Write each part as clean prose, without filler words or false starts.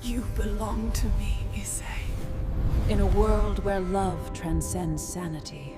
You belong to me, Issei. In a world where love transcends sanity.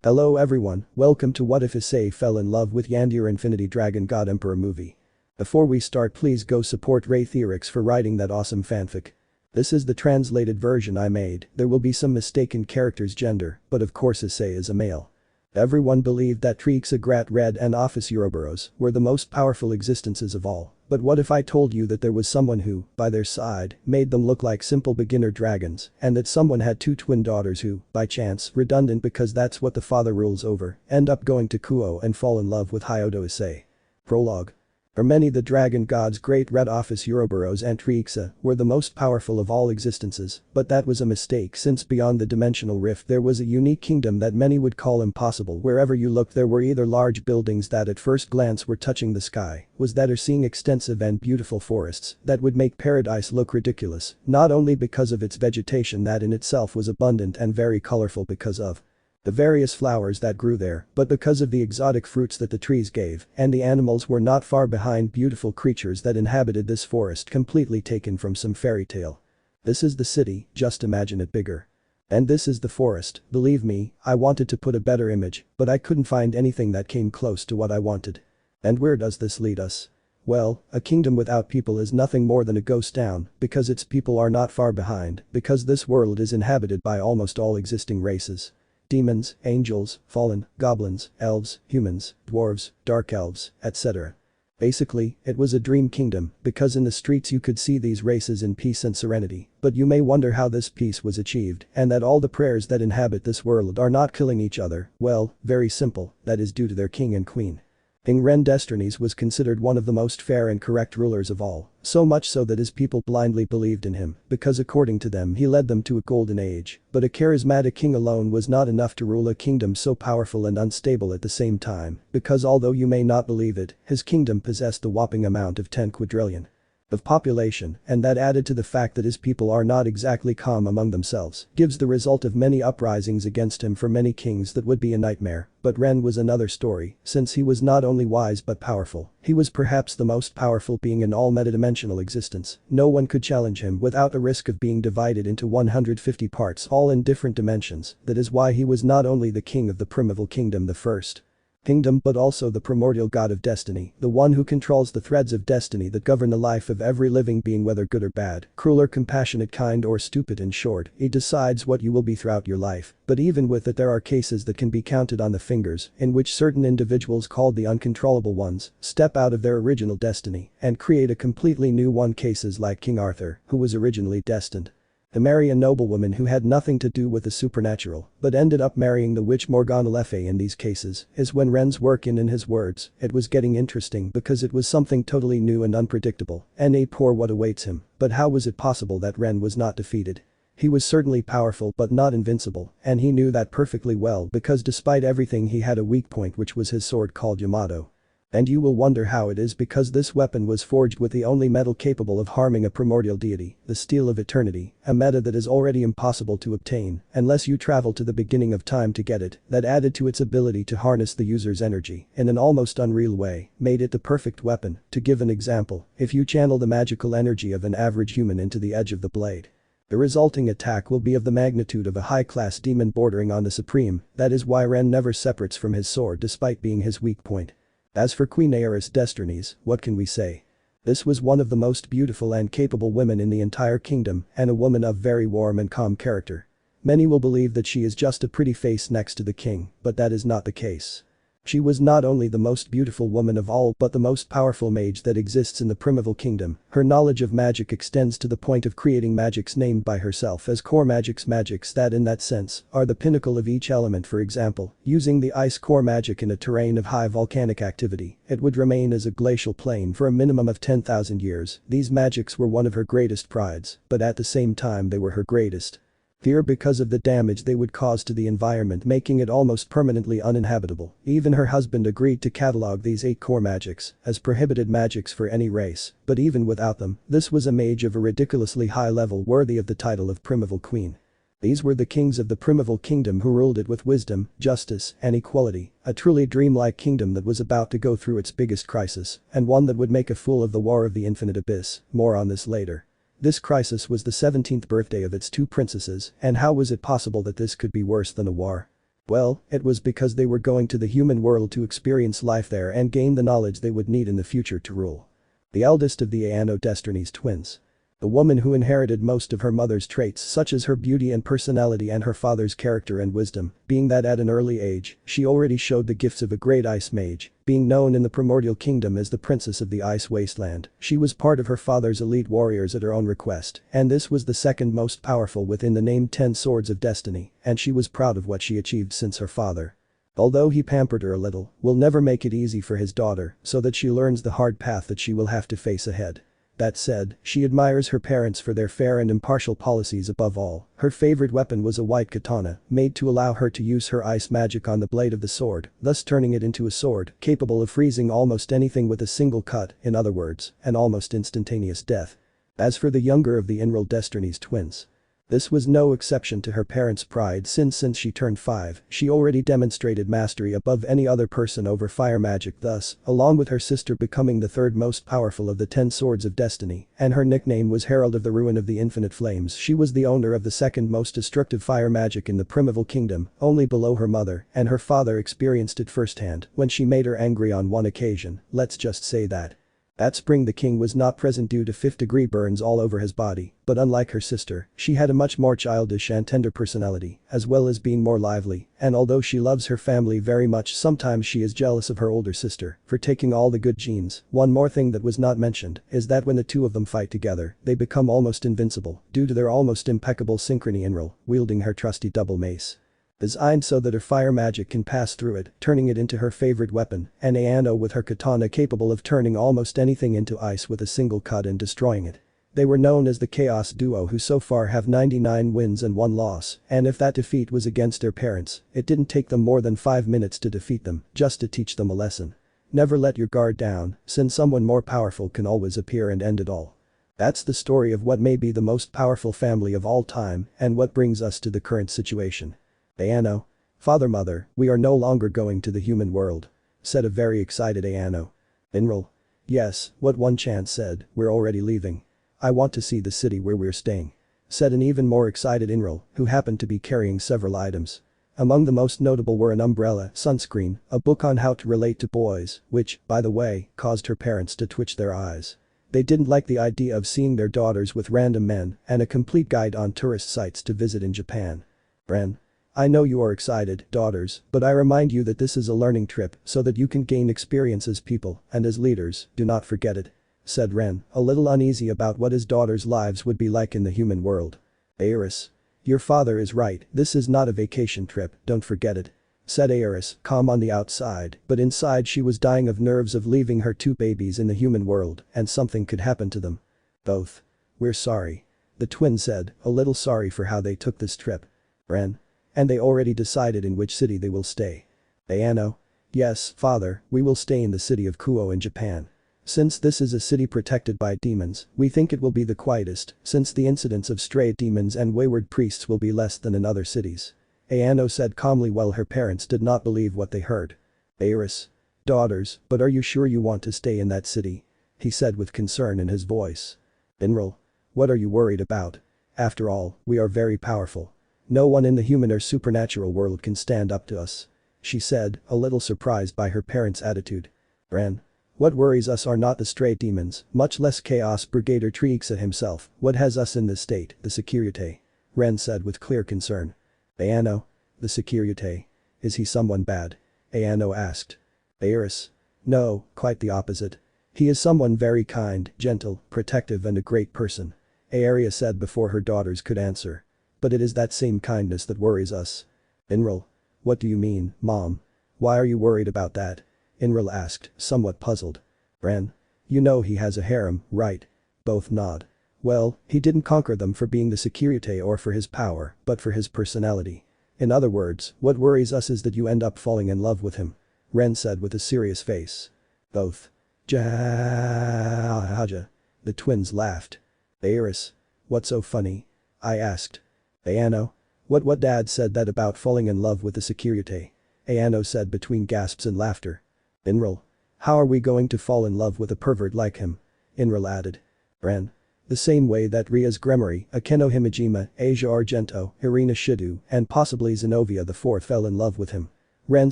Hello everyone, welcome to What If Issei Fell in Love with Yandere Infinity Dragon God Emperor movie. Before we start, please go support reytheorix for writing that awesome fanfic. This is the translated version I made. There will be some mistaken characters' gender, but of course Issei is a male. Everyone believed that Trixa Grat Red and Office Ouroboros were the most powerful existences of all. But what if I told you that there was someone who, by their side, made them look like simple beginner dragons, and that someone had two twin daughters who, by chance, redundant because that's what the father rules over, end up going to Kuoh and fall in love with Hyoudou Issei. Prologue. For many, the dragon gods Great Red Office Ouroboros and Trixa were the most powerful of all existences, but that was a mistake since beyond the dimensional rift there was a unique kingdom that many would call impossible. Wherever you looked there were either large buildings that at first glance were touching the sky, was that or seeing extensive and beautiful forests that would make paradise look ridiculous, not only because of its vegetation that in itself was abundant and very colorful because of the various flowers that grew there, but because of the exotic fruits that the trees gave, and the animals were not far behind, beautiful creatures that inhabited this forest completely taken from some fairy tale. This is the city, just imagine it bigger. And this is the forest. Believe me, I wanted to put a better image, but I couldn't find anything that came close to what I wanted. And where does this lead us? Well, a kingdom without people is nothing more than a ghost town, because its people are not far behind, because this world is inhabited by almost all existing races. Demons, angels, fallen, goblins, elves, humans, dwarves, dark elves, etc. Basically, it was a dream kingdom, because in the streets you could see these races in peace and serenity, but you may wonder how this peace was achieved, and that all the prayers that inhabit this world are not killing each other. Well, very simple, that is due to their king and queen. King Ren Destinies was considered one of the most fair and correct rulers of all, so much so that his people blindly believed in him, because according to them he led them to a golden age, but a charismatic king alone was not enough to rule a kingdom so powerful and unstable at the same time, because although you may not believe it, his kingdom possessed the whopping amount of 10 quadrillion of population, and that added to the fact that his people are not exactly calm among themselves, gives the result of many uprisings against him. For many kings that would be a nightmare, but Ren was another story, since he was not only wise but powerful. He was perhaps the most powerful being in all metadimensional existence. No one could challenge him without a risk of being divided into 150 parts all in different dimensions. That is why he was not only the king of the primeval kingdom, the first kingdom, but also the primordial god of destiny, the one who controls the threads of destiny that govern the life of every living being, whether good or bad, cruel or compassionate, kind or stupid. In short, he decides what you will be throughout your life. But even with it, there are cases that can be counted on the fingers in which certain individuals called the uncontrollable ones step out of their original destiny and create a completely new one. Cases like King Arthur, who was originally destined to marry a noblewoman who had nothing to do with the supernatural, but ended up marrying the witch Morgana Le Fay. In these cases is when Ren's work in his words, it was getting interesting because it was something totally new and unpredictable, and a poor what awaits him. But how was it possible that Ren was not defeated? He was certainly powerful but not invincible, and he knew that perfectly well because despite everything he had a weak point, which was his sword called Yamato. And you will wonder how it is, because this weapon was forged with the only metal capable of harming a primordial deity, the Steel of Eternity, a meta that is already impossible to obtain unless you travel to the beginning of time to get it. That added to its ability to harness the user's energy in an almost unreal way, made it the perfect weapon. To give an example, if you channel the magical energy of an average human into the edge of the blade, the resulting attack will be of the magnitude of a high-class demon bordering on the supreme. That is why Ren never separates from his sword despite being his weak point. As for Queen Aeris Destinies, what can we say? This was one of the most beautiful and capable women in the entire kingdom, and a woman of very warm and calm character. Many will believe that she is just a pretty face next to the king, but that is not the case. She was not only the most beautiful woman of all but the most powerful mage that exists in the primeval kingdom. Her knowledge of magic extends to the point of creating magics named by herself as core magics that in that sense are the pinnacle of each element. For example, using the ice core magic in a terrain of high volcanic activity, it would remain as a glacial plain for a minimum of 10,000 years. These magics were one of her greatest prides, but at the same time they were her greatest fear because of the damage they would cause to the environment, making it almost permanently uninhabitable. Even her husband agreed to catalog these 8 core magics as prohibited magics for any race, but even without them, this was a mage of a ridiculously high level worthy of the title of primeval queen. These were the kings of the primeval kingdom who ruled it with wisdom, justice, and equality, a truly dreamlike kingdom that was about to go through its biggest crisis, and one that would make a fool of the War of the Infinite Abyss. More on this later. This crisis was the 17th birthday of its two princesses, and how was it possible that this could be worse than a war? Well, it was because they were going to the human world to experience life there and gain the knowledge they would need in the future to rule. The eldest of the Ayano Destinies twins. The woman who inherited most of her mother's traits such as her beauty and personality and her father's character and wisdom, being that at an early age, she already showed the gifts of a great ice mage, being known in the primordial kingdom as the princess of the ice wasteland, she was part of her father's elite warriors at her own request, and this was the second most powerful within the named 10 Swords of Destiny, and she was proud of what she achieved since her father. Although he pampered her a little, will never make it easy for his daughter so that she learns the hard path that she will have to face ahead. That said, she admires her parents for their fair and impartial policies above all. Her favorite weapon was a white katana, made to allow her to use her ice magic on the blade of the sword, thus turning it into a sword capable of freezing almost anything with a single cut, in other words, an almost instantaneous death. As for the younger of the Enrolled Destinies twins, this was no exception to her parents' pride since she turned 5, she already demonstrated mastery above any other person over fire magic thus, along with her sister becoming the third most powerful of the 10 Swords of Destiny, and her nickname was Herald of the Ruin of the Infinite Flames. She was the owner of the second most destructive fire magic in the Primeval Kingdom, only below her mother, and her father experienced it firsthand when she made her angry on one occasion, let's just say that. That spring the king was not present due to 5th-degree burns all over his body, but unlike her sister, she had a much more childish and tender personality, as well as being more lively, and although she loves her family very much sometimes she is jealous of her older sister for taking all the good genes. One more thing that was not mentioned is that when the two of them fight together, they become almost invincible due to their almost impeccable synchrony in role, wielding her trusty double mace. Designed so that her fire magic can pass through it, turning it into her favorite weapon, and Ayano with her katana capable of turning almost anything into ice with a single cut and destroying it. They were known as the Chaos Duo who so far have 99 wins and 1 loss, and if that defeat was against their parents, it didn't take them more than 5 minutes to defeat them, just to teach them a lesson. Never let your guard down, since someone more powerful can always appear and end it all. That's the story of what may be the most powerful family of all time and what brings us to the current situation. Ayano. Father mother, we are no longer going to the human world. Said a very excited Ayano. Enroll. Yes, what one chance said, we're already leaving. I want to see the city where we're staying. Said an even more excited Enroll, who happened to be carrying several items. Among the most notable were an umbrella, sunscreen, a book on how to relate to boys, which, by the way, caused her parents to twitch their eyes. They didn't like the idea of seeing their daughters with random men, and a complete guide on tourist sites to visit in Japan. Ren. I know you are excited, daughters, but I remind you that this is a learning trip so that you can gain experience as people and as leaders, do not forget it. Said Ren, a little uneasy about what his daughters' lives would be like in the human world. Agares. Your father is right, this is not a vacation trip, don't forget it. Said Agares, calm on the outside, but inside she was dying of nerves of leaving her 2 babies in the human world and something could happen to them. Both. We're sorry. The twin said, a little sorry for how they took this trip. Ren. And they already decided in which city they will stay. Ayano. Yes, father, we will stay in the city of Kuoh in Japan. Since this is a city protected by demons, we think it will be the quietest, since the incidents of stray demons and wayward priests will be less than in other cities. Ayano said calmly while her parents did not believe what they heard. Agares. Daughters, but are you sure you want to stay in that city? He said with concern in his voice. Enroll. What are you worried about? After all, we are very powerful. No one in the human or supernatural world can stand up to us. She said, a little surprised by her parents' attitude. Ren. What worries us are not the stray demons, much less Chaos Brigader Trixa himself, what has us in this state, the Sekiryuutei. Ren said with clear concern. Ayano. The Sekiryuutei. Is he someone bad? Ayano asked. Agares. No, quite the opposite. He is someone very kind, gentle, protective and a great person. Aria said before her daughters could answer. But it is that same kindness that worries us. Enroll. What do you mean, Mom? Why are you worried about that? Enroll asked, somewhat puzzled. Ren. You know he has a harem, right? Both nod. Well, he didn't conquer them for being the Sekiryuutei or for his power, but for his personality. In other words, what worries us is that you end up falling in love with him. Ren said with a serious face. Both. Jahaja. The twins laughed. Agares. What's so funny? I asked. Ayano. What dad said that about falling in love with the Sekiryuutei? Ayano said between gasps and laughter. Enroll. How are we going to fall in love with a pervert like him? Enroll added. Ren. The same way that Rias Gremory, Akeno Himejima, Asia Argento, Irina Hyoudou, and possibly Zenobia IV fell in love with him. Ren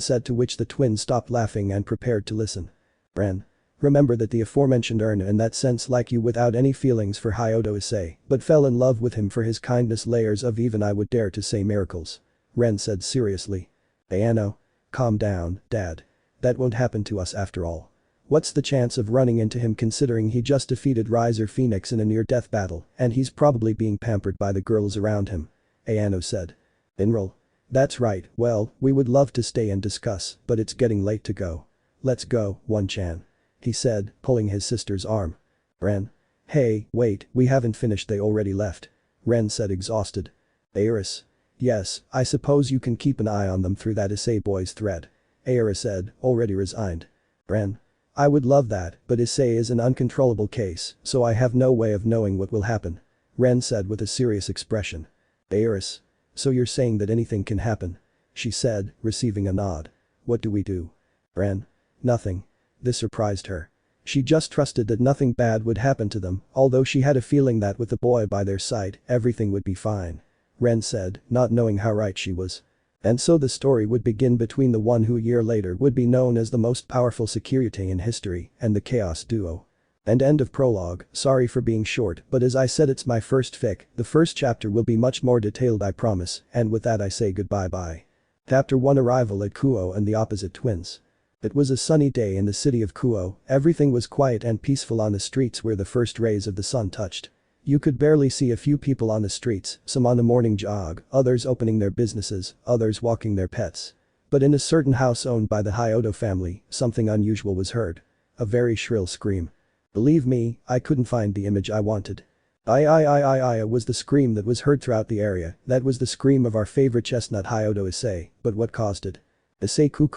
said, to which the twins stopped laughing and prepared to listen. Ren. Remember that the aforementioned earned in that sense like you without any feelings for Hyoudou Issei, but fell in love with him for his kindness, layers of even I would dare to say miracles. Ren said seriously. Ayano. Calm down, Dad. That won't happen to us after all. What's the chance of running into him considering he just defeated Riser Phoenix in a near-death battle and he's probably being pampered by the girls around him? Ayano said. Inral. That's right, well, we would love to stay and discuss, but it's getting late to go. Let's go, One-chan. He said, pulling his sister's arm. Ren. Hey, wait, we haven't finished, they already left. Ren said, exhausted. Aeris. Yes, I suppose you can keep an eye on them through that Issei boy's thread. Aeris said, already resigned. Ren. I would love that, but Issei is an uncontrollable case, so I have no way of knowing what will happen. Ren said with a serious expression. Aeris. So you're saying that anything can happen? She said, receiving a nod. What do we do? Ren. Nothing. This surprised her. She just trusted that nothing bad would happen to them, although she had a feeling that with the boy by their side, everything would be fine. Ren said, not knowing how right she was. And so the story would begin between the one who a year later would be known as the most powerful Sekiryuutei in history and the Chaos Duo. And end of prologue. Sorry for being short, but as I said, it's my first fic, the first chapter will be much more detailed, I promise, and with that I say goodbye bye. Chapter 1 Arrival at Kuoh and the Opposite Twins. It was a sunny day in the city of Kuoh, everything was quiet and peaceful on the streets where the first rays of the sun touched. You could barely see a few people on the streets, some on the morning jog, others opening their businesses, others walking their pets. But in a certain house owned by the Hyoudou family, something unusual was heard. A very shrill scream. Believe me, I couldn't find the image I wanted. I was the scream that was heard throughout the area, that was the scream of our favorite chestnut Hyoudou Issei, but what caused it? Issei kk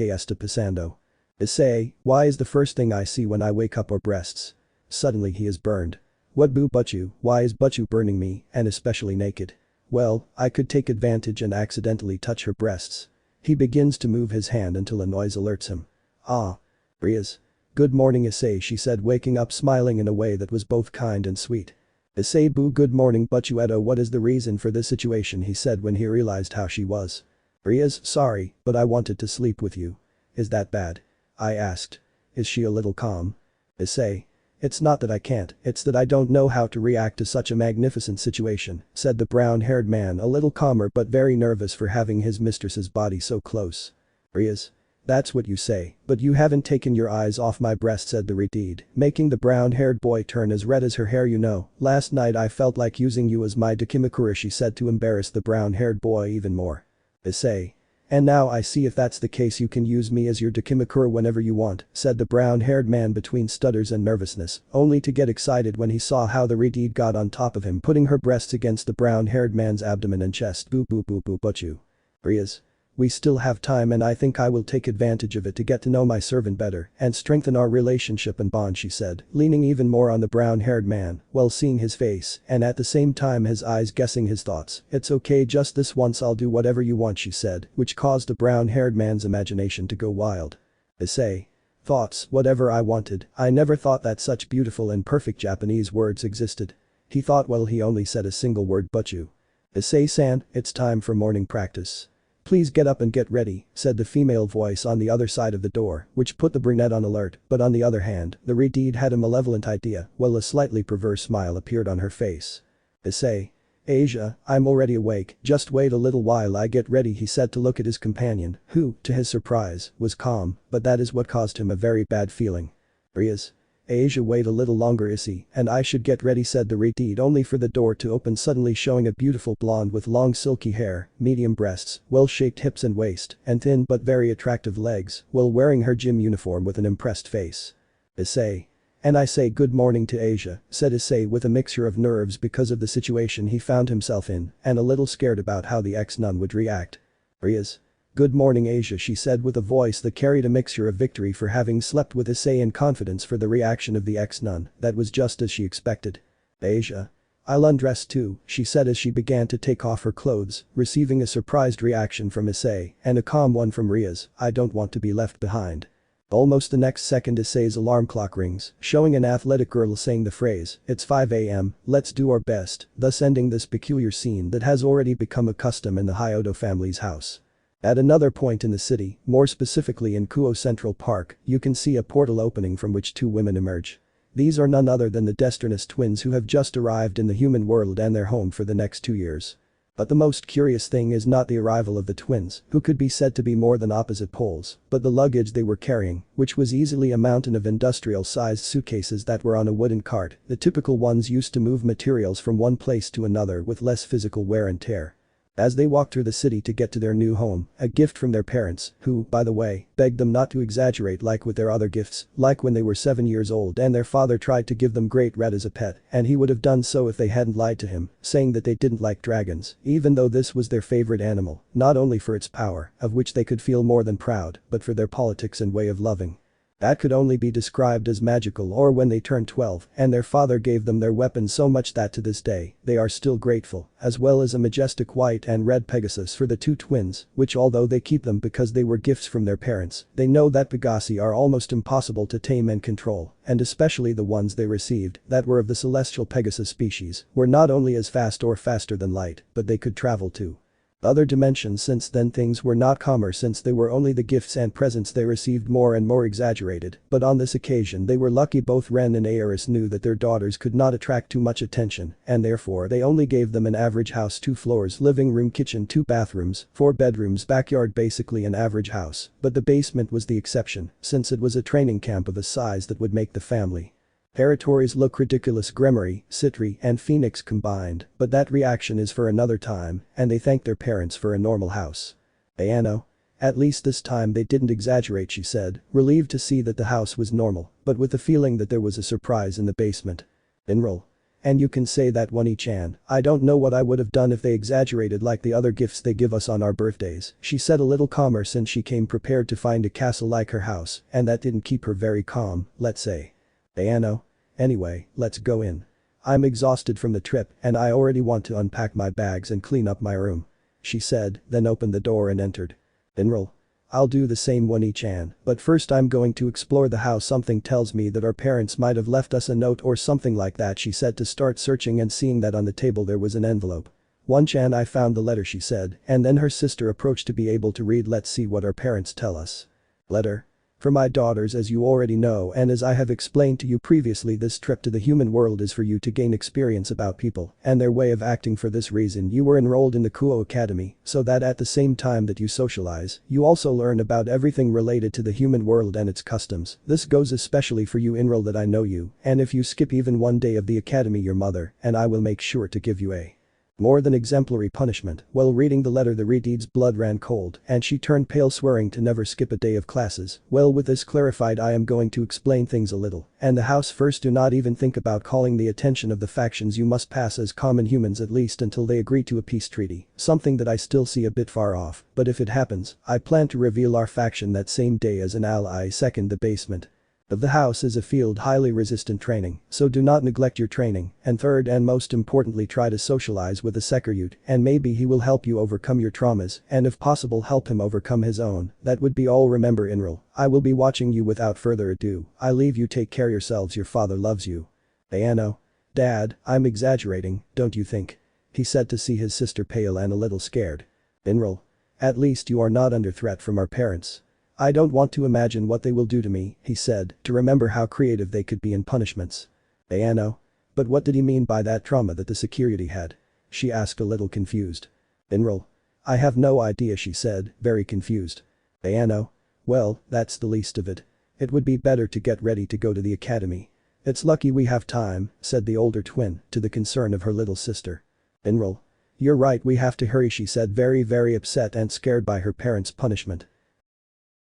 está pasando. Issei, why is the first thing I see when I wake up are breasts? Suddenly he is burned. What boo Butchu, why is Butchu burning me, and especially naked? Well, I could take advantage and accidentally touch her breasts. He begins to move his hand until a noise alerts him. Ah. Rias. Good morning Issei, she said, waking up smiling in a way that was both kind and sweet. Issei boo, good morning Butchu Edo, what is the reason for this situation, he said when he realized how she was. Rias, sorry, but I wanted to sleep with you. Is that bad? I asked. Is she a little calm? Issei. It's not that I can't, it's that I don't know how to react to such a magnificent situation, said the brown-haired man, a little calmer but very nervous for having his mistress's body so close. Rias. That's what you say, but you haven't taken your eyes off my breast, said the redeed, making the brown-haired boy turn as red as her hair. You know, last night I felt like using you as my Dakimakura, she said to embarrass the brown-haired boy even more. Issei. And now I see if that's the case, you can use me as your Dakimakura whenever you want, said the brown-haired man between stutters and nervousness, only to get excited when he saw how the redeed got on top of him, putting her breasts against the brown-haired man's abdomen and chest. Boo boo boo boo Butchu. Rias. We still have time and I think I will take advantage of it to get to know my servant better and strengthen our relationship and bond, she said, leaning even more on the brown-haired man, while seeing his face and at the same time his eyes guessing his thoughts. It's okay, just this once I'll do whatever you want, she said, which caused the brown-haired man's imagination to go wild. Issei. Thoughts, whatever I wanted, I never thought that such beautiful and perfect Japanese words existed. He thought, well, he only said a single word, Butchu. Issei-san, it's time for morning practice. Please get up and get ready, said the female voice on the other side of the door, which put the brunette on alert, but on the other hand, the redeed had a malevolent idea, while a slightly perverse smile appeared on her face. Issei. Asia, I'm already awake, just wait a little while I get ready, he said to look at his companion, who, to his surprise, was calm, but that is what caused him a very bad feeling. Rias. Asia, wait a little longer Issei, and I should get ready, said the redeed, only for the door to open suddenly, showing a beautiful blonde with long silky hair, medium breasts, well-shaped hips and waist, and thin but very attractive legs, while wearing her gym uniform with an impressed face. Issei. And I say good morning to Asia, said Issei with a mixture of nerves because of the situation he found himself in, and a little scared about how the ex-nun would react. Rias. Good morning Asia, she said with a voice that carried a mixture of victory for having slept with Issei and confidence for the reaction of the ex-nun, that was just as she expected. Asia. I'll undress too, she said as she began to take off her clothes, receiving a surprised reaction from Issei and a calm one from Rias. I don't want to be left behind. Almost the next second Issei's alarm clock rings, showing an athletic girl saying the phrase, "It's 5 a.m, let's do our best," thus ending this peculiar scene that has already become a custom in the Hyoudou family's house. At another point in the city, more specifically in Kuo Central Park, you can see a portal opening from which two women emerge. These are none other than the Descendant twins who have just arrived in the human world and their home for the next 2 years. But the most curious thing is not the arrival of the twins, who could be said to be more than opposite poles, but the luggage they were carrying, which was easily a mountain of industrial-sized suitcases that were on a wooden cart, the typical ones used to move materials from one place to another with less physical wear and tear. As they walked through the city to get to their new home, a gift from their parents, who, by the way, begged them not to exaggerate like with their other gifts, like when they were 7 years old and their father tried to give them Great Red as a pet, and he would have done so if they hadn't lied to him, saying that they didn't like dragons, even though this was their favorite animal, not only for its power, of which they could feel more than proud, but for their politics and way of loving. That could only be described as magical or when they turned 12 and their father gave them their weapons so much that to this day, they are still grateful, as well as a majestic white and red Pegasus for the two twins, which although they keep them because they were gifts from their parents, they know that Pegasi are almost impossible to tame and control, and especially the ones they received, that were of the celestial Pegasus species, were not only as fast or faster than light, but they could travel to other dimensions. Since then things were not calmer since they were only the gifts and presents they received more and more exaggerated, but on this occasion they were lucky both Ren and Agares knew that their daughters could not attract too much attention and therefore they only gave them an average house, 2 floors, living room, kitchen, 2 bathrooms, 4 bedrooms, backyard, basically an average house, but the basement was the exception since it was a training camp of a size that would make the family territories look ridiculous. Gremory, Sitri, and Phoenix combined, but that reaction is for another time, and they thank their parents for a normal house. Akeno. At least this time they didn't exaggerate, she said, relieved to see that the house was normal, but with the feeling that there was a surprise in the basement. Enroll. And you can say that Wani-chan, I don't know what I would have done if they exaggerated like the other gifts they give us on our birthdays, she said, a little calmer since she came prepared to find a castle like her house, and that didn't keep her very calm, let's say. Akeno. Anyway, let's go in. I'm exhausted from the trip and I already want to unpack my bags and clean up my room, she said, then opened the door and entered. Enroll. I'll do the same, Wani-chan, but first I'm going to explore the house. Something tells me that our parents might have left us a note or something like that, she said, to start searching and seeing that on the table there was an envelope. One-chan, I found the letter, she said, and then her sister approached to be able to read. Let's see what our parents tell us. Letter. For my daughters, as you already know and as I have explained to you previously, this trip to the human world is for you to gain experience about people and their way of acting. For this reason you were enrolled in the Kuo Academy, so that at the same time that you socialize, you also learn about everything related to the human world and its customs. This goes especially for you, Enroll, that I know you, and if you skip even one day of the academy, your mother and I will make sure to give you a more than exemplary punishment. While reading the letter, the reader's blood ran cold and she turned pale, swearing to never skip a day of classes. Well, with this clarified, I am going to explain things a little. And the house first, do not even think about calling the attention of the factions. You must pass as common humans at least until they agree to a peace treaty, something that I still see a bit far off, but if it happens, I plan to reveal our faction that same day as an ally. Second, the basement of the house is a field highly resistant training, so do not neglect your training, and third and most importantly, try to socialize with a Sekiryuutei and maybe he will help you overcome your traumas and if possible help him overcome his own. That would be all. Remember, Enroll, I will be watching you. Without further ado, I leave you. Take care yourselves, your father loves you. Akeno. Dad, I'm exaggerating, don't you think? He said, to see his sister pale and a little scared. Enroll. At least you are not under threat from our parents. I don't want to imagine what they will do to me, he said, to remember how creative they could be in punishments. Akeno. But what did he mean by that trauma that the Sekiryuutei had? She asked, a little confused. Enroll. I have no idea, she said, very confused. Akeno. Well, that's the least of it. It would be better to get ready to go to the academy. It's lucky we have time, said the older twin, to the concern of her little sister. Enroll. You're right, we have to hurry, she said, very upset and scared by her parents' punishment.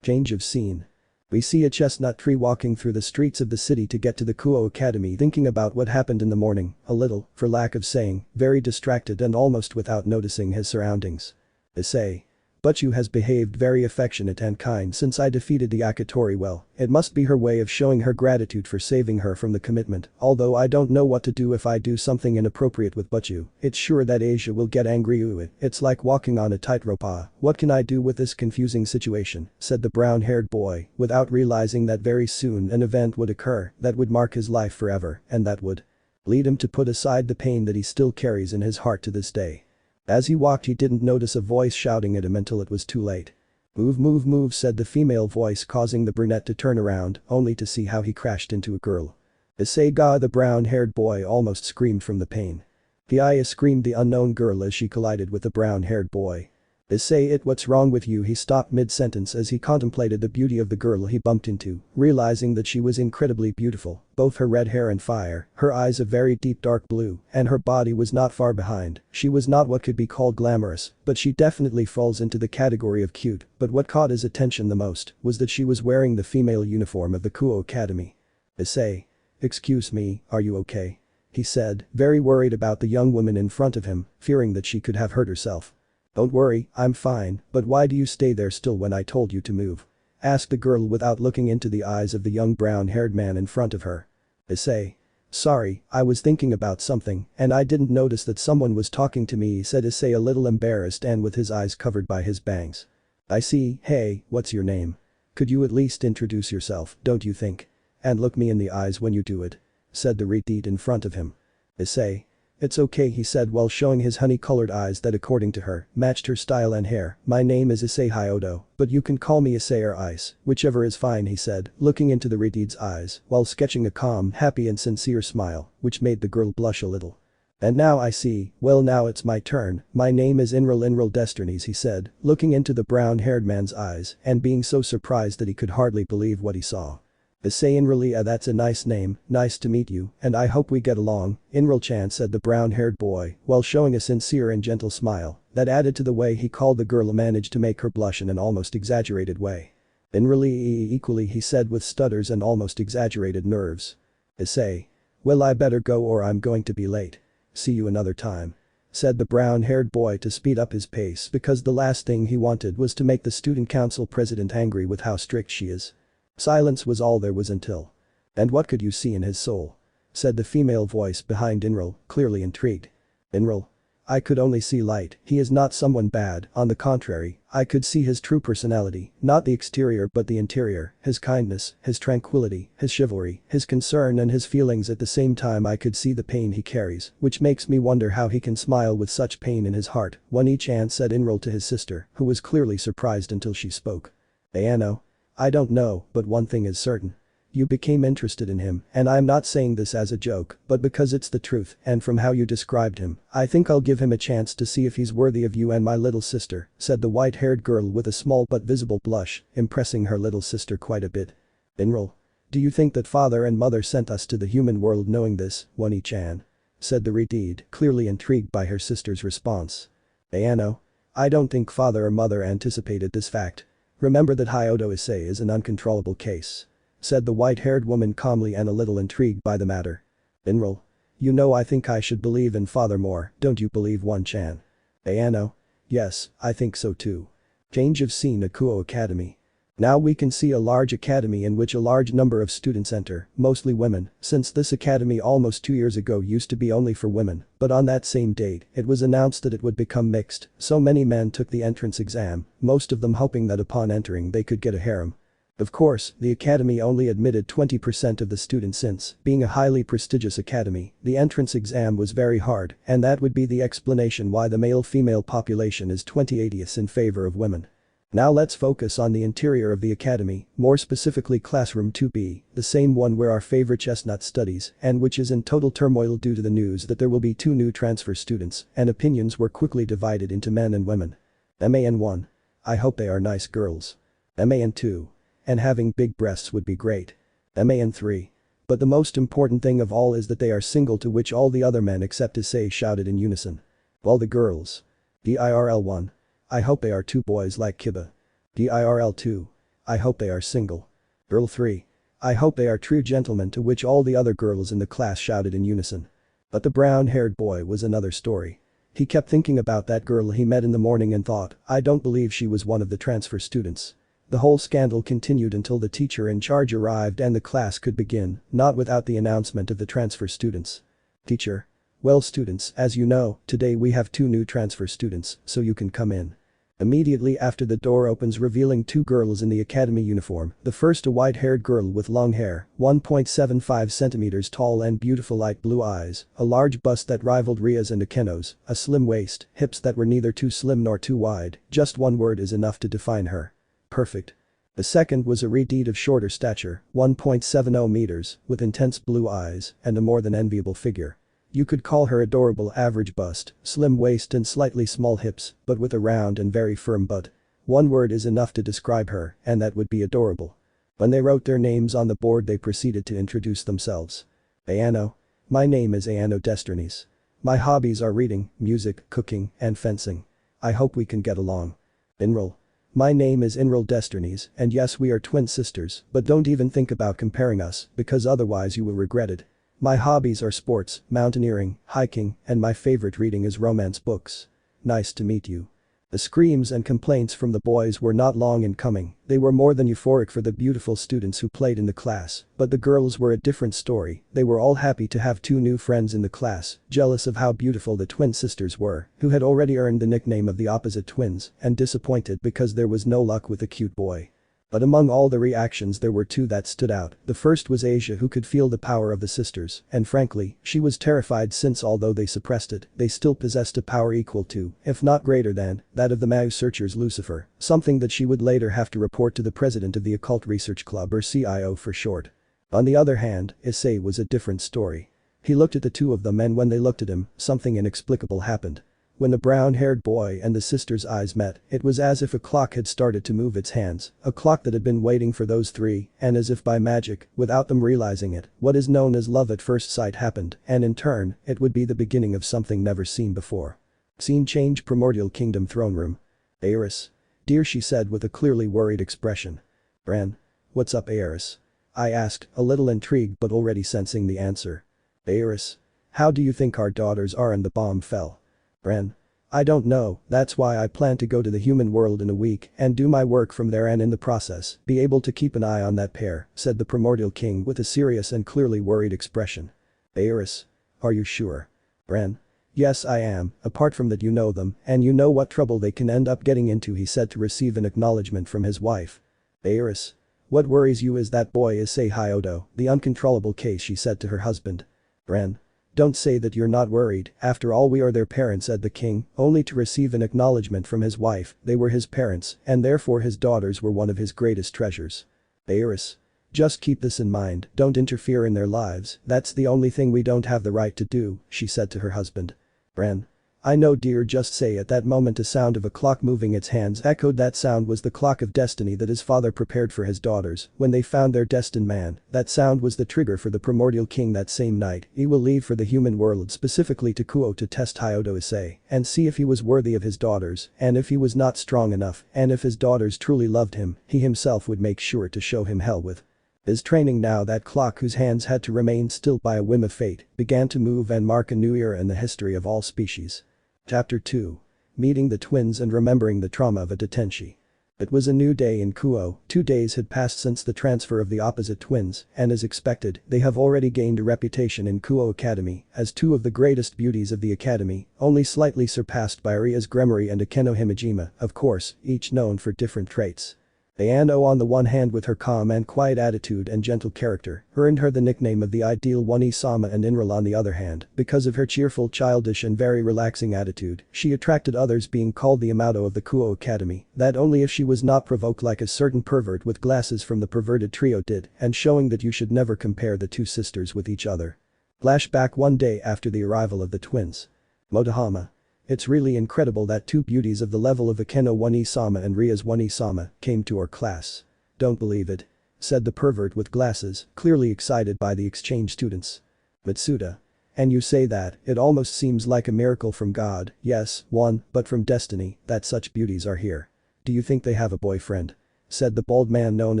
Change of scene. We see a chestnut tree walking through the streets of the city to get to the Kuo Academy, thinking about what happened in the morning, a little, for lack of saying, very distracted and almost without noticing his surroundings. Issei. Butchu has behaved very affectionate and kind since I defeated the Akatori. Well, it must be her way of showing her gratitude for saving her from the commitment, although I don't know what to do if I do something inappropriate with Butchu. It's sure that Asia will get angry. It's like walking on a tightrope. What can I do with this confusing situation, said the brown-haired boy, without realizing that very soon an event would occur that would mark his life forever, and that would lead him to put aside the pain that he still carries in his heart to this day. As he walked, he didn't notice a voice shouting at him until it was too late. "Move, move, move," said the female voice, causing the brunette to turn around, only to see how he crashed into a girl. "Issei ga," the brown-haired boy almost screamed from the pain. "Pia," screamed the unknown girl as she collided with the brown-haired boy. "Issei, what's wrong with you?" He stopped mid-sentence as he contemplated the beauty of the girl he bumped into, realizing that she was incredibly beautiful, both her red hair and fire, her eyes a very deep dark blue, and her body was not far behind. She was not what could be called glamorous, but she definitely falls into the category of cute, but what caught his attention the most was that she was wearing the female uniform of the Kuo Academy. "Issei. Excuse me, are you okay?" he said, very worried about the young woman in front of him, fearing that she could have hurt herself. "Don't worry, I'm fine, but why do you stay there still when I told you to move?" asked the girl without looking into the eyes of the young brown-haired man in front of her. "Issei. Sorry, I was thinking about something, and I didn't notice that someone was talking to me," said Issei, a little embarrassed and with his eyes covered by his bangs. "I see. Hey, what's your name? Could you at least introduce yourself, don't you think? And look me in the eyes when you do it," said the redeed in front of him. "Issei. It's okay," he said while showing his honey-colored eyes that according to her, matched her style and hair. "My name is Issei Hyoudou, but you can call me Issei or Ice, whichever is fine," he said, looking into the redeed's eyes while sketching a calm, happy and sincere smile, which made the girl blush a little. "And now I see, well now it's my turn, my name is Inral Destinies," he said, looking into the brown-haired man's eyes and being so surprised that he could hardly believe what he saw. "Issei Inral, that's a nice name, nice to meet you, and I hope we get along, Inral-chan," said the brown-haired boy while showing a sincere and gentle smile that added to the way he called the girl managed to make her blush in an almost exaggerated way. "Inral equally," he said with stutters and almost exaggerated nerves. "Issei. Well, I better go or I'm going to be late. See you another time," said the brown-haired boy to speed up his pace because the last thing he wanted was to make the student council president angry with how strict she is. Silence was all there was until. "And what could you see in his soul?" said the female voice behind Inral, clearly intrigued. "Inral. I could only see light. He is not someone bad, on the contrary, I could see his true personality, not the exterior but the interior, his kindness, his tranquility, his chivalry, his concern and his feelings. At the same time I could see the pain he carries, which makes me wonder how he can smile with such pain in his heart." One each aunt said Inral to his sister, who was clearly surprised until she spoke. "Ayano. I don't know, but one thing is certain. You became interested in him, and I'm not saying this as a joke, but because it's the truth, and from how you described him, I think I'll give him a chance to see if he's worthy of you and my little sister," said the white-haired girl with a small but visible blush, impressing her little sister quite a bit. "Inral. Do you think that father and mother sent us to the human world knowing this, Wani-chan?" said the redeed, clearly intrigued by her sister's response. "Ayano. I don't think father or mother anticipated this fact. Remember that Hyoudou Issei is an uncontrollable case," said the white-haired woman calmly and a little intrigued by the matter. "Inral. You know I think I should believe in father more, don't you believe One-chan?" "Ayano. Yes, I think so too." Change of scene at Kuo Academy. Now we can see a large academy in which a large number of students enter, mostly women, since this academy almost 2 years ago used to be only for women, but on that same date, it was announced that it would become mixed, so many men took the entrance exam, most of them hoping that upon entering they could get a harem. Of course, the academy only admitted 20% of the students since, being a highly prestigious academy, the entrance exam was very hard, and that would be the explanation why the male-female population is 20/80 in favor of women. Now let's focus on the interior of the academy, more specifically classroom 2B, the same one where our favorite chestnut studies and which is in total turmoil due to the news that there will be 2 new transfer students, and opinions were quickly divided into men and women. MAN1. I hope they are nice girls. MAN2. And having big breasts would be great. MAN3. But the most important thing of all is that they are single, to which all the other men except Issei shouted in unison. All the girls. DIRL1. I hope they are 2 boys like Kiba. DIRL2. I hope they are single. Girl 3. I hope they are true gentlemen, to which all the other girls in the class shouted in unison. But the brown-haired boy was another story. He kept thinking about that girl he met in the morning and thought, I don't believe she was one of the transfer students. The whole scandal continued until the teacher in charge arrived and the class could begin, not without the announcement of the transfer students. Teacher. Well students, as you know, today we have 2 new transfer students, so you can come in. Immediately after the door opens revealing 2 girls in the academy uniform, the first a white-haired girl with long hair, 1.75 centimeters tall and beautiful light blue eyes, a large bust that rivaled Rias and Akeno's, a slim waist, hips that were neither too slim nor too wide, just one word is enough to define her. Perfect. The second was a redhead of shorter stature, 1.70 meters, with intense blue eyes, and a more than enviable figure. You could call her adorable average bust, slim waist and slightly small hips, but with a round and very firm butt. One word is enough to describe her, and that would be adorable. When they wrote their names on the board they proceeded to introduce themselves. Ayano. My name is Ayano Destinies. My hobbies are reading, music, cooking, and fencing. I hope we can get along. Inral. My name is Inral Destinies, and yes we are twin sisters, but don't even think about comparing us, because otherwise you will regret it. My hobbies are sports, mountaineering, hiking, and my favorite reading is romance books. Nice to meet you. The screams and complaints from the boys were not long in coming, they were more than euphoric for the beautiful students who played in the class, but the girls were a different story, they were all happy to have 2 new friends in the class, jealous of how beautiful the twin sisters were, who had already earned the nickname of the opposite twins, and disappointed because there was no luck with a cute boy. But among all the reactions there were 2 that stood out, the first was Asia who could feel the power of the sisters, and frankly, she was terrified since although they suppressed it, they still possessed a power equal to, if not greater than, that of the Mao searchers Lucifer, something that she would later have to report to the president of the Occult Research Club or CIO for short. On the other hand, Issei was a different story. He looked at the 2 of them and when they looked at him, something inexplicable happened. When the brown-haired boy and the sister's eyes met, it was as if a clock had started to move its hands, a clock that had been waiting for those 3, and as if by magic, without them realizing it, what is known as love at first sight happened, and in turn, it would be the beginning of something never seen before. Scene change Primordial Kingdom throne room. Agares. Dear she said with a clearly worried expression. Ren. What's up Agares? I asked, a little intrigued but already sensing the answer. Agares. How do you think our daughters are and the bomb fell? Ren. I don't know, that's why I plan to go to the human world in a week and do my work from there and in the process, be able to keep an eye on that pair, said the Primordial King with a serious and clearly worried expression. Agares. Are you sure? Ren. Yes I am, apart from that you know them and you know what trouble they can end up getting into he said to receive an acknowledgement from his wife. Agares. What worries you is that boy Issei Hyoudou, the uncontrollable case she said to her husband. Ren. Don't say that you're not worried, after all we are their parents said the king, only to receive an acknowledgement from his wife, they were his parents, and therefore his daughters were one of his greatest treasures. Agares. Just keep this in mind, don't interfere in their lives, that's the only thing we don't have the right to do, she said to her husband. Ren. I know dear just say at that moment a sound of a clock moving its hands echoed that sound was the clock of destiny that his father prepared for his daughters when they found their destined man, that sound was the trigger for the Primordial King that same night, he will leave for the human world specifically to Kuo to test Hyoudou Issei and see if he was worthy of his daughters and if he was not strong enough and if his daughters truly loved him, he himself would make sure to show him hell with. His training now that clock whose hands had to remain still by a whim of fate began to move and mark a new era in the history of all species. Chapter 2. Meeting the twins and remembering the trauma of a detention. It was a new day in Kuoh, 2 days had passed since the transfer of the opposite twins, and as expected, they have already gained a reputation in Kuo Academy as 2 of the greatest beauties of the academy, only slightly surpassed by Rias Gremory and Akeno Himejima, of course, each known for different traits. Ayano on the one hand with her calm and quiet attitude and gentle character, earned her the nickname of the ideal one Sama and Inral on the other hand, because of her cheerful childish and very relaxing attitude, she attracted others being called the Amado of the Kuo Academy, that only if she was not provoked like a certain pervert with glasses from the perverted trio did, and showing that you should never compare the 2 sisters with each other. Flashback one day after the arrival of the twins. Motohama. It's really incredible that 2 beauties of the level of Akeno one Sama and Rias one Sama came to our class. Don't believe it. Said the pervert with glasses, clearly excited by the exchange students. Mitsuda. And you say that, it almost seems like a miracle from God, yes, one, but from destiny, that such beauties are here. Do you think they have a boyfriend? Said the bald man known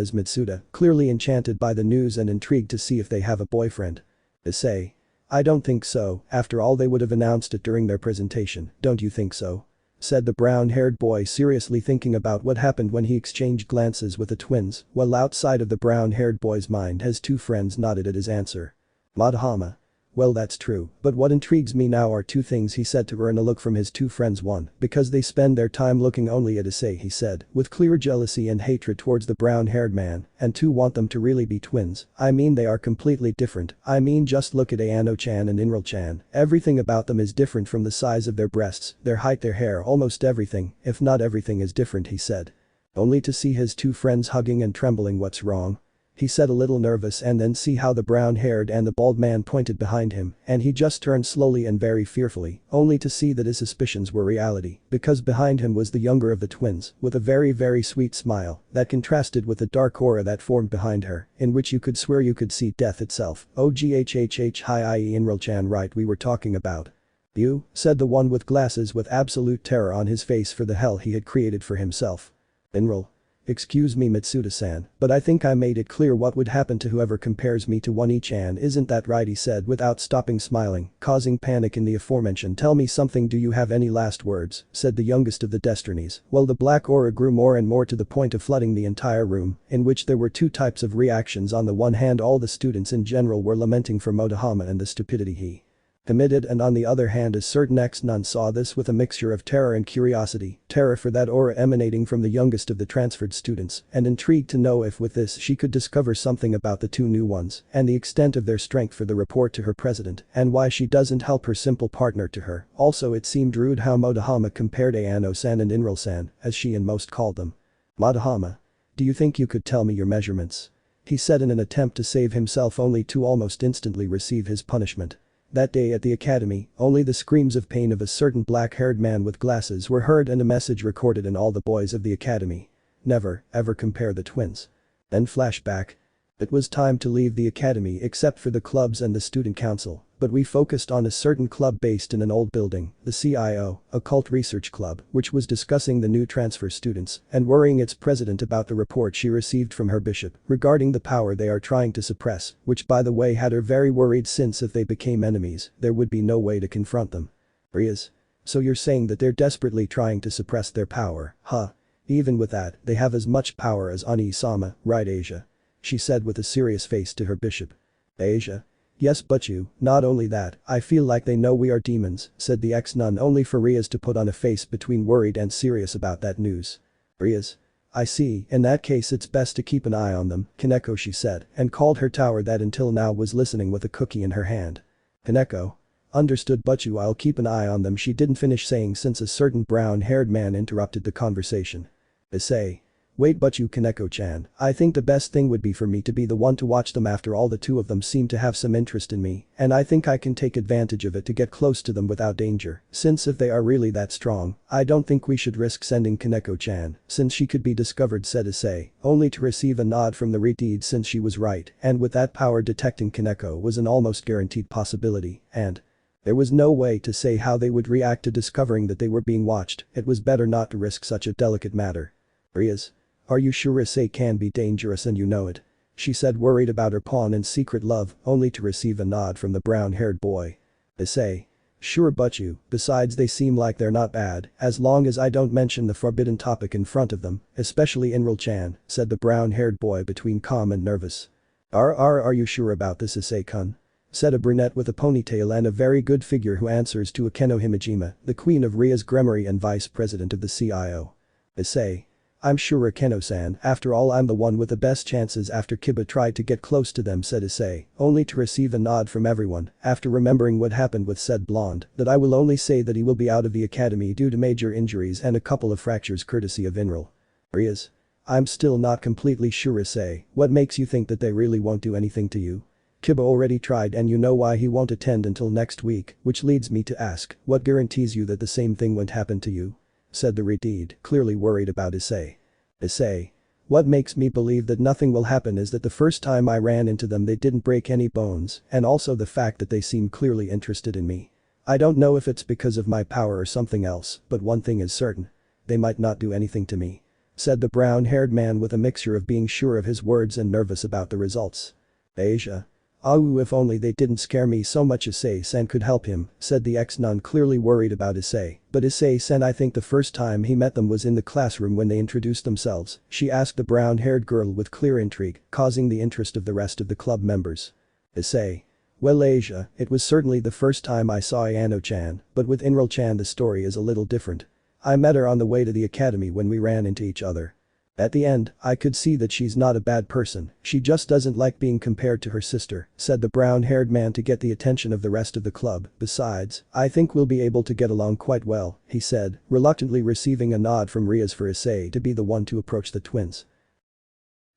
as Mitsuda, clearly enchanted by the news and intrigued to see if they have a boyfriend. Issei. I don't think so, after all they would have announced it during their presentation, don't you think so? Said the brown-haired boy, seriously thinking about what happened when he exchanged glances with the twins, while outside of the brown-haired boy's mind his two friends nodded at his answer. Madahama. Well, that's true, but what intrigues me now are two things, he said to her in a look from his two friends. One, because they spend their time looking only at Issei, he said, with clear jealousy and hatred towards the brown-haired man, and two, want them to really be twins. I mean, they are completely different. I mean, just look at Ayano-chan and Inral-chan. Everything about them is different, from the size of their breasts, their height, their hair, almost everything, if not everything is different, he said. Only to see his two friends hugging and trembling. What's wrong? He said, a little nervous, and then see how the brown-haired and the bald man pointed behind him, and he just turned slowly and very fearfully, only to see that his suspicions were reality, because behind him was the younger of the twins, with a very sweet smile, that contrasted with the dark aura that formed behind her, in which you could swear you could see death itself. OGHHH, hi ie Inral-chan, right, we were talking about you, said the one with glasses with absolute terror on his face for the hell he had created for himself. Inral. Excuse me, Mitsuda-san, but I think I made it clear what would happen to whoever compares me to One-E-chan, isn't that right, he said without stopping smiling, causing panic in the aforementioned. Tell me something, do you have any last words, said the youngest of the Destinies, while the black aura grew more and more to the point of flooding the entire room, in which there were two types of reactions. On the one hand, all the students in general were lamenting for Motohama and the stupidity he committed, and on the other hand a certain ex-nun saw this with a mixture of terror and curiosity, terror for that aura emanating from the youngest of the transferred students, and intrigued to know if with this she could discover something about the two new ones, and the extent of their strength for the report to her president, and why she doesn't help her simple partner to her. Also, it seemed rude how Motohama compared Ayano-san and Inral-san, as she and most called them. Motohama. Do you think you could tell me your measurements? He said in an attempt to save himself, only to almost instantly receive his punishment. That day at the academy, only the screams of pain of a certain black-haired man with glasses were heard, and a message recorded in all the boys of the academy. Never, ever compare the twins. Then flashback. It was time to leave the academy except for the clubs and the student council, but we focused on a certain club based in an old building, the CIO, Occult Research Club, which was discussing the new transfer students and worrying its president about the report she received from her bishop regarding the power they are trying to suppress, which by the way had her very worried, since if they became enemies, there would be no way to confront them. Rias. So you're saying that they're desperately trying to suppress their power, huh? Even with that, they have as much power as Ani-sama, right Asia? She said with a serious face to her bishop. Asia? Yes, but you, not only that, I feel like they know we are demons, said the ex-nun, only for Rias to put on a face between worried and serious about that news. Rias. I see, in that case it's best to keep an eye on them, Kaneko, she said, and called her tower that until now was listening with a cookie in her hand. Kaneko. Understood, but you, I'll keep an eye on them, she didn't finish saying since a certain brown-haired man interrupted the conversation. Issei. Wait, but you, Kaneko-chan, I think the best thing would be for me to be the one to watch them. After all, the two of them seem to have some interest in me, and I think I can take advantage of it to get close to them without danger, since if they are really that strong, I don't think we should risk sending Kaneko-chan, since she could be discovered, said Issei, only to receive a nod from the Redeed, since she was right, and with that power detecting Kaneko was an almost guaranteed possibility, and there was no way to say how they would react to discovering that they were being watched. It was better not to risk such a delicate matter. Rias. Are you sure Issei can be dangerous and you know it? She said, worried about her pawn and secret love, only to receive a nod from the brown-haired boy. Issei. Sure, but you, besides they seem like they're not bad, as long as I don't mention the forbidden topic in front of them, especially Inral-chan, said the brown-haired boy between calm and nervous. Are you sure about this, Issei-kun? Said a brunette with a ponytail and a very good figure who answers to Akeno Himejima, the queen of Rias Gremory and vice president of the CIO. Issei. I'm sure, Akeno-san, after all I'm the one with the best chances. After Kiba tried to get close to them, said Issei, only to receive a nod from everyone, after remembering what happened with said blonde, that I will only say that he will be out of the academy due to major injuries and a couple of fractures courtesy of Inral. Rias. I'm still not completely sure, Issei, what makes you think that they really won't do anything to you? Kiba already tried and you know why he won't attend until next week, which leads me to ask, what guarantees you that the same thing won't happen to you? Said the Redeed, clearly worried about Issei. Issei. What makes me believe that nothing will happen is that the first time I ran into them they didn't break any bones, and also the fact that they seem clearly interested in me. I don't know if it's because of my power or something else, but one thing is certain. They might not do anything to me. Said the brown-haired man with a mixture of being sure of his words and nervous about the results. Asia. If only they didn't scare me so much. Issei-san could help him, said the ex-nun, clearly worried about Issei. But Issei-san, I think the first time he met them was in the classroom when they introduced themselves, she asked the brown-haired girl with clear intrigue, causing the interest of the rest of the club members. Issei. Well, Asia, it was certainly the first time I saw Ayano-chan, but with Inral-chan the story is a little different. I met her on the way to the academy when we ran into each other. At the end, I could see that she's not a bad person, she just doesn't like being compared to her sister, said the brown-haired man to get the attention of the rest of the club. Besides, I think we'll be able to get along quite well, he said, reluctantly receiving a nod from Rias for Issei to be the one to approach the twins.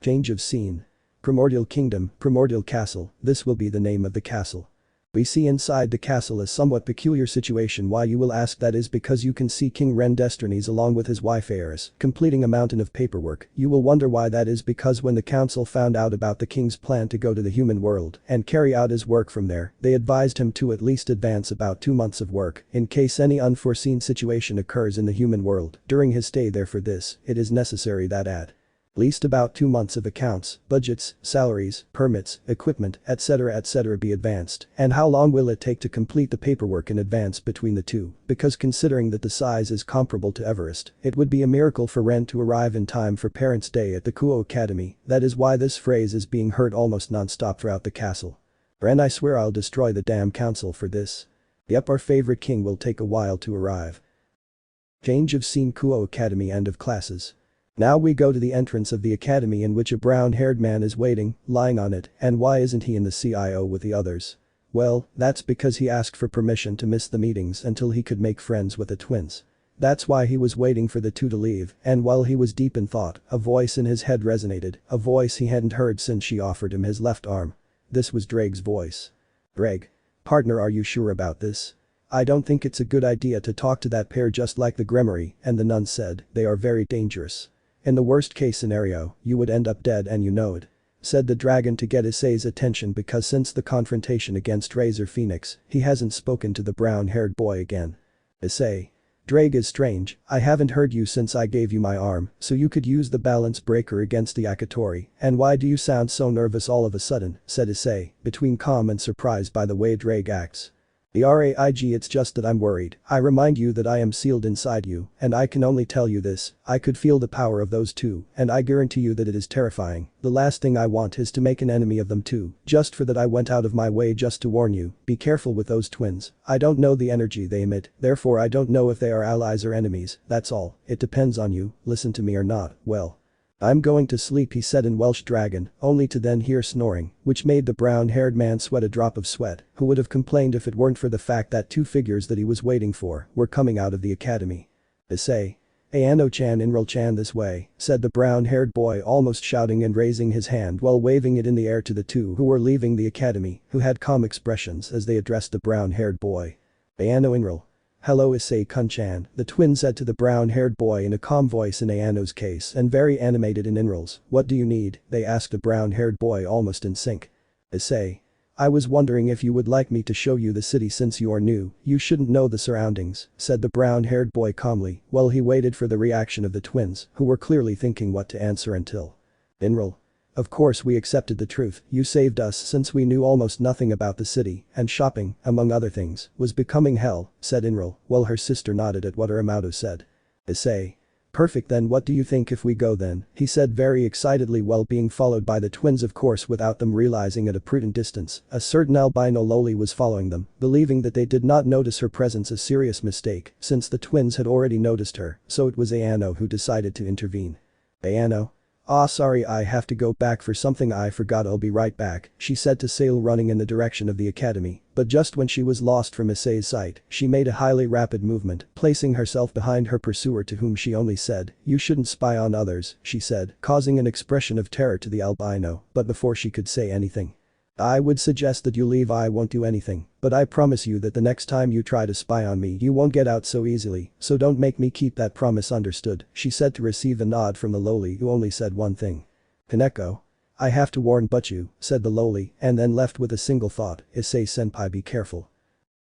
Change of scene. Primordial Kingdom, Primordial Castle, this will be the name of the castle. We see inside the castle a somewhat peculiar situation. Why, you will ask? That is because you can see King Ren Destinies along with his wife Agares completing a mountain of paperwork. You will wonder why that is, because when the council found out about the king's plan to go to the human world and carry out his work from there, they advised him to at least advance about 2 months of work in case any unforeseen situation occurs in the human world during his stay there. For this, it is necessary that at least about 2 months of accounts, budgets, salaries, permits, equipment, etc. be advanced. And how long will it take to complete the paperwork in advance between the two? Because considering that the size is comparable to Everest, it would be a miracle for Ren to arrive in time for Parents' Day at the Kuo Academy. That is why this phrase is being heard almost non-stop throughout the castle. Ren, I swear I'll destroy the damn council for this. Yep, our favorite king will take a while to arrive. Change of scene. Kuo Academy, end of classes. Now we go to the entrance of the academy in which a brown-haired man is waiting, lying on it, and why isn't he in the CIO with the others? Well, that's because he asked for permission to miss the meetings until he could make friends with the twins. That's why he was waiting for the two to leave, and while he was deep in thought, a voice in his head resonated, a voice he hadn't heard since she offered him his left arm. This was Drake's voice. Drake. Partner, are you sure about this? I don't think it's a good idea to talk to that pair just like the Gremory, and the nun said, they are very dangerous. In the worst case scenario, you would end up dead and you know it. Said the dragon to get Issei's attention, because since the confrontation against Razor Phoenix, he hasn't spoken to the brown-haired boy again. Issei. Drake is strange, I haven't heard you since I gave you my arm, so you could use the balance breaker against the Akatori, and why do you sound so nervous all of a sudden, said Issei, between calm and surprised by the way Drake acts. The RAIG, it's just that I'm worried. I remind you that I am sealed inside you, and I can only tell you this, I could feel the power of those two, and I guarantee you that it is terrifying. The last thing I want is to make an enemy of them too, just for that I went out of my way just to warn you, be careful with those twins. I don't know the energy they emit, therefore I don't know if they are allies or enemies, that's all, it depends on you, listen to me or not. Well, I'm going to sleep, he said in Welsh Dragon, only to then hear snoring, which made the brown-haired man sweat a drop of sweat, who would have complained if it weren't for the fact that two figures that he was waiting for were coming out of the academy. Issei. Ayano-chan, Inral-chan, this way, said the brown-haired boy, almost shouting and raising his hand while waving it in the air to the two who were leaving the academy, who had calm expressions as they addressed the brown-haired boy. Ayano, Inral. Hello Issei-kun-chan, the twin said to the brown-haired boy in a calm voice in Ayano's case and very animated in Inral's. What do you need? They asked the brown-haired boy almost in sync. Issei. I was wondering if you would like me to show you the city since you are new, you shouldn't know the surroundings, said the brown-haired boy calmly while he waited for the reaction of the twins who were clearly thinking what to answer until. Inral. Of course we accepted the truth, you saved us since we knew almost nothing about the city, and shopping, among other things, was becoming hell, said Inral, while her sister nodded at what Uramoto said. Issei. Perfect, then what do you think if we go then, he said very excitedly while being followed by the twins, of course without them realizing at a prudent distance, a certain albino loli was following them, believing that they did not notice her presence a serious mistake, since the twins had already noticed her, so it was Ayano who decided to intervene. Ayano. Sorry, I have to go back for something I forgot, I'll be right back, she said to Sale running in the direction of the academy, but just when she was lost from Issei's sight, she made a highly rapid movement, placing herself behind her pursuer to whom she only said, you shouldn't spy on others, she said, causing an expression of terror to the albino, but before she could say anything. I would suggest that you leave, I won't do anything, but I promise you that the next time you try to spy on me you won't get out so easily, so don't make me keep that promise, understood, she said to receive a nod from the loli who only said one thing. Kaneko. I have to warn Butchu, said the loli, and then left with a single thought, Issei-senpai, be careful.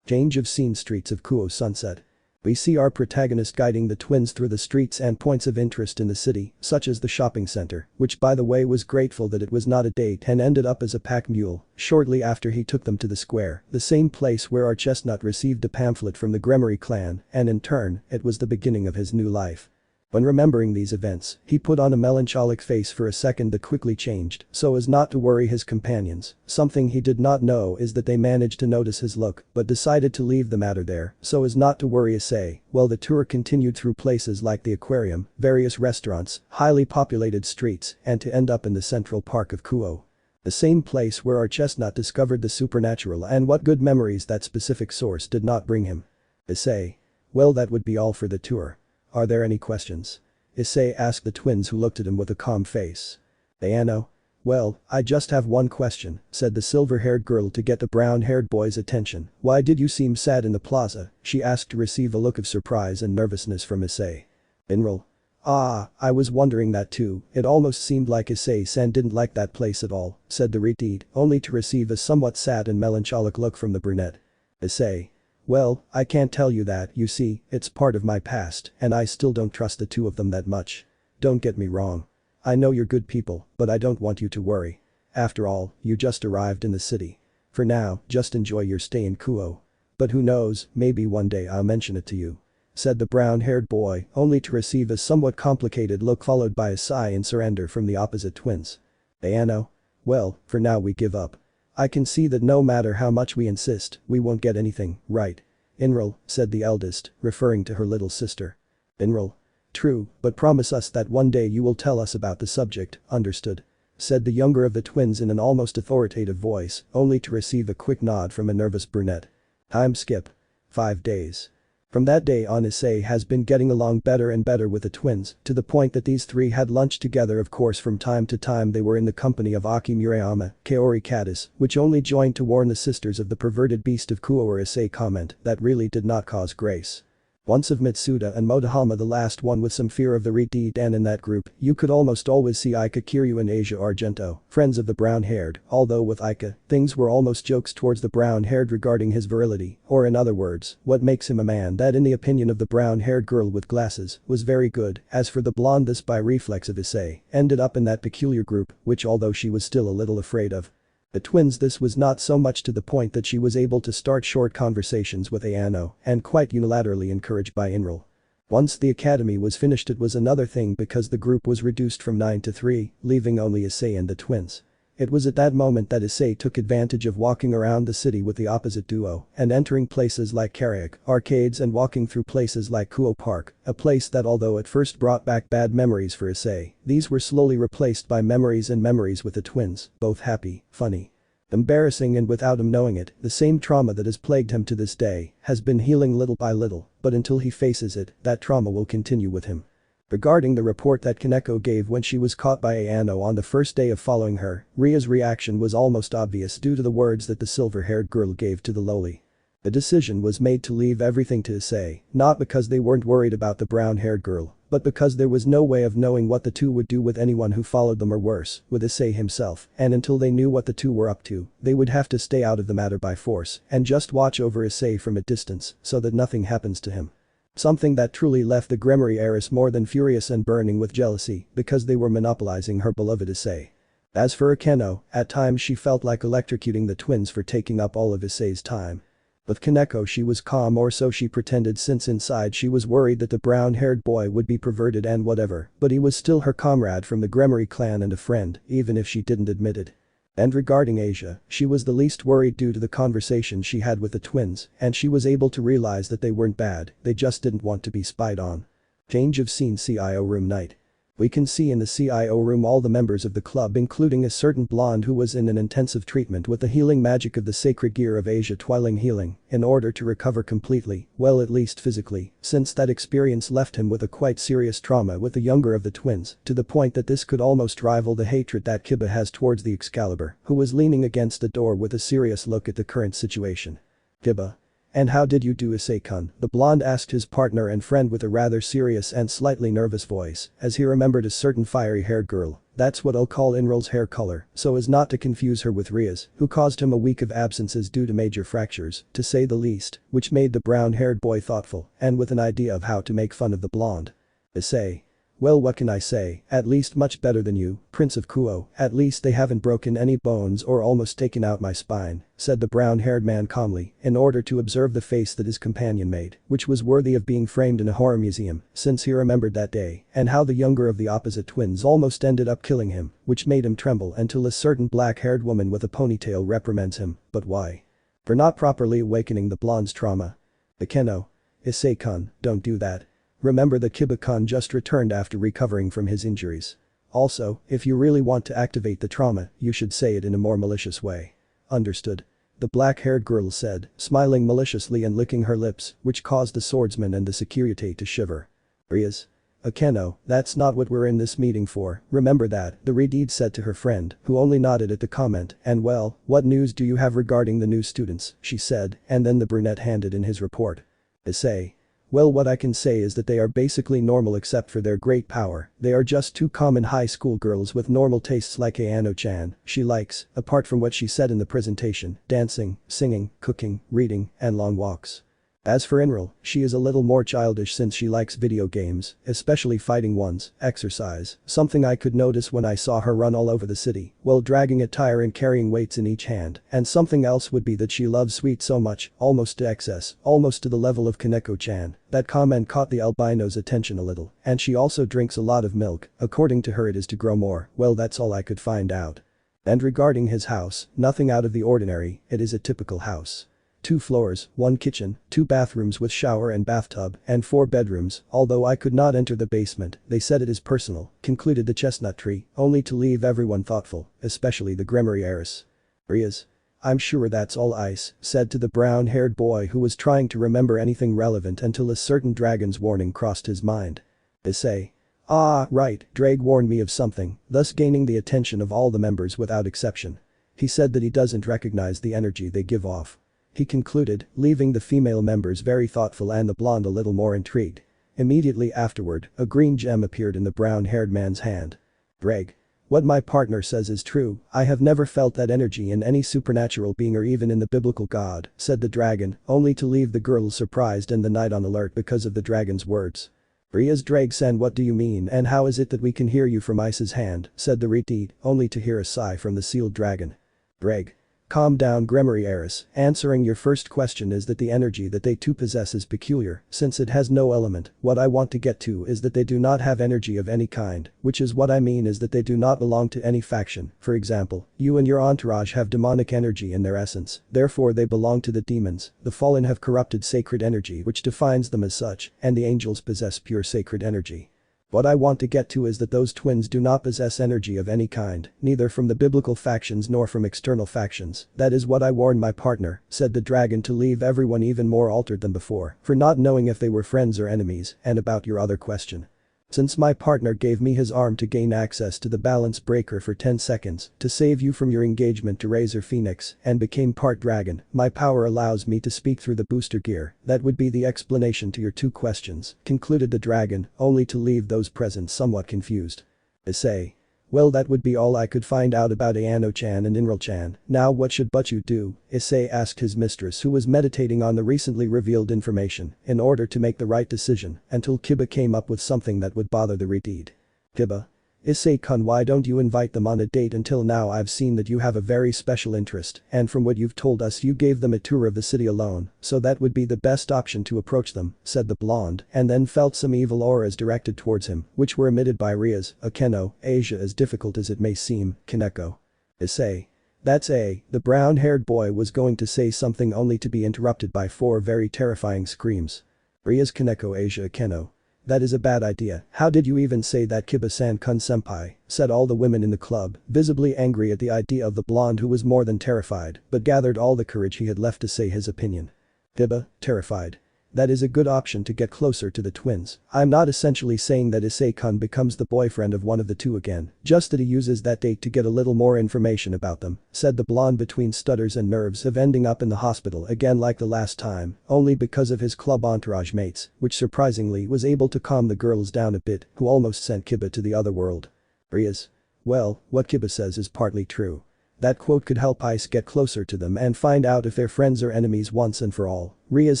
Change of scene. Streets of Kuo. Sunset. We see our protagonist guiding the twins through the streets and points of interest in the city, such as the shopping center, which by the way was grateful that it was not a date and ended up as a pack mule, shortly after he took them to the square, the same place where our chestnut received a pamphlet from the Gremory clan, and in turn, it was the beginning of his new life. When remembering these events, he put on a melancholic face for a second that quickly changed so as not to worry his companions. Something he did not know is that they managed to notice his look but decided to leave the matter there so as not to worry Issei. Well, the tour continued through places like the aquarium, various restaurants, highly populated streets, and to end up in the central park of Kuoh. The same place where our chestnut discovered the supernatural and what good memories that specific source did not bring him. Issei. Well, that would be all for the tour. Are there any questions? Issei asked the twins, who looked at him with a calm face. Akeno? Well, I just have one question, said the silver-haired girl to get the brown-haired boy's attention. Why did you seem sad in the plaza? She asked to receive a look of surprise and nervousness from Issei. Inral. Ah, I was wondering that too. It almost seemed like Issei-san didn't like that place at all, said the retard, only to receive a somewhat sad and melancholic look from the brunette. Issei. Well, I can't tell you that, you see, it's part of my past, and I still don't trust the two of them that much. Don't get me wrong. I know you're good people, but I don't want you to worry. After all, you just arrived in the city. For now, just enjoy your stay in Kuoh. But who knows, maybe one day I'll mention it to you, said the brown-haired boy, only to receive a somewhat complicated look followed by a sigh in surrender from the opposite twins. Akeno? Well, for now we give up. I can see that no matter how much we insist, we won't get anything, right? Inral, said the eldest, referring to her little sister. Inral. True, but promise us that one day you will tell us about the subject, understood? Said the younger of the twins in an almost authoritative voice, only to receive a quick nod from a nervous brunette. Time skip. 5 days. From that day on, Issei has been getting along better and better with the twins, to the point that these three had lunch together. Of course, from time to time they were in the company of Aki Murayama, Kaori Caddis, which only joined to warn the sisters of the perverted beast of Kuoh, or Issei comment that really did not cause grace. Once of Mitsuda and Motohama, the last one with some fear of the retard, and in that group, you could almost always see Ika, Kiryu and Asia Argento, friends of the brown-haired, although with Ika, things were almost jokes towards the brown-haired regarding his virility, or in other words, what makes him a man. That in the opinion of the brown-haired girl with glasses, was very good. As for the blonde, this by reflex of Issei, ended up in that peculiar group, which although she was still a little afraid of the twins, this was not so much to the point that she was able to start short conversations with Akeno, and quite unilaterally encouraged by Inral. Once the academy was finished, it was another thing because the group was reduced from 9 to 3, leaving only Issei and the twins. It was at that moment that Issei took advantage of walking around the city with the opposite duo and entering places like karaoke arcades and walking through places like Kuoh Park, a place that although at first brought back bad memories for Issei, these were slowly replaced by memories and memories with the twins, both happy, funny, embarrassing, and without him knowing it, the same trauma that has plagued him to this day has been healing little by little, but until he faces it, that trauma will continue with him. Regarding the report that Kaneko gave when she was caught by Akeno on the first day of following her, Ria's reaction was almost obvious due to the words that the silver-haired girl gave to the lowly. The decision was made to leave everything to Issei, not because they weren't worried about the brown-haired girl, but because there was no way of knowing what the two would do with anyone who followed them, or worse, with Issei himself, and until they knew what the two were up to, they would have to stay out of the matter by force and just watch over Issei from a distance so that nothing happens to him. Something that truly left the Gremory heiress more than furious and burning with jealousy because they were monopolizing her beloved Issei. As for Akeno, at times she felt like electrocuting the twins for taking up all of Issei's time. With Kaneko she was calm, or so she pretended, since inside she was worried that the brown-haired boy would be perverted and whatever, but he was still her comrade from the Gremory clan and a friend, even if she didn't admit it. And regarding Asia, she was the least worried due to the conversation she had with the twins, and she was able to realize that they weren't bad, they just didn't want to be spied on. Change of scene. CIO room night. We can see in the CIO room all the members of the club, including a certain blonde who was in an intensive treatment with the healing magic of the sacred gear of Asia, Twiling healing, in order to recover completely, well, at least physically, since that experience left him with a quite serious trauma with the younger of the twins, to the point that this could almost rival the hatred that Kiba has towards the Excalibur, who was leaning against the door with a serious look at the current situation. Kiba. "And how did you do, Issei-kun?" the blonde asked his partner and friend with a rather serious and slightly nervous voice, as he remembered a certain fiery-haired girl. That's what I'll call Inral's hair color, so as not to confuse her with Rias, who caused him a week of absences due to major fractures, to say the least, which made the brown-haired boy thoughtful and with an idea of how to make fun of the blonde. Issei. "Well, what can I say, at least much better than you, Prince of Kuo, at least they haven't broken any bones or almost taken out my spine," said the brown-haired man calmly, in order to observe the face that his companion made, which was worthy of being framed in a horror museum, since he remembered that day, and how the younger of the opposite twins almost ended up killing him, which made him tremble until a certain black-haired woman with a ponytail reprimands him, but why? For not properly awakening the blonde's trauma. Akeno. "Issei-kun, don't do that. Remember that Kiba-kun just returned after recovering from his injuries. Also, if you really want to activate the trauma, you should say it in a more malicious way." "Understood," the black-haired girl said, smiling maliciously and licking her lips, which caused the swordsman and the Sekiryuutei to shiver. "Rias. Akeno, that's not what we're in this meeting for, remember that," the Redeed said to her friend, who only nodded at the comment, "and well, what news do you have regarding the new students?" she said, and then the brunette handed in his report. Issei. "Well, what I can say is that they are basically normal except for their great power, they are just two common high school girls with normal tastes like Ayano-chan, she likes, apart from what she said in the presentation, dancing, singing, cooking, reading, and long walks. As for Inral, she is a little more childish since she likes video games, especially fighting ones, exercise, something I could notice when I saw her run all over the city, while dragging a tire and carrying weights in each hand, and something else would be that she loves sweets so much, almost to excess, almost to the level of Kaneko-chan." That comment caught the albino's attention a little, and she also drinks a lot of milk, according to her it is to grow more, well that's all I could find out. And regarding his house, nothing out of the ordinary, it is a typical house. 2 floors, 1 kitchen, 2 bathrooms with shower and bathtub, and 4 bedrooms, although I could not enter the basement, they said it is personal, concluded the chestnut tree, only to leave everyone thoughtful, especially the Gremory heiress. "Rias. I'm sure that's all ice," said to the brown-haired boy who was trying to remember anything relevant until a certain dragon's warning crossed his mind. Issei. "Ah, right, Drag warned me of something," thus gaining the attention of all the members without exception. "He said that he doesn't recognize the energy they give off," he concluded, leaving the female members very thoughtful and the blonde a little more intrigued. Immediately afterward, a green gem appeared in the brown-haired man's hand. "Greg. What my partner says is true, I have never felt that energy in any supernatural being or even in the biblical god," said the dragon, only to leave the girls surprised and the knight on alert because of the dragon's words. "Rias Drag-san, what do you mean and how is it that we can hear you from Ice's hand," said the Redeed, only to hear a sigh from the sealed dragon. "Greg. Calm down, Gremory heiress, answering your first question is that the energy that they too possess is peculiar, since it has no element. What I want to get to is that they do not have energy of any kind, which is what I mean is that they do not belong to any faction. For example, you and your entourage have demonic energy in their essence, therefore they belong to the demons, the fallen have corrupted sacred energy which defines them as such, and the angels possess pure sacred energy. What I want to get to is that those twins do not possess energy of any kind, neither from the biblical factions nor from external factions. That is what I warned my partner," said the dragon to leave everyone even more altered than before, for not knowing if they were friends or enemies, "and about your other question. Since my partner gave me his arm to gain access to the balance breaker for 10 seconds to save you from your engagement to Razor Phoenix and became part dragon, my power allows me to speak through the booster gear, that would be the explanation to your 2 questions," concluded the dragon, only to leave those present somewhat confused. Issei. "Well, that would be all I could find out about Ayano-chan and Inral-chan. Now what should Butchu do?" Issei asked his mistress who was meditating on the recently revealed information in order to make the right decision until Kiba came up with something that would bother the Redeed. "Kiba. Issei-kun, why don't you invite them on a date? Until now I've seen that you have a very special interest and from what you've told us you gave them a tour of the city alone, so that would be the best option to approach them," said the blonde and then felt some evil auras directed towards him which were emitted by Rias, Akeno, Asia as difficult as it may seem, Kaneko. Issei. "That's the brown-haired boy was going to say something only to be interrupted by 4 very terrifying screams. Rias Kaneko Asia Akeno. "That is a bad idea, how did you even say that, Kiba-san kun senpai," said all the women in the club, visibly angry at the idea of the blonde who was more than terrified but gathered all the courage he had left to say his opinion. Kiba, terrified. That is a good option to get closer to the twins. I'm not essentially saying that Issei-kun becomes the boyfriend of one of the two again, just that he uses that date to get a little more information about them," said the blonde between stutters and nerves of ending up in the hospital again like the last time, only because of his club entourage mates, which surprisingly was able to calm the girls down a bit, who almost sent Kiba to the other world. Rias. Well, what Kiba says is partly true. That quote could help Ice get closer to them and find out if they're friends or enemies once and for all, Rias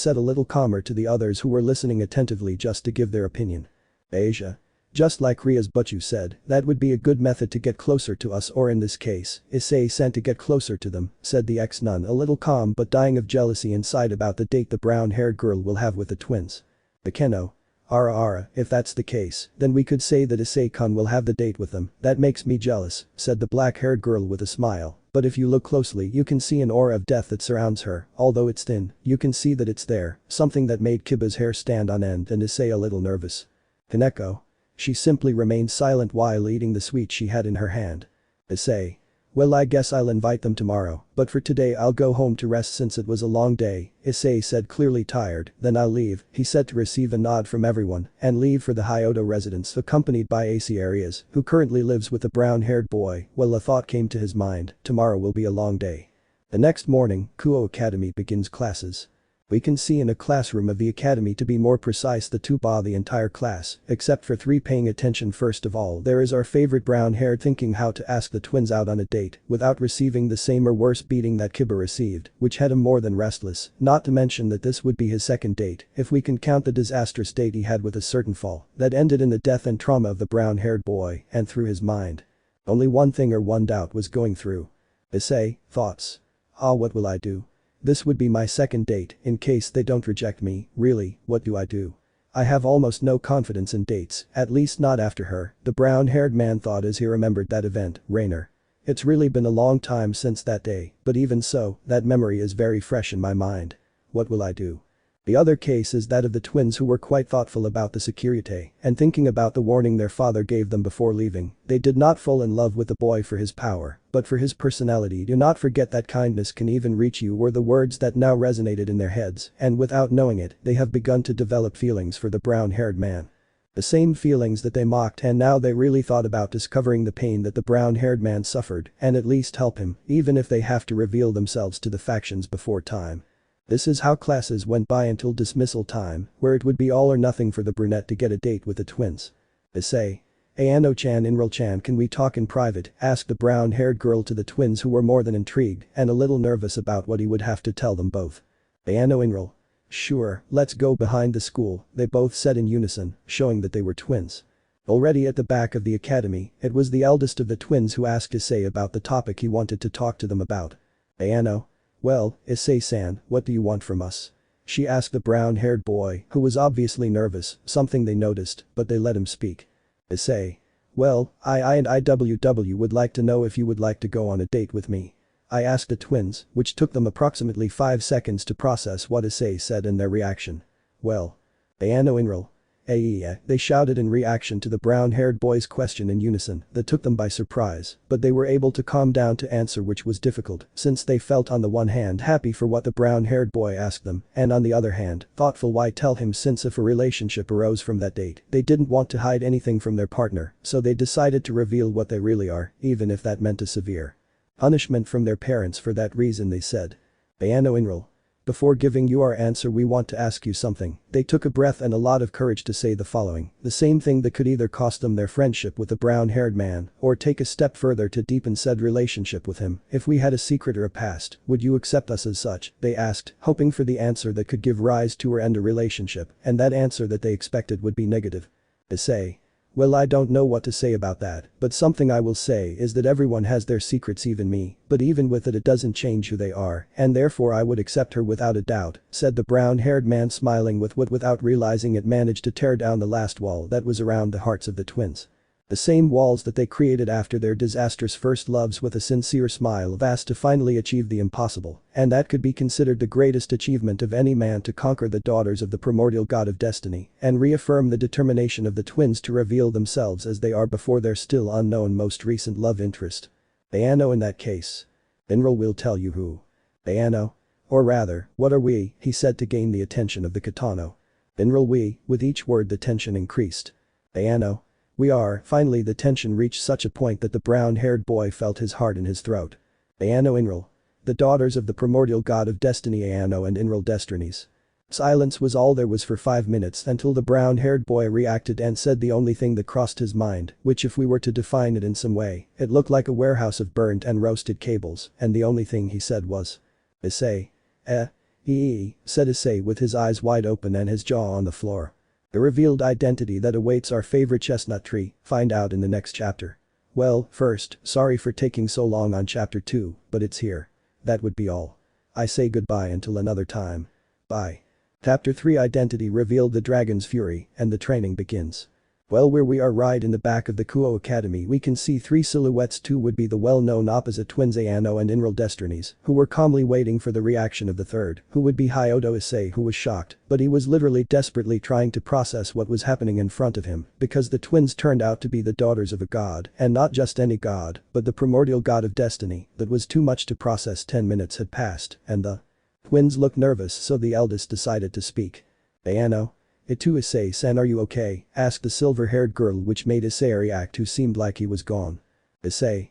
said a little calmer to the others who were listening attentively just to give their opinion. Asia. Just like Rias Butchu said, that would be a good method to get closer to us, or in this case, Issei sent to get closer to them, said the ex-nun a little calm but dying of jealousy inside about the date the brown-haired girl will have with the twins. Akeno. Ara, if that's the case, then we could say that Issei-kun will have the date with them. That makes me jealous, said the black-haired girl with a smile, but if you look closely you can see an aura of death that surrounds her, although it's thin, you can see that it's there, something that made Kiba's hair stand on end and Issei a little nervous. Kaneko. She simply remained silent while eating the sweet she had in her hand. Issei. Well, I guess I'll invite them tomorrow, but for today I'll go home to rest since it was a long day, Issei said, clearly tired. Then I'll leave, he said, to receive a nod from everyone and leave for the Hyoudou residence accompanied by Issei Rias, who currently lives with a brown-haired boy. Well, a thought came to his mind, tomorrow will be a long day. The next morning, Kuo Academy begins classes. We can see in a classroom of the academy, to be more precise the tuba, the entire class, except for 3 paying attention. First of all, there is our favorite brown-haired thinking how to ask the twins out on a date without receiving the same or worse beating that Kiba received, which had him more than restless, not to mention that this would be his second date, if we can count the disastrous date he had with a certain fall, that ended in the death and trauma of the brown-haired boy, and through his mind. Only one thing or one doubt was going through. Issei, thoughts. What will I do? This would be my second date, in case they don't reject me, really, what do I do? I have almost no confidence in dates, at least not after her, the brown-haired man thought as he remembered that event, Rainer. It's really been a long time since that day, but even so, that memory is very fresh in my mind. What will I do? The other case is that of the twins who were quite thoughtful about the Sekiryuutei and thinking about the warning their father gave them before leaving. They did not fall in love with the boy for his power, but for his personality. Do not forget that kindness can even reach you, were the words that now resonated in their heads, and without knowing it, they have begun to develop feelings for the brown-haired man. The same feelings that they mocked, and now they really thought about discovering the pain that the brown-haired man suffered and at least help him, even if they have to reveal themselves to the factions before time. This is how classes went by until dismissal time, where it would be all or nothing for the brunette to get a date with the twins. Issei. Ano-chan, Inral-chan, can we talk in private, asked the brown-haired girl to the twins, who were more than intrigued and a little nervous about what he would have to tell them both. Ano Inral. Sure, let's go behind the school, they both said in unison, showing that they were twins. Already at the back of the academy, it was the eldest of the twins who asked Issei about the topic he wanted to talk to them about. Ano. Well, Issei-san, what do you want from us? She asked the brown-haired boy, who was obviously nervous, something they noticed, but they let him speak. Issei. Well, I and IWW would like to know if you would like to go on a date with me. I asked the twins, which took them approximately 5 seconds to process what Issei said and their reaction. Well. Ano Inral. Yeah, they shouted in reaction to the brown-haired boy's question in unison that took them by surprise, but they were able to calm down to answer, which was difficult since they felt on the one hand happy for what the brown-haired boy asked them and on the other hand thoughtful why tell him, since if a relationship arose from that date they didn't want to hide anything from their partner, so they decided to reveal what they really are, even if that meant a severe punishment from their parents. For that reason they said. Ano Inral. Before giving you our answer, we want to ask you something. They took a breath and a lot of courage to say the following, the same thing that could either cost them their friendship with the brown-haired man or take a step further to deepen said relationship with him. If we had a secret or a past, would you accept us as such? They asked, hoping for the answer that could give rise to or end a relationship, and that answer that they expected would be negative. Issei. Well, I don't know what to say about that, but something I will say is that everyone has their secrets, even me, but even with it, it doesn't change who they are, and therefore I would accept her without a doubt, said the brown-haired man, smiling with what without realizing it managed to tear down the last wall that was around the hearts of the twins. The same walls that they created after their disastrous first loves, with a sincere smile vast to finally achieve the impossible, and that could be considered the greatest achievement of any man, to conquer the daughters of the primordial god of destiny and reaffirm the determination of the twins to reveal themselves as they are before their still unknown most recent love interest. Ano in that case. Inral will tell you who. Ano. Or rather, what are we, he said to gain the attention of the Kitano. Binral we, with each word the tension increased. Ayano. We are, finally the tension reached such a point that the brown-haired boy felt his heart in his throat. Ayano Inral. The daughters of the primordial god of destiny Ayano and Inral Destinies. Silence was all there was for 5 minutes until the brown-haired boy reacted and said the only thing that crossed his mind, which if we were to define it in some way, it looked like a warehouse of burnt and roasted cables, and the only thing he said was. Issei. Said Issei with his eyes wide open and his jaw on the floor. The revealed identity that awaits our favorite chestnut tree, find out in the next chapter. Well, first, sorry for taking so long on chapter 2, but it's here. That would be all. I say goodbye until another time. Bye. Chapter 3 Identity revealed the dragon's fury, and the training begins. Well, where we are right in the back of the Kuo Academy we can see 3 silhouettes. 2 would be the well-known opposite twins Ayano and Inral Destinies, who were calmly waiting for the reaction of the third, who would be Hyoudou Issei, who was shocked, but he was literally desperately trying to process what was happening in front of him, because the twins turned out to be the daughters of a god, and not just any god, but the primordial god of destiny. That was too much to process. 10 minutes had passed, and the twins looked nervous, so the eldest decided to speak. Ayano. Itu Issei-san, are you okay? Asked the silver-haired girl, which made Issei react, who seemed like he was gone. Issei.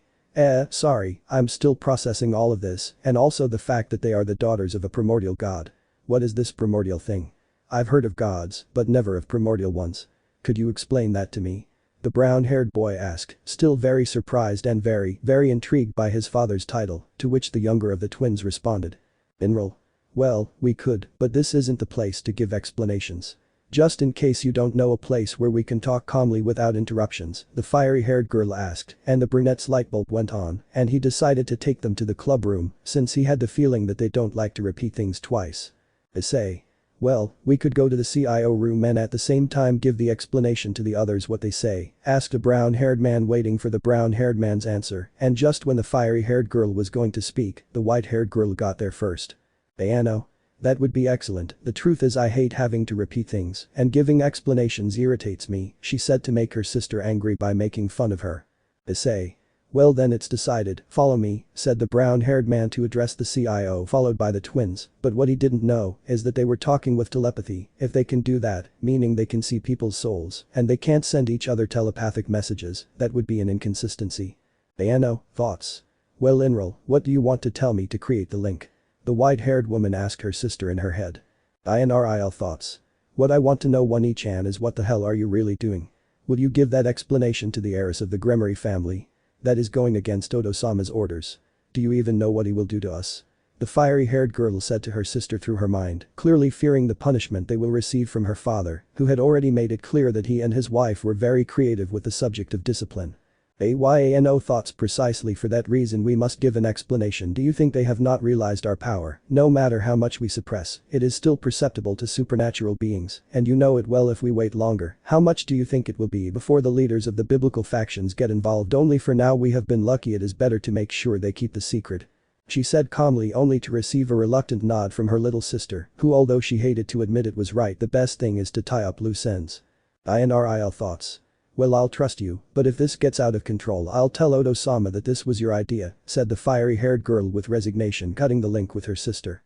Sorry, I'm still processing all of this, and also the fact that they are the daughters of a primordial god. What is this primordial thing? I've heard of gods, but never of primordial ones. Could you explain that to me? The brown-haired boy asked, still very surprised and very intrigued by his father's title, to which the younger of the twins responded. Inral. Well, we could, but this isn't the place to give explanations. Just in case you don't know a place where we can talk calmly without interruptions, the fiery-haired girl asked, and the brunette's lightbulb went on, and he decided to take them to the club room, since he had the feeling that they don't like to repeat things twice. Issei. Well, we could go to the CIO room and at the same time give the explanation to the others. What they say, asked a brown-haired man waiting for the brown-haired man's answer, and just when the fiery-haired girl was going to speak, the white-haired girl got there first. Ayano. That would be excellent. The truth is I hate having to repeat things, and giving explanations irritates me, she said to make her sister angry by making fun of her. Issei. Well then it's decided, follow me, said the brown-haired man to address the CIO, followed by the twins, but what he didn't know is that they were talking with telepathy. If they can do that, meaning they can see people's souls, and they can't send each other telepathic messages, that would be an inconsistency. Ayano, thoughts? Well Inral, what do you want to tell me to create the link? The white-haired woman asked her sister in her head. INRIL thoughts. What I want to know One-chan is what the hell are you really doing? Will you give that explanation to the heiress of the Gremory family? That is going against Odo-sama's orders. Do you even know what he will do to us? The fiery-haired girl said to her sister through her mind, clearly fearing the punishment they will receive from her father, who had already made it clear that he and his wife were very creative with the subject of discipline. AYANO thoughts. Precisely for that reason we must give an explanation. Do you think they have not realized our power? No matter how much we suppress, it is still perceptible to supernatural beings, and you know it well. If we wait longer, how much do you think it will be before the leaders of the biblical factions get involved? Only for now we have been lucky. It is better to make sure they keep the secret. She said calmly, only to receive a reluctant nod from her little sister, who although she hated to admit it was right, the best thing is to tie up loose ends. INRIL thoughts. Well, I'll trust you, but if this gets out of control I'll tell Odo-sama that this was your idea, said the fiery-haired girl with resignation, cutting the link with her sister.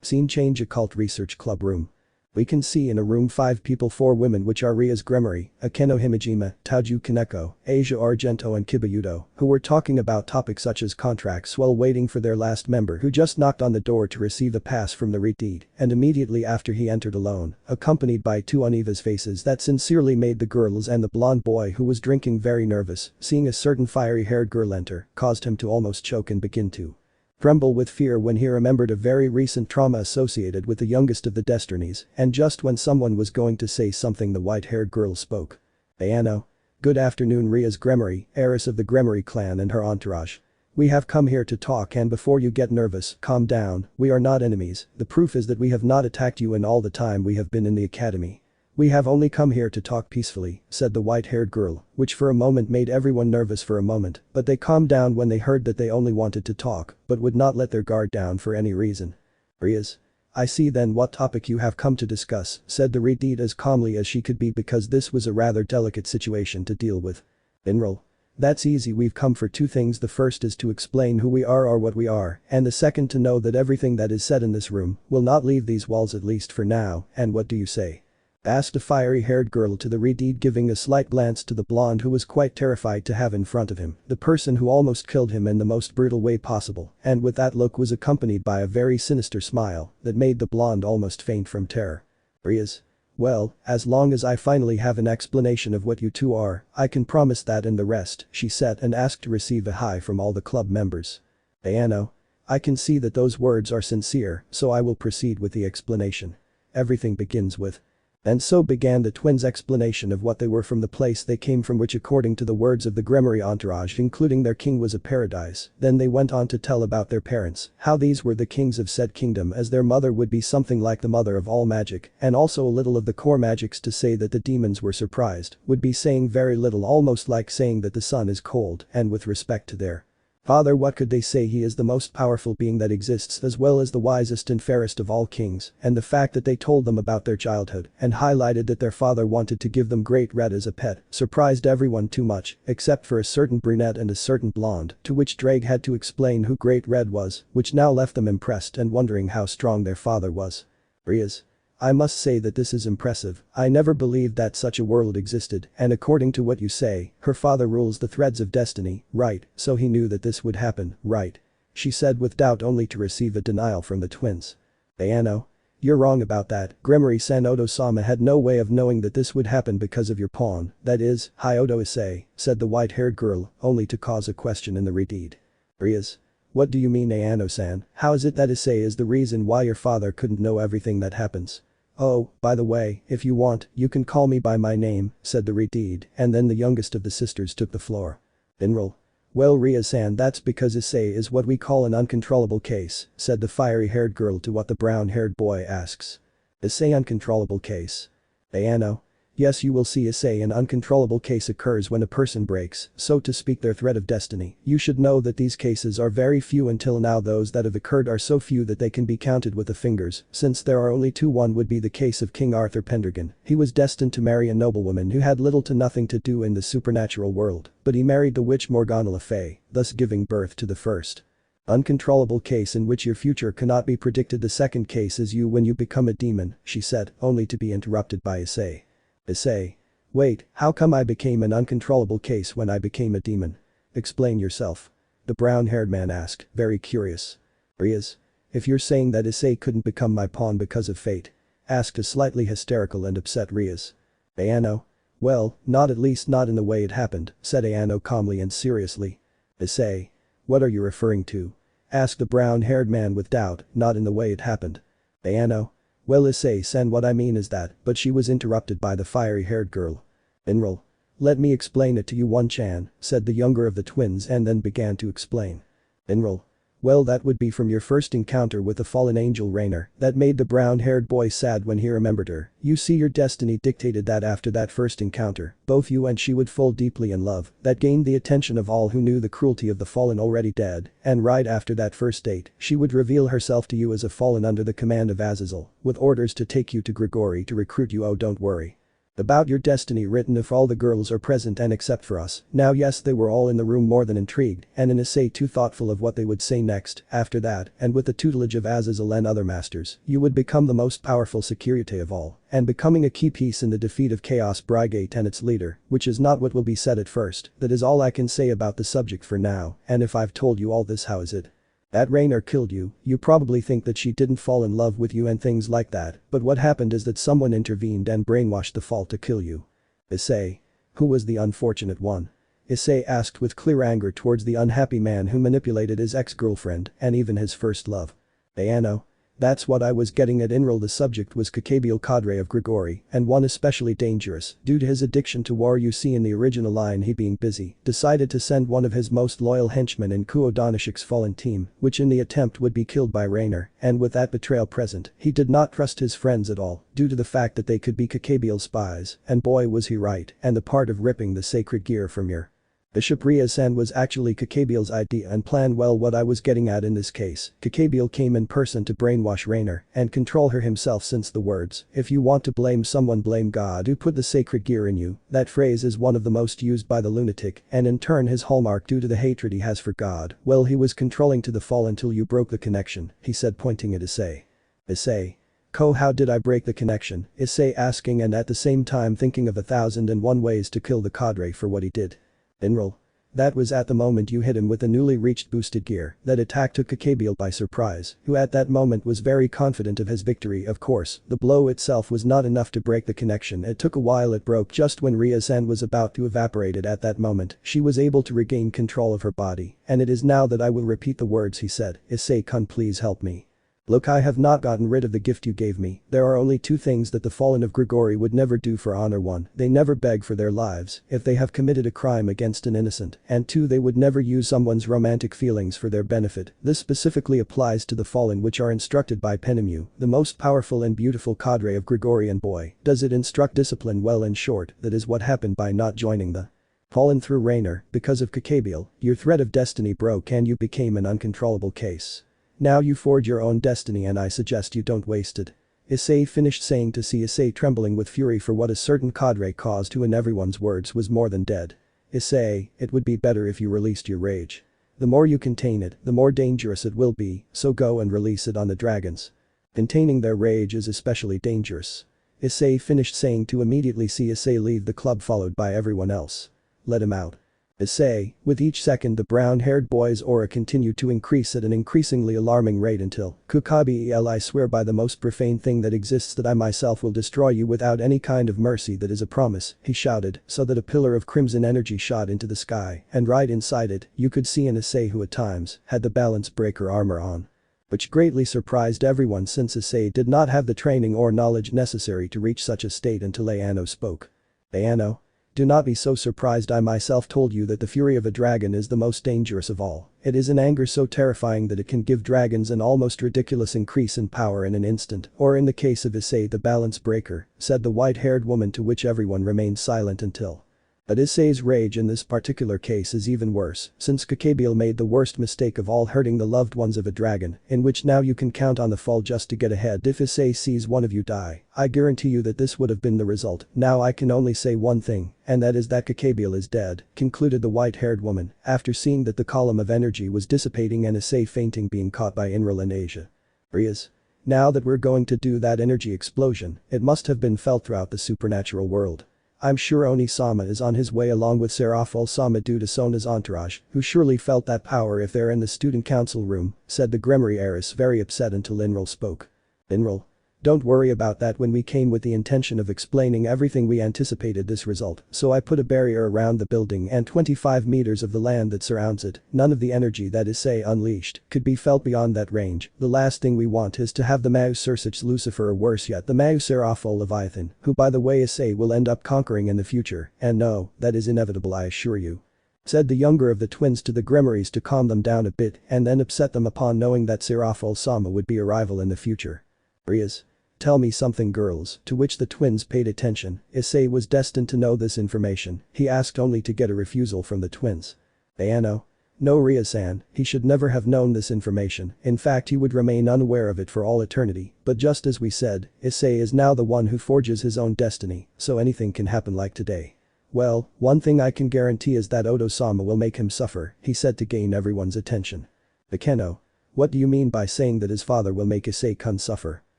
Scene change. Occult Research Club room. We can see in a room 5 people, 4 women, which are Rias Gremory, Akeno Himejima, Tauju Kaneko, Asia Argento and Hyoudou, who were talking about topics such as contracts while waiting for their last member, who just knocked on the door to receive a pass from the Redeed, and immediately after he entered alone, accompanied by 2 uneven faces that sincerely made the girls and the blonde boy who was drinking very nervous. Seeing a certain fiery-haired girl enter caused him to almost choke and begin to tremble with fear when he remembered a very recent trauma associated with the youngest of the Destinies, and just when someone was going to say something the white-haired girl spoke. Ayano. Good afternoon. Rias Gremory, heiress of the Gremory clan and her entourage. We have come here to talk, and before you get nervous, calm down. We are not enemies. The proof is that we have not attacked you in all the time we have been in the academy. We have only come here to talk peacefully, said the white-haired girl, which for a moment made everyone nervous for a moment, but they calmed down when they heard that they only wanted to talk, but would not let their guard down for any reason. Rias. I see then what topic you have come to discuss, said the Redeed as calmly as she could be, because this was a rather delicate situation to deal with. Inral. That's easy, we've come for two things. The first is to explain who we are or what we are, and the second to know that everything that is said in this room will not leave these walls, at least for now, and what do you say? Asked a fiery-haired girl to the redeed, giving a slight glance to the blonde who was quite terrified to have in front of him the person who almost killed him in the most brutal way possible, and with that look was accompanied by a very sinister smile that made the blonde almost faint from terror. Rias. Well, as long as I finally have an explanation of what you two are, I can promise that, and the rest, she said, and asked to receive a hi from all the club members. Akeno. I can see that those words are sincere, so I will proceed with the explanation. Everything begins with. And so began the twins' explanation of what they were from the place they came from, which according to the words of the Gremory entourage including their king was a paradise. Then they went on to tell about their parents, how these were the kings of said kingdom, as their mother would be something like the mother of all magic, and also a little of the core magics. To say that the demons were surprised would be saying very little, almost like saying that the sun is cold, and with respect to their father, what could they say? He is the most powerful being that exists, as well as the wisest and fairest of all kings, and the fact that they told them about their childhood and highlighted that their father wanted to give them Great Red as a pet surprised everyone too much, except for a certain brunette and a certain blonde, to which Drake had to explain who Great Red was, which now left them impressed and wondering how strong their father was. Rias. I must say that this is impressive. I never believed that such a world existed, and according to what you say, her father rules the threads of destiny, right? So he knew that this would happen, right? She said with doubt, only to receive a denial from the twins. Akeno. You're wrong about that. Gremory-san, Odo-sama had no way of knowing that this would happen because of your pawn, that is, Hyoudou Issei, said the white-haired girl, only to cause a question in the redeed. Rias. What do you mean, Akeno-san? How is it that Issei is the reason why your father couldn't know everything that happens? Oh, by the way, if you want, you can call me by my name, said the redeed, and then the youngest of the sisters took the floor. Inral. Well, Rias-san, that's because Issei is what we call an uncontrollable case, said the fiery-haired girl to what the brown-haired boy asks. Issei uncontrollable case. Akeno. Yes, you will see, Issei, an uncontrollable case occurs when a person breaks, so to speak, their thread of destiny. You should know that these cases are very few until now. Those that have occurred are so few that they can be counted with the fingers, since there are only two. One would be the case of King Arthur Pendragon. He was destined to marry a noblewoman who had little to nothing to do in the supernatural world, but he married the witch Morgana Le Fay, thus giving birth to the first uncontrollable case in which your future cannot be predicted. The second case is you when you become a demon, she said, only to be interrupted by Issei. Issei. Wait, how come I became an uncontrollable case when I became a demon? Explain yourself. The brown-haired man asked, very curious. Rias. If you're saying that Issei couldn't become my pawn because of fate? Asked a slightly hysterical and upset Rias. Akeno. Well, not, at least not in the way it happened, said Akeno calmly and seriously. Issei. What are you referring to? Asked the brown-haired man with doubt. Not in the way it happened. Akeno. Well, Issei-san, what I mean is that, but she was interrupted by the fiery-haired girl. Inral. Let me explain it to you, One-chan, said the younger of the twins, and then began to explain. Inral. Well, that would be from your first encounter with the fallen angel Rainer that made the brown-haired boy sad when he remembered her. You see, your destiny dictated that after that first encounter, both you and she would fall deeply in love. That gained the attention of all who knew the cruelty of the fallen already dead, and right after that first date, she would reveal herself to you as a fallen under the command of Azazel, with orders to take you to Gregory to recruit you. Oh, don't worry about your destiny written if all the girls are present and except for us. Now yes, they were all in the room more than intrigued, and in Issei too thoughtful of what they would say next. After that, and with the tutelage of Azazel and other masters, you would become the most powerful Sekiryuutei of all, and becoming a key piece in the defeat of Chaos Brigade and its leader, which is not what will be said at first. That is all I can say about the subject for now, and if I've told you all this, how is it that Rainer killed you? You probably think that she didn't fall in love with you and things like that, but what happened is that someone intervened and brainwashed the fall to kill you. Issei. Who was the unfortunate one? Issei asked with clear anger towards the unhappy man who manipulated his ex-girlfriend and even his first love. Akeno. That's what I was getting at, Inral. The subject was Gabriel cadre of Gregory, and one especially dangerous due to his addiction to war. You see, in the original line, he being busy decided to send one of his most loyal henchmen in Kuo Donishik's fallen team, which in the attempt would be killed by Rainer, and with that betrayal present, he did not trust his friends at all due to the fact that they could be Gabriel's spies, and boy was he right, and the part of ripping the sacred gear from your Bishop Rias-san was actually Gabriel's idea and plan. Well, what I was getting at in this case, Gabriel came in person to brainwash Rainer and control her himself, since the words, "If you want to blame someone, blame God who put the sacred gear in you." That phrase is one of the most used by the lunatic, and in turn his hallmark due to the hatred he has for God. Well, he was controlling to the fall until you broke the connection, he said, pointing at Issei. Issei. Kuo, how did I break the connection? Issei asking, and at the same time thinking of 1001 ways to kill the cadre for what he did. Enroll. That was at the moment you hit him with the newly reached boosted gear. That attack took Gabriel by surprise, who at that moment was very confident of his victory. Of course, the blow itself was not enough to break the connection. It took a while. It broke just when Rias-san was about to evaporate. At that moment, she was able to regain control of her body, and it is now that I will repeat the words he said. Issei-kun, please help me. Look, I have not gotten rid of the gift you gave me. There are only two things that the fallen of Gregory would never do for honor. 1. They never beg for their lives if they have committed a crime against an innocent, and 2. They would never use someone's romantic feelings for their benefit. This specifically applies to the fallen, which are instructed by Penemu, the most powerful and beautiful cadre of Gregorian boy. Does it instruct discipline? Well, in short, that is what happened by not joining the fallen through Rainer. Because of Gabriel, your thread of destiny broke and you became an uncontrollable case. Now you forge your own destiny, and I suggest you don't waste it. Issei finished saying, to see Issei trembling with fury for what a certain cadre caused, who in everyone's words was more than dead. Issei, it would be better if you released your rage. The more you contain it, the more dangerous it will be, so go and release it on the dragons. Containing their rage is especially dangerous. Issei finished saying, to immediately see Issei leave the club followed by everyone else. Let him out. Issei, with each second the brown-haired boy's aura continued to increase at an increasingly alarming rate until, Kukabiel, I swear by the most profane thing that exists that I myself will destroy you without any kind of mercy. That is a promise, he shouted, so that a pillar of crimson energy shot into the sky, and right inside it, you could see an Issei who at times had the balance breaker armor on. Which greatly surprised everyone, since Issei did not have the training or knowledge necessary to reach such a state until Akeno spoke. Akeno? Do not be so surprised. I myself told you that the fury of a dragon is the most dangerous of all. It is an anger so terrifying that it can give dragons an almost ridiculous increase in power in an instant, or in the case of Issei, the balance breaker, said the white-haired woman, to which everyone remained silent until. But Issei's rage in this particular case is even worse, since Gabriel made the worst mistake of all, hurting the loved ones of a dragon, in which now you can count on the fall just to get ahead. If Issei sees one of you die, I guarantee you that this would have been the result. Now I can only say one thing, and that is that Gabriel is dead, concluded the white-haired woman, after seeing that the column of energy was dissipating and Issei fainting, being caught by Inral and Asia. Rias. Now that we're going to do that energy explosion, it must have been felt throughout the supernatural world. I'm sure Oni-sama is on his way along with Seraph-sama due to Sona's entourage, who surely felt that power if they're in the student council room, said the Gremory heiress, very upset, until Inral spoke. Inral. Don't worry about that. When we came with the intention of explaining everything, we anticipated this result, so I put a barrier around the building and 25 meters of the land that surrounds it. None of the energy that Issei unleashed could be felt beyond that range. The last thing we want is to have the Mau Sirzechs Lucifer, or worse yet the Mau Seraphol Leviathan, who by the way Issei will end up conquering in the future, and no, that is inevitable, I assure you. Said the younger of the twins to the Gremorys to calm them down a bit and then upset them upon knowing that Seraph-sama would be a rival in the future. Rias. Tell me something, girls, to which the twins paid attention. Issei was destined to know this information, he asked only to get a refusal from the twins. Akeno. No, Rias-san, he should never have known this information. In fact, he would remain unaware of it for all eternity. But just as we said, Issei is now the one who forges his own destiny, so anything can happen, like today. Well, one thing I can guarantee is that Odo-sama will make him suffer, he said to gain everyone's attention. Akeno. What do you mean by saying that his father will make Issei-kun suffer?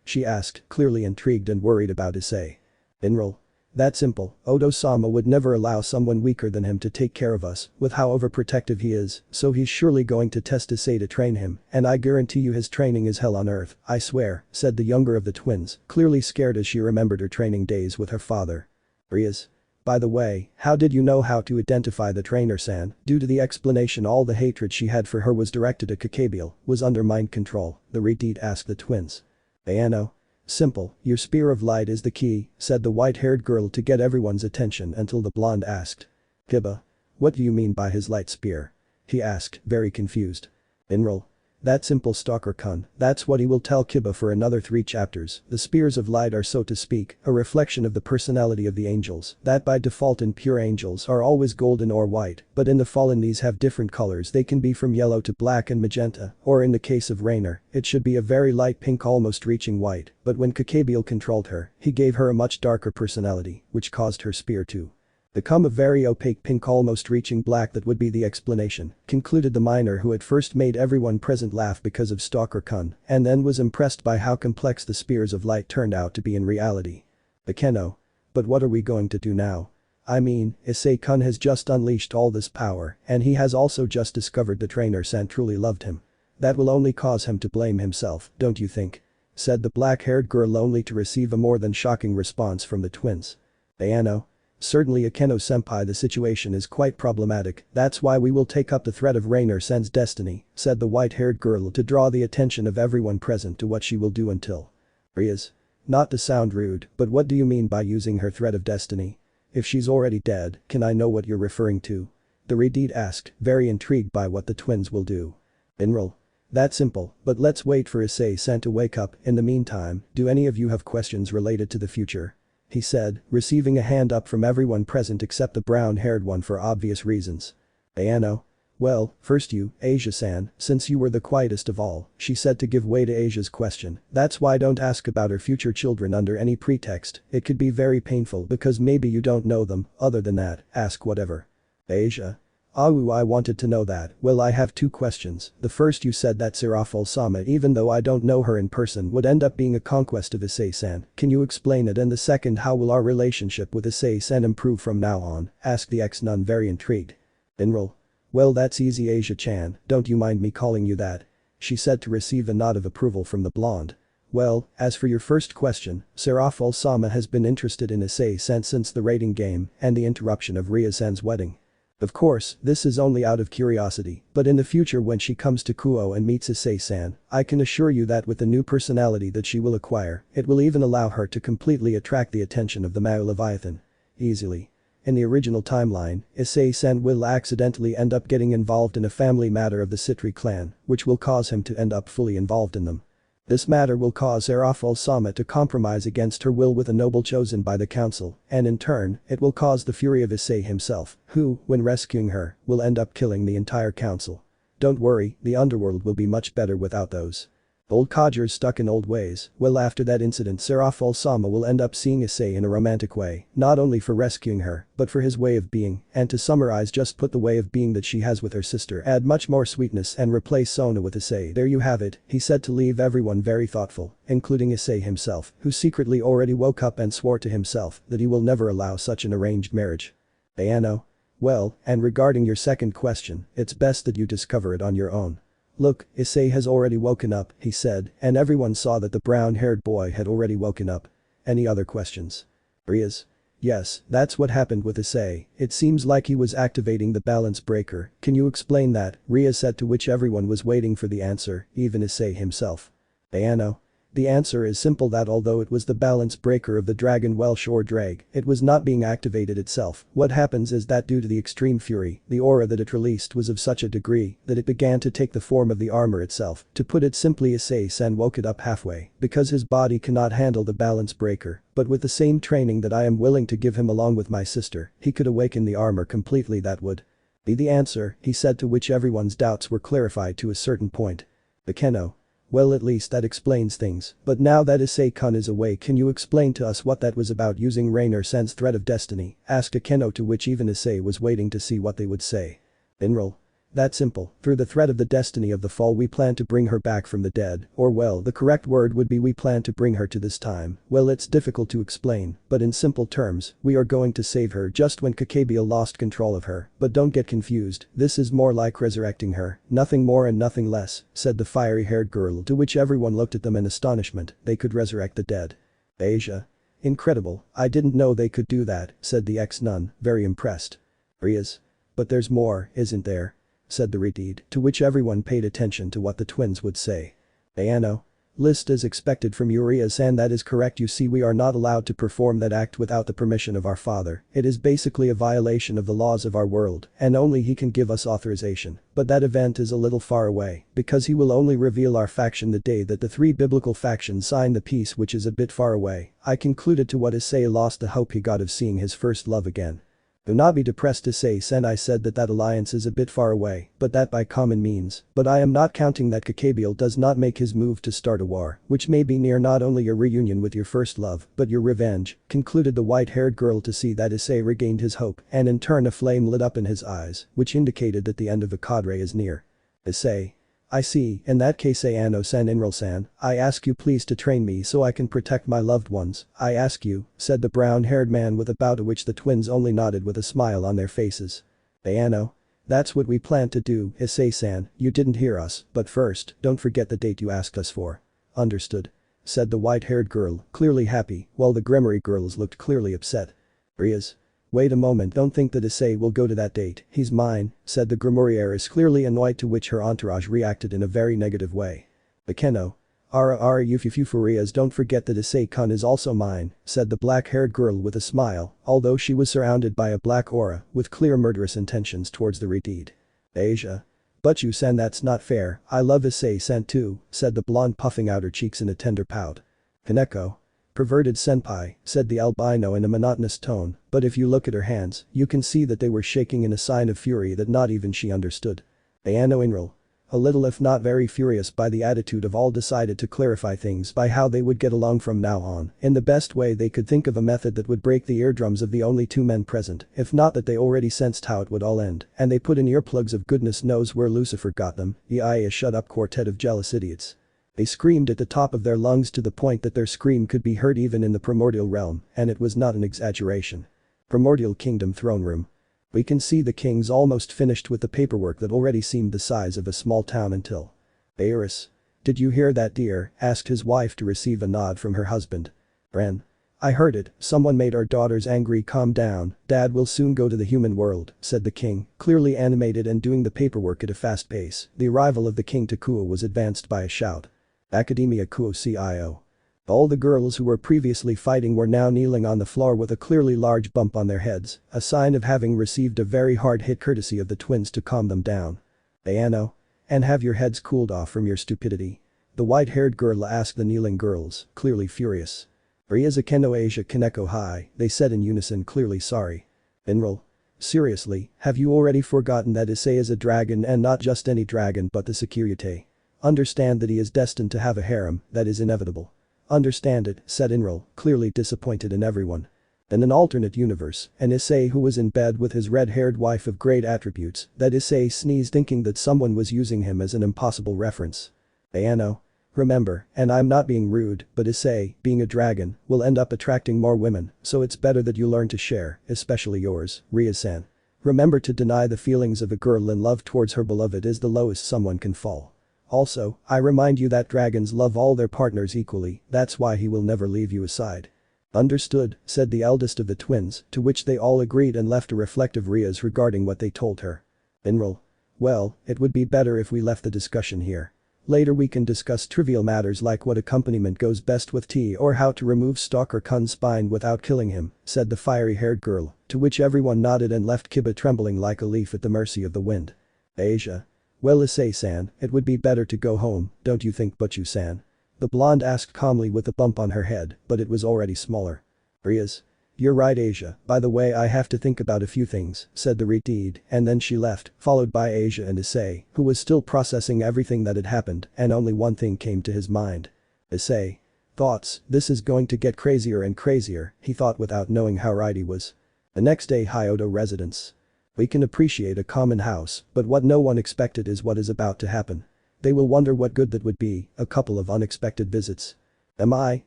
She asked, clearly intrigued and worried about Issei. Inral. That simple, Odo-sama would never allow someone weaker than him to take care of us, with how overprotective he is, so he's surely going to test Issei to train him, and I guarantee you his training is hell on earth, I swear, said the younger of the twins, clearly scared as she remembered her training days with her father. Rias. By the way, how did you know how to identify the trainer-san? Due to the explanation, all the hatred she had for her was directed at Gabriel, was under mind control, the Redeed asked the twins. Akeno. Simple, your spear of light is the key, said the white-haired girl to get everyone's attention until the blonde asked. Giba. What do you mean by his light spear? He asked, very confused. Inral. That simple stalker-kun, that's what he will tell Kiba for another 3 chapters. The spears of light are, so to speak, a reflection of the personality of the angels, that by default in pure angels are always golden or white, but in the fallen these have different colors. They can be from yellow to black and magenta, or in the case of Rainer, it should be a very light pink almost reaching white, but when Gabriel controlled her, he gave her a much darker personality, which caused her spear to become a very opaque pink almost reaching black. That would be the explanation, concluded the miner who had first made everyone present laugh because of Stalker-kun, and then was impressed by how complex the spears of light turned out to be in reality. Akeno. But what are we going to do now? I mean, Issei-kun has just unleashed all this power, and he has also just discovered the trainer-san truly loved him. That will only cause him to blame himself, don't you think? Said the black-haired girl, only to receive a more than shocking response from the twins. Ayano. Certainly Akeno-senpai, the situation is quite problematic, that's why we will take up the thread of Rainer-san's destiny, said the white-haired girl to draw the attention of everyone present to what she will do until Rias. Not to sound rude, but what do you mean by using her thread of destiny? If she's already dead, can I know what you're referring to? The Redeed asked, very intrigued by what the twins will do. Binral. That simple, but let's wait for Issei-san to wake up. In the meantime, do any of you have questions related to the future? He said, receiving a hand up from everyone present except the brown-haired one for obvious reasons. Ayano. Well, first you, Asia-san, since you were the quietest of all, she said to give way to Asia's question. That's why don't ask about her future children under any pretext, it could be very painful because maybe you don't know them. Other than that, ask whatever. Asia. I wanted to know that. Well, I have 2 questions. The first, you said that Sirafal-sama, even though I don't know her in person, would end up being a conquest of Issei-san. Can you explain it? And the second, how will our relationship with Issei-san improve from now on? Asked the ex-nun, very intrigued. Binral. Well, that's easy, Asia-chan, don't you mind me calling you that? She said to receive a nod of approval from the blonde. Well, as for your first question, Sirafal-sama has been interested in Issei-san since the raiding game and the interruption of Rias-san's wedding. Of course, this is only out of curiosity, but in the future when she comes to Kuoh and meets Issei-san, I can assure you that with the new personality that she will acquire, it will even allow her to completely attract the attention of the Mao Leviathan. Easily. In the original timeline, Issei-san will accidentally end up getting involved in a family matter of the Sitri clan, which will cause him to end up fully involved in them. This matter will cause Sirafal-sama to compromise against her will with a noble chosen by the council, and in turn, it will cause the fury of Issei himself, who, when rescuing her, will end up killing the entire council. Don't worry, the underworld will be much better without those old codgers stuck in old ways. Well, after that incident, Sirafal-sama will end up seeing Issei in a romantic way, not only for rescuing her, but for his way of being, and to summarize, just put the way of being that she has with her sister, add much more sweetness and replace Sona with Issei. There you have it, he said to leave everyone very thoughtful, including Issei himself, who secretly already woke up and swore to himself that he will never allow such an arranged marriage. Ayano. Well, and regarding your second question, it's best that you discover it on your own. Look, Issei has already woken up, he said, and everyone saw that the brown-haired boy had already woken up. Any other questions? Rias. Yes, that's what happened with Issei. It seems like he was activating the balance breaker. Can you explain that? Rias said, to which everyone was waiting for the answer, even Issei himself. Ayano. The answer is simple, that although it was the balance breaker of the Dragon Welsh or Drag, it was not being activated itself. What happens is that due to the extreme fury, the aura that it released was of such a degree that it began to take the form of the armor itself. To put it simply, Issei-san woke it up halfway, because his body cannot handle the balance breaker, but with the same training that I am willing to give him along with my sister, he could awaken the armor completely. That would be the answer, he said, to which everyone's doubts were clarified to a certain point. Akeno. Well, at least that explains things, but now that Issei-kun is away, can you explain to us what that was about using Rainer-san's thread of destiny? Asked Akeno, to which even Issei was waiting to see what they would say. Binral. That simple, through the thread of the destiny of the fall we plan to bring her back from the dead, or well, the correct word would be we plan to bring her to this time. Well, it's difficult to explain, but in simple terms, we are going to save her just when Gabriel lost control of her, but don't get confused, this is more like resurrecting her, nothing more and nothing less, said the fiery-haired girl, to which everyone looked at them in astonishment. They could resurrect the dead. Asia. Incredible, I didn't know they could do that, said the ex-nun, very impressed. Rias. But there's more, isn't there? Said the Redeed, to which everyone paid attention to what the twins would say. Ayano. List as expected from Rias, and that is correct. You see, we are not allowed to perform that act without the permission of our father. It is basically a violation of the laws of our world, and only he can give us authorization. But that event is a little far away, because he will only reveal our faction the day that the 3 biblical factions sign the peace, which is a bit far away. I concluded to what Issei lost the hope he got of seeing his first love again. Do not be depressed, Issei, and I said that alliance is a bit far away, but that by common means. But I am not counting that Gabriel does not make his move to start a war, which may be near not only your reunion with your first love, but your revenge, concluded the white-haired girl. To see that Issei regained his hope, and in turn a flame lit up in his eyes, which indicated that the end of the cadre is near. Issei. I see, in that case Ano-san Inral-san, I ask you please to train me so I can protect my loved ones. I ask you, said the brown-haired man with a bow, to which the twins only nodded with a smile on their faces. Ano. That's what we plan to do, Issei-san, you didn't hear us, but first, don't forget the date you asked us for. Understood. Said the white-haired girl, clearly happy, while the Gremory girls looked clearly upset. Rias. Wait a moment, don't think that Issei will go to that date. He's mine, said the Gremory heiress, clearly annoyed, to which her entourage reacted in a very negative way. Akeno. Ara you Rias, don't forget that Issei-kun is also mine, said the black-haired girl with a smile, although she was surrounded by a black aura with clear murderous intentions towards the redeed. Asia. But you san, that's not fair, I love Issei-san too, said the blonde, puffing out her cheeks in a tender pout. Kaneko. Perverted senpai, said the albino in a monotonous tone, but if you look at her hands, you can see that they were shaking in a sign of fury that not even she understood. Ano Inral. A little if not very furious by the attitude of all, decided to clarify things by how they would get along from now on, in the best way they could think of, a method that would break the eardrums of the only 2 men present, if not that they already sensed how it would all end, and they put in earplugs of goodness knows where Lucifer got them. A shut up quartet of jealous idiots. They screamed at the top of their lungs, to the point that their scream could be heard even in the primordial realm, and it was not an exaggeration. Primordial Kingdom throne room. We can see the kings almost finished with the paperwork that already seemed the size of a small town until. Agares. Did you hear that, dear? Asked his wife, to receive a nod from her husband. Ren. I heard it, someone made our daughters angry. Calm down, Dad will soon go to the human world, said the king, clearly animated and doing the paperwork at a fast pace. The arrival of the king to Kuo was advanced by a shout. Academia Kuo CIO. All the girls who were previously fighting were now kneeling on the floor with a clearly large bump on their heads, a sign of having received a very hard hit, courtesy of the twins to calm them down. Ano. And have your heads cooled off from your stupidity? The white-haired girl asked the kneeling girls, clearly furious. Rias Akeno Asia Kaneko Hi, they said in unison, clearly sorry. Inral. Seriously, have you already forgotten that Issei is a dragon, and not just any dragon but the Sekiryuutei? Understand that he is destined to have a harem, that is inevitable. Understand it, said Inral, clearly disappointed in everyone. In an alternate universe, an Issei who was in bed with his red-haired wife of great attributes, that Issei sneezed, thinking that someone was using him as an impossible reference. Ano. Remember, and I'm not being rude, but Issei, being a dragon, will end up attracting more women, so it's better that you learn to share, especially yours, Rias-san. Remember to deny the feelings of a girl in love towards her beloved is the lowest someone can fall. Also, I remind you that dragons love all their partners equally, that's why he will never leave you aside. Understood, said the eldest of the twins, to which they all agreed and left a reflective Rias regarding what they told her. Inral. Well, it would be better if we left the discussion here. Later we can discuss trivial matters like what accompaniment goes best with tea or how to remove Stalker Kun's spine without killing him, said the fiery-haired girl, to which everyone nodded and left Kiba trembling like a leaf at the mercy of the wind. Asia. Well, Issei-san, it would be better to go home, don't you think, Butchu-san? The blonde asked calmly with a bump on her head, but it was already smaller. Rias. You're right, Asia, by the way I have to think about a few things, said the redeed, and then she left, followed by Asia and Issei, who was still processing everything that had happened, and only one thing came to his mind. Issei. Thoughts, this is going to get crazier and crazier, he thought without knowing how right he was. The next day, Hyoudou residence. We can appreciate a common house, but what no one expected is what is about to happen. They will wonder what good that would be, a couple of unexpected visits. Am I,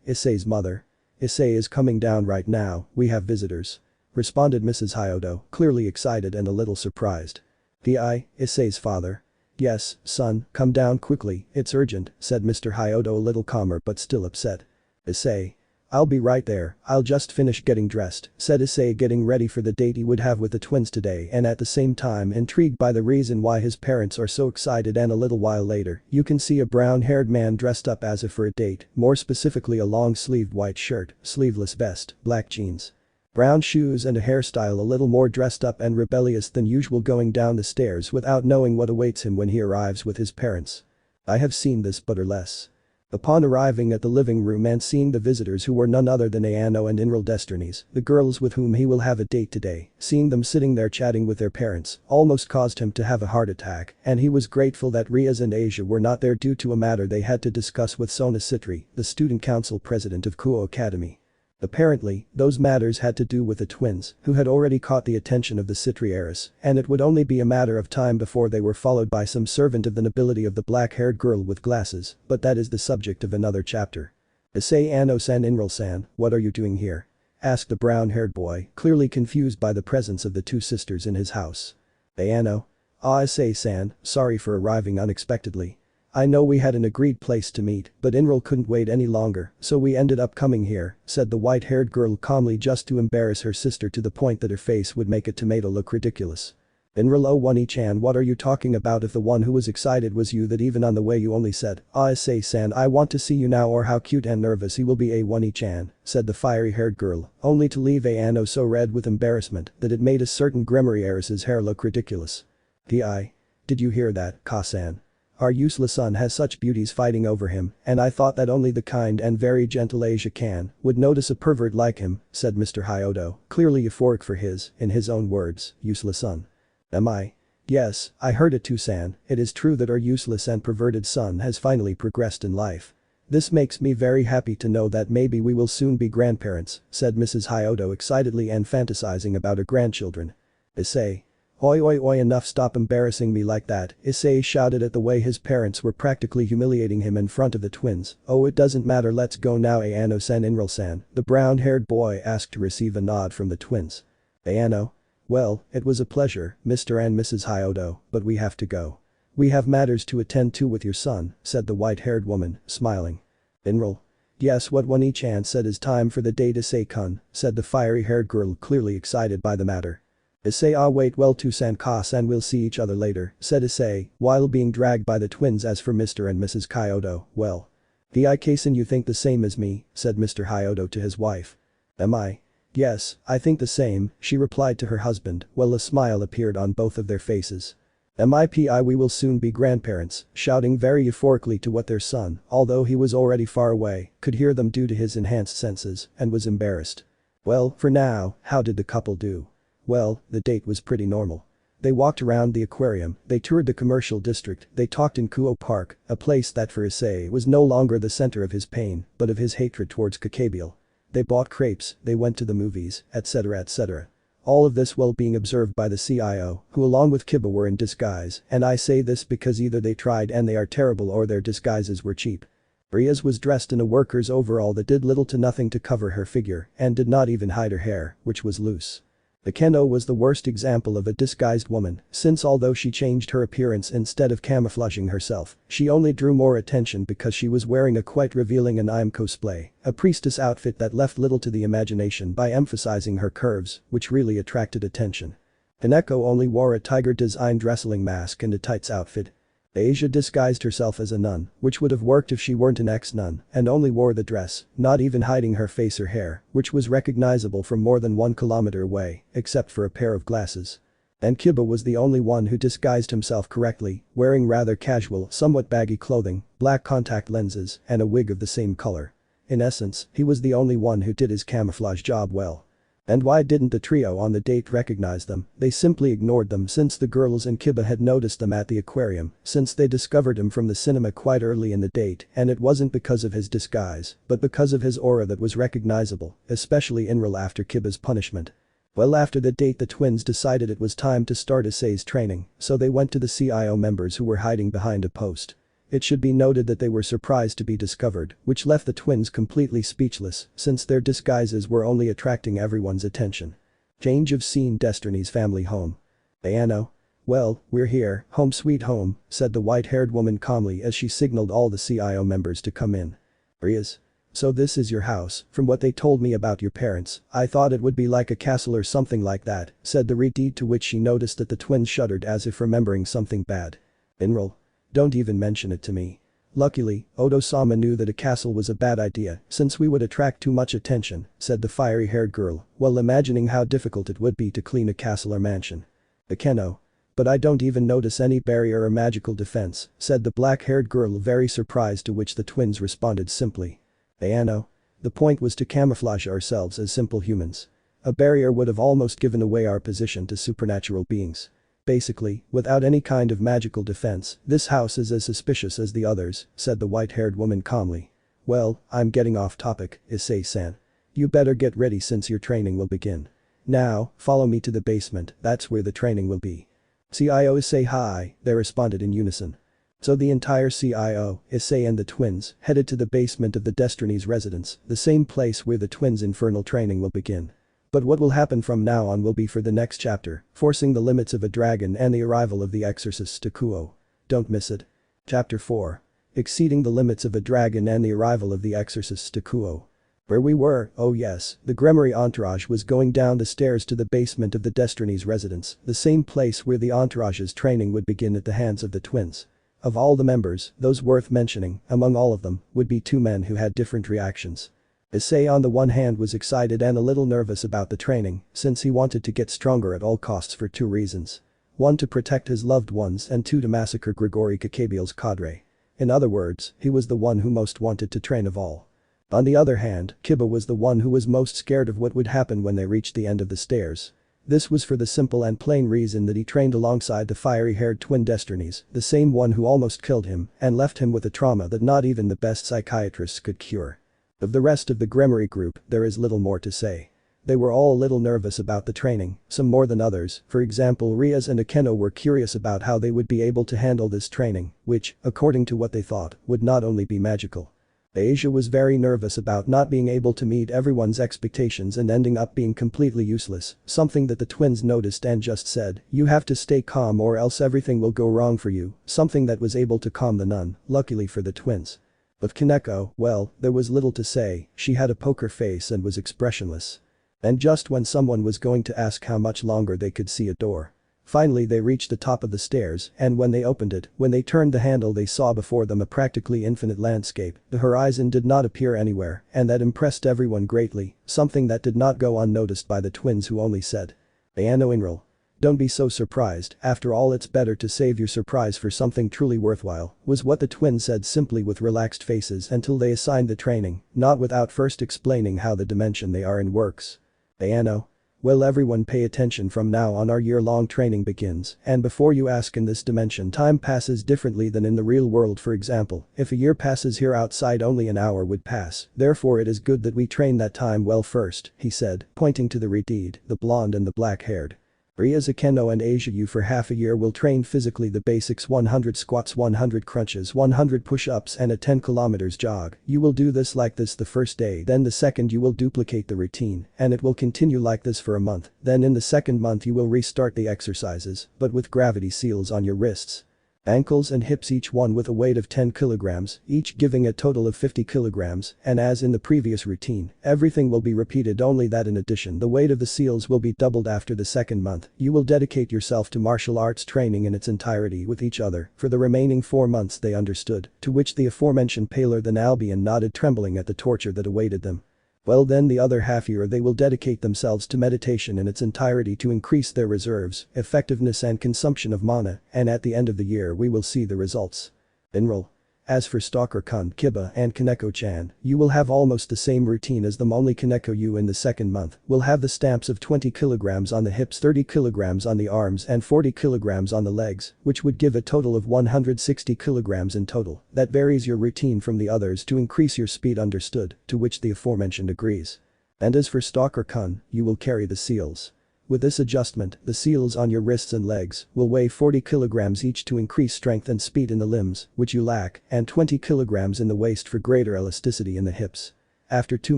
Issei's mother? Issei is coming down right now, we have visitors. Responded Mrs. Hyoudou, clearly excited and a little surprised. Issei's father. Yes, son, come down quickly, it's urgent, said Mr. Hyoudou a little calmer but still upset. Issei. I'll be right there, I'll just finish getting dressed, said Issei, getting ready for the date he would have with the twins today and at the same time intrigued by the reason why his parents are so excited. And a little while later, you can see a brown-haired man dressed up as if for a date, more specifically a long-sleeved white shirt, sleeveless vest, black jeans, brown shoes and a hairstyle a little more dressed up and rebellious than usual, going down the stairs without knowing what awaits him when he arrives with his parents. I have seen this but or less. Upon arriving at the living room and seeing the visitors, who were none other than Akeno and Inral Destinies, the girls with whom he will have a date today, seeing them sitting there chatting with their parents, almost caused him to have a heart attack, and he was grateful that Rias and Asia were not there due to a matter they had to discuss with Sona Sitri, the student council president of Kuo Academy. Apparently, those matters had to do with the twins, who had already caught the attention of the Sitri heiress, and it would only be a matter of time before they were followed by some servant of the nobility of the black-haired girl with glasses, but that is the subject of another chapter. Issei, Ano-san, Inral-san, what are you doing here? Asked the brown-haired boy, clearly confused by the presence of the two sisters in his house. Ano? Ah, Issei-san, sorry for arriving unexpectedly. I know we had an agreed place to meet, but Inral couldn't wait any longer, so we ended up coming here, said the white-haired girl calmly, just to embarrass her sister to the point that her face would make a tomato look ridiculous. Inral, oh Wani-chan, what are you talking about? If the one who was excited was you, that even on the way you only said, ah, Issei-san, I want to see you now, or how cute and nervous he will be. Wani-chan, said the fiery-haired girl, only to leave Ano so red with embarrassment that it made a certain Gremory heiress's hair look ridiculous. Did you hear that, Ka-san? Our useless son has such beauties fighting over him, and I thought that only the kind and very gentle Asia can would notice a pervert like him, said Mr. Hyoudou, clearly euphoric for his, in his own words, useless son. Am I? Yes, I heard it too, san. It is true that our useless and perverted son has finally progressed in life. This makes me very happy to know that maybe we will soon be grandparents, said Mrs. Hyoudou excitedly and fantasizing about her grandchildren. Issei. Oi oi oi, enough, stop embarrassing me like that, Issei shouted at the way his parents were practically humiliating him in front of the twins. Oh, it doesn't matter, let's go now. Ano-san, Inral-san, the brown-haired boy asked to receive a nod from the twins. Ano? Well, it was a pleasure, Mr. and Mrs. Hyoudou, but we have to go. We have matters to attend to with your son, said the white-haired woman, smiling. Inral? Yes, what Wani-chan said is time for the date, Issei-kun, said the fiery-haired girl, clearly excited by the matter. Issei, ah, wait, well, to-san, Ka-san, we'll see each other later, said Issei, while being dragged by the twins. As for Mr. and Mrs. Hyoudou, well. Kasen, you think the same as me, said Mr. Hyoudou to his wife. Am I? Yes, I think the same, she replied to her husband, while a smile appeared on both of their faces. MIPI, we will soon be grandparents, shouting very euphorically to what their son, although he was already far away, could hear them due to his enhanced senses, and was embarrassed. Well, for now, how did the couple do? Well, the date was pretty normal. They walked around the aquarium, they toured the commercial district, they talked in Kuo Park, a place that for Issei was no longer the center of his pain, but of his hatred towards Gabriel. They bought crepes, they went to the movies, etc. etc. All of this while being observed by the CIO, who along with Kiba were in disguise, and I say this because either they tried and they are terrible or their disguises were cheap. Rias was dressed in a worker's overall that did little to nothing to cover her figure and did not even hide her hair, which was loose. Akeno was the worst example of a disguised woman, since although she changed her appearance instead of camouflaging herself, she only drew more attention because she was wearing a quite revealing anime cosplay, a priestess outfit that left little to the imagination by emphasizing her curves, which really attracted attention. Kaneko only wore a tiger-designed wrestling mask and a tights outfit. Asia disguised herself as a nun, which would have worked if she weren't an ex-nun, and only wore the dress, not even hiding her face or hair, which was recognizable from more than 1 kilometer away, except for a pair of glasses. And Kiba was the only one who disguised himself correctly, wearing rather casual, somewhat baggy clothing, black contact lenses, and a wig of the same color. In essence, he was the only one who did his camouflage job well. And why didn't the trio on the date recognize them? They simply ignored them since the girls and Kiba had noticed them at the aquarium, since they discovered him from the cinema quite early in the date, and it wasn't because of his disguise, but because of his aura that was recognizable, especially Inral after Kiba's punishment. Well, after the date the twins decided it was time to start Issei's training, so they went to the CIO members who were hiding behind a post. It should be noted that they were surprised to be discovered, which left the twins completely speechless since their disguises were only attracting everyone's attention. Change of scene, Destiny's family home. Ano? Well, we're here, home sweet home, said the white-haired woman calmly as she signaled all the CIO members to come in. Rias? So this is your house, from what they told me about your parents, I thought it would be like a castle or something like that, said the Riti, to which she noticed that the twins shuddered as if remembering something bad. Inral. Don't even mention it to me. Luckily, Odo-sama knew that a castle was a bad idea since we would attract too much attention, said the fiery-haired girl, while imagining how difficult it would be to clean a castle or mansion. Akeno. But I don't even notice any barrier or magical defense, said the black-haired girl, very surprised, to which the twins responded simply. Ayano. The point was to camouflage ourselves as simple humans. A barrier would have almost given away our position to supernatural beings. Basically, without any kind of magical defense, this house is as suspicious as the others, said the white-haired woman calmly. Well, I'm getting off topic, Issei-san. You better get ready since your training will begin. Now, follow me to the basement, that's where the training will be. CIO Issei hi, they responded in unison. So the entire CIO, Issei and the twins, headed to the basement of the Destinies' residence, the same place where the twins' infernal training will begin. But what will happen from now on will be for the next chapter, forcing the limits of a dragon and the arrival of the exorcists to Kuo. Don't miss it. Chapter 4. Exceeding the limits of a dragon and the arrival of the exorcists to Kuo. Where we were, oh yes, the Gremory entourage was going down the stairs to the basement of the Destinies' residence, the same place where the entourage's training would begin at the hands of the twins. Of all the members, those worth mentioning, among all of them, would be two men who had different reactions. Issei on the one hand was excited and a little nervous about the training, since he wanted to get stronger at all costs for two reasons. One, to protect his loved ones, and two, to massacre Grigori Kakabiel's cadre. In other words, he was the one who most wanted to train of all. On the other hand, Kiba was the one who was most scared of what would happen when they reached the end of the stairs. This was for the simple and plain reason that he trained alongside the fiery-haired twin Destinies, the same one who almost killed him and left him with a trauma that not even the best psychiatrists could cure. Of the rest of the Gremory group, there is little more to say. They were all a little nervous about the training, some more than others. For example, Rias and Akeno were curious about how they would be able to handle this training, which, according to what they thought, would not only be magical. Asia was very nervous about not being able to meet everyone's expectations and ending up being completely useless, something that the twins noticed and just said, "You have to stay calm or else everything will go wrong for you," something that was able to calm the nun, luckily for the twins. Of Kaneko, well, there was little to say, she had a poker face and was expressionless. And just when someone was going to ask how much longer they could see a door. Finally they reached the top of the stairs, and when they opened it, when they turned the handle, they saw before them a practically infinite landscape. The horizon did not appear anywhere, and that impressed everyone greatly, something that did not go unnoticed by the twins, who only said, "Ayano Inral. Don't be so surprised, after all it's better to save your surprise for something truly worthwhile," was what the twins said simply with relaxed faces until they assigned the training, not without first explaining how the dimension they are in works. Ayano. Well, everyone pay attention, from now on our year-long training begins, and before you ask, in this dimension time passes differently than in the real world. For example, if a year passes here outside, only an hour would pass, therefore it is good that we train that time well first, he said, pointing to the Redeed, the blonde and the black-haired. Rias, Akeno and Asia, you for half a year will train physically the basics: 100 squats, 100 crunches, 100 push-ups and a 10 kilometers jog. You will do this like this the first day, then the second you will duplicate the routine, and it will continue like this for a month, then in the second month you will restart the exercises, but with gravity seals on your wrists, ankles and hips, each one with a weight of 10 kilograms, each giving a total of 50 kilograms, and as in the previous routine, everything will be repeated, only that in addition the weight of the seals will be doubled after the second month. You will dedicate yourself to martial arts training in its entirety with each other for the remaining 4 months, they understood, to which the aforementioned paler than Albion nodded, trembling at the torture that awaited them. Well, then the other half year they will dedicate themselves to meditation in its entirety to increase their reserves, effectiveness and consumption of mana, and at the end of the year we will see the results. Enroll. As for Stalker-kun, Kiba and Kaneko-chan, you will have almost the same routine as them, only Kaneko, you in the second month will have the stamps of 20 kilograms on the hips, 30 kilograms on the arms and 40 kilograms on the legs, which would give a total of 160 kilograms in total. That varies your routine from the others to increase your speed, understood, to which the aforementioned agrees. And as for Stalker-kun, you will carry the seals. With this adjustment, the seals on your wrists and legs will weigh 40 kilograms each to increase strength and speed in the limbs, which you lack, and 20 kilograms in the waist for greater elasticity in the hips. After 2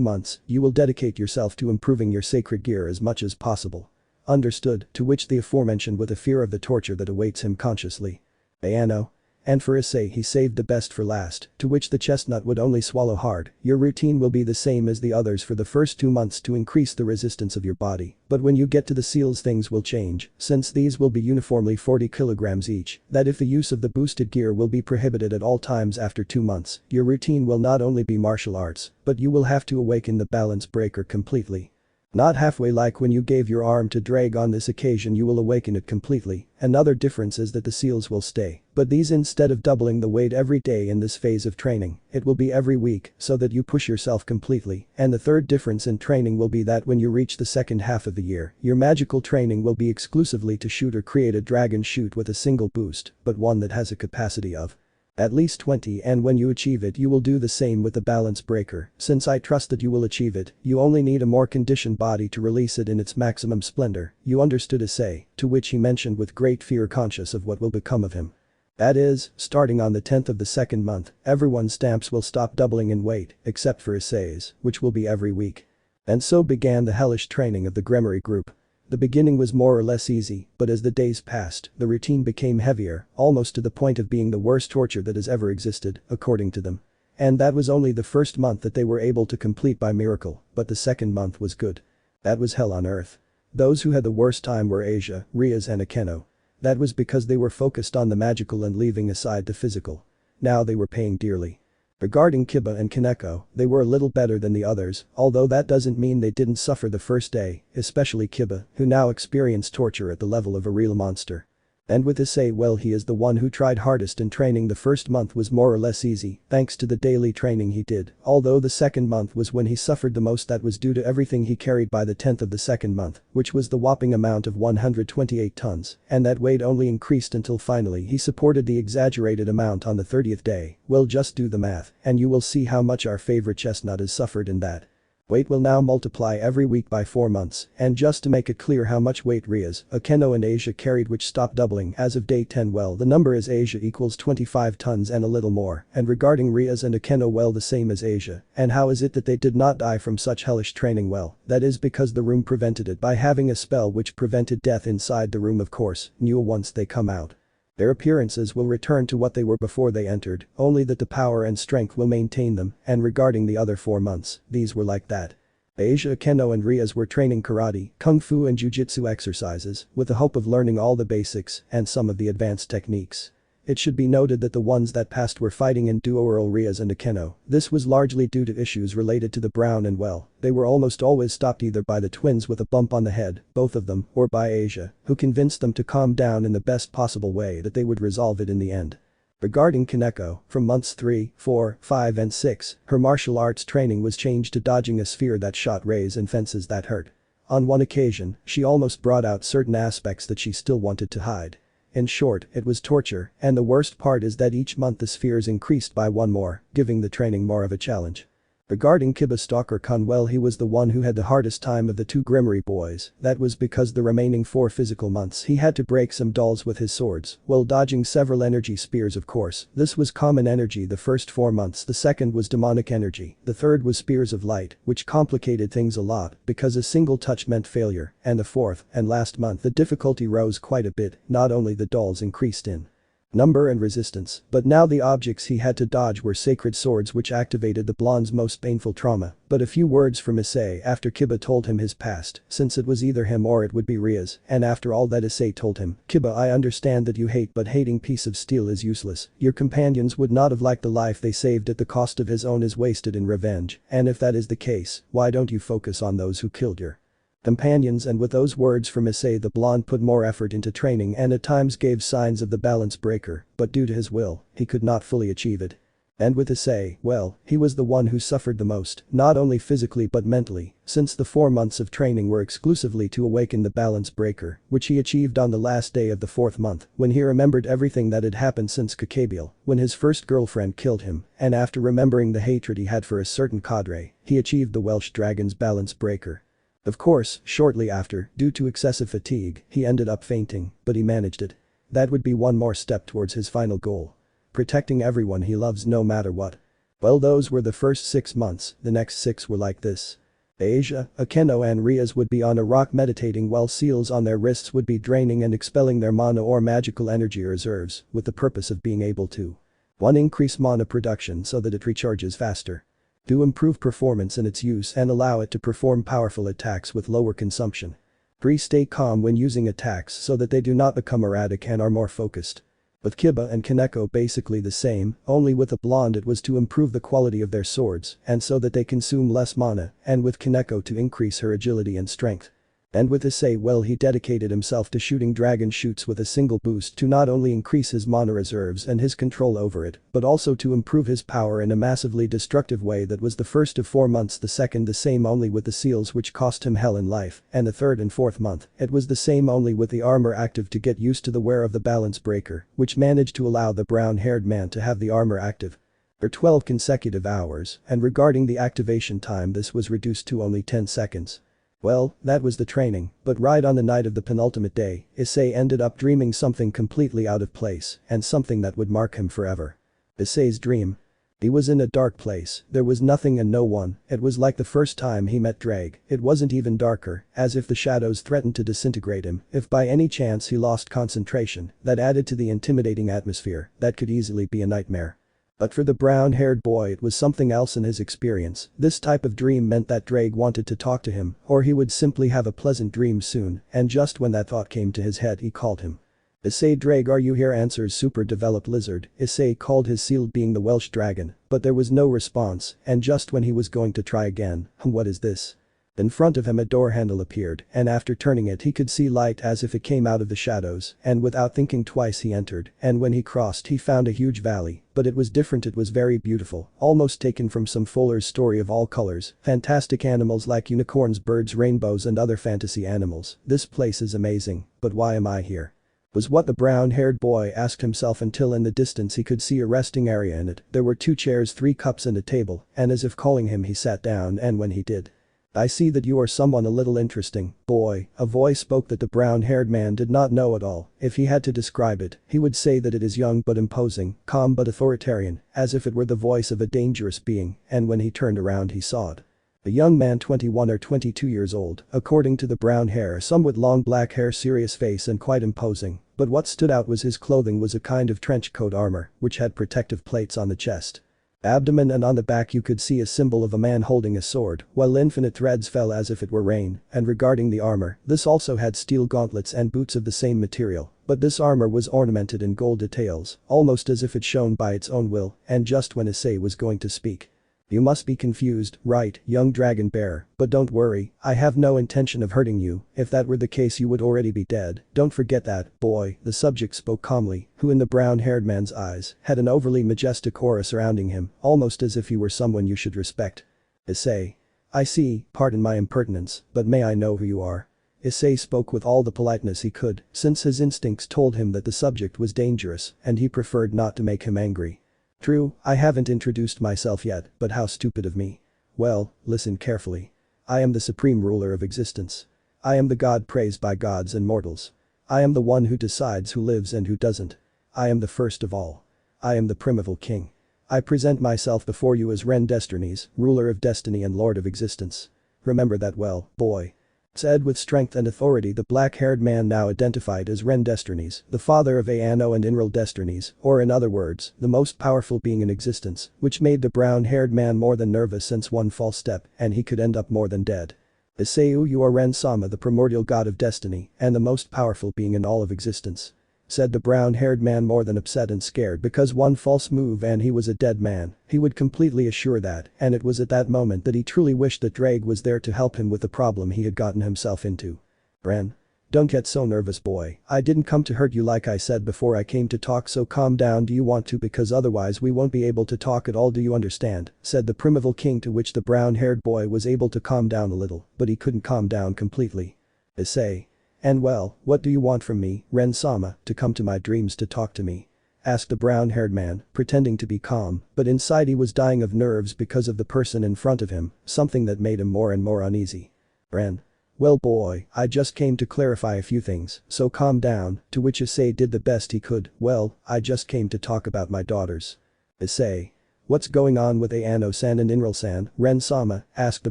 months, you will dedicate yourself to improving your sacred gear as much as possible. Understood, to which the aforementioned with a fear of the torture that awaits him consciously. Ayano. And for Issei he saved the best for last, to which the chestnut would only swallow hard. Your routine will be the same as the others for the first 2 months to increase the resistance of your body. But when you get to the seals things will change, since these will be uniformly 40 kilograms each, that if the use of the boosted gear will be prohibited at all times after 2 months, your routine will not only be martial arts, but you will have to awaken the balance breaker completely. Not halfway like when you gave your arm to drag. On this occasion you will awaken it completely. Another difference is that the seals will stay. But these, instead of doubling the weight every day in this phase of training, it will be every week so that you push yourself completely. And the third difference in training will be that when you reach the second half of the year, your magical training will be exclusively to shoot or create a dragon shoot with a single boost, but one that has a capacity of at least 20, and when you achieve it you will do the same with the balance breaker. Since I trust that you will achieve it, you only need a more conditioned body to release it in its maximum splendor. You understood, Issei, to which he mentioned with great fear, conscious of what will become of him. That is, starting on the 10th of the second month, everyone's stamps will stop doubling in weight, except for Issei's, which will be every week. And so began the hellish training of the Gremory group. The beginning was more or less easy, but as the days passed, the routine became heavier, almost to the point of being the worst torture that has ever existed, according to them. And that was only the first month that they were able to complete by miracle, but the second month was good. That was hell on earth. Those who had the worst time were Asia, Rias and Akeno. That was because they were focused on the magical and leaving aside the physical. Now they were paying dearly. Regarding Kiba and Kaneko, they were a little better than the others, although that doesn't mean they didn't suffer the first day, especially Kiba, who now experienced torture at the level of a real monster. And with Issei, well, he is the one who tried hardest in training. The first month was more or less easy, thanks to the daily training he did, although the second month was when he suffered the most. That was due to everything he carried by the 10th of the second month, which was the whopping amount of 128 tons, and that weight only increased until finally he supported the exaggerated amount on the 30th day. Well, just do the math, and you will see how much our favorite chestnut has suffered in that. Weight will now multiply every week by 4 months, and just to make it clear how much weight Rias, Akeno and Asia carried, which stopped doubling as of day 10, well, the number is Asia equals 25 tons and a little more, and regarding Rias and Akeno, well, the same as Asia. And how is it that they did not die from such hellish training? Well, that is because the room prevented it by having a spell which prevented death inside the room, of course, new once they come out. Their appearances will return to what they were before they entered, only that the power and strength will maintain them. And regarding the other 4 months, these were like that. Asia, Akeno and Rias were training karate, kung fu and jujitsu exercises, with the hope of learning all the basics and some of the advanced techniques. It should be noted that the ones that passed were fighting in duo role, Rias and Akeno. This was largely due to issues related to the brown, and well, they were almost always stopped either by the twins with a bump on the head, both of them, or by Asia, who convinced them to calm down in the best possible way that they would resolve it in the end. Regarding Kaneko, from months 3, 4, 5 and 6, her martial arts training was changed to dodging a sphere that shot rays and fences that hurt. On one occasion, she almost brought out certain aspects that she still wanted to hide. In short, it was torture, and the worst part is that each month the spheres increased by 1 more, giving the training more of a challenge. Regarding Kiba Stalker-kun, well, he was the one who had the hardest time of the 2 Gremory boys. That was because the remaining 4 physical months he had to break some dolls with his swords, while dodging several energy spears, of course. This was common energy the first 4 months, the second was demonic energy, the third was spears of light, which complicated things a lot because a single touch meant failure, and the fourth and last month the difficulty rose quite a bit. Not only the dolls increased in number and resistance, but now the objects he had to dodge were sacred swords, which activated the blonde's most painful trauma. But a few words from Issei after Kiba told him his past, since it was either him or it would be Rias, and after all that Issei told him, Kiba, I understand that you hate, but hating piece of steel is useless. Your companions would not have liked the life they saved at the cost of his own is wasted in revenge, and if that is the case, why don't you focus on those who killed your companions? And with those words from Issei, the blonde put more effort into training and at times gave signs of the balance breaker, but due to his will, he could not fully achieve it. And with Issei, well, he was the one who suffered the most, not only physically but mentally, since the 4 months of training were exclusively to awaken the balance breaker, which he achieved on the last day of the 4th month, when he remembered everything that had happened since Gabriel, when his first girlfriend killed him, and after remembering the hatred he had for a certain cadre, he achieved the Welsh dragon's balance breaker. Of course, shortly after, due to excessive fatigue, he ended up fainting, but he managed it. That would be 1 more step towards his final goal. Protecting everyone he loves no matter what. Well, those were the first 6 months, the next 6 were like this. Asia, Akeno and Rias would be on a rock meditating while seals on their wrists would be draining and expelling their mana or magical energy reserves with the purpose of being able to 1. Increase mana production so that it recharges faster. 2. Improve performance in its use and allow it to perform powerful attacks with lower consumption. 3. Stay calm when using attacks so that they do not become erratic and are more focused. With Kiba and Kaneko basically the same, only with a blonde it was to improve the quality of their swords and so that they consume less mana, and with Kaneko to increase her agility and strength. And with Issei, well, he dedicated himself to shooting dragon shoots with a single boost to not only increase his mana reserves and his control over it, but also to improve his power in a massively destructive way. That was the first of 4 months, the second the same only with the seals which cost him hell in life, and the third and fourth month, it was the same only with the armor active to get used to the wear of the balance breaker, which managed to allow the brown-haired man to have the armor active for 12 consecutive hours, and regarding the activation time this was reduced to only 10 seconds. Well, that was the training, but right on the night of the penultimate day, Issei ended up dreaming something completely out of place and something that would mark him forever. Issei's dream. He was in a dark place, there was nothing and no one, it was like the first time he met Drag, it wasn't even darker, as if the shadows threatened to disintegrate him if by any chance he lost concentration, that added to the intimidating atmosphere, that could easily be a nightmare. But for the brown-haired boy it was something else in his experience. This type of dream meant that Drake wanted to talk to him, or he would simply have a pleasant dream soon, and just when that thought came to his head he called him. Issei, Drake, are you here? Answers super developed lizard. Issei called his sealed being the Welsh dragon, but there was no response, and just when he was going to try again, what is this? In front of him a door handle appeared, and after turning it he could see light as if it came out of the shadows, and without thinking twice he entered, and when he crossed he found a huge valley, but it was different, it was very beautiful, almost taken from some Fuller's story of all colors, fantastic animals like unicorns, birds, rainbows and other fantasy animals. This place is amazing, but why am I here? Was what the brown-haired boy asked himself until in the distance he could see a resting area in it. There were 2 chairs, 3 cups and a table, and as if calling him he sat down, and when he did, I see that you are someone a little interesting, boy, a voice spoke that the brown-haired man did not know at all. If he had to describe it, he would say that it is young but imposing, calm but authoritarian, as if it were the voice of a dangerous being, and when he turned around he saw it. A young man 21 or 22 years old, according to the brown hair, somewhat long black hair, serious face and quite imposing, but what stood out was his clothing was a kind of trench coat armor, which had protective plates on the chest, abdomen and on the back you could see a symbol of a man holding a sword, while infinite threads fell as if it were rain, and regarding the armor, this also had steel gauntlets and boots of the same material, but this armor was ornamented in gold details, almost as if it shone by its own will, and just when Issei was going to speak. You must be confused, right, young dragon bear, but don't worry, I have no intention of hurting you, if that were the case you would already be dead, don't forget that, boy, the subject spoke calmly, who in the brown-haired man's eyes, had an overly majestic aura surrounding him, almost as if he were someone you should respect. Issei. I see, pardon my impertinence, but may I know who you are? Issei spoke with all the politeness he could, since his instincts told him that the subject was dangerous, and he preferred not to make him angry. True, I haven't introduced myself yet, but how stupid of me. Well, listen carefully. I am the supreme ruler of existence. I am the god praised by gods and mortals. I am the one who decides who lives and who doesn't. I am the first of all. I am the primeval king. I present myself before you as Ren Destinies, ruler of destiny and lord of existence. Remember that well, boy. Said with strength and authority the black-haired man now identified as Ren Destinies, the father of Ayano and Inral Destinies, or in other words, the most powerful being in existence, which made the brown-haired man more than nervous since one false step and he could end up more than dead. Issei, you are Ren Sama, the primordial god of destiny and the most powerful being in all of existence. Said the brown-haired man more than upset and scared because one false move and he was a dead man, he would completely assure that, and it was at that moment that he truly wished that Drake was there to help him with the problem he had gotten himself into. Ren. Don't get so nervous, boy, I didn't come to hurt you like I said before, I came to talk, so calm down. Do you want to? Because otherwise we won't be able to talk at all, do you understand? Said the primeval king, to which the brown-haired boy was able to calm down a little, but he couldn't calm down completely. Issei. And well, what do you want from me, Ren Sama, to come to my dreams to talk to me? Asked the brown-haired man, pretending to be calm, but inside he was dying of nerves because of the person in front of him, something that made him more and more uneasy. Ren. Well boy, I just came to clarify a few things, so calm down, to which Issei did the best he could. Well, I just came to talk about my daughters. Issei. What's going on with Ayano-san and Inral-san, Ren-sama, asked the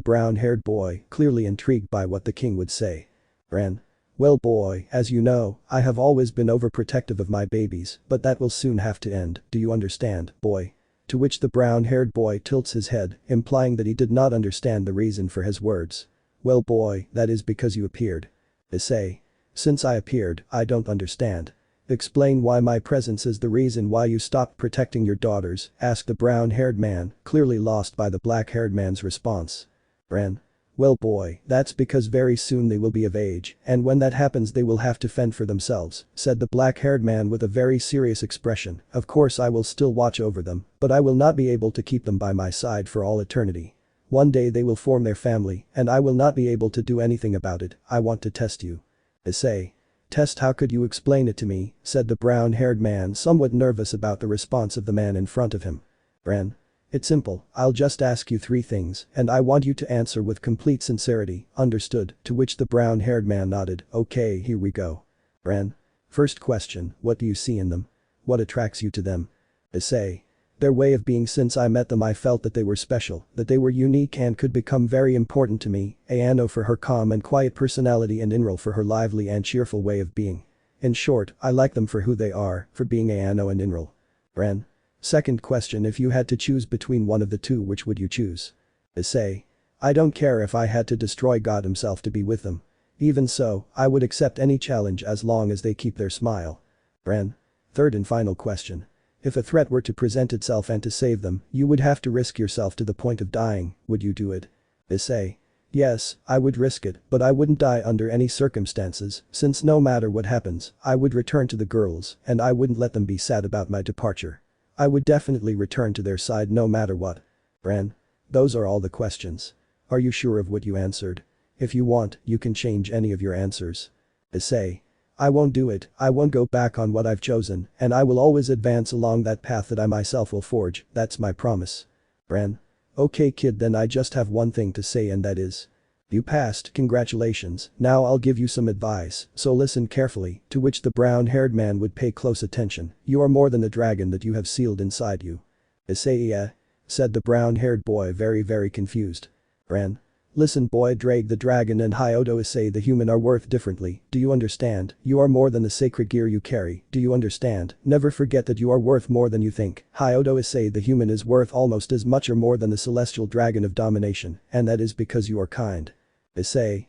brown-haired boy, clearly intrigued by what the king would say. Ren. Well boy, as you know, I have always been overprotective of my babies, but that will soon have to end, do you understand, boy? To which the brown-haired boy tilts his head, implying that he did not understand the reason for his words. Well boy, that is because you appeared. Issei. Since I appeared, I don't understand. Explain why my presence is the reason why you stopped protecting your daughters, asked the brown-haired man, clearly lost by the black-haired man's response. Ren. Well boy, that's because very soon they will be of age, and when that happens they will have to fend for themselves, said the black-haired man with a very serious expression. Of course I will still watch over them, but I will not be able to keep them by my side for all eternity. One day they will form their family, and I will not be able to do anything about it. I want to test you. Issei. Test, how could you explain it to me, said the brown-haired man, somewhat nervous about the response of the man in front of him. Ren. It's simple, I'll just ask you 3 things, and I want you to answer with complete sincerity, understood, to which the brown-haired man nodded. Okay, here we go. Ren. First question, what do you see in them? What attracts you to them? Issei. Their way of being. Since I met them I felt that they were special, that they were unique and could become very important to me, Ayano for her calm and quiet personality and Inral for her lively and cheerful way of being. In short, I like them for who they are, for being Ayano and Inral. Ren. Second question, if you had to choose between one of the two, which would you choose? Issei. I don't care if I had to destroy God himself to be with them. Even so, I would accept any challenge as long as they keep their smile. Ren. Third and final question. If a threat were to present itself and to save them, you would have to risk yourself to the point of dying, would you do it? Issei. Yes, I would risk it, but I wouldn't die under any circumstances, since no matter what happens, I would return to the girls, and I wouldn't let them be sad about my departure. I would definitely return to their side no matter what. Ren. Those are all the questions. Are you sure of what you answered? If you want, you can change any of your answers. Issei. I won't do it, I won't go back on what I've chosen, and I will always advance along that path that I myself will forge, that's my promise. Ren. Okay kid, then I just have one thing to say, and that is. You passed, congratulations, now I'll give you some advice, so listen carefully, to which the brown-haired man would pay close attention. You are more than the dragon that you have sealed inside you. Issei, said the brown-haired boy, very confused. Ren. Listen boy, Drake the dragon and Hyoudou Issei the human are worth differently, do you understand? You are more than the sacred gear you carry, do you understand? Never forget that you are worth more than you think. Hyoudou Issei the human is worth almost as much or more than the celestial dragon of domination, and that is because you are kind. Issei.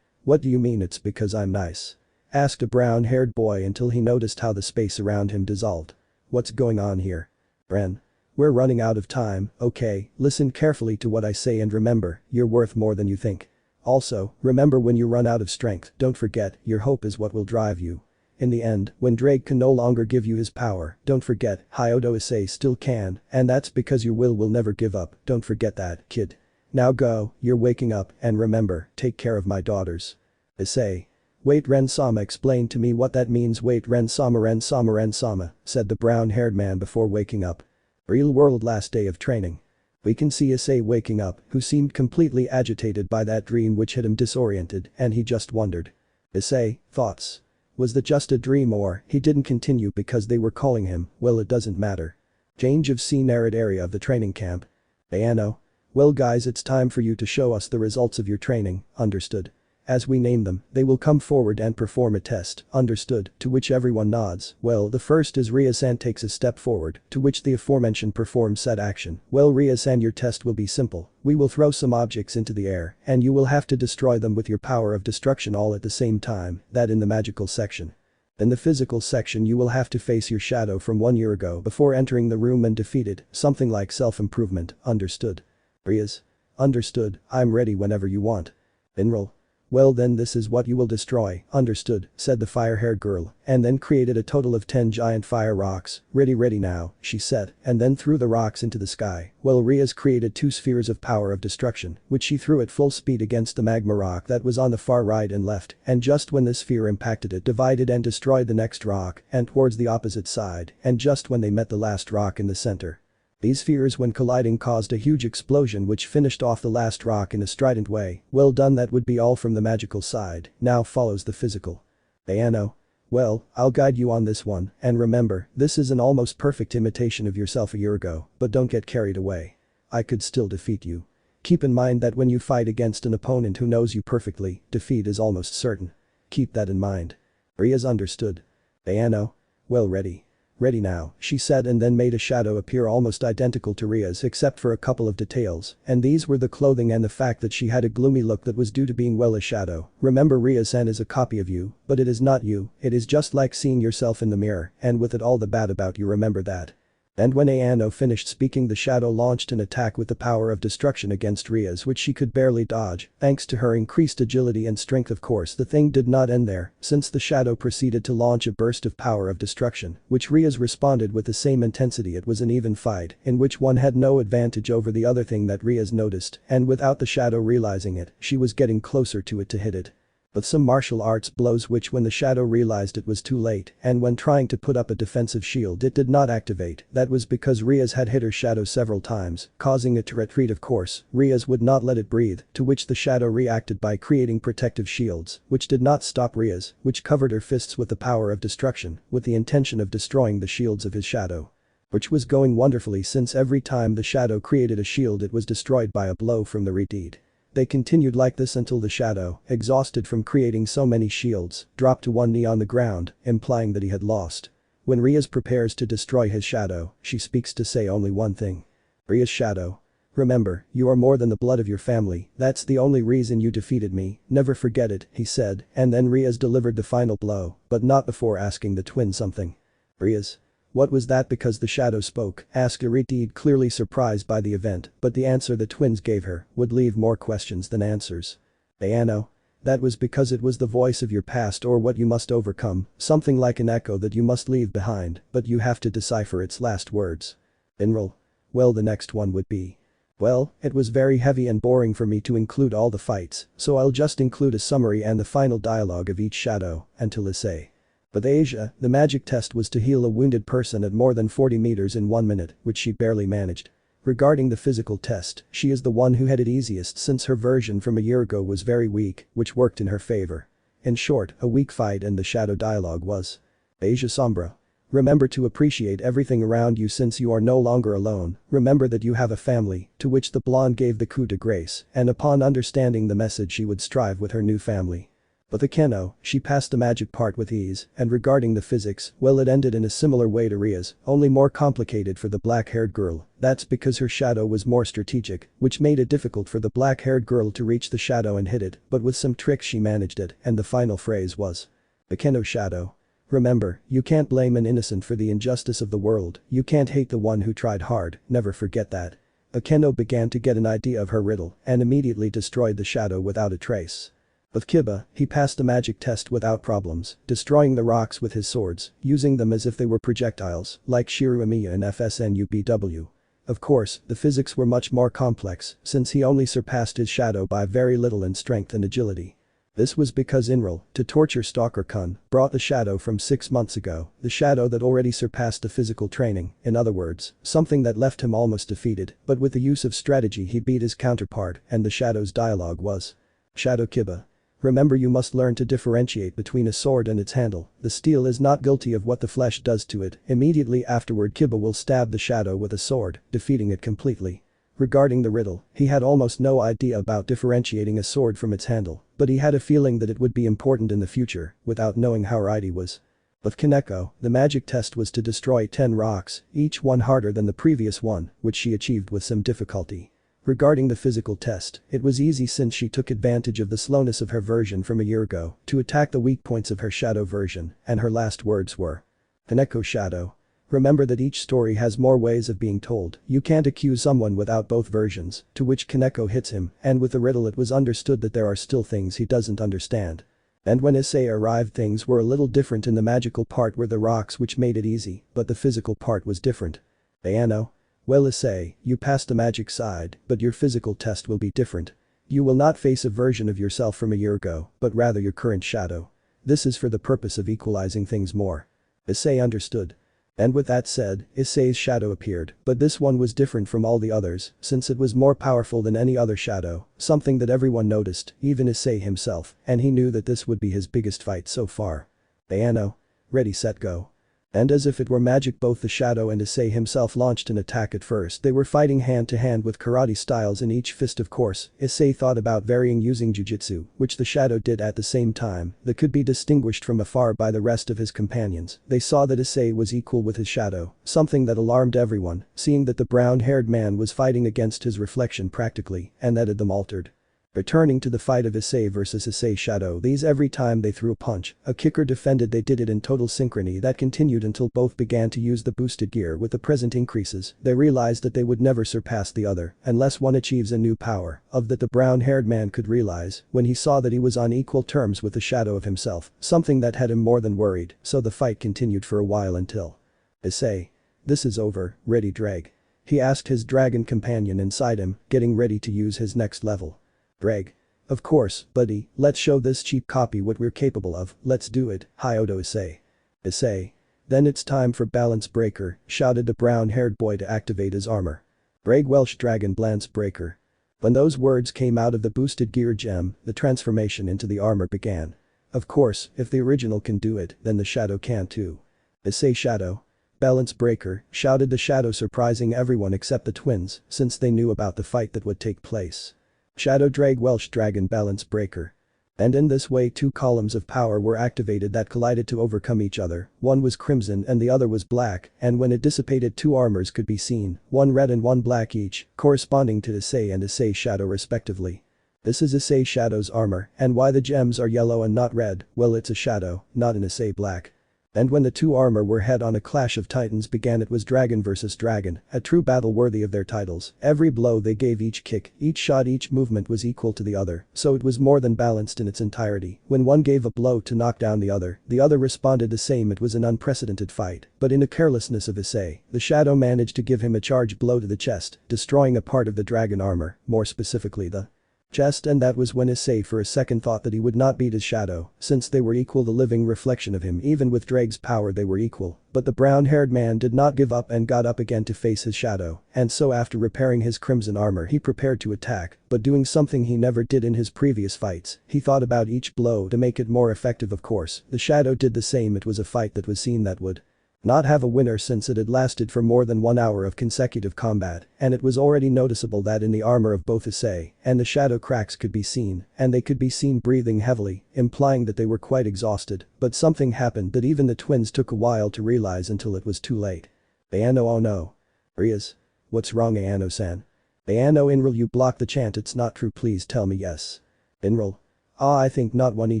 What do you mean it's because I'm nice? Asked a brown-haired boy until he noticed how the space around him dissolved. What's going on here? Ren. We're running out of time, okay, listen carefully to what I say and remember, you're worth more than you think. Also, remember when you run out of strength, don't forget, your hope is what will drive you. In the end, when Drake can no longer give you his power, don't forget, Hyoudou Issei still can, and that's because your will never give up, don't forget that, kid. Now go, you're waking up, and remember, take care of my daughters. Issei. Wait, Ren-sama, explain to me what that means. Wait, Ren-sama, said the brown-haired man before waking up. Real world last day of training. We can see Issei waking up, who seemed completely agitated by that dream which had him disoriented, and he just wondered. Issei, thoughts? Was that just a dream, or he didn't continue because they were calling him? Well, it doesn't matter. Change of scene, arid area of the training camp. Ayano. Well guys, it's time for you to show us the results of your training, understood? As we name them, they will come forward and perform a test, understood, to which everyone nods. Well, the first is Rias and takes a step forward, to which the aforementioned performs said action. Well Rias, and your test will be simple. We will throw some objects into the air, and you will have to destroy them with your power of destruction all at the same time, that in the magical section. In the physical section you will have to face your shadow from 1 year ago before entering the room and defeat it, something like self-improvement, understood? Rias. Understood, I'm ready whenever you want. Inral. Well then this is what you will destroy, understood, said the fire-haired girl, and then created a total of 10 giant fire rocks. Ready now, she said, and then threw the rocks into the sky. Well, Rias created 2 spheres of power of destruction, which she threw at full speed against the magma rock that was on the far right and left, and just when the sphere impacted it, divided and destroyed the next rock, and towards the opposite side, and just when they met the last rock in the center. These spheres when colliding caused a huge explosion which finished off the last rock in a strident way. Well done, that would be all from the magical side, now follows the physical. Ayano. Well, I'll guide you on this one, and remember, this is an almost perfect imitation of yourself a year ago, but don't get carried away. I could still defeat you. Keep in mind that when you fight against an opponent who knows you perfectly, defeat is almost certain. Keep that in mind. Rias understood. Ayano? Well, ready. Ready now, she said, and then made a shadow appear almost identical to Rias except for a couple of details, and these were the clothing and the fact that she had a gloomy look that was due to being well a shadow. Remember, Rias is a copy of you, but it is not you, it is just like seeing yourself in the mirror, and with it all the bad about you, remember that. And when Ayano finished speaking, the shadow launched an attack with the power of destruction against Rias, which she could barely dodge. Thanks to her increased agility and strength, of course, the thing did not end there, since the shadow proceeded to launch a burst of power of destruction, which Rias responded with the same intensity. It was an even fight, in which one had no advantage over the other thing that Rias noticed, and without the shadow realizing it, she was getting closer to it to hit it. But some martial arts blows which when the shadow realized it was too late, and when trying to put up a defensive shield it did not activate. That was because Rias had hit her shadow several times, causing it to retreat. Of course, Rias would not let it breathe, to which the shadow reacted by creating protective shields, which did not stop Rias, which covered her fists with the power of destruction, with the intention of destroying the shields of his shadow. Which was going wonderfully, since every time the shadow created a shield it was destroyed by a blow from the redeed. They continued like this until the shadow, exhausted from creating so many shields, dropped to one knee on the ground, implying that he had lost. When Rias prepares to destroy his shadow, she speaks to say only one thing. Rias' shadow. Remember, you are more than the blood of your family, that's the only reason you defeated me, never forget it, he said, and then Rias delivered the final blow, but not before asking the twin something. Rias? What was that? Because the shadow spoke, asked Iritiid, clearly surprised by the event, but the answer the twins gave her would leave more questions than answers. Ayano? That was because it was the voice of your past or what you must overcome, something like an echo that you must leave behind, but you have to decipher its last words. Inral? Well, the next one would be. Well, it was very heavy and boring for me to include all the fights, so I'll just include a summary and the final dialogue of each shadow, until Issei. But Asia, the magic test was to heal a wounded person at more than 40 meters in 1 minute, which she barely managed. Regarding the physical test, she is the one who had it easiest since her version from a year ago was very weak, which worked in her favor. In short, a weak fight, and the shadow dialogue was. Asia Sombra. Remember to appreciate everything around you since you are no longer alone, remember that you have a family, to which the blonde gave the coup de grace, and upon understanding the message she would strive with her new family. But Akeno, she passed the magic part with ease, and regarding the physics, well, it ended in a similar way to Rias, only more complicated for the black-haired girl. That's because her shadow was more strategic, which made it difficult for the black-haired girl to reach the shadow and hit it, but with some tricks she managed it, and the final phrase was. Akeno shadow. Remember, you can't blame an innocent for the injustice of the world, you can't hate the one who tried hard, never forget that. Akeno began to get an idea of her riddle, and immediately destroyed the shadow without a trace. With Kiba, he passed the magic test without problems, destroying the rocks with his swords, using them as if they were projectiles, like Shiru Amiya and FSNUBW. Of course, the physics were much more complex, since he only surpassed his shadow by very little in strength and agility. This was because Inral, to torture Stalker Kun, brought the shadow from 6 months ago, the shadow that already surpassed the physical training, in other words, something that left him almost defeated, but with the use of strategy he beat his counterpart, and the shadow's dialogue was. Shadow Kiba. Remember, you must learn to differentiate between a sword and its handle. The steel is not guilty of what the flesh does to it. Immediately afterward, Kiba will stab the shadow with a sword, defeating it completely. Regarding the riddle, he had almost no idea about differentiating a sword from its handle, but he had a feeling that it would be important in the future, without knowing how right he was. With Kaneko, the magic test was to destroy 10 rocks, each one harder than the previous one, which she achieved with some difficulty. Regarding the physical test, it was easy since she took advantage of the slowness of her version from a year ago to attack the weak points of her shadow version, and her last words were. Kaneko shadow. Remember that each story has more ways of being told, you can't accuse someone without both versions, to which Kaneko hits him, and with the riddle it was understood that there are still things he doesn't understand. And when Issei arrived, things were a little different. In the magical part were the rocks, which made it easy, but the physical part was different. Ayano. Well, Issei, you passed the magic side, but your physical test will be different. You will not face a version of yourself from a year ago, but rather your current shadow. This is for the purpose of equalizing things more. Issei understood. And with that said, Issei's shadow appeared, but this one was different from all the others, since it was more powerful than any other shadow, something that everyone noticed, even Issei himself, and he knew that this would be his biggest fight so far. Ayano. ready set go. And as if it were magic, both the shadow and Issei himself launched an attack. At first they were fighting hand to hand with karate styles in each fist. Of course, Issei thought about varying using jujitsu, which the shadow did at the same time, that could be distinguished from afar by the rest of his companions. They saw that Issei was equal with his shadow, something that alarmed everyone, seeing that the brown-haired man was fighting against his reflection practically, and that had them altered. Returning to the fight of Issei versus Issei shadow, these every time they threw a punch, a kicker defended. They did it in total synchrony that continued until both began to use the boosted gear. With the present increases, they realized that they would never surpass the other unless one achieves a new power, of that the brown-haired man could realize when he saw that he was on equal terms with the shadow of himself, something that had him more than worried. So the fight continued for a while until Issei. This is over, ready drag? He asked his dragon companion inside him, getting ready to use his next level. Drag. Of course, buddy, let's show this cheap copy what we're capable of, let's do it, Hyoudou Issei. Issei. Then it's time for Balance Breaker, shouted the brown-haired boy to activate his armor. Drag Welsh Dragon Balance Breaker. When those words came out of the boosted gear gem, the transformation into the armor began. Of course, if the original can do it, then the shadow can too. Issei Shadow. Balance Breaker, shouted the shadow, surprising everyone except the twins, since they knew about the fight that would take place. Shadow Drag Welsh Dragon Balance Breaker. And in this way two columns of power were activated that collided to overcome each other. One was crimson and the other was black, and when it dissipated, two armors could be seen, one red and one black each, corresponding to Issei and Issei Shadow respectively. This is Issei Shadow's armor, and why the gems are yellow and not red, well, it's a shadow, not an Issei black. And when the two armor were head on, a clash of titans began. It was dragon versus dragon, a true battle worthy of their titles. Every blow they gave, each kick, each shot, each movement was equal to the other, so it was more than balanced in its entirety. When one gave a blow to knock down the other responded the same. It was an unprecedented fight, but in the carelessness of Issei, the shadow managed to give him a charge blow to the chest, destroying a part of the dragon armor, more specifically the chest, and that was when Issei for a second thought that he would not beat his shadow, since they were equal, the living reflection of him. Even with Drag's power they were equal, but the brown-haired man did not give up and got up again to face his shadow, and so after repairing his crimson armor he prepared to attack, but doing something he never did in his previous fights. He thought about each blow to make it more effective. Of course, the shadow did the same. It was a fight that was seen that would not have a winner, since it had lasted for more than 1 hour of consecutive combat, and it was already noticeable that in the armor of both Issei and the shadow cracks could be seen, and they could be seen breathing heavily, implying that they were quite exhausted. But something happened that even the twins took a while to realize until it was too late. Ayano, oh no. Rias. What's wrong, Ayano-san? Ayano, Inral, you blocked the chant. It's not true, please tell me yes. Inral. I think not. One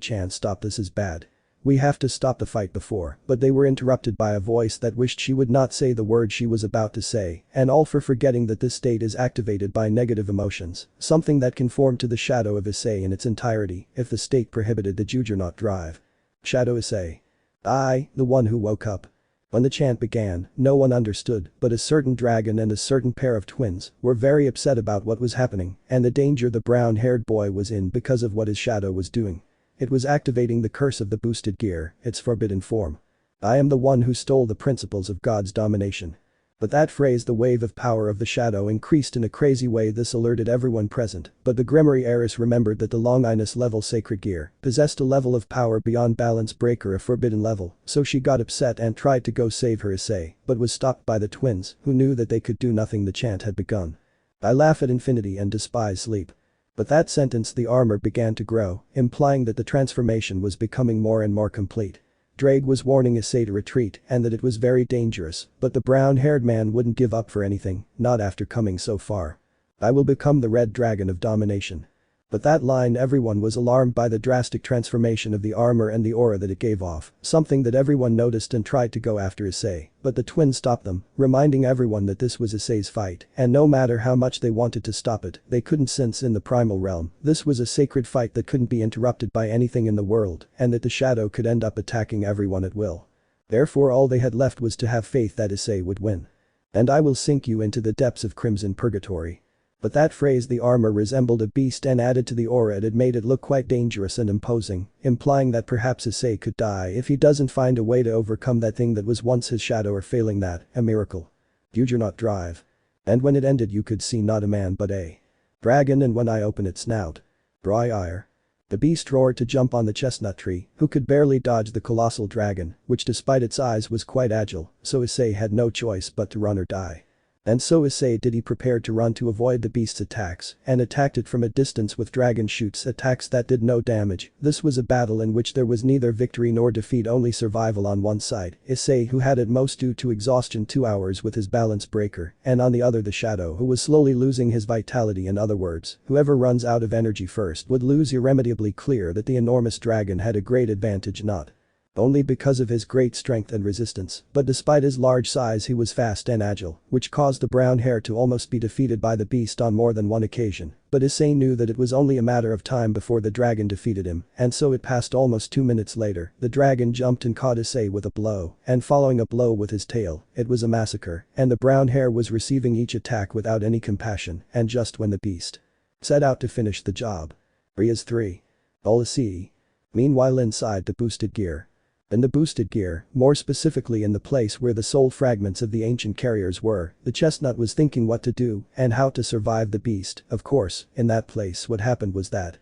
chant, stop, this is bad. We have to stop the fight before, but they were interrupted by a voice that wished she would not say the word she was about to say, and all for forgetting that this state is activated by negative emotions, something that conformed to the shadow of Issei in its entirety, if the state prohibited the Juggernaut drive. Shadow Issei. I, the one who woke up. When the chant began, no one understood, but a certain dragon and a certain pair of twins were very upset about what was happening and the danger the brown-haired boy was in because of what his shadow was doing. It was activating the curse of the boosted gear, its forbidden form. I am the one who stole the principles of God's domination. But that phrase, the wave of power of the shadow, increased in a crazy way. This alerted everyone present, but the Gremory heiress remembered that the Longinus level sacred gear possessed a level of power beyond Balance Breaker, a forbidden level, so she got upset and tried to go save her Issei, but was stopped by the twins, who knew that they could do nothing. The chant had begun. I laugh at infinity and despise sleep. But that sentence, the armor began to grow, implying that the transformation was becoming more and more complete. Drake was warning Issei to retreat and that it was very dangerous, but the brown-haired man wouldn't give up for anything, not after coming so far. I will become the red dragon of domination. But that line, everyone was alarmed by the drastic transformation of the armor and the aura that it gave off, something that everyone noticed and tried to go after Issei, but the twins stopped them, reminding everyone that this was Issei's fight, and no matter how much they wanted to stop it, they couldn't, since in the primal realm, this was a sacred fight that couldn't be interrupted by anything in the world, and that the shadow could end up attacking everyone at will. Therefore all they had left was to have faith that Issei would win. And I will sink you into the depths of crimson purgatory. But that phrase, the armor resembled a beast and added to the aura it had made it look quite dangerous and imposing, implying that perhaps Issei could die if he doesn't find a way to overcome that thing that was once his shadow, or failing that, a miracle. Juggernaut drive. And when it ended you could see not a man but a dragon, and when I open its snout. Dry ire. The beast roared to jump on the chestnut tree, who could barely dodge the colossal dragon, which despite its eyes was quite agile, so Issei had no choice but to run or die. And so Issei did. He prepared to run to avoid the beast's attacks and attacked it from a distance with dragon shoots, attacks that did no damage. This was a battle in which there was neither victory nor defeat, only survival on one side, Issei, who had at most due to exhaustion 2 hours with his balance breaker, and on the other the shadow, who was slowly losing his vitality. In other words, whoever runs out of energy first would lose irremediably. Clear that the enormous dragon had a great advantage, not only because of his great strength and resistance, but despite his large size he was fast and agile, which caused the brown hair to almost be defeated by the beast on more than one occasion. But Issei knew that it was only a matter of time before the dragon defeated him, and so it passed. Almost 2 minutes later, the dragon jumped and caught Issei with a blow, and following a blow with his tail. It was a massacre, and the brown hair was receiving each attack without any compassion, and just when the beast set out to finish the job. Rias 3. Issei. Meanwhile inside the boosted gear. In the boosted gear, more specifically in the place where the soul fragments of the ancient carriers were, the chestnut was thinking what to do and how to survive the beast. Of course, in that place what happened was that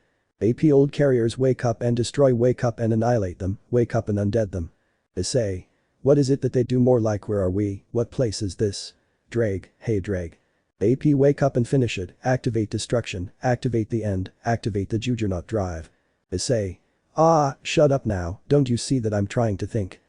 old carriers wake up and destroy, wake up and annihilate them, wake up and undead them. Issei. What is it that they do? More like where are we, what place is this? Drag, hey Drag. Wake up and finish it, activate destruction, activate the end, activate the Juggernaut drive. Issei. Ah, shut up now, don't you see that I'm trying to think?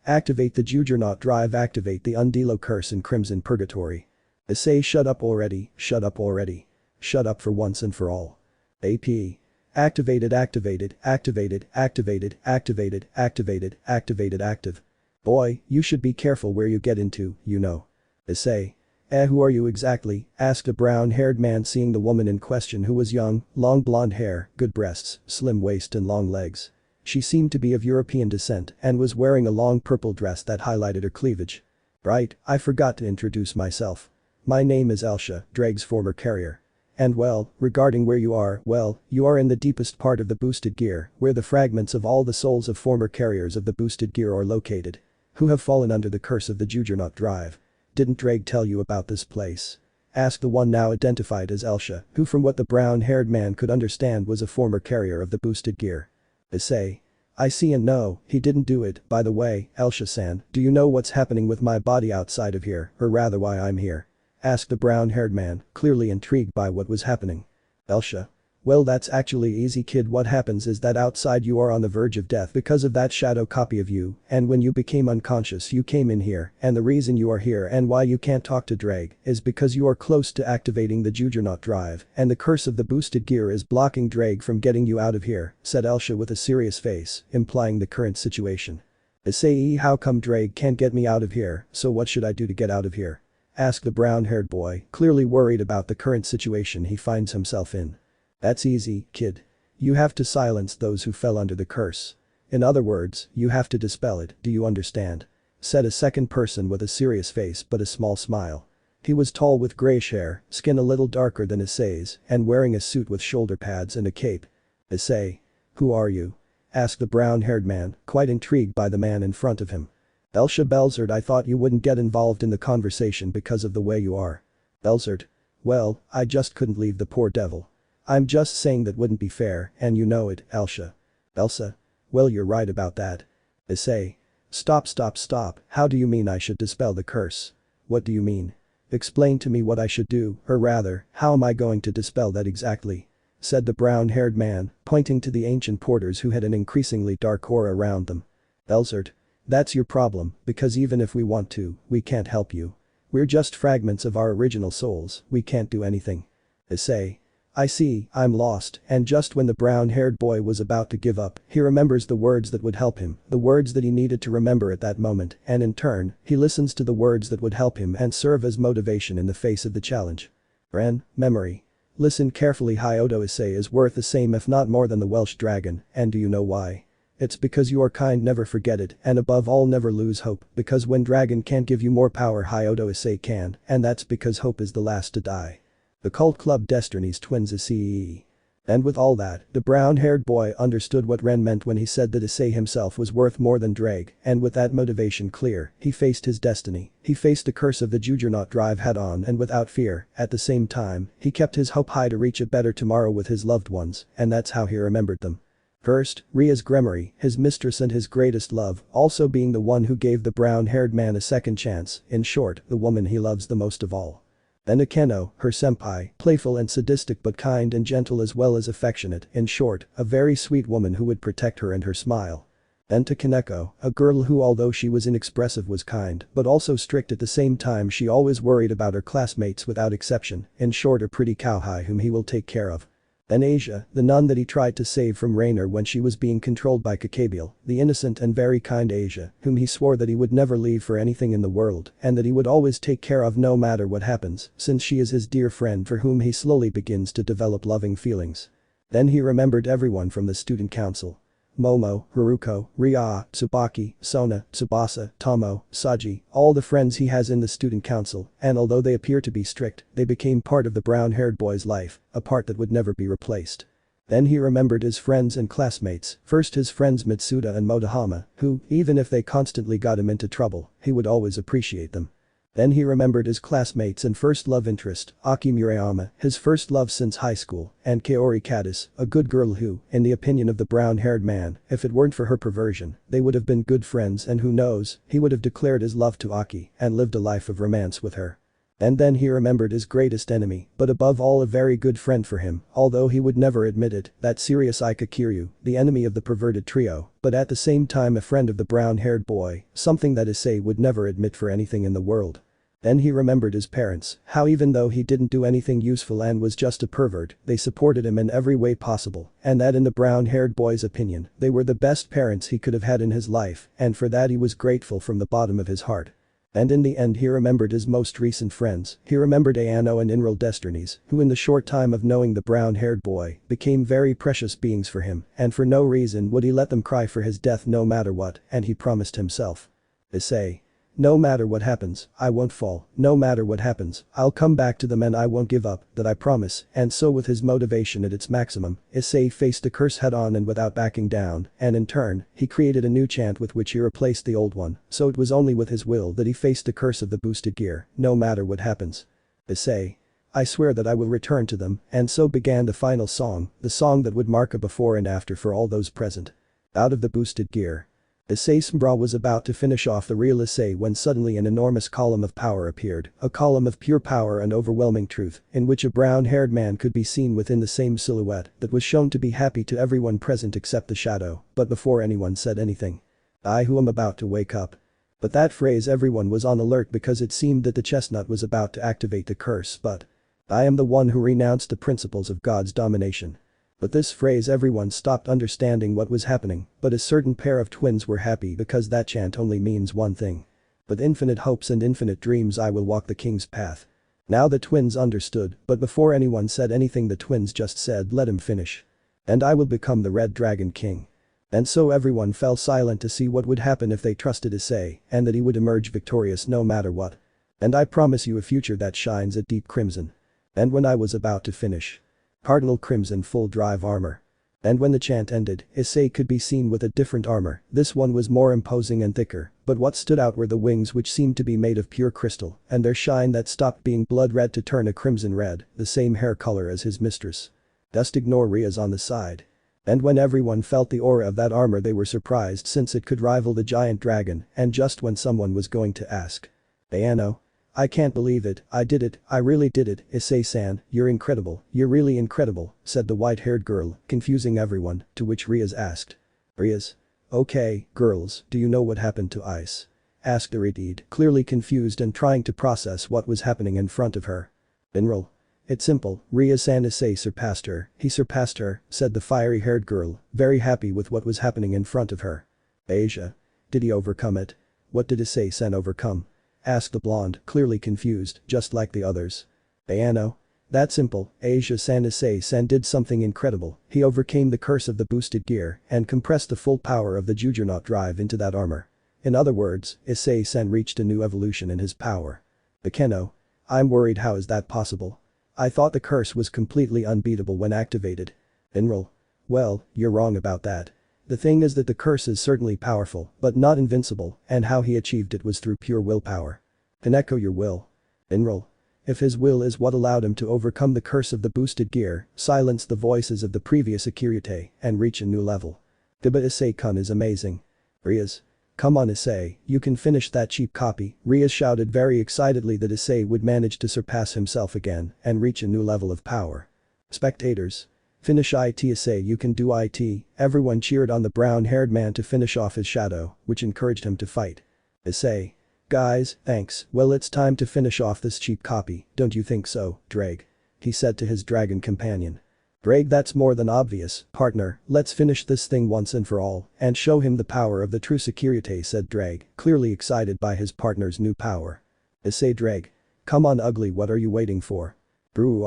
Activate the Juggernaut drive, activate the Undilo curse in Crimson Purgatory. Issei, shut up already, shut up already. Shut up for once and for all. Activated, activated, activated, activated, activated, activated, activated, active. Boy, you should be careful where you get into, you know. Issei. Who are you exactly? Asked a brown-haired man, seeing the woman in question, who was young, long blonde hair, good breasts, slim waist and long legs. She seemed to be of European descent and was wearing a long purple dress that highlighted her cleavage. Right, I forgot to introduce myself. My name is Elsha, Drag's former carrier. And well, regarding where you are, well, you are in the deepest part of the boosted gear, where the fragments of all the souls of former carriers of the boosted gear are located, who have fallen under the curse of the Juggernaut drive. Didn't Drag tell you about this place? Asked the one now identified as Elsha, who from what the brown-haired man could understand was a former carrier of the boosted gear. Issei. I see and no, he didn't do it. By the way, Elsha-san, do you know what's happening with my body outside of here, or rather why I'm here? Asked the brown-haired man, clearly intrigued by what was happening. Elsha. Well, that's actually easy, kid. What happens is that outside you are on the verge of death because of that shadow copy of you, and when you became unconscious you came in here, and the reason you are here and why you can't talk to Drag is because you are close to activating the Juggernaut drive, and the curse of the boosted gear is blocking Drag from getting you out of here, said Elsha with a serious face, implying the current situation. Issei, how come Drag can't get me out of here, so what should I do to get out of here? Asked the brown-haired boy, clearly worried about the current situation he finds himself in. That's easy, kid. You have to silence those who fell under the curse. In other words, you have to dispel it, do you understand? Said a second person with a serious face but a small smile. He was tall with grayish hair, skin a little darker than Issei's, and wearing a suit with shoulder pads and a cape. Issei. Who are you? Asked the brown-haired man, quite intrigued by the man in front of him. Elsha Belzard, I thought you wouldn't get involved in the conversation because of the way you are. Belzard. Well, I just couldn't leave the poor devil. I'm just saying that wouldn't be fair, and you know it, Elsha. Elsa. Well, you're right about that. Issei. Stop, stop, stop, how do you mean I should dispel the curse? What do you mean? Explain to me what I should do, or rather, how am I going to dispel that exactly? Said the brown-haired man, pointing to the ancient porters who had an increasingly dark aura around them. Belzard. That's your problem, because even if we want to, we can't help you. We're just fragments of our original souls, we can't do anything. Issei. I see, I'm lost, and just when the brown-haired boy was about to give up, he remembers the words that would help him, the words that he needed to remember at that moment, and in turn, he listens to the words that would help him and serve as motivation in the face of the challenge. Ren, memory. Listen carefully, Hyoudou. Issei is worth the same if not more than the Welsh dragon, and do you know why? It's because you are kind, never forget it, and above all never lose hope, because when dragon can't give you more power, Hyoudou Issei can, and that's because hope is the last to die. The cult club Destiny's twins Issei. And with all that, the brown-haired boy understood what Ren meant when he said that Issei himself was worth more than Drake, and with that motivation clear, he faced his destiny. He faced the curse of the Juggernaut drive head-on and without fear. At the same time, he kept his hope high to reach a better tomorrow with his loved ones, and that's how he remembered them. First, Rias Gremory, his mistress and his greatest love, also being the one who gave the brown-haired man a second chance, in short, the woman he loves the most of all. Then Akeno, her senpai, playful and sadistic but kind and gentle as well as affectionate, in short, a very sweet woman who would protect her and her smile. Then to Kaneko, a girl who although she was inexpressive was kind, but also strict at the same time. She always worried about her classmates without exception, in short a pretty cowhide whom he will take care of. Then Asia, the nun that he tried to save from Rainer when she was being controlled by Gabriel, the innocent and very kind Asia, whom he swore that he would never leave for anything in the world and that he would always take care of no matter what happens, since she is his dear friend for whom he slowly begins to develop loving feelings. Then he remembered everyone from the student council. Momo, Haruko, Ria, Tsubaki, Sona, Tsubasa, Tomo, Saji, all the friends he has in the student council, and although they appear to be strict, they became part of the brown-haired boy's life, a part that would never be replaced. Then he remembered his friends and classmates, first his friends Mitsuda and Motohama, who, even if they constantly got him into trouble, he would always appreciate them. Then he remembered his classmates and first love interest, Aki Murayama, his first love since high school, and Kaori Kadis, a good girl who, in the opinion of the brown-haired man, if it weren't for her perversion, they would have been good friends and who knows, he would have declared his love to Aki and lived a life of romance with her. And then he remembered his greatest enemy, but above all a very good friend for him, although he would never admit it, that serious Sekiryuutei, the enemy of the perverted trio, but at the same time a friend of the brown-haired boy, something that Issei would never admit for anything in the world. Then he remembered his parents, how even though he didn't do anything useful and was just a pervert, they supported him in every way possible, and that in the brown-haired boy's opinion, they were the best parents he could have had in his life, and for that he was grateful from the bottom of his heart. And in the end he remembered his most recent friends. He remembered Ayano and Inral Destinies, who in the short time of knowing the brown-haired boy, became very precious beings for him, and for no reason would he let them cry for his death no matter what, and he promised himself. Issei. No matter what happens, I won't fall, no matter what happens, I'll come back to them and I won't give up, that I promise, and so with his motivation at its maximum, Issei faced the curse head-on and without backing down, and in turn, he created a new chant with which he replaced the old one, so it was only with his will that he faced the curse of the boosted gear, no matter what happens. Issei. I swear that I will return to them, and so began the final song, the song that would mark a before and after for all those present. Out of the boosted gear. Issei Sombra was about to finish off the real Issei when suddenly an enormous column of power appeared, a column of pure power and overwhelming truth, in which a brown-haired man could be seen within the same silhouette that was shown to be happy to everyone present except the shadow, but before anyone said anything. I who am about to wake up. But that phrase everyone was on alert because it seemed that the chestnut was about to activate the curse but. I am the one who renounced the principles of God's domination. But this phrase everyone stopped understanding what was happening, but a certain pair of twins were happy because that chant only means one thing. With infinite hopes and infinite dreams I will walk the king's path. Now the twins understood, but before anyone said anything the twins just said let him finish. And I will become the Red Dragon King. And so everyone fell silent to see what would happen if they trusted Issei, and that he would emerge victorious no matter what. And I promise you a future that shines a deep crimson. And when I was about to finish. Cardinal Crimson full drive armor. And when the chant ended, Issei could be seen with a different armor, this one was more imposing and thicker, but what stood out were the wings which seemed to be made of pure crystal, and their shine that stopped being blood red to turn a crimson red, the same hair color as his mistress. Just ignore Rias on the side. And when everyone felt the aura of that armor they were surprised since it could rival the giant dragon, and just when someone was going to ask. Ayano? I can't believe it, I did it, I really did it, Issei-san, you're incredible, you're really incredible, said the white-haired girl, confusing everyone, to which Rias asked. Rias? Okay, girls, do you know what happened to Ice? Asked Iridid, clearly confused and trying to process what was happening in front of her. Binral. It's simple, Rias-san Issei surpassed her, he surpassed her, said the fiery-haired girl, very happy with what was happening in front of her. Asia. Did he overcome it? What did Issei-san overcome? Asked the blonde, clearly confused, just like the others. Ayano? That simple, Asia-san Issei-san did something incredible, he overcame the curse of the boosted gear and compressed the full power of the Juggernaut drive into that armor. In other words, Issei-san reached a new evolution in his power. Akeno? I'm worried how is that possible? I thought the curse was completely unbeatable when activated. Inral. Well, you're wrong about that. The thing is that the curse is certainly powerful, but not invincible, and how he achieved it was through pure willpower. Then echo your will. Inral. If his will is what allowed him to overcome the curse of the boosted gear, silence the voices of the previous Sekiryuutei, and reach a new level. Diba Issei-kun is amazing. Rias. Come on Issei, you can finish that cheap copy. Rias shouted very excitedly that Issei would manage to surpass himself again and reach a new level of power. Spectators. Finish it Issei, you can do it. Everyone cheered on the brown-haired man to finish off his shadow, which encouraged him to fight. Issei. Guys, thanks, well it's time to finish off this cheap copy, don't you think so, Drake? He said to his dragon companion. Drake, that's more than obvious, partner, let's finish this thing once and for all, and show him the power of the true Sekiryuutei, said Drake, clearly excited by his partner's new power. Issei. Drake. Come on ugly, what are you waiting for? Brew.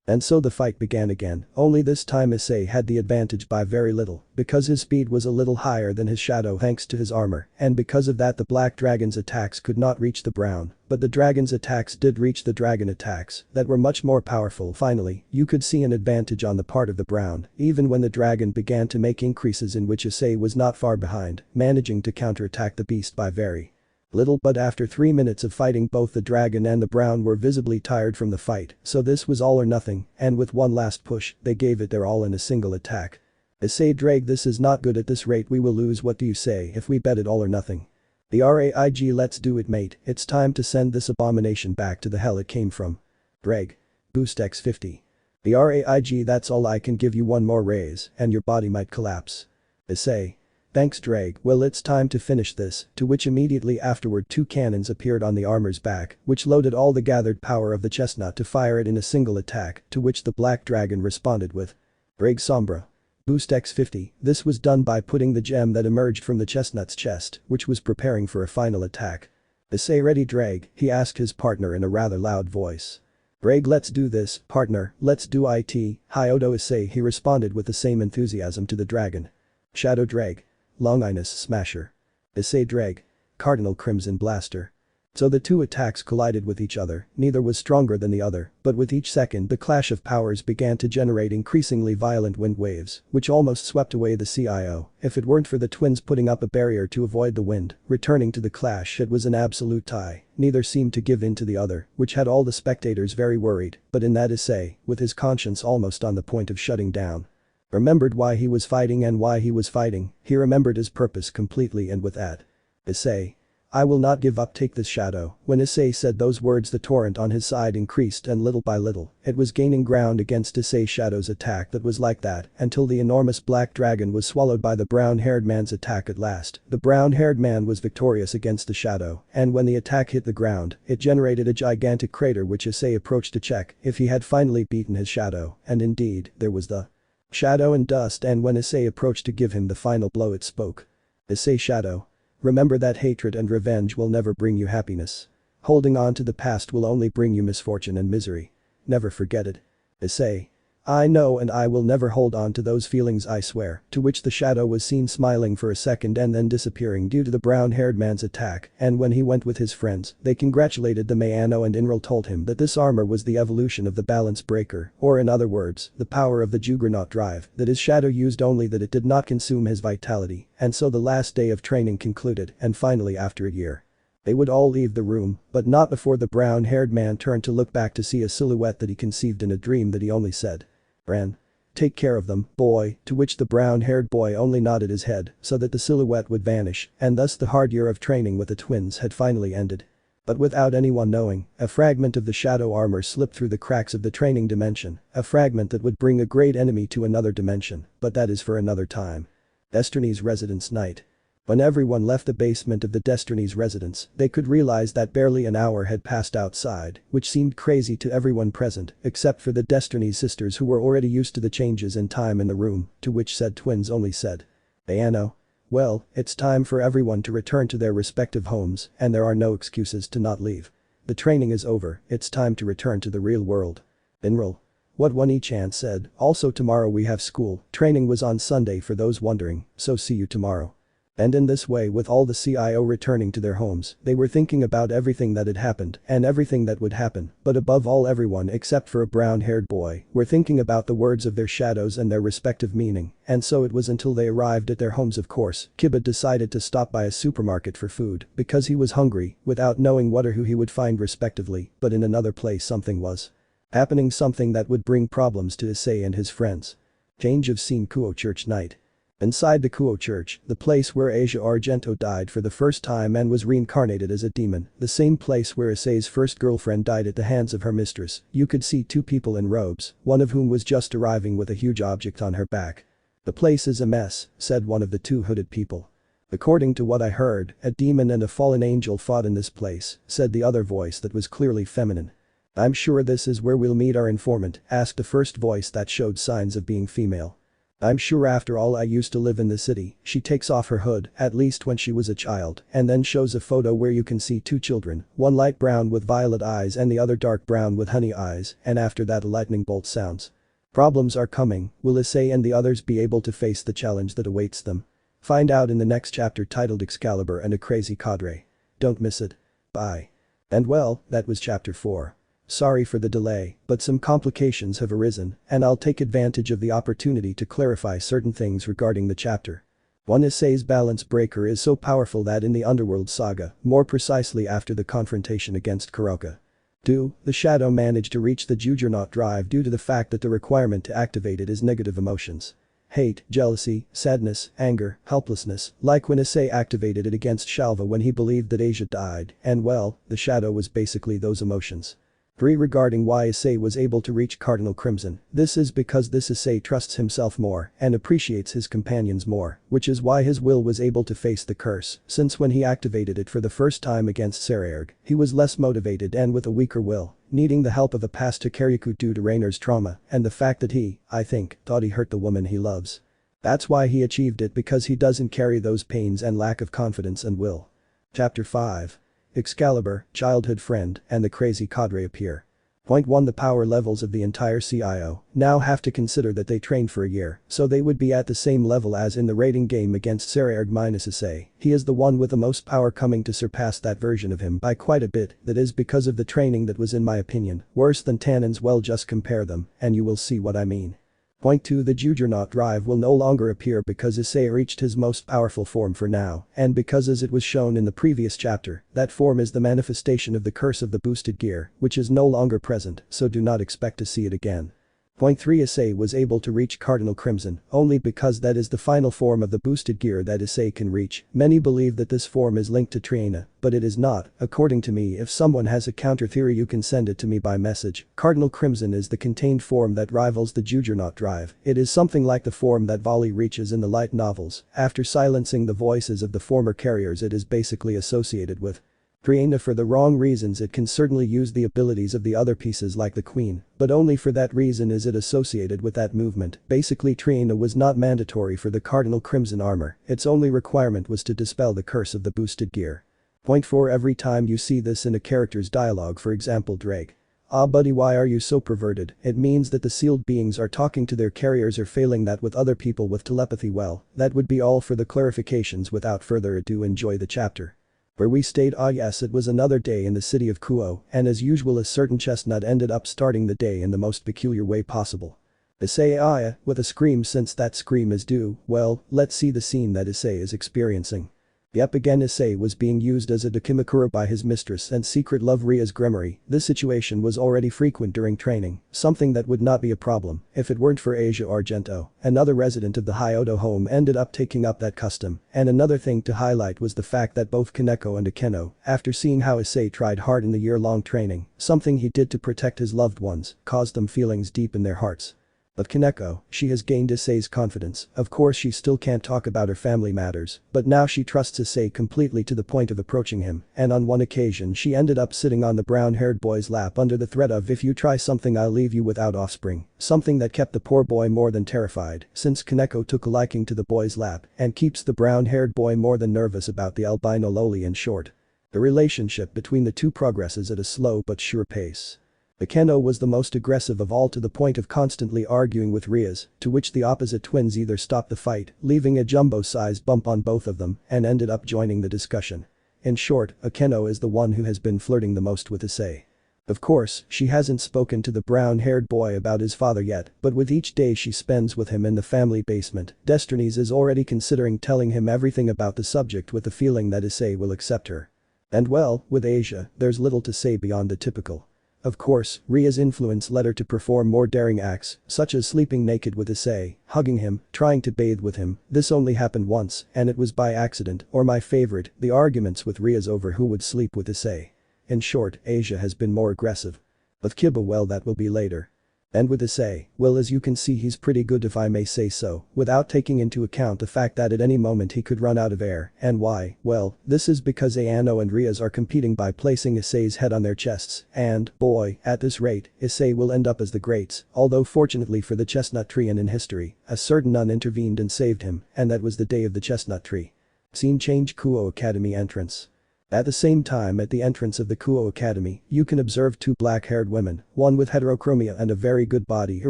And so the fight began again, only this time Issei had the advantage by very little, because his speed was a little higher than his shadow thanks to his armor, and because of that the black dragon's attacks could not reach the brown, but the dragon's attacks did reach the dragon attacks, that were much more powerful. Finally, you could see an advantage on the part of the brown, even when the dragon began to make increases in which Issei was not far behind, managing to counterattack the beast by very little, but after 3 minutes of fighting both the dragon and the brown were visibly tired from the fight, so this was all or nothing, and with one last push, they gave it their all in a single attack. Issei. Drake, this is not good, at this rate we will lose, what do you say if we bet it all or nothing? The RAIG, let's do it mate, it's time to send this abomination back to the hell it came from. Drake. Boost X50. The RAIG, that's all I can give you, one more raise, and your body might collapse. Issei. Thanks Drake, well it's time to finish this, to which immediately afterward 2 cannons appeared on the armor's back, which loaded all the gathered power of the chestnut to fire it in a single attack, to which the black dragon responded with Drake Sombra. Boost X50, this was done by putting the gem that emerged from the chestnut's chest, which was preparing for a final attack. Issei. Ready Drake, he asked his partner in a rather loud voice. Drake, let's do this, partner, let's do it. Hyoudou Issei, he responded with the same enthusiasm to the dragon. Shadow Drake. Longinus Smasher. Issei. Drake. Cardinal Crimson Blaster. So the 2 attacks collided with each other, neither was stronger than the other, but with each second the clash of powers began to generate increasingly violent wind waves, which almost swept away the CIO. If it weren't for the twins putting up a barrier to avoid the wind, returning to the clash, it was an absolute tie, neither seemed to give in to the other, which had all the spectators very worried, but in that Issei, with his conscience almost on the point of shutting down, remembered why he was fighting and why he was fighting, he remembered his purpose completely, and with that. Issei. I will not give up, take this shadow. When Issei said those words the torrent on his side increased, and little by little, it was gaining ground against Issei Shadow's attack that was like that until the enormous black dragon was swallowed by the brown-haired man's attack at last. The brown-haired man was victorious against the shadow, and when the attack hit the ground, it generated a gigantic crater which Issei approached to check if he had finally beaten his shadow, and indeed, there was the shadow and dust, and when Issei approached to give him the final blow it spoke. Issei. Shadow. Remember that hatred and revenge will never bring you happiness. Holding on to the past will only bring you misfortune and misery. Never forget it. Issei. I know, and I will never hold on to those feelings, I swear, to which the shadow was seen smiling for a second and then disappearing due to the brown-haired man's attack, and when he went with his friends, they congratulated the Mayano, and Inral told him that this armor was the evolution of the balance breaker, or in other words, the power of the Juggernaut drive, that his shadow used only that it did not consume his vitality, and so the last day of training concluded, and finally after a year, they would all leave the room, but not before the brown-haired man turned to look back to see a silhouette that he conceived in a dream that he only said, Ren. Take care of them, boy, to which the brown-haired boy only nodded his head so that the silhouette would vanish, and thus the hard year of training with the twins had finally ended. But without anyone knowing, a fragment of the shadow armor slipped through the cracks of the training dimension, a fragment that would bring a great enemy to another dimension, but that is for another time. Destiny's Residence Night. When everyone left the basement of the Destiny's residence, they could realize that barely an hour had passed outside, which seemed crazy to everyone present, except for the Destiny's sisters who were already used to the changes in time in the room, to which said twins only said, Ayano. Well, it's time for everyone to return to their respective homes, and there are no excuses to not leave. The training is over, it's time to return to the real world. Enroll. What one each aunt said, also tomorrow we have school, training was on Sunday for those wondering, so see you tomorrow. And in this way, with all the CIO returning to their homes, they were thinking about everything that had happened and everything that would happen, but above all everyone except for a brown-haired boy were thinking about the words of their shadows and their respective meaning, and so it was until they arrived at their homes of course, Kiba decided to stop by a supermarket for food because he was hungry without knowing what or who he would find respectively, but in another place something was happening, something that would bring problems to Issei and his friends. Change of scene. Kuo Church night. Inside the Kuo Church, the place where Asia Argento died for the first time and was reincarnated as a demon, the same place where Issei's first girlfriend died at the hands of her mistress, you could see two people in robes, one of whom was just arriving with a huge object on her back. "The place is a mess," said one of the two hooded people. "According to what I heard, a demon and a fallen angel fought in this place," said the other voice that was clearly feminine. "I'm sure this is where we'll meet our informant," asked the first voice that showed signs of being female. "I'm sure, after all, I used to live in the city." She takes off her hood, at least when she was a child, and then shows a photo where you can see two children, one light brown with violet eyes and the other dark brown with honey eyes, and after that a lightning bolt sounds. Problems are coming. Will Issei and the others be able to face the challenge that awaits them? Find out in the next chapter titled Excalibur and a Crazy Cadre. Don't miss it. Bye. And well, that was chapter 4. Sorry for the delay, but some complications have arisen, and I'll take advantage of the opportunity to clarify certain things regarding the chapter. 1. Issei's balance breaker is so powerful that in the Underworld saga, more precisely after the confrontation against Kuroka. 2. The shadow managed to reach the Juggernaut drive due to the fact that the requirement to activate it is negative emotions. Hate, jealousy, sadness, anger, helplessness, like when Issei activated it against Shalva when he believed that Asia died, and well, the shadow was basically those emotions. 3. Regarding why Issei was able to reach Cardinal Crimson, this is because this Issei trusts himself more and appreciates his companions more, which is why his will was able to face the curse, since when he activated it for the first time against Sekiryuutei, he was less motivated and with a weaker will, needing the help of a past Sekiryuutei due to Rainer's trauma and the fact that he, I think, thought he hurt the woman he loves. That's why he achieved it, because he doesn't carry those pains and lack of confidence and will. Chapter 5. Excalibur, childhood friend, and the crazy cadre appear. Point 1. The power levels of the entire CIO now have to consider that they trained for a year, so they would be at the same level as in the rating game against Sekiryuutei minus Issei. He is the one with the most power, coming to surpass that version of him by quite a bit. That is because of the training that was, in my opinion, worse than Tannen's. Well, just compare them and you will see what I mean. Point 2. The Juggernaut drive will no longer appear because Issei reached his most powerful form for now, and because, as it was shown in the previous chapter, that form is the manifestation of the curse of the boosted gear, which is no longer present, so do not expect to see it again. Point 3. Issei was able to reach Cardinal Crimson only because that is the final form of the boosted gear that Issei can reach. Many believe that this form is linked to Triana, but it is not. According to me, if someone has a counter theory you can send it to me by message. Cardinal Crimson is the contained form that rivals the Juggernaut drive. It is something like the form that Volley reaches in the light novels. After silencing the voices of the former carriers, it is basically associated with Triana. For the wrong reasons, it can certainly use the abilities of the other pieces like the Queen, but only for that reason is it associated with that movement. Basically, Triana was not mandatory for the Cardinal Crimson armor, its only requirement was to dispel the curse of the boosted gear. Point 4. Every time you see this in a character's dialogue, for example Drake. "Ah buddy, why are you so perverted?" it means that the sealed beings are talking to their carriers or failing that with other people with telepathy. Well, that would be all for the clarifications. Without further ado, enjoy the chapter. Where we stayed. Ah yes, it was another day in the city of Kuoh, and as usual a certain chestnut ended up starting the day in the most peculiar way possible. Issei with a scream, since that scream is due, well, let's see the scene that Issei is experiencing. Yep, again Issei was being used as a Dakimakura by his mistress and secret love Rias Gremory. This situation was already frequent during training, something that would not be a problem if it weren't for Asia Argento. Another resident of the Hyoudou home ended up taking up that custom, and another thing to highlight was the fact that both Kaneko and Akeno, after seeing how Issei tried hard in the year-long training, something he did to protect his loved ones, caused them feelings deep in their hearts. But Kaneko, she has gained Issei's confidence. Of course she still can't talk about her family matters, but now she trusts Issei completely to the point of approaching him, and on one occasion she ended up sitting on the brown-haired boy's lap under the threat of, "If you try something I'll leave you without offspring," something that kept the poor boy more than terrified, since Kaneko took a liking to the boy's lap and keeps the brown-haired boy more than nervous about the albino loli. In short, the relationship between the two progresses at a slow but sure pace. Akeno was the most aggressive of all to the point of constantly arguing with Rias, to which the opposite twins either stopped the fight, leaving a jumbo-sized bump on both of them, and ended up joining the discussion. In short, Akeno is the one who has been flirting the most with Issei. Of course, she hasn't spoken to the brown-haired boy about his father yet, but with each day she spends with him in the family basement, Destinys is already considering telling him everything about the subject with the feeling that Issei will accept her. And well, with Asia, there's little to say beyond the typical. Of course, Ria's influence led her to perform more daring acts, such as sleeping naked with Issei, hugging him, trying to bathe with him. This only happened once, and it was by accident, or my favorite, the arguments with Rias over who would sleep with Issei. In short, Asia has been more aggressive. With Kiba, well, that will be later. And with Issei, well, as you can see, he's pretty good, if I may say so, without taking into account the fact that at any moment he could run out of air. And why? Well, this is because Akeno and Rias are competing by placing Issei's head on their chests, and, boy, at this rate, Issei will end up as the greats, although fortunately for the chestnut tree and in history, a certain nun intervened and saved him, and that was the day of the chestnut tree. Scene change. Kuo Academy entrance. At the same time, at the entrance of the Kuo Academy, you can observe two black-haired women, one with heterochromia and a very good body who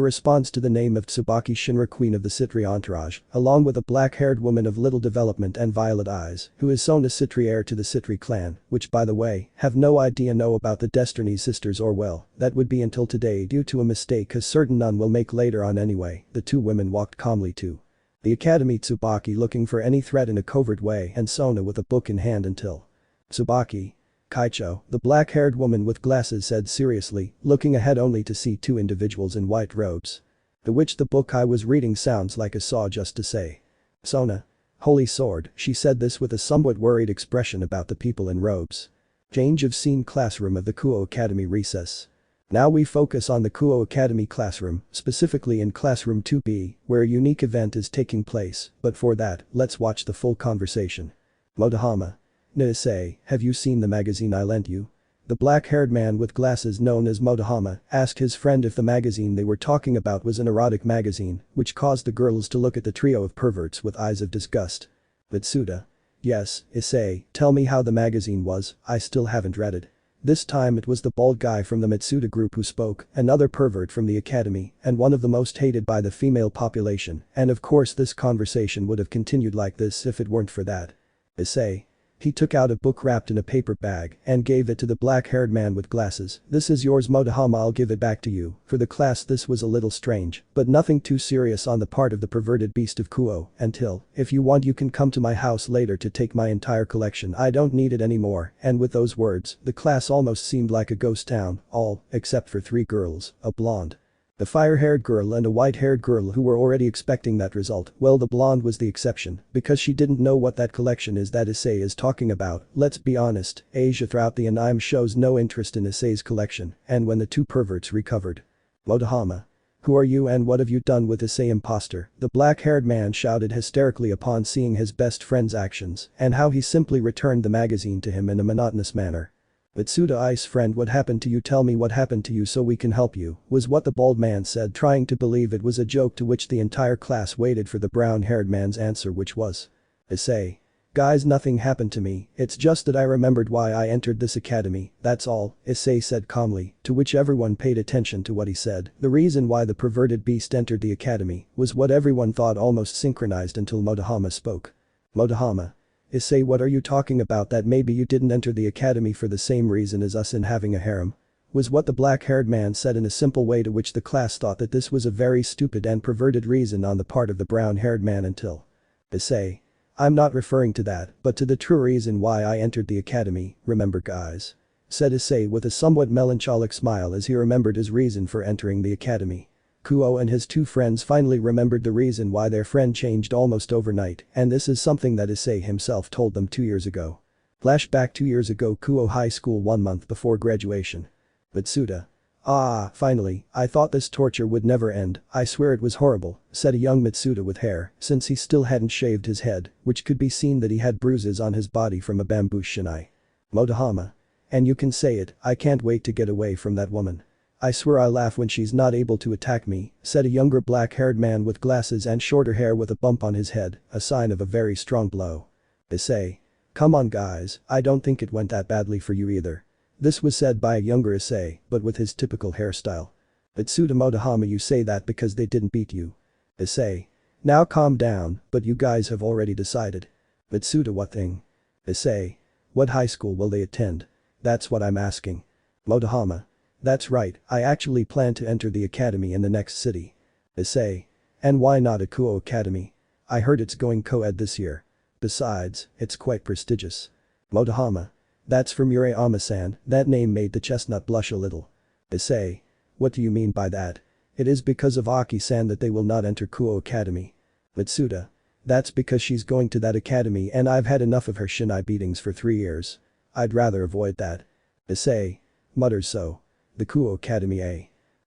responds to the name of Tsubaki Shinra, queen of the Sitri entourage, along with a black-haired woman of little development and violet eyes, who is Sona, Sitri, heir to the Sitri clan, which, by the way, have no idea about the Destiny sisters, or well, that would be until today due to a mistake a certain nun will make later on anyway. The two women walked calmly to the academy, Tsubaki looking for any threat in a covert way and Sona with a book in hand until Tsubaki. Kaicho, the black-haired woman with glasses, said seriously, looking ahead only to see two individuals in white robes. The which the book I was reading sounds like a saw just to say. Sona. Holy sword, she said this with a somewhat worried expression about the people in robes. Change of scene. Classroom of the Kuo Academy recess. Now we focus on the Kuo Academy classroom, specifically in classroom 2B, where a unique event is taking place, but for that, let's watch the full conversation. Motohama. Issei, have you seen the magazine I lent you? The black-haired man with glasses known as Motohama asked his friend if the magazine they were talking about was an erotic magazine, which caused the girls to look at the trio of perverts with eyes of disgust. Mitsuda. Yes, Issei, tell me how the magazine was, I still haven't read it. This time it was the bald guy from the Mitsuda group who spoke, another pervert from the academy, and one of the most hated by the female population, and of course this conversation would have continued like this if it weren't for that. Issei. He took out a book wrapped in a paper bag and gave it to the black-haired man with glasses. This is yours, Motohama, I'll give it back to you. For the class this was a little strange, but nothing too serious on the part of the perverted beast of Kuo, until, if you want you can come to my house later to take my entire collection, I don't need it anymore. And with those words, the class almost seemed like a ghost town, all, except for three girls, a blonde, a fire-haired girl and a white-haired girl who were already expecting that result. Well, the blonde was the exception, because she didn't know what that collection is that Issei is talking about. Let's be honest, Asia throughout the anime shows no interest in Issei's collection, and when the two perverts recovered. Motohama. Who are you and what have you done with Issei, imposter? The black-haired man shouted hysterically upon seeing his best friend's actions, and how he simply returned the magazine to him in a monotonous manner. Mitsuda, Ice friend, what happened to you? Tell me what happened to you so we can help you, was what the bald man said, trying to believe it was a joke, to which the entire class waited for the brown-haired man's answer, which was Issei. Guys, nothing happened to me, it's just that I remembered why I entered this academy, that's all, Issei said calmly, to which everyone paid attention to what he said. The reason why the perverted beast entered the academy was what everyone thought almost synchronized until Motohama spoke. Motohama. Issei, what are you talking about? That maybe you didn't enter the academy for the same reason as us in having a harem? Was what the black-haired man said in a simple way, to which the class thought that this was a very stupid and perverted reason on the part of the brown-haired man until Issei. I'm not referring to that, but to the true reason why I entered the academy, remember guys? Said Issei with a somewhat melancholic smile as he remembered his reason for entering the academy. Kuo and his two friends finally remembered the reason why their friend changed almost overnight, and this is something that Issei himself told them 2 years ago. Flashback 2 years ago, Kuo High School 1 month before graduation. Mitsuda. Ah, finally, I thought this torture would never end, I swear it was horrible, said a young Mitsuda with hair, since he still hadn't shaved his head, which could be seen that he had bruises on his body from a bamboo shinai. Motohama. And you can say it, I can't wait to get away from that woman. I swear I laugh when she's not able to attack me, said a younger black-haired man with glasses and shorter hair with a bump on his head, a sign of a very strong blow. Issei. Come on guys, I don't think it went that badly for you either. This was said by a younger Issei, but with his typical hairstyle. Mitsuda Motohama, you say that because they didn't beat you. Issei. Now calm down, but you guys have already decided. Mitsuda, what thing? Issei. What high school will they attend? That's what I'm asking. Motohama. That's right, I actually plan to enter the academy in the next city. Issei. And why not a Kuo Academy? I heard it's going co-ed this year. Besides, it's quite prestigious. Motohama. That's for Murayama-san, that name made the chestnut blush a little. Issei. What do you mean by that? It is because of Aki-san that they will not enter Kuo Academy. Mitsuda. That's because she's going to that academy and I've had enough of her shinai beatings for 3 years. I'd rather avoid that. Issei. Mutters so. The Kuo Academy, eh?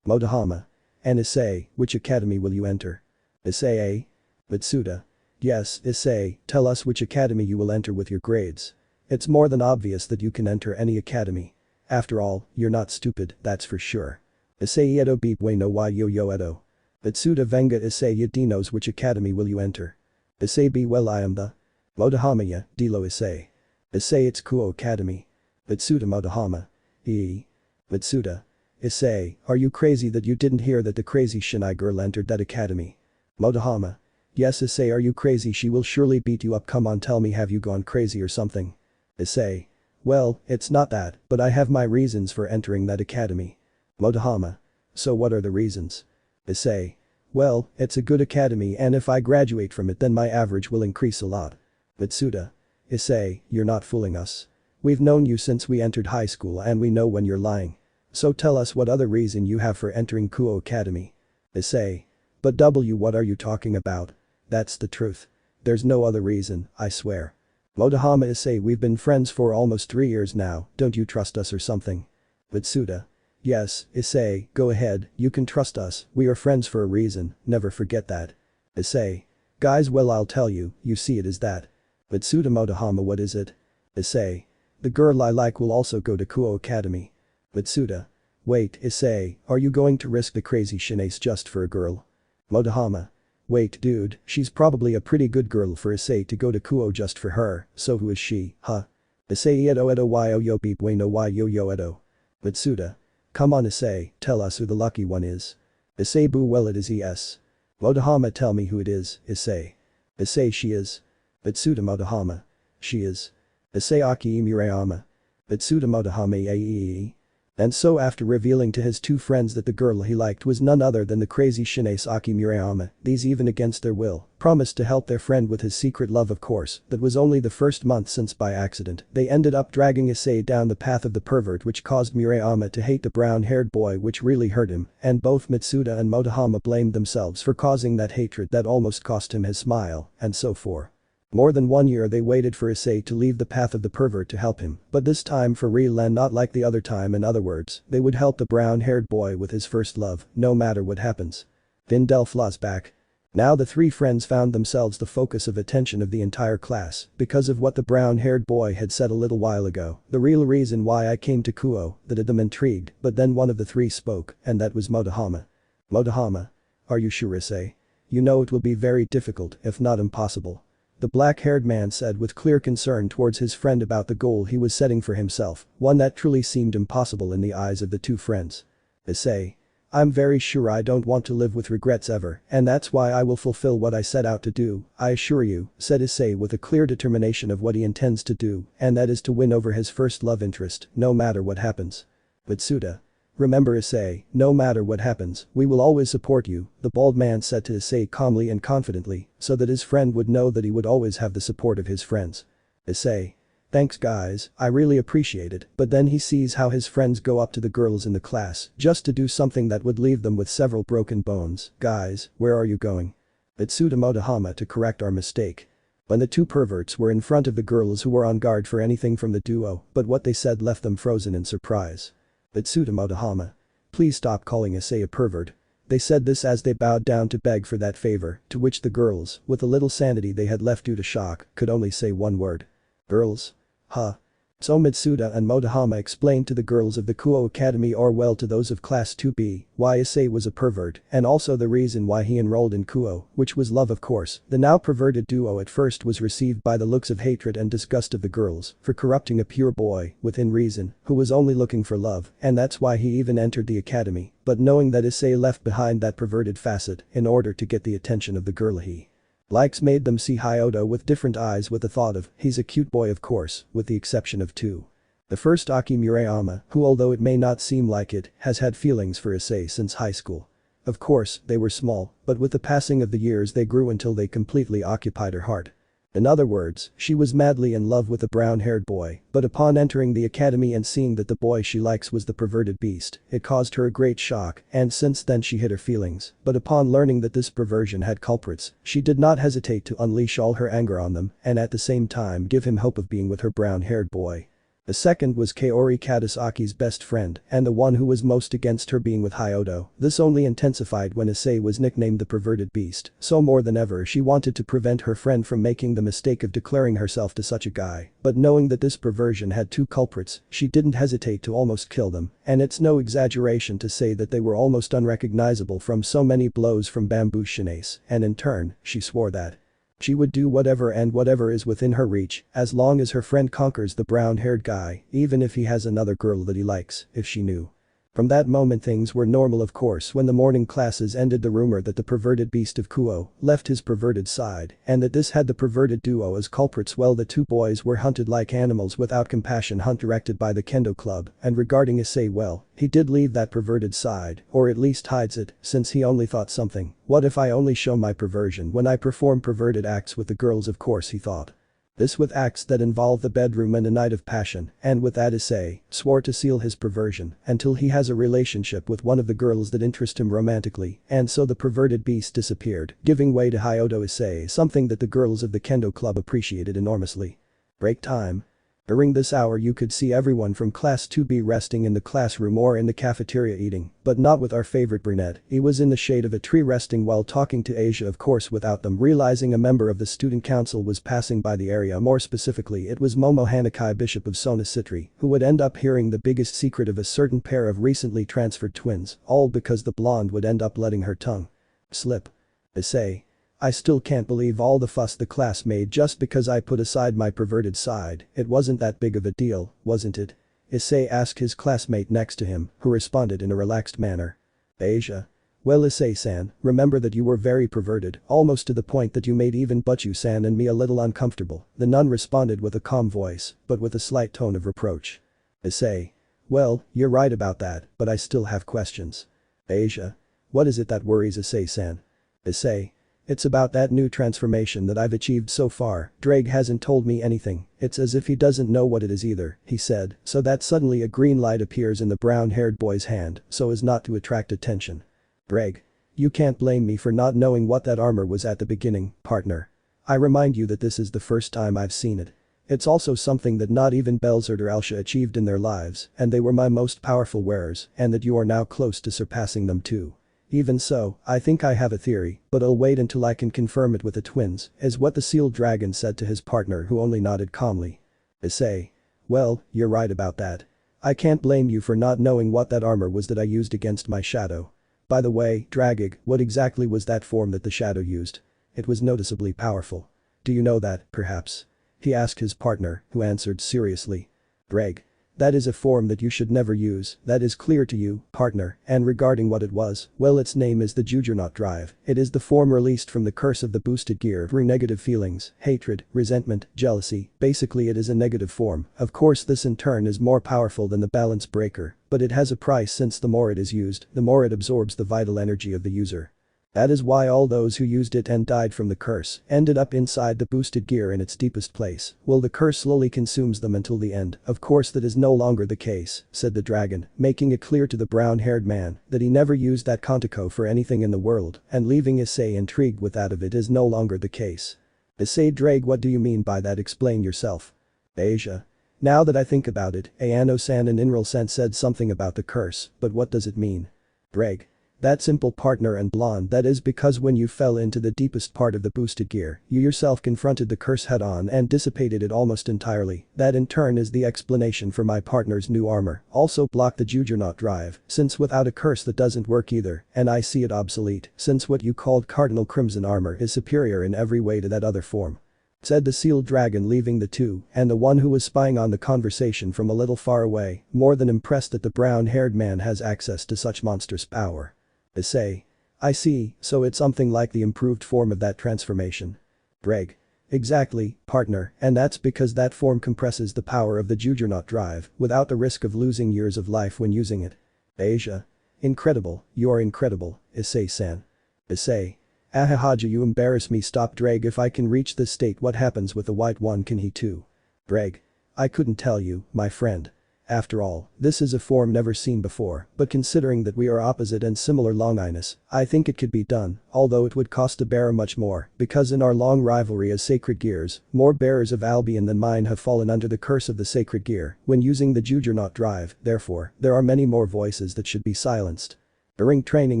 Motohama. And Issei, which academy will you enter? Issei, eh? Mitsuda. Yes, Issei, tell us which academy you will enter with your grades. It's more than obvious that you can enter any academy. After all, you're not stupid, that's for sure. Issei edo beep no wa yo yo edo. Mitsuda venga Issei yadi knows which academy will you enter. Issei be well I am the. Motohama ya, dilo Issei. Issei it's Kuo Academy. Mitsuda Motohama. Mitsuda. Issei, are you crazy that you didn't hear that the crazy shinai girl entered that academy? Motohama. Yes Issei, are you crazy, she will surely beat you up, come on tell me, have you gone crazy or something? Issei. Well, it's not that, but I have my reasons for entering that academy. Motohama. So what are the reasons? Issei. Well, it's a good academy and if I graduate from it then my average will increase a lot. Mitsuda. Issei, you're not fooling us. We've known you since we entered high school and we know when you're lying. So tell us what other reason you have for entering Kuo Academy. Issei. But what are you talking about? That's the truth. There's no other reason, I swear. Motohama. Issei, we've been friends for almost 3 years now, don't you trust us or something? Mitsuda. Yes, Issei, go ahead, you can trust us, we are friends for a reason, never forget that. Issei. Guys, well I'll tell you, you see it is that. Mitsuda Motohama. What is it? Issei. The girl I like will also go to Kuo Academy. Mitsuda. Wait, Issei, are you going to risk the crazy shinace just for a girl? Motohama. Wait dude, she's probably a pretty good girl for Issei to go to Kuo just for her, so who is she, huh? Issei edo edo yo yo beep no wa yo yo edo. Mitsuda. Come on Issei, tell us who the lucky one is. Issei boo, well it is ES. Motohama. Tell me who it is, Issei. Issei. She is. Mitsuda Motohama. She is. Issei Aki Murayama. Mitsuda Motohama. Aee. And so after revealing to his 2 friends that the girl he liked was none other than the crazy shinace Aki Murayama, these even against their will, promised to help their friend with his secret love, of course, that was only the first month since by accident they ended up dragging Issei down the path of the pervert, which caused Murayama to hate the brown-haired boy, which really hurt him, and both Mitsuda and Motohama blamed themselves for causing that hatred that almost cost him his smile, and so forth. More than 1 year they waited for Issei to leave the path of the pervert to help him, but this time for real and not like the other time, in other words, they would help the brown-haired boy with his first love, no matter what happens. Vindelfla's back. Now the 3 friends found themselves the focus of attention of the entire class because of what the brown-haired boy had said a little while ago, the real reason why I came to Kuo, that had them intrigued, but then one of the 3 spoke, and that was Motohama. Motohama. Are you sure Issei? You know it will be very difficult, if not impossible. The black-haired man said with clear concern towards his friend about the goal he was setting for himself, one that truly seemed impossible in the eyes of the 2 friends. Issei. I'm very sure I don't want to live with regrets ever, and that's why I will fulfill what I set out to do, I assure you, said Issei with a clear determination of what he intends to do, and that is to win over his first love interest, no matter what happens. Mitsuda. Remember Issei, no matter what happens, we will always support you, the bald man said to Issei calmly and confidently, so that his friend would know that he would always have the support of his friends. Issei. Thanks guys, I really appreciate it, but then he sees how his friends go up to the girls in the class just to do something that would leave them with several broken bones. Guys, where are you going? Mitsuda Motohama. To correct our mistake. When the 2 perverts were in front of the girls who were on guard for anything from the duo, but what they said left them frozen in surprise. Mitsuda Motohama. Please stop calling Issei a pervert. They said this as they bowed down to beg for that favor, to which the girls, with the little sanity they had left due to shock, could only say one word. Girls? Huh. So Mitsuda and Motohama explained to the girls of the Kuo Academy or well to those of class 2B why Issei was a pervert and also the reason why he enrolled in Kuo, which was love of course. The now perverted duo at first was received by the looks of hatred and disgust of the girls for corrupting a pure boy, within reason, who was only looking for love, and that's why he even entered the academy, but knowing that Issei left behind that perverted facet in order to get the attention of the girl he likes made them see Hyoudou with different eyes with the thought of, he's a cute boy of course, with the exception of two. The first Aki Murayama, who although it may not seem like it, has had feelings for Issei since high school. Of course, they were small, but with the passing of the years they grew until they completely occupied her heart. In other words, she was madly in love with the brown-haired boy, but upon entering the academy and seeing that the boy she likes was the perverted beast, it caused her a great shock and since then she hid her feelings, but upon learning that this perversion had culprits, she did not hesitate to unleash all her anger on them and at the same time give him hope of being with her brown-haired boy. The second was Kaori Katasaki's best friend and the one who was most against her being with Hyoudou. This only intensified when Issei was nicknamed the perverted beast, so more than ever she wanted to prevent her friend from making the mistake of declaring herself to such a guy, but knowing that this perversion had two culprits, she didn't hesitate to almost kill them, and it's no exaggeration to say that they were almost unrecognizable from so many blows from bamboo shinace, and in turn, she swore that she would do whatever and whatever is within her reach as long as her friend conquers the brown-haired guy, even if he has another girl that he likes, if she knew. From that moment things were normal of course when the morning classes ended. The rumor that the perverted beast of Kuo left his perverted side and that this had the perverted duo as culprits. Well, the two boys were hunted like animals without compassion, hunt directed by the Kendo club, and regarding Issei, well, he did leave that perverted side, or at least hides it, since he only thought something, what if I only show my perversion when I perform perverted acts with the girls, of course he thought. This with acts that involve the bedroom and a night of passion, and with that Issei swore to seal his perversion until he has a relationship with one of the girls that interest him romantically, and so the perverted beast disappeared, giving way to Hyoudou Issei, something that the girls of the Kendo club appreciated enormously. Break time. During this hour you could see everyone from class 2B resting in the classroom or in the cafeteria eating, but not with our favorite brunette. He was in the shade of a tree resting while talking to Asia, of course without them realizing a member of the student council was passing by the area. More specifically it was Momo Hanakai, Bishop of Sona Sitri, who would end up hearing the biggest secret of a certain pair of recently transferred twins, all because the blonde would end up letting her tongue slip. Issei. I still can't believe all the fuss the class made just because I put aside my perverted side. It wasn't that big of a deal, wasn't it? Issei asked his classmate next to him, who responded in a relaxed manner. Asia. Well, Issei-san, remember that you were very perverted, almost to the point that you made even Butchu-san and me a little uncomfortable. The nun responded with a calm voice, but with a slight tone of reproach. Issei. Well, you're right about that, but I still have questions. Asia. What is it that worries Issei-san? Issei. It's about that new transformation that I've achieved so far. Drake hasn't told me anything, it's as if he doesn't know what it is either, he said, so that suddenly a green light appears in the brown-haired boy's hand so as not to attract attention. Drake. You can't blame me for not knowing what that armor was at the beginning, partner. I remind you that this is the first time I've seen it. It's also something that not even Belzerd or Alsha achieved in their lives, and they were my most powerful wearers, and that you are now close to surpassing them too. Even so, I think I have a theory, but I'll wait until I can confirm it with the twins, is what the sealed dragon said to his partner, who only nodded calmly. Issei. Well, you're right about that. I can't blame you for not knowing what that armor was that I used against my shadow. By the way, Dragig, what exactly was that form that the shadow used? It was noticeably powerful. Do you know that, perhaps? He asked his partner, who answered seriously. Drag. That is a form that you should never use, that is clear to you, partner, and regarding what it was, well, its name is the Juggernaut Drive. It is the form released from the curse of the boosted gear through negative feelings, hatred, resentment, jealousy, basically it is a negative form. Of course this in turn is more powerful than the balance breaker, but it has a price since the more it is used, the more it absorbs the vital energy of the user. That is why all those who used it and died from the curse ended up inside the boosted gear in its deepest place. Well, the curse slowly consumes them until the end. Of course that is no longer the case, said the dragon, making it clear to the brown-haired man that he never used that Kontako for anything in the world, and leaving Issei intrigued with that of it is no longer the case. Issei Drag, what do you mean by that? Explain yourself. Asia. Now that I think about it, Ayano-san and Inral-san said something about the curse, but what does it mean? Drag. That simple partner and blonde, that is because when you fell into the deepest part of the boosted gear, you yourself confronted the curse head-on and dissipated it almost entirely. That in turn is the explanation for my partner's new armor. Also blocked the Juggernaut drive, since without a curse that doesn't work either, and I see it obsolete, since what you called Cardinal Crimson armor is superior in every way to that other form. Said the sealed dragon, leaving the two, and the one who was spying on the conversation from a little far away, more than impressed that the brown-haired man has access to such monstrous power. Issei. I see, so it's something like the improved form of that transformation. Greg. Exactly, partner, and that's because that form compresses the power of the Juggernaut drive without the risk of losing years of life when using it. Asia. Incredible, you're incredible, Issei-san. Issei. Ahahaja, you embarrass me. Stop, Dreg. If I can reach this state, what happens with the white one? Can he too? Greg. I couldn't tell you, my friend. After all, this is a form never seen before, but considering that we are opposite and similar Longinus, I think it could be done, although it would cost the bearer much more, because in our long rivalry as sacred gears, more bearers of Albion than mine have fallen under the curse of the sacred gear when using the Juggernaut drive. Therefore, there are many more voices that should be silenced. During training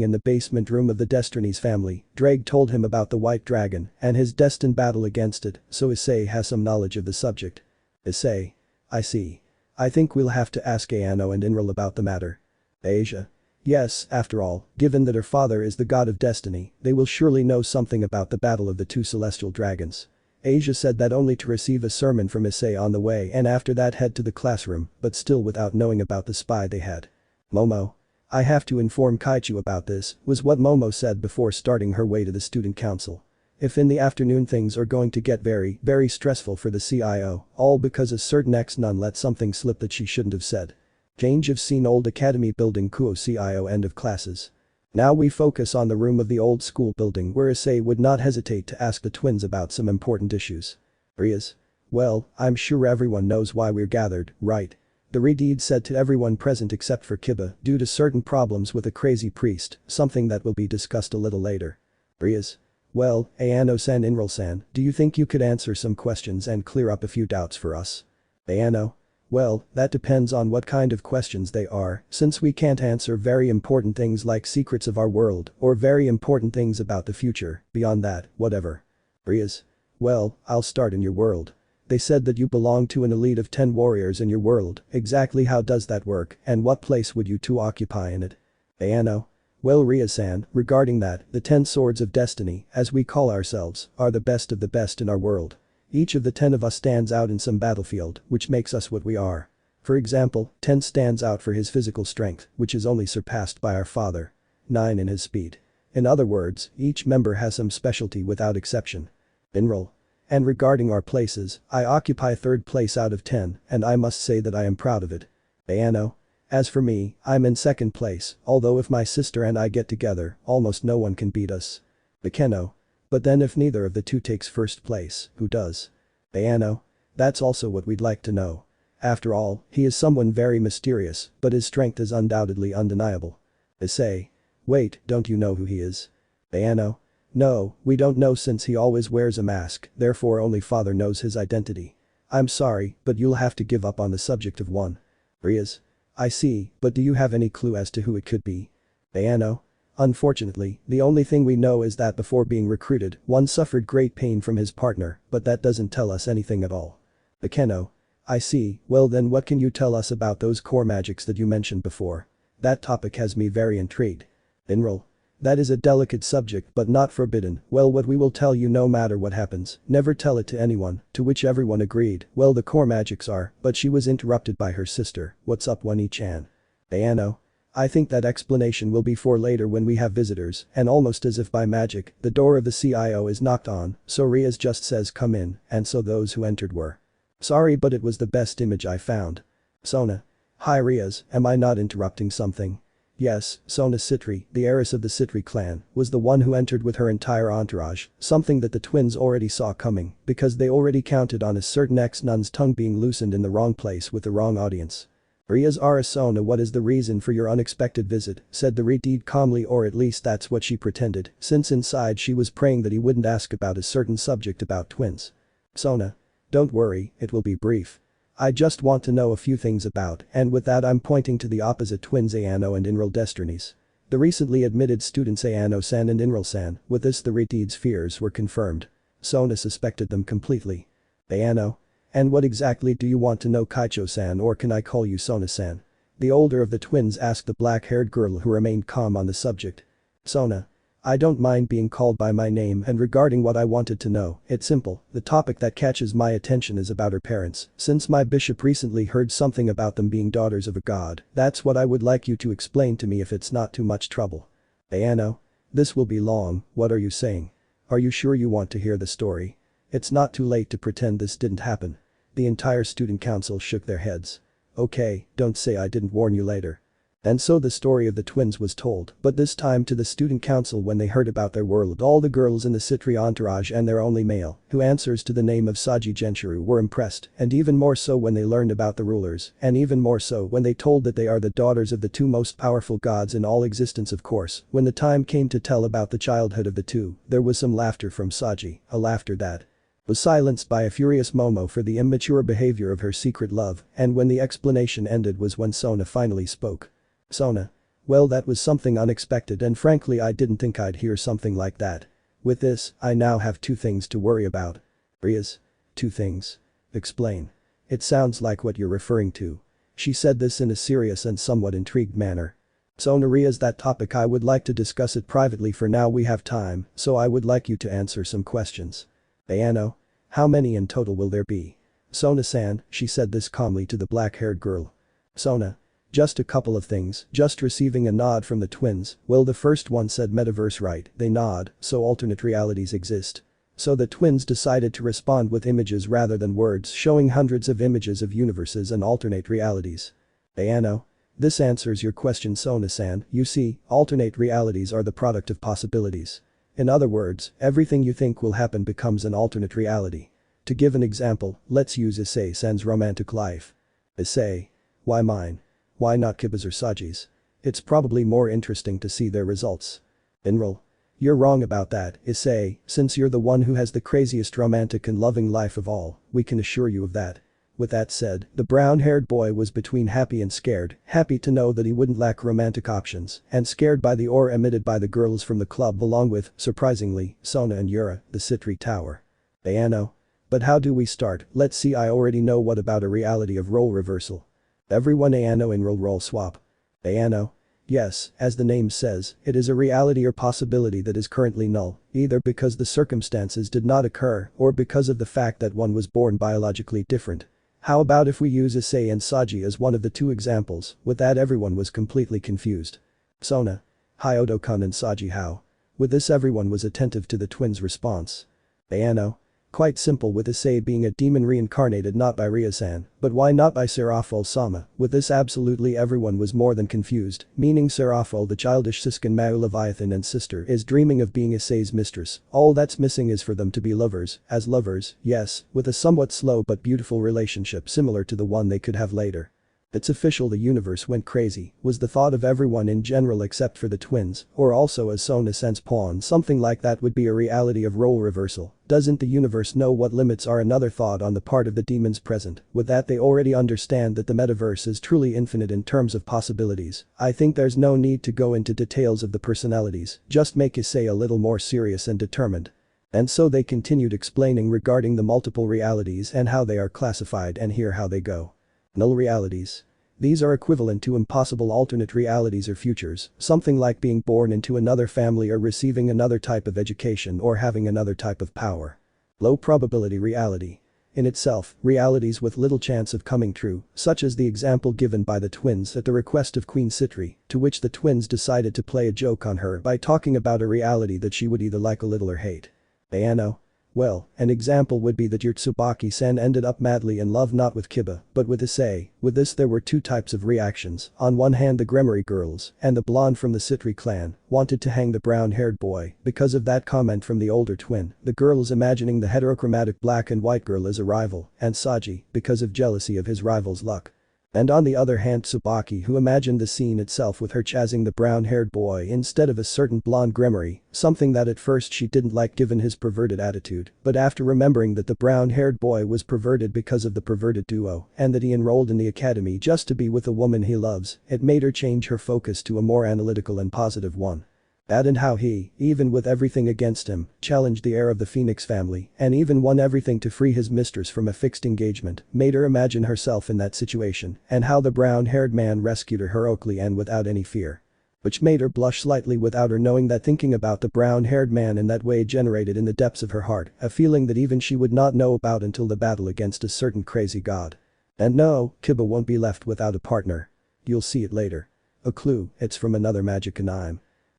in the basement room of the Destinies family, Dreg told him about the White Dragon and his destined battle against it, so Issei has some knowledge of the subject. Issei. I see. I think we'll have to ask Akeno and Inral about the matter. Asia. Yes, after all, given that her father is the god of destiny, they will surely know something about the battle of the two celestial dragons. Asia said that only to receive a sermon from Issei on the way and after that head to the classroom, but still without knowing about the spy they had. Momo. I have to inform Kaichu about this, was what Momo said before starting her way to the student council. If in the afternoon things are going to get very, very stressful for the CIO, all because a certain ex-nun let something slip that she shouldn't have said. Change of scene. Old Academy building. Kuo CIO. End of classes. Now we focus on the room of the old school building where Issei would not hesitate to ask the twins about some important issues. Rias. Well, I'm sure everyone knows why we're gathered, right? The Redeed said to everyone present except for Kiba due to certain problems with a crazy priest, something that will be discussed a little later. Rias. Well, Ayano-san, Inral-san, do you think you could answer some questions and clear up a few doubts for us? Ayano. Well, that depends on what kind of questions they are, since we can't answer very important things like secrets of our world or very important things about the future. Beyond that, whatever. Rias. Well, I'll start in your world. They said that you belong to an elite of 10 warriors in your world. Exactly how does that work and what place would you two occupy in it? Ayano. Well, Rias-san, regarding that, the 10 swords of destiny, as we call ourselves, are the best of the best in our world. Each of the 10 of us stands out in some battlefield, which makes us what we are. For example, 10 stands out for his physical strength, which is only surpassed by our father. 9 in his speed. In other words, each member has some specialty without exception. Inral. And regarding our places, I occupy 3rd place out of 10, and I must say that I am proud of it. Ayano. As for me, I'm in 2nd place, although if my sister and I get together, almost no one can beat us. Akeno. But then if neither of the two takes 1st place, who does? Ayano. That's also what we'd like to know. After all, he is someone very mysterious, but his strength is undoubtedly undeniable. Issei. Wait, don't you know who he is? Ayano. No, we don't know since he always wears a mask, therefore only father knows his identity. I'm sorry, but you'll have to give up on the subject of one. Rias. I see, but do you have any clue as to who it could be? Ayano. Unfortunately, the only thing we know is that before being recruited, one suffered great pain from his partner, but that doesn't tell us anything at all. Akeno. I see, well then what can you tell us about those core magics that you mentioned before? That topic has me very intrigued. Inral. That is a delicate subject but not forbidden. Well, what we will tell you no matter what happens, never tell it to anyone, to which everyone agreed. Well, the core magics are, but she was interrupted by her sister. What's up, Wani-chan? Ayano. I think that explanation will be for later when we have visitors, and almost as if by magic, the door of the CIO is knocked on, so Rias just says come in, and so those who entered were. Sorry, but it was the best image I found. Sona. Hi Rias, am I not interrupting something? Yes, Sona Sitri, the heiress of the Sitri clan, was the one who entered with her entire entourage, something that the twins already saw coming, because they already counted on a certain ex-nun's tongue being loosened in the wrong place with the wrong audience. Rias Ara Sona, what is the reason for your unexpected visit, said the Redeed calmly, or at least that's what she pretended, since inside she was praying that he wouldn't ask about a certain subject about twins. Sona. Don't worry, it will be brief. I just want to know a few things about, and with that I'm pointing to the opposite twins Ayano and Inral Destinies. The recently admitted students Ayano-san and Inral-san, with this the Retide's fears were confirmed. Sona suspected them completely. Ayano? And what exactly do you want to know, Kaicho-san, or can I call you Sona-san? The older of the twins asked the black-haired girl, who remained calm on the subject. Sona. I don't mind being called by my name, and regarding what I wanted to know, it's simple. The topic that catches my attention is about her parents, since my bishop recently heard something about them being daughters of a god. That's what I would like you to explain to me if it's not too much trouble. Ayano? This will be long, what are you saying? Are you sure you want to hear the story? It's not too late to pretend this didn't happen. The entire student council shook their heads. Okay, don't say I didn't warn you later. And so the story of the twins was told, but this time to the student council when they heard about their world. All the girls in the Sitri entourage and their only male, who answers to the name of Saji Genshiro, were impressed, and even more so when they learned about the rulers, and even more so when they told that they are the daughters of the two most powerful gods in all existence. Of course, when the time came to tell about the childhood of the two, there was some laughter from Saji, a laughter that was silenced by a furious Momo for the immature behavior of her secret love, and when the explanation ended was when Sona finally spoke. Sona. Well, that was something unexpected, and frankly I didn't think I'd hear something like that. With this, I now have two things to worry about. Rias. Two things. Explain. It sounds like what you're referring to. She said this in a serious and somewhat intrigued manner. Sona. Rias, that topic I would like to discuss it privately. For now we have time, so I would like you to answer some questions. Ayano. How many in total will there be? Sona-san, she said this calmly to the black-haired girl. Sona. Just a couple of things, just receiving a nod from the twins. Well, the first one said metaverse, right? They nod, so alternate realities exist. So the twins decided to respond with images rather than words, showing hundreds of images of universes and alternate realities. Ayano. This answers your question, Sona-san. You see, alternate realities are the product of possibilities. In other words, everything you think will happen becomes an alternate reality. To give an example, let's use Issei-san's romantic life. Issei. Why mine? Why not Kiba's or Saji's? It's probably more interesting to see their results. Inral. You're wrong about that, Issei, since you're the one who has the craziest romantic and loving life of all, we can assure you of that. With that said, the brown-haired boy was between happy and scared, happy to know that he wouldn't lack romantic options, and scared by the aura emitted by the girls from the club along with, surprisingly, Sona and Yura, the Sitri tower. Ayano. But how do we start? Let's see, I already know what about a reality of role reversal. Everyone. Ayano. In role swap. Ayano. Yes, as the name says, it is a reality or possibility that is currently null, either because the circumstances did not occur or because of the fact that one was born biologically different. How about if we use Issei and Saji as one of the two examples? With that everyone was completely confused. Sona. Hyoudou-kun and Saji how? With this everyone was attentive to the twins' response. Ayano. Quite simple, with Issei being a demon reincarnated not by Rias-san, but why not by Serafal-sama? With this absolutely everyone was more than confused, meaning Serafal, the childish Siskin Mau Leviathan and sister, is dreaming of being Issei's mistress. All that's missing is for them to be lovers, as lovers, yes, with a somewhat slow but beautiful relationship similar to the one they could have later. It's official, the universe went crazy, was the thought of everyone in general except for the twins, or also as Sona-sense pawn, something like that would be a reality of role reversal. Doesn't the universe know what limits are? Another thought on the part of the demons present. With that they already understand that the metaverse is truly infinite in terms of possibilities. I think there's no need to go into details of the personalities, just make Issei a little more serious and determined. And so they continued explaining regarding the multiple realities and how they are classified, and here how they go. Null realities. These are equivalent to impossible alternate realities or futures, something like being born into another family or receiving another type of education or having another type of power. Low probability reality. In itself, realities with little chance of coming true, such as the example given by the twins at the request of Queen Sitri, to which the twins decided to play a joke on her by talking about a reality that she would either like a little or hate. Ayano. Well, an example would be that your Tsubaki-san ended up madly in love not with Kiba, but with Issei. With this there were two types of reactions. On one hand, the Gremory girls, and the blonde from the Sitri clan, wanted to hang the brown-haired boy because of that comment from the older twin, the girls imagining the heterochromatic black and white girl as a rival, and Saji, because of jealousy of his rival's luck. And on the other hand Tsubaki, who imagined the scene itself with her chasing the brown-haired boy instead of a certain blonde Gremory, something that at first she didn't like given his perverted attitude, but after remembering that the brown-haired boy was perverted because of the perverted duo and that he enrolled in the academy just to be with a woman he loves, it made her change her focus to a more analytical and positive one. That and how he, even with everything against him, challenged the heir of the Phoenix family and even won everything to free his mistress from a fixed engagement, made her imagine herself in that situation and how the brown-haired man rescued her heroically and without any fear. Which made her blush slightly without her knowing that thinking about the brown-haired man in that way generated in the depths of her heart a feeling that even she would not know about until the battle against a certain crazy god. And no, Kiba won't be left without a partner. You'll see it later. A clue, it's from another magic anime.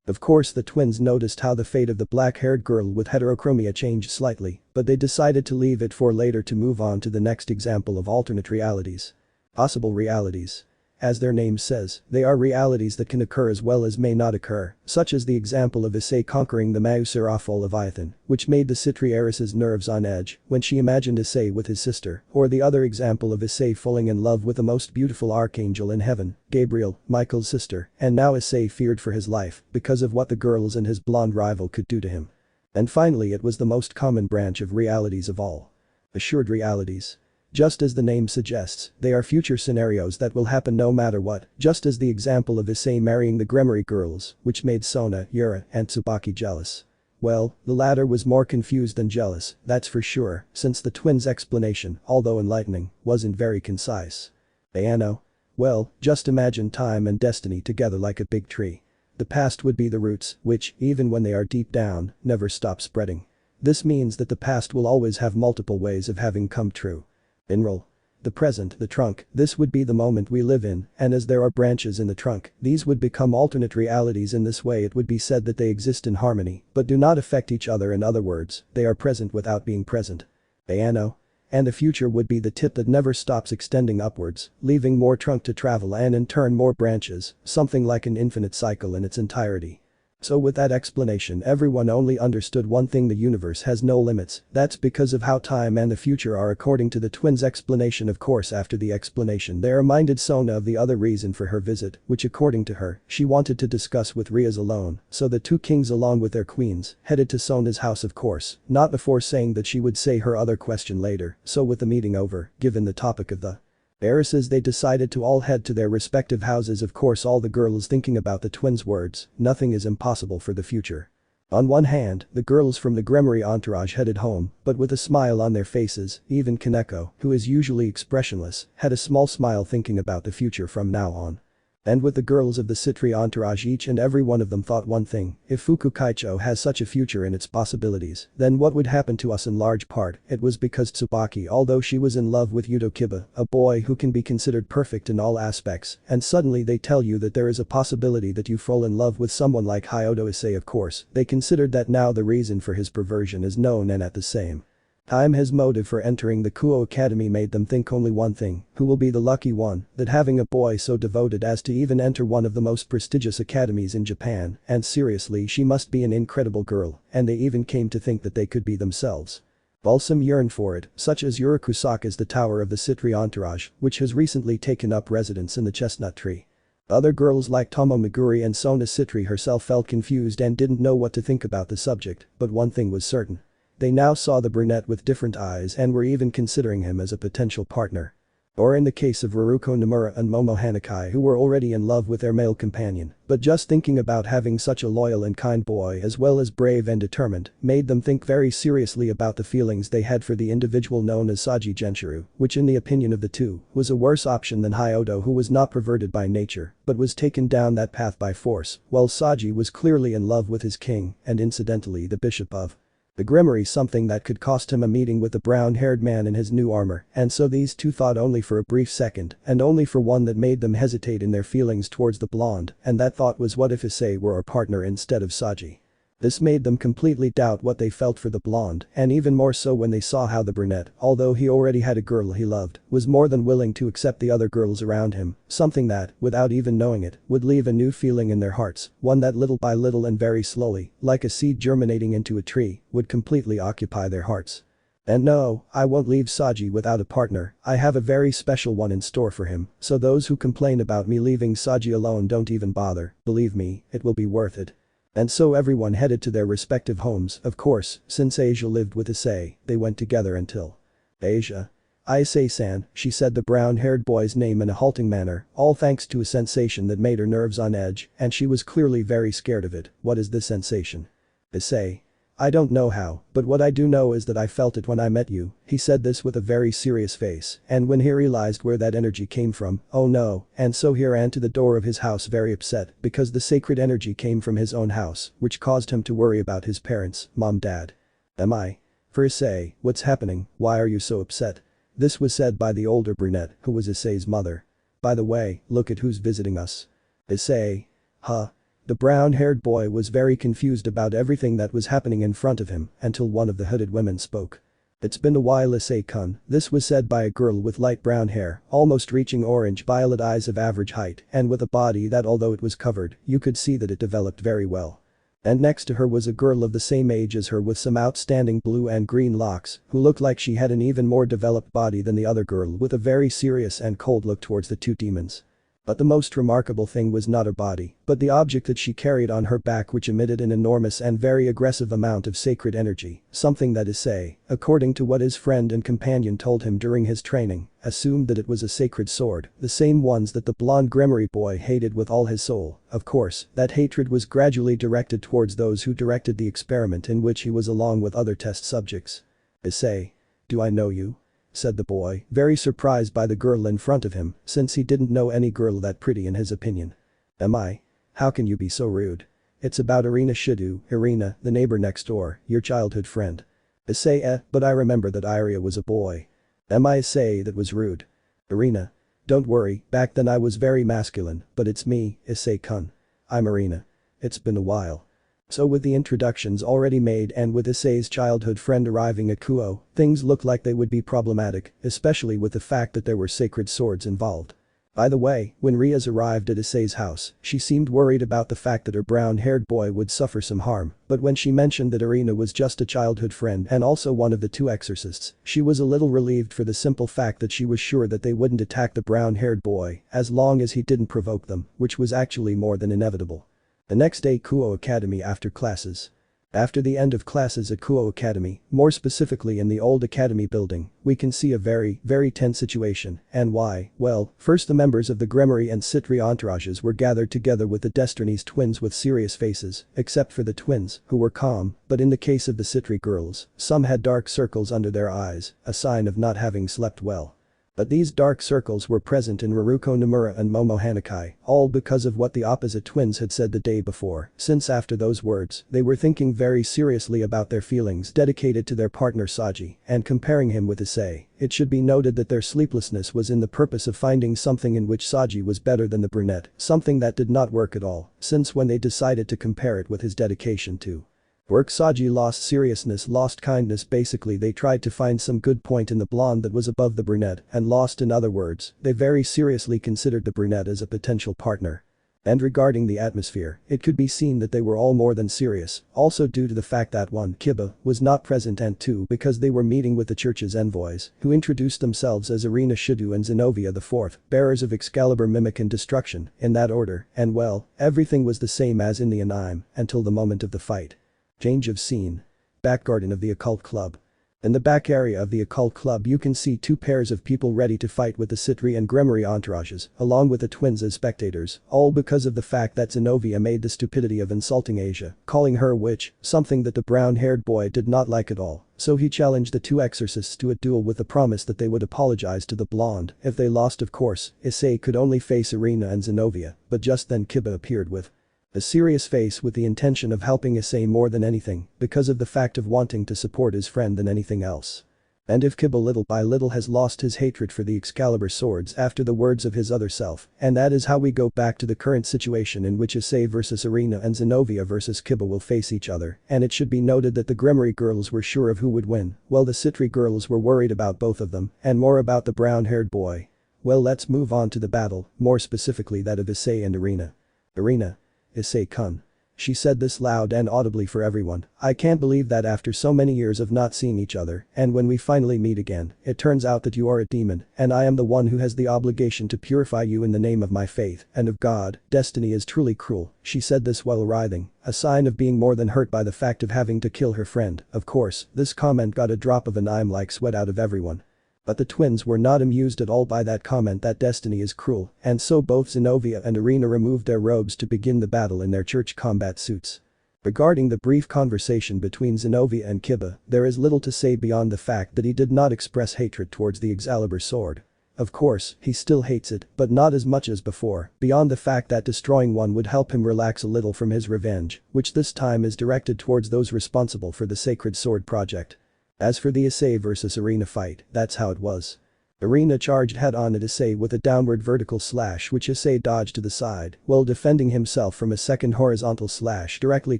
Of course the twins noticed how the fate of the black-haired girl with heterochromia changed slightly, but they decided to leave it for later to move on to the next example of alternate realities. Possible realities. As their name says, they are realities that can occur as well as may not occur, such as the example of Issei conquering the Mauseraphol Leviathan, which made the Sitri heiress's nerves on edge when she imagined Issei with his sister, or the other example of Issei falling in love with the most beautiful archangel in heaven, Gabriel, Michael's sister, and now Issei feared for his life because of what the girls and his blonde rival could do to him. And finally it was the most common branch of realities of all. Assured realities. Just as the name suggests, they are future scenarios that will happen no matter what, just as the example of Issei marrying the Gremory girls, which made Sona, Yura, and Tsubaki jealous. Well, the latter was more confused than jealous, that's for sure, since the twins' explanation, although enlightening, wasn't very concise. Ayano? Well, just imagine time and destiny together like a big tree. The past would be the roots, which, even when they are deep down, never stop spreading. This means that the past will always have multiple ways of having come true. Enroll. The present, the trunk, this would be the moment we live in, and as there are branches in the trunk, these would become alternate realities. In this way it would be said that they exist in harmony, but do not affect each other. In other words, they are present without being present. Ayano. And the future would be the tip that never stops extending upwards, leaving more trunk to travel and in turn more branches, something like an infinite cycle in its entirety. So with that explanation everyone only understood one thing: the universe has no limits. That's because of how time and the future are according to the twins' explanation. Of course after the explanation they reminded Sona of the other reason for her visit, which according to her, she wanted to discuss with Rias alone, so the two kings along with their queens headed to Sona's house, of course, not before saying that she would say her other question later. So with the meeting over, given the topic of the heiresses, they decided to all head to their respective houses. Of course all the girls thinking about the twins' words, nothing is impossible for the future. On one hand, the girls from the Gremory entourage headed home, but with a smile on their faces. Even Kaneko, who is usually expressionless, had a small smile thinking about the future from now on. And with the girls of the Sitri entourage, each and every one of them thought one thing: if Fukukaicho has such a future in its possibilities, then what would happen to us? In large part, it was because Tsubaki, although she was in love with Hyoudou Kiba, a boy who can be considered perfect in all aspects, and suddenly they tell you that there is a possibility that you fall in love with someone like Hyoudou Issei. Of course, they considered that now the reason for his perversion is known, and at the same time his motive for entering the Kuo Academy made them think only one thing: who will be the lucky one, that having a boy so devoted as to even enter one of the most prestigious academies in Japan, and seriously she must be an incredible girl, and they even came to think that they could be themselves. Balsam yearned for it, such as Yurakusaka's the tower of the Sitri entourage, which has recently taken up residence in the chestnut tree. Other girls like Tomo Meguri and Sona Sitri herself felt confused and didn't know what to think about the subject, but one thing was certain. They now saw the brunette with different eyes and were even considering him as a potential partner. Or in the case of Ruruko Nomura and Momo Hanakai, who were already in love with their male companion, but just thinking about having such a loyal and kind boy as well as brave and determined made them think very seriously about the feelings they had for the individual known as Saji Genshiro, which in the opinion of the two, was a worse option than Hyoudou, who was not perverted by nature, but was taken down that path by force, while Saji was clearly in love with his king, and incidentally the bishop of the Gremory, something that could cost him a meeting with the brown-haired man in his new armor. And so these two thought only for a brief second, and only for one that made them hesitate in their feelings towards the blonde, and that thought was: what if Issei were our partner instead of Saji? This made them completely doubt what they felt for the blonde, and even more so when they saw how the brunette, although he already had a girl he loved, was more than willing to accept the other girls around him, something that, without even knowing it, would leave a new feeling in their hearts, one that little by little and very slowly, like a seed germinating into a tree, would completely occupy their hearts. And no, I won't leave Saji without a partner, I have a very special one in store for him, so those who complain about me leaving Saji alone don't even bother, believe me, it will be worth it. And so everyone headed to their respective homes, of course, since Asia lived with Issei, they went together until. Asia. Issei-san, she said the brown-haired boy's name in a halting manner, all thanks to a sensation that made her nerves on edge, and she was clearly very scared of it. What is this sensation? Issei. I don't know how, but what I do know is that I felt it when I met you, he said this with a very serious face, and when he realized where that energy came from, oh no, and so he ran to the door of his house very upset because the sacred energy came from his own house, which caused him to worry about his parents, mom dad. Am I? For Issei, what's happening, why are you so upset? This was said by the older brunette, who was Issei's mother. By the way, look at who's visiting us. Issei. Huh? The brown-haired boy was very confused about everything that was happening in front of him until one of the hooded women spoke. It's been a while, Issei-kun, this was said by a girl with light brown hair, almost reaching orange-violet eyes of average height, and with a body that although it was covered, you could see that it developed very well. And next to her was a girl of the same age as her with some outstanding blue and green locks, who looked like she had an even more developed body than the other girl with a very serious and cold look towards the two demons. But the most remarkable thing was not her body, but the object that she carried on her back, which emitted an enormous and very aggressive amount of sacred energy, something that Issei, according to what his friend and companion told him during his training, assumed that it was a sacred sword, the same ones that the blonde Gremory boy hated with all his soul. Of course, that hatred was gradually directed towards those who directed the experiment in which he was along with other test subjects. Issei. Do I know you? Said the boy, very surprised by the girl in front of him, since he didn't know any girl that pretty in his opinion. Am I? How can you be so rude? It's about Hyoudou, Irina, the neighbor next door, your childhood friend. Issei, but I remember that Iria was a boy. Am I Issei that was rude? Irina. Don't worry, back then I was very masculine, but it's me, Issei-kun. I'm Irina. It's been a while. So with the introductions already made and with Issei's childhood friend arriving at Kuoh, things looked like they would be problematic, especially with the fact that there were sacred swords involved. By the way, when Rias arrived at Issei's house, she seemed worried about the fact that her brown-haired boy would suffer some harm, but when she mentioned that Irina was just a childhood friend and also one of the two exorcists, she was a little relieved for the simple fact that she was sure that they wouldn't attack the brown-haired boy as long as he didn't provoke them, which was actually more than inevitable. The next day, Kuo Academy after classes. After the end of classes at Kuo Academy, more specifically in the old academy building, we can see a very tense situation, and why, well, first the members of the Gremory and Sitri entourages were gathered together with the Destinies twins with serious faces, except for the twins, who were calm, but in the case of the Sitri girls, some had dark circles under their eyes, a sign of not having slept well. But these dark circles were present in Ruruko Nomura and Momo Hanakai, all because of what the opposite twins had said the day before, since after those words, they were thinking very seriously about their feelings dedicated to their partner Saji, and comparing him with Issei. It should be noted that their sleeplessness was in the purpose of finding something in which Saji was better than the brunette, something that did not work at all, since when they decided to compare it with his dedication to work, Saji lost seriousness, lost kindness. Basically they tried to find some good point in the blonde that was above the brunette and lost. In other words, they very seriously considered the brunette as a potential partner. And regarding the atmosphere, it could be seen that they were all more than serious, also due to the fact that 1. Kiba was not present and 2. Because they were meeting with the church's envoys, who introduced themselves as Irina Hyoudou and Zenobia IV, bearers of Excalibur, Mimic and Destruction, in that order, and well, everything was the same as in the anime, until the moment of the fight. Change of scene. Back garden of the occult club. In the back area of the occult club you can see two pairs of people ready to fight with the Sitri and Gremory entourages, along with the twins as spectators, all because of the fact that Zenobia made the stupidity of insulting Asia, calling her witch, something that the brown-haired boy did not like at all, so he challenged the two exorcists to a duel with the promise that they would apologize to the blonde. If they lost, of course, Issei could only face Irina and Zenobia, but just then Kiba appeared with a serious face with the intention of helping Issei more than anything, because of the fact of wanting to support his friend than anything else. And if Kiba little by little has lost his hatred for the Excalibur swords after the words of his other self, and that is how we go back to the current situation in which Issei versus Irina and Zenobia versus Kiba will face each other, and it should be noted that the Gremory girls were sure of who would win, while the Sitri girls were worried about both of them, and more about the brown-haired boy. Well, let's move on to the battle, more specifically that of Issei and Irina. Irina. Issei-kun. She said this loud and audibly for everyone. I can't believe that after so many years of not seeing each other, and when we finally meet again, it turns out that you are a demon, and I am the one who has the obligation to purify you in the name of my faith, and of God. Destiny is truly cruel. She said this while writhing, a sign of being more than hurt by the fact of having to kill her friend. Of course, this comment got a drop of an I'm-like sweat out of everyone. But the twins were not amused at all by that comment that destiny is cruel, and so both Zenovia and Irina removed their robes to begin the battle in their church combat suits. Regarding the brief conversation between Zenovia and Kiba, there is little to say beyond the fact that he did not express hatred towards the Excalibur sword. Of course, he still hates it, but not as much as before, beyond the fact that destroying one would help him relax a little from his revenge, which this time is directed towards those responsible for the Sacred Sword project. As for the Issei vs Irina fight, that's how it was. Irina charged head-on at Issei with a downward vertical slash which Issei dodged to the side, while defending himself from a second horizontal slash directly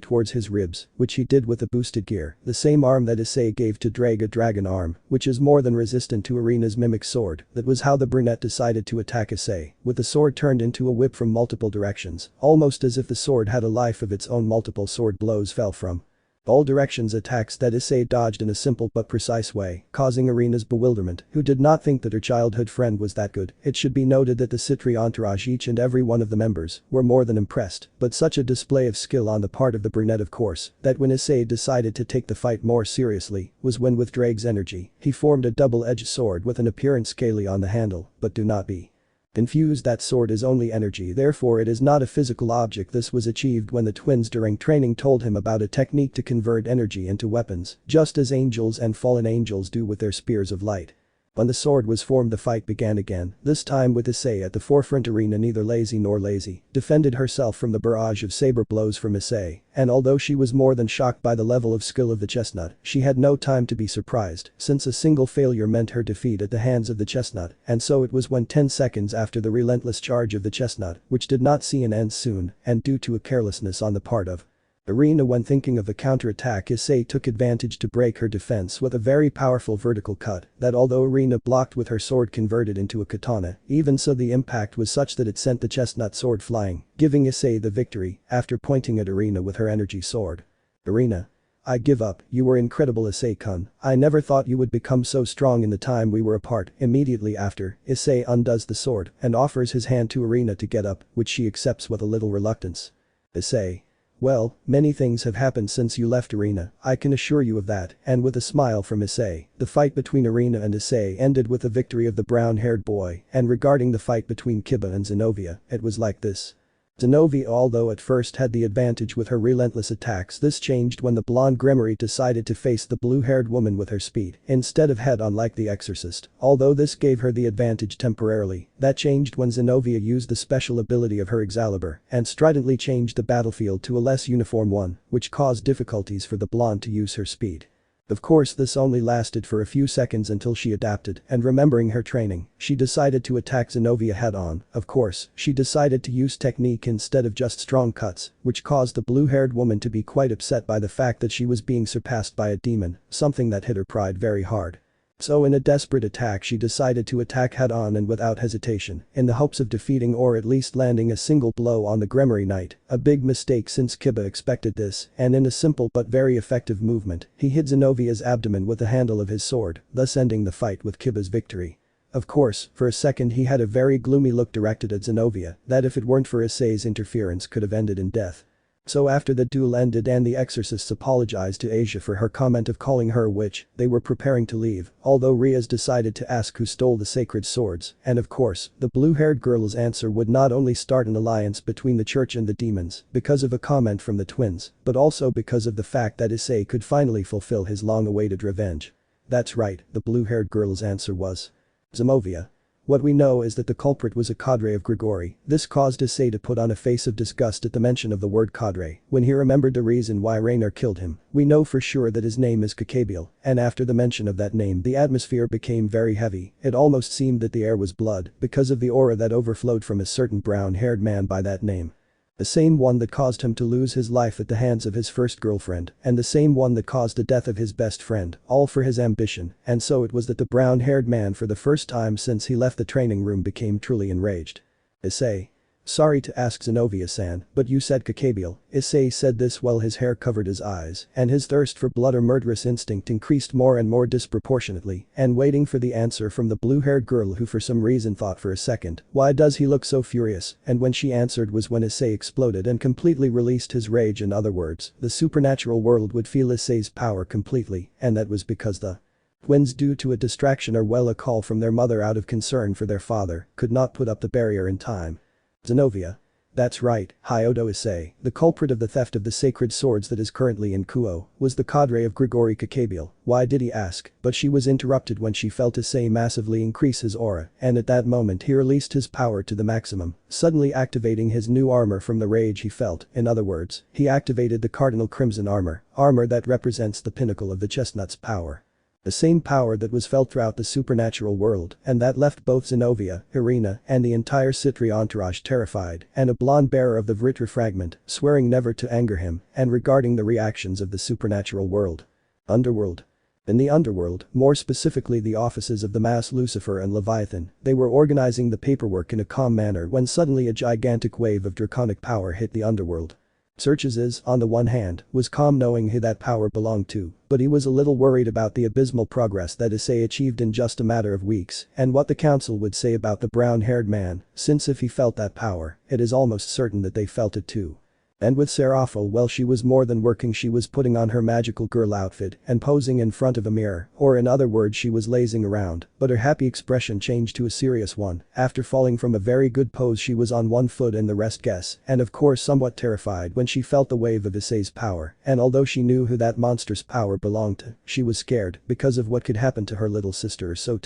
towards his ribs, which he did with a boosted gear, the same arm that Issei gave to drag a dragon arm, which is more than resistant to Irina's mimic sword. That was how the brunette decided to attack Issei, with the sword turned into a whip from multiple directions, almost as if the sword had a life of its own. Multiple sword blows fell from all directions attacks that Issei dodged in a simple but precise way, causing Irina's bewilderment, who did not think that her childhood friend was that good. It should be noted that the Sitri entourage, each and every one of the members, were more than impressed, but such a display of skill on the part of the brunette, of course, that when Issei decided to take the fight more seriously, was when with Drake's energy, he formed a double-edged sword with an appearance scaly on the handle, but do not be confused, that sword is only energy, therefore it is not a physical object. This was achieved when the twins during training told him about a technique to convert energy into weapons, just as angels and fallen angels do with their spears of light. When the sword was formed, the fight began again, this time with Issei at the forefront. Irina, neither lazy nor lazy, defended herself from the barrage of saber blows from Issei, and although she was more than shocked by the level of skill of the chestnut, she had no time to be surprised, since a single failure meant her defeat at the hands of the chestnut, and so it was when 10 seconds after the relentless charge of the chestnut, which did not see an end soon, and due to a carelessness on the part of Irina when thinking of the counterattack, Issei took advantage to break her defense with a very powerful vertical cut that, although Irina blocked with her sword, converted into a katana. Even so, the impact was such that it sent the chestnut sword flying, giving Issei the victory after pointing at Irina with her energy sword. Irina, I give up, you were incredible, Issei-kun. I never thought you would become so strong in the time we were apart. Immediately after, Issei undoes the sword and offers his hand to Irina to get up, which she accepts with a little reluctance. Issei, well, many things have happened since you left Irina, I can assure you of that, and with a smile from Issei, the fight between Irina and Issei ended with the victory of the brown-haired boy. And regarding the fight between Kiba and Zenovia, it was like this. Zenovia, although at first had the advantage with her relentless attacks, this changed when the blonde Gremory decided to face the blue-haired woman with her speed, instead of head-on like the Exorcist. Although this gave her the advantage temporarily, that changed when Zenovia used the special ability of her Excalibur and stridently changed the battlefield to a less uniform one, which caused difficulties for the blonde to use her speed. Of course, this only lasted for a few seconds until she adapted, and remembering her training, she decided to attack Zenovia head-on. Of course, she decided to use technique instead of just strong cuts, which caused the blue-haired woman to be quite upset by the fact that she was being surpassed by a demon, something that hit her pride very hard. So in a desperate attack, she decided to attack head-on and without hesitation, in the hopes of defeating or at least landing a single blow on the Gremory Knight, a big mistake since Kiba expected this, and in a simple but very effective movement, he hit Zenovia's abdomen with the handle of his sword, thus ending the fight with Kiba's victory. Of course, for a second he had a very gloomy look directed at Zenovia that, if it weren't for Issei's interference, could have ended in death. So after the duel ended and the exorcists apologized to Asia for her comment of calling her a witch, they were preparing to leave, although Rias decided to ask who stole the sacred swords, and of course, the blue-haired girl's answer would not only start an alliance between the church and the demons because of a comment from the twins, but also because of the fact that Issei could finally fulfill his long-awaited revenge. That's right, the blue-haired girl's answer was Zenovia. What we know is that the culprit was a cadre of Grigori. This caused Issei to put on a face of disgust at the mention of the word cadre. When he remembered the reason why Rainer killed him, we know for sure that his name is Gabriel, and after the mention of that name the atmosphere became very heavy. It almost seemed that the air was blood because of the aura that overflowed from a certain brown-haired man by that name. The same one that caused him to lose his life at the hands of his first girlfriend, and the same one that caused the death of his best friend, all for his ambition. And so it was that the brown-haired man, for the first time since he left the training room, became truly enraged. Issei. Sorry to ask Zenobia-san, but you said Gabriel. Issei said this while his hair covered his eyes, and his thirst for blood or murderous instinct increased more and more disproportionately, and waiting for the answer from the blue-haired girl who for some reason thought for a second, why does he look so furious, and when she answered was when Issei exploded and completely released his rage. In other words, the supernatural world would feel Issei's power completely, and that was because the twins, due to a distraction or a call from their mother out of concern for their father, could not put up the barrier in time. Zenobia. That's right, Hyoudou Issei, the culprit of the theft of the sacred swords that is currently in Kuoh, was the cadre of Grigori Gabriel. Why did he ask? But she was interrupted when she felt Issei massively increase his aura, and at that moment he released his power to the maximum, suddenly activating his new armor from the rage he felt. In other words, he activated the Cardinal Crimson armor that represents the pinnacle of the chestnut's power. The same power that was felt throughout the supernatural world, and that left both Zenobia, Irina, and the entire Sitri entourage terrified, and a blonde bearer of the Vritra fragment, swearing never to anger him, and regarding the reactions of the supernatural world. Underworld. In the underworld, more specifically the offices of the mass Lucifer and Leviathan, they were organizing the paperwork in a calm manner when suddenly a gigantic wave of draconic power hit the underworld. Sirzechs, on the one hand, was calm knowing who that power belonged to, but he was a little worried about the abysmal progress that Issei achieved in just a matter of weeks and what the council would say about the brown-haired man, since if he felt that power, it is almost certain that they felt it too. And with Serapho, well, she was more than working, she was putting on her magical girl outfit and posing in front of a mirror, or in other words she was lazing around, but her happy expression changed to a serious one. After falling from a very good pose she was on one foot and the rest guess, and of course somewhat terrified when she felt the wave of Issei's power, and although she knew who that monster's power belonged to, she was scared because of what could happen to her little sister so.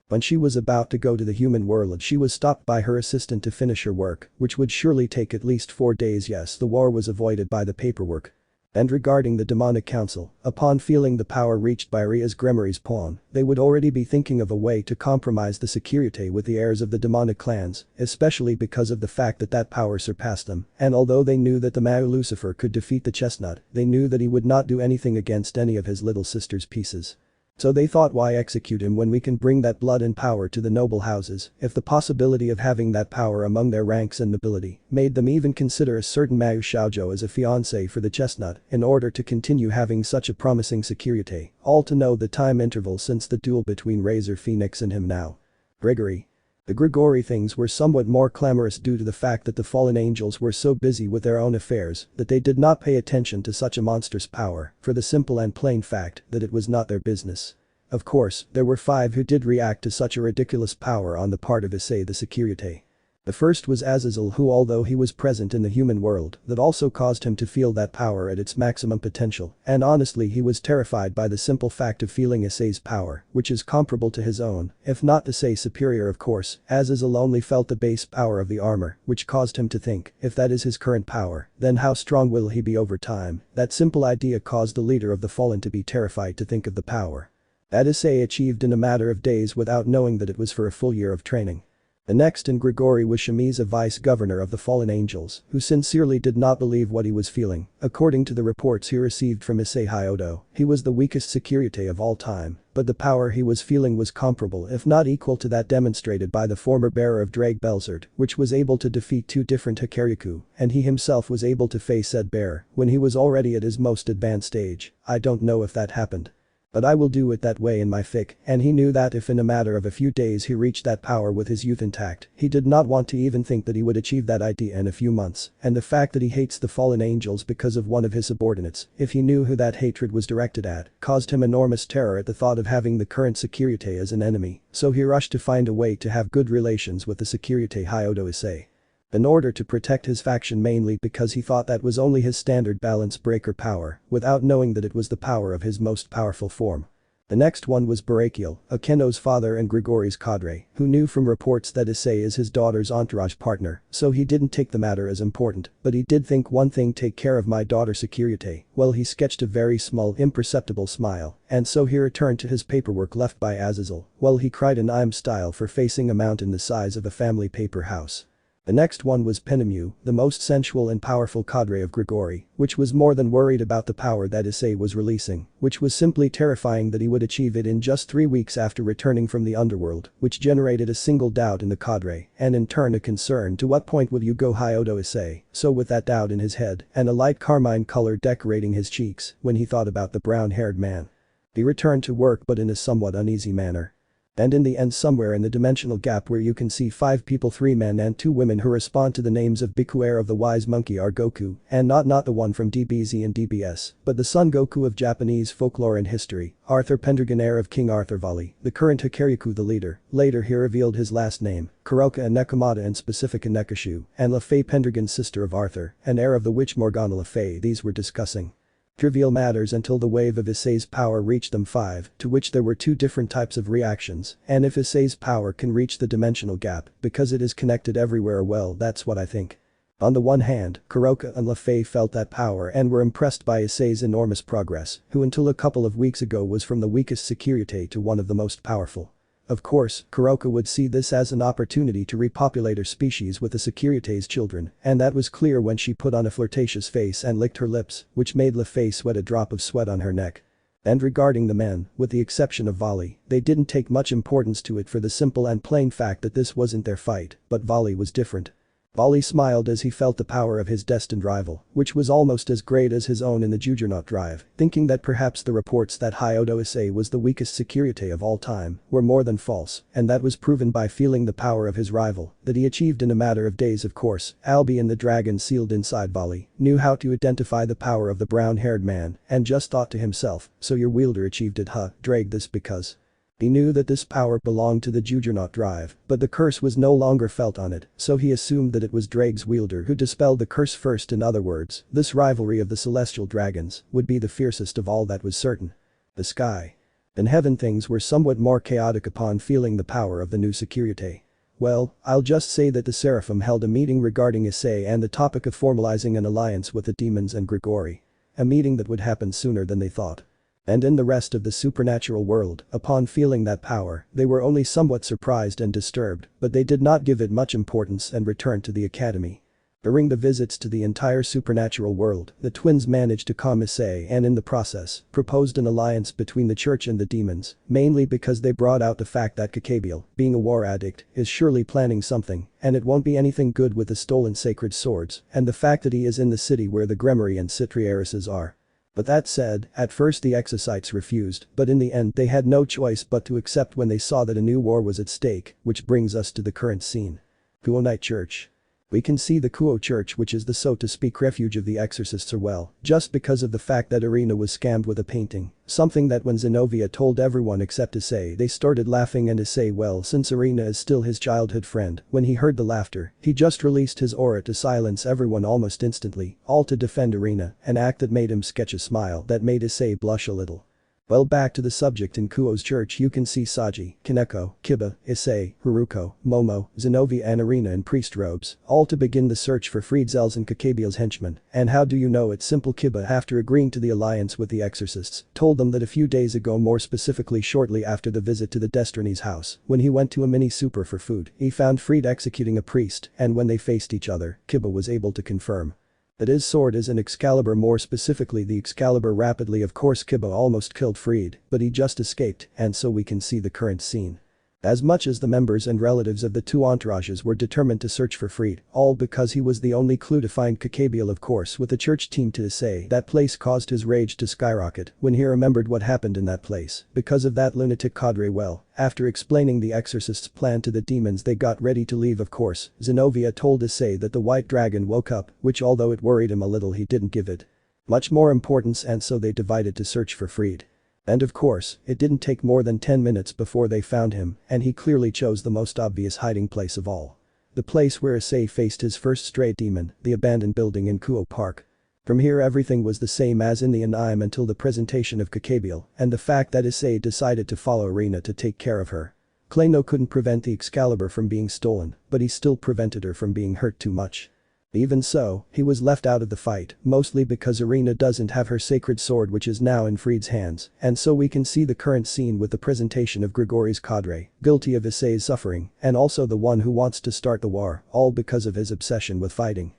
When she was about to go to the human world she was stopped by her assistant to finish her work, which would surely take at least 4 days. Yes, the war was avoided by the paperwork. And regarding the demonic council, upon feeling the power reached by Rias Gremory's pawn, they would already be thinking of a way to compromise the Sekiryuutei with the heirs of the demonic clans, especially because of the fact that that power surpassed them, and although they knew that the Mao Lucifer could defeat the chestnut, they knew that he would not do anything against any of his little sister's pieces. So they thought, why execute him when we can bring that blood and power to the noble houses, if the possibility of having that power among their ranks and nobility made them even consider a certain Mao Xiaozhou as a fiancé for the chestnut in order to continue having such a promising Sekiryuutei, all to know the time interval since the duel between Razor Phoenix and him now. Gregory. The Grigori things were somewhat more clamorous due to the fact that the fallen angels were so busy with their own affairs that they did not pay attention to such a monstrous power, for the simple and plain fact that it was not their business. Of course, there were 5 who did react to such a ridiculous power on the part of Issei the Sekiryuutei. The first was Azazel, who, although he was present in the human world, that also caused him to feel that power at its maximum potential, and honestly he was terrified by the simple fact of feeling Issei's power, which is comparable to his own, if not to say superior. Of course, Azazel only felt the base power of the armor, which caused him to think, if that is his current power, then how strong will he be over time? That simple idea caused the leader of the fallen to be terrified to think of the power that Issei achieved in a matter of days without knowing that it was for a full year of training. The next in Grigori was Shamiza, vice-governor of the fallen angels, who sincerely did not believe what he was feeling. According to the reports he received from Issei Hyoudou, he was the weakest Sekiryuutei of all time, but the power he was feeling was comparable if not equal to that demonstrated by the former bearer of Drake Belzert, which was able to defeat 2 different Sekiryuutei, and he himself was able to face said bearer when he was already at his most advanced stage. I don't know if that happened, but I will do it that way in my fic, and he knew that if in a matter of a few days he reached that power with his youth intact, he did not want to even think that he would achieve that idea in a few months, and the fact that he hates the fallen angels because of one of his subordinates, if he knew who that hatred was directed at, caused him enormous terror at the thought of having the current Sekiryuutei as an enemy, so he rushed to find a way to have good relations with the Sekiryuutei Hyoudou Issei, in order to protect his faction, mainly because he thought that was only his standard balance breaker power, without knowing that it was the power of his most powerful form. The next one was Barakiel, Akeno's father and Grigori's cadre, who knew from reports that Issei is his daughter's entourage partner, so he didn't take the matter as important, but he did think one thing: take care of my daughter Sekiryuutei. Well, he sketched a very small imperceptible smile, and so he returned to his paperwork left by Azazel, while he cried in I'm style for facing a mountain the size of a family paper house. The next one was Penemu, the most sensual and powerful cadre of Gregory, which was more than worried about the power that Issei was releasing, which was simply terrifying that he would achieve it in just 3 weeks after returning from the underworld, which generated a single doubt in the cadre, and in turn a concern to what point will you go Hyoudou Issei, so with that doubt in his head, and a light carmine color decorating his cheeks, when he thought about the brown-haired man. He returned to work but in a somewhat uneasy manner. And in the end somewhere in the dimensional gap where you can see 5 people 3 men and 2 women who respond to the names of Bikuer of the Wise Monkey are Goku, and not the one from DBZ and DBS, but the Son Goku of Japanese folklore and history, Arthur Pendragon heir of King Arthur Valley, the current Sekiryuutei the leader, later he revealed his last name, Kuroka and Nekomata and specific Nekashu, and Lafay Pendragon sister of Arthur, and heir of the witch Morgana Lafay these were discussing. Trivial matters until the wave of Issei's power reached them 5, to which there were 2 different types of reactions, and if Issei's power can reach the dimensional gap, because it is connected everywhere well that's what I think. On the one hand, Kuroka and Lafay felt that power and were impressed by Issei's enormous progress, who until a couple of weeks ago was from the weakest Sekiryuutei to one of the most powerful. Of course, Kuroka would see this as an opportunity to repopulate her species with the Sekiryutei's children, and that was clear when she put on a flirtatious face and licked her lips, which made Lafay sweat a drop of sweat on her neck. And regarding the men, with the exception of Vali, they didn't take much importance to it for the simple and plain fact that this wasn't their fight, but Vali was different. Vali smiled as he felt the power of his destined rival, which was almost as great as his own in the Juggernaut drive, thinking that perhaps the reports that Hyoudou Issei was the weakest Sekiryuutei of all time were more than false, and that was proven by feeling the power of his rival, that he achieved in a matter of days of course. Albion the dragon sealed inside Vali, knew how to identify the power of the brown-haired man, and just thought to himself, so your wielder achieved it Drag this because. He knew that this power belonged to the Juggernaut drive, but the curse was no longer felt on it, so he assumed that it was Drake's wielder who dispelled the curse first. In other words, this rivalry of the celestial dragons would be the fiercest of all that was certain. The sky. In heaven things were somewhat more chaotic upon feeling the power of the new Sekiryuutei. Well, I'll just say that the Seraphim held a meeting regarding Issei and the topic of formalizing an alliance with the demons and Gregory. A meeting that would happen sooner than they thought. And in the rest of the supernatural world, upon feeling that power, they were only somewhat surprised and disturbed, but they did not give it much importance and returned to the academy. During the visits to the entire supernatural world, the twins managed to calm Issei and in the process, proposed an alliance between the church and the demons, mainly because they brought out the fact that Gabriel, being a war addict, is surely planning something, and it won't be anything good with the stolen sacred swords, and the fact that he is in the city where the Gremory and Sitri heiresses are. But that said, at first the exorcists refused, but in the end they had no choice but to accept when they saw that a new war was at stake, which brings us to the current scene. Kuo Night Church. We can see the Kuo Church, which is the so to speak refuge of the exorcists, are well, just because of the fact that Irina was scammed with a painting, something that when Zenobia told everyone except Issei they started laughing, and Issei, well, since Irina is still his childhood friend, when he heard the laughter, he just released his aura to silence everyone almost instantly, all to defend Irina, an act that made him sketch a smile that made Issei blush a little. Well, back to the subject. In Kuo's church you can see Saji, Kaneko, Kiba, Issei, Haruko, Momo, Zenobia and Irina in priest robes, all to begin the search for Friedzel's and Kakabiel's henchmen. And how do you know it? Simple. Kiba, after agreeing to the alliance with the exorcists, told them that a few days ago, more specifically shortly after the visit to the Destini's house, when he went to a mini super for food, he found Fried executing a priest, and when they faced each other, Kiba was able to confirm that his sword is an Excalibur, more specifically the Excalibur rapidly. Of course Kiba almost killed Fried, but he just escaped, and so we can see the current scene. As much as the members and relatives of the two entourages were determined to search for Fried, all because he was the only clue to find Kakabiel. Of course, with the church team to Issei, that place caused his rage to skyrocket when he remembered what happened in that place because of that lunatic cadre. Well, after explaining the exorcist's plan to the demons, they got ready to leave. Of course, Zenobia told Issei that the white dragon woke up, which although it worried him a little, he didn't give it much more importance, and so they divided to search for Fried. And of course, it didn't take more than 10 minutes before they found him, and he clearly chose the most obvious hiding place of all. The place where Issei faced his first stray demon, the abandoned building in Kuo Park. From here everything was the same as in the anime until the presentation of Kakabiel, and the fact that Issei decided to follow Irina to take care of her. Kleino couldn't prevent the Excalibur from being stolen, but he still prevented her from being hurt too much. Even so, he was left out of the fight, mostly because Irina doesn't have her sacred sword which is now in Fried's hands, and so we can see the current scene with the presentation of Grigori's cadre, guilty of Issei's suffering, and also the one who wants to start the war, all because of his obsession with fighting.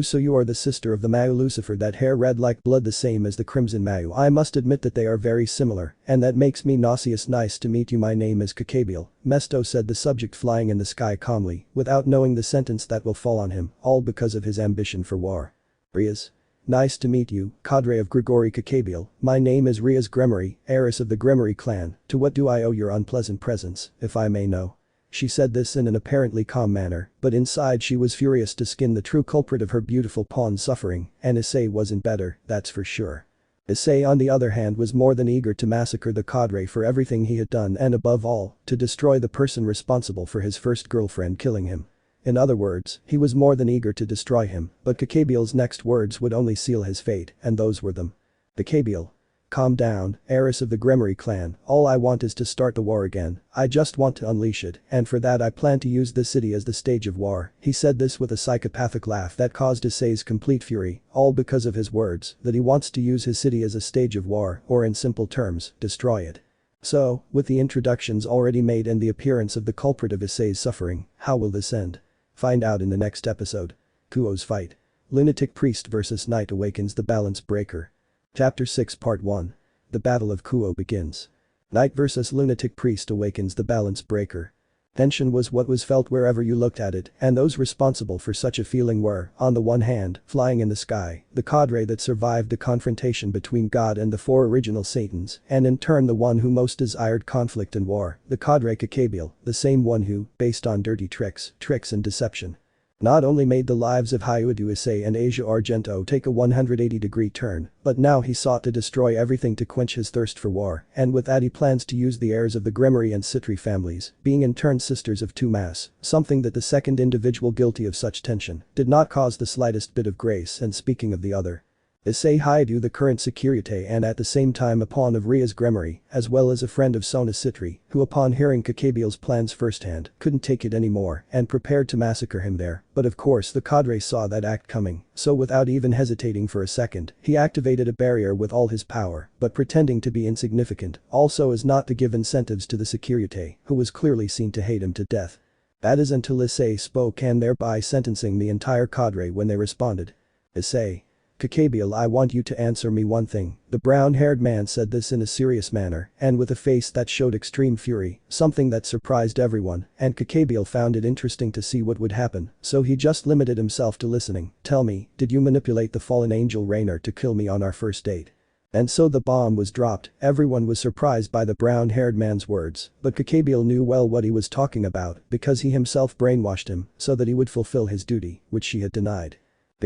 So you are the sister of the Mayu Lucifer, that hair red like blood, the same as the Crimson Mayu. I must admit that they are very similar, and that makes me nauseous. Nice to meet you, my name is Gabriel, Mesto said, the subject flying in the sky calmly, without knowing the sentence that will fall on him, all because of his ambition for war. Rias. Nice to meet you, cadre of Grigori Gabriel, my name is Rias Gremory, heiress of the Gremory clan. To what do I owe your unpleasant presence, if I may know? She said this in an apparently calm manner, but inside she was furious to skin the true culprit of her beautiful pawn's suffering, and Issei wasn't better, that's for sure. Issei on the other hand was more than eager to massacre the cadre for everything he had done, and above all, to destroy the person responsible for his first girlfriend killing him. In other words, he was more than eager to destroy him, but Gabriel's next words would only seal his fate, and those were them. Gabriel. Calm down, heiress of the Gremory clan, all I want is to start the war again, I just want to unleash it, and for that I plan to use this city as the stage of war. He said this with a psychopathic laugh that caused Issei's complete fury, all because of his words, that he wants to use his city as a stage of war, or in simple terms, destroy it. So, with the introductions already made and the appearance of the culprit of Issei's suffering, how will this end? Find out in the next episode. Kuoh's fight. Lunatic Priest vs Knight awakens the balance breaker. Chapter 6 Part 1. The Battle of Kuoh begins. Knight vs Lunatic Priest awakens the balance breaker. Tension was what was felt wherever you looked at it, and those responsible for such a feeling were, on the one hand, flying in the sky, the cadre that survived the confrontation between God and the four original Satans, and in turn the one who most desired conflict and war, the cadre Gabriel, the same one who, based on dirty tricks and deception, not only made the lives of Hyoudou, Issei and Asia Argento take a 180-degree turn, but now he sought to destroy everything to quench his thirst for war, and with that he plans to use the heirs of the Gremory and Sitri families, being in turn sisters of two mass, something that the second individual guilty of such tension did not cause the slightest bit of grace. And speaking of the other, Issei Hyoudou, the current Sekiryuutei and at the same time a pawn of Rias Gremory, as well as a friend of Sona Sitri, who upon hearing Gabriel's plans firsthand couldn't take it anymore and prepared to massacre him there, but of course the cadre saw that act coming, so without even hesitating for a second, he activated a barrier with all his power, but pretending to be insignificant, also as not to give incentives to the Sekiryuutei, who was clearly seen to hate him to death. That is until Issei spoke, and thereby sentencing the entire cadre when they responded. Issei. Gabriel, I want you to answer me one thing. The brown-haired man said this in a serious manner and with a face that showed extreme fury, something that surprised everyone, and Gabriel found it interesting to see what would happen, so he just limited himself to listening. Tell me, did you manipulate the fallen angel Rainer to kill me on our first date? And so the bomb was dropped. Everyone was surprised by the brown-haired man's words, but Gabriel knew well what he was talking about because he himself brainwashed him so that he would fulfill his duty, which she had denied.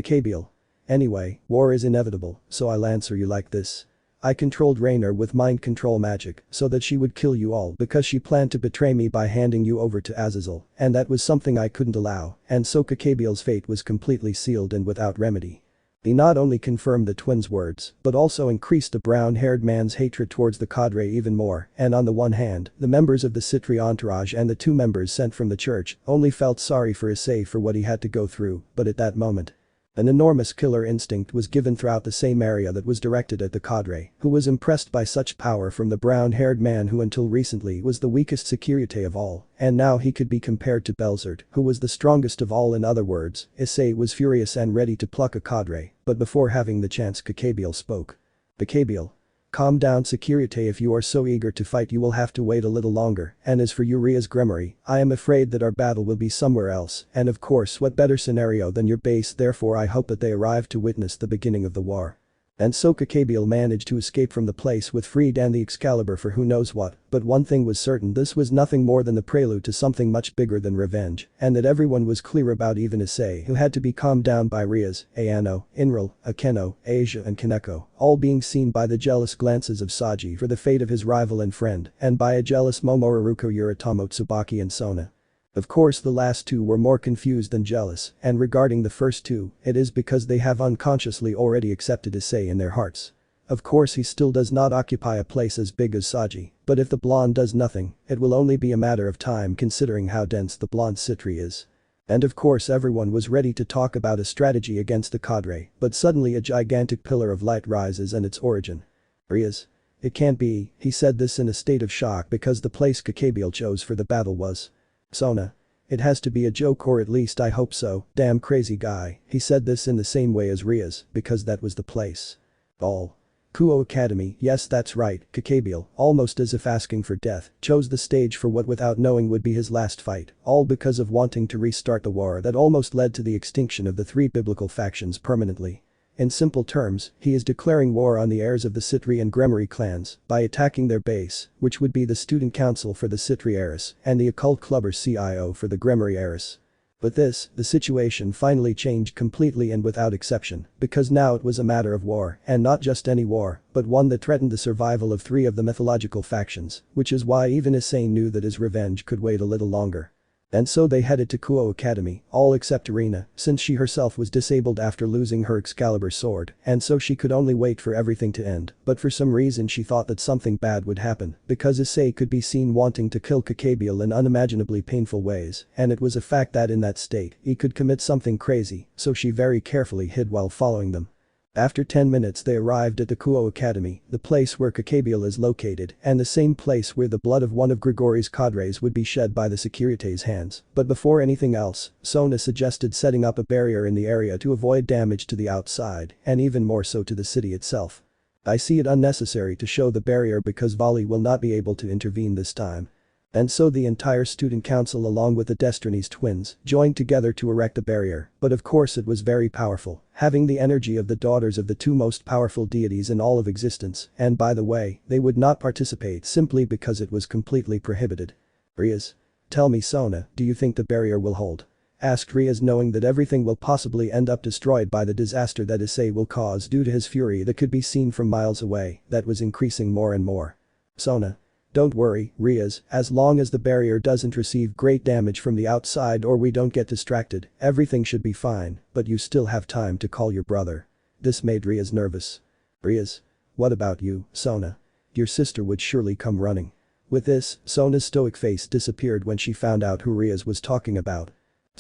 Gabriel. Anyway, war is inevitable, so I'll answer you like this. I controlled Rainer with mind control magic so that she would kill you all because she planned to betray me by handing you over to Azazel, and that was something I couldn't allow, and so Gabriel's fate was completely sealed and without remedy. He not only confirmed the twins' words, but also increased the brown-haired man's hatred towards the cadre even more, and on the one hand, the members of the Sitri entourage and the two members sent from the church only felt sorry for Issei for what he had to go through, but at that moment, an enormous killer instinct was given throughout the same area that was directed at the cadre, who was impressed by such power from the brown-haired man who until recently was the weakest Sekiryuutei of all, and now he could be compared to Belzert, who was the strongest of all. In other words, Issei was furious and ready to pluck a cadre, but before having the chance Gabriel spoke. Gabriel. Calm down, Sekiryuutei, if you are so eager to fight you will have to wait a little longer, and as for you, Rias Gremory, I am afraid that our battle will be somewhere else, and of course what better scenario than your base, therefore I hope that they arrive to witness the beginning of the war. And so Gabriel managed to escape from the place with Fried and the Excalibur for who knows what, but one thing was certain, this was nothing more than the prelude to something much bigger than revenge, and that everyone was clear about, even Issei, who had to be calmed down by Rias, Ayano, Inral, Akeno, Asia and Kaneko, all being seen by the jealous glances of Saji for the fate of his rival and friend, and by a jealous Momoruko Yoritomo Tsubaki and Sona. Of course the last two were more confused than jealous, and regarding the first two, it is because they have unconsciously already accepted Issei in their hearts. Of course he still does not occupy a place as big as Saji, but if the blonde does nothing, it will only be a matter of time considering how dense the blonde Sitri is. And of course everyone was ready to talk about a strategy against the cadre, but suddenly a gigantic pillar of light rises and its origin. Rias. It can't be, he said this in a state of shock because the place Gabriel chose for the battle was Sona. It has to be a joke, or at least I hope so, damn crazy guy, he said this in the same way as Rias, because that was the place. All. Kuo Academy, yes that's right, Gabriel, almost as if asking for death, chose the stage for what without knowing would be his last fight, all because of wanting to restart the war that almost led to the extinction of the three biblical factions permanently. In simple terms, he is declaring war on the heirs of the Sitri and Gremory clans by attacking their base, which would be the student council for the Sitri heiress and the occult clubber CIO for the Gremory heiress. But the situation finally changed completely and without exception, because now it was a matter of war, and not just any war, but one that threatened the survival of three of the mythological factions, which is why even Issei knew that his revenge could wait a little longer. And so they headed to Kuo Academy, all except Arena, since she herself was disabled after losing her Excalibur sword, and so she could only wait for everything to end, but for some reason she thought that something bad would happen, because Issei could be seen wanting to kill Gabriel in unimaginably painful ways, and it was a fact that in that state, he could commit something crazy, so she very carefully hid while following them. After 10 minutes they arrived at the Kuo Academy, the place where Gabriel is located, and the same place where the blood of one of Grigori's cadres would be shed by the Sekiryuutei's hands. But before anything else, Sona suggested setting up a barrier in the area to avoid damage to the outside, and even more so to the city itself. I see it unnecessary to show the barrier because Volley will not be able to intervene this time. And so the entire student council along with the Destinies twins joined together to erect a barrier, but of course it was very powerful, having the energy of the daughters of the two most powerful deities in all of existence, and by the way, they would not participate simply because it was completely prohibited. Rias. Tell me Sona, do you think the barrier will hold? Asked Rias, knowing that everything will possibly end up destroyed by the disaster that Issei will cause due to his fury that could be seen from miles away, that was increasing more and more. Sona. Don't worry, Rias, as long as the barrier doesn't receive great damage from the outside or we don't get distracted, everything should be fine, but you still have time to call your brother. This made Rias nervous. Rias. What about you, Sona? Your sister would surely come running. With this, Sona's stoic face disappeared when she found out who Rias was talking about.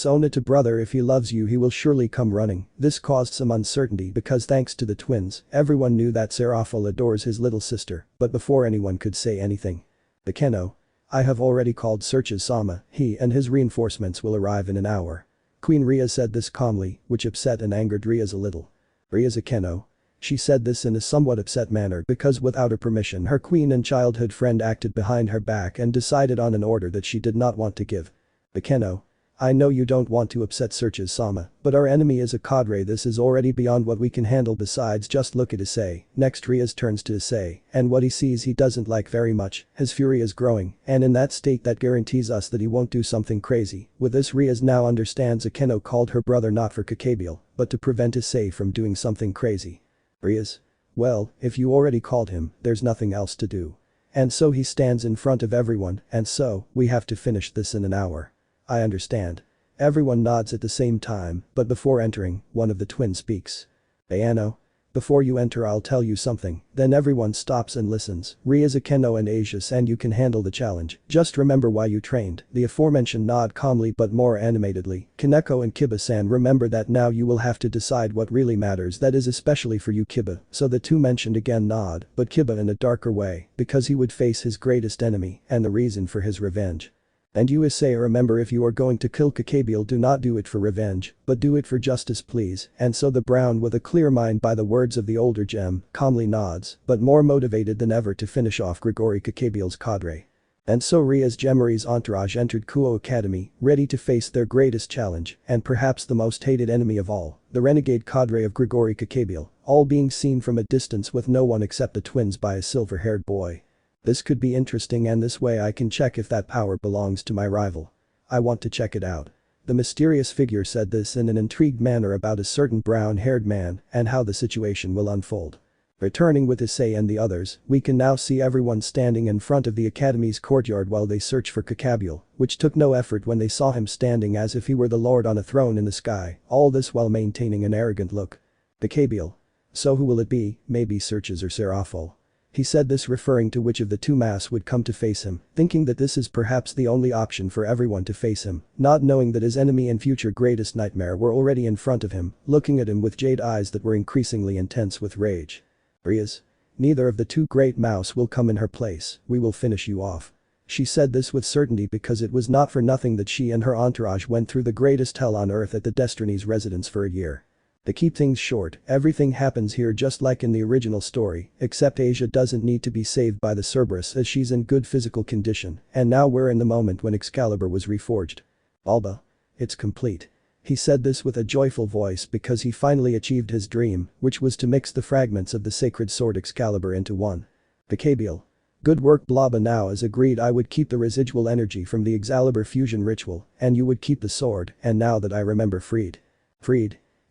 Sona to brother, if he loves you he will surely come running. This caused some uncertainty because thanks to the twins, everyone knew that Seraphil adores his little sister, but before anyone could say anything. Akeno. I have already called Sirzechs Sama, he and his reinforcements will arrive in an hour. Queen Rias said this calmly, which upset and angered Rias a little. Rias Akeno. She said this in a somewhat upset manner because without her permission her queen and childhood friend acted behind her back and decided on an order that she did not want to give. Akeno. I know you don't want to upset Sirzechs Sama, but our enemy is a cadre. This is already beyond what we can handle. Besides, just look at Issei. Next Rias turns to Issei, and what he sees he doesn't like very much. His fury is growing, and in that state that guarantees us that he won't do something crazy. With this Rias now understands Akeno called her brother not for Gabriel, but to prevent Issei from doing something crazy. Rias. Well, if you already called him, there's nothing else to do. And so he stands in front of everyone, and so, we have to finish this in an hour. I understand. Everyone nods at the same time, but before entering, one of the twins speaks. Ayano. Before you enter I'll tell you something. Then everyone stops and listens. Rias, Akeno and Asius, and you can handle the challenge. Just remember why you trained. The aforementioned nod calmly but more animatedly. Kaneko and Kiba-san, remember that now you will have to decide what really matters, that is especially for you Kiba. So the two mentioned again nod, but Kiba in a darker way, because he would face his greatest enemy, and the reason for his revenge. And you Issei, remember, if you are going to kill Gabriel do not do it for revenge, but do it for justice please. And so the brown with a clear mind by the words of the older gem, calmly nods, but more motivated than ever to finish off Gabriel's cadre. And so Rias Gremory's entourage entered Kuo Academy, ready to face their greatest challenge, and perhaps the most hated enemy of all, the renegade cadre of Gabriel, all being seen from a distance with no one except the twins by a silver-haired boy. This could be interesting, and this way I can check if that power belongs to my rival. I want to check it out. The mysterious figure said this in an intrigued manner about a certain brown-haired man and how the situation will unfold. Returning with Issei and the others, we can now see everyone standing in front of the academy's courtyard while they search for Gabriel, which took no effort when they saw him standing as if he were the lord on a throne in the sky, all this while maintaining an arrogant look. Gabriel. So who will it be? Maybe Sirzechs or Seraphil. He said this referring to which of the two masks would come to face him, thinking that this is perhaps the only option for everyone to face him, not knowing that his enemy and future greatest nightmare were already in front of him, looking at him with jade eyes that were increasingly intense with rage. Rias. Neither of the two great mouse will come in her place, we will finish you off. She said this with certainty because it was not for nothing that she and her entourage went through the greatest hell on earth at the Destiny's residence for a year. To keep things short, everything happens here just like in the original story, except Asia doesn't need to be saved by the Cerberus as she's in good physical condition, and now we're in the moment when Excalibur was reforged. Alba. It's complete. He said this with a joyful voice because he finally achieved his dream, which was to mix the fragments of the sacred sword Excalibur into one. Gabriel. Good work Blaba now as agreed I would keep the residual energy from the Excalibur fusion ritual, and you would keep the sword, and now that I remember Freed.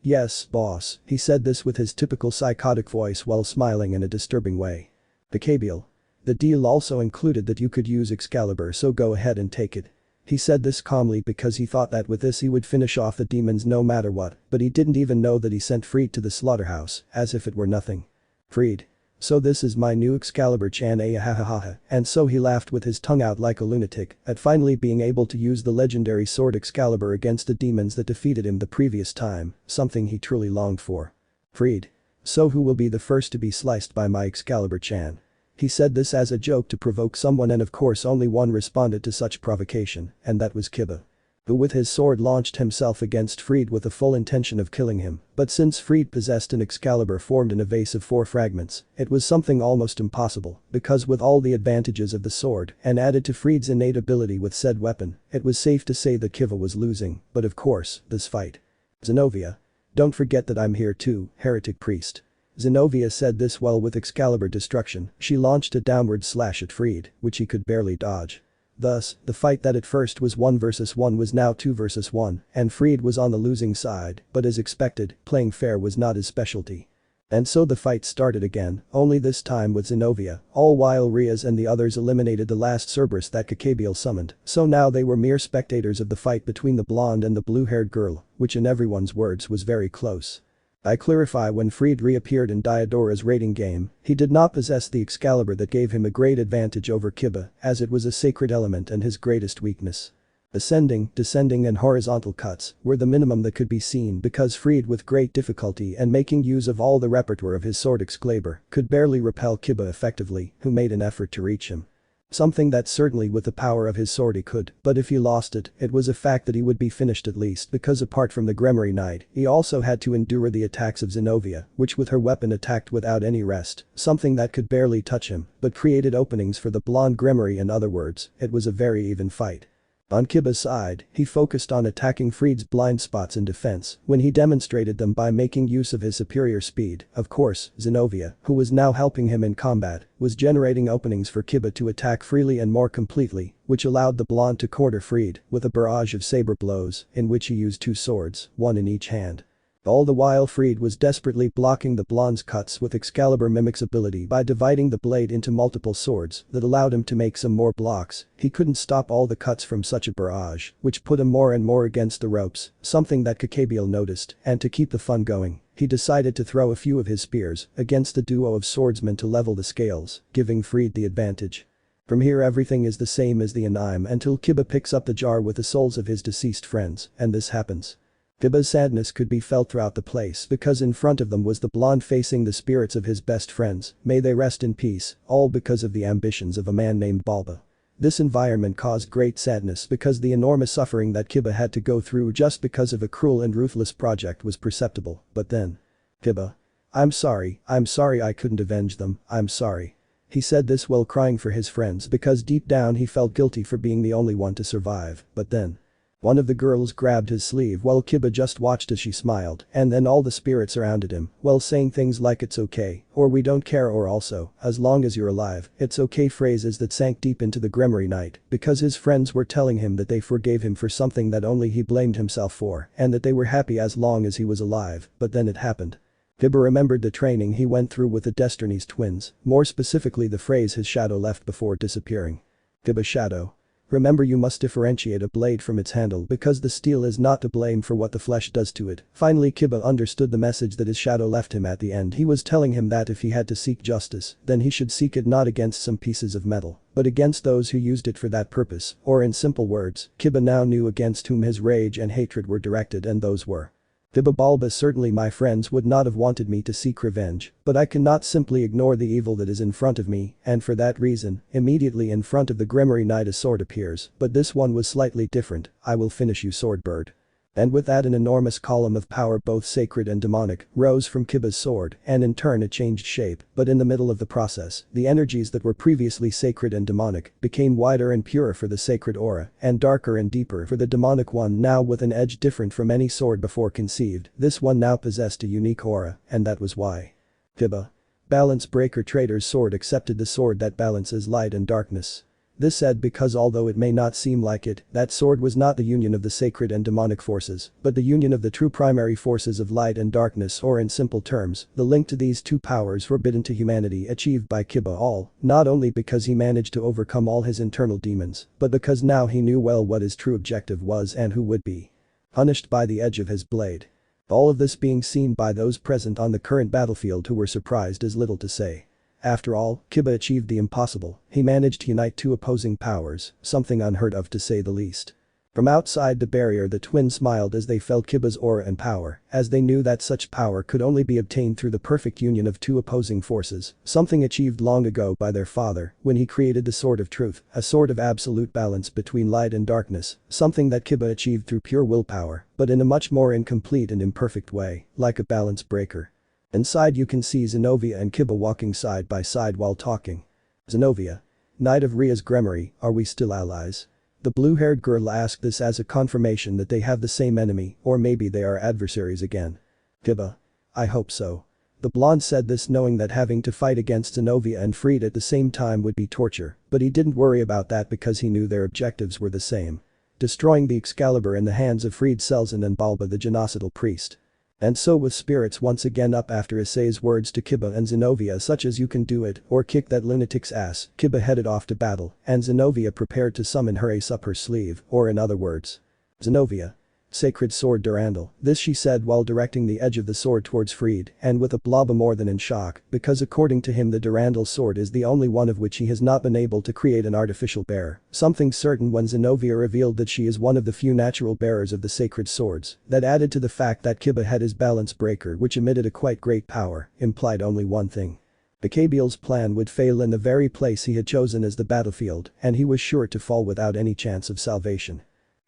Yes, boss, he said this with his typical psychotic voice while smiling in a disturbing way. Gabriel. The deal also included that you could use Excalibur so go ahead and take it. He said this calmly because he thought that with this he would finish off the demons no matter what, but he didn't even know that he sent Freed to the slaughterhouse, as if it were nothing. Freed. So this is my new Excalibur-chan ha, and so he laughed with his tongue out like a lunatic at finally being able to use the legendary sword Excalibur against the demons that defeated him the previous time, something he truly longed for. Freed. So who will be the first to be sliced by my Excalibur-chan? He said this as a joke to provoke someone and of course only one responded to such provocation, and that was Kuoh, who with his sword launched himself against Freed with the full intention of killing him, but since Freed possessed an Excalibur formed in a vase of 4 fragments, it was something almost impossible, because with all the advantages of the sword, and added to Freed's innate ability with said weapon, it was safe to say that Kuoh was losing, but of course, this fight. Zenobia. Don't forget that I'm here too, heretic priest. Zenobia said this while with Excalibur destruction, she launched a downward slash at Freed, which he could barely dodge. Thus, the fight that at first was 1 versus 1 was now 2 versus 1, and Freed was on the losing side, but as expected, playing fair was not his specialty. And so the fight started again, only this time with Zenobia, all while Rias and the others eliminated the last Cerberus that Gabriel summoned, so now they were mere spectators of the fight between the blonde and the blue-haired girl, which in everyone's words was very close. I clarify when Freed reappeared in Diodora's raiding game, he did not possess the Excalibur that gave him a great advantage over Kuoh, as it was a sacred element and his greatest weakness. Ascending, descending and horizontal cuts were the minimum that could be seen because Freed with great difficulty and making use of all the repertoire of his sword Excalibur could barely repel Kuoh effectively, who made an effort to reach him. Something that certainly with the power of his sword he could, but if he lost it, it was a fact that he would be finished at least because apart from the Gremory Knight, he also had to endure the attacks of Zenobia, which with her weapon attacked without any rest, something that could barely touch him, but created openings for the blonde Gremory. In other words, it was a very even fight. On Kuoh's side, he focused on attacking Freed's blind spots in defense when he demonstrated them by making use of his superior speed. Of course, Zenobia, who was now helping him in combat, was generating openings for Kuoh to attack freely and more completely, which allowed the blonde to corner Freed with a barrage of saber blows in which he used 2 swords, one in each hand. All the while Freed was desperately blocking the blonde's cuts with Excalibur Mimic's ability by dividing the blade into multiple swords that allowed him to make some more blocks. He couldn't stop all the cuts from such a barrage, which put him more and more against the ropes, something that Gabriel noticed, and to keep the fun going, he decided to throw a few of his spears against the duo of swordsmen to level the scales, giving Freed the advantage. From here everything is the same as the anime until Kuoh picks up the jar with the souls of his deceased friends, and this happens. Kuoh's sadness could be felt throughout the place because in front of them was the blonde facing the spirits of his best friends, may they rest in peace, all because of the ambitions of a man named Balba. This environment caused great sadness because the enormous suffering that Kuoh had to go through just because of a cruel and ruthless project was perceptible, but then. Kuoh. I'm sorry I couldn't avenge them, I'm sorry. He said this while crying for his friends because deep down he felt guilty for being the only one to survive, but then. One of the girls grabbed his sleeve while Kuoh just watched as she smiled, and then all the spirits surrounded him, while saying things like it's okay, or we don't care or also, as long as you're alive, it's okay phrases that sank deep into the Gremory Knight, because his friends were telling him that they forgave him for something that only he blamed himself for, and that they were happy as long as he was alive, but then it happened. Kuoh remembered the training he went through with the Destiny's twins, more specifically the phrase his shadow left before disappearing. Kuoh's shadow. Remember, you must differentiate a blade from its handle because the steel is not to blame for what the flesh does to it. Finally Kiba understood the message that his shadow left him at the end. He was telling him that if he had to seek justice, then he should seek it not against some pieces of metal, but against those who used it for that purpose, or in simple words, Kiba now knew against whom his rage and hatred were directed, and those were Bulba. Certainly my friends would not have wanted me to seek revenge, but I cannot simply ignore the evil that is in front of me, and for that reason, immediately in front of the Gremory knight a sword appears, but this one was slightly different. I will finish you, swordbird. And with that, an enormous column of power, both sacred and demonic, rose from Kiba's sword, and in turn it changed shape, but in the middle of the process, the energies that were previously sacred and demonic became wider and purer for the sacred aura, and darker and deeper for the demonic one, now with an edge different from any sword before conceived. This one now possessed a unique aura, and that was why Kiba, Balance Breaker Trader's sword, accepted the sword that balances light and darkness. This said because although it may not seem like it, that sword was not the union of the sacred and demonic forces, but the union of the true primary forces of light and darkness, or in simple terms, the link to these two powers forbidden to humanity achieved by Kiba, all, not only because he managed to overcome all his internal demons, but because now he knew well what his true objective was and who would be punished by the edge of his blade. All of this being seen by those present on the current battlefield, who were surprised is little to say. After all, Kiba achieved the impossible. He managed to unite two opposing powers, something unheard of to say the least. From outside the barrier, the twins smiled as they felt Kiba's aura and power, as they knew that such power could only be obtained through the perfect union of two opposing forces, something achieved long ago by their father when he created the Sword of Truth, a sword of absolute balance between light and darkness, something that Kiba achieved through pure willpower, but in a much more incomplete and imperfect way, like a balance breaker. Inside you can see Zenovia and Kiba walking side by side while talking. Zenovia, Knight of Rias Gremory, are we still allies? The blue-haired girl asked this as a confirmation that they have the same enemy, or maybe they are adversaries again. Kiba, I hope so. The blonde said this knowing that having to fight against Zenovia and Fried at the same time would be torture, but he didn't worry about that because he knew their objectives were the same. Destroying the Excalibur in the hands of Fried Selzen and Bulba the genocidal priest. And so with spirits once again up after Issei's words to Kiba and Zenovia, such as "you can do it" or "kick that lunatic's ass," Kiba headed off to battle, and Zenovia prepared to summon her ace up her sleeve, or in other words, Zenovia. Sacred sword Durandal, this she said while directing the edge of the sword towards Fried, and with a Blobba more than in shock, because according to him the Durandal sword is the only one of which he has not been able to create an artificial bearer, something certain when Zenovia revealed that she is one of the few natural bearers of the sacred swords, that added to the fact that Kiba had his balance breaker which emitted a quite great power, implied only one thing. Gabriel's plan would fail in the very place he had chosen as the battlefield, and he was sure to fall without any chance of salvation.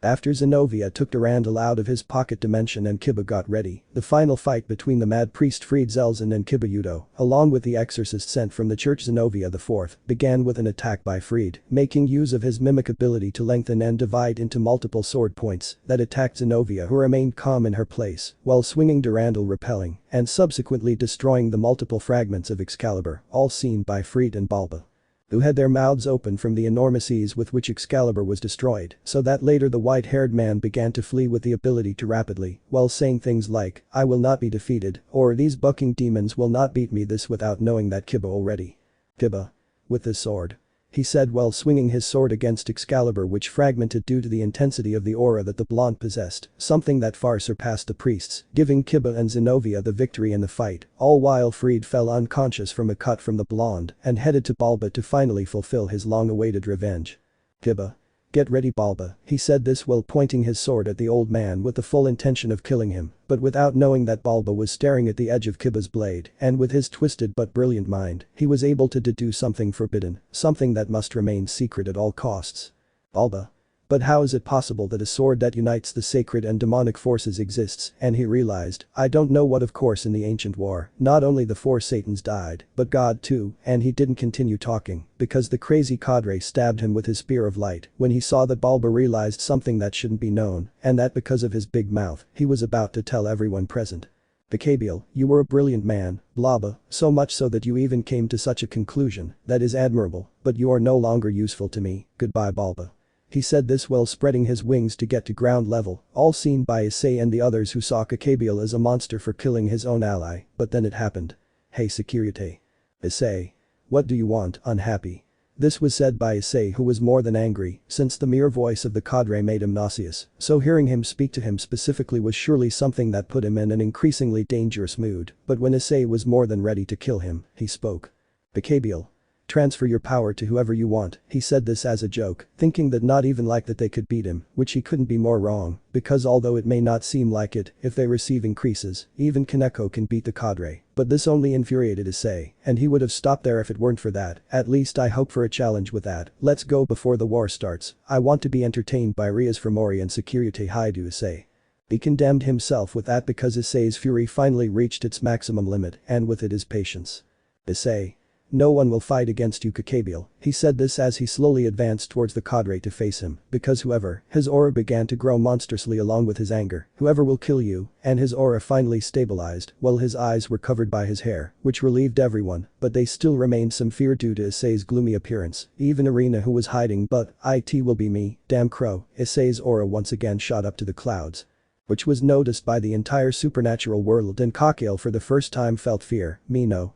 After Zenovia took Durandal out of his pocket dimension and Kiba got ready, the final fight between the mad priest Fried Selzen and Kiba Hyoudou, along with the exorcist sent from the church Zenovia IV, began with an attack by Fried, making use of his mimic ability to lengthen and divide into multiple sword points that attacked Zenovia, who remained calm in her place, while swinging Durandal, repelling and subsequently destroying the multiple fragments of Excalibur, all seen by Fried and Bulba, who had their mouths open from the enormous ease with which Excalibur was destroyed, so that later the white-haired man began to flee with the ability to rapidly, while saying things like, "I will not be defeated," or "these bucking demons will not beat me," this without knowing that Kiba already. Kiba. With this sword. He said while swinging his sword against Excalibur, which fragmented due to the intensity of the aura that the blonde possessed, something that far surpassed the priests, giving Kiba and Zenovia the victory in the fight, all while Fried fell unconscious from a cut from the blonde and headed to Bulba to finally fulfill his long-awaited revenge. Kiba. Get ready, Bulba, he said this while pointing his sword at the old man with the full intention of killing him, but without knowing that Bulba was staring at the edge of Kiba's blade, and with his twisted but brilliant mind, he was able to deduce something forbidden, something that must remain secret at all costs. Bulba. But how is it possible that a sword that unites the sacred and demonic forces exists? And he realized, I don't know what. Of course in the ancient war, not only the four Satans died, but God too, and he didn't continue talking, because the crazy cadre stabbed him with his spear of light when he saw that Bulba realized something that shouldn't be known, and that because of his big mouth, he was about to tell everyone present. Gabriel, you were a brilliant man, Blobba, so much so that you even came to such a conclusion, that is admirable, but you are no longer useful to me, goodbye Bulba. He said this while spreading his wings to get to ground level, all seen by Issei and the others who saw Gabriel as a monster for killing his own ally, but then it happened. Hey Sekiryuutei. Issei. What do you want, unhappy? This was said by Issei, who was more than angry, since the mere voice of the cadre made him nauseous, so hearing him speak to him specifically was surely something that put him in an increasingly dangerous mood, but when Issei was more than ready to kill him, he spoke. Gabriel. Transfer your power to whoever you want, he said this as a joke, thinking that not even like that they could beat him, which he couldn't be more wrong, because although it may not seem like it, if they receive increases, even Kaneko can beat the cadre, but this only infuriated Issei, and he would have stopped there if it weren't for that, at least I hope for a challenge with that, let's go before the war starts, I want to be entertained by Rias Gremory and Sekiryuutei Hyoudou Issei. He condemned himself with that because Issei's fury finally reached its maximum limit, and with it his patience. Issei. No one will fight against you, Gabriel, he said this as he slowly advanced towards the cadre to face him, because whoever, his aura began to grow monstrously along with his anger, whoever will kill you, and his aura finally stabilized, while his eyes were covered by his hair, which relieved everyone, but they still remained some fear due to Issei's gloomy appearance, even Arena who was hiding but, it will be me, damn crow, Issei's aura once again shot up to the clouds. Which was noticed by the entire supernatural world, and Gabriel for the first time felt fear,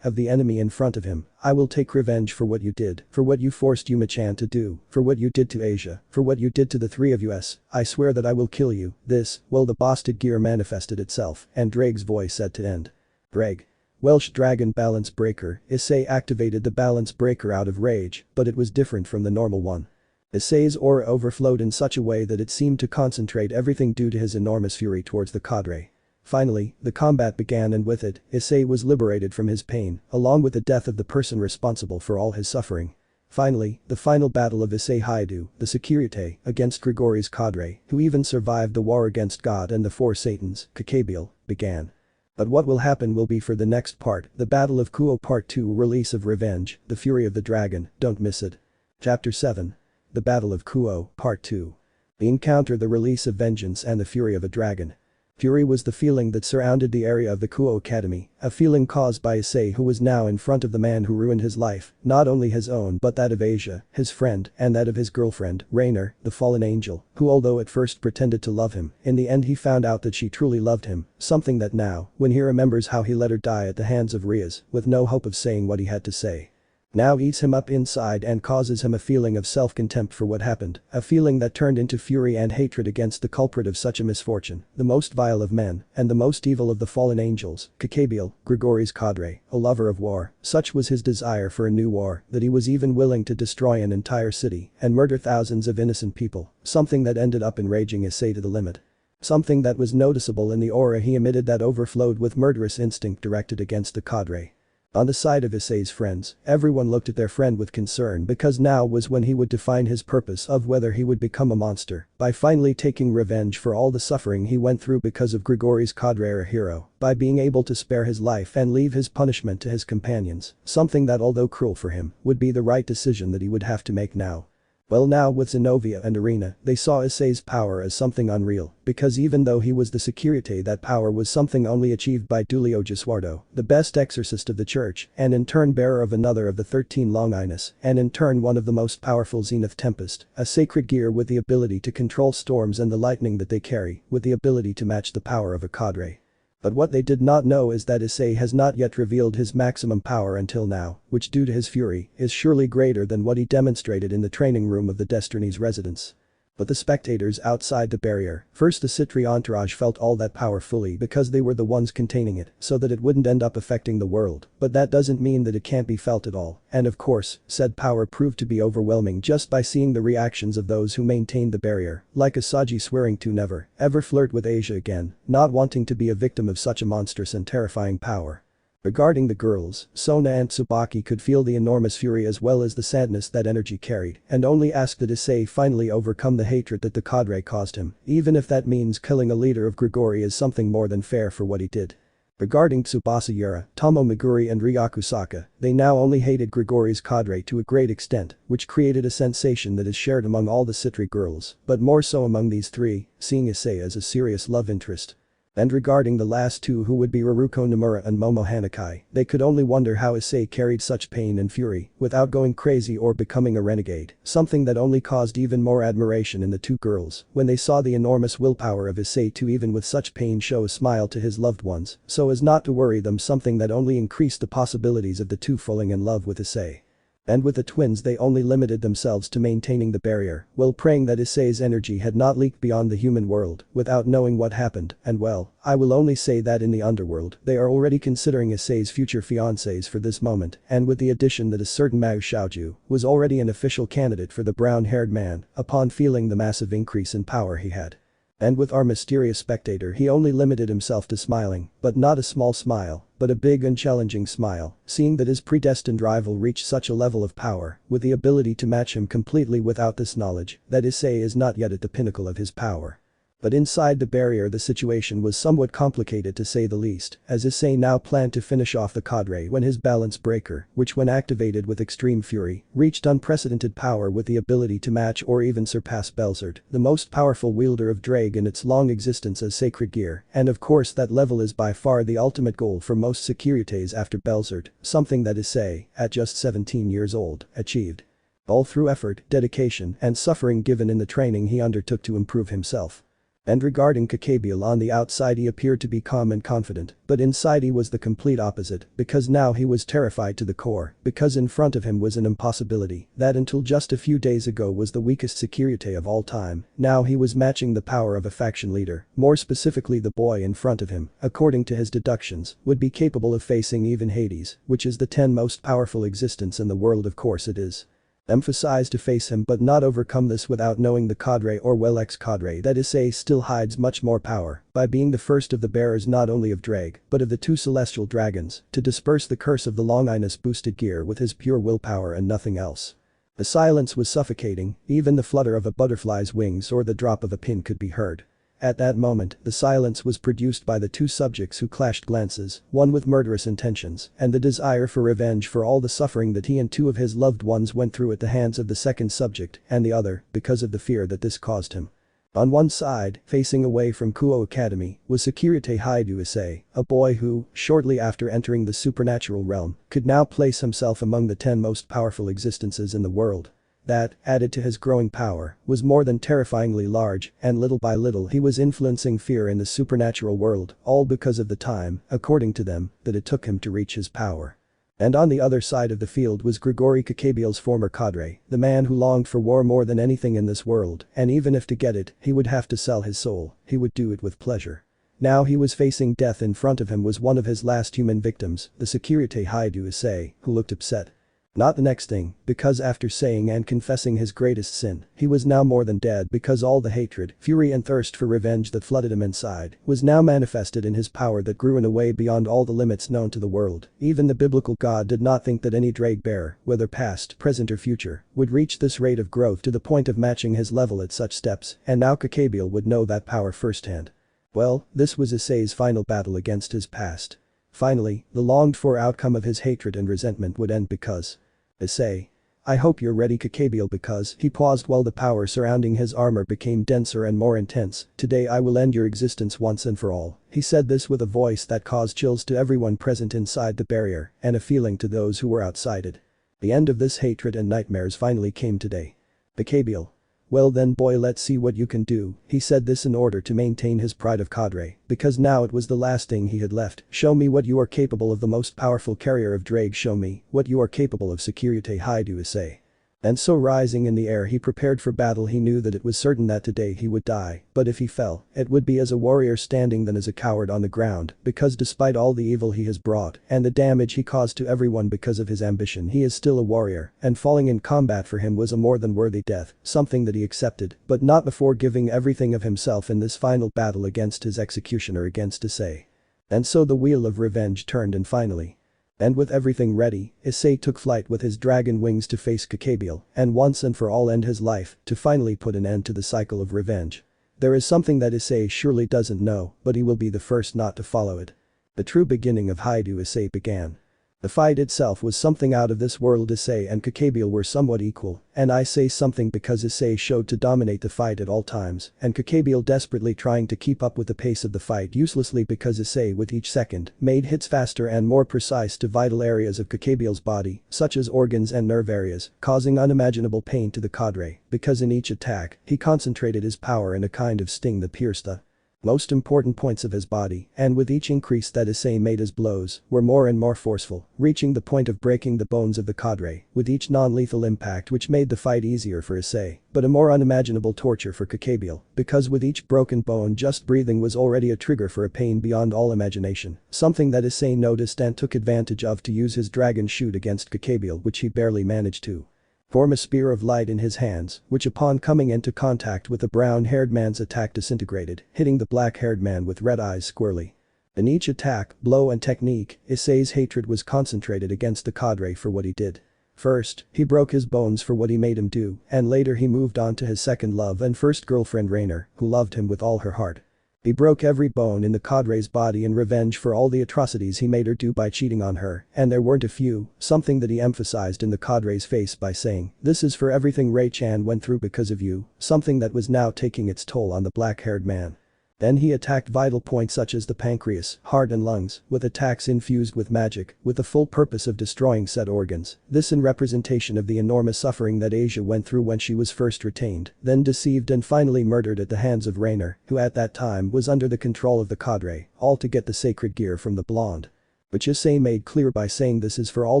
of the enemy in front of him. I will take revenge for what you did, for what you forced Yuma-chan to do, for what you did to Asia, for what you did to the three of us. I swear that I will kill you. The busted gear manifested itself, and Drake's voice said to end. Drake. Welsh Dragon Balance Breaker. Issei activated the balance breaker out of rage, but it was different from the normal one. Issei's aura overflowed in such a way that it seemed to concentrate everything due to his enormous fury towards the cadre. Finally, the combat began, and with it, Issei was liberated from his pain, along with the death of the person responsible for all his suffering. Finally, the final battle of Issei Hyoudou, the Sekiryuutei, against Grigori's cadre, who even survived the war against God and the four Satans, Gabriel, began. But what will happen will be for the next part, the Battle of Kuo Part 2, Release of Revenge, the Fury of the Dragon, don't miss it. Chapter 7. The Battle of Kuo, Part 2. The encounter, the release of vengeance and the fury of a dragon. Fury was the feeling that surrounded the area of the Kuo Academy, a feeling caused by Issei, who was now in front of the man who ruined his life, not only his own but that of Asia, his friend, and that of his girlfriend, Rainer, the fallen angel, who although at first pretended to love him, in the end he found out that she truly loved him, something that now, when he remembers how he let her die at the hands of Rias, with no hope of saying what he had to say, now eats him up inside and causes him a feeling of self-contempt for what happened, a feeling that turned into fury and hatred against the culprit of such a misfortune, the most vile of men, and the most evil of the fallen angels, Gabriel, Grigori's cadre, a lover of war. Such was his desire for a new war that he was even willing to destroy an entire city and murder thousands of innocent people, something that ended up enraging Issei to the limit. Something that was noticeable in the aura he emitted that overflowed with murderous instinct directed against the cadre. On the side of Issei's friends, everyone looked at their friend with concern because now was when he would define his purpose of whether he would become a monster, by finally taking revenge for all the suffering he went through because of Grigori's cadre, or hero, by being able to spare his life and leave his punishment to his companions, something that although cruel for him, would be the right decision that he would have to make now. Well, now with Zenobia and Arena, they saw Issei's power as something unreal, because even though he was the Sekiryuutei, that power was something only achieved by Dulio Gesuardo, the best exorcist of the church, and in turn bearer of another of the 13 Longinus, and in turn one of the most powerful Zenith Tempest, a sacred gear with the ability to control storms and the lightning that they carry, with the ability to match the power of a cadre. But what they did not know is that Issei has not yet revealed his maximum power until now, which due to his fury, is surely greater than what he demonstrated in the training room of the Destiny's residence. But the spectators outside the barrier, first the Sitri entourage felt all that power fully because they were the ones containing it, so that it wouldn't end up affecting the world, but that doesn't mean that it can't be felt at all, and of course, said power proved to be overwhelming just by seeing the reactions of those who maintained the barrier, like Asagi swearing to never, ever flirt with Asia again, not wanting to be a victim of such a monstrous and terrifying power. Regarding the girls, Sona and Tsubaki could feel the enormous fury as well as the sadness that energy carried, and only asked that Issei finally overcome the hatred that the cadre caused him, even if that means killing a leader of Grigori is something more than fair for what he did. Regarding Tsubasa Yura, Tomo Meguri and Ryakusaka, they now only hated Grigori's cadre to a great extent, which created a sensation that is shared among all the Sitri girls, but more so among these three, seeing Issei as a serious love interest. And regarding the last two, who would be Haruko Nomura and Momo Hanakai, they could only wonder how Issei carried such pain and fury without going crazy or becoming a renegade, something that only caused even more admiration in the two girls when they saw the enormous willpower of Issei to even with such pain show a smile to his loved ones so as not to worry them, something that only increased the possibilities of the two falling in love with Issei. And with the twins they only limited themselves to maintaining the barrier, while praying that Issei's energy had not leaked beyond the human world, without knowing what happened, and well, I will only say that in the underworld, they are already considering Issei's future fiancés for this moment, and with the addition that a certain Mao Xiaoju was already an official candidate for the brown-haired man, upon feeling the massive increase in power he had. And with our mysterious spectator he only limited himself to smiling, but not a small smile, but a big and challenging smile, seeing that his predestined rival reached such a level of power, with the ability to match him completely without this knowledge, that Issei is not yet at the pinnacle of his power. But inside the barrier the situation was somewhat complicated to say the least, as Issei now planned to finish off the cadre when his balance breaker, which when activated with extreme fury, reached unprecedented power with the ability to match or even surpass Belzerd, the most powerful wielder of Drag in its long existence as sacred gear, and of course that level is by far the ultimate goal for most Sekiryuuteis after Belzerd, something that Issei, at just 17 years old, achieved. All through effort, dedication, and suffering given in the training he undertook to improve himself. And regarding Gabriel, on the outside he appeared to be calm and confident, but inside he was the complete opposite, because now he was terrified to the core, because in front of him was an impossibility that until just a few days ago was the weakest Sekiryuutei of all time. Now he was matching the power of a faction leader, more specifically the boy in front of him, according to his deductions, would be capable of facing even Hades, which is the 10 most powerful existence in the world, of course it is. Emphasized to face him but not overcome this without knowing the cadre or well ex-cadre that Issei still hides much more power by being the first of the bearers not only of Drag but of the 2 celestial dragons to disperse the curse of the Longinus boosted gear with his pure willpower and nothing else. The silence was suffocating, even the flutter of a butterfly's wings or the drop of a pin could be heard. At that moment, the silence was produced by the 2 subjects who clashed glances, one with murderous intentions and the desire for revenge for all the suffering that he and 2 of his loved ones went through at the hands of the second subject, and the other, because of the fear that this caused him. On one side, facing away from Kuo Academy, was Sekiryuutei Hyoudou Issei, a boy who, shortly after entering the supernatural realm, could now place himself among the 10 most powerful existences in the world. That, added to his growing power, was more than terrifyingly large, and little by little he was influencing fear in the supernatural world, all because of the time, according to them, that it took him to reach his power. And on the other side of the field was Grigory Gabriel's former cadre, the man who longed for war more than anything in this world, and even if to get it, he would have to sell his soul, he would do it with pleasure. Now he was facing death. In front of him was one of his last human victims, the Sekiryuutei Hyoudou Issei, who looked upset. Not the next thing, because after saying and confessing his greatest sin, he was now more than dead because all the hatred, fury and thirst for revenge that flooded him inside was now manifested in his power that grew in a way beyond all the limits known to the world. Even the biblical God did not think that any drag bearer, whether past, present or future, would reach this rate of growth to the point of matching his level at such steps, and now Gabriel would know that power firsthand. Well, this was Issei's final battle against his past. Finally, the longed-for outcome of his hatred and resentment would end because Issei. I hope you're ready Gabriel, because he paused while the power surrounding his armor became denser and more intense. Today I will end your existence once and for all. He said this with a voice that caused chills to everyone present inside the barrier and a feeling to those who were outside it. The end of this hatred and nightmares finally came today. Gabriel. Well then boy, let's see what you can do. He said this in order to maintain his pride of cadre, because now it was the last thing he had left. Show me what you are capable of, the most powerful carrier of Drag. Show me what you are capable of, Sekiryuutei Hyoudou Issei. And so rising in the air he prepared for battle. He knew that it was certain that today he would die, but if he fell, it would be as a warrior standing than as a coward on the ground, because despite all the evil he has brought and the damage he caused to everyone because of his ambition, he is still a warrior, and falling in combat for him was a more than worthy death, something that he accepted, but not before giving everything of himself in this final battle against his executioner, against Issei. And so the wheel of revenge turned, and finally. And with everything ready, Issei took flight with his dragon wings to face Gabriel and once and for all end his life, to finally put an end to the cycle of revenge. There is something that Issei surely doesn't know, but he will be the first not to follow it. The true beginning of Hyoudou Issei began. The fight itself was something out of this world. Issei and Gabriel were somewhat equal, and I say something because Issei showed to dominate the fight at all times, and Gabriel desperately trying to keep up with the pace of the fight uselessly, because Issei with each second made hits faster and more precise to vital areas of Gabriel's body, such as organs and nerve areas, causing unimaginable pain to the cadre, because in each attack, he concentrated his power in a kind of sting that pierced the most important points of his body, and with each increase that Issei made his blows, were more and more forceful, reaching the point of breaking the bones of the cadre, with each non-lethal impact which made the fight easier for Issei, but a more unimaginable torture for Gabriel, because with each broken bone just breathing was already a trigger for a pain beyond all imagination, something that Issei noticed and took advantage of to use his dragon shoot against Gabriel, which he barely managed to form a spear of light in his hands, which upon coming into contact with the brown-haired man's attack disintegrated, hitting the black-haired man with red eyes squarely. In each attack, blow and technique, Issei's hatred was concentrated against the cadre for what he did. First, he broke his bones for what he made him do, and later he moved on to his second love and first girlfriend Rainer, who loved him with all her heart. He broke every bone in the cadre's body in revenge for all the atrocities he made her do by cheating on her, and there weren't a few, something that he emphasized in the cadre's face by saying, "This is for everything Ray-chan went through because of you," something that was now taking its toll on the black-haired man. Then he attacked vital points such as the pancreas, heart and lungs, with attacks infused with magic, with the full purpose of destroying said organs, this in representation of the enormous suffering that Asia went through when she was first retained, then deceived and finally murdered at the hands of Rainer, who at that time was under the control of the cadre, all to get the sacred gear from the blonde. Which Issei made clear by saying this is for all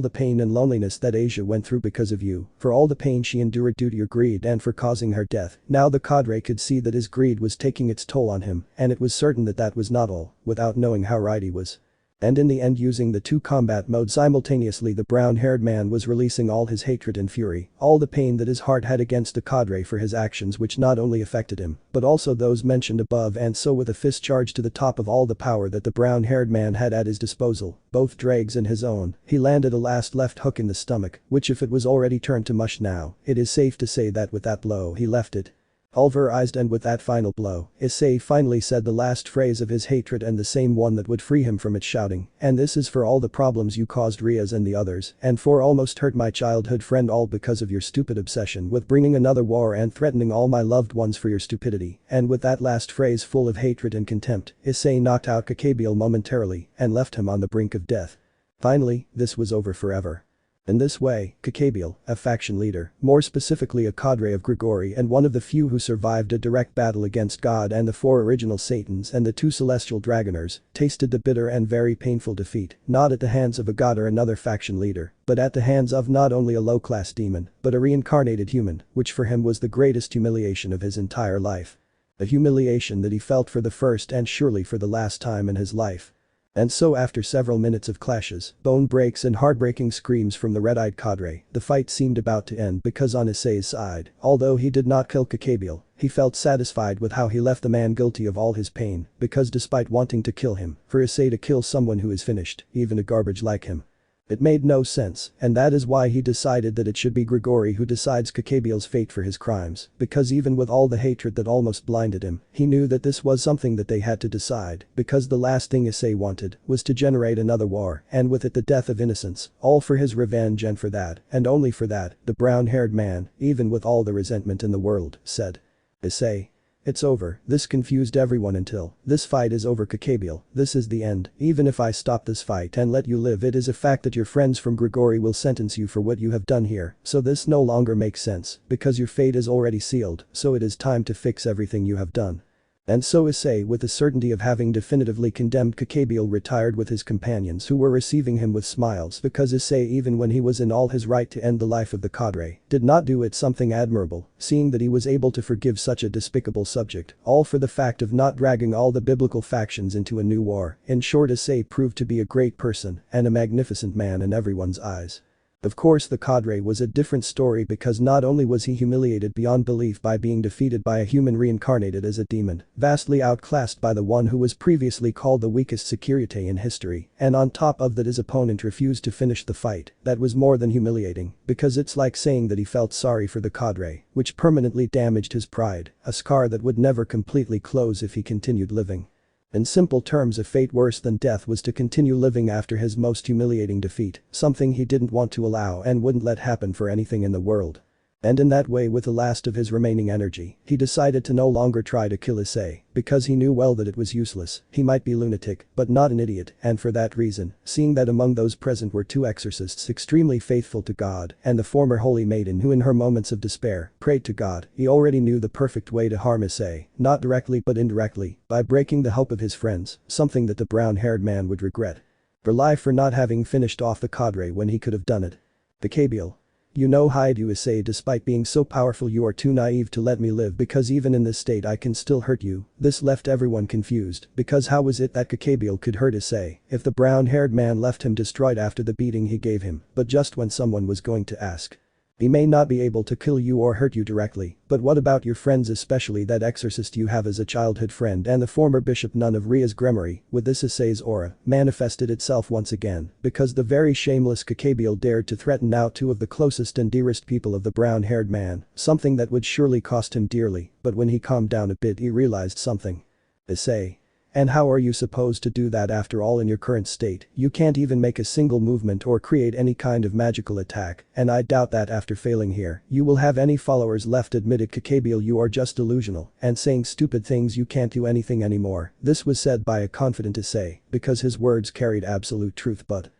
the pain and loneliness that Asia went through because of you, for all the pain she endured due to your greed and for causing her death. Now the cadre could see that his greed was taking its toll on him, and it was certain that that was not all, without knowing how right he was. And in the end, using the two combat modes simultaneously, the brown-haired man was releasing all his hatred and fury, all the pain that his heart had against the cadre for his actions, which not only affected him, but also those mentioned above, and so with a fist charged to the top of all the power that the brown-haired man had at his disposal, both Drake's and his own, he landed a last left hook in the stomach, which if it was already turned to mush now, it is safe to say that with that blow he left it pulverized, and with that final blow, Issei finally said the last phrase of his hatred, and the same one that would free him from it, shouting, "And this is for all the problems you caused Rias and the others, and for almost hurt my childhood friend, all because of your stupid obsession with bringing another war and threatening all my loved ones for your stupidity." And with that last phrase full of hatred and contempt, Issei knocked out Gabriel momentarily and left him on the brink of death. Finally, this was over forever. In this way, Gabriel, a faction leader, more specifically a cadre of Gregory and one of the few who survived a direct battle against God and the 4 original Satans and the 2 celestial dragoners, tasted the bitter and very painful defeat, not at the hands of a god or another faction leader, but at the hands of not only a low-class demon, but a reincarnated human, which for him was the greatest humiliation of his entire life. A humiliation that he felt for the first and surely for the last time in his life. And so after several minutes of clashes, bone breaks and heartbreaking screams from the red-eyed cadre, the fight seemed about to end, because on Issei's side, although he did not kill Gabriel, he felt satisfied with how he left the man guilty of all his pain, because despite wanting to kill him, for Issei to kill someone who is finished, even a garbage like him, it made no sense, and that is why he decided that it should be Gregory who decides Gabriel's fate for his crimes, because even with all the hatred that almost blinded him, he knew that this was something that they had to decide, because the last thing Issei wanted was to generate another war, and with it the death of innocents, all for his revenge, and for that, and only for that, the brown-haired man, even with all the resentment in the world, said, "Issei, it's over." This confused everyone until, "This fight is over, Gabriel, this is the end. Even if I stop this fight and let you live, it is a fact that your friends from Gregory will sentence you for what you have done here, so this no longer makes sense, because your fate is already sealed, so it is time to fix everything you have done." And so Issei, with the certainty of having definitively condemned Gabriel, retired with his companions, who were receiving him with smiles, because Issei, even when he was in all his right to end the life of the cadre, did not do it, something admirable, seeing that he was able to forgive such a despicable subject, all for the fact of not dragging all the biblical factions into a new war. In short, Issei proved to be a great person and a magnificent man in everyone's eyes. Of course, the cadre was a different story, because not only was he humiliated beyond belief by being defeated by a human reincarnated as a demon, vastly outclassed by the one who was previously called the weakest Sekiryuutei in history, and on top of that his opponent refused to finish the fight. That was more than humiliating, because it's like saying that he felt sorry for the cadre, which permanently damaged his pride, a scar that would never completely close if he continued living. In simple terms, a fate worse than death was to continue living after his most humiliating defeat, something he didn't want to allow and wouldn't let happen for anything in the world. And in that way, with the last of his remaining energy, he decided to no longer try to kill Issei, because he knew well that it was useless. He might be lunatic, but not an idiot, and for that reason, seeing that among those present were two exorcists extremely faithful to God, and the former holy maiden who in her moments of despair prayed to God, he already knew the perfect way to harm Issei, not directly but indirectly, by breaking the hope of his friends, something that the brown-haired man would regret. Rely for not having finished off the cadre when he could have done it. The Gabriel. You know, Hyoudou, Issei, despite being so powerful you are too naive to let me live, because even in this state I can still hurt you. This left everyone confused, because how was it that Gabriel could hurt Issei if the brown-haired man left him destroyed after the beating he gave him, but just when someone was going to ask. He may not be able to kill you or hurt you directly, but what about your friends, especially that exorcist you have as a childhood friend and the former bishop nun of Rias Gremory? With this, Issei's aura manifested itself once again, because the very shameless Gabriel dared to threaten now two of the closest and dearest people of the brown-haired man, something that would surely cost him dearly, but when he calmed down a bit he realized something. Issei. And how are you supposed to do that after all in your current state? You can't even make a single movement or create any kind of magical attack, and I doubt that after failing here, you will have any followers left. Admitted Gabriel, you are just delusional and saying stupid things, you can't do anything anymore. This was said by a confident Issei, because his words carried absolute truth, but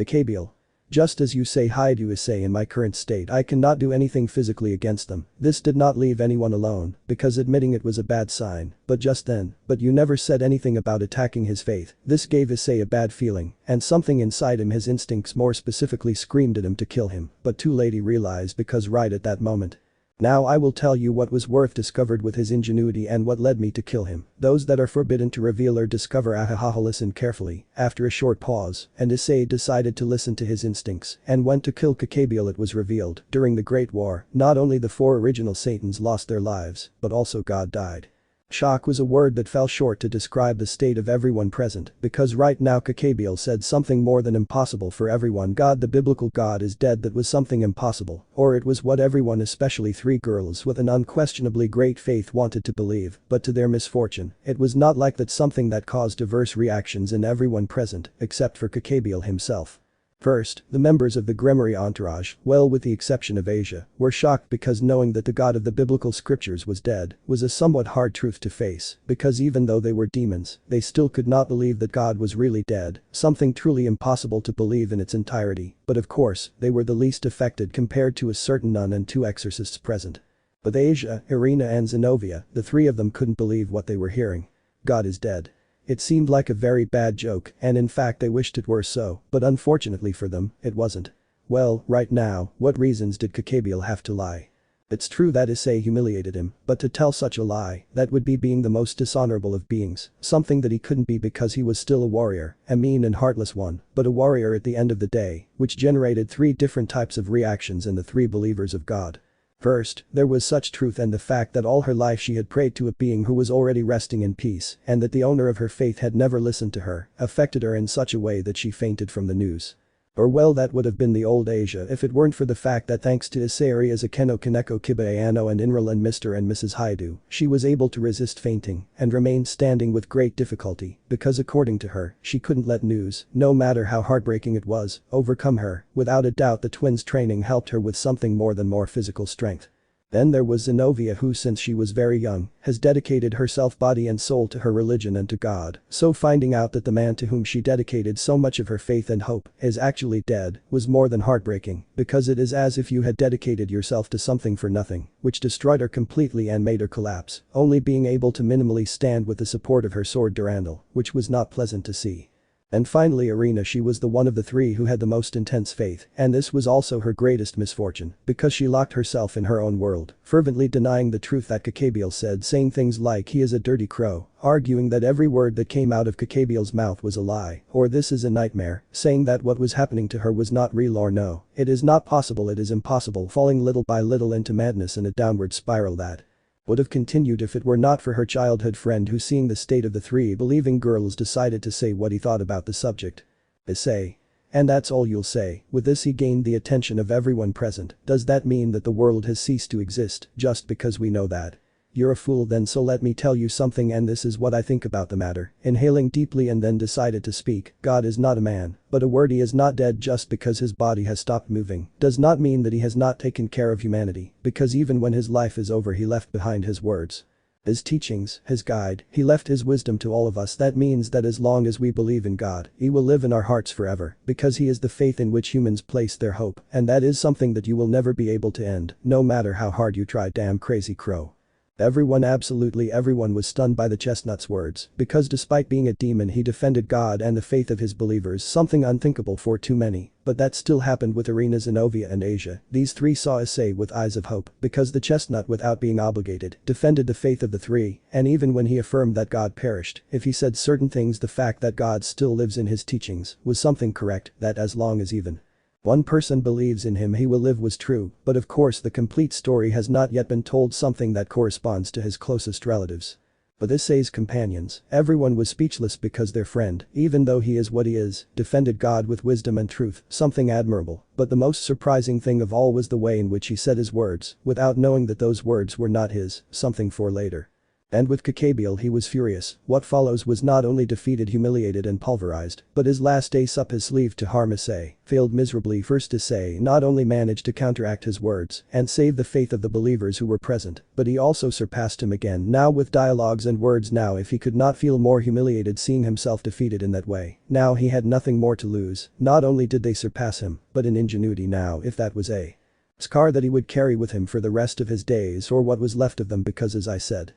Gabriel. Just as you say, Hyoudou, Issei, in my current state I cannot do anything physically against them. This did not leave anyone alone, because admitting it was a bad sign, but just then, but you never said anything about attacking his faith. This gave Issei a bad feeling, and something inside him, his instincts more specifically, screamed at him to kill him, but too late he realized, because right at that moment. Now I will tell you what was worth discovered with his ingenuity and what led me to kill him. Those that are forbidden to reveal or discover. Ahahaha, listen carefully. After a short pause, and Issei decided to listen to his instincts and went to kill Gabriel. It was revealed, during the Great War, not only the 4 original Satans lost their lives, but also God died. Shock was a word that fell short to describe the state of everyone present, because right now Gabriel said something more than impossible for everyone. God, the biblical God, is dead. That was something impossible, or it was what everyone, especially 3 girls with an unquestionably great faith, wanted to believe, but to their misfortune, it was not like that, something that caused diverse reactions in everyone present, except for Gabriel himself. First, the members of the Gremory entourage, well with the exception of Asia, were shocked because knowing that the God of the biblical scriptures was dead was a somewhat hard truth to face, because even though they were demons, they still could not believe that God was really dead, something truly impossible to believe in its entirety, but of course, they were the least affected compared to a certain nun and 2 exorcists present. But Asia, Irina and Zenobia, the 3 of them couldn't believe what they were hearing. God is dead. It seemed like a very bad joke, and in fact they wished it were so, but unfortunately for them, it wasn't. Well, right now, what reasons did Gabriel have to lie? It's true that Issei humiliated him, but to tell such a lie, that would be being the most dishonorable of beings, something that he couldn't be because he was still a warrior, a mean and heartless one, but a warrior at the end of the day, which generated 3 different types of reactions in the 3 believers of God. First, there was such truth and the fact that all her life she had prayed to a being who was already resting in peace, and that the owner of her faith had never listened to her, affected her in such a way that she fainted from the news. Or well, that would have been the old Asia if it weren't for the fact that thanks to Issei as Akeno, Kaneko, Kibayano and Inral and Mr. and Mrs. Hyoudou, she was able to resist fainting and remain standing with great difficulty, because according to her, she couldn't let news, no matter how heartbreaking it was, overcome her. Without a doubt the twins' training helped her with something more than more physical strength. Then there was Zenobia, who since she was very young, has dedicated herself body and soul to her religion and to God, so finding out that the man to whom she dedicated so much of her faith and hope is actually dead was more than heartbreaking, because it is as if you had dedicated yourself to something for nothing, which destroyed her completely and made her collapse, only being able to minimally stand with the support of her sword Durandal, which was not pleasant to see. And finally Irina, she was the one of the 3 who had the most intense faith, and this was also her greatest misfortune, because she locked herself in her own world, fervently denying the truth that Gabriel said, saying things like he is a dirty crow, arguing that every word that came out of Gabriel's mouth was a lie, or this is a nightmare, saying that what was happening to her was not real, or no, it is not possible, it is impossible, falling little by little into madness and a downward spiral that would have continued if it were not for her childhood friend who, seeing the state of the 3 believing girls, decided to say what he thought about the subject. Issei. And that's all you'll say? With this he gained the attention of everyone present. Does that mean that the world has ceased to exist just because we know that? You're a fool then, so let me tell you something, and this is what I think about the matter. Inhaling deeply and then decided to speak. God is not a man, but a word. He is not dead. Just because his body has stopped moving does not mean that he has not taken care of humanity, because even when his life is over he left behind his words. His teachings, his guide, he left his wisdom to all of us. That means that as long as we believe in God, he will live in our hearts forever, because he is the faith in which humans place their hope, and that is something that you will never be able to end, no matter how hard you try. Damn crazy crow. Everyone, absolutely everyone, was stunned by the chestnut's words, because despite being a demon he defended God and the faith of his believers, something unthinkable for too many, but that still happened with Irina, Zenobia and Asia. These three saw Issei with eyes of hope, because the chestnut, without being obligated, defended the faith of the three, and even when he affirmed that God perished, if he said certain things, the fact that God still lives in his teachings was something correct, that as long as even one person believes in him he will live was true, but of course the complete story has not yet been told, something that corresponds to his closest relatives. But Issei's companions, everyone was speechless because their friend, even though he is what he is, defended God with wisdom and truth, something admirable, but the most surprising thing of all was the way in which he said his words, without knowing that those words were not his, something for later. And with Gabriel he was furious. What follows was not only defeated, humiliated and pulverized, but his last ace up his sleeve to harm Issei failed miserably. First, Issei not only managed to counteract his words and save the faith of the believers who were present, but he also surpassed him again, now with dialogues and words. Now if he could not feel more humiliated seeing himself defeated in that way, now he had nothing more to lose. Not only did they surpass him, but in ingenuity now, if that was a scar that he would carry with him for the rest of his days, or what was left of them, because as I said,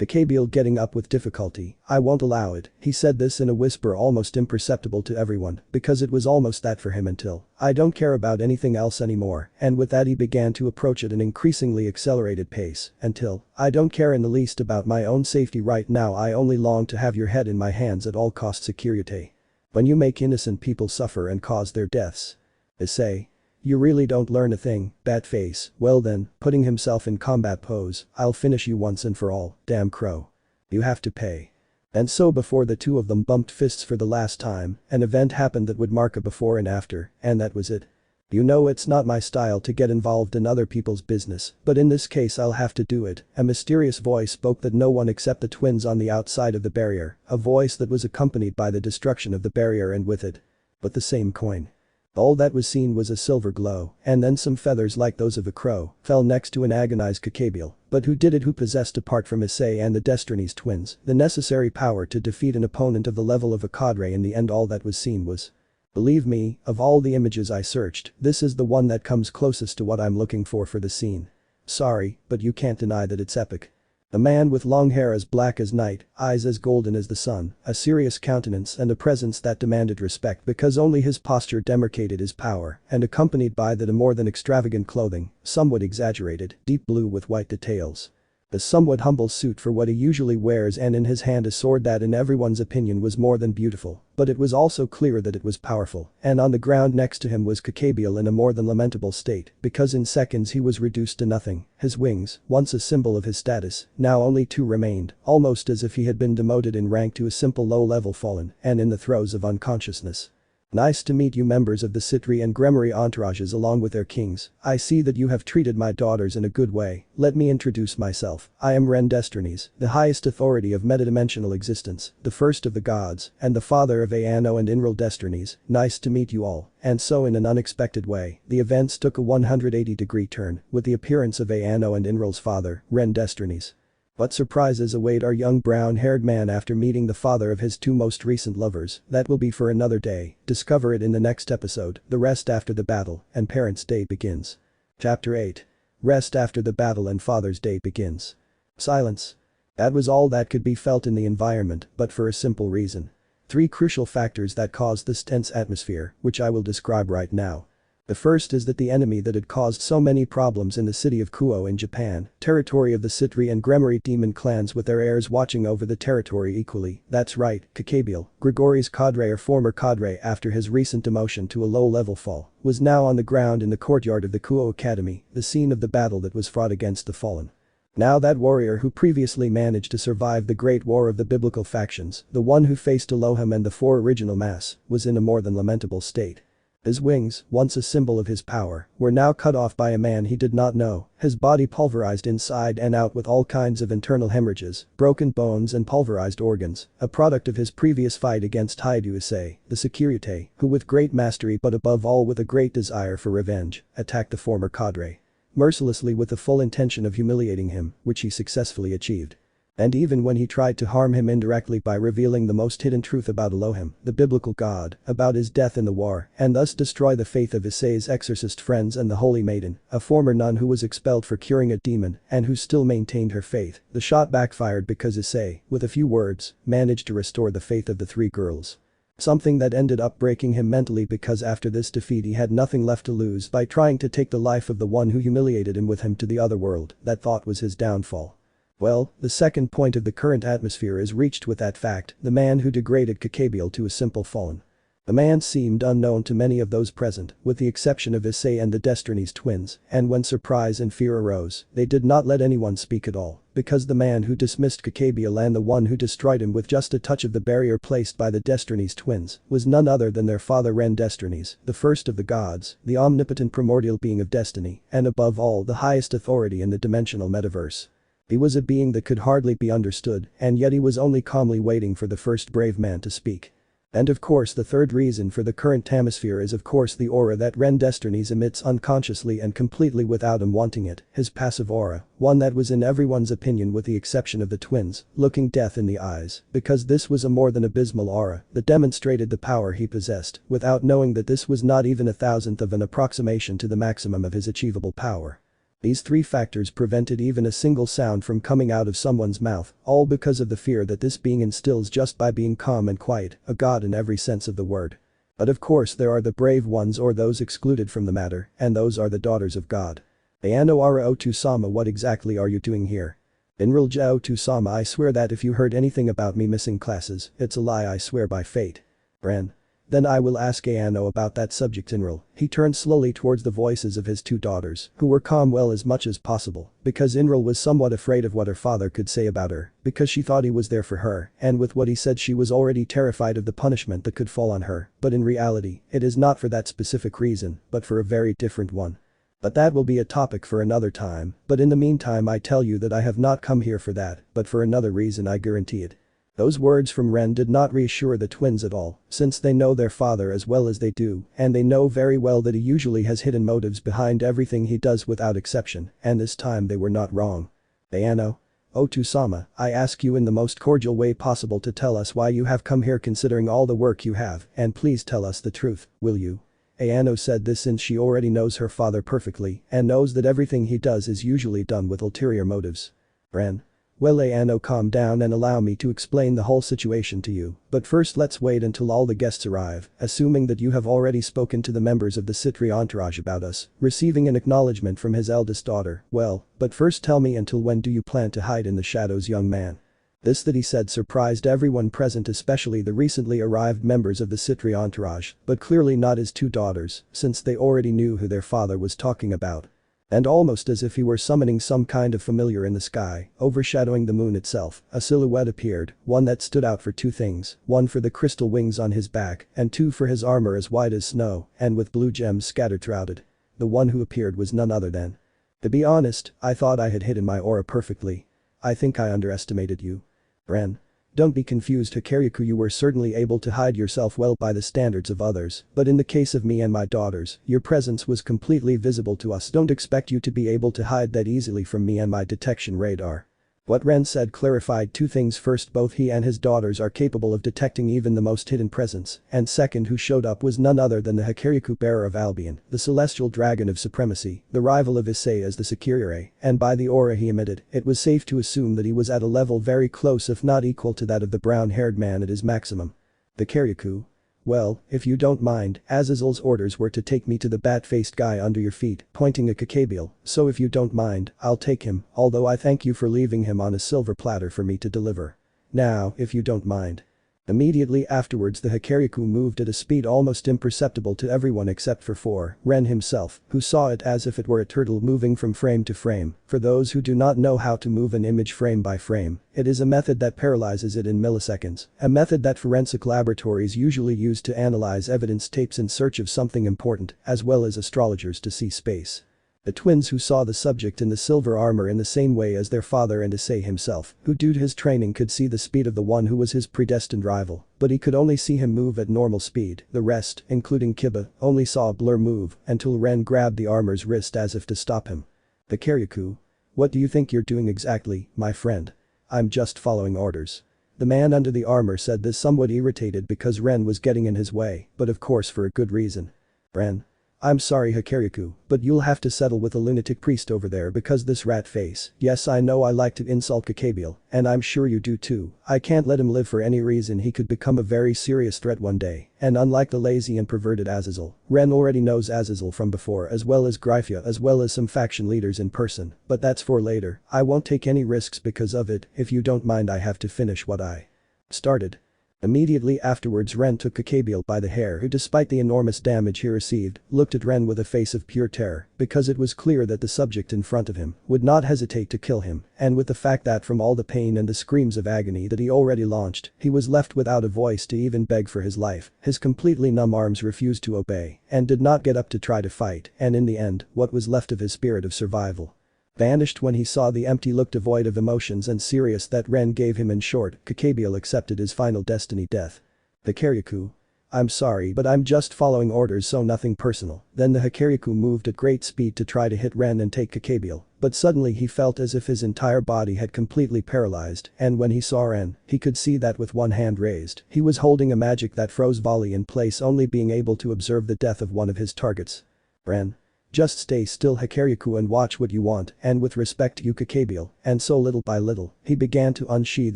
Gabriel getting up with difficulty. I won't allow it. He said this in a whisper almost imperceptible to everyone, because it was almost that for him until I don't care about anything else anymore, and with that he began to approach at an increasingly accelerated pace, until I don't care in the least about my own safety right now. I only long to have your head in my hands at all costs. Sekiryuutei. When you make innocent people suffer and cause their deaths. Issei. You really don't learn a thing, bat face. Well then, putting himself in combat pose, I'll finish you once and for all, damn crow. You have to pay. And so before the two of them bumped fists for the last time, an event happened that would mark a before and after, and that was it. You know it's not my style to get involved in other people's business, but in this case I'll have to do it. A mysterious voice spoke that no one except the twins on the outside of the barrier, a voice that was accompanied by the destruction of the barrier and with it. But the same coin. All that was seen was a silver glow, and then some feathers like those of a crow fell next to an agonized Gabriel. But who did it? Who possessed, apart from Issei and the Destinies twins, the necessary power to defeat an opponent of the level of a cadre? In the end all that was seen was, believe me, of all the images I searched, this is the one that comes closest to what I'm looking for the scene. Sorry, but you can't deny that it's epic. A man with long hair as black as night, eyes as golden as the sun, a serious countenance and a presence that demanded respect because only his posture demarcated his power, and accompanied by that a more than extravagant clothing, somewhat exaggerated, deep blue with white details. A somewhat humble suit for what he usually wears, and in his hand a sword that in everyone's opinion was more than beautiful, but it was also clear that it was powerful, and on the ground next to him was Gabriel in a more than lamentable state, because in seconds he was reduced to nothing. His wings, once a symbol of his status, now only two remained, almost as if he had been demoted in rank to a simple low-level fallen, and in the throes of unconsciousness. Nice to meet you, members of the Sitri and Gremory entourages along with their kings. I see that you have treated my daughters in a good way. Let me introduce myself. I am Ren Destinies, the highest authority of metadimensional existence, the first of the gods, and the father of Akeno and Inral Destinies. Nice to meet you all. And so in an unexpected way, the events took a 180-degree turn, with the appearance of Akeno and Inral's father, Ren Destinies. What surprises await our young brown-haired man after meeting the father of his two most recent lovers? That will be for another day. Discover it in the next episode. The rest after the battle and Parents' Day begins. Chapter 8. Rest after the battle and Father's Day begins. Silence. That was all that could be felt in the environment, but for a simple reason. Three crucial factors that caused this tense atmosphere, which I will describe right now. The first is that the enemy that had caused so many problems in the city of Kuoh in Japan, territory of the Sitri and Gremory demon clans with their heirs watching over the territory equally. That's right, Gabriel, Grigori's cadre or former cadre after his recent demotion to a low-level fall, was now on the ground in the courtyard of the Kuo Academy, the scene of the battle that was fought against the fallen. Now that warrior who previously managed to survive the great war of the biblical factions, the one who faced Elohim and the four original mass, was in a more than lamentable state. His wings, once a symbol of his power, were now cut off by a man he did not know, his body pulverized inside and out with all kinds of internal hemorrhages, broken bones and pulverized organs, a product of his previous fight against Hyoudou Issei, the Sekiryuutei, who with great mastery but above all with a great desire for revenge, attacked the former cadre. Mercilessly with the full intention of humiliating him, which he successfully achieved. And even when he tried to harm him indirectly by revealing the most hidden truth about Elohim, the biblical god, about his death in the war, and thus destroy the faith of Issei's exorcist friends and the Holy Maiden, a former nun who was expelled for curing a demon and who still maintained her faith, the shot backfired because Issei, with a few words, managed to restore the faith of the three girls. Something that ended up breaking him mentally because after this defeat he had nothing left to lose by trying to take the life of the one who humiliated him with him to the other world. That thought was his downfall. Well, the second point of the current atmosphere is reached with that fact, the man who degraded Gabriel to a simple fallen. The man seemed unknown to many of those present, with the exception of Issei and the Destinies twins, and when surprise and fear arose, they did not let anyone speak at all, because the man who dismissed Gabriel and the one who destroyed him with just a touch of the barrier placed by the Destinies twins was none other than their father Ren Destinies, the first of the gods, the omnipotent primordial being of destiny, and above all the highest authority in the dimensional metaverse. He was a being that could hardly be understood, and yet he was only calmly waiting for the first brave man to speak. And of course the third reason for the current atmosphere is of course the aura that Ren Destinies emits unconsciously and completely without him wanting it, his passive aura, one that was in everyone's opinion with the exception of the twins, looking death in the eyes, because this was a more than abysmal aura that demonstrated the power he possessed, without knowing that this was not even a thousandth of an approximation to the maximum of his achievable power. These three factors prevented even a single sound from coming out of someone's mouth, all because of the fear that this being instills just by being calm and quiet, a god in every sense of the word. But of course there are the brave ones or those excluded from the matter, and those are the daughters of God. Ayano ara otu sama, what exactly are you doing here? Inral ja otu sama, I swear that if you heard anything about me missing classes, it's a lie, I swear by fate. Ren. Then I will ask Ayano about that subject. Inral. He turned slowly towards the voices of his two daughters, who were calm well as much as possible, because Inral was somewhat afraid of what her father could say about her, because she thought he was there for her, and with what he said she was already terrified of the punishment that could fall on her, but in reality, it is not for that specific reason, but for a very different one. But that will be a topic for another time, but in the meantime I tell you that I have not come here for that, but for another reason, I guarantee it. Those words from Ren did not reassure the twins at all, since they know their father as well as they do, and they know very well that he usually has hidden motives behind everything he does without exception, and this time they were not wrong. Ayano. Otu-sama, I ask you in the most cordial way possible to tell us why you have come here considering all the work you have, and please tell us the truth, will you? Ayano said this since she already knows her father perfectly and knows that everything he does is usually done with ulterior motives. Ren. Well, Ayano, calm down and allow me to explain the whole situation to you, but first let's wait until all the guests arrive, assuming that you have already spoken to the members of the Sitri entourage about us, receiving an acknowledgement from his eldest daughter, well, but first tell me until when do you plan to hide in the shadows, young man? This that he said surprised everyone present, especially the recently arrived members of the Sitri entourage, but clearly not his two daughters, since they already knew who their father was talking about. And almost as if he were summoning some kind of familiar in the sky, overshadowing the moon itself, a silhouette appeared, one that stood out for two things, one for the crystal wings on his back, and two for his armor as white as snow, and with blue gems scattered throughout it. The one who appeared was none other than. To be honest, I thought I had hidden my aura perfectly. I think I underestimated you. Ren. Don't be confused, Hikaryuku, you were certainly able to hide yourself well by the standards of others, but in the case of me and my daughters, your presence was completely visible to us. Don't expect you to be able to hide that easily from me and my detection radar. What Ren said clarified two things. First, both he and his daughters are capable of detecting even the most hidden presence, and second, who showed up was none other than the Hikaryuku bearer of Albion, the celestial dragon of supremacy, the rival of Issei as the Sekiryuutei, and by the aura he emitted, it was safe to assume that he was at a level very close if not equal to that of the brown-haired man at his maximum. The Sekiryuutei. Well, if you don't mind, Azazel's orders were to take me to the bat-faced guy under your feet, pointing at Gabriel, so if you don't mind, I'll take him, although I thank you for leaving him on a silver platter for me to deliver. Now, if you don't mind. Immediately afterwards the Hikaryuku moved at a speed almost imperceptible to everyone except for Ren himself, who saw it as if it were a turtle moving from frame to frame. For those who do not know how to move an image frame by frame, it is a method that paralyzes it in milliseconds, a method that forensic laboratories usually use to analyze evidence tapes in search of something important, as well as astrologers to see space. The twins who saw the subject in the silver armor in the same way as their father and Issei himself, who due to his training could see the speed of the one who was his predestined rival, but he could only see him move at normal speed. The rest, including Kiba, only saw a blur move until Ren grabbed the armor's wrist as if to stop him. The Hikaryuku. What do you think you're doing exactly, my friend? I'm just following orders. The man under the armor said this somewhat irritated because Ren was getting in his way, but of course for a good reason. Ren. I'm sorry Hikaryuku, but you'll have to settle with the lunatic priest over there because this rat face, yes I know I like to insult Gabriel, and I'm sure you do too, I can't let him live for any reason. He could become a very serious threat one day, and unlike the lazy and perverted Azazel, Ren already knows Azazel from before as well as Grayfia as well as some faction leaders in person, but that's for later. I won't take any risks because of it. If you don't mind I have to finish what I started. Immediately afterwards Ren took Gabriel by the hair, who despite the enormous damage he received, looked at Ren with a face of pure terror, because it was clear that the subject in front of him would not hesitate to kill him, and with the fact that from all the pain and the screams of agony that he already launched, he was left without a voice to even beg for his life. His completely numb arms refused to obey, and did not get up to try to fight, and in the end, what was left of his spirit of survival vanished when he saw the empty look devoid of emotions and serious that Ren gave him. In short, Gabriel accepted his final destiny, death. The Hikaryuku. I'm sorry but I'm just following orders, so nothing personal. Then the Hikaryuku moved at great speed to try to hit Ren and take Gabriel, but suddenly he felt as if his entire body had completely paralyzed, and when he saw Ren, he could see that with one hand raised, he was holding a magic that froze volley in place, only being able to observe the death of one of his targets. Ren. Just stay still Hikaryuku and watch what you want, and with respect to you Gabriel, and so little by little, he began to unsheath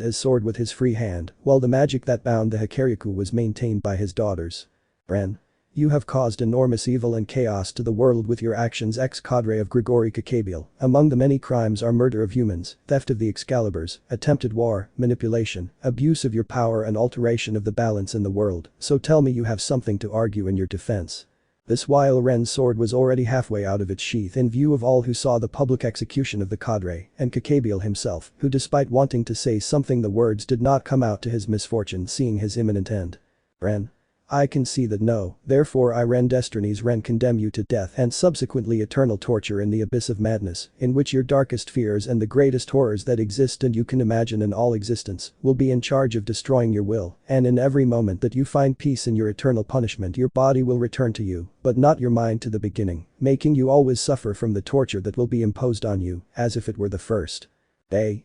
his sword with his free hand, while the magic that bound the Hikaryuku was maintained by his daughters. Ren. You have caused enormous evil and chaos to the world with your actions, ex-cadre of Grigori Gabriel. Among the many crimes are murder of humans, theft of the Excaliburs, attempted war, manipulation, abuse of your power and alteration of the balance in the world, so tell me you have something to argue in your defense. This while Ren's sword was already halfway out of its sheath in view of all who saw the public execution of the cadre, and Gabriel himself, who despite wanting to say something the words did not come out to his misfortune seeing his imminent end. Ren. I can see that no, therefore I Ren Destinies Ren condemn you to death and subsequently eternal torture in the abyss of madness, in which your darkest fears and the greatest horrors that exist and you can imagine in all existence will be in charge of destroying your will, and in every moment that you find peace in your eternal punishment your body will return to you, but not your mind to the beginning, making you always suffer from the torture that will be imposed on you, as if it were the first.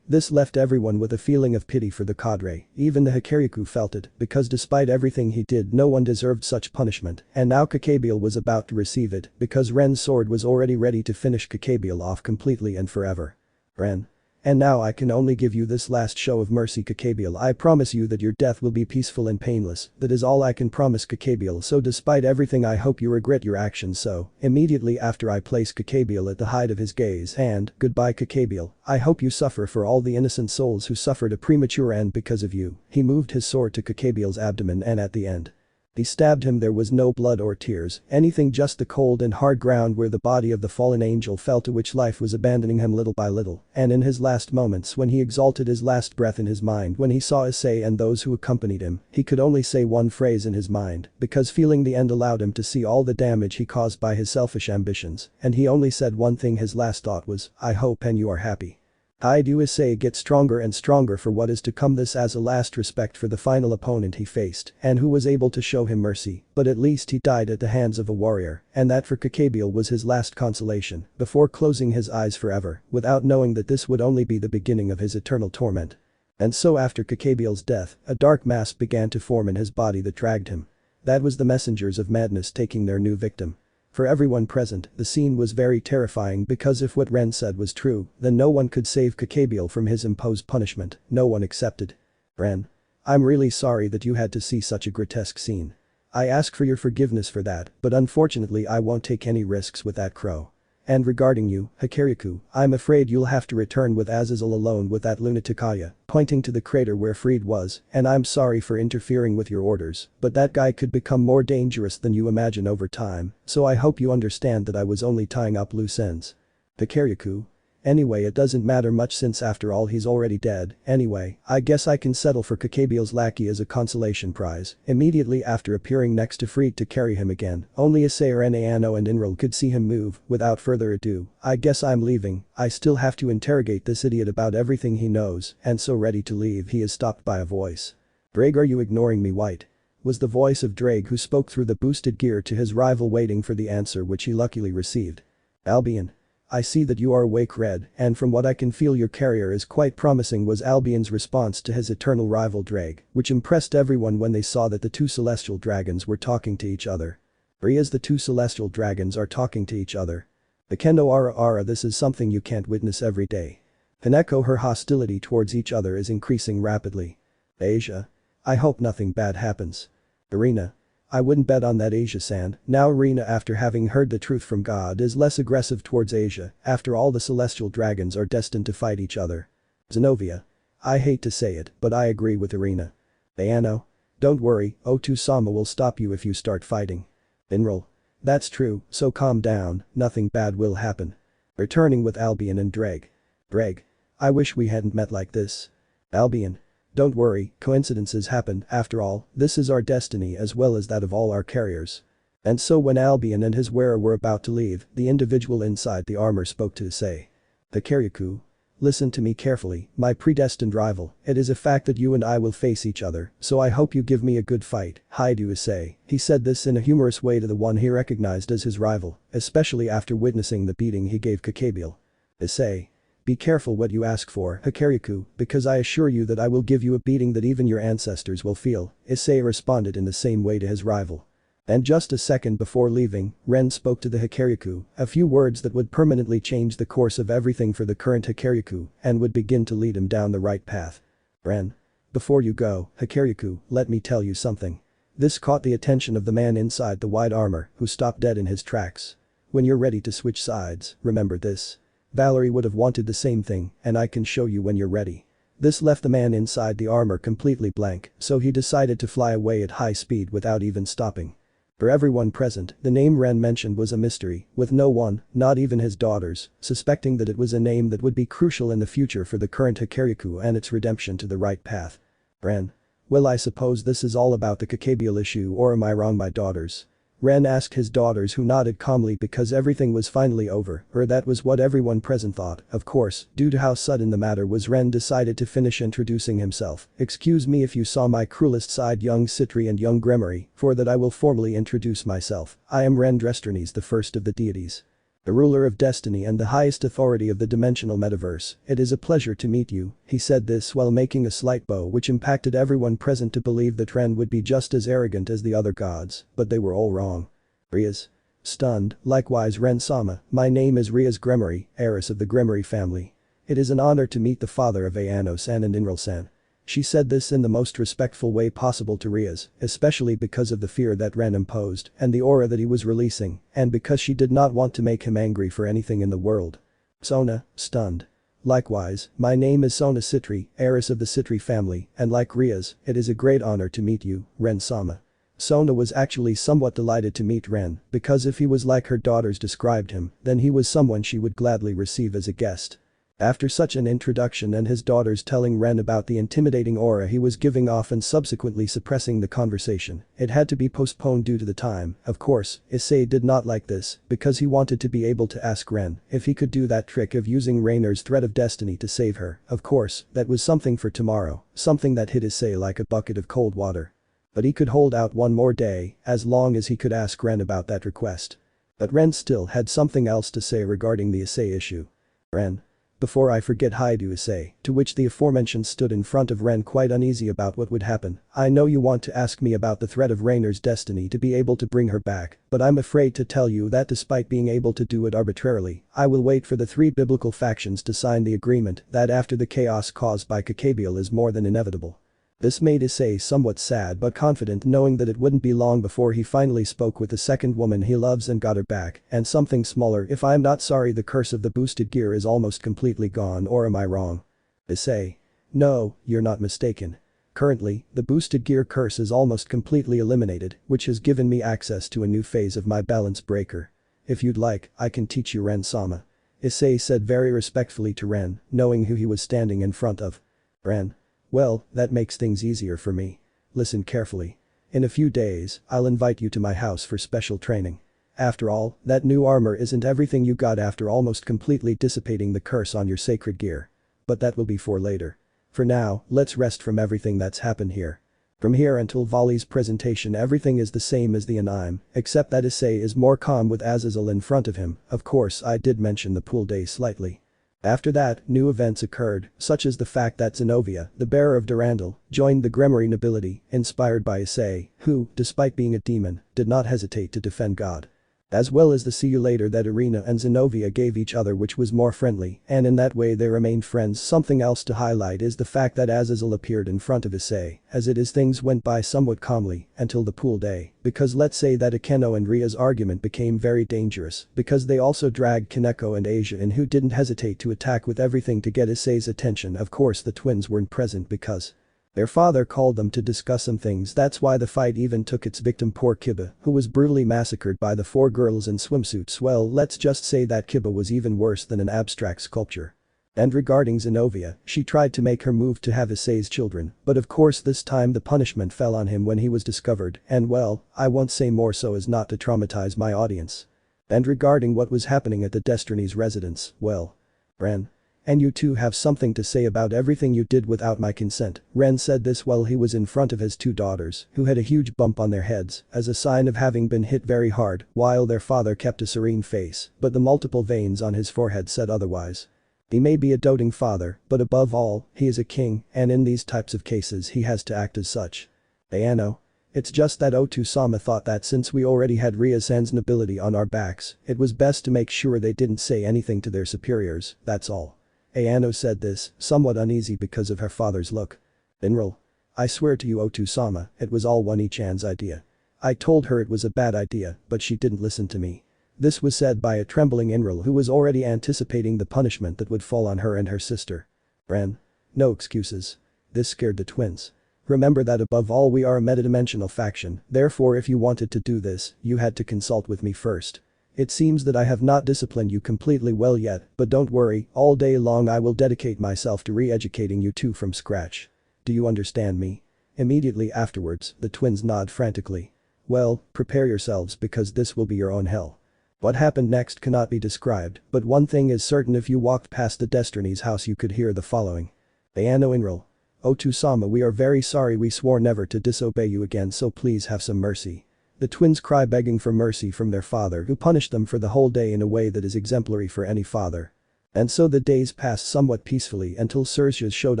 This left everyone with a feeling of pity for the cadre, even the Hikaryuku felt it, because despite everything he did no one deserved such punishment, and now Gabriel was about to receive it, because Ren's sword was already ready to finish Gabriel off completely and forever. Ren. And now I can only give you this last show of mercy Gabriel. I promise you that your death will be peaceful and painless, that is all I can promise Gabriel, so despite everything I hope you regret your actions. So, immediately after I place Gabriel at the height of his gaze and, goodbye Gabriel, I hope you suffer for all the innocent souls who suffered a premature end because of you. He moved his sword to Gabriel's abdomen and at the end he stabbed him there was no blood or tears, anything, just the cold and hard ground where the body of the fallen angel fell, to which life was abandoning him little by little, and in his last moments when he exalted his last breath in his mind when he saw Issei and those who accompanied him, he could only say one phrase in his mind, because feeling the end allowed him to see all the damage he caused by his selfish ambitions, and he only said one thing. His last thought was, I hope and you are happy. I do Issei get stronger and stronger for what is to come, this as a last respect for the final opponent he faced and who was able to show him mercy, but at least he died at the hands of a warrior, and that for Gabriel was his last consolation before closing his eyes forever, without knowing that this would only be the beginning of his eternal torment. And so after Gabriel's death, a dark mass began to form in his body that dragged him. That was the messengers of madness taking their new victim. For everyone present, the scene was very terrifying, because if what Ren said was true, then no one could save Gabriel from his imposed punishment, no one accepted. Ren. I'm really sorry that you had to see such a grotesque scene. I ask for your forgiveness for that, but unfortunately I won't take any risks with that crow. And regarding you, Sekiryuutei, I'm afraid you'll have to return with Azazel alone with that lunatic Aya, pointing to the crater where Freed was, and I'm sorry for interfering with your orders, but that guy could become more dangerous than you imagine over time, so I hope you understand that I was only tying up loose ends. Sekiryuutei. Anyway, it doesn't matter much since after all he's already dead. Anyway, I guess I can settle for Gabriel's lackey as a consolation prize. Immediately after appearing next to Freed to carry him again, only Issei, Renano and Inral could see him move. Without further ado, I guess I'm leaving. I still have to interrogate this idiot about everything he knows, and so ready to leave he is stopped by a voice. Drake, are you ignoring me, White? Was the voice of Drake, who spoke through the boosted gear to his rival, waiting for the answer which he luckily received. Albion. I see that you are awake, Red, and from what I can feel your carrier is quite promising, was Albion's response to his eternal rival Drake, which impressed everyone when they saw that the two celestial dragons were talking to each other. Rias, the two celestial dragons are talking to each other. Akeno, Ara, this is something you can't witness every day. Haneko, her hostility towards each other is increasing rapidly. Asia. I hope nothing bad happens. Arena. I wouldn't bet on that, Asia-san. Now Arena, after having heard the truth from God, is less aggressive towards Asia. After all, the celestial dragons are destined to fight each other. Zenobia. I hate to say it, but I agree with Arena. Ayano. Don't worry, Otu-sama will stop you if you start fighting. Inral. That's true, so calm down, nothing bad will happen. Returning with Albion and Drake. Drake. I wish we hadn't met like this. Albion. Don't worry, coincidences happen, after all, this is our destiny as well as that of all our carriers. And so when Albion and his wearer were about to leave, the individual inside the armor spoke to Issei. Sekiryuutei. Listen to me carefully, my predestined rival, it is a fact that you and I will face each other, so I hope you give me a good fight, Hyoudou Issei. He said this in a humorous way to the one he recognized as his rival, especially after witnessing the beating he gave Gabriel. Issei. Be careful what you ask for, Sekiryuutei, because I assure you that I will give you a beating that even your ancestors will feel, Issei responded in the same way to his rival. And just a second before leaving, Ren spoke to the Sekiryuutei, a few words that would permanently change the course of everything for the current Sekiryuutei and would begin to lead him down the right path. Ren. Before you go, Sekiryuutei, let me tell you something. This caught the attention of the man inside the white armor, who stopped dead in his tracks. When you're ready to switch sides, remember this. Valerie would have wanted the same thing, and I can show you when you're ready. This left the man inside the armor completely blank, so he decided to fly away at high speed without even stopping. For everyone present, the name Ren mentioned was a mystery, with no one, not even his daughters, suspecting that it was a name that would be crucial in the future for the current Sekiryuutei and its redemption to the right path. Ren. Well, I suppose this is all about the Gabriel issue, or am I wrong, my daughters? Ren asked his daughters, who nodded calmly because everything was finally over, or that was what everyone present thought. Of course, due to how sudden the matter was, Ren decided to finish introducing himself. Excuse me if you saw my cruelest side, young Sitri and young Gremory, for that I will formally introduce myself. I am Ren Dresternes, the first of the deities. The ruler of destiny and the highest authority of the dimensional metaverse. It is a pleasure to meet you, he said this while making a slight bow which impacted everyone present to believe that Ren would be just as arrogant as the other gods, but they were all wrong. Rias. Stunned, likewise Ren-sama, my name is Rias Gremory, heiress of the Gremory family. It is an honor to meet the father of Ayano-san and Inral-san. She said this in the most respectful way possible to Rias, especially because of the fear that Ren imposed and the aura that he was releasing, and because she did not want to make him angry for anything in the world. Sona, stunned. Likewise, my name is Sona Sitri, heiress of the Sitri family, and like Rias, it is a great honor to meet you, Ren-sama. Sona was actually somewhat delighted to meet Ren, because if he was like her daughters described him, then he was someone she would gladly receive as a guest. After such an introduction and his daughters telling Ren about the intimidating aura he was giving off and subsequently suppressing the conversation, it had to be postponed due to the time. Of course, Issei did not like this, because he wanted to be able to ask Ren if he could do that trick of using Rainer's thread of destiny to save her. Of course, that was something for tomorrow, something that hit Issei like a bucket of cold water. But he could hold out one more day, as long as he could ask Ren about that request. But Ren still had something else to say regarding the Issei issue. Ren. Before I forget, Hyoudou Issei, to which the aforementioned stood in front of Ren quite uneasy about what would happen. I know you want to ask me about the thread of Rainer's destiny to be able to bring her back, but I'm afraid to tell you that despite being able to do it arbitrarily, I will wait for the three biblical factions to sign the agreement that after the chaos caused by Gabriel is more than inevitable. This made Issei somewhat sad but confident, knowing that it wouldn't be long before he finally spoke with the second woman he loves and got her back, and something smaller. If I'm not sorry, the curse of the boosted gear is almost completely gone, or am I wrong? Issei. No, you're not mistaken. Currently, the boosted gear curse is almost completely eliminated, which has given me access to a new phase of my balance breaker. If you'd like, I can teach you Ren-sama. Issei said very respectfully to Ren, knowing who he was standing in front of. Ren. Well, that makes things easier for me. Listen carefully. In a few days, I'll invite you to my house for special training. After all, that new armor isn't everything you got after almost completely dissipating the curse on your sacred gear. But that will be for later. For now, let's rest from everything that's happened here. From here until Volley's presentation, everything is the same as the anime, except that Issei is more calm with Azazel in front of him. Of course, I did mention the pool day slightly. After that, new events occurred, such as the fact that Zenobia, the bearer of Durandal, joined the Gremory nobility, inspired by Issei, who, despite being a demon, did not hesitate to defend God. As well as the see you later that Irina and Zenobia gave each other, which was more friendly, and in that way they remained friends. Something else to highlight is the fact that Azazel appeared in front of Issei, as it is things went by somewhat calmly, until the pool day, because let's say that Akeno and Rias' argument became very dangerous, because they also dragged Kaneko and Asia in, who didn't hesitate to attack with everything to get Issei's attention. Of course the twins weren't present because their father called them to discuss some things. That's why the fight even took its victim, poor Kiba, who was brutally massacred by the 4 girls in swimsuits. Well, let's just say that Kiba was even worse than an abstract sculpture. And regarding Zenobia, she tried to make her move to have Issei's children, but of course this time the punishment fell on him when he was discovered, and well, I won't say more so as not to traumatize my audience. And regarding what was happening at the Destiny's residence, well, Ren. And you two have something to say about everything you did without my consent. Ren said this while he was in front of his 2 daughters, who had a huge bump on their heads, as a sign of having been hit very hard, while their father kept a serene face, but the multiple veins on his forehead said otherwise. He may be a doting father, but above all, he is a king, and in these types of cases he has to act as such. Ayano. It's just that Otu-sama thought that since we already had Rias' nobility on our backs, it was best to make sure they didn't say anything to their superiors, that's all. Ayano said this, somewhat uneasy because of her father's look. Inral. I swear to you, Otu-sama, it was all One-ichan's idea. I told her it was a bad idea, but she didn't listen to me. This was said by a trembling Inral who was already anticipating the punishment that would fall on her and her sister. Ren. No excuses. This scared the twins. Remember that above all we are a metadimensional faction, therefore if you wanted to do this, you had to consult with me first. It seems that I have not disciplined you completely well yet, but don't worry, all day long I will dedicate myself to re-educating you two from scratch. Do you understand me? Immediately afterwards, the twins nod frantically. Well, prepare yourselves because this will be your own hell. What happened next cannot be described, but one thing is certain: if you walked past the Destiny's house you could hear the following. Ayano Inral. Otu-sama, we are very sorry, we swore never to disobey you again, so please have some mercy. The twins cry, begging for mercy from their father, who punished them for the whole day in a way that is exemplary for any father. And so the days passed somewhat peacefully until Sirzechs showed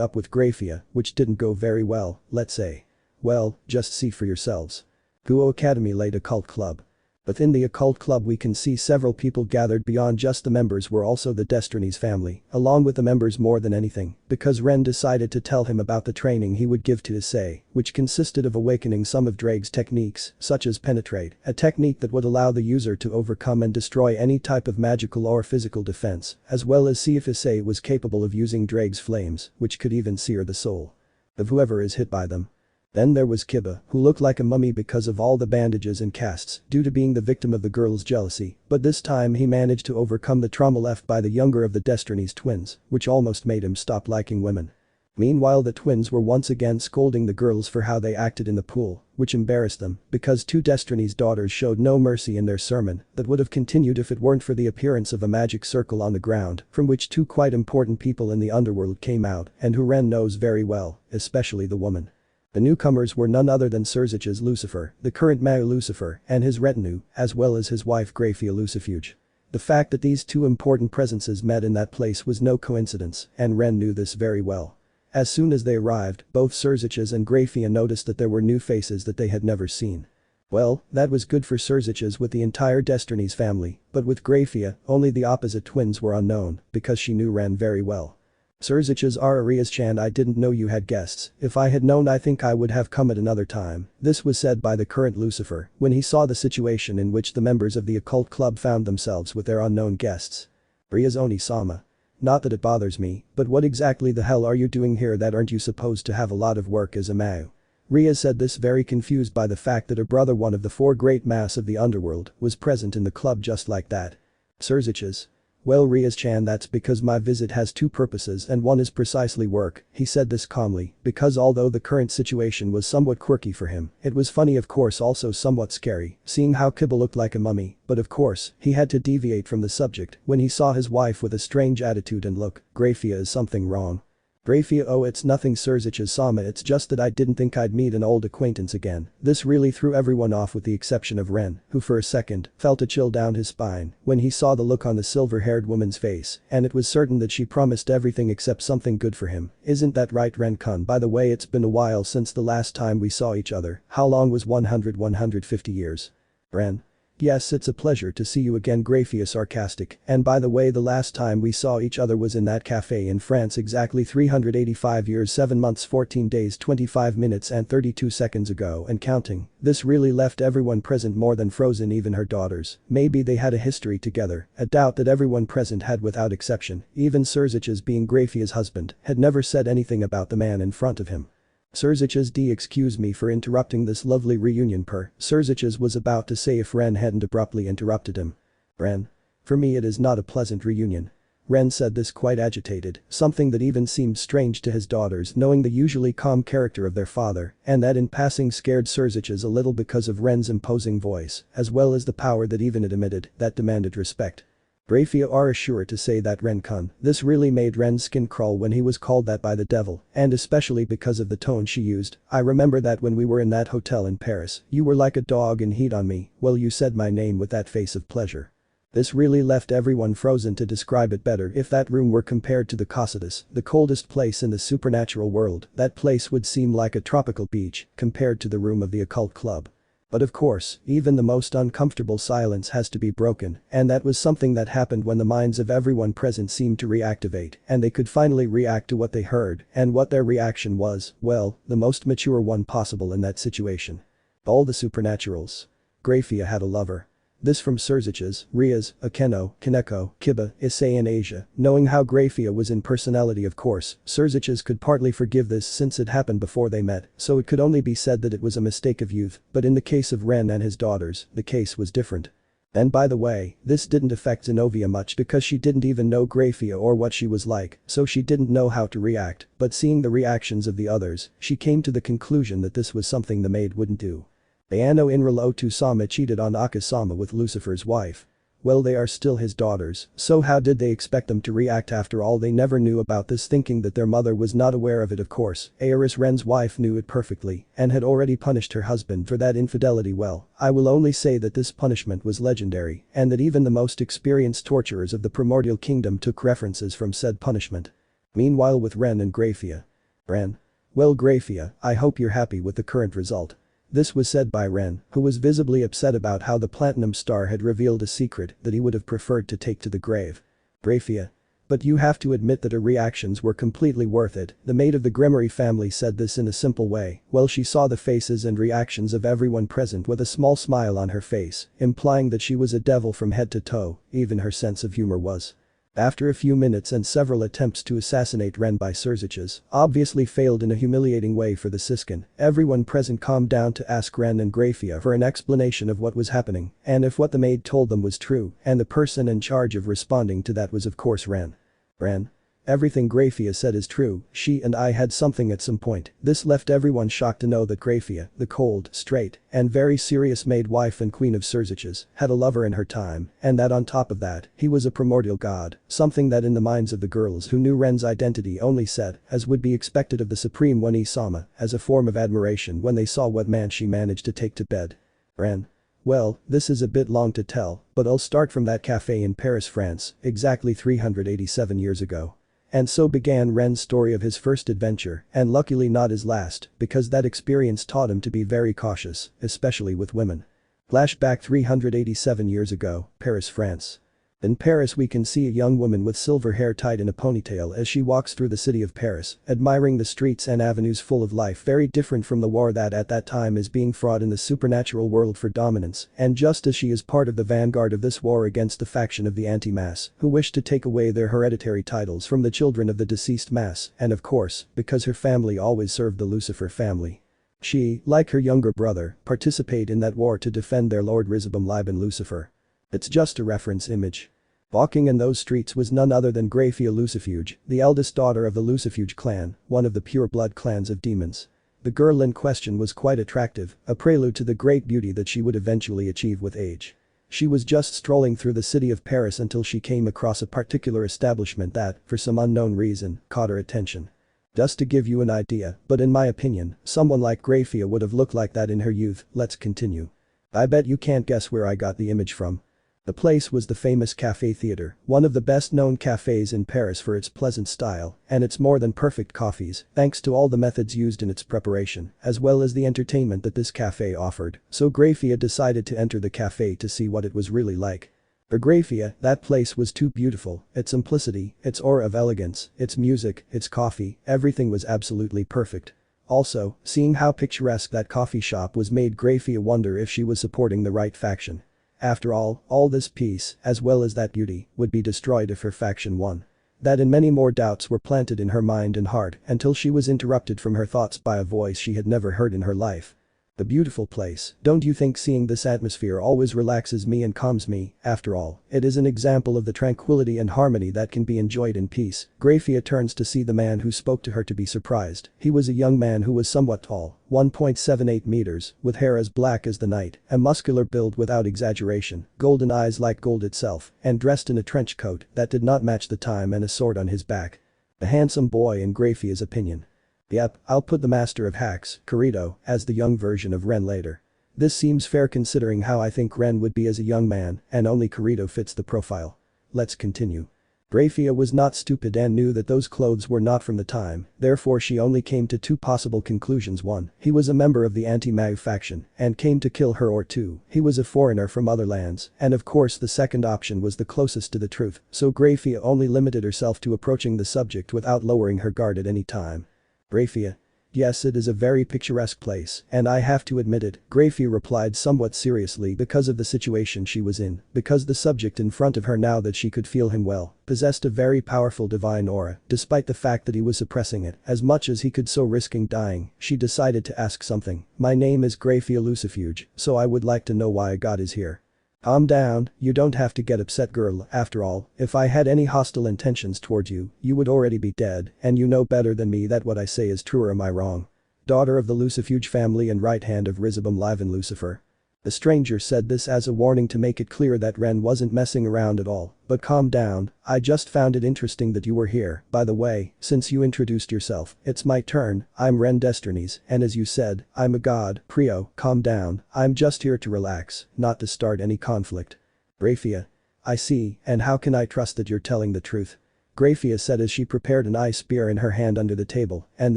up with Grayfia, which didn't go very well, let's say. Well, just see for yourselves. Kuo Academy late occult club. Within the occult club we can see several people gathered. Beyond just the members were also the Destiny's family, along with the members more than anything, because Ren decided to tell him about the training he would give to Issei, which consisted of awakening some of Drake's techniques, such as Penetrate, a technique that would allow the user to overcome and destroy any type of magical or physical defense, as well as see if Issei was capable of using Drake's flames, which could even sear the soul of whoever is hit by them. Then there was Kiba, who looked like a mummy because of all the bandages and casts due to being the victim of the girl's jealousy, but this time he managed to overcome the trauma left by the younger of the Destiny's twins, which almost made him stop liking women. Meanwhile the twins were once again scolding the girls for how they acted in the pool, which embarrassed them because 2 Destiny's daughters showed no mercy in their sermon that would have continued if it weren't for the appearance of a magic circle on the ground from which 2 quite important people in the underworld came out and who Ren knows very well, especially the woman. The newcomers were none other than Sirzechs Lucifer, the current Mayor Lucifer, and his retinue, as well as his wife Grayfia Lucifuge. The fact that these 2 important presences met in that place was no coincidence, and Ren knew this very well. As soon as they arrived, both Sirzechs and Grayfia noticed that there were new faces that they had never seen. Well, that was good for Sirzechs with the entire Destiny's family, but with Grayfia, only the opposite twins were unknown, because she knew Ren very well. Sirzechs are Rias-chan, I didn't know you had guests. If I had known I think I would have come at another time. This was said by the current Lucifer when he saw the situation in which the members of the occult club found themselves with their unknown guests. Rias Oni-sama. Not that it bothers me, but what exactly the hell are you doing here? That aren't you supposed to have a lot of work as a Mao? Rias said this, very confused by the fact that her brother, one of the four great mass of the underworld, was present in the club just like that. Sirzechs. Well, Rias-chan, that's because my visit has two purposes and one is precisely work. He said this calmly because although the current situation was somewhat quirky for him, it was funny, of course, also somewhat scary, seeing how Kibble looked like a mummy, but of course, he had to deviate from the subject when he saw his wife with a strange attitude and look. Grayfia, is something wrong? Grayfia, oh, it's nothing Sirzechs-sama, it's just that I didn't think I'd meet an old acquaintance again. This really threw everyone off with the exception of Ren, who for a second felt a chill down his spine when he saw the look on the silver-haired woman's face, and it was certain that she promised everything except something good for him. Isn't that right, Ren-kun? By the way, it's been a while since the last time we saw each other. How long was 150 years? Ren. Yes, it's a pleasure to see you again, Grayfia, sarcastic, and by the way, the last time we saw each other was in that cafe in France exactly 385 years 7 months 14 days 25 minutes and 32 seconds ago and counting. This really left everyone present more than frozen, even her daughters. Maybe they had a history together, a doubt that everyone present had without exception. Even Sirzechs, being Grayfia's husband, had never said anything about the man in front of him. Sirzechs, excuse me for interrupting this lovely reunion. Sirzechs was about to say if Ren hadn't abruptly interrupted him. Ren. For me it is not a pleasant reunion. Ren said this quite agitated, something that even seemed strange to his daughters knowing the usually calm character of their father, and that in passing scared Sirzechs a little because of Ren's imposing voice, as well as the power that even it emitted, that demanded respect. Grayfia are sure to say that, Ren-kun. This really made Ren's skin crawl when he was called that by the devil, and especially because of the tone she used. I remember that when we were in that hotel in Paris, you were like a dog in heat on me. Well, you said my name with that face of pleasure. This really left everyone frozen. To describe it better, if that room were compared to the Cocytus, the coldest place in the supernatural world, that place would seem like a tropical beach compared to the room of the occult club. But of course, even the most uncomfortable silence has to be broken, and that was something that happened when the minds of everyone present seemed to reactivate and they could finally react to what they heard, and what their reaction was, well, the most mature one possible in that situation. All the supernaturals. Grayfia had a lover. This from Sirzechs, Rias, Akeno, Kaneko, Kiba, Issei and Asia. Knowing how Grayfia was in personality, of course, Sirzechs could partly forgive this since it happened before they met, so it could only be said that it was a mistake of youth, but in the case of Ren and his daughters, the case was different. And by the way, this didn't affect Zenobia much because she didn't even know Grayfia or what she was like, so she didn't know how to react, but seeing the reactions of the others, she came to the conclusion that this was something the maid wouldn't do. Ayano Inral Otu-sama cheated on Aka-sama with Lucifer's wife. Well, they are still his daughters, so how did they expect them to react after all? They never knew about this, thinking that their mother was not aware of it. Of course, Agares, Ren's wife, knew it perfectly and had already punished her husband for that infidelity. Well, I will only say that this punishment was legendary and that even the most experienced torturers of the primordial kingdom took references from said punishment. Meanwhile, with Ren and Grayfia. Ren. Well, Grayfia, I hope you're happy with the current result. This was said by Ren, who was visibly upset about how the Platinum Star had revealed a secret that he would have preferred to take to the grave. Grayfia. But you have to admit that her reactions were completely worth it. The maid of the Gremory family said this in a simple way, while she saw the faces and reactions of everyone present with a small smile on her face, implying that she was a devil from head to toe. Even her sense of humor was. After a few minutes and several attempts to assassinate Ren by Sirzechs obviously failed in a humiliating way for the Siskin, everyone present calmed down to ask Ren and Grayfia for an explanation of what was happening and if what the maid told them was true, and the person in charge of responding to that was of course Ren. Ren. Everything Grayfia said is true, she and I had something at some point. This left everyone shocked to know that Grayfia, the cold, straight, and very serious maid wife and queen of Sirzechs, had a lover in her time, and that on top of that, he was a primordial god, something that in the minds of the girls who knew Ren's identity only said, as would be expected of the supreme one Isama, as a form of admiration when they saw what man she managed to take to bed. Ren. Well, this is a bit long to tell, but I'll start from that cafe in Paris, France, exactly 387 years ago. And so began Ren's story of his first adventure, and luckily not his last, because that experience taught him to be very cautious, especially with women. Flashback 387 years ago, Paris, France. In Paris we can see a young woman with silver hair tied in a ponytail as she walks through the city of Paris, admiring the streets and avenues full of life, very different from the war that at that time is being fought in the supernatural world for dominance, and just as she is part of the vanguard of this war against the faction of the anti-mass, who wish to take away their hereditary titles from the children of the deceased mass, and of course, because her family always served the Lucifer family. She, like her younger brother, participate in that war to defend their lord Rizabum Liban Lucifer. It's just a reference image. Walking in those streets was none other than Grayfia Lucifuge, the eldest daughter of the Lucifuge clan, one of the pure-blood clans of demons. The girl in question was quite attractive, a prelude to the great beauty that she would eventually achieve with age. She was just strolling through the city of Paris until she came across a particular establishment that, for some unknown reason, caught her attention. Just to give you an idea, but in my opinion, someone like Grayfia would have looked like that in her youth. Let's continue. I bet you can't guess where I got the image from. The place was the famous Café Theatre, one of the best-known cafes in Paris for its pleasant style and its more than perfect coffees, thanks to all the methods used in its preparation, as well as the entertainment that this cafe offered, so Grayfia decided to enter the cafe to see what it was really like. For Grayfia, that place was too beautiful, its simplicity, its aura of elegance, its music, its coffee, everything was absolutely perfect. Also, seeing how picturesque that coffee shop was made Grayfia wonder if she was supporting the right faction. After all this peace, as well as that beauty, would be destroyed if her faction won. That and many more doubts were planted in her mind and heart until she was interrupted from her thoughts by a voice she had never heard in her life. The beautiful place, don't you think seeing this atmosphere always relaxes me and calms me? After all, it is an example of the tranquility and harmony that can be enjoyed in peace. Grayfia turns to see the man who spoke to her to be surprised. He was a young man who was somewhat tall, 1.78 meters, with hair as black as the night, a muscular build without exaggeration, golden eyes like gold itself, and dressed in a trench coat that did not match the time and a sword on his back. A handsome boy in Grayfia's opinion. Yep, I'll put the master of hacks, Hyoudou, as the young version of Ren later. This seems fair considering how I think Ren would be as a young man, and only Hyoudou fits the profile. Let's continue. Grayfia was not stupid and knew that those clothes were not from the time, therefore she only came to two possible conclusions. 1. He was a member of the anti-Mag faction and came to kill her, or 2. He was a foreigner from other lands, and of course the second option was the closest to the truth, so Grayfia only limited herself to approaching the subject without lowering her guard at any time. Grayfia. Yes, it is a very picturesque place, and I have to admit it, Grayfia replied somewhat seriously because of the situation she was in, because the subject in front of her, now that she could feel him well, possessed a very powerful divine aura, despite the fact that he was suppressing it as much as he could, so risking dying, she decided to ask something. My name is Grayfia Lucifuge, so I would like to know why a god is here. Calm down, you don't have to get upset, girl. After all, if I had any hostile intentions toward you, you would already be dead, and you know better than me that what I say is true, or am I wrong? Daughter of the Lucifuge family and right hand of Rizabum Livan Lucifer. The stranger said this as a warning to make it clear that Ren wasn't messing around at all, but calm down, I just found it interesting that you were here. By the way, since you introduced yourself, it's my turn. I'm Ren Destinies, and as you said, I'm a god. Kuoh, calm down, I'm just here to relax, not to start any conflict. Grayfia. I see, and how can I trust that you're telling the truth? Grayfia said as she prepared an ice spear in her hand under the table, and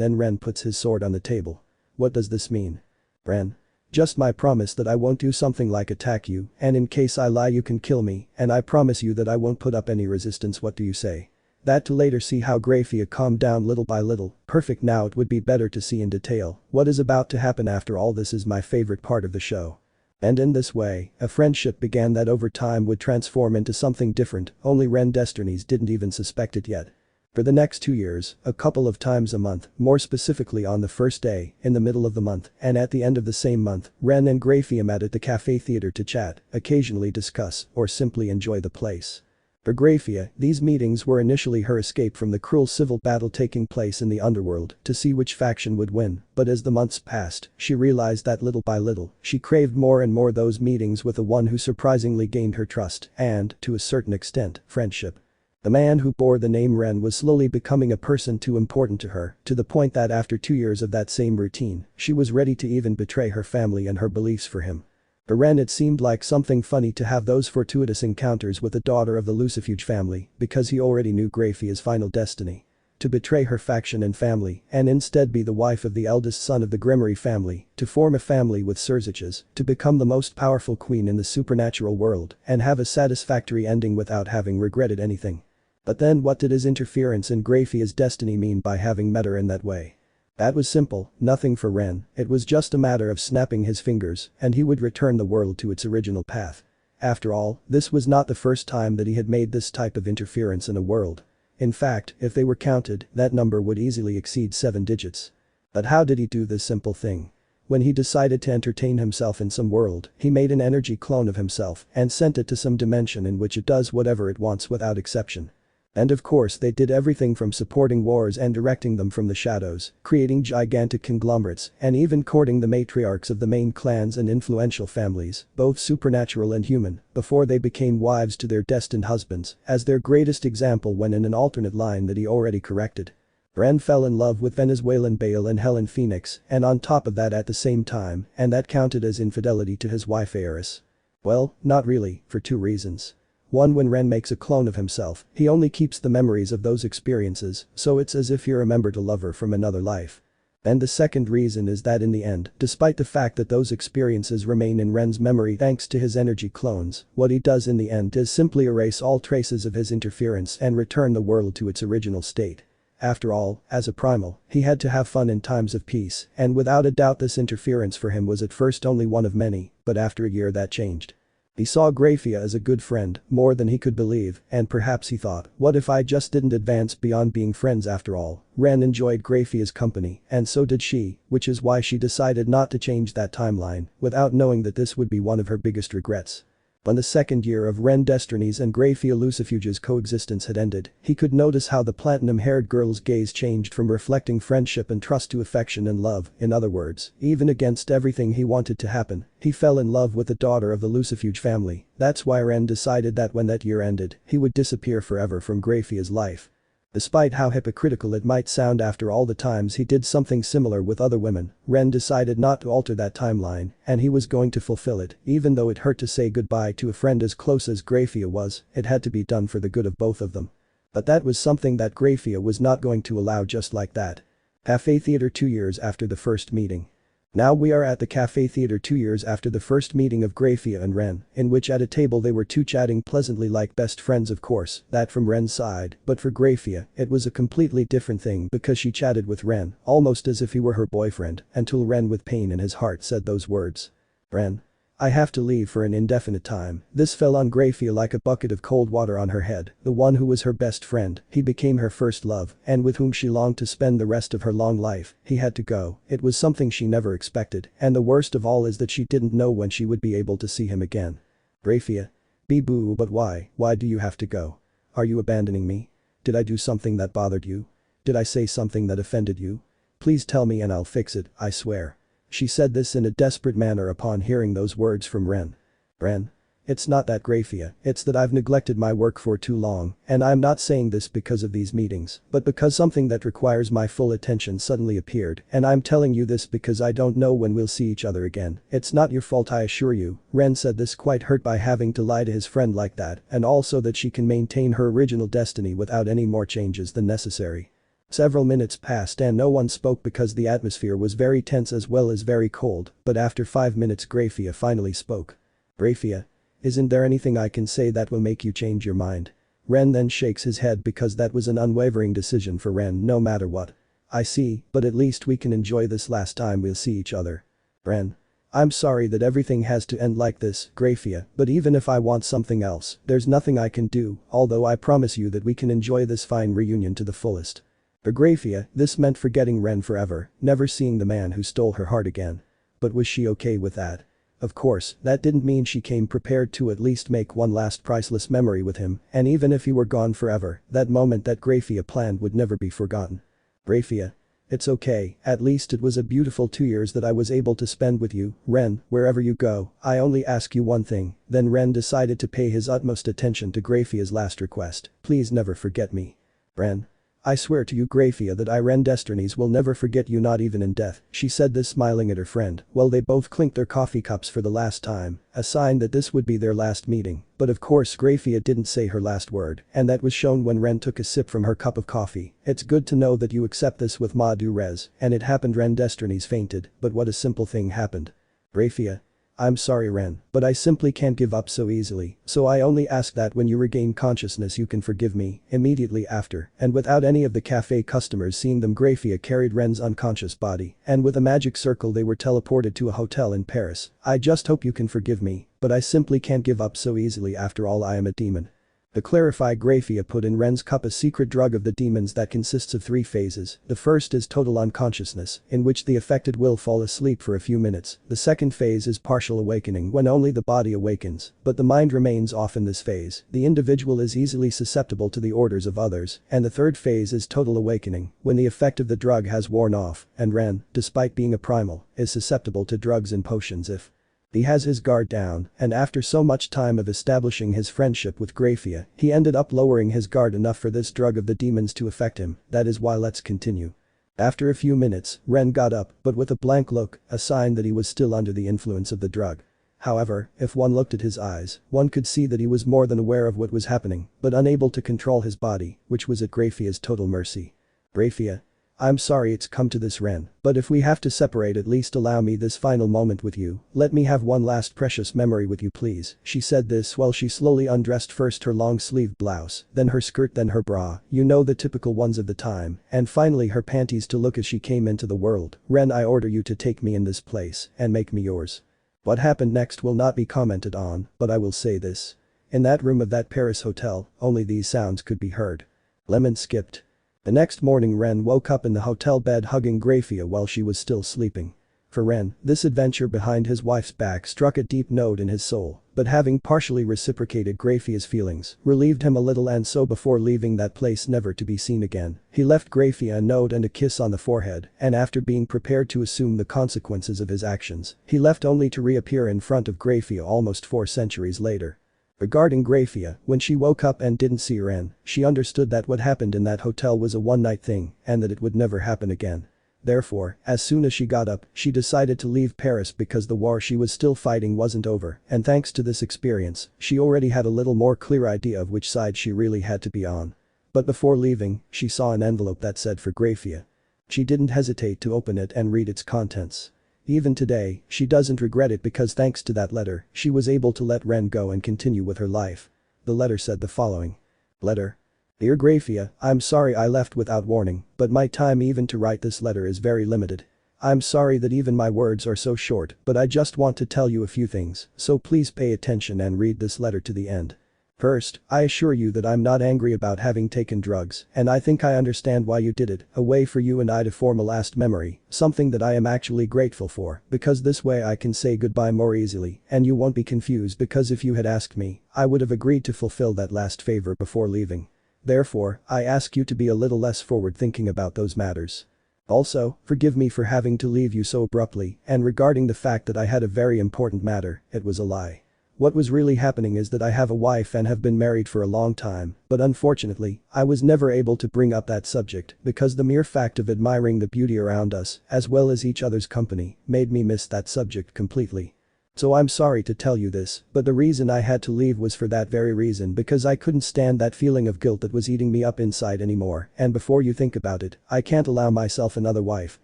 then Ren puts his sword on the table. What does this mean? Ren. Just my promise that I won't do something like attack you, and in case I lie you can kill me, and I promise you that I won't put up any resistance. What do you say? That to later see how Grayfia calmed down little by little. Perfect. Now it would be better to see in detail what is about to happen. After all, this is my favorite part of the show. And in this way, a friendship began that over time would transform into something different, only Ren Destinies didn't even suspect it yet. For the next 2 years, a couple of times a month, more specifically on the first day, in the middle of the month, and at the end of the same month, Ren and Grayfia met at the Café Theatre to chat, occasionally discuss, or simply enjoy the place. For Grayfia, these meetings were initially her escape from the cruel civil battle taking place in the underworld to see which faction would win, but as the months passed, she realized that little by little, she craved more and more those meetings with the one who surprisingly gained her trust and, to a certain extent, friendship. The man who bore the name Ren was slowly becoming a person too important to her, to the point that after 2 years of that same routine, she was ready to even betray her family and her beliefs for him. For Ren it seemed like something funny to have those fortuitous encounters with the daughter of the Lucifuge family, because he already knew Grayfia's final destiny. to betray her faction and family and instead be the wife of the eldest son of the Gremory family, to form a family with Sirzechs, to become the most powerful queen in the supernatural world and have a satisfactory ending without having regretted anything. But then what did his interference in Grayfia's destiny mean by having met her in that way? That was simple, nothing for Ren, it was just a matter of snapping his fingers and he would return the world to its original path. After all, this was not the first time that he had made this type of interference in a world. In fact, if they were counted, that number would easily exceed 7 digits. But how did he do this simple thing? When he decided to entertain himself in some world, he made an energy clone of himself and sent it to some dimension in which it does whatever it wants without exception. And of course they did everything from supporting wars and directing them from the shadows, creating gigantic conglomerates, and even courting the matriarchs of the main clans and influential families, both supernatural and human, before they became wives to their destined husbands, as their greatest example when in an alternate line that he already corrected. Ren fell in love with Venezuelan Bale and Helen Phoenix, and on top of that at the same time, and that counted as infidelity to his wife Agares. Well, not really, for 2 reasons. One, when Ren makes a clone of himself, he only keeps the memories of those experiences, so it's as if he remembered a lover from another life. And the second reason is that in the end, despite the fact that those experiences remain in Ren's memory thanks to his energy clones, what he does in the end is simply erase all traces of his interference and return the world to its original state. After all, as a primal, he had to have fun in times of peace, and without a doubt this interference for him was at first only one of many, but after a year that changed. He saw Grayfia as a good friend, more than he could believe, and perhaps he thought, what if I just didn't advance beyond being friends after all? Ren enjoyed Grayfia's company, and so did she, which is why she decided not to change that timeline, without knowing that this would be one of her biggest regrets. When the second year of Ren Destinies and Grayfia Lucifuge's coexistence had ended, he could notice how the platinum-haired girl's gaze changed from reflecting friendship and trust to affection and love. In other words, even against everything he wanted to happen, he fell in love with the daughter of the Lucifuge family. That's why Ren decided that when that year ended, he would disappear forever from Grayfia's life. Despite how hypocritical it might sound after all the times he did something similar with other women, Ren decided not to alter that timeline, and he was going to fulfill it. Even though it hurt to say goodbye to a friend as close as Grayfia was, it had to be done for the good of both of them. But that was something that Grayfia was not going to allow just like that. Cafe Theater 2 years after the first meeting. Now we are at the Cafe Theater 2 years after the first meeting of Grayfia and Ren, in which at a table they were two chatting pleasantly like best friends, of course, that from Ren's side, but for Grayfia, it was a completely different thing because she chatted with Ren, almost as if he were her boyfriend, until Ren with pain in his heart said those words. Ren. I have to leave for an indefinite time. This fell on Grayfia like a bucket of cold water on her head, the one who was her best friend, he became her first love, and with whom she longed to spend the rest of her long life, he had to go. It was something she never expected, and the worst of all is that she didn't know when she would be able to see him again. Grayfia. Boo, but why? Why do you have to go? Are you abandoning me? Did I do something that bothered you? Did I say something that offended you? Please tell me and I'll fix it, I swear. She said this in a desperate manner upon hearing those words from Ren. Ren. It's not that, Grayfia, it's that I've neglected my work for too long, and I'm not saying this because of these meetings, but because something that requires my full attention suddenly appeared, and I'm telling you this because I don't know when we'll see each other again. It's not your fault, I assure you. Ren said this quite hurt by having to lie to his friend like that, and also that she can maintain her original destiny without any more changes than necessary. Several minutes passed and no one spoke because the atmosphere was very tense as well as very cold, but after 5 minutes Grayfia finally spoke. Grayfia. Isn't there anything I can say that will make you change your mind? Ren then shakes his head because that was an unwavering decision for Ren no matter what. I see, but at least we can enjoy this last time we'll see each other. Ren. I'm sorry that everything has to end like this, Grayfia, but even if I want something else, there's nothing I can do, although I promise you that we can enjoy this fine reunion to the fullest. For Grayfia, this meant forgetting Ren forever, never seeing the man who stole her heart again. But was she okay with that? Of course, that didn't mean she came prepared to at least make one last priceless memory with him, and even if he were gone forever, that moment that Grayfia planned would never be forgotten. Grayfia. It's okay, at least it was a beautiful 2 years that I was able to spend with you, Ren, wherever you go, I only ask you one thing. Then Ren decided to pay his utmost attention to Grayfia's last request. Please never forget me. Ren. I swear to you Grayfia that I Ren Destinies will never forget you not even in death, she said this smiling at her friend while they both clinked their coffee cups for the last time, a sign that this would be their last meeting. But of course Grayfia didn't say her last word, and that was shown when Ren took a sip from her cup of coffee. It's good to know that you accept this with ma du res, and it happened Ren Destinies fainted, but what a simple thing happened. Grayfia. I'm sorry Ren, but I simply can't give up so easily, so I only ask that when you regain consciousness you can forgive me. Immediately after, and without any of the cafe customers seeing them, Grayfia carried Ren's unconscious body, and with a magic circle they were teleported to a hotel in Paris. I just hope you can forgive me, but I simply can't give up so easily, after all I am a demon. To clarify, Grayfia put in Ren's cup a secret drug of the demons that consists of 3 phases. The first is total unconsciousness, in which the affected will fall asleep for a few minutes. The second phase is partial awakening, when only the body awakens, but the mind remains off in this phase. The individual is easily susceptible to the orders of others. And the third phase is total awakening, when the effect of the drug has worn off, and Ren, despite being a primal, is susceptible to drugs and potions if he has his guard down, and after so much time of establishing his friendship with Grayfia, he ended up lowering his guard enough for this drug of the demons to affect him. That is why let's continue. After a few minutes, Ren got up, but with a blank look, a sign that he was still under the influence of the drug. However, if one looked at his eyes, one could see that he was more than aware of what was happening, but unable to control his body, which was at Grayfia's total mercy. Grayfia. I'm sorry it's come to this Ren, but if we have to separate, at least allow me this final moment with you. Let me have one last precious memory with you please. She said this while she slowly undressed first her long-sleeved blouse, then her skirt, then her bra, you know, the typical ones of the time, and finally her panties to look as she came into the world. Ren, I order you to take me in this place and make me yours. What happened next will not be commented on, but I will say this. In that room of that Paris hotel, only these sounds could be heard. Lemon skipped. The next morning Ren woke up in the hotel bed hugging Grayfia while she was still sleeping. For Ren, this adventure behind his wife's back struck a deep note in his soul, but having partially reciprocated Grayfia's feelings relieved him a little, and so before leaving that place never to be seen again, he left Grayfia a note and a kiss on the forehead, and after being prepared to assume the consequences of his actions, he left only to reappear in front of Grayfia almost 4 centuries later. Regarding Grayfia, when she woke up and didn't see Ren, she understood that what happened in that hotel was a one-night thing and that it would never happen again. Therefore, as soon as she got up, she decided to leave Paris because the war she was still fighting wasn't over, and thanks to this experience, she already had a little more clear idea of which side she really had to be on. But before leaving, she saw an envelope that said for Grayfia. She didn't hesitate to open it and read its contents. Even today, she doesn't regret it because thanks to that letter, she was able to let Ren go and continue with her life. The letter said the following. Letter. Dear Grayfia, I'm sorry I left without warning, but my time even to write this letter is very limited. I'm sorry that even my words are so short, but I just want to tell you a few things, so please pay attention and read this letter to the end. First, I assure you that I'm not angry about having taken drugs, and I think I understand why you did it, a way for you and I to form a last memory, something that I am actually grateful for, because this way I can say goodbye more easily, and you won't be confused because if you had asked me, I would have agreed to fulfill that last favor before leaving. Therefore, I ask you to be a little less forward-thinking about those matters. Also, forgive me for having to leave you so abruptly, and regarding the fact that I had a very important matter, it was a lie. What was really happening is that I have a wife and have been married for a long time, but unfortunately, I was never able to bring up that subject because the mere fact of admiring the beauty around us, as well as each other's company, made me miss that subject completely. So I'm sorry to tell you this, but the reason I had to leave was for that very reason, because I couldn't stand that feeling of guilt that was eating me up inside anymore, and before you think about it, I can't allow myself another wife,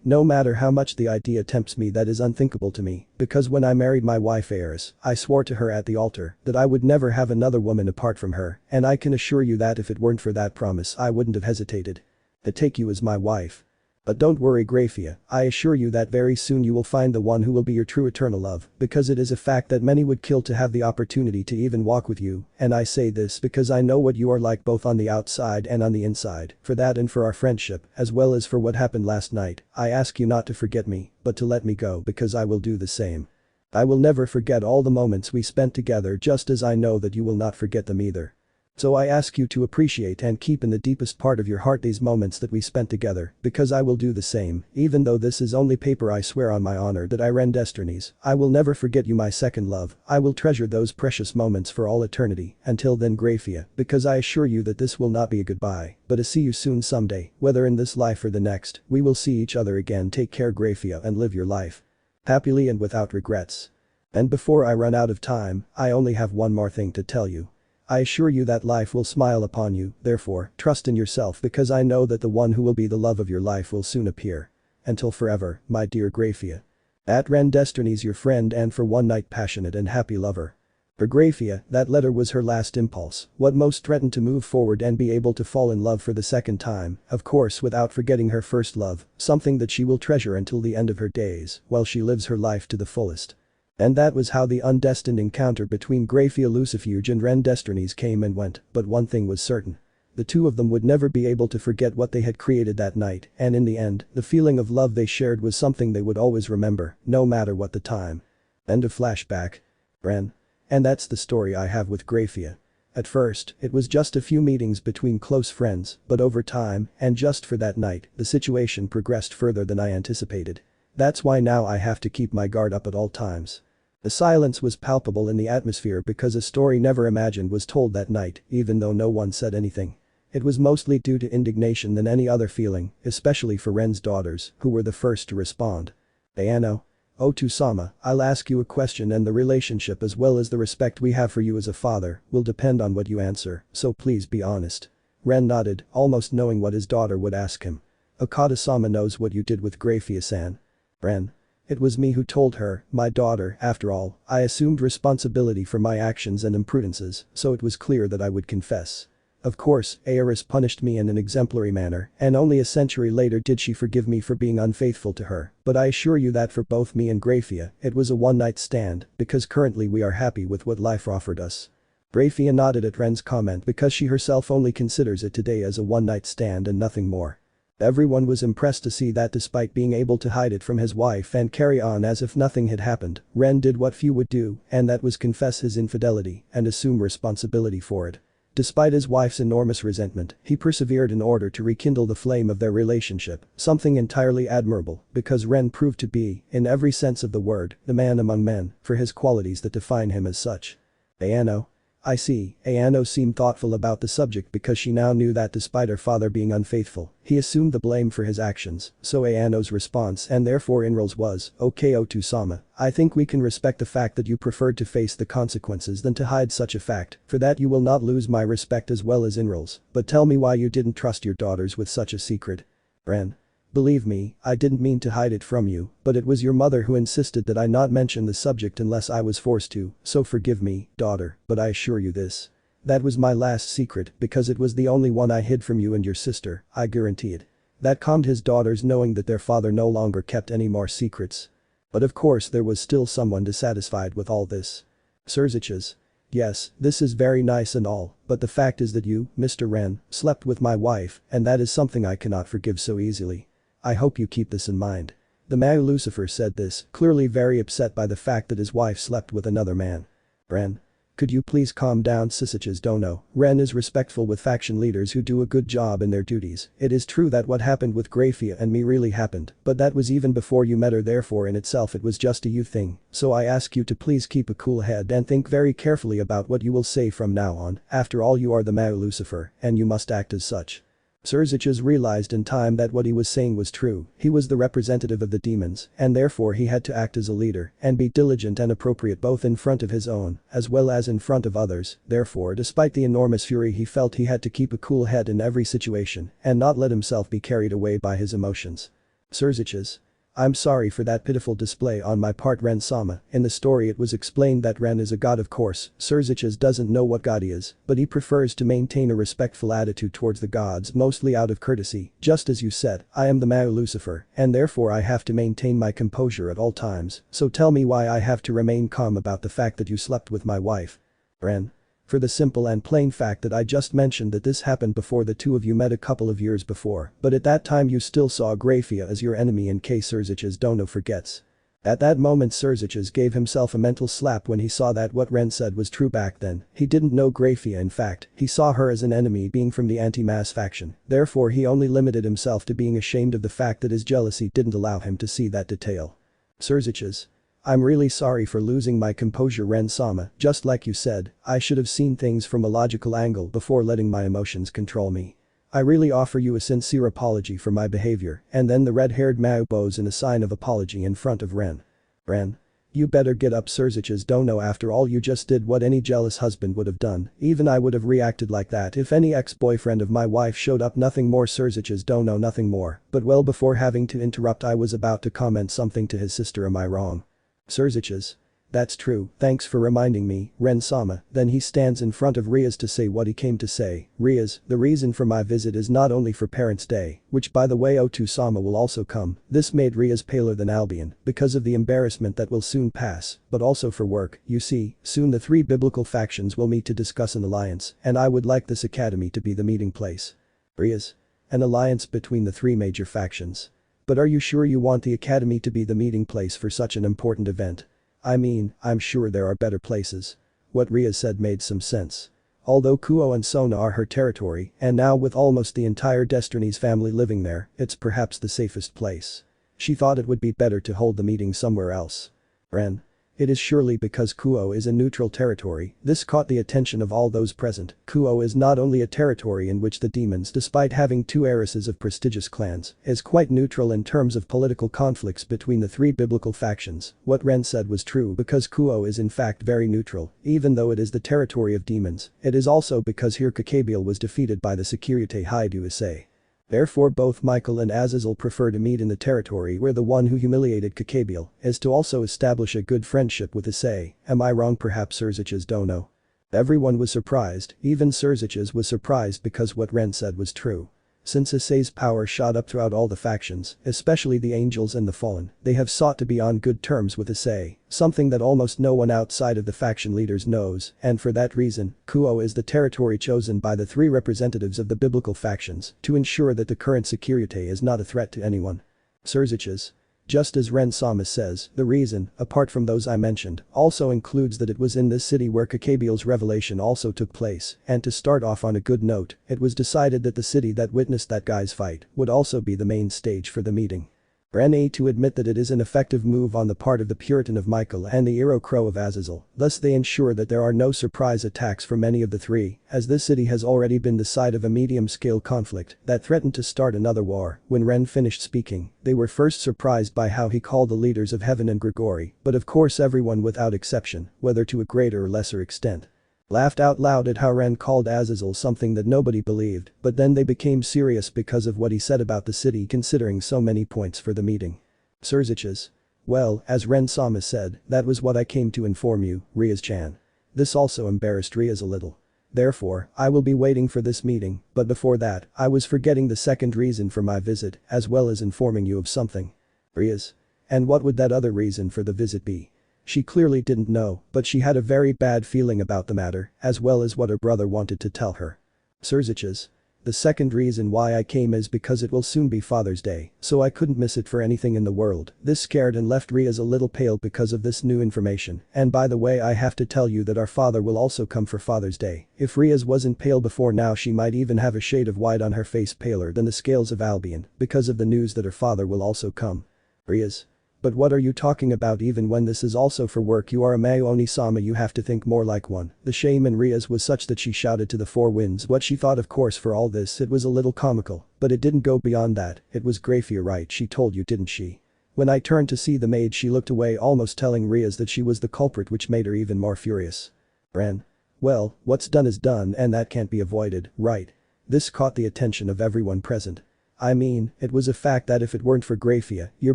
no matter how much the idea tempts me. That is unthinkable to me, because when I married my wife Agares, I swore to her at the altar that I would never have another woman apart from her, and I can assure you that if it weren't for that promise I wouldn't have hesitated to take you as my wife. But don't worry Grayfia, I assure you that very soon you will find the one who will be your true eternal love, because it is a fact that many would kill to have the opportunity to even walk with you, and I say this because I know what you are like both on the outside and on the inside. For that and for our friendship, as well as for what happened last night, I ask you not to forget me, but to let me go because I will do the same. I will never forget all the moments we spent together, just as I know that you will not forget them either. So I ask you to appreciate and keep in the deepest part of your heart these moments that we spent together, because I will do the same, even though this is only paper. I swear on my honor that I Ren Destinies, I will never forget you, my second love. I will treasure those precious moments for all eternity. Until then, Grayfia, because I assure you that this will not be a goodbye, but a see you soon someday, whether in this life or the next, we will see each other again. Take care, Grayfia, and live your life happily and without regrets. And before I run out of time, I only have one more thing to tell you. I assure you that life will smile upon you, therefore, trust in yourself, because I know that the one who will be the love of your life will soon appear. Until forever, my dear Grayfia. At Ren Destinies, your friend and for one night passionate and happy lover. For Grayfia, that letter was her last impulse, what most threatened to move forward and be able to fall in love for the second time, of course without forgetting her first love, something that she will treasure until the end of her days, while she lives her life to the fullest. And that was how the undestined encounter between Grayfia, Lucifer and Ren Destinies came and went, but one thing was certain. The two of them would never be able to forget what they had created that night, and in the end, the feeling of love they shared was something they would always remember, no matter what the time. End of flashback. Ren. And that's the story I have with Grayfia. At first, it was just a few meetings between close friends, but over time, and just for that night, the situation progressed further than I anticipated. That's why now I have to keep my guard up at all times. The silence was palpable in the atmosphere because a story never imagined was told that night, even though no one said anything. It was mostly due to indignation than any other feeling, especially for Ren's daughters, who were the first to respond. Ayano. Oh Tusama, I'll ask you a question, and the relationship as well as the respect we have for you as a father will depend on what you answer, so please be honest. Ren nodded, almost knowing what his daughter would ask him. Okada-sama knows what you did with Grayfia-san. Ren. It was me who told her, my daughter, after all, I assumed responsibility for my actions and imprudences, so it was clear that I would confess. Of course, Agares punished me in an exemplary manner, and only a century later did she forgive me for being unfaithful to her, but I assure you that for both me and Grayfia, it was a one-night stand, because currently we are happy with what life offered us. Grayfia nodded at Ren's comment because she herself only considers it today as a one-night stand and nothing more. Everyone was impressed to see that despite being able to hide it from his wife and carry on as if nothing had happened, Ren did what few would do, and that was confess his infidelity and assume responsibility for it. Despite his wife's enormous resentment, he persevered in order to rekindle the flame of their relationship, something entirely admirable, because Ren proved to be, in every sense of the word, the man among men, for his qualities that define him as such. Ayano. I see. Ayano seemed thoughtful about the subject because she now knew that despite her father being unfaithful, he assumed the blame for his actions, so Ayano's response and therefore Inral's was, okay Otusama, I think we can respect the fact that you preferred to face the consequences than to hide such a fact, for that you will not lose my respect as well as Inral's, but tell me why you didn't trust your daughters with such a secret. Ren. Believe me, I didn't mean to hide it from you, but it was your mother who insisted that I not mention the subject unless I was forced to, so forgive me, daughter, but I assure you this. That was my last secret because it was the only one I hid from you and your sister, I guarantee it. That calmed his daughters knowing that their father no longer kept any more secrets. But of course there was still someone dissatisfied with all this. Sirzechs. Yes, this is very nice and all, but the fact is that you, Mr. Ren, slept with my wife, and that is something I cannot forgive so easily. I hope you keep this in mind. The man Lucifer said this, clearly very upset by the fact that his wife slept with another man. Ren. Could you please calm down, Sirzechs Dono? Ren is respectful with faction leaders who do a good job in their duties. It is true that what happened with Grayfia and me really happened, but that was even before you met her, therefore in itself it was just a you thing, so I ask you to please keep a cool head and think very carefully about what you will say from now on. After all, you are the Mao Lucifer, and you must act as such. Sirzechs realized in time that what he was saying was true. He was the representative of the demons, and therefore he had to act as a leader and be diligent and appropriate both in front of his own as well as in front of others. Therefore, despite the enormous fury he felt, he had to keep a cool head in every situation and not let himself be carried away by his emotions. Sirzechs. I'm sorry for that pitiful display on my part, Ren-sama. In the story it was explained that Ren is a god, of course. Sirzechs doesn't know what god he is, but he prefers to maintain a respectful attitude towards the gods, mostly out of courtesy. Just as you said, I am the Mao Lucifer, and therefore I have to maintain my composure at all times, so tell me why I have to remain calm about the fact that you slept with my wife. Ren. For the simple and plain fact that I just mentioned that this happened before the two of you met a couple of years before, but at that time you still saw Grayfia as your enemy, in case Sirzechs Dono forgets. At that moment Sirzechs gave himself a mental slap when he saw that what Ren said was true back then. He didn't know Grayfia, in fact, he saw her as an enemy being from the anti-mass faction, therefore he only limited himself to being ashamed of the fact that his jealousy didn't allow him to see that detail. Sirzechs. I'm really sorry for losing my composure, Ren-sama, just like you said, I should have seen things from a logical angle before letting my emotions control me. I really offer you a sincere apology for my behavior, and then the red-haired Mao bows in a sign of apology in front of Ren. Ren. You better get up, Sirzechs, don't know, after all you just did what any jealous husband would have done, even I would have reacted like that if any ex-boyfriend of my wife showed up. Nothing more, Sirzechs, don't know nothing more, but well, before having to interrupt I was about to comment something to his sister. Am I wrong? Sirzechs. That's true, thanks for reminding me, Ren-sama. Then he stands in front of Rias to say what he came to say. Rias, the reason for my visit is not only for Parents' Day, which by the way Otu-sama will also come, this made Rias paler than Albion, because of the embarrassment that will soon pass, but also for work. You see, soon the three biblical factions will meet to discuss an alliance, and I would like this academy to be the meeting place. Rias. An alliance between the three major factions. But are you sure you want the academy to be the meeting place for such an important event? I mean, I'm sure there are better places. What Rias said made some sense. Although Kuo and Sona are her territory, and now with almost the entire Destinies family living there, it's perhaps the safest place. She thought it would be better to hold the meeting somewhere else. Ren. It is surely because Kuo is a neutral territory. This caught the attention of all those present. Kuo is not only a territory in which the demons, despite having two heiresses of prestigious clans, is quite neutral in terms of political conflicts between the three biblical factions. What Ren said was true because Kuo is in fact very neutral, even though it is the territory of demons. It is also because here Gabriel was defeated by the Sekiryuutei Hyoudou Issei. Therefore both Michael and Azazel prefer to meet in the territory where the one who humiliated Gabriel is to also establish a good friendship with Issei. Am I wrong? Perhaps Sirzechs don't know. Everyone was surprised, even Sirzechs was surprised because what Ren said was true. Since Issei's power shot up throughout all the factions, especially the Angels and the Fallen, they have sought to be on good terms with Issei, something that almost no one outside of the faction leaders knows, and for that reason, Kuo is the territory chosen by the three representatives of the biblical factions to ensure that the current Sekiryuutei is not a threat to anyone. Sirzechs. Just as Ren-sama says, the reason, apart from those I mentioned, also includes that it was in this city where Gabriel's revelation also took place, and to start off on a good note, it was decided that the city that witnessed that guy's fight would also be the main stage for the meeting. Ren to admit that it is an effective move on the part of the Puritan of Michael and the Iro Crow of Azazel, thus they ensure that there are no surprise attacks from any of the three, as this city has already been the site of a medium-scale conflict that threatened to start another war. When Ren finished speaking, they were first surprised by how he called the leaders of Heaven and Gregory, but of course everyone without exception, whether to a greater or lesser extent, laughed out loud at how Ren called Azazel something that nobody believed, but then they became serious because of what he said about the city considering so many points for the meeting. Sirzechs. Well, as Ren-sama said, that was what I came to inform you, Rias-chan. This also embarrassed Rias a little. Therefore, I will be waiting for this meeting, but before that, I was forgetting the second reason for my visit, as well as informing you of something. Rias. And what would that other reason for the visit be? She clearly didn't know, but she had a very bad feeling about the matter, as well as what her brother wanted to tell her. Sirzechs. The second reason why I came is because it will soon be Father's Day, so I couldn't miss it for anything in the world. This scared and left Rias a little pale because of this new information, and by the way I have to tell you that our father will also come for Father's Day. If Rias wasn't pale before now she might even have a shade of white on her face, paler than the scales of Albion, because of the news that her father will also come. Rias. But what are you talking about? Even when this is also for work, you are a Mao Oni-sama, you have to think more like one. The shame in Rias was such that she shouted to the four winds what she thought. Of course for all this it was a little comical, but it didn't go beyond that. It was Grayfia, right? She told you, didn't she? When I turned to see the maid she looked away, almost telling Rias that she was the culprit, which made her even more furious. Ren. Well, what's done is done and that can't be avoided, right? This caught the attention of everyone present. I mean, it was a fact that if it weren't for Grayfia, your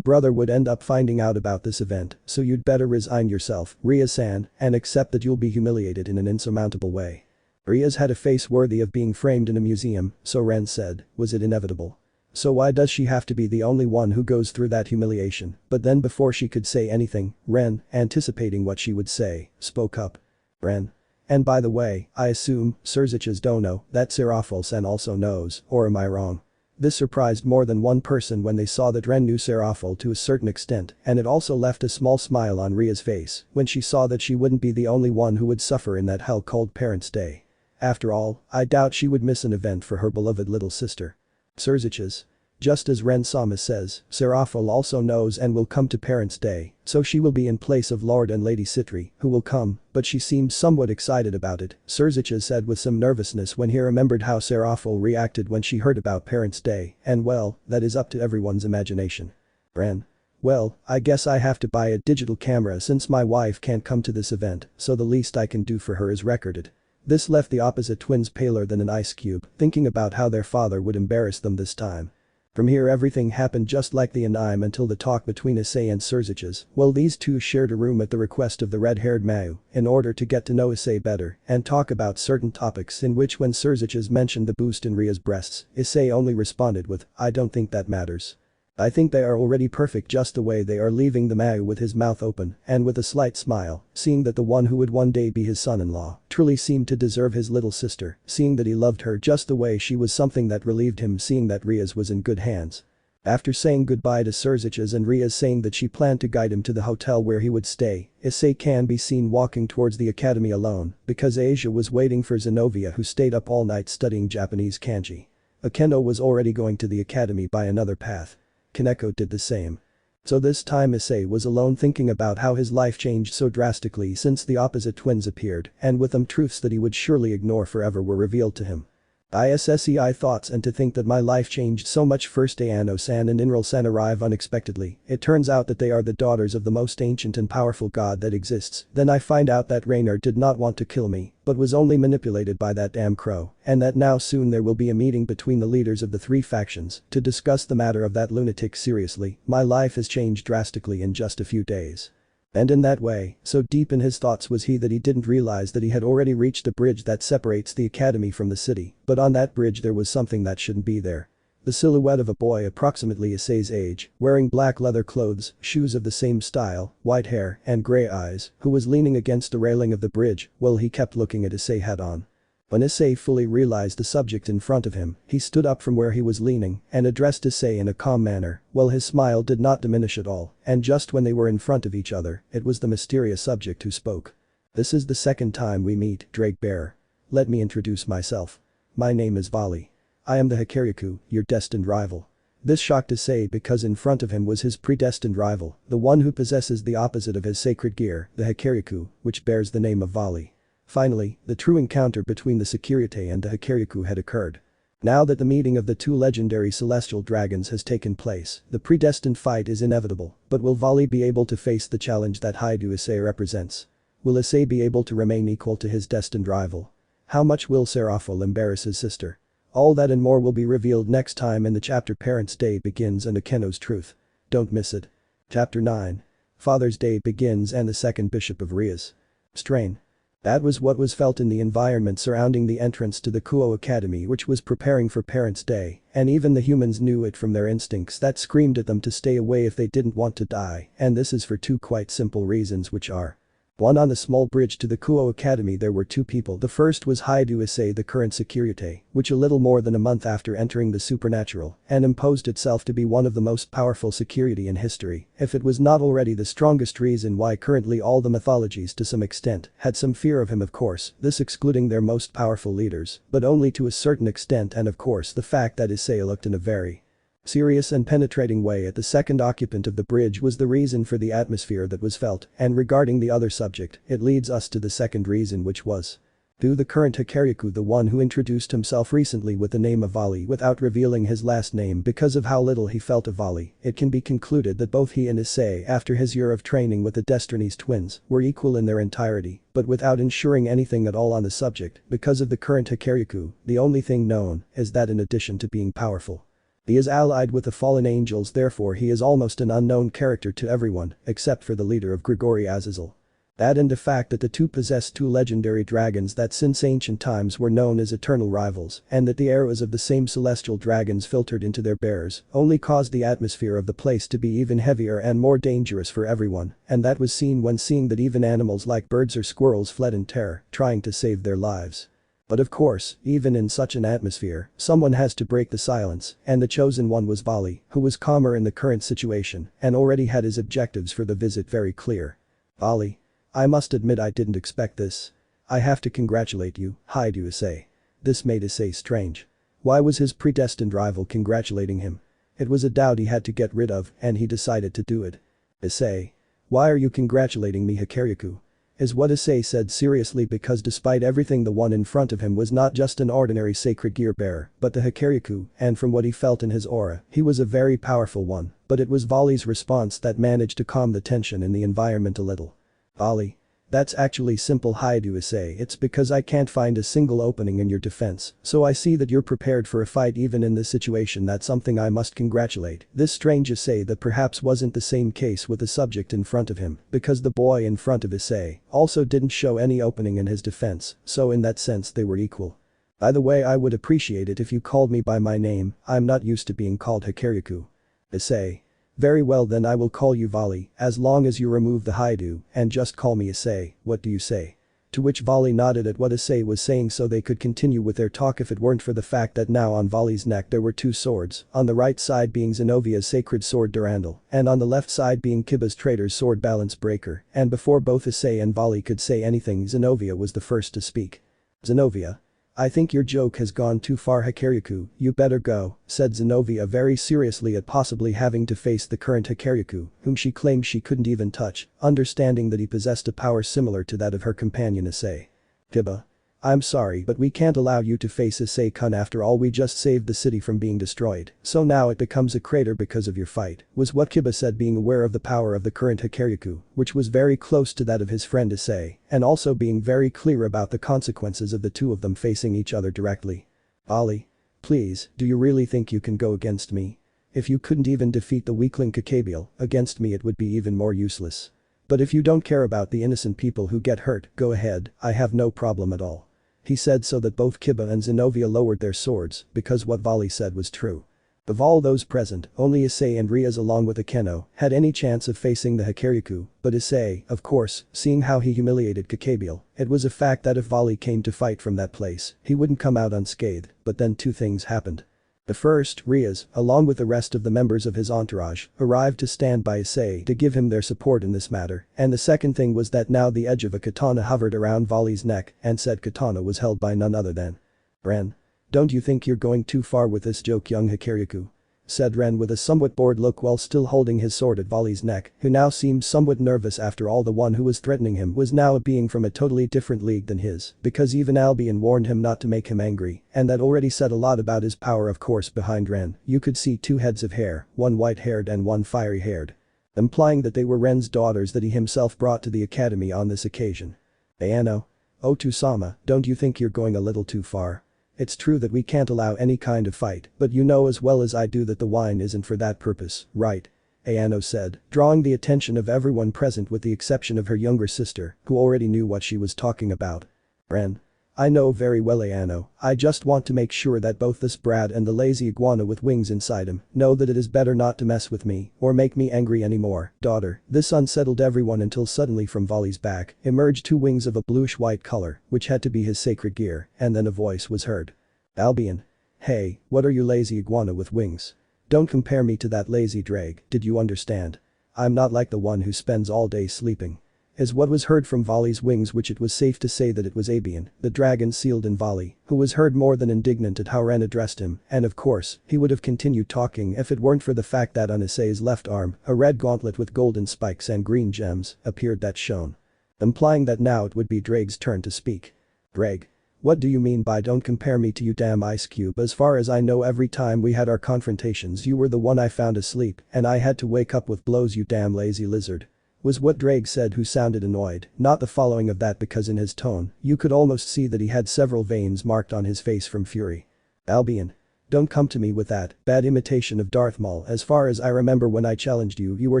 brother would end up finding out about this event, so you'd better resign yourself, Rias-san, and accept that you'll be humiliated in an insurmountable way. Rias had a face worthy of being framed in a museum, so Ren said, was it inevitable? So why does she have to be the only one who goes through that humiliation? But then before she could say anything, Ren, anticipating what she would say, spoke up. Ren. And by the way, I assume, Sirzechs don't know, that Serafol-san also knows, or am I wrong? This surprised more than one person when they saw that Ren knew Seraphol to a certain extent, and it also left a small smile on Ria's face when she saw that she wouldn't be the only one who would suffer in that hell called Parents' Day. After all, I doubt she would miss an event for her beloved little sister. Sirzechs. Just as Ren Sama says, Seraphol also knows and will come to Parents' Day, so she will be in place of Lord and Lady Sitri, who will come, but she seemed somewhat excited about it, Sirzechs said with some nervousness when he remembered how Seraphol reacted when she heard about Parents' Day, and well, that is up to everyone's imagination. Ren. Well, I guess I have to buy a digital camera since my wife can't come to this event, so the least I can do for her is record it. This left the opposite twins paler than an ice cube, thinking about how their father would embarrass them this time. From here everything happened just like the anime until the talk between Issei and Sirzechs. Well, these two shared a room at the request of the red-haired Mayu in order to get to know Issei better and talk about certain topics, in which when Sirzechs mentioned the boost in Ria's breasts, Issei only responded with, "I don't think that matters. I think they are already perfect just the way they are," leaving the Mayu with his mouth open and with a slight smile, seeing that the one who would one day be his son-in-law truly seemed to deserve his little sister, seeing that he loved her just the way she was something that relieved him, seeing that Rias was in good hands. After saying goodbye to Sirzechs and Rias saying that she planned to guide him to the hotel where he would stay, Issei can be seen walking towards the academy alone because Asia was waiting for Zenobia, who stayed up all night studying Japanese kanji. Akeno was already going to the academy by another path. Kaneko did the same. So this time Issei was alone, thinking about how his life changed so drastically since the opposite twins appeared, and with them truths that he would surely ignore forever were revealed to him. Issei thoughts, and to think that my life changed so much. First Ayano-san and Inral-san arrive unexpectedly. It turns out that they are the daughters of the most ancient and powerful god that exists. Then I find out that Rainer did not want to kill me, but was only manipulated by that damn crow, and that now soon there will be a meeting between the leaders of the three factions to discuss the matter of that lunatic. Seriously, my life has changed drastically in just a few days. And in that way, so deep in his thoughts was he that he didn't realize that he had already reached the bridge that separates the academy from the city, but on that bridge there was something that shouldn't be there. The silhouette of a boy approximately Issei's age, wearing black leather clothes, shoes of the same style, white hair, and grey eyes, who was leaning against the railing of the bridge while he kept looking at Issei head on. When Issei fully realized the subject in front of him, he stood up from where he was leaning and addressed Issei in a calm manner, while his smile did not diminish at all, and just when they were in front of each other, it was the mysterious subject who spoke. "This is the second time we meet, Drake Bearer. Let me introduce myself. My name is Vali. I am the Sekiryuutei, your destined rival." This shocked Issei because in front of him was his predestined rival, the one who possesses the opposite of his sacred gear, the Sekiryuutei, which bears the name of Vali. Finally, the true encounter between the Sekiryuutei and the Sekiryuutei had occurred. Now that the meeting of the two legendary celestial dragons has taken place, the predestined fight is inevitable, but will Vali be able to face the challenge that Hyoudou Issei represents? Will Issei be able to remain equal to his destined rival? How much will Seraphol embarrass his sister? All that and more will be revealed next time in the chapter Parents' Day Begins and Akeno's Truth. Don't miss it. Chapter 9. Father's Day Begins and the Second Bishop of Rias. Strain. That was what was felt in the environment surrounding the entrance to the Kuo Academy, which was preparing for Parents' Day, and even the humans knew it from their instincts that screamed at them to stay away if they didn't want to die, and this is for two quite simple reasons, which are: 1. On the small bridge to the Kuo Academy there were two people. The first was Hyoudou Issei, the current Sekiryuutei, which a little more than a month after entering the supernatural and imposed itself to be one of the most powerful Sekiryuutei in history, if it was not already the strongest reason why currently all the mythologies to some extent had some fear of him, of course, this excluding their most powerful leaders, but only to a certain extent, and of course the fact that Issei looked in a very serious and penetrating way at the second occupant of the bridge was the reason for the atmosphere that was felt, and regarding the other subject, it leads us to the second reason, which was through the current Sekiryuutei, the one who introduced himself recently with the name of Vali without revealing his last name because of how little he felt of Vali. It can be concluded that both he and Issei, after his year of training with the Destinies twins, were equal in their entirety, but without ensuring anything at all on the subject because of the current Sekiryuutei. The only thing known is that in addition to being powerful, he is allied with the fallen angels, therefore he is almost an unknown character to everyone except for the leader of Grigori Azazel. That and the fact that the two possess two legendary dragons that since ancient times were known as eternal rivals, and that the arrows of the same celestial dragons filtered into their bearers only caused the atmosphere of the place to be even heavier and more dangerous for everyone, and that was seen when seeing that even animals like birds or squirrels fled in terror, trying to save their lives. But of course, even in such an atmosphere, someone has to break the silence, and the chosen one was Vali, who was calmer in the current situation and already had his objectives for the visit very clear. Vali. I must admit I didn't expect this. I have to congratulate you, Hyoudou Issei. This made Issei strange. Why was his predestined rival congratulating him? It was a doubt he had to get rid of, and he decided to do it. Issei. Why are you congratulating me, Sekiryuutei? Is what Issei said seriously, because despite everything, the one in front of him was not just an ordinary sacred gear bearer but the Sekiryuutei, and from what he felt in his aura, he was a very powerful one, but it was Vali's response that managed to calm the tension in the environment a little. Vali. That's actually simple, Hyoudou Issei. It's because I can't find a single opening in your defense, so I see that you're prepared for a fight even in this situation. That's something I must congratulate this strange Issei. That perhaps wasn't the same case with the subject in front of him, because the boy in front of Issei also didn't show any opening in his defense, so in that sense they were equal. By the way, I would appreciate it if you called me by my name. I'm not used to being called Sekiryuutei. Issei. Very well, then I will call you Vali, as long as you remove the Hyoudou and just call me Issei. What do you say? To which Vali nodded at what Issei was saying so they could continue with their talk if it weren't for the fact that now on Vali's neck there were two swords, on the right side being Zenovia's sacred sword Durandal, and on the left side being Kiba's traitor's sword Balance Breaker, and before both Issei and Vali could say anything, Zenovia was the first to speak. Zenovia. I think your joke has gone too far, Sekiryuutei. You better go, said Zenovia very seriously at possibly having to face the current Sekiryuutei, whom she claimed she couldn't even touch, understanding that he possessed a power similar to that of her companion Issei. Kiba. I'm sorry, but we can't allow you to face Issei-kun. After all, we just saved the city from being destroyed, so now it becomes a crater because of your fight, was what Kiba said, being aware of the power of the current Sekiryuutei, which was very close to that of his friend Issei, and also being very clear about the consequences of the two of them facing each other directly. Vali. Please, do you really think you can go against me? If you couldn't even defeat the weakling Gabriel, against me it would be even more useless. But if you don't care about the innocent people who get hurt, go ahead, I have no problem at all. He said so that both Kiba and Zenovia lowered their swords, because what Vali said was true. Of all those present, only Issei and Rias along with Akeno had any chance of facing the Sekiryuutei, but Issei, of course, seeing how he humiliated Gabriel, it was a fact that if Vali came to fight from that place, he wouldn't come out unscathed. But then two things happened. The first, Rias, along with the rest of the members of his entourage, arrived to stand by Issei to give him their support in this matter, and the second thing was that now the edge of a katana hovered around Vali's neck, and said katana was held by none other than Ren. Don't you think you're going too far with this joke, young Sekiryuutei? Said Ren with a somewhat bored look while still holding his sword at Vali's neck, who now seemed somewhat nervous. After all, the one who was threatening him was now a being from a totally different league than his, because even Albion warned him not to make him angry, and that already said a lot about his power. Of course, behind Ren, you could see two heads of hair, one white-haired and one fiery-haired, implying that they were Ren's daughters that he himself brought to the academy on this occasion. Ayano. Oh, Tusama, don't you think you're going a little too far? It's true that we can't allow any kind of fight, but you know as well as I do that the wine isn't for that purpose, right? Ayano said, drawing the attention of everyone present with the exception of her younger sister, who already knew what she was talking about. Ren. I know very well, Ayano. I just want to make sure that both this brat and the lazy iguana with wings inside him know that it is better not to mess with me or make me angry anymore, daughter. This unsettled everyone until suddenly from Vali's back emerged two wings of a bluish-white color, which had to be his sacred gear, and then a voice was heard. Albion. Hey, what are you, lazy iguana with wings? Don't compare me to that lazy drake, did you understand? I'm not like the one who spends all day sleeping. Is what was heard from Vali's wings, which it was safe to say that it was Albion, the dragon sealed in Vali, who was heard more than indignant at how Ren addressed him, and of course, he would have continued talking if it weren't for the fact that on Issei's left arm, a red gauntlet with golden spikes and green gems appeared that shone. Implying that now it would be Drake's turn to speak. Drake. What do you mean by don't compare me to you, damn ice cube? As far as I know, every time we had our confrontations you were the one I found asleep and I had to wake up with blows, you damn lazy lizard. Was what Drake said, who sounded annoyed, not the following of that, because in his tone, you could almost see that he had several veins marked on his face from fury. Albion. Don't come to me with that bad imitation of Darth Maul. As far as I remember, when I challenged you, you were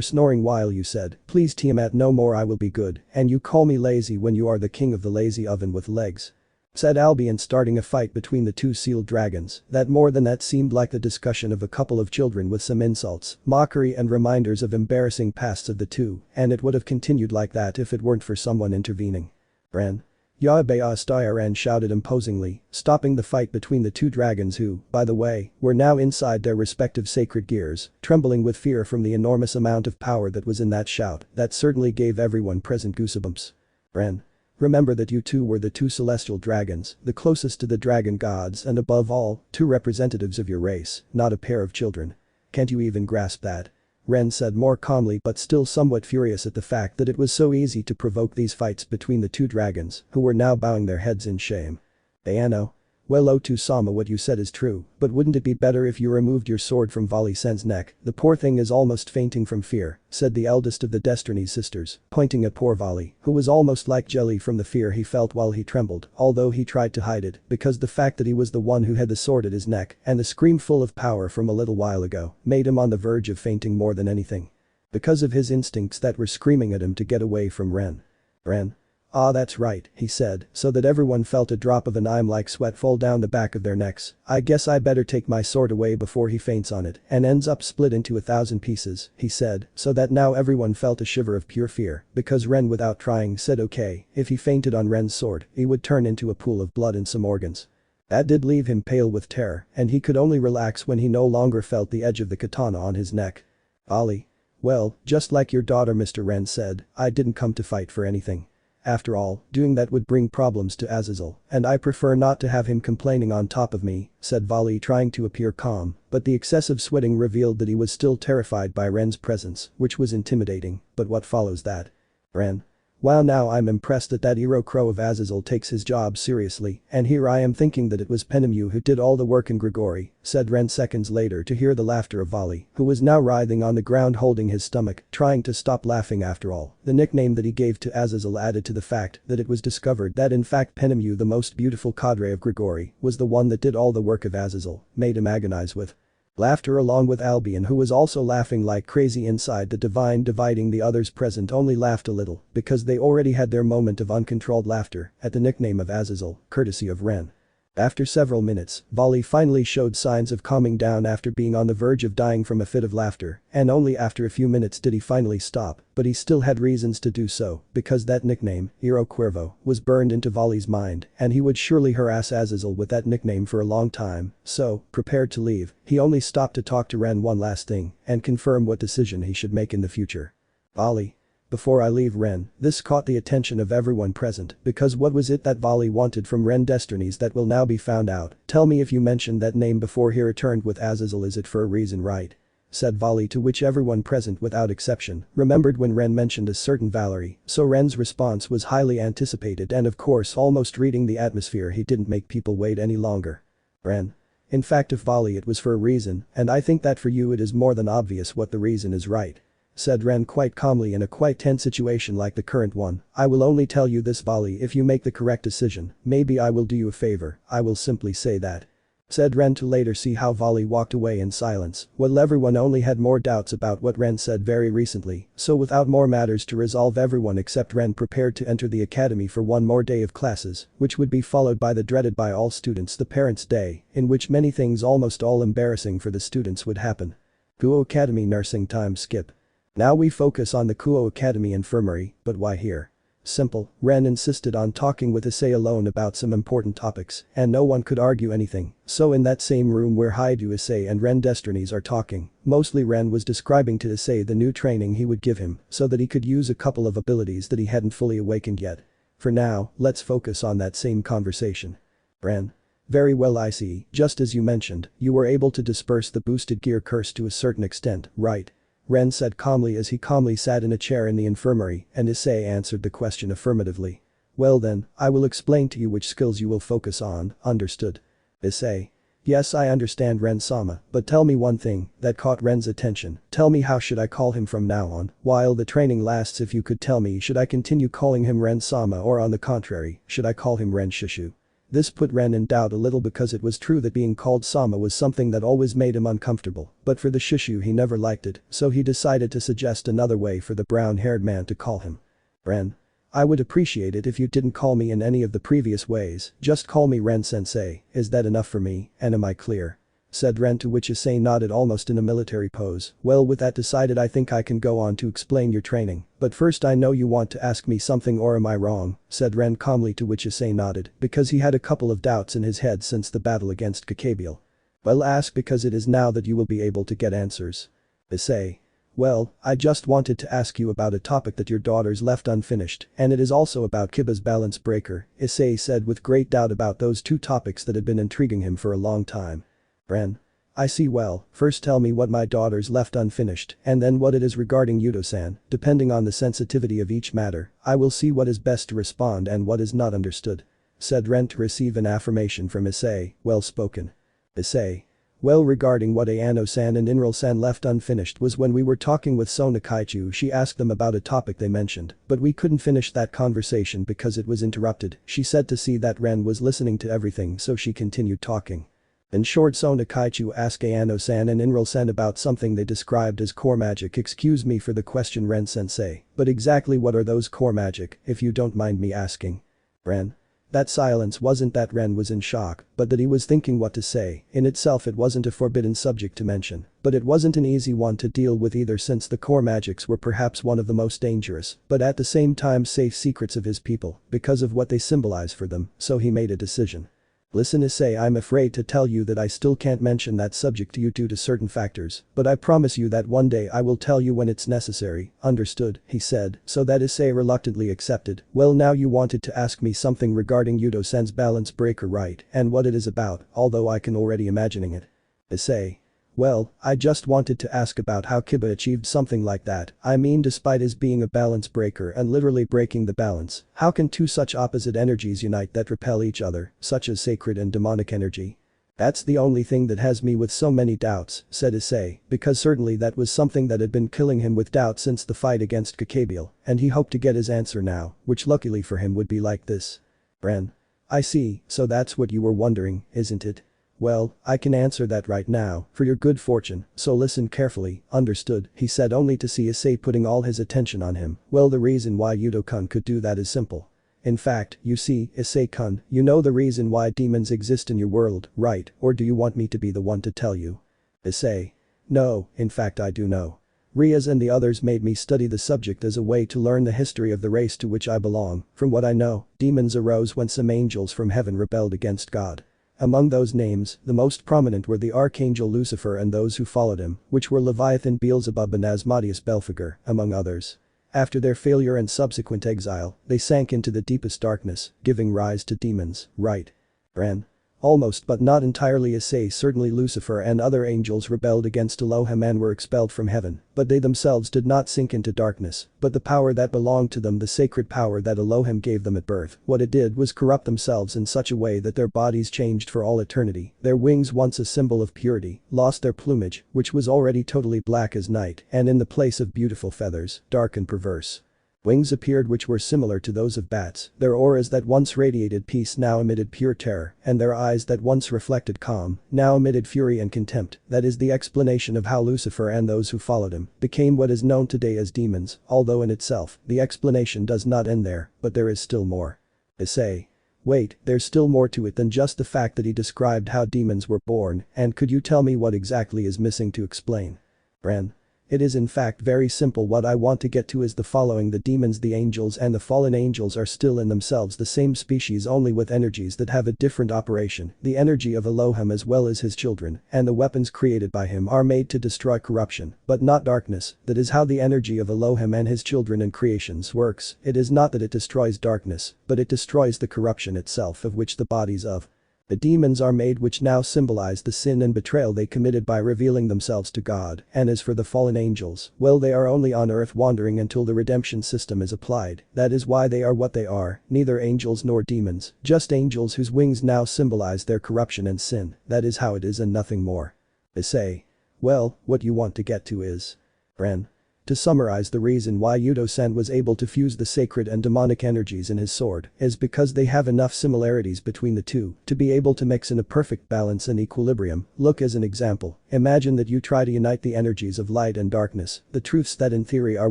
snoring while you said, please Tiamat, no more, I will be good, and you call me lazy when you are the king of the lazy oven with legs. Said Albion, starting a fight between the two sealed dragons that more than that seemed like the discussion of a couple of children with some insults, mockery and reminders of embarrassing pasts of the two, and it would have continued like that if it weren't for someone intervening. Ren. Ren shouted imposingly, stopping the fight between the two dragons who, by the way, were now inside their respective sacred gears, trembling with fear from the enormous amount of power that was in that shout that certainly gave everyone present goosebumps. Ren. Remember that you two were the two celestial dragons, the closest to the dragon gods and above all, two representatives of your race, not a pair of children. Can't you even grasp that? Ren said more calmly but still somewhat furious at the fact that it was so easy to provoke these fights between the two dragons, who were now bowing their heads in shame. Ayano. Well, Sama, what you said is true, but wouldn't it be better if you removed your sword from Vali-sen's neck? The poor thing is almost fainting from fear, said the eldest of the Destiny sisters, pointing at poor Vali, who was almost like jelly from the fear he felt while he trembled, although he tried to hide it, because the fact that he was the one who had the sword at his neck and the scream full of power from a little while ago made him on the verge of fainting more than anything. Because of his instincts that were screaming at him to get away from Ren. Ren. Ah, that's right, he said, so that everyone felt a drop of an like sweat fall down the back of their necks. I guess I better take my sword away before he faints on it and ends up split into 1,000 pieces, he said, so that now everyone felt a shiver of pure fear, because Ren without trying said okay, if he fainted on Ren's sword, he would turn into a pool of blood and some organs. That did leave him pale with terror, and he could only relax when he no longer felt the edge of the katana on his neck. Ali. Well, just like your daughter, Mr. Ren said, I didn't come to fight for anything. After all, doing that would bring problems to Azazel, and I prefer not to have him complaining on top of me, said Vali trying to appear calm, but the excessive sweating revealed that he was still terrified by Ren's presence, which was intimidating, but what follows that? Ren. Wow, now I'm impressed that hero crow of Azazel takes his job seriously, and here I am thinking that it was Penemu who did all the work in Gregory, said Ren seconds later to hear the laughter of Vali, who was now writhing on the ground holding his stomach, trying to stop laughing after all. The nickname that he gave to Azazel added to the fact that it was discovered that in fact Penemu, the most beautiful cadre of Gregory, was the one that did all the work of Azazel, made him agonize with laughter along with Albion, who was also laughing like crazy inside. The divine dividing the others present only laughed a little because they already had their moment of uncontrolled laughter at the nickname of Azazel, courtesy of Ren. After several minutes, Vali finally showed signs of calming down after being on the verge of dying from a fit of laughter, and only after a few minutes did he finally stop, but he still had reasons to do so, because that nickname, Hero Cuervo, was burned into Vali's mind, and he would surely harass Azazel with that nickname for a long time, so, prepared to leave, he only stopped to talk to Ren one last thing and confirm what decision he should make in the future. Vali. Before I leave Ren, this caught the attention of everyone present, because what was it that Vali wanted from Ren Destinies that will now be found out? Tell me if you mentioned that name before he returned with Azazel, is it for a reason, right? Said Vali, to which everyone present without exception remembered when Ren mentioned a certain Valerie, so Ren's response was highly anticipated and of course almost reading the atmosphere he didn't make people wait any longer. Ren. In fact, if Vali, it was for a reason, and I think that for you it is more than obvious what the reason is, right? Said Ren quite calmly. In a quite tense situation like the current one, I will only tell you this, Vali, if you make the correct decision, maybe I will do you a favor, I will simply say that. Said Ren to later see how Vali walked away in silence, while everyone only had more doubts about what Ren said very recently, so without more matters to resolve, everyone except Ren prepared to enter the academy for one more day of classes, which would be followed by the dreaded by all students the Parents' Day, in which many things almost all embarrassing for the students would happen. Kuo Academy nursing time skip. Now we focus on the Kuo Academy infirmary, but why here? Simple, Ren insisted on talking with Issei alone about some important topics, and no one could argue anything, so in that same room where Hyoudou, Issei and Ren Destinies are talking, mostly Ren was describing to Issei the new training he would give him so that he could use a couple of abilities that he hadn't fully awakened yet. For now, let's focus on that same conversation. Ren. Very well, I see, just as you mentioned, you were able to disperse the boosted gear curse to a certain extent, right? Ren said calmly as he calmly sat in a chair in the infirmary, and Issei answered the question affirmatively. Well then, I will explain to you which skills you will focus on, understood? Issei. Yes, I understand, Ren-sama, but tell me one thing that caught Ren's attention. Tell me, how should I call him from now on while the training lasts? If you could tell me, should I continue calling him Ren-sama, or on the contrary, should I call him Ren-shishu? This put Ren in doubt a little, because it was true that being called Sama was something that always made him uncomfortable, but for the Shishu he never liked it, so he decided to suggest another way for the brown-haired man to call him. Ren. I would appreciate it if you didn't call me in any of the previous ways, just call me Ren-sensei, is that enough for me, and am I clear? said Ren, to which Issei nodded almost in a military pose. Well, with that decided, I think I can go on to explain your training. But first, I know you want to ask me something, or am I wrong? Said Ren calmly, to which Issei nodded, because he had a couple of doubts in his head since the battle against Gabriel. Well, ask, because it is now that you will be able to get answers. Issei. Well, I just wanted to ask you about a topic that your daughters left unfinished, and it is also about Kiba's balance breaker, Issei said with great doubt about those two topics that had been intriguing him for a long time. Ren. I see. Well, first tell me what my daughters left unfinished, and then what it is regarding Hyoudou-san. Depending on the sensitivity of each matter, I will see what is best to respond and what is not understood. Said Ren to receive an affirmation from Issei. Well spoken. Issei. Well, regarding what Ayano-san and Inral-san left unfinished was when we were talking with Sona Kaichu, she asked them about a topic they mentioned, but we couldn't finish that conversation because it was interrupted. She said to see that Ren was listening to everything, so she continued talking. In short, Sona Kaichu asked Ayano-san and Inral-san about something they described as core magic. Excuse me for the question, Ren-sensei, but exactly what are those core magic, if you don't mind me asking? Ren. That silence wasn't that Ren was in shock, but that he was thinking what to say. In itself, it wasn't a forbidden subject to mention, but it wasn't an easy one to deal with either, since the core magics were perhaps one of the most dangerous, but at the same time safe secrets of his people, because of what they symbolize for them, so he made a decision. Listen, Issei, I'm afraid to tell you that I still can't mention that subject to you due to certain factors, but I promise you that one day I will tell you when it's necessary. Understood, he said, so that Issei reluctantly accepted. Well, now you wanted to ask me something regarding Hyoudou-san's balance breaker, right, and what it is about, although I can already imagining it. Issei. Well, I just wanted to ask about how Kiba achieved something like that. I mean, despite his being a balance breaker and literally breaking the balance, how can two such opposite energies unite that repel each other, such as sacred and demonic energy? That's the only thing that has me with so many doubts, said Issei, because certainly that was something that had been killing him with doubt since the fight against Gabriel, and he hoped to get his answer now, which luckily for him would be like this. Ren. I see, so that's what you were wondering, isn't it? Well, I can answer that right now, for your good fortune, so listen carefully. Understood, he said, only to see Issei putting all his attention on him. Well, the reason why Hyoudou-kun could do that is simple. In fact, you see, Issei-kun, you know the reason why demons exist in your world, right, or do you want me to be the one to tell you? Issei. No, in fact I do know. Rias and the others made me study the subject as a way to learn the history of the race to which I belong. From what I know, demons arose when some angels from heaven rebelled against God. Among those names, the most prominent were the archangel Lucifer and those who followed him, which were Leviathan, Beelzebub and Asmodeus Belphegor, among others. After their failure and subsequent exile, they sank into the deepest darkness, giving rise to demons, right? Ren. Almost but not entirely, Issei. Certainly Lucifer and other angels rebelled against Elohim and were expelled from heaven, but they themselves did not sink into darkness, but the power that belonged to them, the sacred power that Elohim gave them at birth, what it did was corrupt themselves in such a way that their bodies changed for all eternity. Their wings, once a symbol of purity, lost their plumage, which was already totally black as night, and in the place of beautiful feathers, dark and perverse. Wings appeared which were similar to those of bats, their auras that once radiated peace now emitted pure terror, and their eyes that once reflected calm, now emitted fury and contempt. That is the explanation of how Lucifer and those who followed him became what is known today as demons, although in itself, the explanation does not end there, but there is still more. Issei. Wait, there's still more to it than just the fact that he described how demons were born, and could you tell me what exactly is missing to explain? Ren. It is in fact very simple. What I want to get to is the following: the demons, the angels and the fallen angels are still in themselves the same species, only with energies that have a different operation, the energy of Elohim as well as his children, and the weapons created by him are made to destroy corruption, but not darkness. That is how the energy of Elohim and his children and creations works. It is not that it destroys darkness, but it destroys the corruption itself, of which the bodies of the demons are made, which now symbolize the sin and betrayal they committed by revealing themselves to God. And as for the fallen angels, well, they are only on earth wandering until the redemption system is applied. That is why they are what they are, neither angels nor demons, just angels whose wings now symbolize their corruption and sin. That is how it is and nothing more. Issei. Well, what you want to get to is Ren. To summarize, the reason why Hyoudou-san was able to fuse the sacred and demonic energies in his sword is because they have enough similarities between the two to be able to mix in a perfect balance and equilibrium. Look, as an example, imagine that you try to unite the energies of light and darkness, the truths that in theory are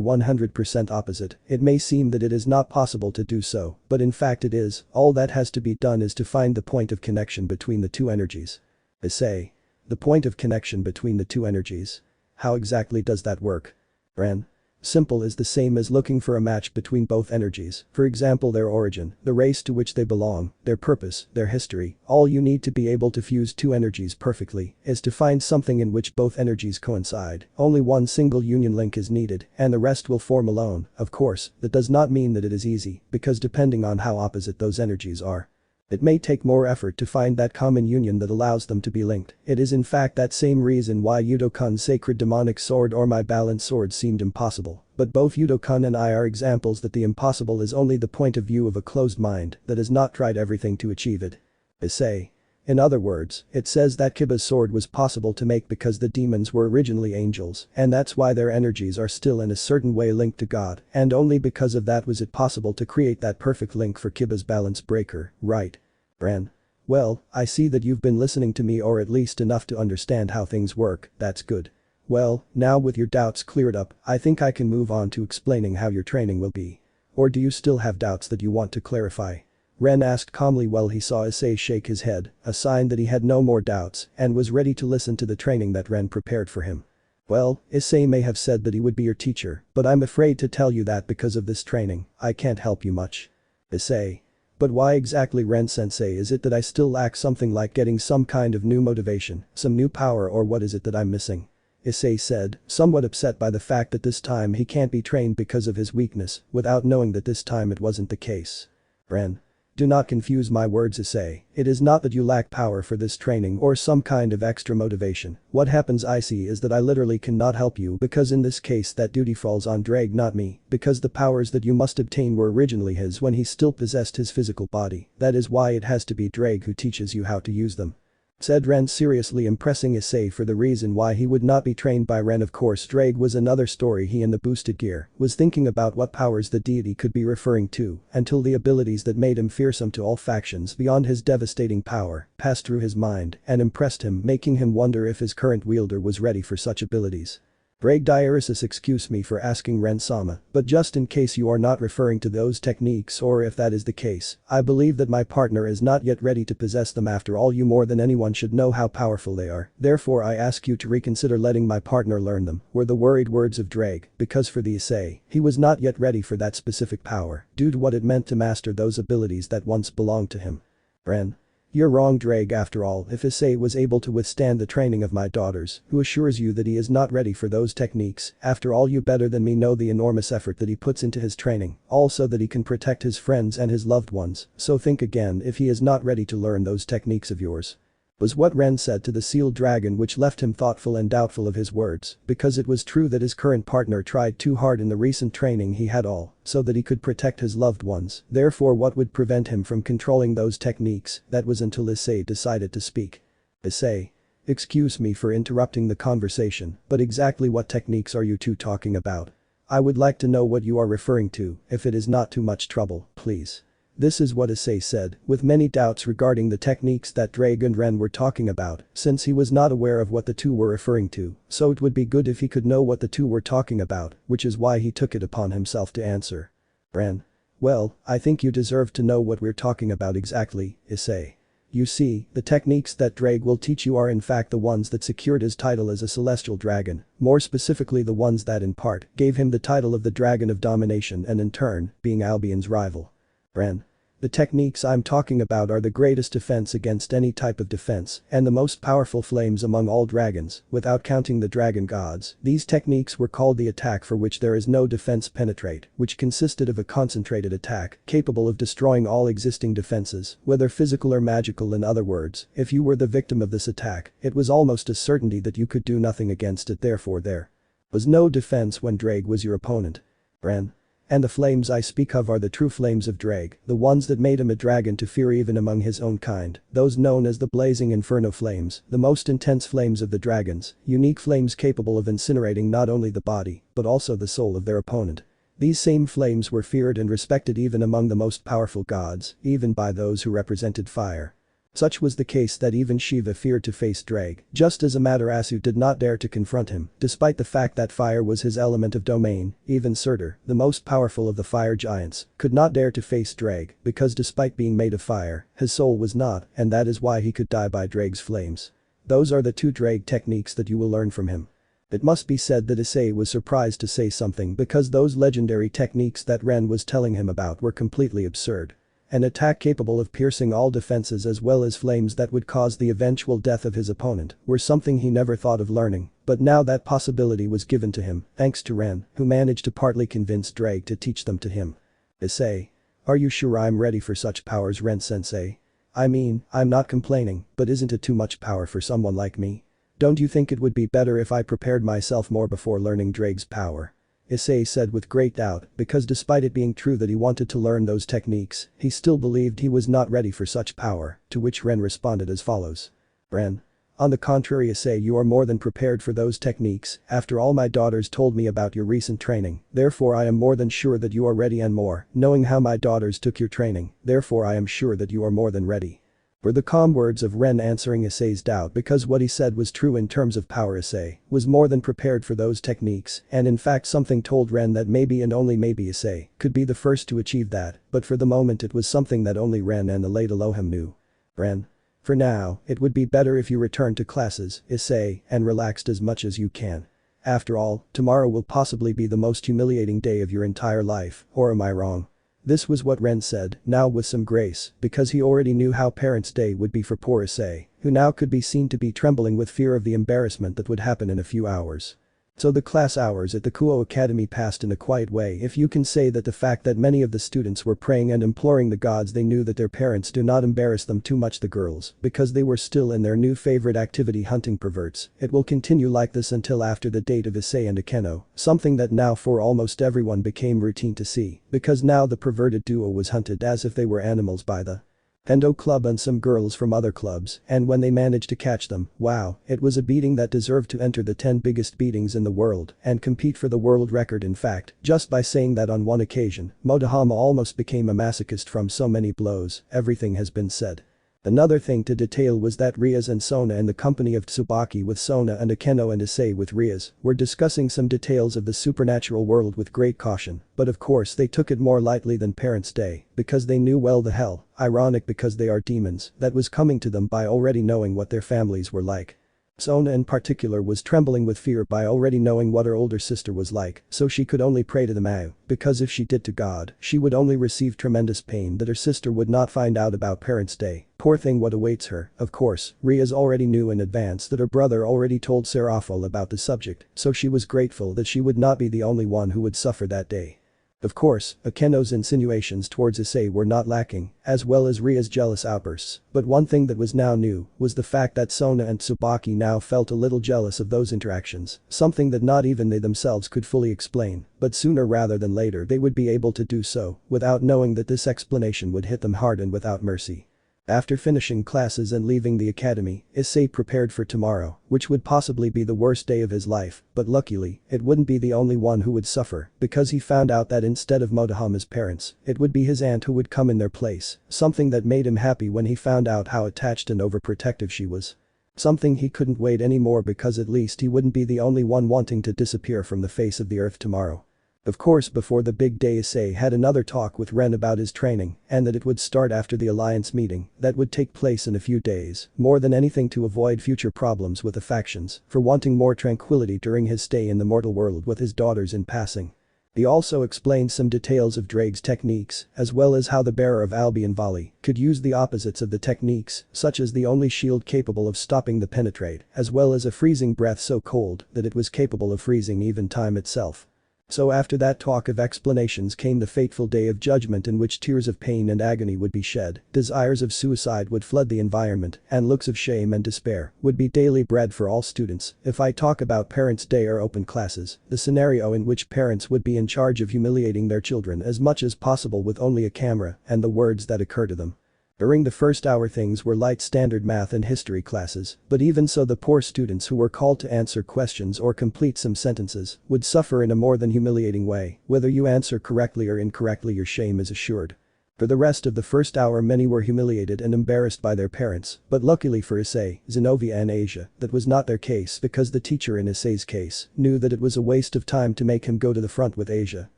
100% opposite. It may seem that it is not possible to do so, but in fact it is. All that has to be done is to find the point of connection between the two energies. Issei. The point of connection between the two energies. How exactly does that work? Ren. Simple is the same as looking for a match between both energies, for example their origin, the race to which they belong, their purpose, their history. All you need to be able to fuse two energies perfectly is to find something in which both energies coincide. Only one single union link is needed, and the rest will form alone. Of course, that does not mean that it is easy, because depending on how opposite those energies are, it may take more effort to find that common union that allows them to be linked. It is in fact that same reason why Hyoudou-kun's sacred demonic sword or my balanced sword seemed impossible. But both Hyoudou-kun and I are examples that the impossible is only the point of view of a closed mind that has not tried everything to achieve it. Issei. In other words, it says that Kiba's sword was possible to make because the demons were originally angels, and that's why their energies are still in a certain way linked to God, and only because of that was it possible to create that perfect link for Kiba's balance breaker, right? Ren. Well, I see that you've been listening to me or at least enough to understand how things work, that's good. Well, now with your doubts cleared up, I think I can move on to explaining how your training will be. Or do you still have doubts that you want to clarify? Ren asked calmly while he saw Issei shake his head, a sign that he had no more doubts and was ready to listen to the training that Ren prepared for him. Well, Issei may have said that he would be your teacher, but I'm afraid to tell you that because of this training, I can't help you much. Issei. But why exactly, Ren-sensei, is it that I still lack something like getting some kind of new motivation, some new power, or what is it that I'm missing? Issei said, somewhat upset by the fact that this time he can't be trained because of his weakness, without knowing that this time it wasn't the case. Ren. Do not confuse my words, Issei. It is not that you lack power for this training or some kind of extra motivation. What happens, I see, is that I literally cannot help you because in this case that duty falls on Drake, not me, because the powers that you must obtain were originally his when he still possessed his physical body. That is why it has to be Drake who teaches you how to use them. Said Ren, seriously impressing Issei for the reason why he would not be trained by Ren. Of course, Drake was another story. He in the boosted gear was thinking about what powers the deity could be referring to until the abilities that made him fearsome to all factions beyond his devastating power passed through his mind and impressed him, making him wonder if his current wielder was ready for such abilities. Break diaresis, excuse me for asking Ren-sama, but just in case you are not referring to those techniques, or if that is the case, I believe that my partner is not yet ready to possess them. After all, you more than anyone should know how powerful they are, therefore I ask you to reconsider letting my partner learn them, were the worried words of Drake, because for the Issei, he was not yet ready for that specific power, due to what it meant to master those abilities that once belonged to him. Ren. You're wrong, Drake. After all, if Issei was able to withstand the training of my daughters, who assures you that he is not ready for those techniques, after all you better than me know the enormous effort that he puts into his training, also that he can protect his friends and his loved ones, so think again if he is not ready to learn those techniques of yours. Was what Ren said to the sealed dragon, which left him thoughtful and doubtful of his words, because it was true that his current partner tried too hard in the recent training he had all, so that he could protect his loved ones, therefore what would prevent him from controlling those techniques? That was until Issei decided to speak. Issei. Excuse me for interrupting the conversation, but exactly what techniques are you two talking about? I would like to know what you are referring to, if it is not too much trouble, please. This is what Issei said, with many doubts regarding the techniques that Drake and Ren were talking about, since he was not aware of what the two were referring to, so it would be good if he could know what the two were talking about, which is why he took it upon himself to answer. Ren. Well, I think you deserve to know what we're talking about exactly, Issei. You see, the techniques that Drake will teach you are in fact the ones that secured his title as a celestial dragon, more specifically the ones that in part gave him the title of the Dragon of Domination and in turn, being Albion's rival. Ren. The techniques I'm talking about are the greatest defense against any type of defense and the most powerful flames among all dragons, without counting the dragon gods. These techniques were called the attack for which there is no defense penetrate, which consisted of a concentrated attack capable of destroying all existing defenses, whether physical or magical. In other words, if you were the victim of this attack, it was almost a certainty that you could do nothing against it, therefore there was no defense when Drake was your opponent. Ren. And the flames I speak of are the true flames of Drake, the ones that made him a dragon to fear even among his own kind, those known as the blazing inferno flames, the most intense flames of the dragons, unique flames capable of incinerating not only the body, but also the soul of their opponent. These same flames were feared and respected even among the most powerful gods, even by those who represented fire. Such was the case that even Shiva feared to face Drake, just as Amaterasu did not dare to confront him, despite the fact that fire was his element of domain. Even Surtur, the most powerful of the fire giants, could not dare to face Drake, because despite being made of fire, his soul was not, and that is why he could die by Drake's flames. Those are the 2 drag techniques that you will learn from him. It must be said that Issei was surprised to say something because those legendary techniques that Ren was telling him about were completely absurd. An attack capable of piercing all defenses as well as flames that would cause the eventual death of his opponent were something he never thought of learning, but now that possibility was given to him, thanks to Ren, who managed to partly convince Drake to teach them to him. Issei. Are you sure I'm ready for such powers, Ren-sensei? I mean, I'm not complaining, but isn't it too much power for someone like me? Don't you think it would be better if I prepared myself more before learning Drake's power? Issei said with great doubt, because despite it being true that he wanted to learn those techniques, he still believed he was not ready for such power, to which Ren responded as follows. Ren. On the contrary, Issei, you are more than prepared for those techniques, after all my daughters told me about your recent training, therefore I am more than sure that you are ready and more, knowing how my daughters took your training, therefore I am sure that you are more than ready. Were the calm words of Ren answering Issei's doubt because what he said was true in terms of power. Issei was more than prepared for those techniques, and in fact something told Ren that maybe and only maybe Issei could be the first to achieve that, but for the moment it was something that only Ren and the late Elohim knew. Ren. For now, it would be better if you returned to classes, Issei, and relaxed as much as you can. After all, tomorrow will possibly be the most humiliating day of your entire life, or am I wrong? This was what Ren said, now with some grace, because he already knew how Parents' Day would be for poor Issei, who now could be seen to be trembling with fear of the embarrassment that would happen in a few hours. So the class hours at the Kuo Academy passed in a quiet way, if you can say that the fact that many of the students were praying and imploring the gods they knew that their parents do not embarrass them too much, the girls, because they were still in their new favorite activity, hunting perverts. It will continue like this until after the date of Issei and Akeno, something that now for almost everyone became routine to see, because now the perverted duo was hunted as if they were animals by the Endo club and some girls from other clubs, and when they managed to catch them, wow, it was a beating that deserved to enter the 10 biggest beatings in the world and compete for the world record. In fact, just by saying that on one occasion, Motohama almost became a masochist from so many blows, everything has been said. Another thing to detail was that Rias and Sona in the company of Tsubaki with Sona and Akeno and Issei with Rias were discussing some details of the supernatural world with great caution, but of course they took it more lightly than Parents' Day, because they knew well the hell, ironic because they are demons, that was coming to them by already knowing what their families were like. Sona in particular was trembling with fear by already knowing what her older sister was like, so she could only pray to the Mao, because if she did to God, she would only receive tremendous pain that her sister would not find out about Parents' Day. Poor thing, what awaits her. Of course, Rias already knew in advance that her brother already told Serafal about the subject, so she was grateful that she would not be the only one who would suffer that day. Of course, Akeno's insinuations towards Issei were not lacking, as well as Ria's jealous outbursts, but one thing that was now new was the fact that Sona and Tsubaki now felt a little jealous of those interactions, something that not even they themselves could fully explain, but sooner rather than later they would be able to do so, without knowing that this explanation would hit them hard and without mercy. After finishing classes and leaving the academy, Issei prepared for tomorrow, which would possibly be the worst day of his life, but luckily, it wouldn't be the only one who would suffer, because he found out that instead of Motohama's parents, it would be his aunt who would come in their place, something that made him happy when he found out how attached and overprotective she was. Something he couldn't wait anymore, because at least he wouldn't be the only one wanting to disappear from the face of the earth tomorrow. Of course, before the big day, Issei had another talk with Ren about his training and that it would start after the alliance meeting that would take place in a few days, more than anything to avoid future problems with the factions, for wanting more tranquility during his stay in the mortal world with his daughters in passing. He also explained some details of Drake's techniques, as well as how the bearer of Albion Volley could use the opposites of the techniques, such as the only shield capable of stopping the penetrate, as well as a freezing breath so cold that it was capable of freezing even time itself. So after that talk of explanations came the fateful day of judgment, in which tears of pain and agony would be shed, desires of suicide would flood the environment, and looks of shame and despair would be daily bread for all students. If I talk about Parents' Day or open classes, the scenario in which parents would be in charge of humiliating their children as much as possible with only a camera and the words that occur to them. During the first hour things were light standard math and history classes, but even so the poor students who were called to answer questions or complete some sentences would suffer in a more than humiliating way. Whether you answer correctly or incorrectly, your shame is assured. For the rest of the first hour many were humiliated and embarrassed by their parents, but luckily for Issei, Zenobia and Asia, that was not their case because the teacher in Issei's case knew that it was a waste of time to make him go to the front with Asia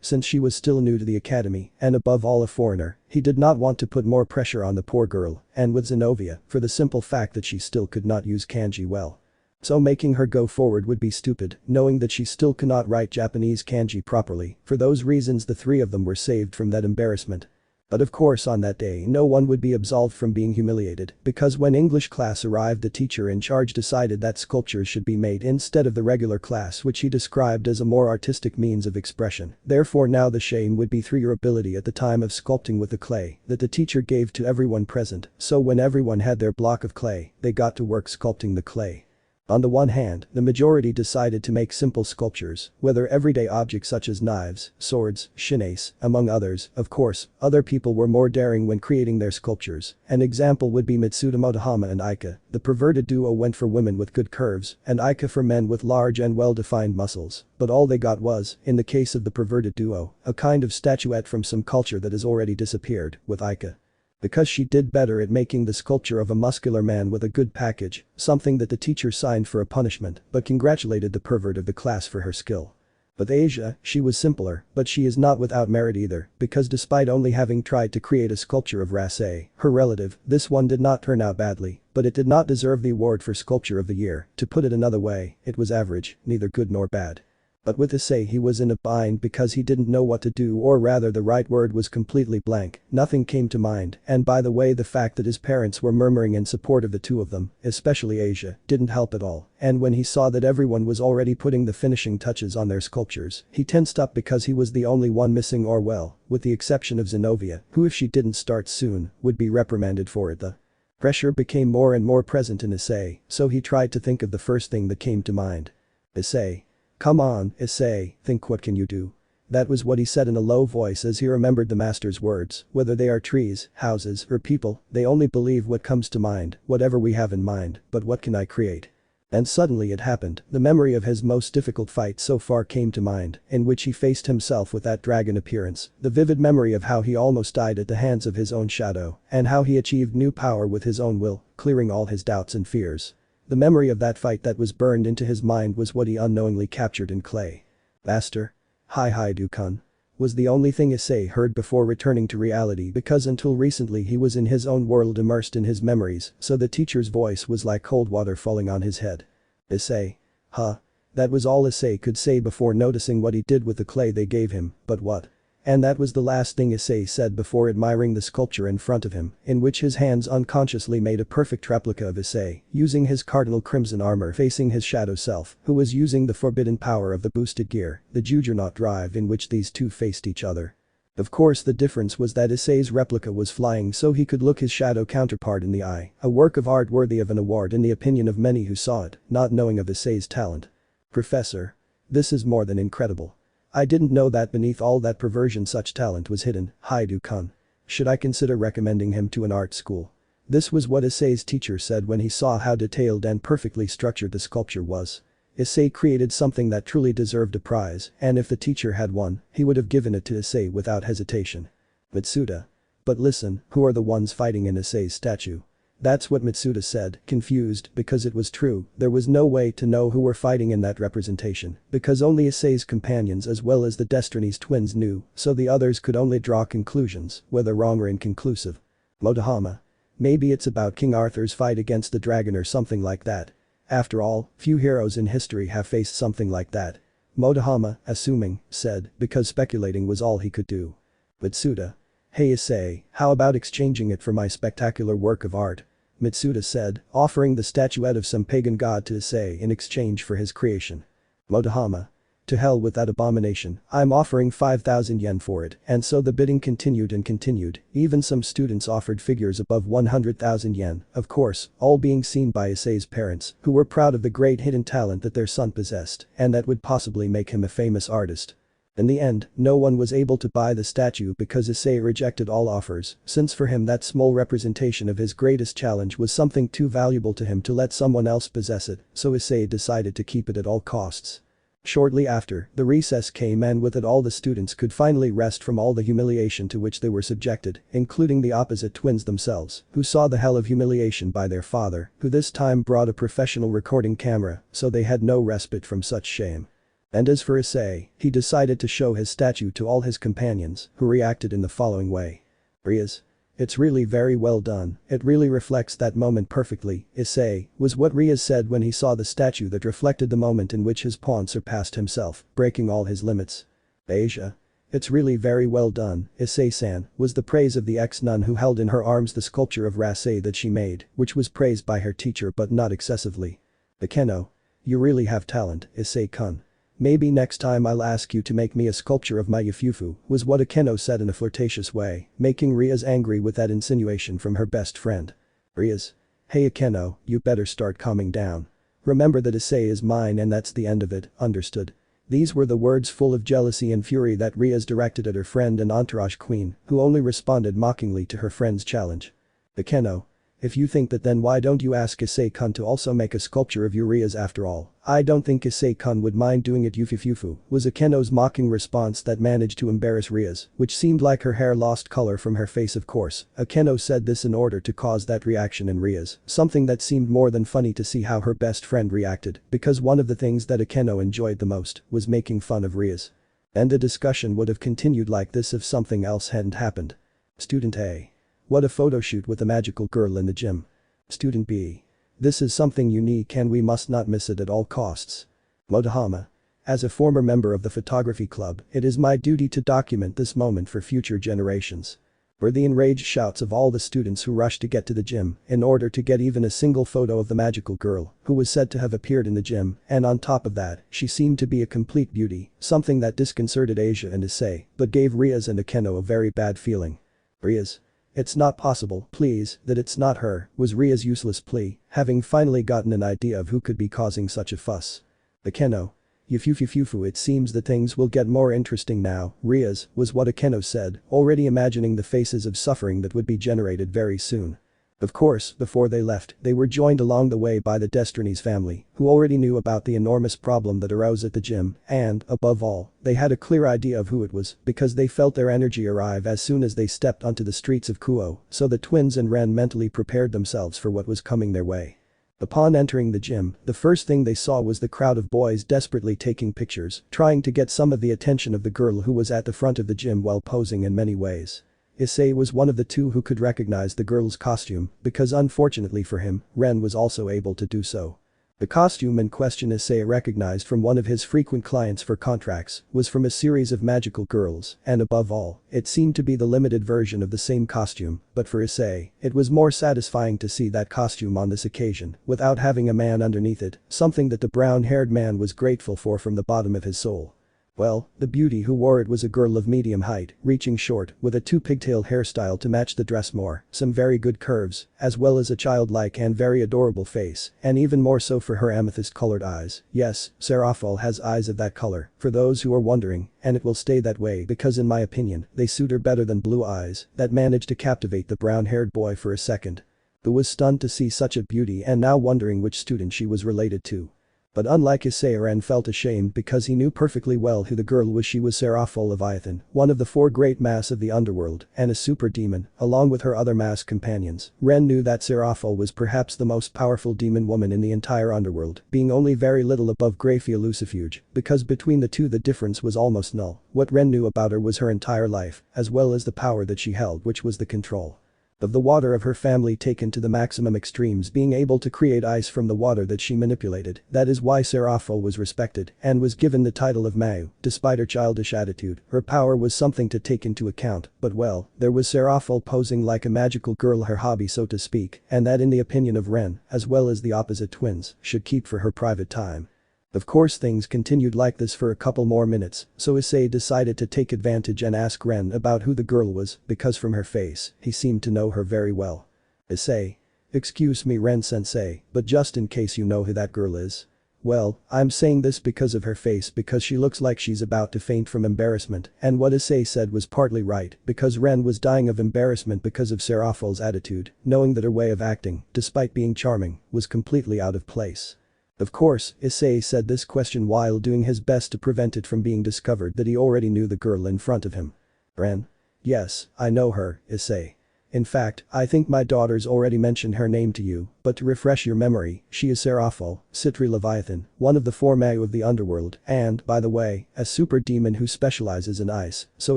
since she was still new to the academy and above all a foreigner. He did not want to put more pressure on the poor girl, and with Zenobia, for the simple fact that she still could not use kanji well. So making her go forward would be stupid, knowing that she still cannot write Japanese kanji properly. For those reasons the three of them were saved from that embarrassment. But of course on that day no one would be absolved from being humiliated because when English class arrived the teacher in charge decided that sculptures should be made instead of the regular class which he described as a more artistic means of expression. Therefore now the shame would be through your ability at the time of sculpting with the clay that the teacher gave to everyone present, so when everyone had their block of clay, they got to work sculpting the clay. On the one hand, the majority decided to make simple sculptures, whether everyday objects such as knives, swords, shinace, among others. Of course, other people were more daring when creating their sculptures. An example would be Mitsuda Motohama and Aika. The perverted duo went for women with good curves, and Aika for men with large and well-defined muscles. But all they got was, in the case of the perverted duo, a kind of statuette from some culture that has already disappeared, with Aika. Because she did better at making the sculpture of a muscular man with a good package, something that the teacher signed for a punishment, but congratulated the pervert of the class for her skill. With Asia, she was simpler, but she is not without merit either, because despite only having tried to create a sculpture of Issei, her relative, this one did not turn out badly, but it did not deserve the award for Sculpture of the Year. To put it another way, it was average, neither good nor bad. But with Issei he was in a bind because he didn't know what to do, or rather the right word was completely blank, nothing came to mind, and by the way the fact that his parents were murmuring in support of the two of them, especially Asia, didn't help at all, and when he saw that everyone was already putting the finishing touches on their sculptures, he tensed up because he was the only one missing, or well, with the exception of Zenobia, who if she didn't start soon, would be reprimanded for it. The pressure became more and more present in Issei, so he tried to think of the first thing that came to mind. Issei. Come on, Issei, think, what can you do? That was what he said in a low voice as he remembered the master's words, whether they are trees, houses, or people, they only believe what comes to mind, whatever we have in mind, but what can I create? And suddenly it happened, the memory of his most difficult fight so far came to mind, in which he faced himself with that dragon appearance, the vivid memory of how he almost died at the hands of his own shadow, and how he achieved new power with his own will, clearing all his doubts and fears. The memory of that fight that was burned into his mind was what he unknowingly captured in clay. Master? Hi Hyoudou-kun. Was the only thing Issei heard before returning to reality because until recently he was in his own world immersed in his memories, so the teacher's voice was like cold water falling on his head. Issei. Huh? That was all Issei could say before noticing what he did with the clay they gave him, but what? And that was the last thing Issei said before admiring the sculpture in front of him, in which his hands unconsciously made a perfect replica of Issei, using his cardinal crimson armor facing his shadow self, who was using the forbidden power of the boosted gear, the Juggernaut drive in which these two faced each other. Of course the difference was that Issei's replica was flying so he could look his shadow counterpart in the eye, a work of art worthy of an award in the opinion of many who saw it, not knowing of Issei's talent. Professor. This is more than incredible. I didn't know that beneath all that perversion such talent was hidden. Hyoudou-kun. Should I consider recommending him to an art school? This was what Issei's teacher said when he saw how detailed and perfectly structured the sculpture was. Issei created something that truly deserved a prize, and if the teacher had won, he would have given it to Issei without hesitation. Mitsuda. But listen, who are the ones fighting in Issei's statue? That's what Mitsuda said, confused, because it was true, there was no way to know who were fighting in that representation, because only Issei's companions as well as the Destinies twins knew, so the others could only draw conclusions, whether wrong or inconclusive. Motohama. Maybe it's about King Arthur's fight against the dragon or something like that. After all, few heroes in history have faced something like that. Motohama, assuming, said, because speculating was all he could do. Mitsuda. Hey Issei, how about exchanging it for my spectacular work of art? Mitsuda said, offering the statuette of some pagan god to Issei in exchange for his creation. Motohama. To hell with that abomination, I'm offering 5,000 yen for it, and so the bidding continued and continued, even some students offered figures above 100,000 yen, of course, all being seen by Issei's parents, who were proud of the great hidden talent that their son possessed, and that would possibly make him a famous artist. In the end, no one was able to buy the statue because Issei rejected all offers, since for him that small representation of his greatest challenge was something too valuable to him to let someone else possess it, so Issei decided to keep it at all costs. Shortly after, the recess came and with it all the students could finally rest from all the humiliation to which they were subjected, including the opposite twins themselves, who saw the hell of humiliation by their father, who this time brought a professional recording camera, so they had no respite from such shame. And as for Issei, he decided to show his statue to all his companions, who reacted in the following way. Rias. It's really very well done, it really reflects that moment perfectly, Issei, was what Rias said when he saw the statue that reflected the moment in which his pawn surpassed himself, breaking all his limits. Asia. It's really very well done, Issei-san, was the praise of the ex-nun who held in her arms the sculpture of Rasei that she made, which was praised by her teacher but not excessively. Akeno. You really have talent, Issei-kun. Maybe next time I'll ask you to make me a sculpture of my Yufufu, was what Akeno said in a flirtatious way, making Rias angry with that insinuation from her best friend. Rias. Hey Akeno, you better start calming down. Remember that Issei is mine and that's the end of it, understood? These were the words full of jealousy and fury that Rias directed at her friend and entourage queen, who only responded mockingly to her friend's challenge. Akeno. If you think that, then why don't you ask Issei-kun to also make a sculpture of you Rias after all? I don't think Issei-kun would mind doing it Yufufufu, was Akeno's mocking response that managed to embarrass Rias, which seemed like her hair lost color from her face of course. Akeno said this in order to cause that reaction in Rias, something that seemed more than funny to see how her best friend reacted, because one of the things that Akeno enjoyed the most was making fun of Rias. And the discussion would have continued like this if something else hadn't happened. Student A. What a photo shoot with a magical girl in the gym. Student B. This is something unique and we must not miss it at all costs. Motohama. As a former member of the photography club, it is my duty to document this moment for future generations. Were the enraged shouts of all the students who rushed to get to the gym in order to get even a single photo of the magical girl who was said to have appeared in the gym, and on top of that, she seemed to be a complete beauty, something that disconcerted Asia and Issei, but gave Rias and Akeno a very bad feeling. Rias. It's not possible, please, that it's not her, was Ria's useless plea, having finally gotten an idea of who could be causing such a fuss. Akeno. Yufufufufu, it seems that things will get more interesting now, Rias, was what Akeno said, already imagining the faces of suffering that would be generated very soon. Of course, before they left, they were joined along the way by the Destinies family, who already knew about the enormous problem that arose at the gym, and, above all, they had a clear idea of who it was, because they felt their energy arrive as soon as they stepped onto the streets of Kuoh, so the twins and Ren mentally prepared themselves for what was coming their way. Upon entering the gym, the first thing they saw was the crowd of boys desperately taking pictures, trying to get some of the attention of the girl who was at the front of the gym while posing in many ways. Issei was one of the two who could recognize the girl's costume, because unfortunately for him, Ren was also able to do so. The costume in question Issei recognized from one of his frequent clients for contracts was from a series of magical girls, and above all, it seemed to be the limited version of the same costume, but for Issei, it was more satisfying to see that costume on this occasion, without having a man underneath it, something that the brown-haired man was grateful for from the bottom of his soul. Well, the beauty who wore it was a girl of medium height, reaching short, with a two-pigtail hairstyle to match the dress more, some very good curves, as well as a childlike and very adorable face, and even more so for her amethyst-colored eyes. Yes, Seraphol has eyes of that color, for those who are wondering, and it will stay that way because in my opinion, they suit her better than blue eyes that managed to captivate the brown-haired boy for a second. Who was stunned to see such a beauty and now wondering which student she was related to. But unlike Issei, Ren felt ashamed because he knew perfectly well who the girl was. She was Seraphol Leviathan, one of the four great mass of the underworld, and a super demon, along with her other mass companions. Ren knew that Seraphol was perhaps the most powerful demon woman in the entire underworld, being only very little above Grayfia Lucifuge, because between the two the difference was almost null. What Ren knew about her was her entire life, as well as the power that she held, which was the control of the water of her family taken to the maximum extremes, being able to create ice from the water that she manipulated. That is why Seraphol was respected and was given the title of Mau. Despite her childish attitude, her power was something to take into account, but well, there was Seraphol posing like a magical girl, her hobby so to speak, and that in the opinion of Ren, as well as the opposite twins, should keep for her private time. Of course things continued like this for a couple more minutes, so Issei decided to take advantage and ask Ren about who the girl was, because from her face, he seemed to know her very well. Issei. Excuse me Ren-sensei, but just in case you know who that girl is. Well, I'm saying this because of her face, because she looks like she's about to faint from embarrassment, and what Issei said was partly right, because Ren was dying of embarrassment because of Seraphol's attitude, knowing that her way of acting, despite being charming, was completely out of place. Of course, Issei said this question while doing his best to prevent it from being discovered that he already knew the girl in front of him. Ren? Yes, I know her, Issei. In fact, I think my daughters already mentioned her name to you, but to refresh your memory, she is Seraphol, Sitri Leviathan, one of the 4 Mau of the underworld, and, by the way, a super demon who specializes in ice, so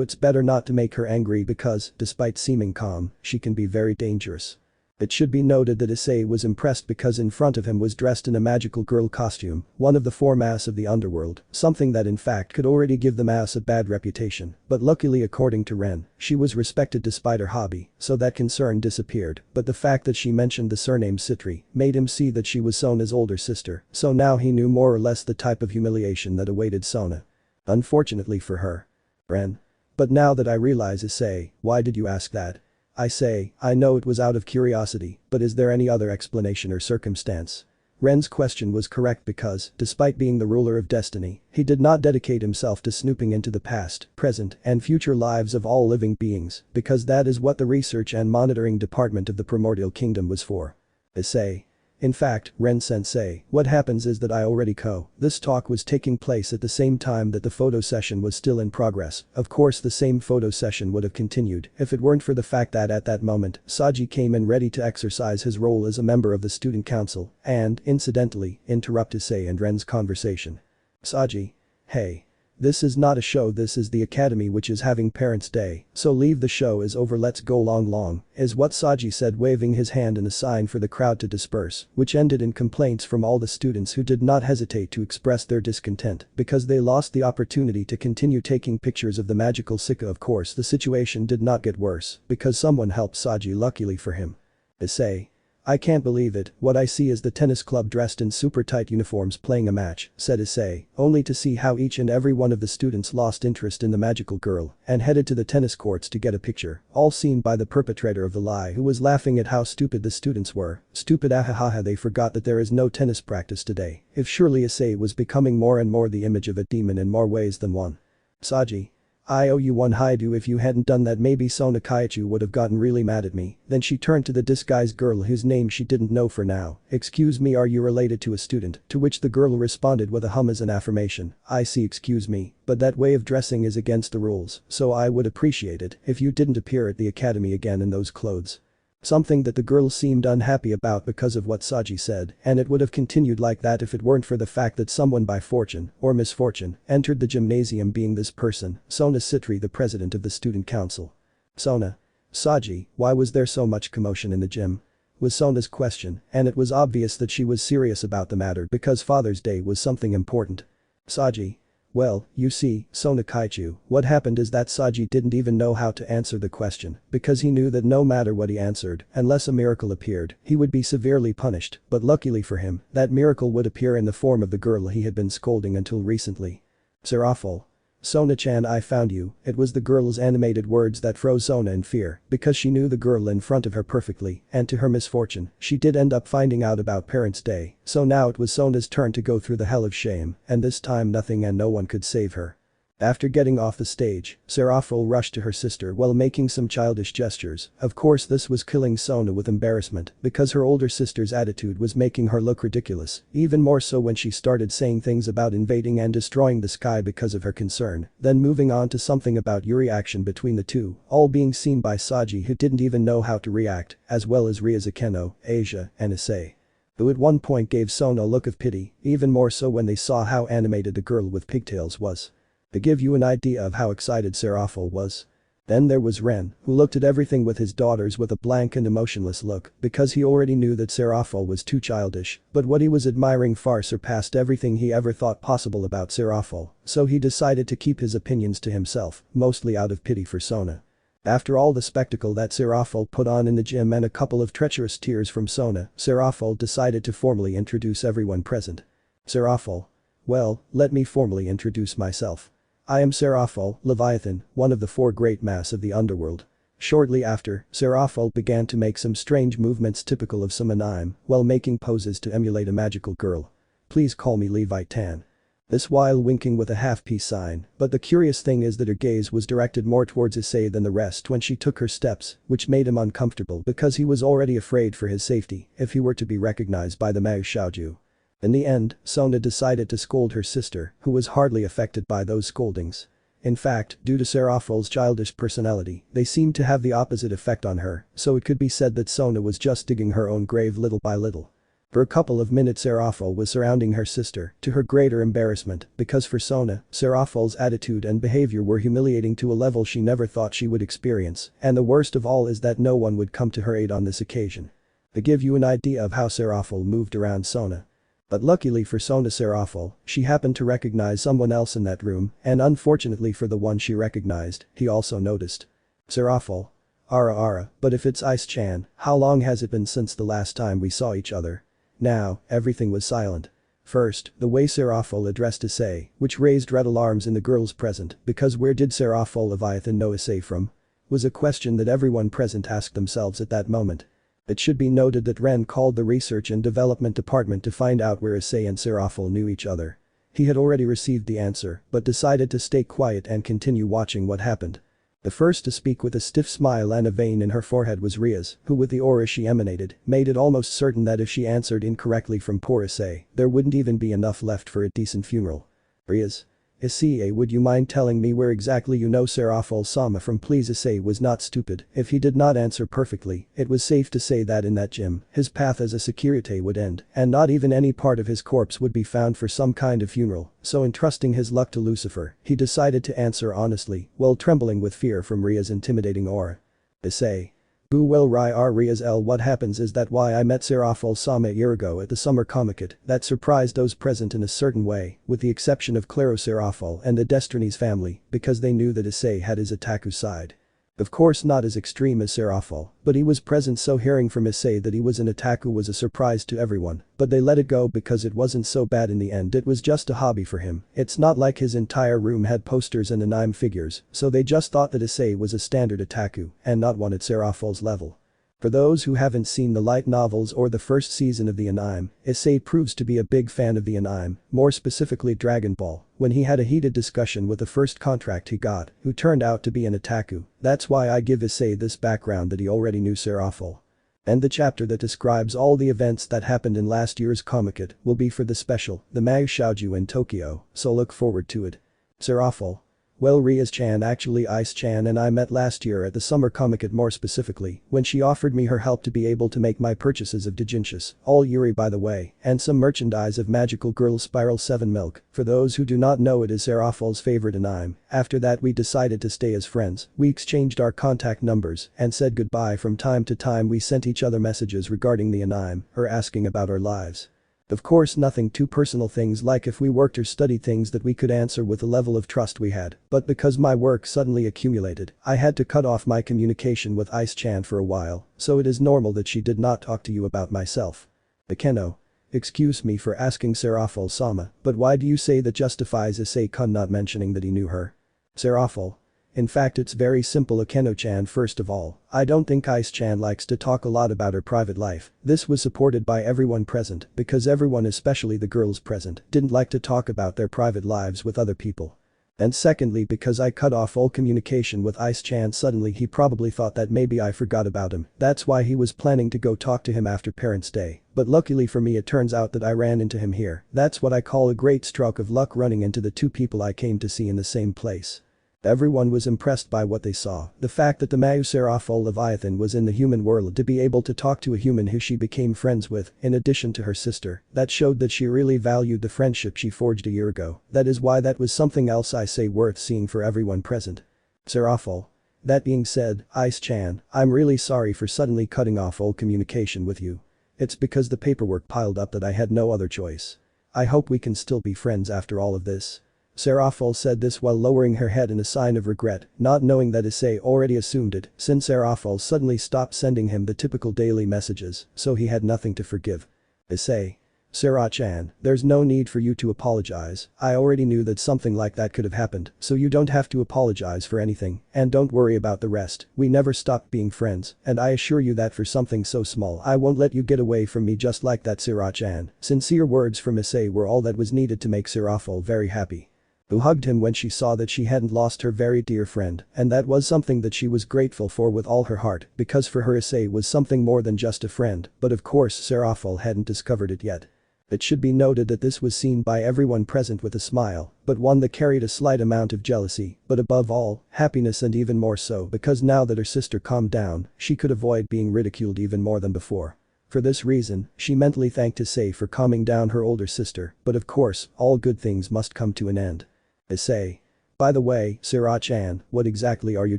it's better not to make her angry because, despite seeming calm, she can be very dangerous. It should be noted that Issei was impressed because in front of him was dressed in a magical girl costume, one of the 4 Mass of the underworld, something that in fact could already give the Mass a bad reputation, but luckily according to Ren, she was respected despite her hobby, so that concern disappeared, but the fact that she mentioned the surname Sitri made him see that she was Sona's older sister, so now he knew more or less the type of humiliation that awaited Sona. Unfortunately for her. Ren. But now that I realize, Issei, why did you ask that? I say, I know it was out of curiosity, but is there any other explanation or circumstance? Ren's question was correct because, despite being the ruler of destiny, he did not dedicate himself to snooping into the past, present, and future lives of all living beings, because that is what the research and monitoring department of the primordial kingdom was for. Issei. In fact, Ren-sensei, what happens is that I already this talk was taking place at the same time that the photo session was still in progress. Of course the same photo session would have continued if it weren't for the fact that at that moment, Saji came in ready to exercise his role as a member of the student council and, incidentally, interrupt Issei and Ren's conversation. Saji. Hey. This is not a show, this is the academy which is having parents' day, so leave the show is over, let's go long, is what Saji said, waving his hand in a sign for the crowd to disperse, which ended in complaints from all the students who did not hesitate to express their discontent because they lost the opportunity to continue taking pictures of the magical Sika. Of course the situation did not get worse because someone helped Saji, luckily for him. Issei. I can't believe it, what I see is the tennis club dressed in super tight uniforms playing a match, said Issei, only to see how each and every one of the students lost interest in the magical girl and headed to the tennis courts to get a picture, all seen by the perpetrator of the lie who was laughing at how stupid the students were. Stupid, ahahaha, they forgot that there is no tennis practice today. If surely Issei was becoming more and more the image of a demon in more ways than one. Saji. I owe you one, Hyoudou, if you hadn't done that maybe Sona Kaichu would have gotten really mad at me. Then she turned to the disguised girl whose name she didn't know for now. Excuse me, are you related to a student? To which the girl responded with a hum as an affirmation. I see, excuse me, but that way of dressing is against the rules, so I would appreciate it if you didn't appear at the academy again in those clothes. Something that the girl seemed unhappy about because of what Saji said, and it would have continued like that if it weren't for the fact that someone by fortune, or misfortune, entered the gymnasium, being this person, Sona Sitri, the president of the student council. Sona. Saji, why was there so much commotion in the gym? Was Sona's question, and it was obvious that she was serious about the matter because Father's Day was something important. Saji. Well, you see, Sona Kaichu, what happened is that Saji didn't even know how to answer the question because he knew that no matter what he answered, unless a miracle appeared, he would be severely punished, but luckily for him, that miracle would appear in the form of the girl he had been scolding until recently. Seraphol. Sona-chan, I found you. It was the girl's animated words that froze Sona in fear because she knew the girl in front of her perfectly, and to her misfortune, she did end up finding out about Parents' Day, so now it was Sona's turn to go through the hell of shame, and this time nothing and no one could save her. After getting off the stage, Seraphol rushed to her sister while making some childish gestures. Of course this was killing Sona with embarrassment because her older sister's attitude was making her look ridiculous, even more so when she started saying things about invading and destroying the sky because of her concern, then moving on to something about your reaction between the two, all being seen by Saji who didn't even know how to react, as well as Rias, Akeno, Asia, and Issei. Who at one point gave Sona a look of pity, even more so when they saw how animated the girl with pigtails was. To give you an idea of how excited Seraphol was. Then there was Ren, who looked at everything with his daughters with a blank and emotionless look because he already knew that Seraphol was too childish, but what he was admiring far surpassed everything he ever thought possible about Seraphol, so he decided to keep his opinions to himself, mostly out of pity for Sona. After all the spectacle that Seraphol put on in the gym and a couple of treacherous tears from Sona, Seraphol decided to formally introduce everyone present. Seraphol. Well, let me formally introduce myself. I am Seraphol, Leviathan, one of the 4 great mass of the underworld. Shortly after, Seraphol began to make some strange movements typical of some anime while making poses to emulate a magical girl. Please call me Leviathan. This while winking with a half-peace sign, but the curious thing is that her gaze was directed more towards Issei than the rest when she took her steps, which made him uncomfortable because he was already afraid for his safety if he were to be recognized by the Mao Xiaoju. In the end, Sona decided to scold her sister, who was hardly affected by those scoldings. In fact, due to Seraphol's childish personality, they seemed to have the opposite effect on her, so it could be said that Sona was just digging her own grave little by little. For a couple of minutes Seraphol was surrounding her sister, to her greater embarrassment, because for Sona, Seraphol's attitude and behavior were humiliating to a level she never thought she would experience, and the worst of all is that no one would come to her aid on this occasion. To give you an idea of how Seraphol moved around Sona. But luckily for Sona Seraphol, she happened to recognize someone else in that room, and unfortunately for the one she recognized, he also noticed. Seraphol. Ara, but if it's Ice-chan, how long has it been since the last time we saw each other? Now, everything was silent. First, the way Seraphol addressed Issei, which raised red alarms in the girls present, because where did Seraphol Leviathan know Issei from? Was a question that everyone present asked themselves at that moment. It should be noted that Ren called the research and development department to find out where Issei and Seraphol knew each other. He had already received the answer, but decided to stay quiet and continue watching what happened. The first to speak with a stiff smile and a vein in her forehead was Rias, who with the aura she emanated, made it almost certain that if she answered incorrectly from poor Issei, there wouldn't even be enough left for a decent funeral. Rias. Issei, would you mind telling me where exactly you know Seraphol Sama from? Please. Issei was not stupid. If he did not answer perfectly, it was safe to say that in that gym, his path as a Sekiryuutei would end, and not even any part of his corpse would be found for some kind of funeral, so entrusting his luck to Lucifer, he decided to answer honestly, while trembling with fear from Ria's intimidating aura. Issei. Boo well Rias L. What happens is that why I met Seraphol Sama a year ago at the summer Comiket that surprised those present in a certain way, with the exception of Claro Seraphol and the Destinies family, because they knew that Issei had his Otaku side. Of course not as extreme as Seraphol, but he was present, so hearing from Issei that he was an otaku was a surprise to everyone, but they let it go because it wasn't so bad in the end. It was just a hobby for him. It's not like his entire room had posters and anime figures, so they just thought that Issei was a standard otaku and not one at Seraphol's level. For those who haven't seen the light novels or the first season of the anime, Issei proves to be a big fan of the anime, more specifically Dragon Ball, when he had a heated discussion with the first contract he got, who turned out to be an otaku. That's why I give Issei this background that he already knew Seraphol. And the chapter that describes all the events that happened in last year's Comiket will be for the special, the Mag Shouju in Tokyo, so look forward to it. Seraphol. Well, Rias-chan, actually Ice-chan and I met last year at the summer Comiket, more specifically, when she offered me her help to be able to make my purchases of Dejinshus, all Yuri by the way, and some merchandise of Magical Girl Spiral 7 Milk. For those who do not know, it is Seraphol's favorite anime. After that we decided to stay as friends, we exchanged our contact numbers and said goodbye. From time to time we sent each other messages regarding the anime, her asking about our lives. Of course nothing too personal, things like if we worked or studied, things that we could answer with the level of trust we had, but because my work suddenly accumulated, I had to cut off my communication with Ice-chan for a while, so it is normal that she did not talk to you about myself. Akeno. Excuse me for asking Seraphol Sama, but why do you say that justifies Issei-kun not mentioning that he knew her? Seraphol. In fact, it's very simple, Akeno-chan. First of all, I don't think Ice-chan likes to talk a lot about her private life. This was supported by everyone present, because everyone, especially the girls present, didn't like to talk about their private lives with other people. And secondly, because I cut off all communication with Ice-chan suddenly, he probably thought that maybe I forgot about him. That's why he was planning to go talk to him after Parents' Day. But luckily for me, it turns out that I ran into him here. That's what I call a great stroke of luck, running into the two people I came to see in the same place. Everyone was impressed by what they saw, the fact that the Mayu Seraphol Leviathan was in the human world, to be able to talk to a human who she became friends with, in addition to her sister. That showed that she really valued the friendship she forged a year ago. That is why that was something else I say worth seeing for everyone present. Seraphol. That being said, Ice-chan, I'm really sorry for suddenly cutting off all communication with you. It's because the paperwork piled up that I had no other choice. I hope we can still be friends after all of this. Seraphol said this while lowering her head in a sign of regret, not knowing that Issei already assumed it, since Seraphol suddenly stopped sending him the typical daily messages, so he had nothing to forgive. Issei. Sera-chan, there's no need for you to apologize. I already knew that something like that could have happened, so you don't have to apologize for anything, and don't worry about the rest. We never stopped being friends, and I assure you that for something so small I won't let you get away from me just like that, Sera-chan. Sincere words from Issei were all that was needed to make Seraphol very happy. Who hugged him when she saw that she hadn't lost her very dear friend, and that was something that she was grateful for with all her heart, because for her Issei was something more than just a friend, but of course Seraphol hadn't discovered it yet. It should be noted that this was seen by everyone present with a smile, but one that carried a slight amount of jealousy, but above all, happiness, and even more so because now that her sister calmed down, she could avoid being ridiculed even more than before. For this reason, she mentally thanked Issei for calming down her older sister, but of course, all good things must come to an end. Issei. By the way, Sirach-an, what exactly are you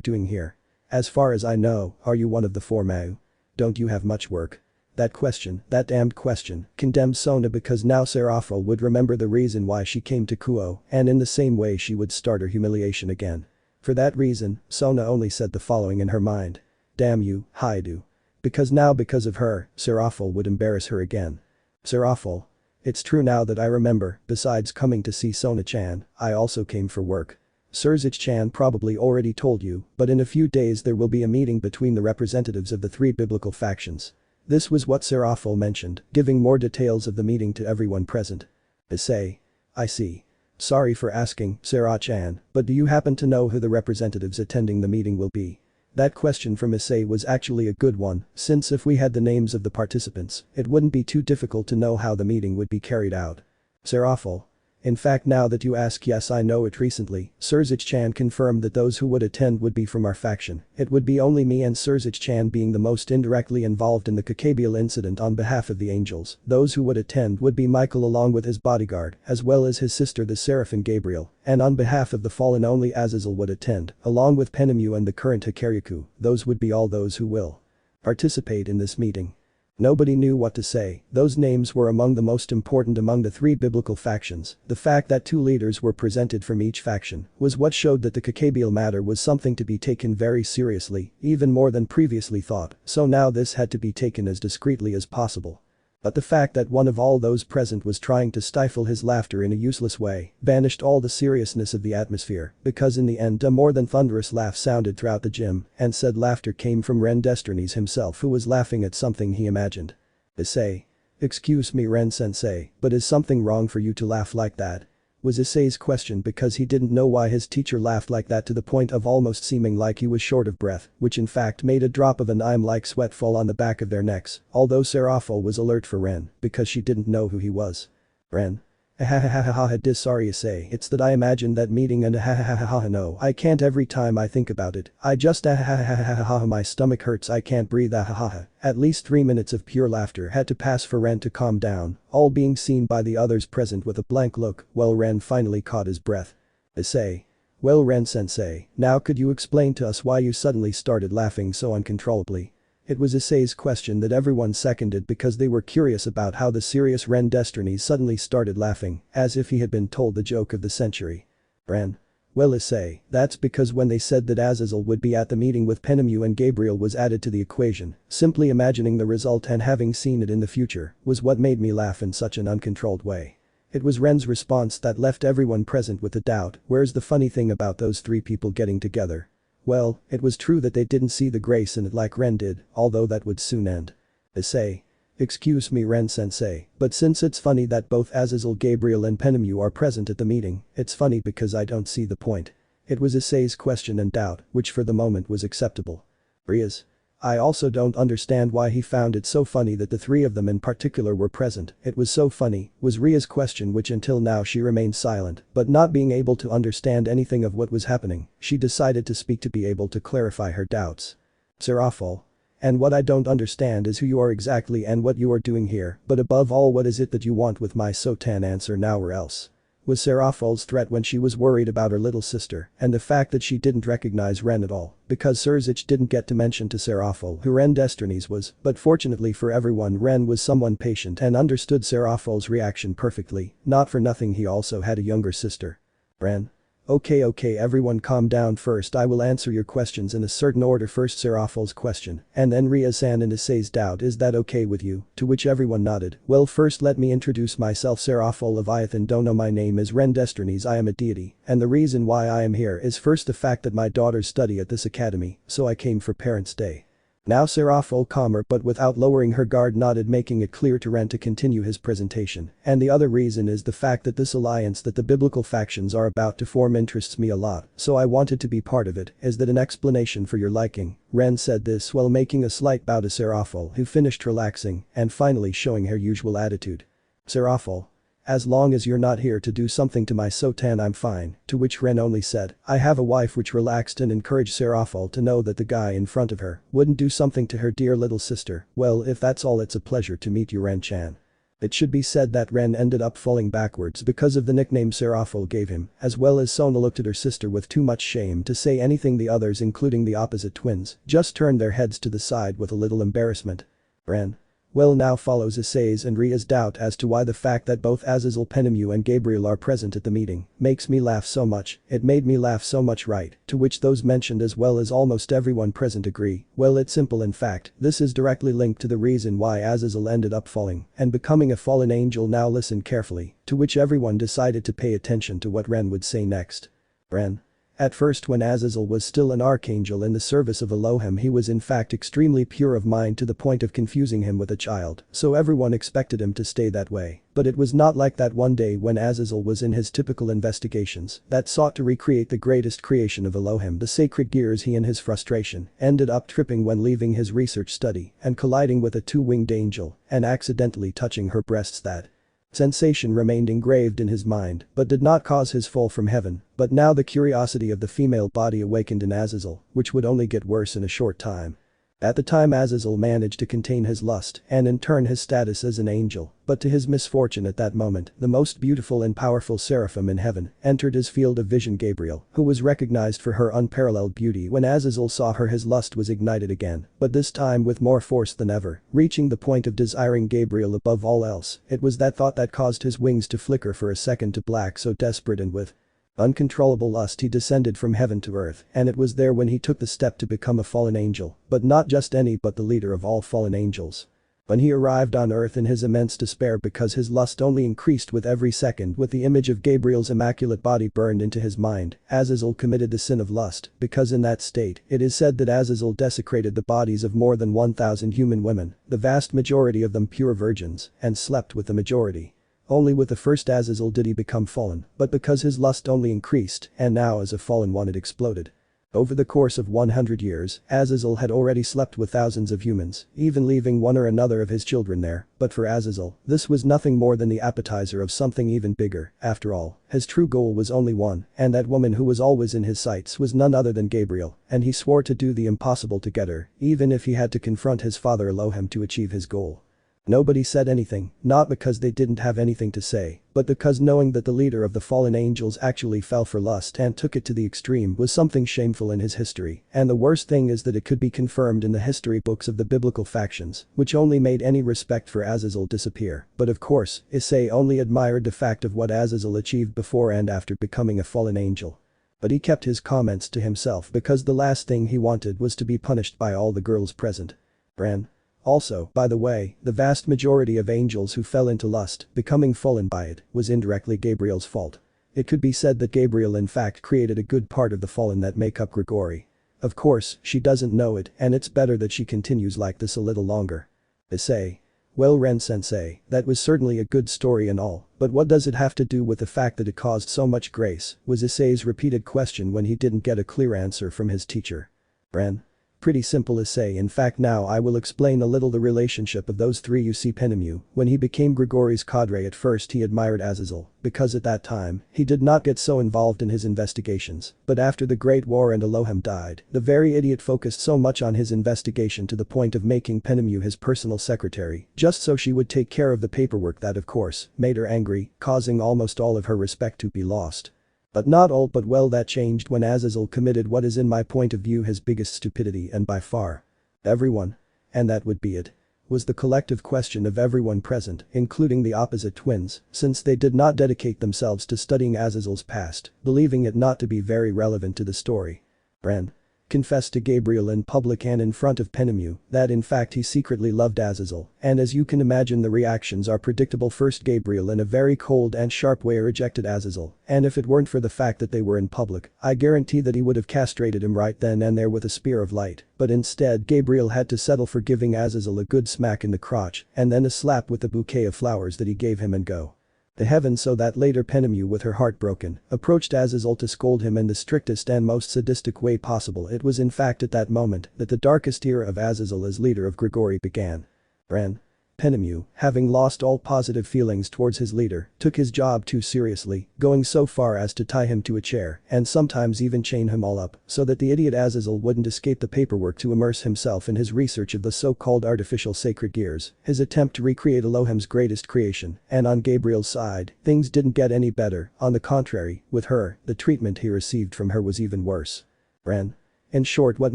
doing here? As far as I know, are you one of the four Mau? Don't you have much work? That question, that damned question, condemned Sona because now Seraphil would remember the reason why she came to Kuo, and in the same way she would start her humiliation again. For that reason, Sona only said the following in her mind. Damn you, Hyoudou. Because of her, Seraphil would embarrass her again. Seraphil. It's true now that I remember, besides coming to see Sona-chan, I also came for work. Sirzechs-chan probably already told you, but in a few days there will be a meeting between the representatives of the three biblical factions. This was what Seraphil mentioned, giving more details of the meeting to everyone present. Issei. I see. Sorry for asking, Sirach-an, but do you happen to know who the representatives attending the meeting will be? That question from Issei was actually a good one, since if we had the names of the participants, it wouldn't be too difficult to know how the meeting would be carried out. Seraphil. In fact, now that you ask, yes, I know it. Recently, Sirzechs-chan confirmed that those who would attend would be from our faction. It would be only me and Sirzechs-chan being the most indirectly involved in the Gabriel incident on behalf of the angels. Those who would attend would be Michael along with his bodyguard, as well as his sister the Seraphim Gabriel, and on behalf of the fallen only Azazel would attend, along with Penemu and the current Sekiryuutei. Those would be all those who will participate in this meeting. Nobody knew what to say. Those names were among the most important among the three biblical factions. The fact that two leaders were presented from each faction was what showed that the Gabriel matter was something to be taken very seriously, even more than previously thought, so now this had to be taken as discreetly as possible. But the fact that one of all those present was trying to stifle his laughter in a useless way banished all the seriousness of the atmosphere, because in the end a more than thunderous laugh sounded throughout the gym, and said laughter came from Ren Destinies himself, who was laughing at something he imagined. Issei. Excuse me, Ren-sensei, but is something wrong for you to laugh like that? Was Issei's question because he didn't know why his teacher laughed like that to the point of almost seeming like he was short of breath, which in fact made a drop of an like sweat fall on the back of their necks, although Seraphil was alert for Ren, because she didn't know who he was. Ren. Sorry Issei, it's that I imagined that meeting and no, I can't every time I think about it, I just my stomach hurts, I can't breathe At least 3 minutes of pure laughter had to pass for Ren to calm down, all being seen by the others present with a blank look, while Ren finally caught his breath. Issei. Well Ren-sensei, now could you explain to us why you suddenly started laughing so uncontrollably? It was Issei's question that everyone seconded because they were curious about how the serious Ren Destinies suddenly started laughing, as if he had been told the joke of the century. Ren. Well Issei, that's because when they said that Azazel would be at the meeting with Penemu and Gabriel was added to the equation, simply imagining the result and having seen it in the future was what made me laugh in such an uncontrolled way. It was Ren's response that left everyone present with a doubt. Where's the funny thing about those three people getting together? Well, it was true that they didn't see the grace in it like Ren did, although that would soon end. Issei. Excuse me Ren-sensei, but since it's funny that both Azazel, Gabriel and Penemu are present at the meeting, it's funny because I don't see the point. It was Issei's question and doubt, which for the moment was acceptable. Rias. I also don't understand why he found it so funny that the three of them in particular were present. It was so funny, was Ria's question, which until now she remained silent, but not being able to understand anything of what was happening, she decided to speak to be able to clarify her doubts. Seraphil. And what I don't understand is who you are exactly and what you are doing here, but above all what is it that you want with my Sotan? Answer now or else. Was Seraphil's threat when she was worried about her little sister and the fact that she didn't recognize Ren at all, because Sirzechs didn't get to mention to Seraphil who Ren Destinies was, but fortunately for everyone Ren was someone patient and understood Seraphil's reaction perfectly, not for nothing he also had a younger sister. Ren. Okay everyone calm down first, I will answer your questions in a certain order. First Seraphil's question, and then Rias-san and Issei's doubt. Is that okay with you? To which everyone nodded. Well first let me introduce myself. Seraphil Leviathan. Don't know, my name is Ren Destinies. I am a deity, and the reason why I am here is first the fact that my daughters study at this academy, so I came for Parents' Day. Now Seraphil, calmer but without lowering her guard, nodded, making it clear to Ren to continue his presentation, and the other reason is the fact that this alliance that the biblical factions are about to form interests me a lot, so I wanted to be part of it. Is that an explanation for your liking? Ren said this while making a slight bow to Seraphil, who finished relaxing and finally showing her usual attitude. Seraphol. As long as you're not here to do something to my Sotan I'm fine, to which Ren only said, I have a wife, which relaxed and encouraged Seraphol to know that the guy in front of her wouldn't do something to her dear little sister. Well, if that's all, it's a pleasure to meet you, Ren-chan. It should be said that Ren ended up falling backwards because of the nickname Seraphol gave him, as well as Sona looked at her sister with too much shame to say anything. The others, including the opposite twins, just turned their heads to the side with a little embarrassment. Ren. Well, now follows Issei's and Rias' doubt as to why the fact that both Azazel Penemu and Gabriel are present at the meeting makes me laugh so much. It made me laugh so much, right? To which those mentioned as well as almost everyone present agree. Well, it's simple. In fact, this is directly linked to the reason why Azazel ended up falling and becoming a fallen angel. Now listen carefully, to which everyone decided to pay attention to what Ren would say next. Ren. At first, when Azazel was still an archangel in the service of Elohim, he was in fact extremely pure of mind to the point of confusing him with a child, so everyone expected him to stay that way. But it was not like that. One day when Azazel was in his typical investigations that sought to recreate the greatest creation of Elohim, the sacred gears, he in his frustration ended up tripping when leaving his research study and colliding with a two-winged angel and accidentally touching her breasts. That sensation remained engraved in his mind but did not cause his fall from heaven. But now the curiosity of the female body awakened in Azazel, which would only get worse in a short time. At the time, Azazel managed to contain his lust and in turn his status as an angel, but to his misfortune at that moment, the most beautiful and powerful seraphim in heaven entered his field of vision, Gabriel, who was recognized for her unparalleled beauty. When Azazel saw her, his lust was ignited again, but this time with more force than ever, reaching the point of desiring Gabriel above all else. It was that thought that caused his wings to flicker for a second to black. So desperate and with uncontrollable lust, he descended from heaven to earth, and it was there when he took the step to become a fallen angel, but not just any, but the leader of all fallen angels. When he arrived on earth, in his immense despair because his lust only increased with every second, with the image of Gabriel's immaculate body burned into his mind, Azazel committed the sin of lust, because in that state, it is said that Azazel desecrated the bodies of more than 1,000 human women, the vast majority of them pure virgins, and slept with the majority. Only with the first Azazel did he become fallen, but because his lust only increased, and now as a fallen one it exploded. Over the course of 100 years, Azazel had already slept with thousands of humans, even leaving one or another of his children there. But for Azazel, this was nothing more than the appetizer of something even bigger. After all, his true goal was only one, and that woman who was always in his sights was none other than Gabriel, and he swore to do the impossible to get her, even if he had to confront his father Elohim to achieve his goal. Nobody said anything, not because they didn't have anything to say, but because knowing that the leader of the fallen angels actually fell for lust and took it to the extreme was something shameful in his history. And the worst thing is that it could be confirmed in the history books of the biblical factions, which only made any respect for Azazel disappear. But of course, Issei only admired the fact of what Azazel achieved before and after becoming a fallen angel. But he kept his comments to himself because the last thing he wanted was to be punished by all the girls present. Ren. Also, by the way, the vast majority of angels who fell into lust, becoming fallen by it, was indirectly Gabriel's fault. It could be said that Gabriel in fact created a good part of the fallen that make up Gregory. Of course, she doesn't know it, and it's better that she continues like this a little longer. Issei. Well, Ren-sensei, that was certainly a good story and all, but what does it have to do with the fact that it caused so much grace, was Issei's repeated question when he didn't get a clear answer from his teacher. Ren. Pretty simple, Issei. In fact, now I will explain a little the relationship of those three. You see, Penemu, when he became Gregory's cadre, at first he admired Azazel, because at that time, he did not get so involved in his investigations, but after the Great War and Elohim died, the very idiot focused so much on his investigation to the point of making Penemu his personal secretary, just so she would take care of the paperwork. That of course, made her angry, causing almost all of her respect to be lost. But not all, but well, that changed when Azazel committed what is in my point of view his biggest stupidity, and by far. Everyone. And that would be it. Was the collective question of everyone present, including the opposite twins, since they did not dedicate themselves to studying Azazel's past, believing it not to be very relevant to the story. Ren confessed to Gabriel in public and in front of Penemu that in fact he secretly loved Azazel, and as you can imagine the reactions are predictable. First, Gabriel in a very cold and sharp way rejected Azazel, and if it weren't for the fact that they were in public, I guarantee that he would have castrated him right then and there with a spear of light. But instead, Gabriel had to settle for giving Azazel a good smack in the crotch and then a slap with the bouquet of flowers that he gave him and go to heaven. So that later Penemu, with her heart broken, approached Azazel to scold him in the strictest and most sadistic way possible. It was in fact at that moment that the darkest era of Azazel as leader of Gregory began. Ren Penemu, having lost all positive feelings towards his leader, took his job too seriously, going so far as to tie him to a chair and sometimes even chain him all up so that the idiot Azazel wouldn't escape the paperwork to immerse himself in his research of the so-called artificial sacred gears, his attempt to recreate Elohim's greatest creation, and on Gabriel's side, things didn't get any better, on the contrary, with her, the treatment he received from her was even worse. Ren. In short, what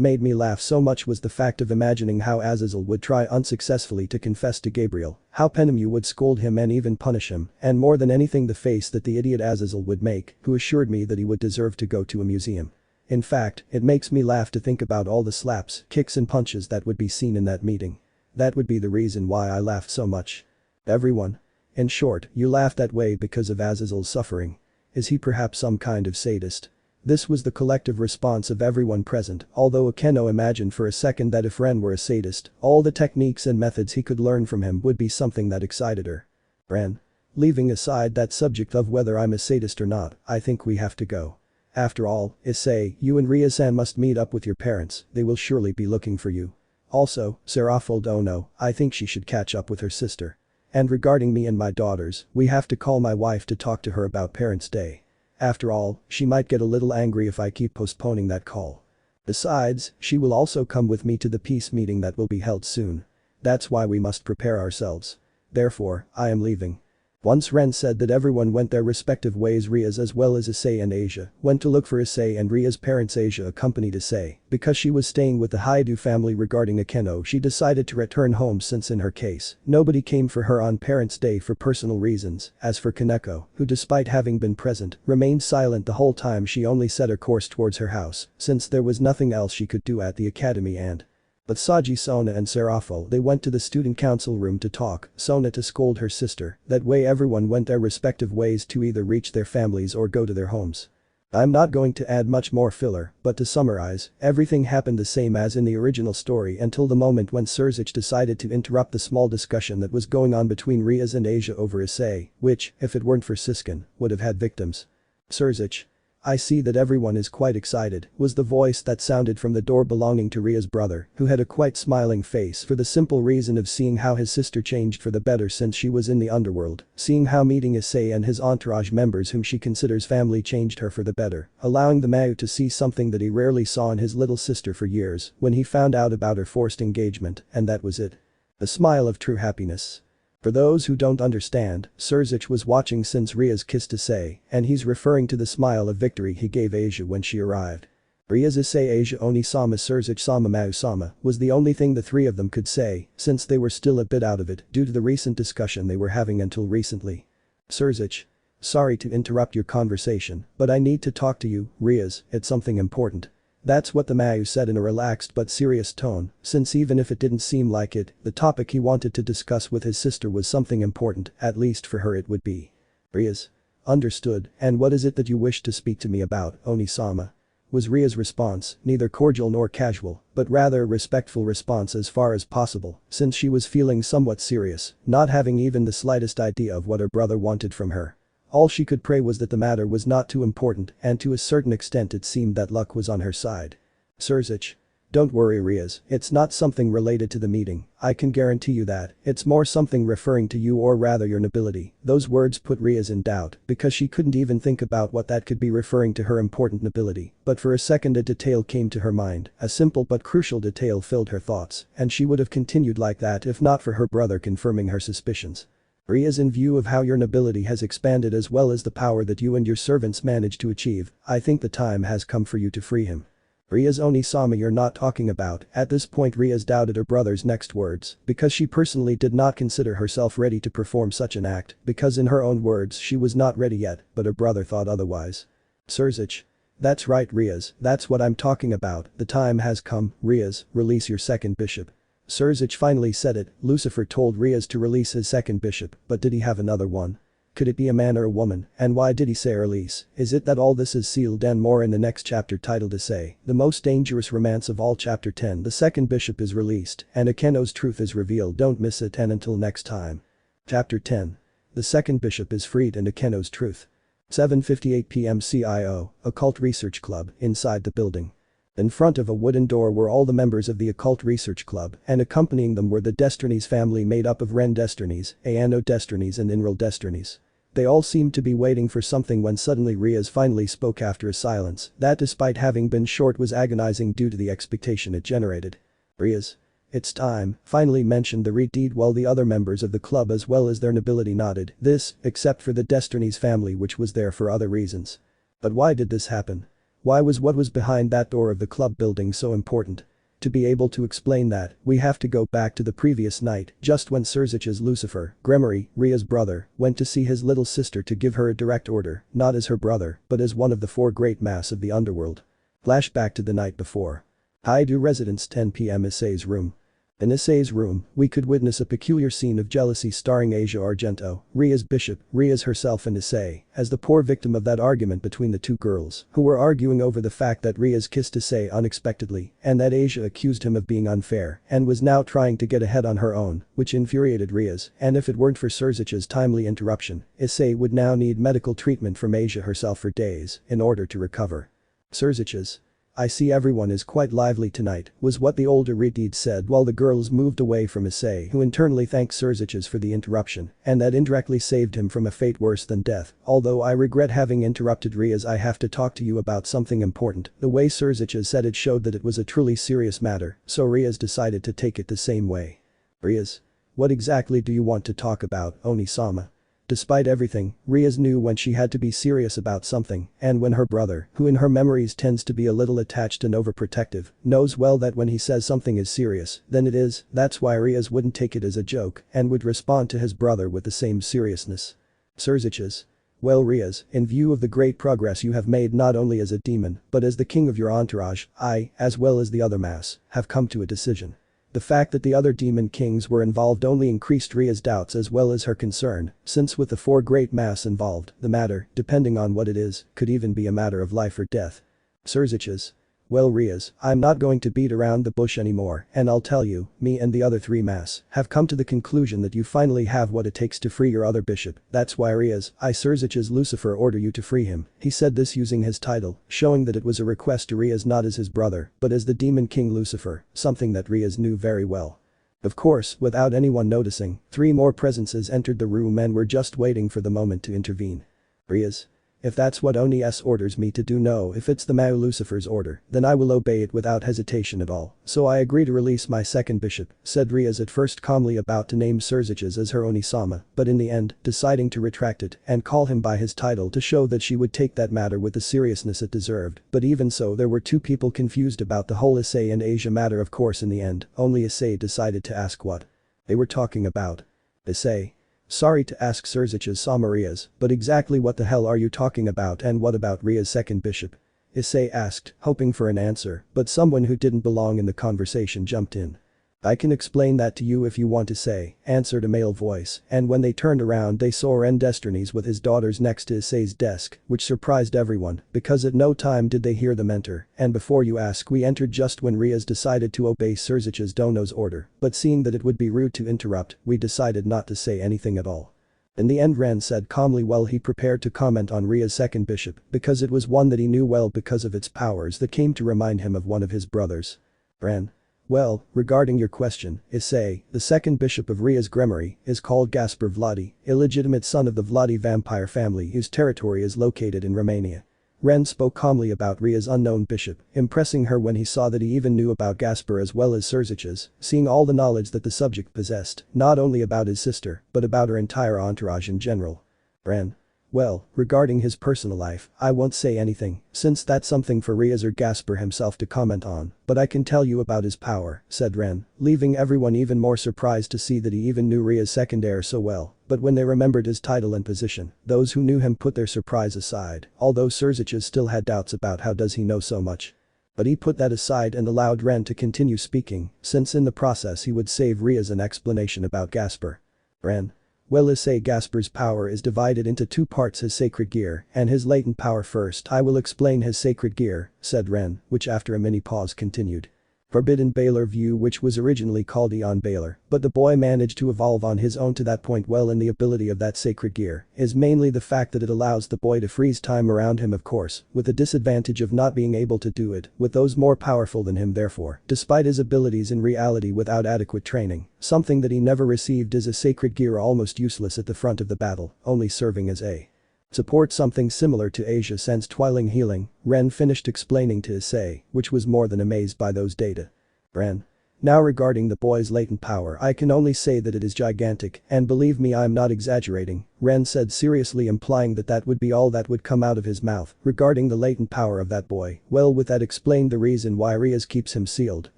made me laugh so much was the fact of imagining how Azazel would try unsuccessfully to confess to Gabriel, how Penemu would scold him and even punish him, and more than anything the face that the idiot Azazel would make, who assured me that he would deserve to go to a museum. In fact, it makes me laugh to think about all the slaps, kicks and punches that would be seen in that meeting. That would be the reason why I laughed so much. Everyone. In short, you laugh that way because of Azazel's suffering. Is he perhaps some kind of sadist? This was the collective response of everyone present, although Akeno imagined for a second that if Ren were a sadist, all the techniques and methods he could learn from him would be something that excited her. Ren. Leaving aside that subject of whether I'm a sadist or not, I think we have to go. After all, Issei, you and Rias-san must meet up with your parents, they will surely be looking for you. Also, Seraphild Ono, I think she should catch up with her sister. And regarding me and my daughters, we have to call my wife to talk to her about Parents' Day. After all, she might get a little angry if I keep postponing that call. Besides, she will also come with me to the peace meeting that will be held soon. That's why we must prepare ourselves. Therefore, I am leaving. Once Ren said that everyone went their respective ways, Rias as well as Issei and Asia went to look for Issei and Rias' parents. Asia accompanied Issei because she was staying with the Hyoudou family. Regarding Akeno, she decided to return home since in her case, nobody came for her on Parents' Day for personal reasons. As for Kaneko, who despite having been present, remained silent the whole time, she only set her course towards her house since there was nothing else she could do at the academy. And but Saji, Sona and Seraphild, they went to the student council room to talk, Sona to scold her sister, that way everyone went their respective ways to either reach their families or go to their homes. I'm not going to add much more filler, but to summarize, everything happened the same as in the original story until the moment when Sirzechs decided to interrupt the small discussion that was going on between Rias and Asia over Issei, which, if it weren't for Siskin, would have had victims. Sirzechs. I see that everyone is quite excited, was the voice that sounded from the door belonging to Ria's brother, who had a quite smiling face for the simple reason of seeing how his sister changed for the better since she was in the underworld, seeing how meeting Issei and his entourage members whom she considers family changed her for the better, allowing the Mayu to see something that he rarely saw in his little sister for years when he found out about her forced engagement, and that was it. A smile of true happiness. For those who don't understand, Sirzechs was watching since Rias kissed Issei, and he's referring to the smile of victory he gave Asia when she arrived. Rias Issei Asia Oni Sama Sirzechs Sama Mau Sama was the only thing the three of them could say, since they were still a bit out of it due to the recent discussion they were having until recently. Sirzechs. Sorry to interrupt your conversation, but I need to talk to you, Rias, it's something important. That's what the Mayu said in a relaxed but serious tone, since even if it didn't seem like it, the topic he wanted to discuss with his sister was something important, at least for her it would be. Rias. Understood, and what is it that you wish to speak to me about, Oni-sama? Was Ria's response, neither cordial nor casual, but rather a respectful response as far as possible, since she was feeling somewhat serious, not having even the slightest idea of what her brother wanted from her. All she could pray was that the matter was not too important, and to a certain extent it seemed that luck was on her side. Sirzechs. Don't worry, Rias, it's not something related to the meeting, I can guarantee you that, it's more something referring to you, or rather your nobility. Those words put Rias in doubt because she couldn't even think about what that could be referring to, her important nobility, but for a second a detail came to her mind, a simple but crucial detail filled her thoughts, and she would have continued like that if not for her brother confirming her suspicions. Rias, in view of how your nobility has expanded as well as the power that you and your servants managed to achieve, I think the time has come for you to free him. Rias Oni-sama, you're not talking about. At this point Rias doubted her brother's next words because she personally did not consider herself ready to perform such an act because in her own words she was not ready yet, but her brother thought otherwise. Sirzechs. That's right, Rias, that's what I'm talking about, the time has come, Rias, release your second bishop. Sirzechs finally said it. Lucifer told Rias to release his second bishop, but did he have another one? Could it be a man or a woman, and why did he say release? Is it that all this is sealed and more in the next chapter titled Issei, the most dangerous romance of all? Chapter 10. The second bishop is released, and Akeno's truth is revealed. Don't miss it, and until next time. Chapter 10. The second bishop is freed and Akeno's truth. 7:58 p.m. CIO, Occult Research Club, inside the building. In front of a wooden door were all the members of the Occult Research Club, and accompanying them were the Destinies family made up of Ren Destinies, Ayano Destinies and Inral Destinies. They all seemed to be waiting for something when suddenly Rias finally spoke after a silence that, despite having been short, was agonizing due to the expectation it generated. "Rias. It's time," finally mentioned the Redeed, while the other members of the club as well as their nobility nodded, this, except for the Destinies family, which was there for other reasons. But why did this happen? Why was what was behind that door of the club building so important? To be able to explain that, we have to go back to the previous night, just when Sirzechs Lucifer, Gremory, Ria's brother, went to see his little sister to give her a direct order, not as her brother, but as one of the four great mass of the underworld. Flashback to the night before. Hyoudou residence, 10 p.m. Issei's room. In Issei's room, we could witness a peculiar scene of jealousy starring Asia Argento, Ria's bishop, Rias herself and Issei, as the poor victim of that argument between the two girls, who were arguing over the fact that Rias kissed Issei unexpectedly, and that Asia accused him of being unfair, and was now trying to get ahead on her own, which infuriated Rias, and if it weren't for Sirzechs' timely interruption, Issei would now need medical treatment from Asia herself for days, in order to recover. Sirzechs. "I see everyone is quite lively tonight," was what the older Redeed said while the girls moved away from Issei, who internally thanked Sirzechs for the interruption, and that indirectly saved him from a fate worse than death. "Although I regret having interrupted Rias, I have to talk to you about something important." The way Sirzechs said it showed that it was a truly serious matter, so Rias decided to take it the same way. "Rias. What exactly do you want to talk about, Oni-sama?" Despite everything, Rias knew when she had to be serious about something, and when her brother, who in her memories tends to be a little attached and overprotective, knows well that when he says something is serious, then it is. That's why Rias wouldn't take it as a joke and would respond to his brother with the same seriousness. Sirzechs. "Well, Rias, in view of the great progress you have made not only as a demon, but as the king of your entourage, I, as well as the other mass, have come to a decision." The fact that the other demon kings were involved only increased Ria's doubts as well as her concern, since with the four great mass involved, the matter, depending on what it is, could even be a matter of life or death. Sirzechs. "Well, Rias, I'm not going to beat around the bush anymore, and I'll tell you, me and the other three mass have come to the conclusion that you finally have what it takes to free your other bishop. That's why Rias, I Sirzechs Lucifer order you to free him." He said this using his title, showing that it was a request to Rias not as his brother, but as the demon king Lucifer, something that Rias knew very well. Of course, without anyone noticing, three more presences entered the room and were just waiting for the moment to intervene. "Rias. If that's what Oni-S orders me to do, no, if it's the Mao Lucifer's order, then I will obey it without hesitation at all. So I agree to release my second bishop," said Rias, at first calmly about to name Sirzechs as her Oni-sama, but in the end, deciding to retract it and call him by his title to show that she would take that matter with the seriousness it deserved. But even so, there were two people confused about the whole Issei and Asia matter. Of course, in the end, only Issei decided to ask what they were talking about. Issei. "Sorry to ask Sirzechs-sama, Rias, but exactly what the hell are you talking about, and what about Ria's second bishop?" Issei asked, hoping for an answer, but someone who didn't belong in the conversation jumped in. "I can explain that to you if you want to say," answered a male voice, and when they turned around they saw Ren Destinies with his daughters next to Issei's desk, which surprised everyone, because at no time did they hear them enter, and before you ask, we entered just when Rias decided to obey Sirzechs Dono's order, but seeing that it would be rude to interrupt, we decided not to say anything at all. In the end, Ren said calmly while he prepared to comment on Ria's second bishop, because it was one that he knew well because of its powers that came to remind him of one of his brothers. "Ren. Well, regarding your question, Issei, the second bishop of Ria's Gremory, is called Gaspar Vladi, illegitimate son of the Vladi vampire family whose territory is located in Romania." Ren spoke calmly about Ria's unknown bishop, impressing her when he saw that he even knew about Gaspar as well as Sirzechs, seeing all the knowledge that the subject possessed, not only about his sister, but about her entire entourage in general. Ren. Well, regarding his personal life, I won't say anything, since that's something for Rias or Gaspar himself to comment on, but I can tell you about his power, said Ren, leaving everyone even more surprised to see that he even knew Ria's second heir so well. But when they remembered his title and position, those who knew him put their surprise aside, although Sirzechs still had doubts about how does he know so much. But he put that aside and allowed Ren to continue speaking, since in the process he would save Rias an explanation about Gaspar. Ren. Well, Issei Gaspar's power is divided into two parts, his sacred gear and his latent power. First I will explain his sacred gear, said Ren, which after a mini pause continued. Forbidden Baylor View, which was originally called Eon Baylor, but the boy managed to evolve on his own to that point. Well, in the ability of that sacred gear is mainly the fact that it allows the boy to freeze time around him, of course, with the disadvantage of not being able to do it with those more powerful than him. Therefore, despite his abilities in reality without adequate training, something that he never received is a sacred gear almost useless at the front of the battle, only serving as a support, something similar to Asia Sen's Twiling Healing. Ren finished explaining to Issei, which was more than amazed by those data. Ren. Now, regarding the boy's latent power, I can only say that it is gigantic, and believe me, I am not exaggerating, Ren said seriously, implying that that would be all that would come out of his mouth regarding the latent power of that boy. Well, with that explained, the reason why Rias keeps him sealed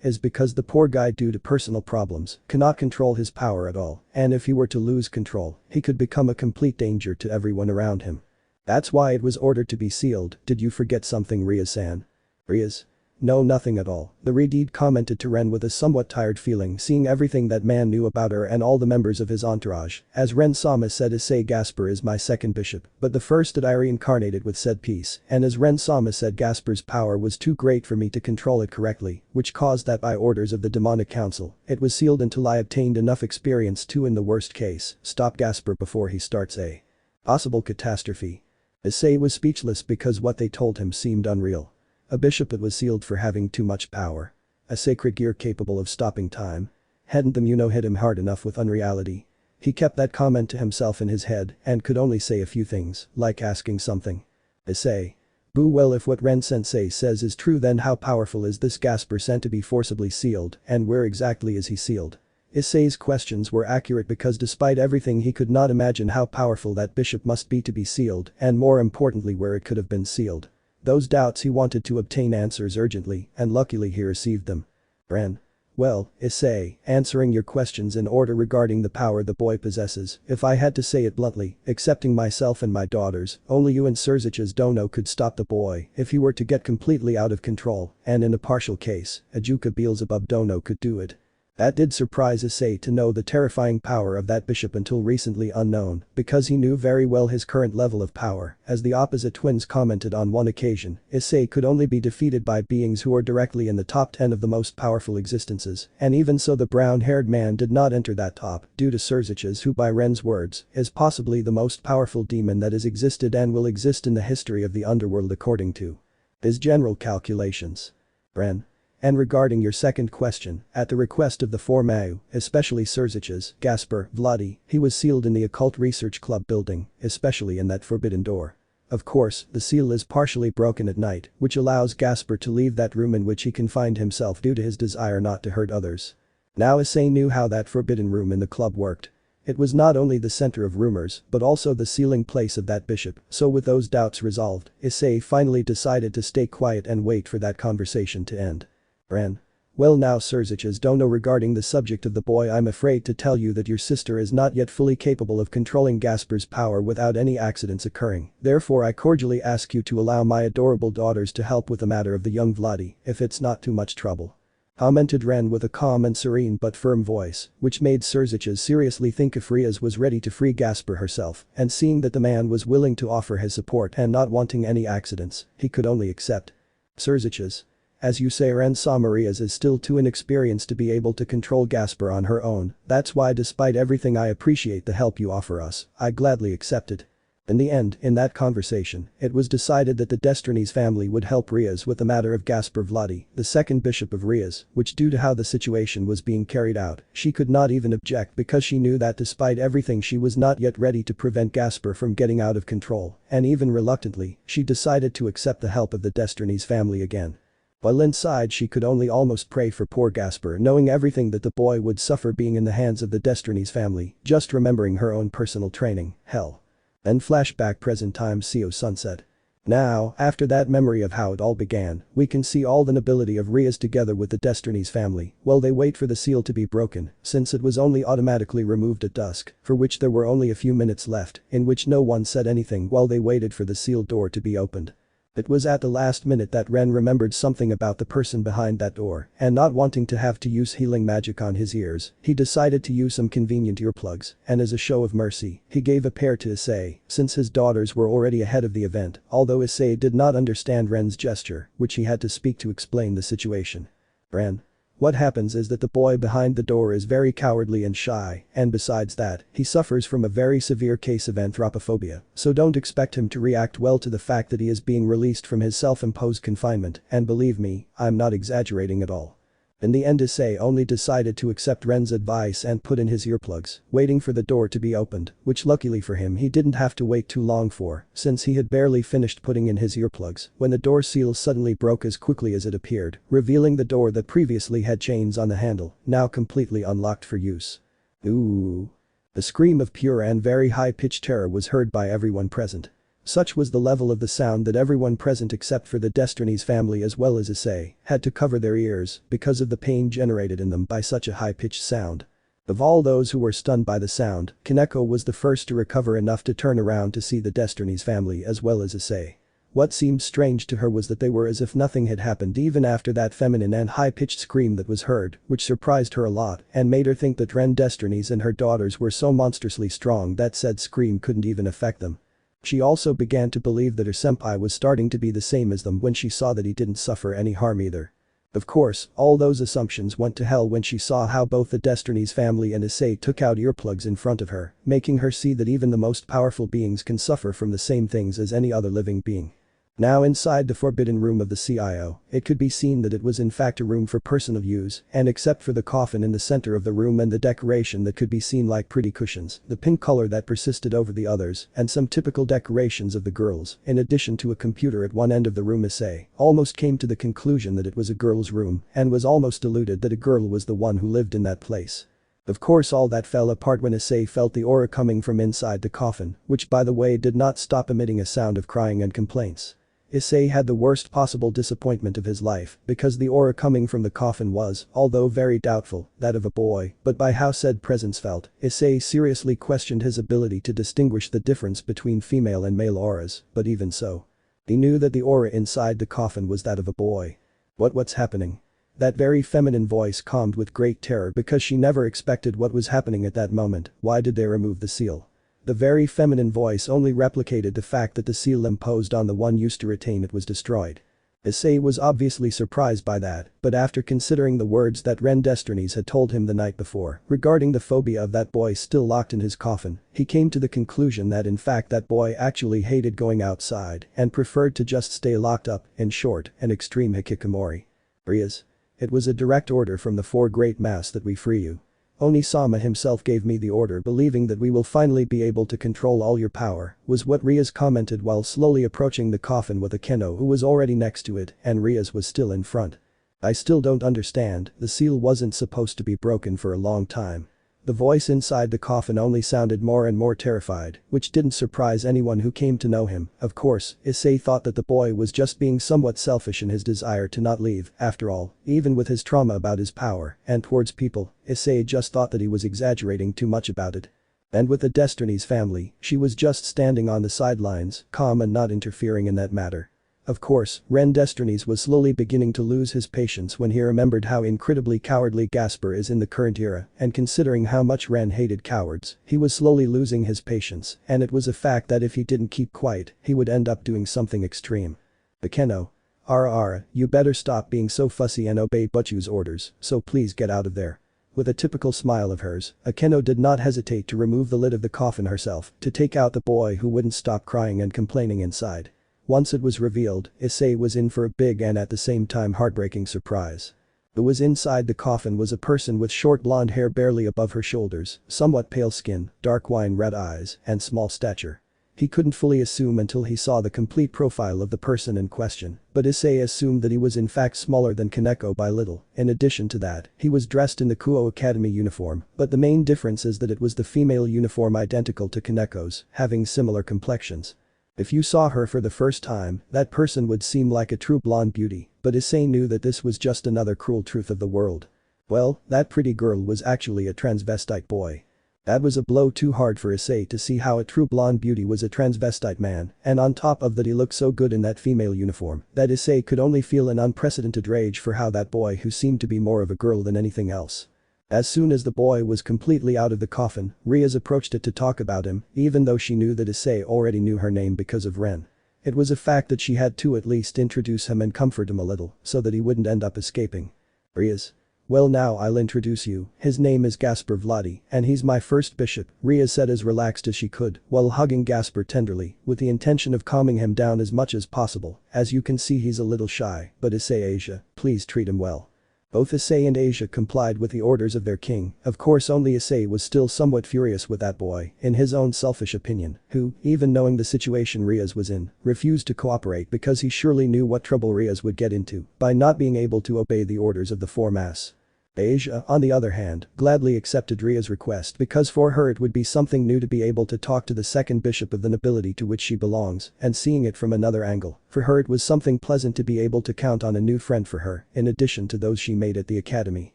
is because the poor guy, due to personal problems, cannot control his power at all, and if he were to lose control, he could become a complete danger to everyone around him. That's why it was ordered to be sealed. Did you forget something, Rias-san? Rias? No, nothing at all, the Redeed commented to Ren with a somewhat tired feeling, seeing everything that man knew about her and all the members of his entourage. As Ren Sama said, Issei Gasper is my second bishop, but the first that I reincarnated with said piece, and as Ren Sama said, Gasper's power was too great for me to control it correctly, which caused that by orders of the demonic council, it was sealed until I obtained enough experience to, in the worst case, stop Gasper before he starts a possible catastrophe. Issei was speechless because what they told him seemed unreal. A bishop that was sealed for having too much power. A sacred gear capable of stopping time. Hadn't the hit him hard enough with unreality? He kept that comment to himself in his head and could only say a few things, like asking something. Issei. Boo, well, if what Ren Sensei says is true, then how powerful is this Gasper sent to be forcibly sealed, and where exactly is he sealed? Issei's questions were accurate because despite everything he could not imagine how powerful that bishop must be to be sealed, and more importantly where it could have been sealed. Those doubts he wanted to obtain answers urgently, and luckily he received them. Ren. Well, Issei, answering your questions in order regarding the power the boy possesses, if I had to say it bluntly, excepting myself and my daughters, only you and Sirzechs Dono could stop the boy if he were to get completely out of control, and in a partial case, Ajuka Beelzebub Dono could do it. That did surprise Issei to know the terrifying power of that bishop until recently unknown, because he knew very well his current level of power. As the opposite twins commented on one occasion, Issei could only be defeated by beings who are directly in the top 10 of the most powerful existences, and even so the brown-haired man did not enter that top, due to Sirzechs, who by Ren's words, is possibly the most powerful demon that has existed and will exist in the history of the underworld according to his general calculations. Ren. And regarding your second question, at the request of the four Mau, especially Sirzechs, Gasper, Vladi, he was sealed in the Occult Research Club building, especially in that forbidden door. Of course, the seal is partially broken at night, which allows Gasper to leave that room in which he confined himself due to his desire not to hurt others. Now Issei knew how that forbidden room in the club worked. It was not only the center of rumors, but also the sealing place of that bishop, so with those doubts resolved, Issei finally decided to stay quiet and wait for that conversation to end. Ren. Well, now Sirzechs Dono, regarding the subject of the boy, I'm afraid to tell you that your sister is not yet fully capable of controlling Gasper's power without any accidents occurring, therefore I cordially ask you to allow my adorable daughters to help with the matter of the young Vladi, if it's not too much trouble. Commented Ren with a calm and serene but firm voice, which made Sirzechs seriously think if Rias was ready to free Gasper herself, and seeing that the man was willing to offer his support and not wanting any accidents, he could only accept. Sirzechs. As you say, Ren Sama, Rias is still too inexperienced to be able to control Gasper on her own, that's why despite everything I appreciate the help you offer us, I gladly accept it. In the end, in that conversation, it was decided that the Destinies family would help Rias with the matter of Gasper Vladi, the second bishop of Rias, which due to how the situation was being carried out, she could not even object because she knew that despite everything she was not yet ready to prevent Gasper from getting out of control, and even reluctantly, she decided to accept the help of the Destinies family again. While inside she could only almost pray for poor Gasper, knowing everything that the boy would suffer being in the hands of the Destinies family, just remembering her own personal training, hell. Then flashback present time, Seo sunset. Now, after that memory of how it all began, we can see all the nobility of Rias together with the Destinies family while they wait for the seal to be broken, since it was only automatically removed at dusk, for which there were only a few minutes left, in which no one said anything while they waited for the sealed door to be opened. It was at the last minute that Ren remembered something about the person behind that door, and not wanting to have to use healing magic on his ears, he decided to use some convenient earplugs, and as a show of mercy, he gave a pair to Issei, since his daughters were already ahead of the event, although Issei did not understand Ren's gesture, which he had to speak to explain the situation. Ren. What happens is that the boy behind the door is very cowardly and shy, and besides that, he suffers from a very severe case of anthropophobia, so don't expect him to react well to the fact that he is being released from his self-imposed confinement, and believe me, I'm not exaggerating at all. In the end Issei only decided to accept Ren's advice and put in his earplugs, waiting for the door to be opened, which luckily for him he didn't have to wait too long for, since he had barely finished putting in his earplugs when the door seal suddenly broke as quickly as it appeared, revealing the door that previously had chains on the handle, now completely unlocked for use. Ooh. A scream of pure and very high-pitched terror was heard by everyone present. Such was the level of the sound that everyone present except for the Destiny's family as well as Issei had to cover their ears because of the pain generated in them by such a high-pitched sound. Of all those who were stunned by the sound, Kaneko was the first to recover enough to turn around to see the Destiny's family as well as Issei. What seemed strange to her was that they were as if nothing had happened even after that feminine and high-pitched scream that was heard, which surprised her a lot and made her think that Ren Destinies and her daughters were so monstrously strong that said scream couldn't even affect them. She also began to believe that her senpai was starting to be the same as them when she saw that he didn't suffer any harm either. Of course, all those assumptions went to hell when she saw how both the Destiny's family and Issei took out earplugs in front of her, making her see that even the most powerful beings can suffer from the same things as any other living being. Now inside the forbidden room of the CIO, it could be seen that it was in fact a room for personal use, and except for the coffin in the center of the room and the decoration that could be seen like pretty cushions, the pink color that persisted over the others, and some typical decorations of the girls, in addition to a computer at one end of the room Issei almost came to the conclusion that it was a girl's room and was almost deluded that a girl was the one who lived in that place. Of course all that fell apart when Issei felt the aura coming from inside the coffin, which by the way did not stop emitting a sound of crying and complaints. Issei had the worst possible disappointment of his life because the aura coming from the coffin was, although very doubtful, that of a boy, but by how said presence felt, Issei seriously questioned his ability to distinguish the difference between female and male auras, but even so. He knew that the aura inside the coffin was that of a boy. What's happening? That very feminine voice calmed with great terror because she never expected what was happening at that moment. Why did they remove the seal? The very feminine voice only replicated the fact that the seal imposed on the one used to retain it was destroyed. Issei was obviously surprised by that, but after considering the words that Ren Destinies had told him the night before regarding the phobia of that boy still locked in his coffin, he came to the conclusion that in fact that boy actually hated going outside and preferred to just stay locked up, in short, an extreme hikikomori. Rias. It was a direct order from the Four Great Mass that we free you. Onisama himself gave me the order believing that we will finally be able to control all your power, was what Rias commented while slowly approaching the coffin with Akeno who was already next to it and Rias was still in front. I still don't understand, the seal wasn't supposed to be broken for a long time. The voice inside the coffin only sounded more and more terrified, which didn't surprise anyone who came to know him. Of course, Issei thought that the boy was just being somewhat selfish in his desire to not leave, after all, even with his trauma about his power and towards people, Issei just thought that he was exaggerating too much about it. And with the Destiny's family, she was just standing on the sidelines, calm and not interfering in that matter. Of course, Ren Destinies was slowly beginning to lose his patience when he remembered how incredibly cowardly Gasper is in the current era, and considering how much Ren hated cowards, he was slowly losing his patience, and it was a fact that if he didn't keep quiet, he would end up doing something extreme. Akeno. Ara, you better stop being so fussy and obey Butchu's orders, so please get out of there. With a typical smile of hers, Akeno did not hesitate to remove the lid of the coffin herself to take out the boy who wouldn't stop crying and complaining inside. Once it was revealed, Issei was in for a big and at the same time heartbreaking surprise. Who was inside the coffin was a person with short blonde hair barely above her shoulders, somewhat pale skin, dark wine red eyes, and small stature. He couldn't fully assume until he saw the complete profile of the person in question, but Issei assumed that he was in fact smaller than Kaneko by little. In addition to that, he was dressed in the Kuo Academy uniform, but the main difference is that it was the female uniform identical to Kaneko's, having similar complexions. If you saw her for the first time, that person would seem like a true blonde beauty, but Issei knew that this was just another cruel truth of the world. Well, that pretty girl was actually a transvestite boy. That was a blow too hard for Issei to see how a true blonde beauty was a transvestite man, and on top of that he looked so good in that female uniform that Issei could only feel an unprecedented rage for how that boy who seemed to be more of a girl than anything else. As soon as the boy was completely out of the coffin, Rias approached it to talk about him, even though she knew that Issei already knew her name because of Ren. It was a fact that she had to at least introduce him and comfort him a little, so that he wouldn't end up escaping. Rias. Well now I'll introduce you, his name is Gaspar Vladi, and he's my first bishop, Rias said as relaxed as she could, while hugging Gaspar tenderly, with the intention of calming him down as much as possible. As you can see he's a little shy, but Issei Asia, please treat him well. Both Issei and Asia complied with the orders of their king. Of course only Issei was still somewhat furious with that boy, in his own selfish opinion, who, even knowing the situation Rias was in, refused to cooperate because he surely knew what trouble Rias would get into by not being able to obey the orders of the four mass. Asia, on the other hand, gladly accepted Ria's request because for her it would be something new to be able to talk to the second bishop of the nobility to which she belongs, and seeing it from another angle, for her it was something pleasant to be able to count on a new friend for her, in addition to those she made at the academy.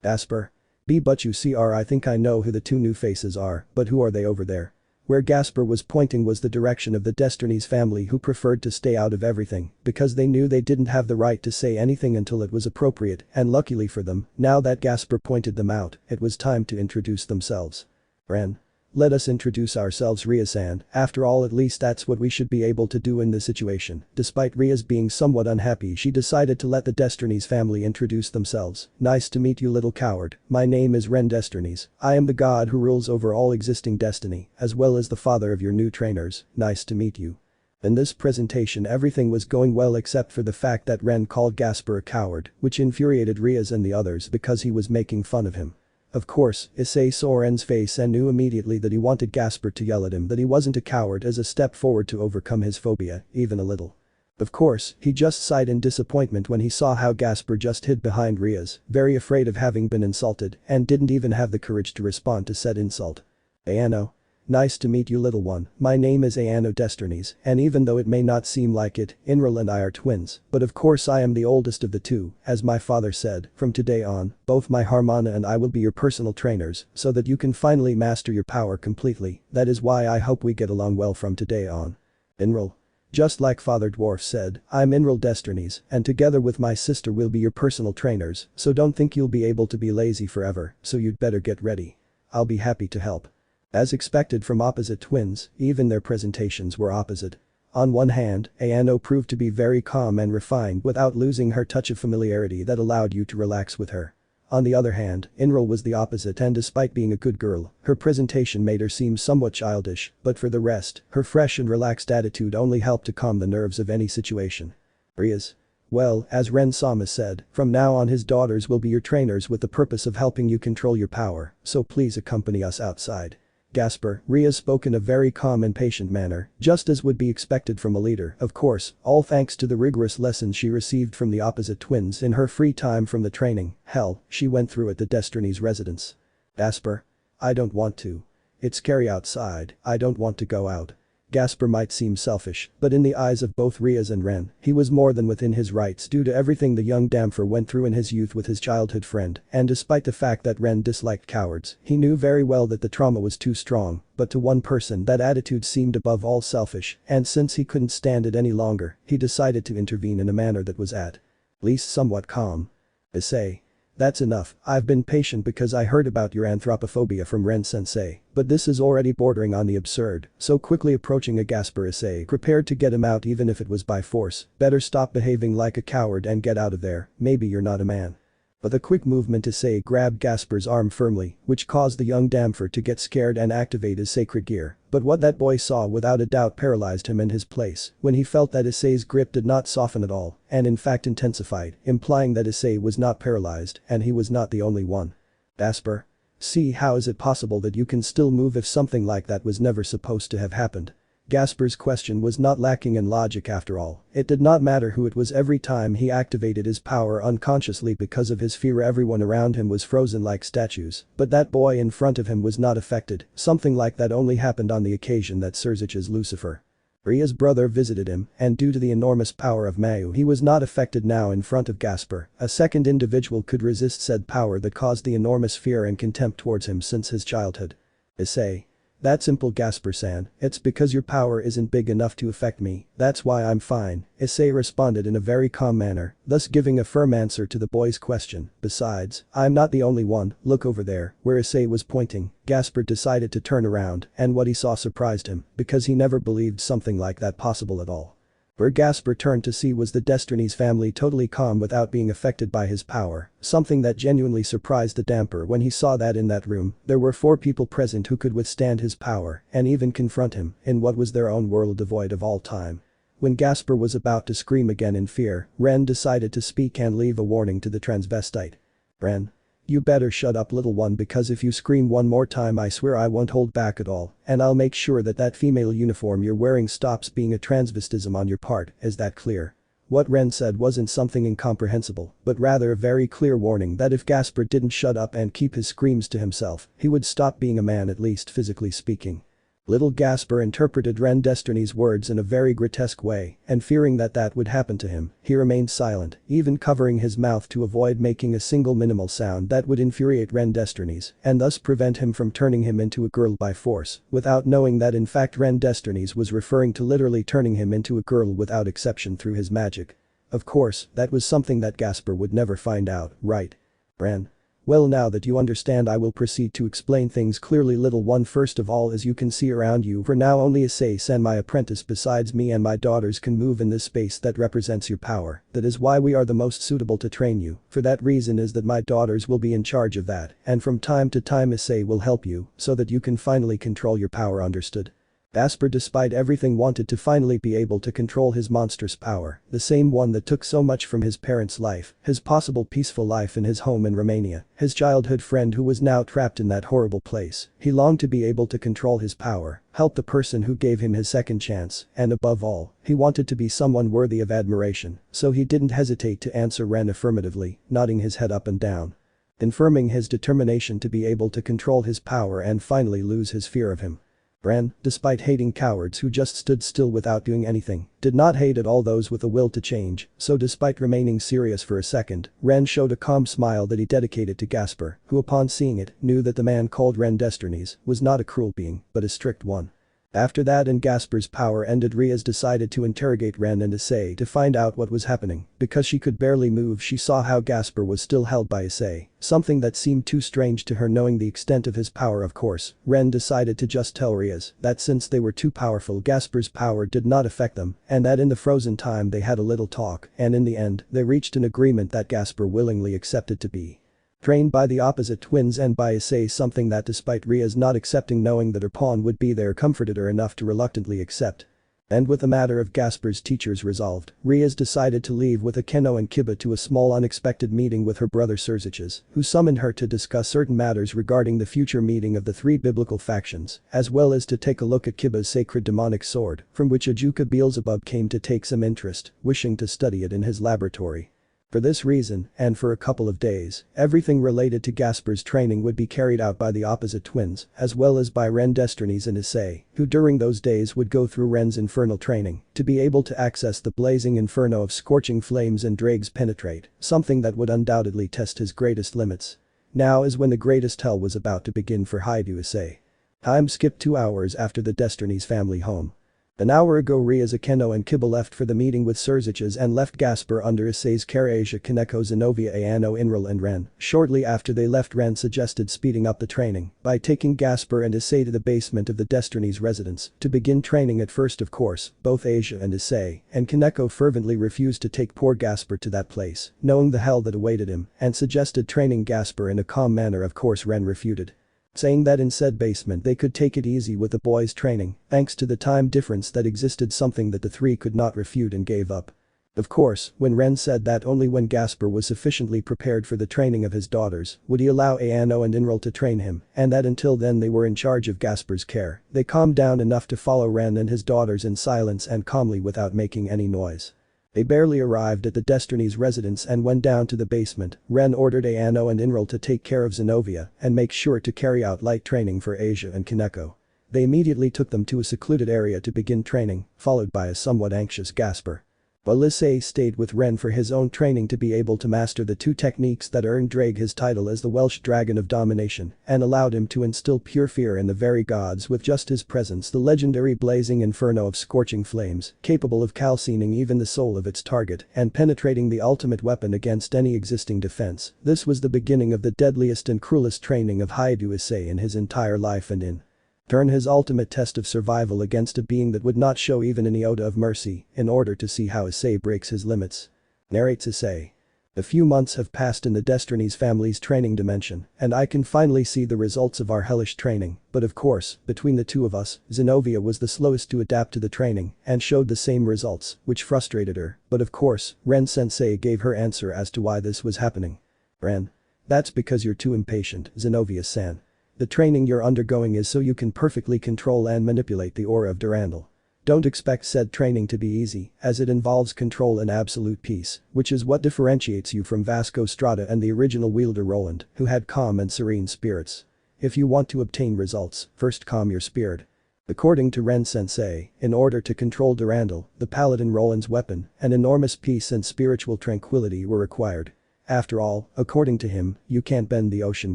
Gaspar. But you see I think I know who the two new faces are, but who are they over there? Where Gaspar was pointing was the direction of the Destinies family who preferred to stay out of everything because they knew they didn't have the right to say anything until it was appropriate, and luckily for them, now that Gaspar pointed them out, it was time to introduce themselves. Ren. Let us introduce ourselves Rias-san, after all at least that's what we should be able to do in this situation. Despite Rias being somewhat unhappy she decided to let the Destinies family introduce themselves. Nice to meet you little coward, my name is Ren Destinies, I am the god who rules over all existing destiny, as well as the father of your new trainers, nice to meet you. In this presentation everything was going well except for the fact that Ren called Gaspar a coward, which infuriated Rias and the others because he was making fun of him. Of course, Issei saw Ren's face and knew immediately that he wanted Gaspar to yell at him that he wasn't a coward as a step forward to overcome his phobia, even a little. Of course, he just sighed in disappointment when he saw how Gaspar just hid behind Rias, very afraid of having been insulted, and didn't even have the courage to respond to said insult. Akeno. Nice to meet you little one, my name is Akeno Destinies, and even though it may not seem like it, Inral and I are twins, but of course I am the oldest of the two, as my father said, from today on, both my Harmona and I will be your personal trainers, so that you can finally master your power completely, that is why I hope we get along well from today on. Inral. Just like Father Dwarf said, I'm Inral Destinies, and together with my sister we'll be your personal trainers, so don't think you'll be able to be lazy forever, so you'd better get ready. I'll be happy to help. As expected from opposite twins, even their presentations were opposite. On one hand, Akeno proved to be very calm and refined without losing her touch of familiarity that allowed you to relax with her. On the other hand, Inral was the opposite and despite being a good girl, her presentation made her seem somewhat childish, but for the rest, her fresh and relaxed attitude only helped to calm the nerves of any situation. Rias. Well, as Ren Sama said, from now on his daughters will be your trainers with the purpose of helping you control your power, so please accompany us outside. Gaspar, Rias spoke in a very calm and patient manner, just as would be expected from a leader, of course, all thanks to the rigorous lessons she received from the opposite twins in her free time from the training, hell, she went through at the Destiny's residence. Gaspar. I don't want to. It's scary outside, I don't want to go out. Gaspar might seem selfish, but in the eyes of both Rias and Ren, he was more than within his rights due to everything the young Damfer went through in his youth with his childhood friend, and despite the fact that Ren disliked cowards, he knew very well that the trauma was too strong, but to one person that attitude seemed above all selfish, and since he couldn't stand it any longer, he decided to intervene in a manner that was at least somewhat calm. Issei. That's enough, I've been patient because I heard about your anthropophobia from Ren-sensei, but this is already bordering on the absurd, so quickly approaching a Gaspar Issei prepared to get him out even if it was by force, better stop behaving like a coward and get out of there, maybe you're not a man. With a quick movement Issei grabbed Gaspar's arm firmly, which caused the young Damfer to get scared and activate his sacred gear, but what that boy saw without a doubt paralyzed him in his place when he felt that Issei's grip did not soften at all, and in fact intensified, implying that Issei was not paralyzed and he was not the only one. Gaspar. See, how is it possible that you can still move if something like that was never supposed to have happened? Gaspar's question was not lacking in logic after all, it did not matter who it was every time he activated his power unconsciously because of his fear everyone around him was frozen like statues, but that boy in front of him was not affected, something like that only happened on the occasion that Sirzechs Lucifer. Ria's brother visited him, and due to the enormous power of Mayu he was not affected now in front of Gaspar, a second individual could resist said power that caused the enormous fear and contempt towards him since his childhood. Issei. That's simple Gaspar-san, it's because your power isn't big enough to affect me, that's why I'm fine, Issei responded in a very calm manner, thus giving a firm answer to the boy's question. Besides, I'm not the only one, look over there, where Issei was pointing. Gaspar decided to turn around, and what he saw surprised him, because he never believed something like that possible at all. Where Gasper turned to see was the Destinies family totally calm without being affected by his power, something that genuinely surprised the damper when he saw that in that room, there were 4 people present who could withstand his power and even confront him in what was their own world devoid of all time. When Gasper was about to scream again in fear, Ren decided to speak and leave a warning to the transvestite. "Ren. You better shut up, little one, because if you scream one more time I swear I won't hold back at all, and I'll make sure that female uniform you're wearing stops being a transvestism on your part, is that clear?" What Ren said wasn't something incomprehensible, but rather a very clear warning that if Gasper didn't shut up and keep his screams to himself, he would stop being a man, at least physically speaking. Little Gasper interpreted Ren Destiny's words in a very grotesque way, and fearing that would happen to him, he remained silent, even covering his mouth to avoid making a single minimal sound that would infuriate Ren Destinies and thus prevent him from turning him into a girl by force, without knowing that in fact Ren Destinies was referring to literally turning him into a girl without exception through his magic. Of course, that was something that Gasper would never find out, right? Ren. Well, now that you understand, I will proceed to explain things clearly, little one. First of all, as you can see around you, for now only Issei and my apprentice besides me and my daughters can move in this space that represents your power. That is why we are the most suitable to train you. For that reason is that my daughters will be in charge of that, and from time to time Issei will help you so that you can finally control your power, understood? Gasper, despite everything, wanted to finally be able to control his monstrous power, the same one that took so much from his parents' life, his possible peaceful life in his home in Romania, his childhood friend who was now trapped in that horrible place. He longed to be able to control his power, help the person who gave him his second chance, and above all, he wanted to be someone worthy of admiration, so he didn't hesitate to answer Ren affirmatively, nodding his head up and down, confirming his determination to be able to control his power and finally lose his fear of him. Ren, despite hating cowards who just stood still without doing anything, did not hate at all those with a will to change, so despite remaining serious for a second, Ren showed a calm smile that he dedicated to Gasper, who upon seeing it, knew that the man called Ren Destinies was not a cruel being, but a strict one. After that and Gasper's power ended, Rias decided to interrogate Ren and Issei to find out what was happening. Because she could barely move, she saw how Gasper was still held by Issei, something that seemed too strange to her. Knowing the extent of his power, of course, Ren decided to just tell Rias that since they were too powerful, Gasper's power did not affect them, and that in the frozen time they had a little talk, and in the end, they reached an agreement that Gasper willingly accepted to be trained by the opposite twins and by Issei, something that despite Rias not accepting, knowing that her pawn would be there, comforted her enough to reluctantly accept. And with the matter of Gasper's teachers resolved, Rias decided to leave with Akeno and Kiba to a small unexpected meeting with her brother Sirzechs, who summoned her to discuss certain matters regarding the future meeting of the 3 biblical factions, as well as to take a look at Kiba's sacred demonic sword, from which Ajuka Beelzebub came to take some interest, wishing to study it in his laboratory. For this reason, and for a couple of days, everything related to Gasper's training would be carried out by the opposite twins, as well as by Ren Destinies and Issei, who during those days would go through Ren's infernal training to be able to access the blazing inferno of scorching flames and dregs penetrate, something that would undoubtedly test his greatest limits. Now is when the greatest hell was about to begin for Hyoudou Issei. Time skipped 2 hours after the Destinies family home. An hour ago, Rias, Akeno and Kiba left for the meeting with Sirzechs and left Gasper under Issei's care. Asia, Kaneko, Zenobia, Ayano, Inral and Ren. Shortly after they left, Ren suggested speeding up the training by taking Gasper and Issei to the basement of the Destinies' residence to begin training. At first, of course, both Asia and Issei and Kaneko fervently refused to take poor Gasper to that place, knowing the hell that awaited him, and suggested training Gasper in a calm manner. Of course, Ren refuted, saying that in said basement they could take it easy with the boys' training, thanks to the time difference that existed, something that the 3 could not refute and gave up. Of course, when Ren said that only when Gasper was sufficiently prepared for the training of his daughters would he allow Ayano and Inral to train him, and that until then they were in charge of Gasper's care, they calmed down enough to follow Ren and his daughters in silence and calmly without making any noise. They barely arrived at the Destinies' residence and went down to the basement. Ren ordered Ayano and Inral to take care of Zenobia and make sure to carry out light training for Asia and Kaneko. They immediately took them to a secluded area to begin training, followed by a somewhat anxious Gasper. While Issei stayed with Ren for his own training to be able to master the 2 techniques that earned Drake his title as the Welsh Dragon of Domination and allowed him to instill pure fear in the very gods with just his presence, the legendary blazing inferno of scorching flames, capable of calcining even the soul of its target and penetrating the ultimate weapon against any existing defense. This was the beginning of the deadliest and cruelest training of Hyoudou Issei in his entire life, and in Turn his ultimate test of survival against a being that would not show even an iota of mercy in order to see how Issei breaks his limits. Narrates Issei. A few months have passed in the Destinies family's training dimension, and I can finally see the results of our hellish training, but of course, between the two of us, Zenovia was the slowest to adapt to the training and showed the same results, which frustrated her, but of course, Ren-sensei gave her answer as to why this was happening. Ren. That's because you're too impatient, Zenovia-san. The training you're undergoing is so you can perfectly control and manipulate the aura of Durandal. Don't expect said training to be easy, as it involves control and absolute peace, which is what differentiates you from Vasco Strada and the original wielder Roland, who had calm and serene spirits. If you want to obtain results, first calm your spirit. According to Ren-sensei, in order to control Durandal, the paladin Roland's weapon, an enormous peace and spiritual tranquility were required. After all, according to him, you can't bend the ocean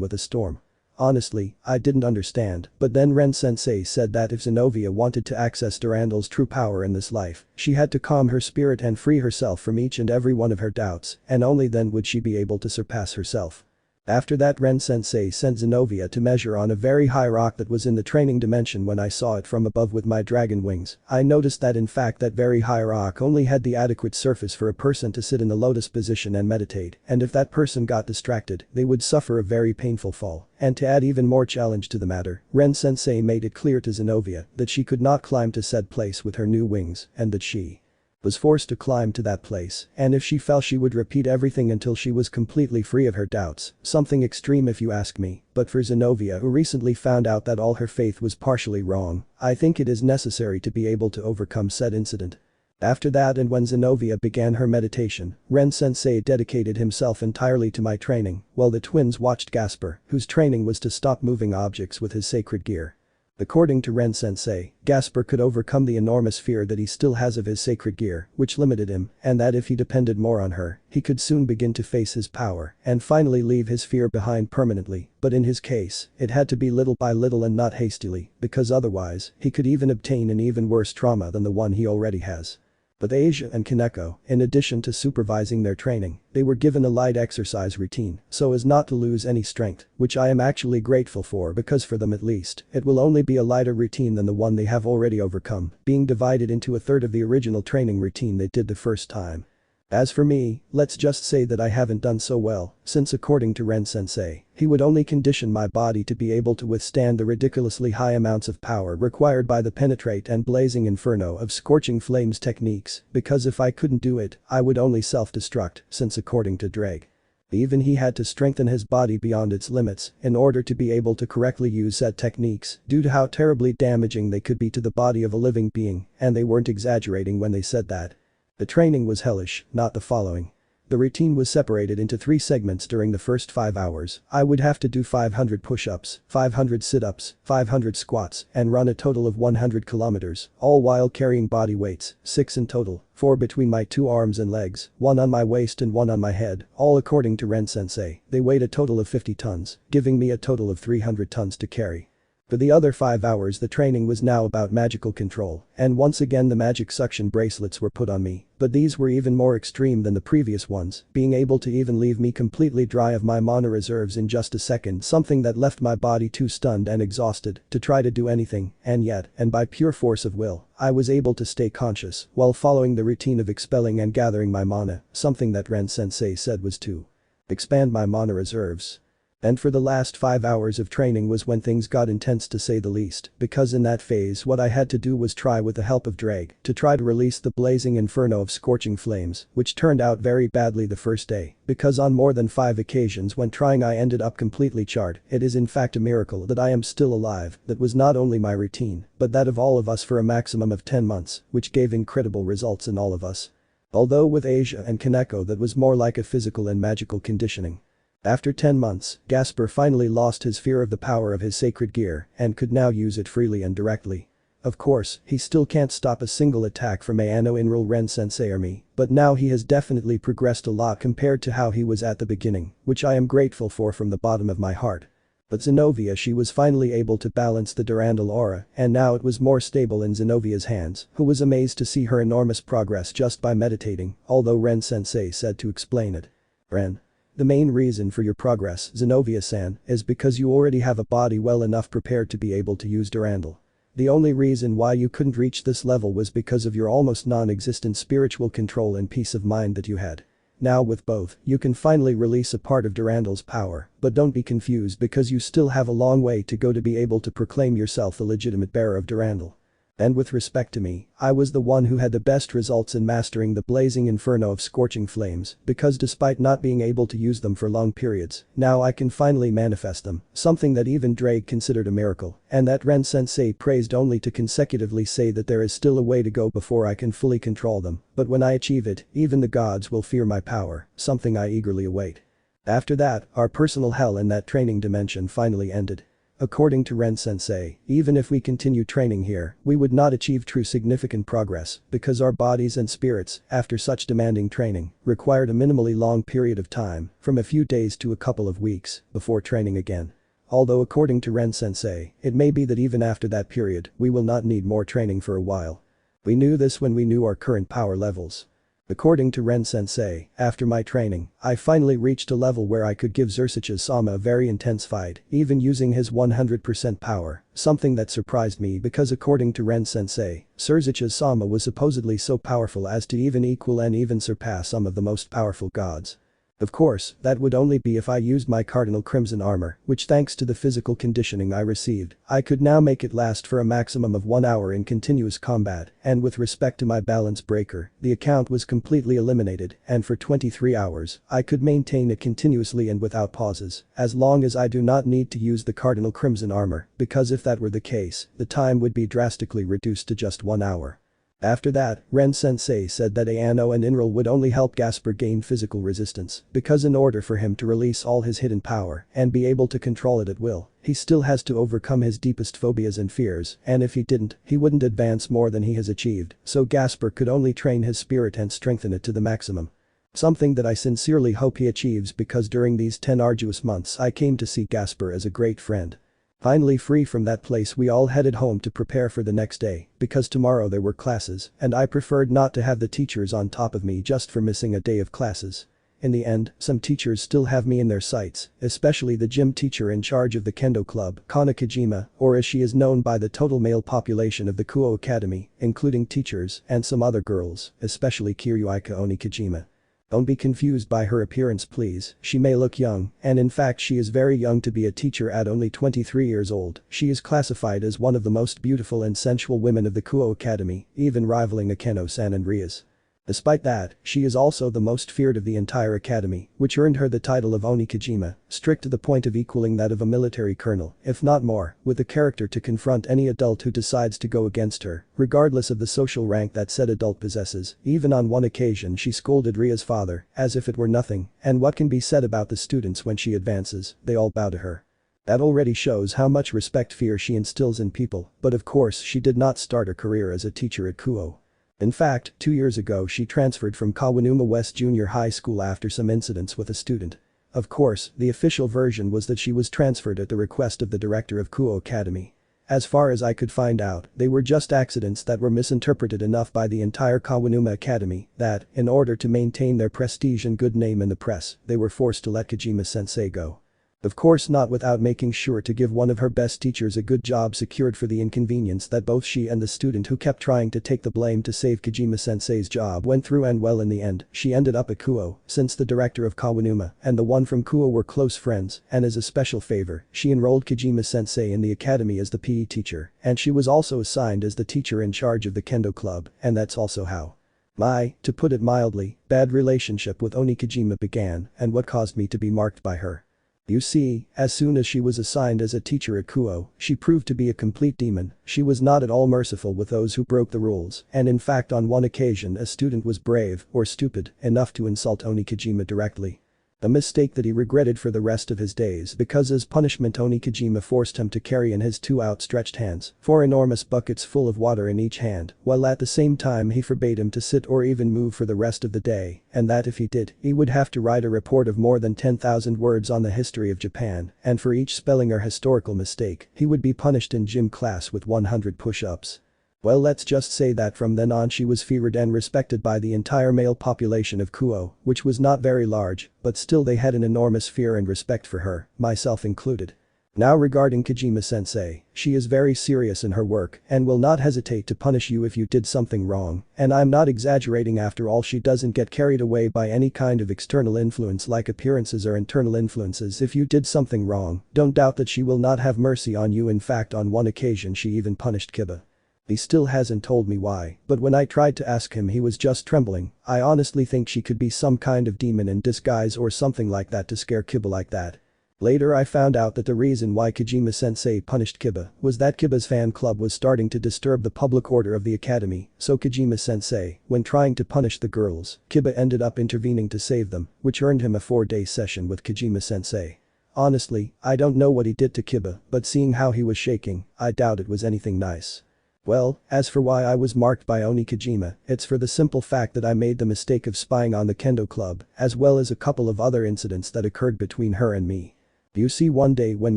with a storm. Honestly, I didn't understand, but then Ren-sensei said that if Zenovia wanted to access Durandal's true power in this life, she had to calm her spirit and free herself from each and every one of her doubts, and only then would she be able to surpass herself. After that Ren-sensei sent Zenovia to measure on a very high rock that was in the training dimension. When I saw it from above with my dragon wings, I noticed that in fact that very high rock only had the adequate surface for a person to sit in the lotus position and meditate, and if that person got distracted, they would suffer a very painful fall. And to add even more challenge to the matter, Ren-sensei made it clear to Zenovia that she could not climb to said place with her new wings, and that she was forced to climb to that place, and if she fell she would repeat everything until she was completely free of her doubts, something extreme if you ask me, but for Zenovia who recently found out that all her faith was partially wrong, I think it is necessary to be able to overcome said incident. After that and when Zenovia began her meditation, Ren-sensei dedicated himself entirely to my training, while the twins watched Gasper, whose training was to stop moving objects with his sacred gear. According to Ren-sensei, Gasper could overcome the enormous fear that he still has of his sacred gear, which limited him, and that if he depended more on her, he could soon begin to face his power and finally leave his fear behind permanently, but in his case, it had to be little by little and not hastily, because otherwise, he could even obtain an even worse trauma than the one he already has. But Asia and Kaneko, in addition to supervising their training, they were given a light exercise routine so as not to lose any strength, which I am actually grateful for because for them at least, it will only be a lighter routine than the one they have already overcome, being divided into a third of the original training routine they did the first time. As for me, let's just say that I haven't done so well, since according to Ren-sensei, he would only condition my body to be able to withstand the ridiculously high amounts of power required by the penetrate and blazing inferno of scorching flames techniques, because if I couldn't do it, I would only self-destruct, since according to Drake, even he had to strengthen his body beyond its limits in order to be able to correctly use said techniques due to how terribly damaging they could be to the body of a living being, and they weren't exaggerating when they said that. The training was hellish, not the following. The routine was separated into 3 segments during the first 5 hours. I would have to do 500 push-ups, 500 sit-ups, 500 squats, and run a total of 100 kilometers, all while carrying body weights, 6 in total, 4 between my 2 arms and legs, 1 on my waist and 1 on my head, all according to Ren-sensei. They weighed a total of 50 tons, giving me a total of 300 tons to carry. For the other 5 hours the training was now about magical control, and once again the magic suction bracelets were put on me, but these were even more extreme than the previous ones, being able to even leave me completely dry of my mana reserves in just a second, something that left my body too stunned and exhausted to try to do anything, and yet, and by pure force of will, I was able to stay conscious while following the routine of expelling and gathering my mana, something that Ren-sensei said was to expand my mana reserves. And for the last 5 hours of training was when things got intense to say the least, because in that phase what I had to do was try with the help of Drake to try to release the blazing inferno of scorching flames, which turned out very badly the first day, because on more than 5 occasions when trying I ended up completely charred. It is in fact a miracle that I am still alive. That was not only my routine, but that of all of us for a maximum of 10 months, which gave incredible results in all of us. Although with Asia and Kaneko that was more like a physical and magical conditioning. After 10 months, Gasper finally lost his fear of the power of his sacred gear and could now use it freely and directly. Of course, he still can't stop a single attack from Ayano Inral Ren-sensei or me, but now he has definitely progressed a lot compared to how he was at the beginning, which I am grateful for from the bottom of my heart. But Zenovia, she was finally able to balance the Durandal aura, and now it was more stable in Zenovia's hands, who was amazed to see her enormous progress just by meditating, although Ren-sensei said to explain it. Ren. The main reason for your progress, Zenobia-san, is because you already have a body well enough prepared to be able to use Durandal. The only reason why you couldn't reach this level was because of your almost non-existent spiritual control and peace of mind that you had. Now with both, you can finally release a part of Durandal's power, but don't be confused because you still have a long way to go to be able to proclaim yourself the legitimate bearer of Durandal. And with respect to me, I was the one who had the best results in mastering the blazing inferno of scorching flames, because despite not being able to use them for long periods, now I can finally manifest them, something that even Drake considered a miracle, and that Ren-sensei praised only to consecutively say that there is still a way to go before I can fully control them, but when I achieve it, even the gods will fear my power, something I eagerly await. After that, our personal hell in that training dimension finally ended. According to Ren-sensei, even if we continue training here, we would not achieve true significant progress because our bodies and spirits, after such demanding training, required a minimally long period of time, from a few days to a couple of weeks, before training again. Although according to Ren-sensei, it may be that even after that period, we will not need more training for a while. We knew this when we knew our current power levels. According to Ren-sensei, after my training, I finally reached a level where I could give Sirzechs-sama a very intense fight, even using his 100% power, something that surprised me because according to Ren-sensei, Sirzechs-sama was supposedly so powerful as to even equal and even surpass some of the most powerful gods. Of course, that would only be if I used my Cardinal Crimson armor, which thanks to the physical conditioning I received, I could now make it last for a maximum of 1 hour in continuous combat, and with respect to my balance breaker, the account was completely eliminated, and for 23 hours, I could maintain it continuously and without pauses, as long as I do not need to use the Cardinal Crimson armor, because if that were the case, the time would be drastically reduced to just 1 hour. After that, Ren-sensei said that Ayano and Inral would only help Gasper gain physical resistance, because in order for him to release all his hidden power and be able to control it at will, he still has to overcome his deepest phobias and fears, and if he didn't, he wouldn't advance more than he has achieved, so Gasper could only train his spirit and strengthen it to the maximum. Something that I sincerely hope he achieves because during these 10 arduous months I came to see Gasper as a great friend. Finally free from that place we all headed home to prepare for the next day, because tomorrow there were classes, and I preferred not to have the teachers on top of me just for missing a day of classes. In the end, some teachers still have me in their sights, especially the gym teacher in charge of the kendo club, Kana Kojima, or as she is known by the total male population of the Kuo Academy, including teachers and some other girls, especially Kiryuika Oni Kojima. Don't be confused by her appearance please, she may look young, and in fact she is very young to be a teacher at only 23 years old. She is classified as one of the most beautiful and sensual women of the Kuo Academy, even rivaling Akeno-san and Rias. Despite that, she is also the most feared of the entire academy, which earned her the title of Oni Kojima, strict to the point of equaling that of a military colonel, if not more, with the character to confront any adult who decides to go against her, regardless of the social rank that said adult possesses. Even on one occasion she scolded Ria's father, as if it were nothing, and what can be said about the students when she advances, they all bow to her. That already shows how much fear she instills in people, but of course she did not start her career as a teacher at Kuo. In fact, 2 years ago she transferred from Kawanuma West Junior High School after some incidents with a student. Of course, the official version was that she was transferred at the request of the director of Kuo Academy. As far as I could find out, they were just accidents that were misinterpreted enough by the entire Kawanuma Academy that, in order to maintain their prestige and good name in the press, they were forced to let Kojima-sensei go. Of course not without making sure to give one of her best teachers a good job secured for the inconvenience that both she and the student who kept trying to take the blame to save Kojima-sensei's job went through, and well in the end, she ended up at Kuo, since the director of Kawanuma and the one from Kuo were close friends, and as a special favor, she enrolled Kojima-sensei in the academy as the PE teacher, and she was also assigned as the teacher in charge of the kendo club, and that's also how my, to put it mildly, bad relationship with Oni Kojima began and what caused me to be marked by her. You see, as soon as she was assigned as a teacher at Kuo, she proved to be a complete demon. She was not at all merciful with those who broke the rules, and in fact on one occasion a student was brave, or stupid, enough to insult Oni Kojima directly. A mistake that he regretted for the rest of his days because as punishment Oni Kojima forced him to carry in his 2 outstretched hands 4 enormous buckets full of water in each hand, while at the same time he forbade him to sit or even move for the rest of the day, and that if he did, he would have to write a report of more than 10,000 words on the history of Japan, and for each spelling or historical mistake, he would be punished in gym class with 100 push-ups. Well, let's just say that from then on she was feared and respected by the entire male population of Kuoh, which was not very large, but still they had an enormous fear and respect for her, myself included. Now regarding Kojima-sensei, she is very serious in her work and will not hesitate to punish you if you did something wrong, and I'm not exaggerating. After all, she doesn't get carried away by any kind of external influence like appearances or internal influences. If you did something wrong, don't doubt that she will not have mercy on you. In fact, on one occasion she even punished Kiba. He still hasn't told me why, but when I tried to ask him he was just trembling. I honestly think she could be some kind of demon in disguise or something like that to scare Kiba like that. Later I found out that the reason why Kojima-sensei punished Kiba was that Kiba's fan club was starting to disturb the public order of the academy, so Kojima-sensei, when trying to punish the girls, Kiba ended up intervening to save them, which earned him a 4-day session with Kojima-sensei. Honestly, I don't know what he did to Kiba, but seeing how he was shaking, I doubt it was anything nice. Well, as for why I was marked by Oni Kojima, it's for the simple fact that I made the mistake of spying on the Kendo club, as well as a couple of other incidents that occurred between her and me. You see, one day when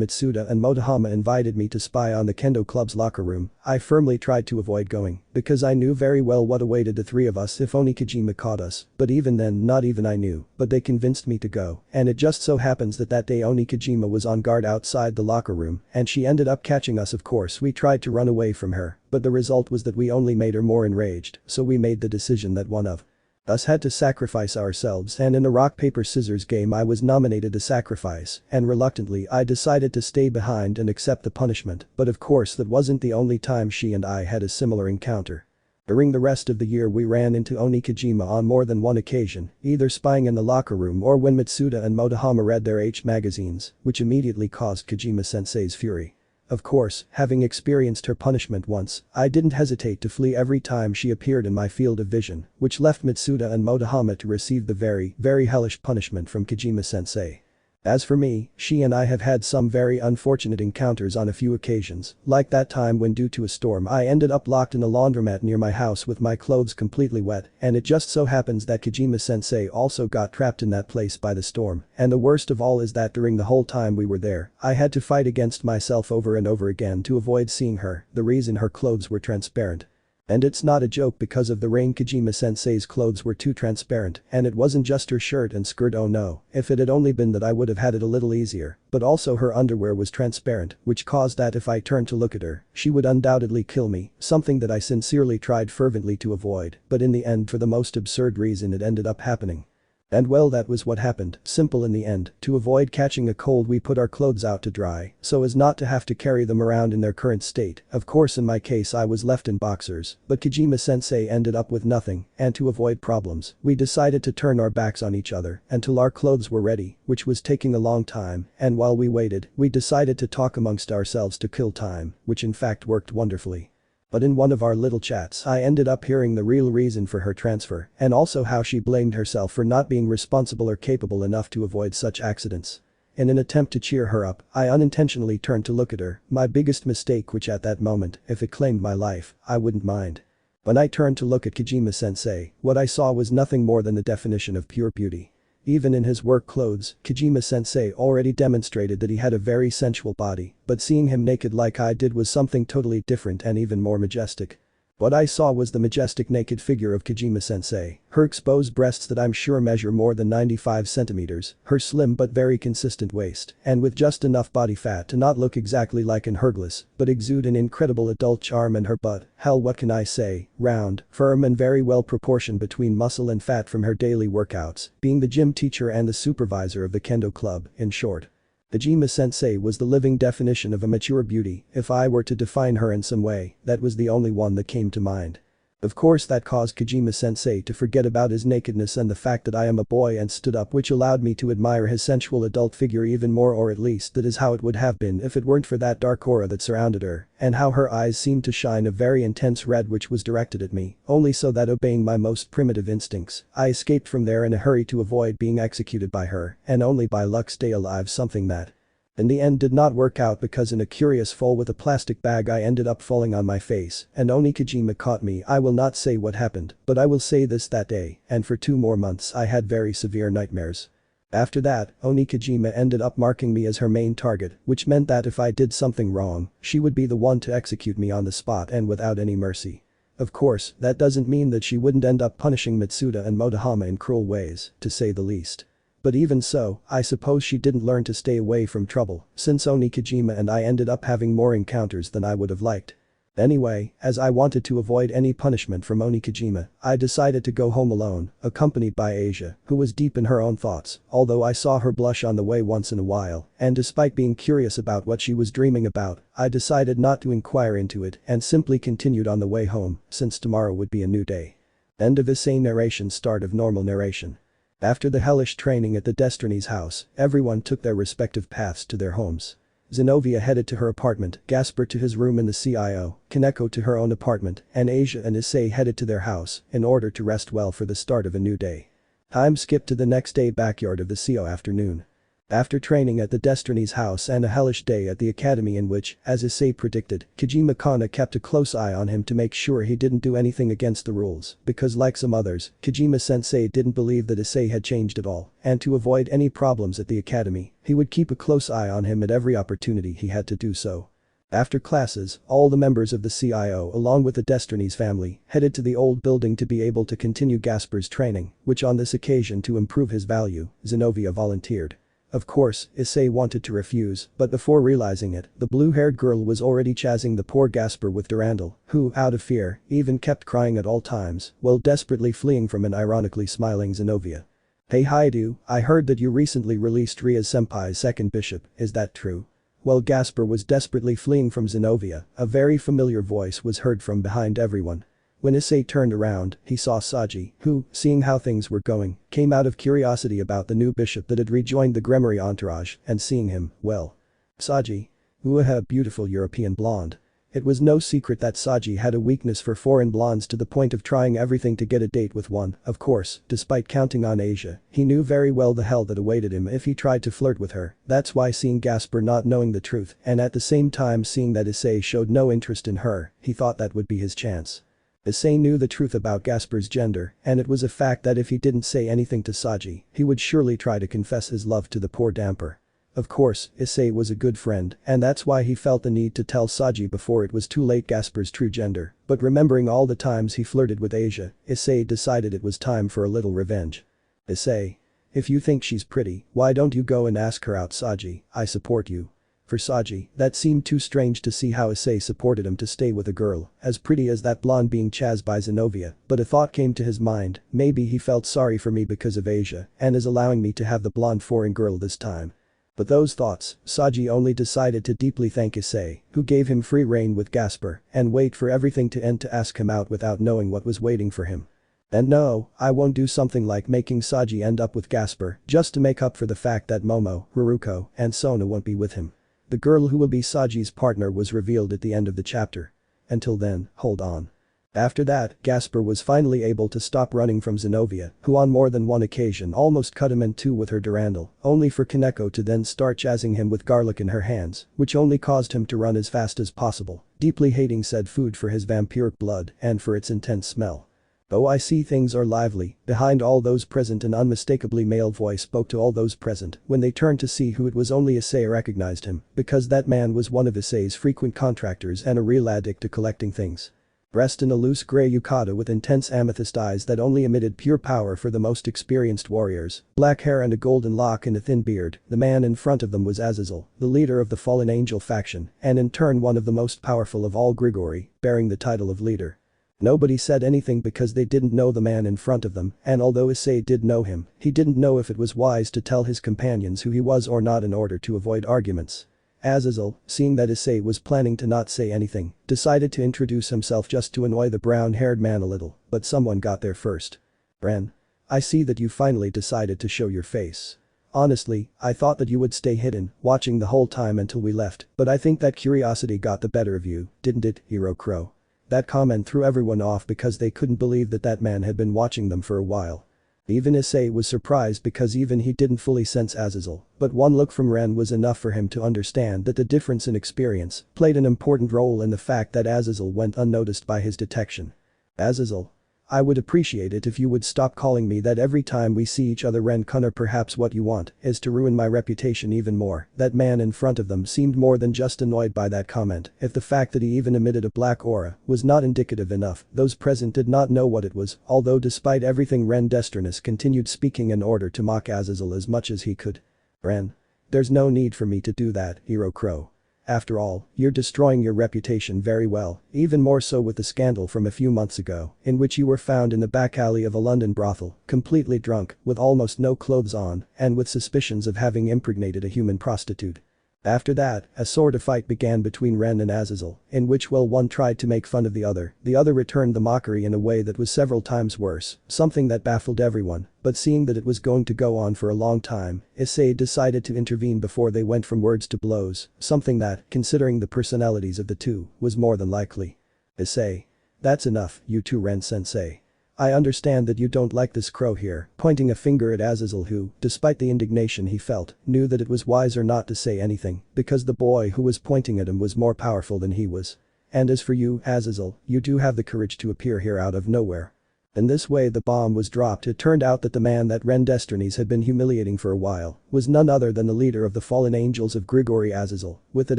Mitsuda and Motohama invited me to spy on the Kendo club's locker room, I firmly tried to avoid going, because I knew very well what awaited the three of us if Oni Kojima caught us, but even then not even I knew, but they convinced me to go, and it just so happens that that day Oni Kojima was on guard outside the locker room, and she ended up catching us. Of course we tried to run away from her, but the result was that we only made her more enraged, so we made the decision that one of us had to sacrifice ourselves, and in a rock-paper-scissors game I was nominated to sacrifice, and reluctantly I decided to stay behind and accept the punishment, but of course that wasn't the only time she and I had a similar encounter. During the rest of the year we ran into Oni Kojima on more than one occasion, either spying in the locker room or when Mitsuda and Motohama read their H magazines, which immediately caused Kojima-sensei's fury. Of course, having experienced her punishment once, I didn't hesitate to flee every time she appeared in my field of vision, which left Mitsuda and Motohama to receive the very hellish punishment from Kojima-sensei. As for me, she and I have had some very unfortunate encounters on a few occasions, like that time when due to a storm I ended up locked in a laundromat near my house with my clothes completely wet, and it just so happens that Kojima-sensei also got trapped in that place by the storm, and the worst of all is that during the whole time we were there, I had to fight against myself over and over again to avoid seeing her, the reason her clothes were transparent. And it's not a joke, because of the rain Kojima-sensei's clothes were too transparent, and it wasn't just her shirt and skirt. Oh no, if it had only been that I would have had it a little easier, but also her underwear was transparent, which caused that if I turned to look at her, she would undoubtedly kill me, something that I sincerely tried fervently to avoid, but in the end for the most absurd reason it ended up happening. And well, that was what happened, simple in the end. To avoid catching a cold we put our clothes out to dry, so as not to have to carry them around in their current state. Of course in my case I was left in boxers, but Kojima-sensei ended up with nothing, and to avoid problems, we decided to turn our backs on each other until our clothes were ready, which was taking a long time, and while we waited, we decided to talk amongst ourselves to kill time, which in fact worked wonderfully. But in one of our little chats I ended up hearing the real reason for her transfer, and also how she blamed herself for not being responsible or capable enough to avoid such accidents. In an attempt to cheer her up, I unintentionally turned to look at her, my biggest mistake, which at that moment, if it claimed my life, I wouldn't mind. When I turned to look at Kojima-sensei, what I saw was nothing more than the definition of pure beauty. Even in his work clothes, Kojima-sensei already demonstrated that he had a very sensual body, but seeing him naked like I did was something totally different and even more majestic. What I saw was the majestic naked figure of Kojima-sensei, her exposed breasts that I'm sure measure more than 95 centimeters, her slim but very consistent waist, and with just enough body fat to not look exactly like an Hercules, but exude an incredible adult charm, and her butt, hell what can I say, round, firm and very well proportioned between muscle and fat from her daily workouts, being the gym teacher and the supervisor of the Kendo club, in short. Kojima-sensei was the living definition of a mature beauty. If I were to define her in some way, that was the only one that came to mind. Of course that caused Kojima-sensei to forget about his nakedness and the fact that I am a boy and stood up, which allowed me to admire his sensual adult figure even more, or at least that is how it would have been if it weren't for that dark aura that surrounded her, and how her eyes seemed to shine a very intense red which was directed at me, only so that, obeying my most primitive instincts, I escaped from there in a hurry to avoid being executed by her, and only by luck stay alive, something that in the end did not work out, because in a curious fall with a plastic bag I ended up falling on my face, and Oni Kojima caught me. I will not say what happened, but I will say this: that day, and for 2 more months I had very severe nightmares. After that, Onikajima ended up marking me as her main target, which meant that if I did something wrong, she would be the one to execute me on the spot and without any mercy. Of course, that doesn't mean that she wouldn't end up punishing Mitsuda and Motohama in cruel ways, to say the least. But even so, I suppose she didn't learn to stay away from trouble, since Onikajima and I ended up having more encounters than I would have liked. Anyway, as I wanted to avoid any punishment from Onikajima, I decided to go home alone, accompanied by Asia, who was deep in her own thoughts, although I saw her blush on the way once in a while, and despite being curious about what she was dreaming about, I decided not to inquire into it and simply continued on the way home, since tomorrow would be a new day. End of Issei narration. Start of normal narration. After the hellish training at the Destinies house, everyone took their respective paths to their homes. Zenobia headed to her apartment, Gasper to his room in the CIO, Kaneko to her own apartment, and Asia and Issei headed to their house in order to rest well for the start of a new day. Time skipped to the next day, backyard of the CO afternoon. After training at the Destinies house and a hellish day at the academy in which, as Issei predicted, Kajima Kana kept a close eye on him to make sure he didn't do anything against the rules, because like some others, Kajima-sensei didn't believe that Issei had changed at all, and to avoid any problems at the academy, he would keep a close eye on him at every opportunity he had to do so. After classes, all the members of the CIO along with the Destinies family headed to the old building to be able to continue Gasper's training, which on this occasion to improve his value, Zenobia volunteered. Of course, Issei wanted to refuse, but before realizing it, the blue-haired girl was already chasing the poor Gasper with Durandal, who, out of fear, even kept crying at all times, while desperately fleeing from an ironically smiling Zenobia. "Hey Hyoudou, I heard that you recently released Rias Senpai's second bishop, is that true?" While Gasper was desperately fleeing from Zenobia, a very familiar voice was heard from behind everyone. When Issei turned around, he saw Saji, who, seeing how things were going, came out of curiosity about the new bishop that had rejoined the Gremory entourage, and seeing him, well. Saji. Ooh, beautiful European blonde. It was no secret that Saji had a weakness for foreign blondes to the point of trying everything to get a date with one, of course, despite counting on Asia, he knew very well the hell that awaited him if he tried to flirt with her, that's why seeing Gasper not knowing the truth and at the same time seeing that Issei showed no interest in her, he thought that would be his chance. Issei knew the truth about Gasper's gender, and it was a fact that if he didn't say anything to Saji, he would surely try to confess his love to the poor damper. Of course, Issei was a good friend, and that's why he felt the need to tell Saji before it was too late Gasper's true gender, but remembering all the times he flirted with Asia, Issei decided it was time for a little revenge. Issei. If you think she's pretty, why don't you go and ask her out, Saji, I support you. For Saji, that seemed too strange to see how Issei supported him to stay with a girl as pretty as that blonde being chased by Zenobia, but a thought came to his mind, maybe he felt sorry for me because of Asia and is allowing me to have the blonde foreign girl this time. But those thoughts, Saji only decided to deeply thank Issei, who gave him free rein with Gasper, and wait for everything to end to ask him out without knowing what was waiting for him. And no, I won't do something like making Saji end up with Gasper just to make up for the fact that Momo, Haruko, and Sona won't be with him. The girl who will be Saji's partner was revealed at the end of the chapter. Until then, hold on. After that, Gasper was finally able to stop running from Zenobia, who on more than one occasion almost cut him in two with her Durandal, only for Kaneko to then start chasing him with garlic in her hands, which only caused him to run as fast as possible, deeply hating said food for his vampiric blood and for its intense smell. "Oh, I see things are lively," behind all those present an unmistakably male voice spoke to all those present when they turned to see who it was. Only Issei recognized him, because that man was one of Issei's frequent contractors and a real addict to collecting things. Dressed in a loose grey yukata with intense amethyst eyes that only emitted pure power for the most experienced warriors, black hair and a golden lock and a thin beard, the man in front of them was Azazel, the leader of the Fallen Angel faction, and in turn one of the most powerful of all Grigori, bearing the title of leader. Nobody said anything because they didn't know the man in front of them, and although Issei did know him, he didn't know if it was wise to tell his companions who he was or not in order to avoid arguments. Azazel, seeing that Issei was planning to not say anything, decided to introduce himself just to annoy the brown-haired man a little, but someone got there first. "Ren. I see that you finally decided to show your face. Honestly, I thought that you would stay hidden, watching the whole time until we left, but I think that curiosity got the better of you, didn't it, Hero Crow?" That comment threw everyone off because they couldn't believe that that man had been watching them for a while. Even Issei was surprised because even he didn't fully sense Azazel, but one look from Ren was enough for him to understand that the difference in experience played an important role in the fact that Azazel went unnoticed by his detection. "Azazel. I would appreciate it if you would stop calling me that every time we see each other, Ren-kun, or perhaps what you want is to ruin my reputation even more." That man in front of them seemed more than just annoyed by that comment. If the fact that he even emitted a black aura was not indicative enough, those present did not know what it was, although despite everything Ren Destinus continued speaking in order to mock Azazel as much as he could. "Ren. There's no need for me to do that, Hero Crow. After all, you're destroying your reputation very well, even more so with the scandal from a few months ago, in which you were found in the back alley of a London brothel, completely drunk, with almost no clothes on, and with suspicions of having impregnated a human prostitute." After that, a sort of fight began between Ren and Azazel, in which while one tried to make fun of the other returned the mockery in a way that was several times worse, something that baffled everyone, but seeing that it was going to go on for a long time, Issei decided to intervene before they went from words to blows, something that, considering the personalities of the two, was more than likely. "Issei. That's enough, you two, Ren-sensei. I understand that you don't like this crow here," pointing a finger at Azazel, who, despite the indignation he felt, knew that it was wiser not to say anything, because the boy who was pointing at him was more powerful than he was. "And as for you, Azazel, you do have the courage to appear here out of nowhere." In this way the bomb was dropped. It turned out that the man that Ren Destinies had been humiliating for a while was none other than the leader of the fallen angels of Gregory. Azazel, with it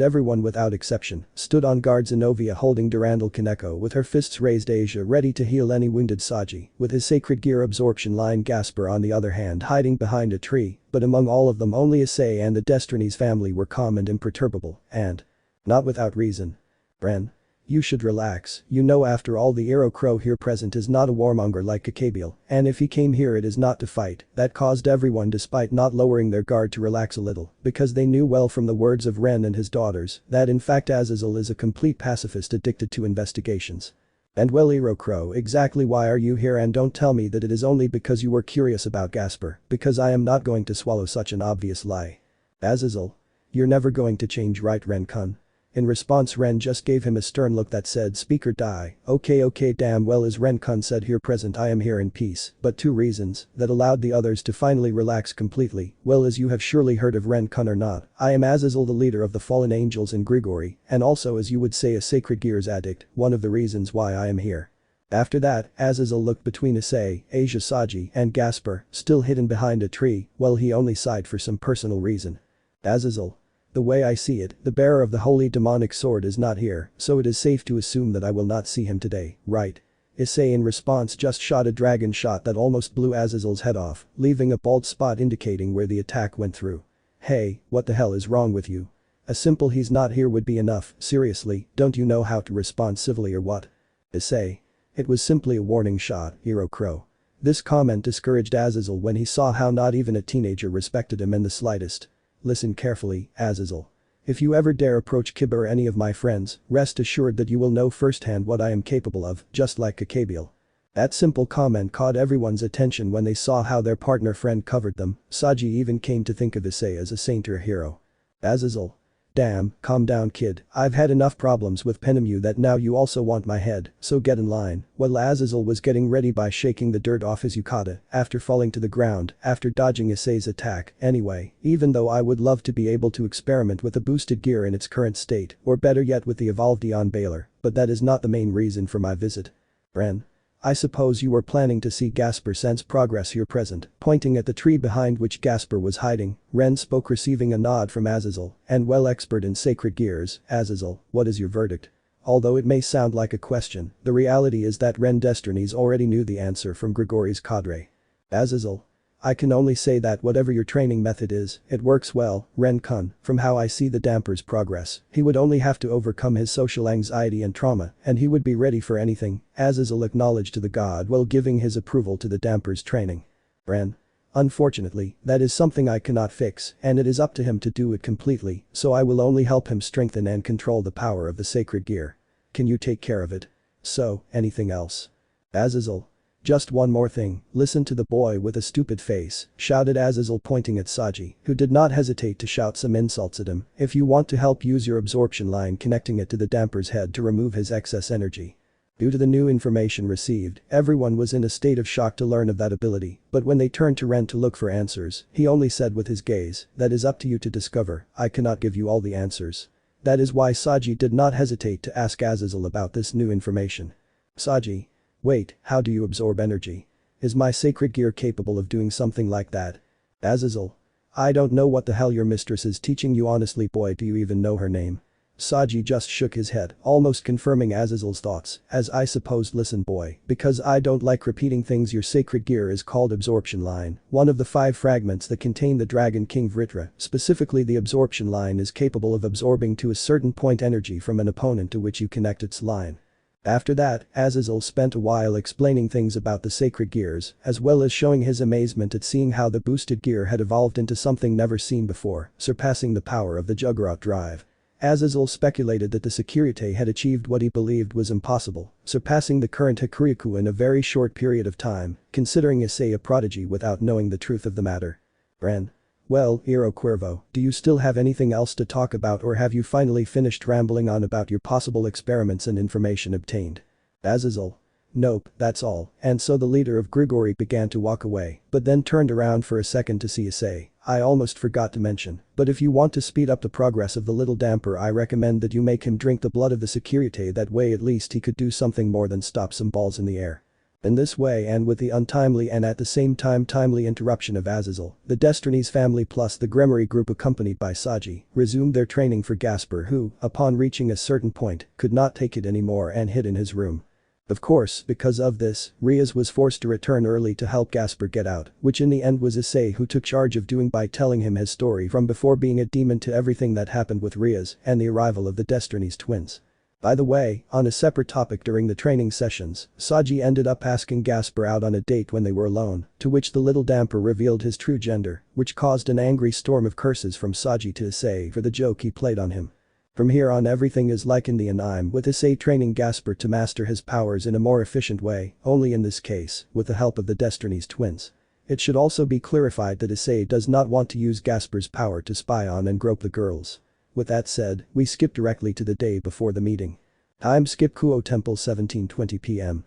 everyone without exception, stood on guard. Zenobia holding Durandal Kaneko with her fists raised, Asia ready to heal any wounded, Saji with his sacred gear absorption line, Gasper on the other hand hiding behind a tree, but among all of them only Issei and the Destinies family were calm and imperturbable, and not without reason. "Ren. You should relax, you know, after all the Hero Crow here present is not a warmonger like Gabriel, and if he came here it is not to fight." That caused everyone, despite not lowering their guard, to relax a little, because they knew well from the words of Ren and his daughters that in fact Azazel is a complete pacifist addicted to investigations. "And well, Hero Crow, exactly why are you here, and don't tell me that it is only because you were curious about Gasper, because I am not going to swallow such an obvious lie." "Azazel. You're never going to change, right, Ren-kun?" In response, Ren just gave him a stern look that said, "Speaker die." Okay, damn well, as Ren-kun said, here present I am here in peace, but two reasons that allowed the others to finally relax completely. "Well, as you have surely heard of Ren-kun or not, I am Azazel, the leader of the fallen angels in Gregory, and also, as you would say, a sacred gears addict, one of the reasons why I am here." After that, Azazel looked between Issei, Asia, Saji, and Gasper, still hidden behind a tree, while he only sighed for some personal reason. "Azazel. The way I see it, the bearer of the holy demonic sword is not here, so it is safe to assume that I will not see him today, right?" Issei in response just shot a dragon shot that almost blew Azazel's head off, leaving a bald spot indicating where the attack went through. "Hey, what the hell is wrong with you? A simple 'he's not here' would be enough, seriously, don't you know how to respond civilly or what?" Issei. "It was simply a warning shot, Hero Crow." This comment discouraged Azazel when he saw how not even a teenager respected him in the slightest. "Listen carefully, Azazel. If you ever dare approach Kiba or any of my friends, rest assured that you will know firsthand what I am capable of, just like Gabriel." That simple comment caught everyone's attention when they saw how their partner friend covered them. Saji even came to think of Issei as a saint or a hero. "Azazel. Damn, calm down, kid, I've had enough problems with Penemu that now you also want my head, so get in line." While Azazel was getting ready by shaking the dirt off his yukata after falling to the ground after dodging Issei's attack. "Anyway, even though I would love to be able to experiment with a boosted gear in its current state, or better yet with the evolved Eon Baylor, but that is not the main reason for my visit. Ren. I suppose you were planning to see Gasper sense progress here present." Pointing at the tree behind which Gasper was hiding, Ren spoke, receiving a nod from Azazel, "And well, expert in sacred gears, Azazel, what is your verdict?" Although it may sound like a question, the reality is that Ren Destinies already knew the answer from Gregory's cadre. "Azazel. I can only say that whatever your training method is, it works well, Ren-kun. From how I see the damper's progress, he would only have to overcome his social anxiety and trauma, and he would be ready for anything." Azazel acknowledged to the god while giving his approval to the damper's training. "Ren. Unfortunately, that is something I cannot fix, and it is up to him to do it completely, so I will only help him strengthen and control the power of the sacred gear. Can you take care of it? So, anything else?" "Azazel. Just one more thing, listen to the boy with a stupid face," shouted Azazel, pointing at Saji, who did not hesitate to shout some insults at him. "If you want to help, use your absorption line, connecting it to the damper's head to remove his excess energy." Due to the new information received, everyone was in a state of shock to learn of that ability, but when they turned to Ren to look for answers, he only said with his gaze, "That is up to you to discover, I cannot give you all the answers." That is why Saji did not hesitate to ask Azazel about this new information. "Saji. Wait, how do you absorb energy? Is my sacred gear capable of doing something like that? Azazel. I don't know what the hell your mistress is teaching you, honestly boy, do you even know her name? Saji just shook his head, almost confirming Azazel's thoughts, as I supposed. Listen boy, because I don't like repeating things, your sacred gear is called absorption line, one of the 5 fragments that contain the Dragon King Vritra, specifically the absorption line is capable of absorbing to a certain point energy from an opponent to which you connect its line. After that, Azazel spent a while explaining things about the sacred gears, as well as showing his amazement at seeing how the boosted gear had evolved into something never seen before, surpassing the power of the Juggernaut drive. Azazel speculated that the Sekiryuutei had achieved what he believed was impossible, surpassing the current Hikuryuku in a very short period of time, considering Issei a prodigy without knowing the truth of the matter. Ren. Well, Hero Cuervo, do you still have anything else to talk about, or have you finally finished rambling on about your possible experiments and information obtained? Azazel. Nope, that's all, and so the leader of Gremory began to walk away, but then turned around for a second to see Issei. I almost forgot to mention, but if you want to speed up the progress of the little damper, I recommend that you make him drink the blood of the Sekiryuutei, that way at least he could do something more than stop some balls in the air. In this way, and with the untimely and at the same time timely interruption of Azazel, the Destinies family plus the Gremory group accompanied by Saji resumed their training for Gasper, who, upon reaching a certain point, could not take it anymore and hid in his room. Of course, because of this, Rias was forced to return early to help Gasper get out, which in the end was Issei who took charge of doing by telling him his story from before being a demon to everything that happened with Rias and the arrival of the Destinies twins. By the way, on a separate topic, during the training sessions, Saji ended up asking Gasper out on a date when they were alone, to which the little damper revealed his true gender, which caused an angry storm of curses from Saji to Issei for the joke he played on him. From here on, everything is like in the anime, with Issei training Gasper to master his powers in a more efficient way, only in this case, with the help of the Destinies twins. It should also be clarified that Issei does not want to use Gasper's power to spy on and grope the girls. With that said, we skip directly to the day before the meeting. Time skip Kuo Temple 17:20 p.m.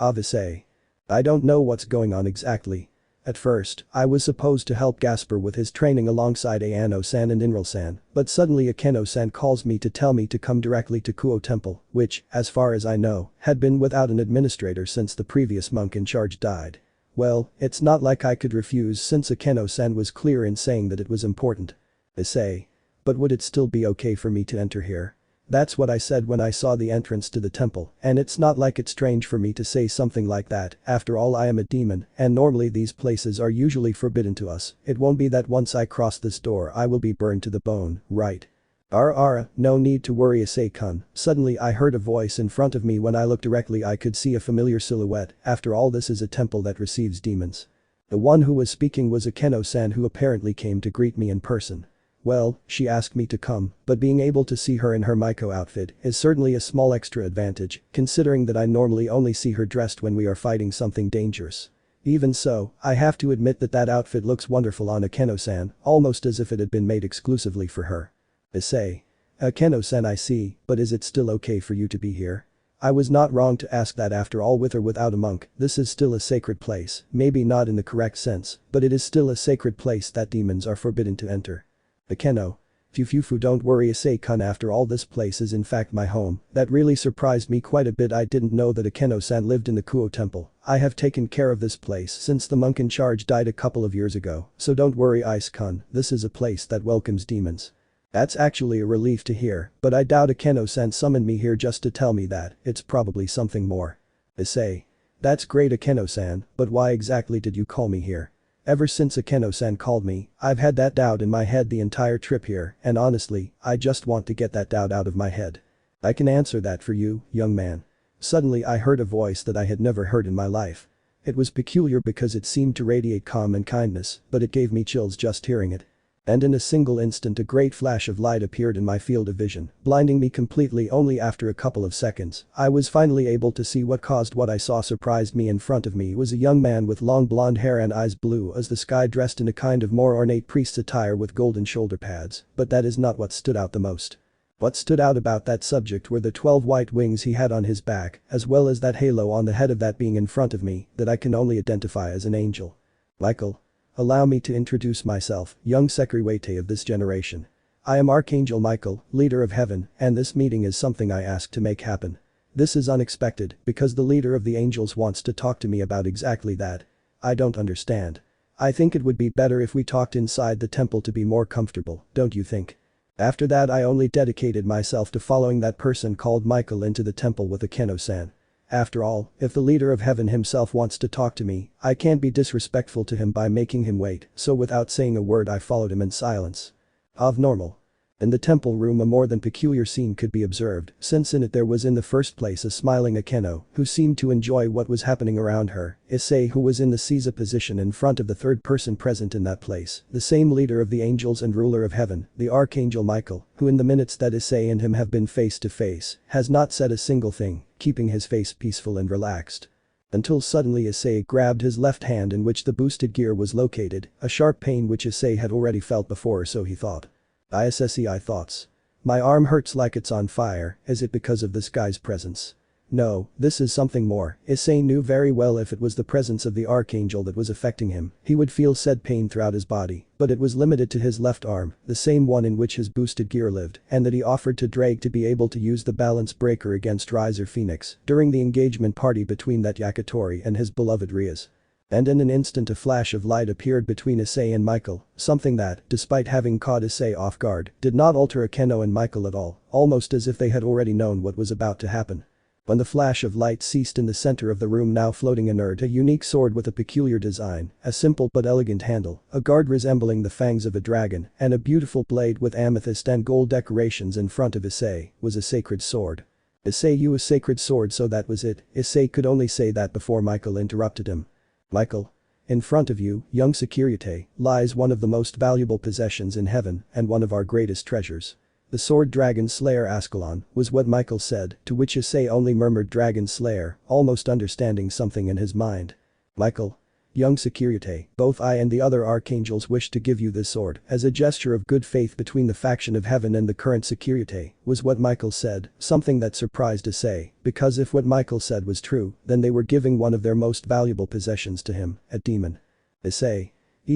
Issei. I don't know what's going on exactly. At first, I was supposed to help Gasper with his training alongside Ayano-san and Inral-san, but suddenly Akeno-san calls me to tell me to come directly to Kuo Temple, which, as far as I know, had been without an administrator since the previous monk in charge died. Well, it's not like I could refuse since Akeno-san was clear in saying that it was important. Issei. But would it still be okay for me to enter here? That's what I said when I saw the entrance to the temple, and it's not like it's strange for me to say something like that, after all I am a demon, and normally these places are usually forbidden to us. It won't be that once I cross this door I will be burned to the bone, right? No need to worry, Issei-kun. Suddenly I heard a voice in front of me. When I looked directly I could see a familiar silhouette. After all, this is a temple that receives demons. The one who was speaking was Akeno-san, who apparently came to greet me in person. Well, she asked me to come, but being able to see her in her Maiko outfit is certainly a small extra advantage, considering that I normally only see her dressed when we are fighting something dangerous. Even so, I have to admit that that outfit looks wonderful on Akeno-san, almost as if it had been made exclusively for her. Issei. Akeno-san, I see, but is it still okay for you to be here? I was not wrong to ask that. After all, with or without a monk, this is still a sacred place, maybe not in the correct sense, but it is still a sacred place that demons are forbidden to enter. Akeno. Fufufu, don't worry, Issei-kun, after all this place is in fact my home. That really surprised me quite a bit. I didn't know that Akeno-san lived in the Kuo temple. I have taken care of this place since the monk in charge died a couple of years ago, so don't worry Ice-kun, this is a place that welcomes demons. That's actually a relief to hear, but I doubt Akeno-san summoned me here just to tell me that. It's probably something more. Issei. That's great Akeno-san, but why exactly did you call me here? Ever since Akeno-san called me, I've had that doubt in my head the entire trip here, and honestly, I just want to get that doubt out of my head. I can answer that for you, young man. Suddenly I heard a voice that I had never heard in my life. It was peculiar because it seemed to radiate calm and kindness, but it gave me chills just hearing it. And in a single instant a great flash of light appeared in my field of vision, blinding me completely. Only after a couple of seconds, I was finally able to see what caused what I saw. Surprised me. In front of me was a young man with long blonde hair and eyes blue as the sky, dressed in a kind of more ornate priest's attire with golden shoulder pads, but that is not what stood out the most. What stood out about that subject were the 12 white wings he had on his back, as well as that halo on the head of that being in front of me that I can only identify as an angel. Michael. Allow me to introduce myself, young Sekiryuutei of this generation. I am Archangel Michael, leader of heaven, and this meeting is something I asked to make happen. This is unexpected, because the leader of the angels wants to talk to me about exactly that. I don't understand. I think it would be better if we talked inside the temple to be more comfortable, don't you think? After that I only dedicated myself to following that person called Michael into the temple with Akeno-san. After all, if the leader of heaven himself wants to talk to me, I can't be disrespectful to him by making him wait, so without saying a word I followed him in silence. Of normal. In the temple room a more than peculiar scene could be observed, since in it there was in the first place a smiling Akeno, who seemed to enjoy what was happening around her, Issei who was in the Caesar position in front of the third person present in that place, the same leader of the angels and ruler of heaven, the Archangel Michael, who in the minutes that Issei and him have been face to face, has not said a single thing, keeping his face peaceful and relaxed. Until suddenly Issei grabbed his left hand in which the boosted gear was located, a sharp pain which Issei had already felt before so he thought. Issei thoughts. My arm hurts like it's on fire, is it because of this guy's presence? No, this is something more. Issei knew very well if it was the presence of the Archangel that was affecting him, he would feel said pain throughout his body, but it was limited to his left arm, the same one in which his boosted gear lived, and that he offered to Drake to be able to use the balance breaker against Rias or Phoenix during the engagement party between that Yakitori and his beloved Rias. And in an instant a flash of light appeared between Issei and Michael, something that, despite having caught Issei off guard, did not alter Akeno and Michael at all, almost as if they had already known what was about to happen. When the flash of light ceased in the center of the room now floating inert a unique sword with a peculiar design, a simple but elegant handle, a guard resembling the fangs of a dragon, and a beautiful blade with amethyst and gold decorations in front of Issei, was a sacred sword. Issei used a sacred sword so that was it, Issei could only say that before Michael interrupted him. Michael. In front of you, young Sekiryuutei, lies one of the most valuable possessions in heaven and one of our greatest treasures. The sword Dragon Slayer Ascalon, was what Michael said, to which Issei only murmured Dragon Slayer, almost understanding something in his mind. Michael. Young Sekiryuutei, both I and the other archangels wish to give you this sword as a gesture of good faith between the faction of heaven and the current Sekiryuutei, was what Michael said, something that surprised Issei, because if what Michael said was true, then they were giving one of their most valuable possessions to him, a demon. Issei.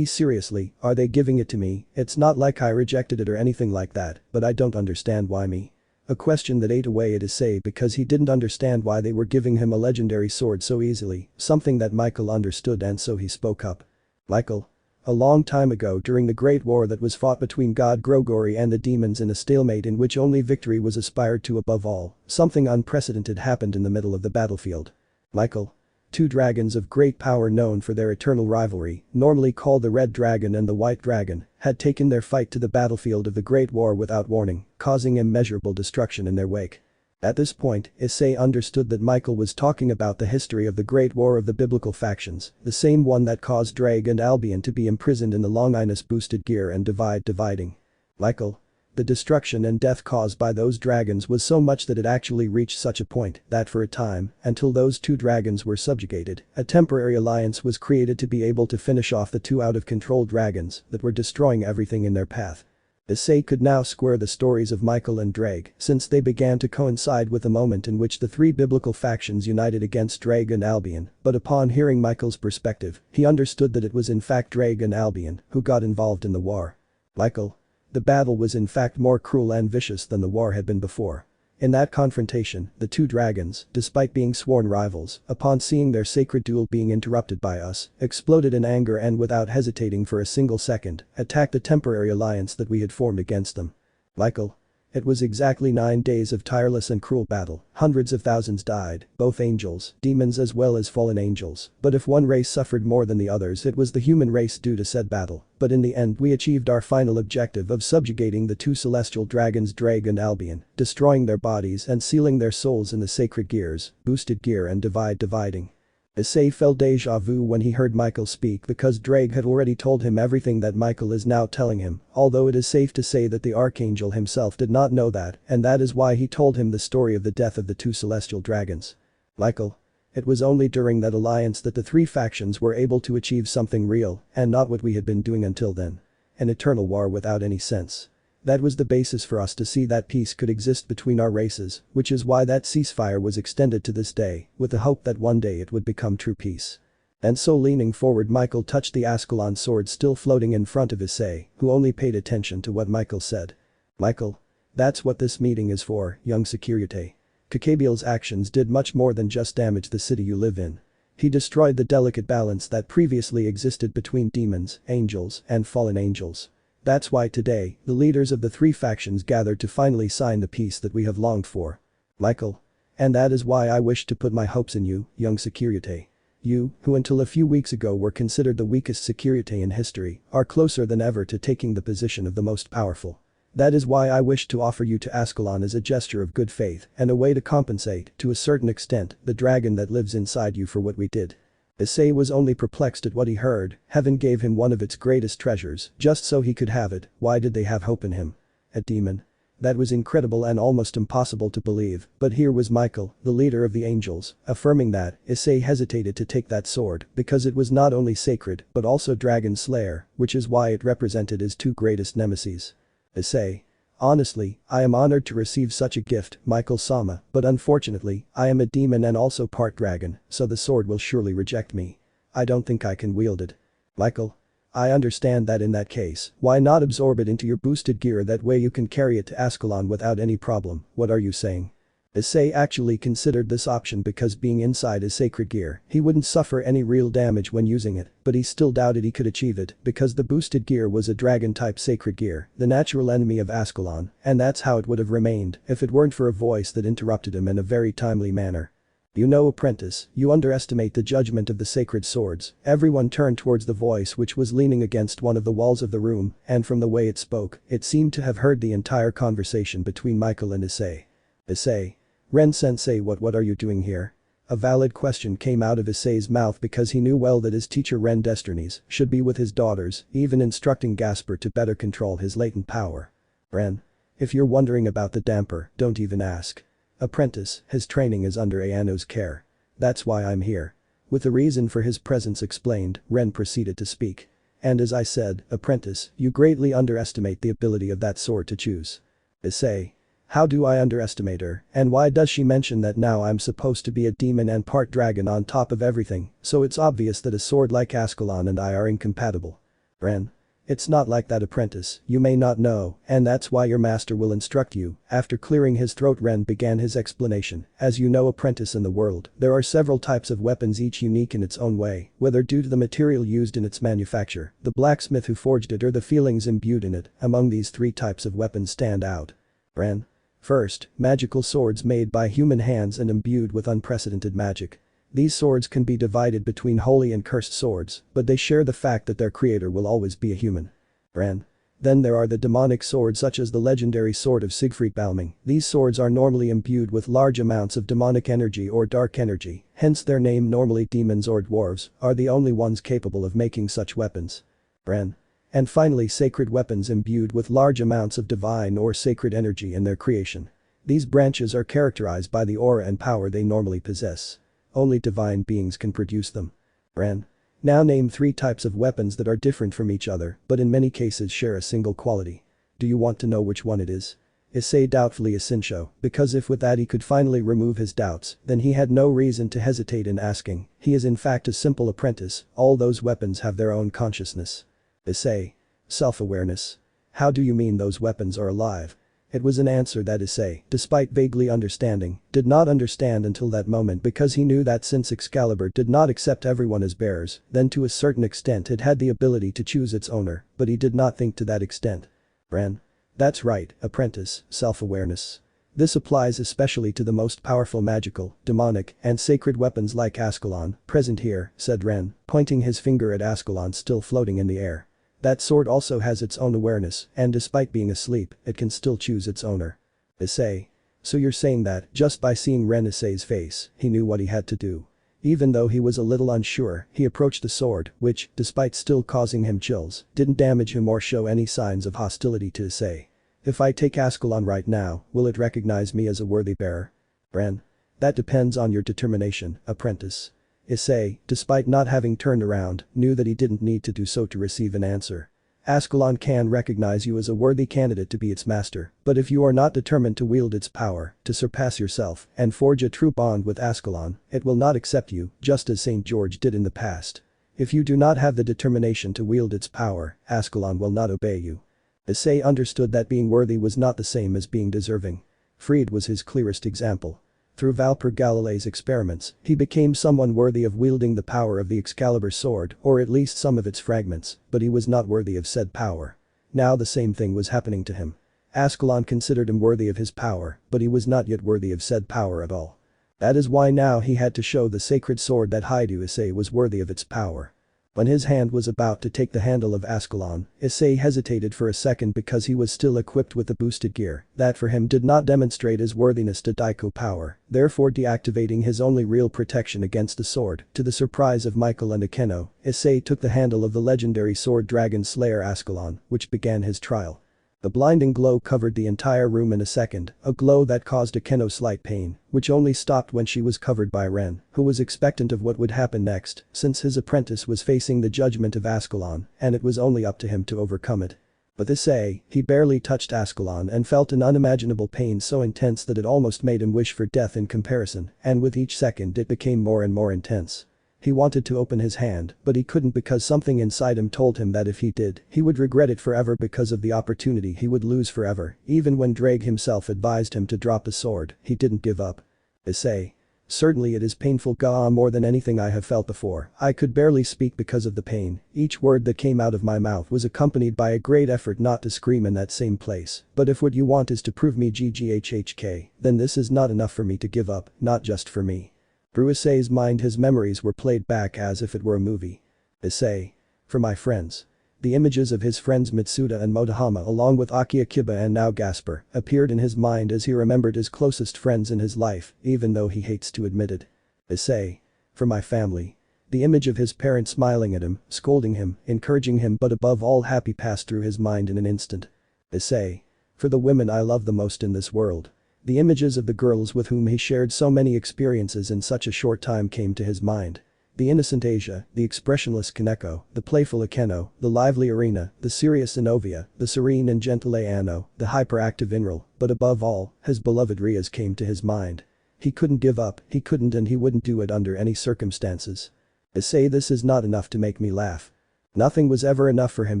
Seriously, are they giving it to me? It's not like I rejected it or anything like that, but I don't understand why me. A question that ate away at Issei because he didn't understand why they were giving him a legendary sword so easily, something that Michael understood and so he spoke up. Michael. A long time ago during the great war that was fought between God Gregory and the demons in a stalemate in which only victory was aspired to above all, something unprecedented happened in the middle of the battlefield. Michael. Two dragons of great power known for their eternal rivalry, normally called the Red Dragon and the White Dragon, had taken their fight to the battlefield of the Great War without warning, causing immeasurable destruction in their wake. At this point, Issei understood that Michael was talking about the history of the Great War of the biblical factions, the same one that caused Drake and Albion to be imprisoned in the Longinus boosted gear and dividing. Michael. The destruction and death caused by those dragons was so much that it actually reached such a point that for a time, until those two dragons were subjugated, a temporary alliance was created to be able to finish off the two out-of-control dragons that were destroying everything in their path. Issei could now square the stories of Michael and Drake since they began to coincide with the moment in which the three biblical factions united against Drake and Albion, but upon hearing Michael's perspective, he understood that it was in fact Drake and Albion who got involved in the war. Michael. The battle was in fact more cruel and vicious than the war had been before. In that confrontation, the two dragons, despite being sworn rivals, upon seeing their sacred duel being interrupted by us, exploded in anger and without hesitating for a single second, attacked the temporary alliance that we had formed against them. Michael. It was exactly 9 days of tireless and cruel battle, hundreds of thousands died, both angels, demons as well as fallen angels, but if one race suffered more than the others it was the human race due to said battle, but in the end we achieved our final objective of subjugating the two celestial dragons Drake and Albion, destroying their bodies and sealing their souls in the sacred gears, boosted gear and dividing. Issei felt déjà vu when he heard Michael speak because Drake had already told him everything that Michael is now telling him, although it is safe to say that the Archangel himself did not know that, and that is why he told him the story of the death of the two celestial dragons. Michael. It was only during that alliance that the three factions were able to achieve something real, and not what we had been doing until then. An eternal war without any sense. That was the basis for us to see that peace could exist between our races, which is why that ceasefire was extended to this day, with the hope that one day it would become true peace. And so leaning forward Michael touched the Ascalon sword still floating in front of Issei, who only paid attention to what Michael said. Michael. That's what this meeting is for, young Sekiryuutei. Gabriel's actions did much more than just damage the city you live in. He destroyed the delicate balance that previously existed between demons, angels, and fallen angels. That's why today, the leaders of the three factions gathered to finally sign the peace that we have longed for. Michael. And that is why I wish to put my hopes in you, young Sekiryuutei. You, who until a few weeks ago were considered the weakest Sekiryuutei in history, are closer than ever to taking the position of the most powerful. That is why I wish to offer you to Ascalon as a gesture of good faith and a way to compensate, to a certain extent, the dragon that lives inside you for what we did. Issei was only perplexed at what he heard. Heaven gave him one of its greatest treasures, just so he could have it. Why did they have hope in him? A demon. That was incredible and almost impossible to believe, but here was Michael, the leader of the angels, affirming that. Issei hesitated to take that sword because it was not only sacred but also Dragon Slayer, which is why it represented his two greatest nemeses. Issei. Honestly, I am honored to receive such a gift, Michael-sama, but unfortunately, I am a demon and also part dragon, so the sword will surely reject me. I don't think I can wield it. Michael. I understand that in that case, why not absorb it into your boosted gear, that way you can carry it to Ascalon without any problem. What are you saying? Issei actually considered this option because being inside his sacred gear, he wouldn't suffer any real damage when using it, but he still doubted he could achieve it because the boosted gear was a dragon-type sacred gear, the natural enemy of Ascalon, and that's how it would have remained if it weren't for a voice that interrupted him in a very timely manner. You know, apprentice, you underestimate the judgment of the sacred swords. Everyone turned towards the voice, which was leaning against one of the walls of the room, and from the way it spoke, it seemed to have heard the entire conversation between Michael and Issei. Issei. Ren-sensei, what are you doing here? A valid question came out of Issei's mouth because he knew well that his teacher Ren Destinies should be with his daughters, even instructing Gasper to better control his latent power. Ren. If you're wondering about the damper, don't even ask. Apprentice, his training is under Ayano's care. That's why I'm here. With the reason for his presence explained, Ren proceeded to speak. And as I said, apprentice, you greatly underestimate the ability of that sword to choose. Issei. How do I underestimate her, and why does she mention that now I'm supposed to be a demon and part dragon on top of everything, so it's obvious that a sword like Ascalon and I are incompatible. Ren. It's not like that, apprentice, you may not know, and that's why your master will instruct you. After clearing his throat, Ren began his explanation. As you know, apprentice, in the world, there are several types of weapons, each unique in its own way, whether due to the material used in its manufacture, the blacksmith who forged it, or the feelings imbued in it. Among these three types of weapons stand out. Ren. First, magical swords made by human hands and imbued with unprecedented magic. These swords can be divided between holy and cursed swords, but they share the fact that their creator will always be a human. Ren. Then there are the demonic swords, such as the legendary sword of Siegfried Balming. These swords are normally imbued with large amounts of demonic energy or dark energy, hence their name. Normally demons or dwarves are the only ones capable of making such weapons. Ren. And finally, sacred weapons imbued with large amounts of divine or sacred energy in their creation. These branches are characterized by the aura and power they normally possess. Only divine beings can produce them. Ren. Now name three types of weapons that are different from each other, but in many cases share a single quality. Do you want to know which one it is? Issei doubtfully Asinsho, because if with that he could finally remove his doubts, then he had no reason to hesitate in asking. He is in fact a simple apprentice, all those weapons have their own consciousness. Issei. Self-awareness. How do you mean those weapons are alive? It was an answer that Issei, despite vaguely understanding, did not understand until that moment, because he knew that since Excalibur did not accept everyone as bearers, then to a certain extent it had the ability to choose its owner, but he did not think to that extent. Ren. That's right, apprentice, self-awareness. This applies especially to the most powerful magical, demonic, and sacred weapons like Ascalon, present here, said Ren, pointing his finger at Ascalon still floating in the air. That sword also has its own awareness, and despite being asleep, it can still choose its owner. Issei. So you're saying that, just by seeing Ren Issei's face, he knew what he had to do. Even though he was a little unsure, he approached the sword, which, despite still causing him chills, didn't damage him or show any signs of hostility to Issei. If I take Ascalon right now, will it recognize me as a worthy bearer? Ren. That depends on your determination, apprentice. Issei, despite not having turned around, knew that he didn't need to do so to receive an answer. Ascalon can recognize you as a worthy candidate to be its master, but if you are not determined to wield its power, to surpass yourself, and forge a true bond with Ascalon, it will not accept you, just as St. George did in the past. If you do not have the determination to wield its power, Ascalon will not obey you. Issei understood that being worthy was not the same as being deserving. Freed was his clearest example. Through Valper Galilee's experiments, he became someone worthy of wielding the power of the Excalibur sword, or at least some of its fragments, but he was not worthy of said power. Now the same thing was happening to him. Ascalon considered him worthy of his power, but he was not yet worthy of said power at all. That is why now he had to show the sacred sword that Hyoudou Issei was worthy of its power. When his hand was about to take the handle of Ascalon, Issei hesitated for a second because he was still equipped with the boosted gear. That for him did not demonstrate his worthiness to Daiko power, therefore deactivating his only real protection against the sword. To the surprise of Michael and Akeno, Issei took the handle of the legendary sword Dragon Slayer Ascalon, which began his trial. The blinding glow covered the entire room in a second, a glow that caused Akeno slight pain, which only stopped when she was covered by Ren, who was expectant of what would happen next, since his apprentice was facing the judgment of Ascalon, and it was only up to him to overcome it. But Issei, he barely touched Ascalon and felt an unimaginable pain so intense that it almost made him wish for death in comparison, and with each second it became more and more intense. He wanted to open his hand, but he couldn't because something inside him told him that if he did, he would regret it forever because of the opportunity he would lose forever. Even when Drake himself advised him to drop the sword, he didn't give up. Issei. Certainly it is painful, Gaah, more than anything I have felt before. I could barely speak because of the pain. Each word that came out of my mouth was accompanied by a great effort not to scream in that same place. But if what you want is to prove me GGHHK, then this is not enough for me to give up, not just for me. Through Issei's mind his memories were played back as if it were a movie. Issei. For my friends. The images of his friends Mitsuda and Motohama along with Aki Akiba and now Gasper appeared in his mind as he remembered his closest friends in his life, even though he hates to admit it. Issei. For my family. The image of his parents smiling at him, scolding him, encouraging him but above all happy passed through his mind in an instant. Issei. For the women I love the most in this world. The images of the girls with whom he shared so many experiences in such a short time came to his mind. The innocent Asia, the expressionless Kaneko, the playful Akeno, the lively Arena, the serious Inovia, the serene and gentle Ayano, the hyperactive Inral, but above all, his beloved Rias came to his mind. He couldn't give up, he couldn't and he wouldn't do it under any circumstances. Issei, this is not enough to make me laugh. Nothing was ever enough for him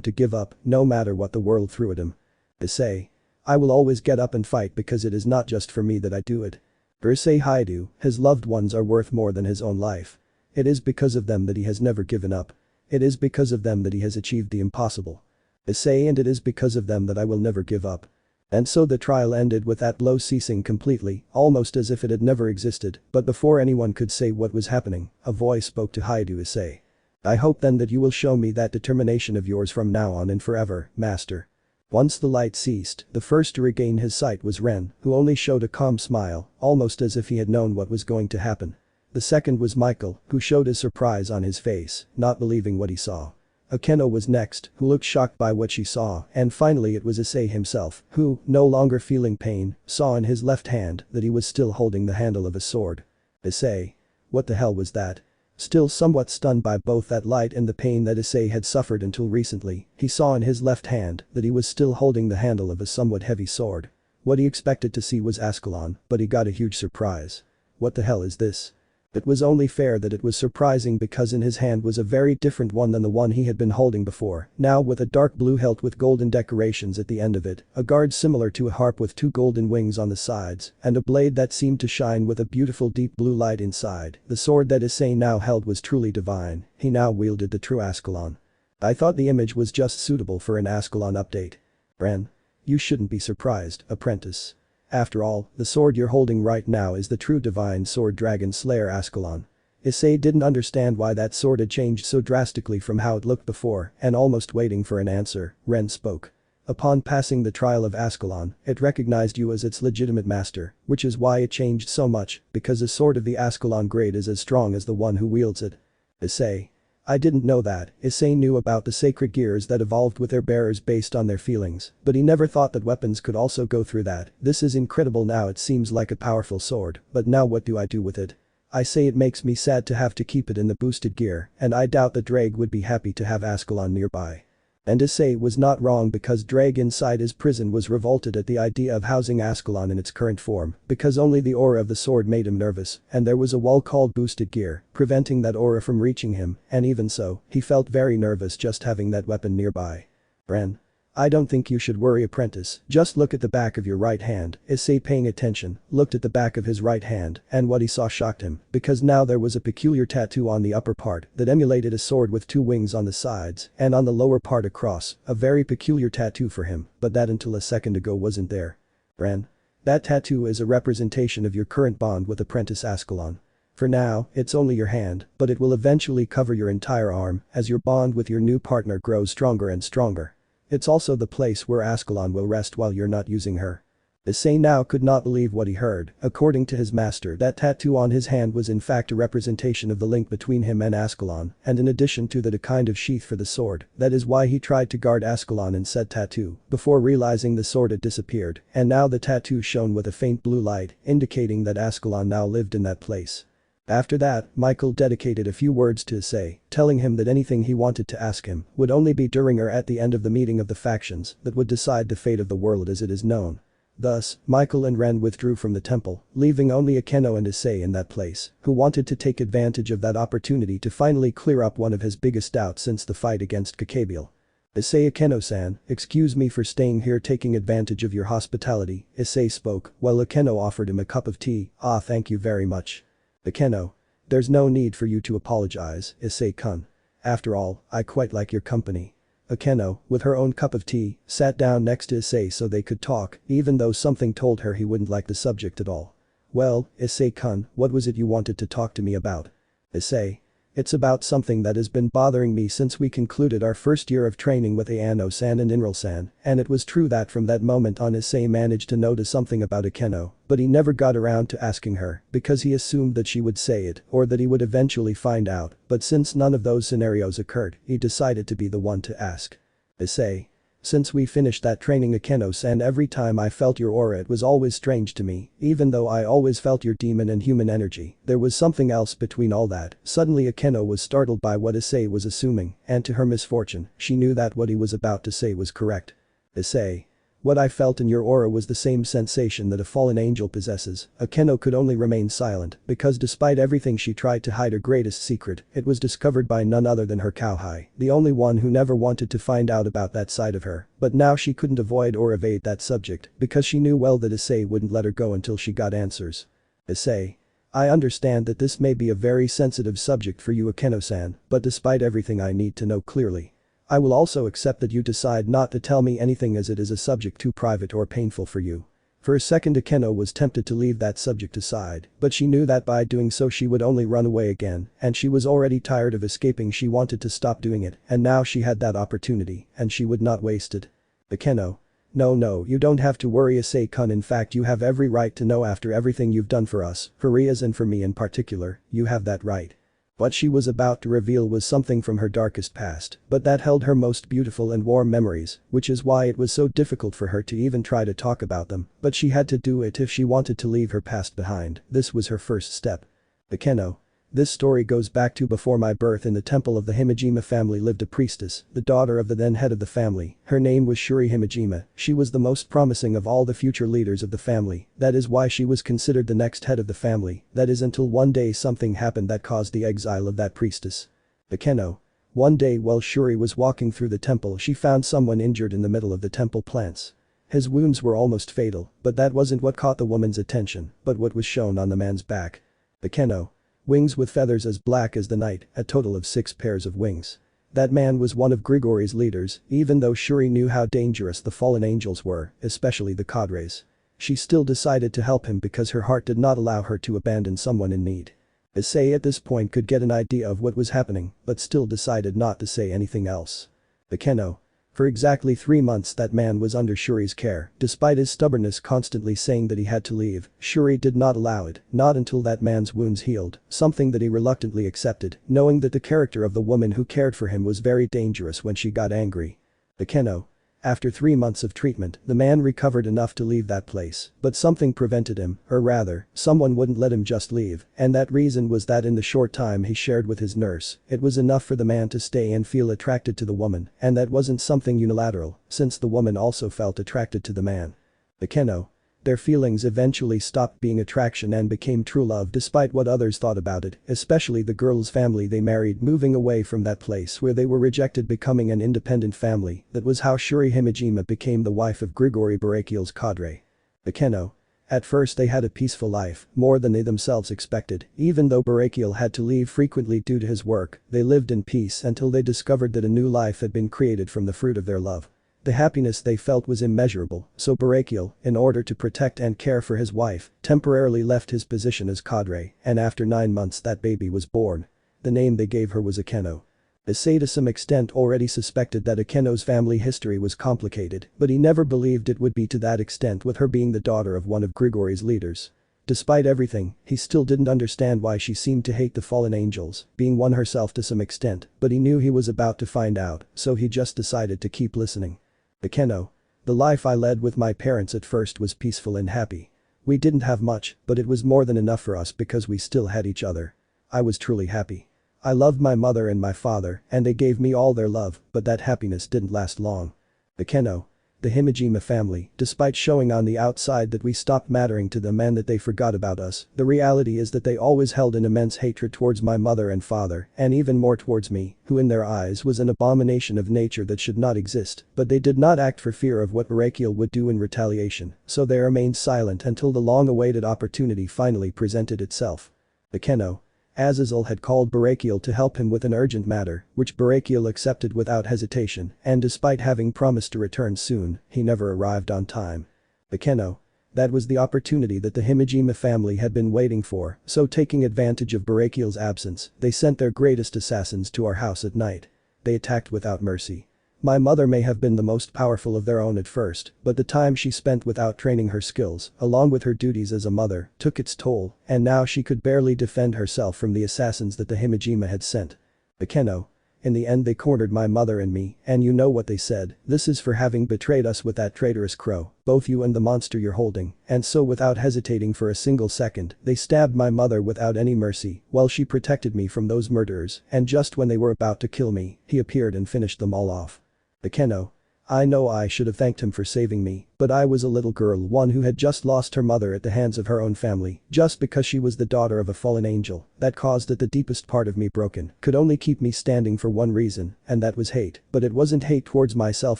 to give up, no matter what the world threw at him. Issei. I will always get up and fight because it is not just for me that I do it. For Issei Hyoudou, his loved ones are worth more than his own life. It is because of them that he has never given up. It is because of them that he has achieved the impossible. Issei, and it is because of them that I will never give up. And so the trial ended with that blow ceasing completely, almost as if it had never existed, but before anyone could say what was happening, a voice spoke to Hyoudou Issei. I hope then that you will show me that determination of yours from now on and forever, master. Once the light ceased, the first to regain his sight was Ren, who only showed a calm smile, almost as if he had known what was going to happen. The second was Michael, who showed his surprise on his face, not believing what he saw. Akeno was next, who looked shocked by what she saw, and finally it was Issei himself, who, no longer feeling pain, saw in his left hand that he was still holding the handle of a sword. Issei. What the hell was that? Still somewhat stunned by both that light and the pain that Issei had suffered until recently, he saw in his left hand that he was still holding the handle of a somewhat heavy sword. What he expected to see was Ascalon, but he got a huge surprise. What the hell is this? It was only fair that it was surprising because in his hand was a very different one than the one he had been holding before, now with a dark blue hilt with golden decorations at the end of it, a guard similar to a harp with two golden wings on the sides, and a blade that seemed to shine with a beautiful deep blue light inside. The sword that Issei now held was truly divine, he now wielded the true Ascalon. I thought the image was just suitable for an Ascalon update. Ren. You shouldn't be surprised, apprentice. After all, the sword you're holding right now is the true divine sword Dragon Slayer Ascalon. Issei didn't understand why that sword had changed so drastically from how it looked before, and almost waiting for an answer, Ren spoke. Upon passing the trial of Ascalon, it recognized you as its legitimate master, which is why it changed so much, because the sword of the Ascalon grade is as strong as the one who wields it. Issei. I didn't know that. Issei knew about the sacred gears that evolved with their bearers based on their feelings, but he never thought that weapons could also go through that. This is incredible. Now it seems like a powerful sword, but now what do I do with it? I say it makes me sad to have to keep it in the boosted gear, and I doubt that Drake would be happy to have Ascalon nearby. And Issei was not wrong because Drake inside his prison was revolted at the idea of housing Ascalon in its current form, because only the aura of the sword made him nervous, and there was a wall called boosted gear, preventing that aura from reaching him, and even so, he felt very nervous just having that weapon nearby. Ren. I don't think you should worry, apprentice, just look at the back of your right hand. Issei, paying attention, looked at the back of his right hand, and what he saw shocked him, because now there was a peculiar tattoo on the upper part that emulated a sword with 2 wings on the sides, and on the lower part a cross, a very peculiar tattoo for him, but that until a second ago wasn't there. Ren. That tattoo is a representation of your current bond with apprentice Ascalon. For now, it's only your hand, but it will eventually cover your entire arm as your bond with your new partner grows stronger and stronger. It's also the place where Ascalon will rest while you're not using her. Issei now could not believe what he heard. According to his master, that tattoo on his hand was in fact a representation of the link between him and Ascalon, and in addition to that, a kind of sheath for the sword. That is why he tried to guard Ascalon in said tattoo, before realizing the sword had disappeared, and now the tattoo shone with a faint blue light, indicating that Ascalon now lived in that place. After that, Michael dedicated a few words to Issei, telling him that anything he wanted to ask him would only be during or at the end of the meeting of the factions that would decide the fate of the world as it is known. Thus, Michael and Ren withdrew from the temple, leaving only Akeno and Issei in that place, who wanted to take advantage of that opportunity to finally clear up one of his biggest doubts since the fight against Gabriel. Issei, Akeno-san, excuse me for staying here taking advantage of your hospitality, Issei spoke, while Akeno offered him a cup of tea. Ah, thank you very much. Akeno. There's no need for you to apologize, Issei-kun. After all, I quite like your company. Akeno, with her own cup of tea, sat down next to Issei so they could talk, even though something told her he wouldn't like the subject at all. Well, Issei-kun, what was it you wanted to talk to me about? Issei. It's about something that has been bothering me since we concluded our first year of training with Ayano-san and Inral-san, and it was true that from that moment on Issei managed to notice something about Akeno, but he never got around to asking her, because he assumed that she would say it, or that he would eventually find out, but since none of those scenarios occurred, he decided to be the one to ask. Issei. Since we finished that training, Akeno-san, every time I felt your aura it was always strange to me, even though I always felt your demon and human energy, there was something else between all that. Suddenly Akeno was startled by what Issei was assuming, and to her misfortune, she knew that what he was about to say was correct. Issei. What I felt in your aura was the same sensation that a fallen angel possesses. Akeno could only remain silent, because despite everything she tried to hide her greatest secret, it was discovered by none other than her Kuoh, the only one who never wanted to find out about that side of her, but now she couldn't avoid or evade that subject, because she knew well that Issei wouldn't let her go until she got answers. Issei. I understand that this may be a very sensitive subject for you, Akeno-san, but despite everything I need to know clearly. I will also accept that you decide not to tell me anything as it is a subject too private or painful for you. For a second Akeno was tempted to leave that subject aside, but she knew that by doing so she would only run away again, and she was already tired of escaping. She wanted to stop doing it, and now she had that opportunity, and she would not waste it. Akeno. No, you don't have to worry, Issei-kun, in fact you have every right to know after everything you've done for us, for Rias and for me in particular, you have that right. What she was about to reveal was something from her darkest past, but that held her most beautiful and warm memories, which is why it was so difficult for her to even try to talk about them, but she had to do it if she wanted to leave her past behind. This was her first step. Akeno. This story goes back to before my birth. In the temple of the Himejima family lived a priestess, the daughter of the then head of the family. Her name was Shuri Himejima. She was the most promising of all the future leaders of the family. That is why she was considered the next head of the family. That is until one day something happened that caused the exile of that priestess. Akeno. One day while Shuri was walking through the temple, she found someone injured in the middle of the temple plants. His wounds were almost fatal, but that wasn't what caught the woman's attention, but what was shown on the man's back. Akeno. Wings with feathers as black as the night, a total of 6 pairs of wings. That man was one of Grigori's leaders, even though Shuri knew how dangerous the fallen angels were, especially the cadres. She still decided to help him because her heart did not allow her to abandon someone in need. Issei at this point could get an idea of what was happening, but still decided not to say anything else. Akeno. For exactly 3 months that man was under Shuri's care, despite his stubbornness constantly saying that he had to leave, Shuri did not allow it, not until that man's wounds healed, something that he reluctantly accepted, knowing that the character of the woman who cared for him was very dangerous when she got angry. Akeno. After 3 months of treatment, the man recovered enough to leave that place, but something prevented him, or rather, someone wouldn't let him just leave, and that reason was that in the short time he shared with his nurse, it was enough for the man to stay and feel attracted to the woman, and that wasn't something unilateral, since the woman also felt attracted to the man. Akeno. Their feelings eventually stopped being attraction and became true love despite what others thought about it, especially the girl's family they married moving away from that place where they were rejected becoming an independent family. That was how Shuri Himejima became the wife of Grigori Barakiel's cadre. Akeno. At first they had a peaceful life, more than they themselves expected, even though Barakiel had to leave frequently due to his work, they lived in peace until they discovered that a new life had been created from the fruit of their love. The happiness they felt was immeasurable, so Barakiel, in order to protect and care for his wife, temporarily left his position as cadre, and after 9 months that baby was born. The name they gave her was Akeno. Issei to some extent already suspected that Akeno's family history was complicated, but he never believed it would be to that extent with her being the daughter of one of Grigori's leaders. Despite everything, he still didn't understand why she seemed to hate the fallen angels, being one herself to some extent, but he knew he was about to find out, so he just decided to keep listening. Akeno. The life I led with my parents at first was peaceful and happy. We didn't have much, but it was more than enough for us because we still had each other. I was truly happy. I loved my mother and my father, and they gave me all their love, but that happiness didn't last long. Akeno. The Himejima family, despite showing on the outside that we stopped mattering to them and that they forgot about us, the reality is that they always held an immense hatred towards my mother and father, and even more towards me, who in their eyes was an abomination of nature that should not exist, but they did not act for fear of what Barakiel would do in retaliation, so they remained silent until the long-awaited opportunity finally presented itself. Akeno. Azazel had called Barakiel to help him with an urgent matter, which Barakiel accepted without hesitation, and despite having promised to return soon, he never arrived on time. Akeno. That was the opportunity that the Himejima family had been waiting for, so taking advantage of Barakiel's absence, they sent their greatest assassins to our house at night. They attacked without mercy. My mother may have been the most powerful of their own at first, but the time she spent without training her skills, along with her duties as a mother, took its toll, and now she could barely defend herself from the assassins that the Himejima had sent. Akeno. In the end they cornered my mother and me, and you know what they said, this is for having betrayed us with that traitorous crow, both you and the monster you're holding, and so without hesitating for a single second, they stabbed my mother without any mercy, while she protected me from those murderers, and just when they were about to kill me, he appeared and finished them all off. Akeno. I know I should have thanked him for saving me, but I was a little girl, one who had just lost her mother at the hands of her own family, just because she was the daughter of a fallen angel, that caused that the deepest part of me broken, could only keep me standing for one reason, and that was hate, but it wasn't hate towards myself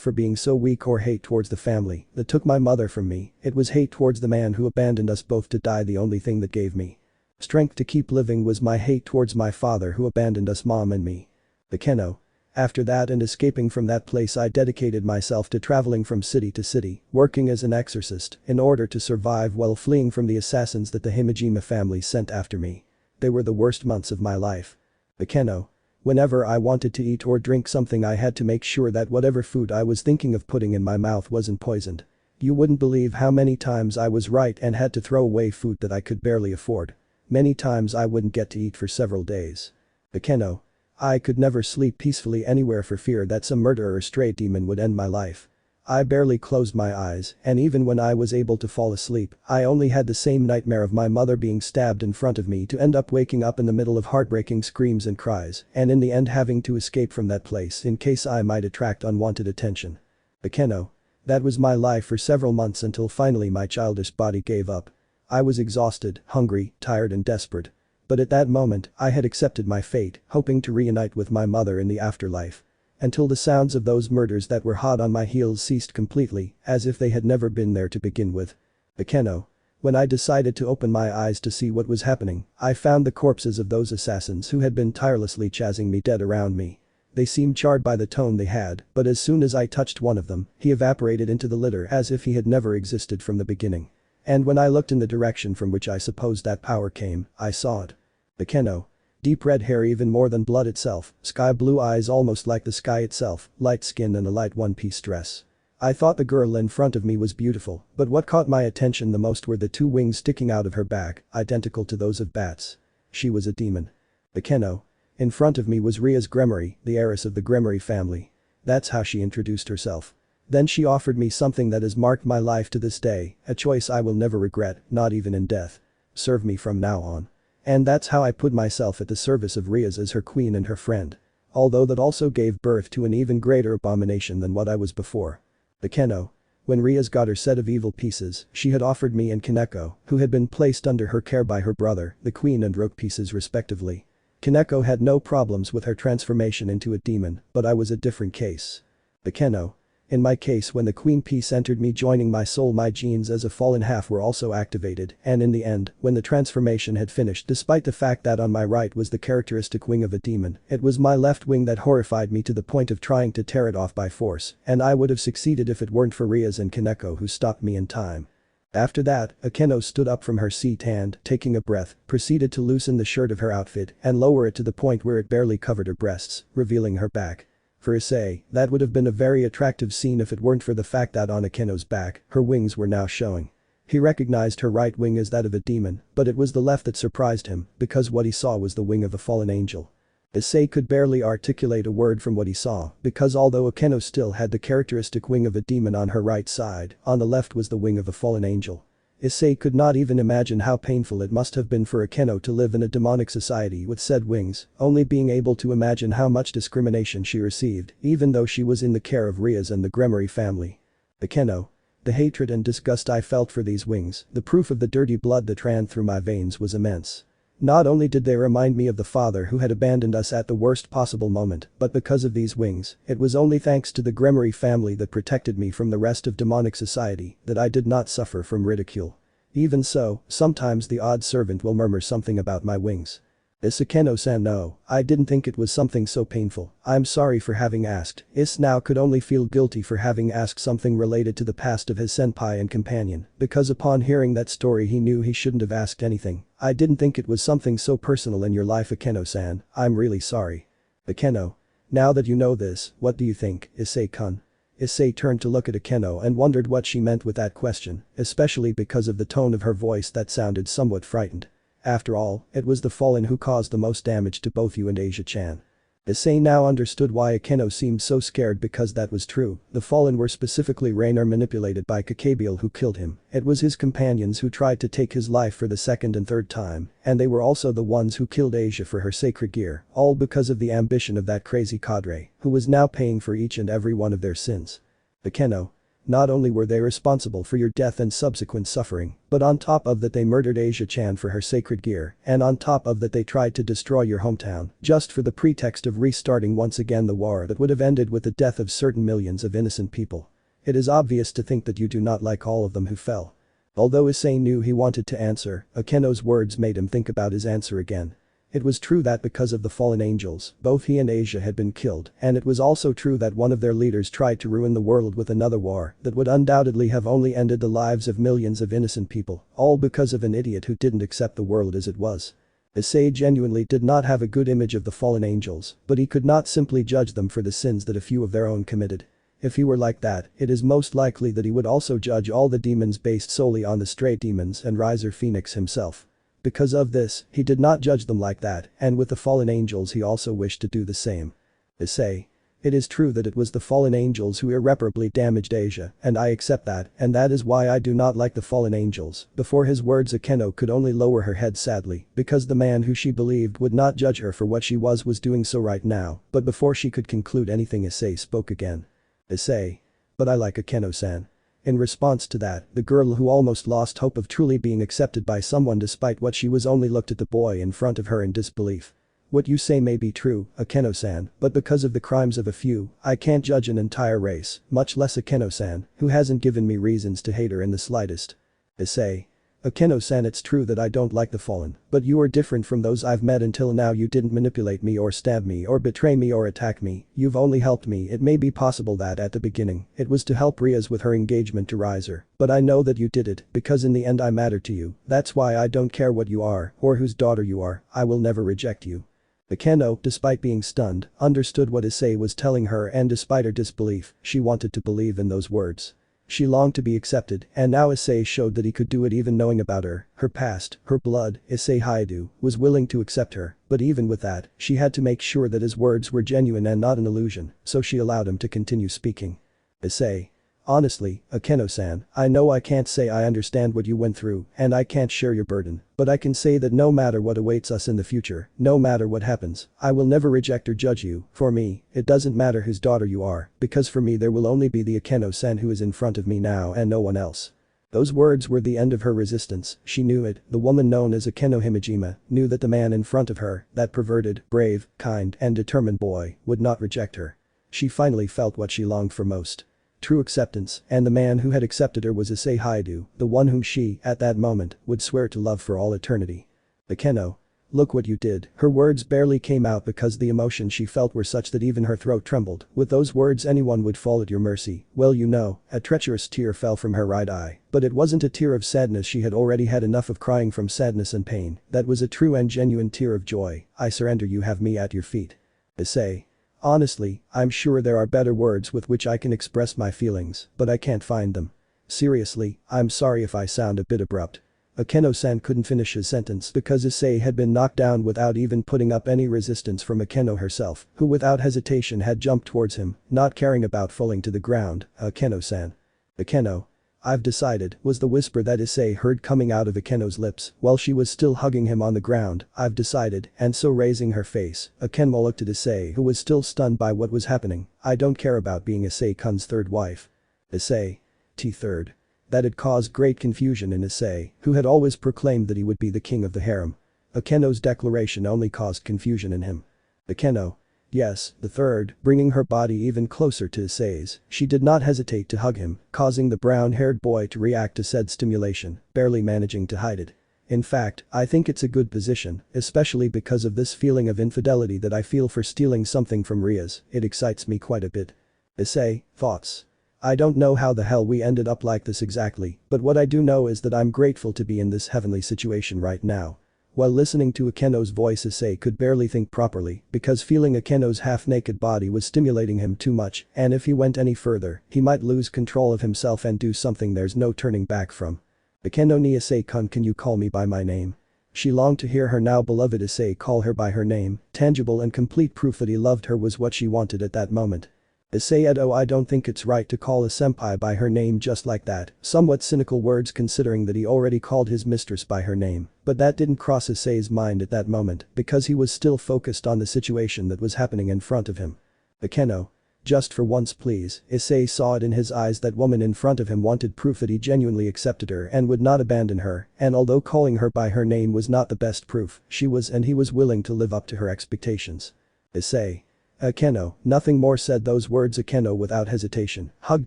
for being so weak or hate towards the family that took my mother from me, it was hate towards the man who abandoned us both to die. The only thing that gave me strength to keep living was my hate towards my father who abandoned us, mom and me. Akeno. After that and escaping from that place I dedicated myself to traveling from city to city, working as an exorcist, in order to survive while fleeing from the assassins that the Himejima family sent after me. They were the worst months of my life. Akeno. Whenever I wanted to eat or drink something I had to make sure that whatever food I was thinking of putting in my mouth wasn't poisoned. You wouldn't believe how many times I was right and had to throw away food that I could barely afford. Many times I wouldn't get to eat for several days. Akeno. I could never sleep peacefully anywhere for fear that some murderer or stray demon would end my life. I barely closed my eyes, and even when I was able to fall asleep, I only had the same nightmare of my mother being stabbed in front of me to end up waking up in the middle of heartbreaking screams and cries, and in the end having to escape from that place in case I might attract unwanted attention. Akeno. That was my life for several months until finally my childish body gave up. I was exhausted, hungry, tired and desperate. But at that moment, I had accepted my fate, hoping to reunite with my mother in the afterlife. Until the sounds of those murders that were hot on my heels ceased completely, as if they had never been there to begin with. Akeno. When I decided to open my eyes to see what was happening, I found the corpses of those assassins who had been tirelessly chasing me dead around me. They seemed charred by the tone they had, but as soon as I touched one of them, he evaporated into the litter as if he had never existed from the beginning. And when I looked in the direction from which I supposed that power came, I saw it. Akeno. Deep red hair even more than blood itself, sky blue eyes almost like the sky itself, light skin and a light one-piece dress. I thought the girl in front of me was beautiful, but what caught my attention the most were the two wings sticking out of her back, identical to those of bats. She was a demon. Akeno. In front of me was Rias Gremory, the heiress of the Gremory family. That's how she introduced herself. Then she offered me something that has marked my life to this day, a choice I will never regret, not even in death. Serve me from now on. And that's how I put myself at the service of Rias as her queen and her friend. Although that also gave birth to an even greater abomination than what I was before. Akeno. When Rias got her set of evil pieces, she had offered me and Kaneko, who had been placed under her care by her brother, the queen and rook pieces respectively. Kaneko had no problems with her transformation into a demon, but I was a different case. Akeno. In my case, when the queen piece entered me joining my soul, my genes as a fallen half were also activated, and in the end, when the transformation had finished, despite the fact that on my right was the characteristic wing of a demon, it was my left wing that horrified me to the point of trying to tear it off by force, and I would have succeeded if it weren't for Rias and Kaneko who stopped me in time. After that, Akeno stood up from her seat and, taking a breath, proceeded to loosen the shirt of her outfit and lower it to the point where it barely covered her breasts, revealing her back. For Issei, that would have been a very attractive scene if it weren't for the fact that on Akeno's back, her wings were now showing. He recognized her right wing as that of a demon, but it was the left that surprised him, because what he saw was the wing of a fallen angel. Issei could barely articulate a word from what he saw, because although Akeno still had the characteristic wing of a demon on her right side, on the left was the wing of a fallen angel. Issei could not even imagine how painful it must have been for Akeno to live in a demonic society with said wings, only being able to imagine how much discrimination she received, even though she was in the care of Rias and the Gremory family. Akeno. The hatred and disgust I felt for these wings, the proof of the dirty blood that ran through my veins, was immense. Not only did they remind me of the father who had abandoned us at the worst possible moment, but because of these wings, it was only thanks to the Gremory family that protected me from the rest of demonic society that I did not suffer from ridicule. Even so, sometimes the odd servant will murmur something about my wings. Akeno-san, no, I didn't think it was something so painful. I'm sorry for having asked. Now could only feel guilty for having asked something related to the past of his senpai and companion, because upon hearing that story he knew he shouldn't have asked anything. I didn't think it was something so personal in your life, Akeno-san, I'm really sorry. Akeno. Now that you know this, what do you think, Issei-kun? Issei turned to look at Akeno and wondered what she meant with that question, especially because of the tone of her voice that sounded somewhat frightened. After all, it was the Fallen who caused the most damage to both you and Asia-chan. Issei now understood why Akeno seemed so scared, because that was true. The Fallen were specifically Rainer manipulated by Gabriel who killed him. It was his companions who tried to take his life for the second and third time, and they were also the ones who killed Asia for her sacred gear, all because of the ambition of that crazy cadre, who was now paying for each and every one of their sins. Akeno. Not only were they responsible for your death and subsequent suffering, but on top of that they murdered Asia-chan for her sacred gear, and on top of that they tried to destroy your hometown, just for the pretext of restarting once again the war that would have ended with the death of certain millions of innocent people. It is obvious to think that you do not like all of them who fell. Although Issei knew he wanted to answer, Akeno's words made him think about his answer again. It was true that because of the fallen angels, both he and Asia had been killed, and it was also true that one of their leaders tried to ruin the world with another war that would undoubtedly have only ended the lives of millions of innocent people, all because of an idiot who didn't accept the world as it was. Issei genuinely did not have a good image of the fallen angels, but he could not simply judge them for the sins that a few of their own committed. If he were like that, it is most likely that he would also judge all the demons based solely on the stray demons and Riser Phoenix himself. Because of this, he did not judge them like that, and with the fallen angels he also wished to do the same. Issei. It is true that it was the fallen angels who irreparably damaged Asia, and I accept that, and that is why I do not like the fallen angels. Before his words, Akeno could only lower her head sadly, because the man who she believed would not judge her for what she was doing so right now, but before she could conclude anything, Issei spoke again. Issei. But I like Akeno-san. In response to that, the girl who almost lost hope of truly being accepted by someone despite what she was only looked at the boy in front of her in disbelief. What you say may be true, Akeno-san, but because of the crimes of a few, I can't judge an entire race, much less Akeno-san, who hasn't given me reasons to hate her in the slightest. Issei. Akeno-san, it's true that I don't like the Fallen, but you are different from those I've met until now. You didn't manipulate me or stab me or betray me or attack me, you've only helped me. It may be possible that at the beginning, it was to help Rias with her engagement to Riser, but I know that you did it because in the end I matter to you. That's why I don't care what you are or whose daughter you are, I will never reject you. Akeno, despite being stunned, understood what Issei was telling her, and despite her disbelief, she wanted to believe in those words. She longed to be accepted, and now Issei showed that he could do it even knowing about her past, her blood. Issei Hyoudou was willing to accept her, but even with that, she had to make sure that his words were genuine and not an illusion, so she allowed him to continue speaking. Issei. Honestly, Akeno-san, I know I can't say I understand what you went through and I can't share your burden, but I can say that no matter what awaits us in the future, no matter what happens, I will never reject or judge you. For me, it doesn't matter whose daughter you are, because for me there will only be the Akeno-san who is in front of me now and no one else. Those words were the end of her resistance, she knew it. The woman known as Akeno Himejima knew that the man in front of her, that perverted, brave, kind and determined boy, would not reject her. She finally felt what she longed for most. True acceptance, and the man who had accepted her was Issei Hyoudou, the one whom she, at that moment, would swear to love for all eternity. Akeno. Look what you did. Her words barely came out because the emotions she felt were such that even her throat trembled. With those words anyone would fall at your mercy. Well you know, a treacherous tear fell from her right eye, but it wasn't a tear of sadness, she had already had enough of crying from sadness and pain. That was a true and genuine tear of joy. I surrender, you have me at your feet. Issei. Honestly, I'm sure there are better words with which I can express my feelings, but I can't find them. Seriously, I'm sorry if I sound a bit abrupt. Akeno-san couldn't finish his sentence because Issei had been knocked down without even putting up any resistance from Akeno herself, who without hesitation had jumped towards him, not caring about falling to the ground. Akeno-san. Akeno. I've decided, was the whisper that Issei heard coming out of Akeno's lips while she was still hugging him on the ground. I've decided, and so raising her face, Akeno looked at Issei who was still stunned by what was happening. I don't care about being Issei-kun's third wife. Issei. Third. That had caused great confusion in Issei, who had always proclaimed that he would be the king of the harem. Akeno's declaration only caused confusion in him. Akeno. Yes, the third, bringing her body even closer to Issei's, she did not hesitate to hug him, causing the brown-haired boy to react to said stimulation, barely managing to hide it. In fact, I think it's a good position, especially because of this feeling of infidelity that I feel for stealing something from Rias. It excites me quite a bit. Issei, thoughts? I don't know how the hell we ended up like this exactly, but what I do know is that I'm grateful to be in this heavenly situation right now. While listening to Akeno's voice, Issei could barely think properly because feeling Akeno's half-naked body was stimulating him too much, and if he went any further, he might lose control of himself and do something there's no turning back from. Akeno ni Issei-kun, can you call me by my name? She longed to hear her now beloved Issei call her by her name. Tangible and complete proof that he loved her was what she wanted at that moment. Issei Edo, I don't think it's right to call a senpai by her name just like that. Somewhat cynical words considering that he already called his mistress by her name, but that didn't cross Issei's mind at that moment because he was still focused on the situation that was happening in front of him. Akeno. Just for once please. Issei saw it in his eyes that woman in front of him wanted proof that he genuinely accepted her and would not abandon her, and although calling her by her name was not the best proof, she was and he was willing to live up to her expectations. Issei. Akeno, nothing more, said those words. Akeno without hesitation hugged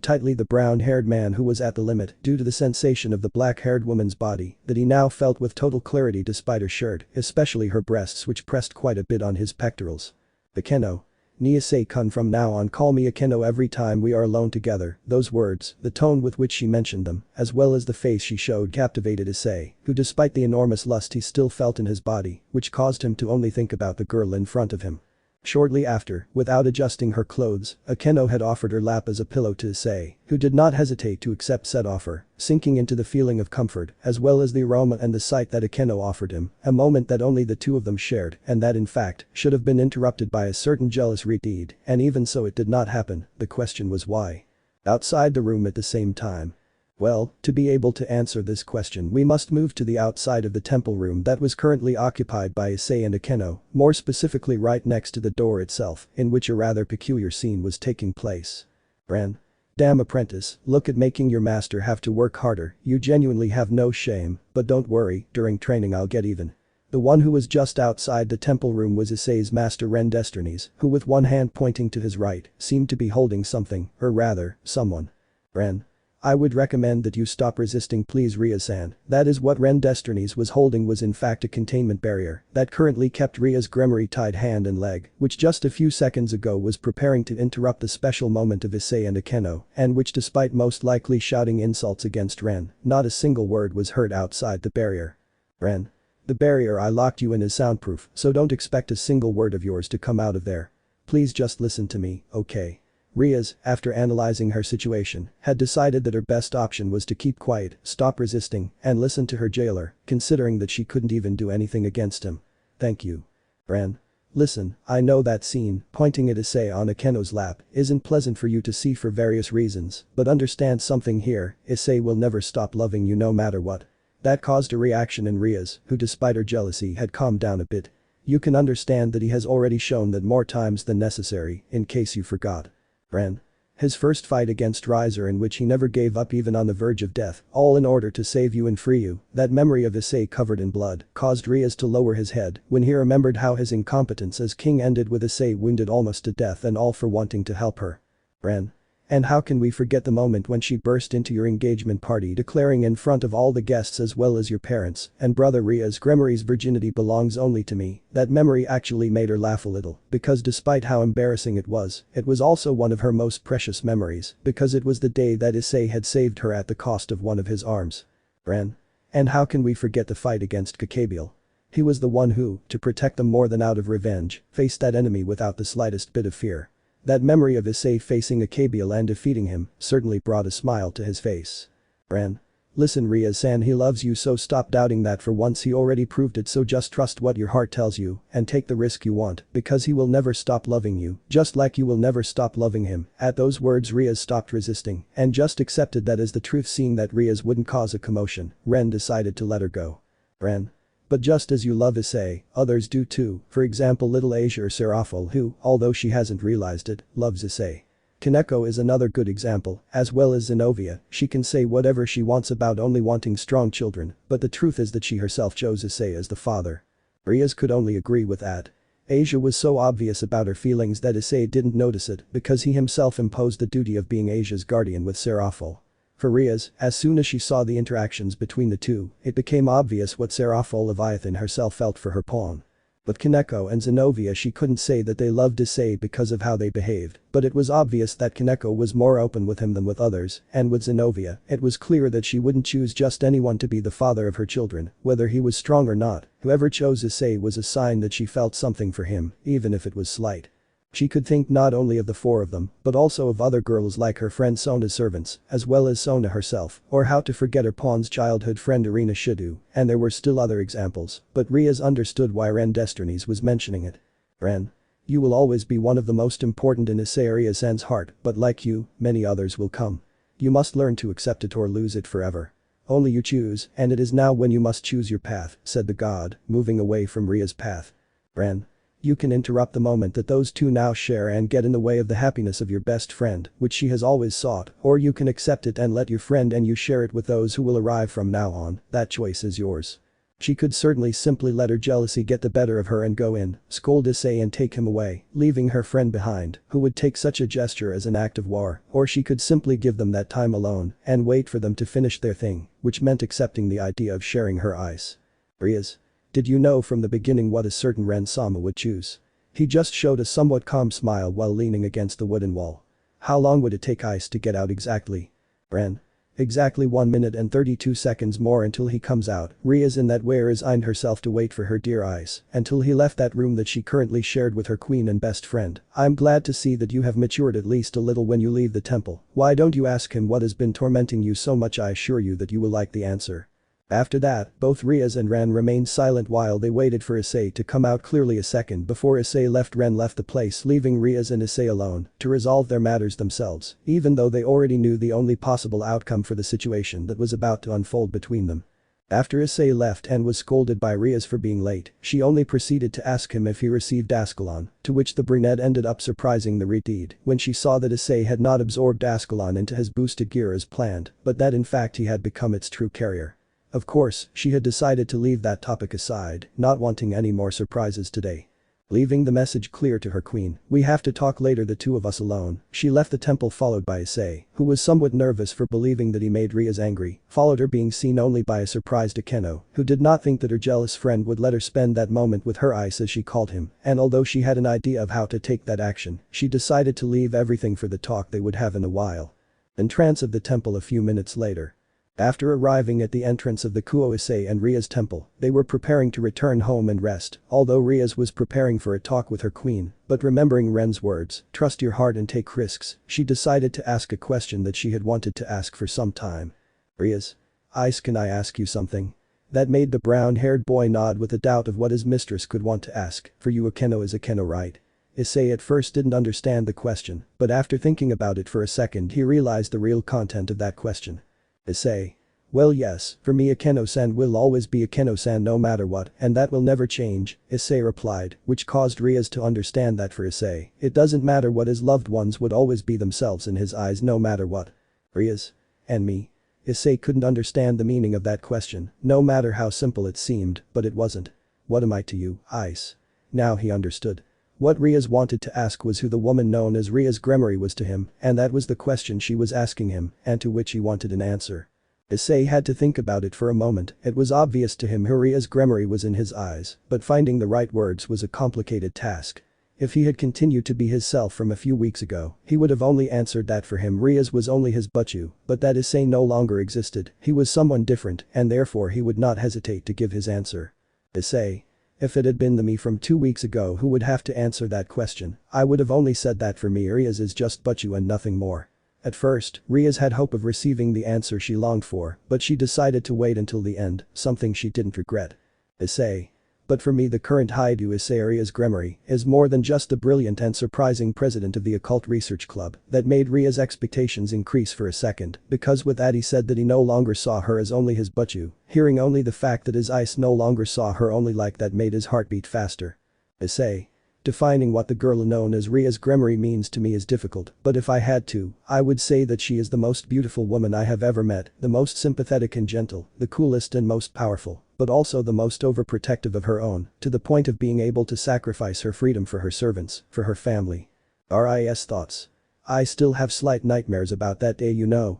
tightly the brown-haired man who was at the limit due to the sensation of the black-haired woman's body that he now felt with total clarity despite her shirt, especially her breasts which pressed quite a bit on his pectorals. Akeno. Ni Issei-kun, from now on call me Akeno every time we are alone together. Those words, the tone with which she mentioned them, as well as the face she showed captivated Issei, who despite the enormous lust he still felt in his body, which caused him to only think about the girl in front of him. Shortly after, without adjusting her clothes, Akeno had offered her lap as a pillow to Issei, who did not hesitate to accept said offer, sinking into the feeling of comfort as well as the aroma and the sight that Akeno offered him, a moment that only the two of them shared and that in fact should have been interrupted by a certain jealous deed, and even so it did not happen. The question was why? Outside the room at the same time. Well, to be able to answer this question we must move to the outside of the temple room that was currently occupied by Issei and Akeno, more specifically right next to the door itself, in which a rather peculiar scene was taking place. Ren. Damn apprentice, look at making your master have to work harder, you genuinely have no shame, but don't worry, during training I'll get even. The one who was just outside the temple room was Issei's master Ren Destinies, who with one hand pointing to his right, seemed to be holding something, or rather, someone. Ren. I would recommend that you stop resisting please Rias-san. That is what Ren Destinies was holding was in fact a containment barrier that currently kept Ria's Gremory tied hand and leg, which just a few seconds ago was preparing to interrupt the special moment of Issei and Akeno, and which despite most likely shouting insults against Ren, not a single word was heard outside the barrier. Ren. The barrier I locked you in is soundproof, so don't expect a single word of yours to come out of there. Please just listen to me, okay? Rias, after analyzing her situation, had decided that her best option was to keep quiet, stop resisting, and listen to her jailer, considering that she couldn't even do anything against him. Thank you. Ren. Listen, I know that scene, pointing at Issei on Akeno's lap, isn't pleasant for you to see for various reasons, but understand something here, Issei will never stop loving you no matter what. That caused a reaction in Rias, who despite her jealousy had calmed down a bit. You can understand that he has already shown that more times than necessary, in case you forgot. Ren. His first fight against Riser in which he never gave up even on the verge of death, all in order to save you and free you, that memory of Issei covered in blood, caused Rias to lower his head when he remembered how his incompetence as king ended with Issei wounded almost to death and all for wanting to help her. Ren. And how can we forget the moment when she burst into your engagement party declaring in front of all the guests as well as your parents and brother Rias Gremory's virginity belongs only to me. That memory actually made her laugh a little because despite how embarrassing it was also one of her most precious memories because it was the day that Issei had saved her at the cost of one of his arms. Ren. And how can we forget the fight against Gabriel? He was the one who, to protect them more than out of revenge, faced that enemy without the slightest bit of fear. That memory of Issei facing Gabriel and defeating him certainly brought a smile to his face. Ren. Listen Rias-san, he loves you, so stop doubting that. For once he already proved it, so just trust what your heart tells you and take the risk you want because he will never stop loving you just like you will never stop loving him. At those words Rias stopped resisting and just accepted that as the truth. Seeing that Rias wouldn't cause a commotion, Ren decided to let her go. Ren. But just as you love Issei, others do too, for example little Asia or Seraphil who, although she hasn't realized it, loves Issei. Kaneko is another good example, as well as Zenobia. She can say whatever she wants about only wanting strong children, but the truth is that she herself chose Issei as the father. Rias could only agree with that. Asia was so obvious about her feelings that Issei didn't notice it because he himself imposed the duty of being Asia's guardian with Seraphil. For Rias, as soon as she saw the interactions between the two, it became obvious what Seraphil Leviathan herself felt for her pawn. With Kaneko and Zenobia she couldn't say that they loved Issei because of how they behaved, but it was obvious that Kaneko was more open with him than with others, and with Zenobia, it was clear that she wouldn't choose just anyone to be the father of her children, whether he was strong or not. Whoever chose Issei was a sign that she felt something for him, even if it was slight. She could think not only of the four of them, but also of other girls like her friend Sona's servants, as well as Sona herself, or how to forget her pawn's childhood friend Irina Hyoudou, and there were still other examples, but Rias understood why Ren Destinies was mentioning it. Ren. You will always be one of the most important in Issei Rias-san's heart, but like you, many others will come. You must learn to accept it or lose it forever. Only you choose, and it is now when you must choose your path, said the god, moving away from Rias' path. Ren. You can interrupt the moment that those two now share and get in the way of the happiness of your best friend, which she has always sought, or you can accept it and let your friend and you share it with those who will arrive from now on. That choice is yours. She could certainly simply let her jealousy get the better of her and go in, scold Issei and take him away, leaving her friend behind, who would take such a gesture as an act of war, or she could simply give them that time alone and wait for them to finish their thing, which meant accepting the idea of sharing her ice. Rias. Did you know from the beginning what a certain Ren-sama would choose? He just showed a somewhat calm smile while leaning against the wooden wall. How long would it take Ice to get out exactly? Ren. Exactly 1 minute and 32 seconds more until he comes out. Rias in that way resigned herself to wait for her dear Ice until he left that room that she currently shared with her queen and best friend. I'm glad to see that you have matured at least a little when you leave the temple. Why don't you ask him what has been tormenting you so much? I assure you that you will like the answer. After that, both Rias and Ren remained silent while they waited for Issei to come out. Clearly a second before Issei left, Ren left the place, leaving Rias and Issei alone to resolve their matters themselves, even though they already knew the only possible outcome for the situation that was about to unfold between them. After Issei left and was scolded by Rias for being late, she only proceeded to ask him if he received Ascalon, to which the brunette ended up surprising the Redeed when she saw that Issei had not absorbed Ascalon into his boosted gear as planned, but that in fact he had become its true carrier. Of course, she had decided to leave that topic aside, not wanting any more surprises today. Leaving the message clear to her queen, we have to talk later, the two of us alone. She left the temple followed by Issei, who was somewhat nervous for believing that he made Rias angry, followed her being seen only by a surprised Akeno, who did not think that her jealous friend would let her spend that moment with her Ice as she called him, and although she had an idea of how to take that action, she decided to leave everything for the talk they would have in a while. Entrance of the temple a few minutes later. After arriving at the entrance of the Kuo Issei and Rias temple, they were preparing to return home and rest, although Rias was preparing for a talk with her queen, but remembering Ren's words, trust your heart and take risks, she decided to ask a question that she had wanted to ask for some time. Rias. Ice, can I ask you something? That made the brown-haired boy nod with a doubt of what his mistress could want to ask, for you Akeno is Akeno, right? Issei at first didn't understand the question, but after thinking about it for a second he realized the real content of that question. Issei. Well yes, for me Akeno-san will always be Akeno-san no matter what, and that will never change, Issei replied, which caused Rias to understand that for Issei, it doesn't matter what his loved ones would always be themselves in his eyes no matter what. Rias? And me? Issei couldn't understand the meaning of that question, no matter how simple it seemed, but it wasn't. What am I to you, Ice? Now he understood. What Rias wanted to ask was who the woman known as Rias Gremory was to him, and that was the question she was asking him, and to which he wanted an answer. Issei had to think about it for a moment. It was obvious to him who Rias Gremory was in his eyes, but finding the right words was a complicated task. If he had continued to be his self from a few weeks ago, he would have only answered that for him Rias was only his butchu, but that Issei no longer existed, he was someone different, and therefore he would not hesitate to give his answer. Issei. If it had been the me from 2 weeks ago who would have to answer that question, I would have only said that for me Rias is just butchu and nothing more. At first, Rias had hope of receiving the answer she longed for, but she decided to wait until the end, something she didn't regret. Issei. But for me the current Hyoudou Issei Rias Gremory is more than just the brilliant and surprising president of the occult research club that made Rias' expectations increase for a second, because with that he said that he no longer saw her as only his butchu, hearing only the fact that his eyes no longer saw her only like that made his heart beat faster. Issei. Defining what the girl known as Rias Gremory means to me is difficult, but if I had to, I would say that she is the most beautiful woman I have ever met, the most sympathetic and gentle, the coolest and most powerful, but also the most overprotective of her own, to the point of being able to sacrifice her freedom for her servants, for her family. Rias thoughts. I still have slight nightmares about that day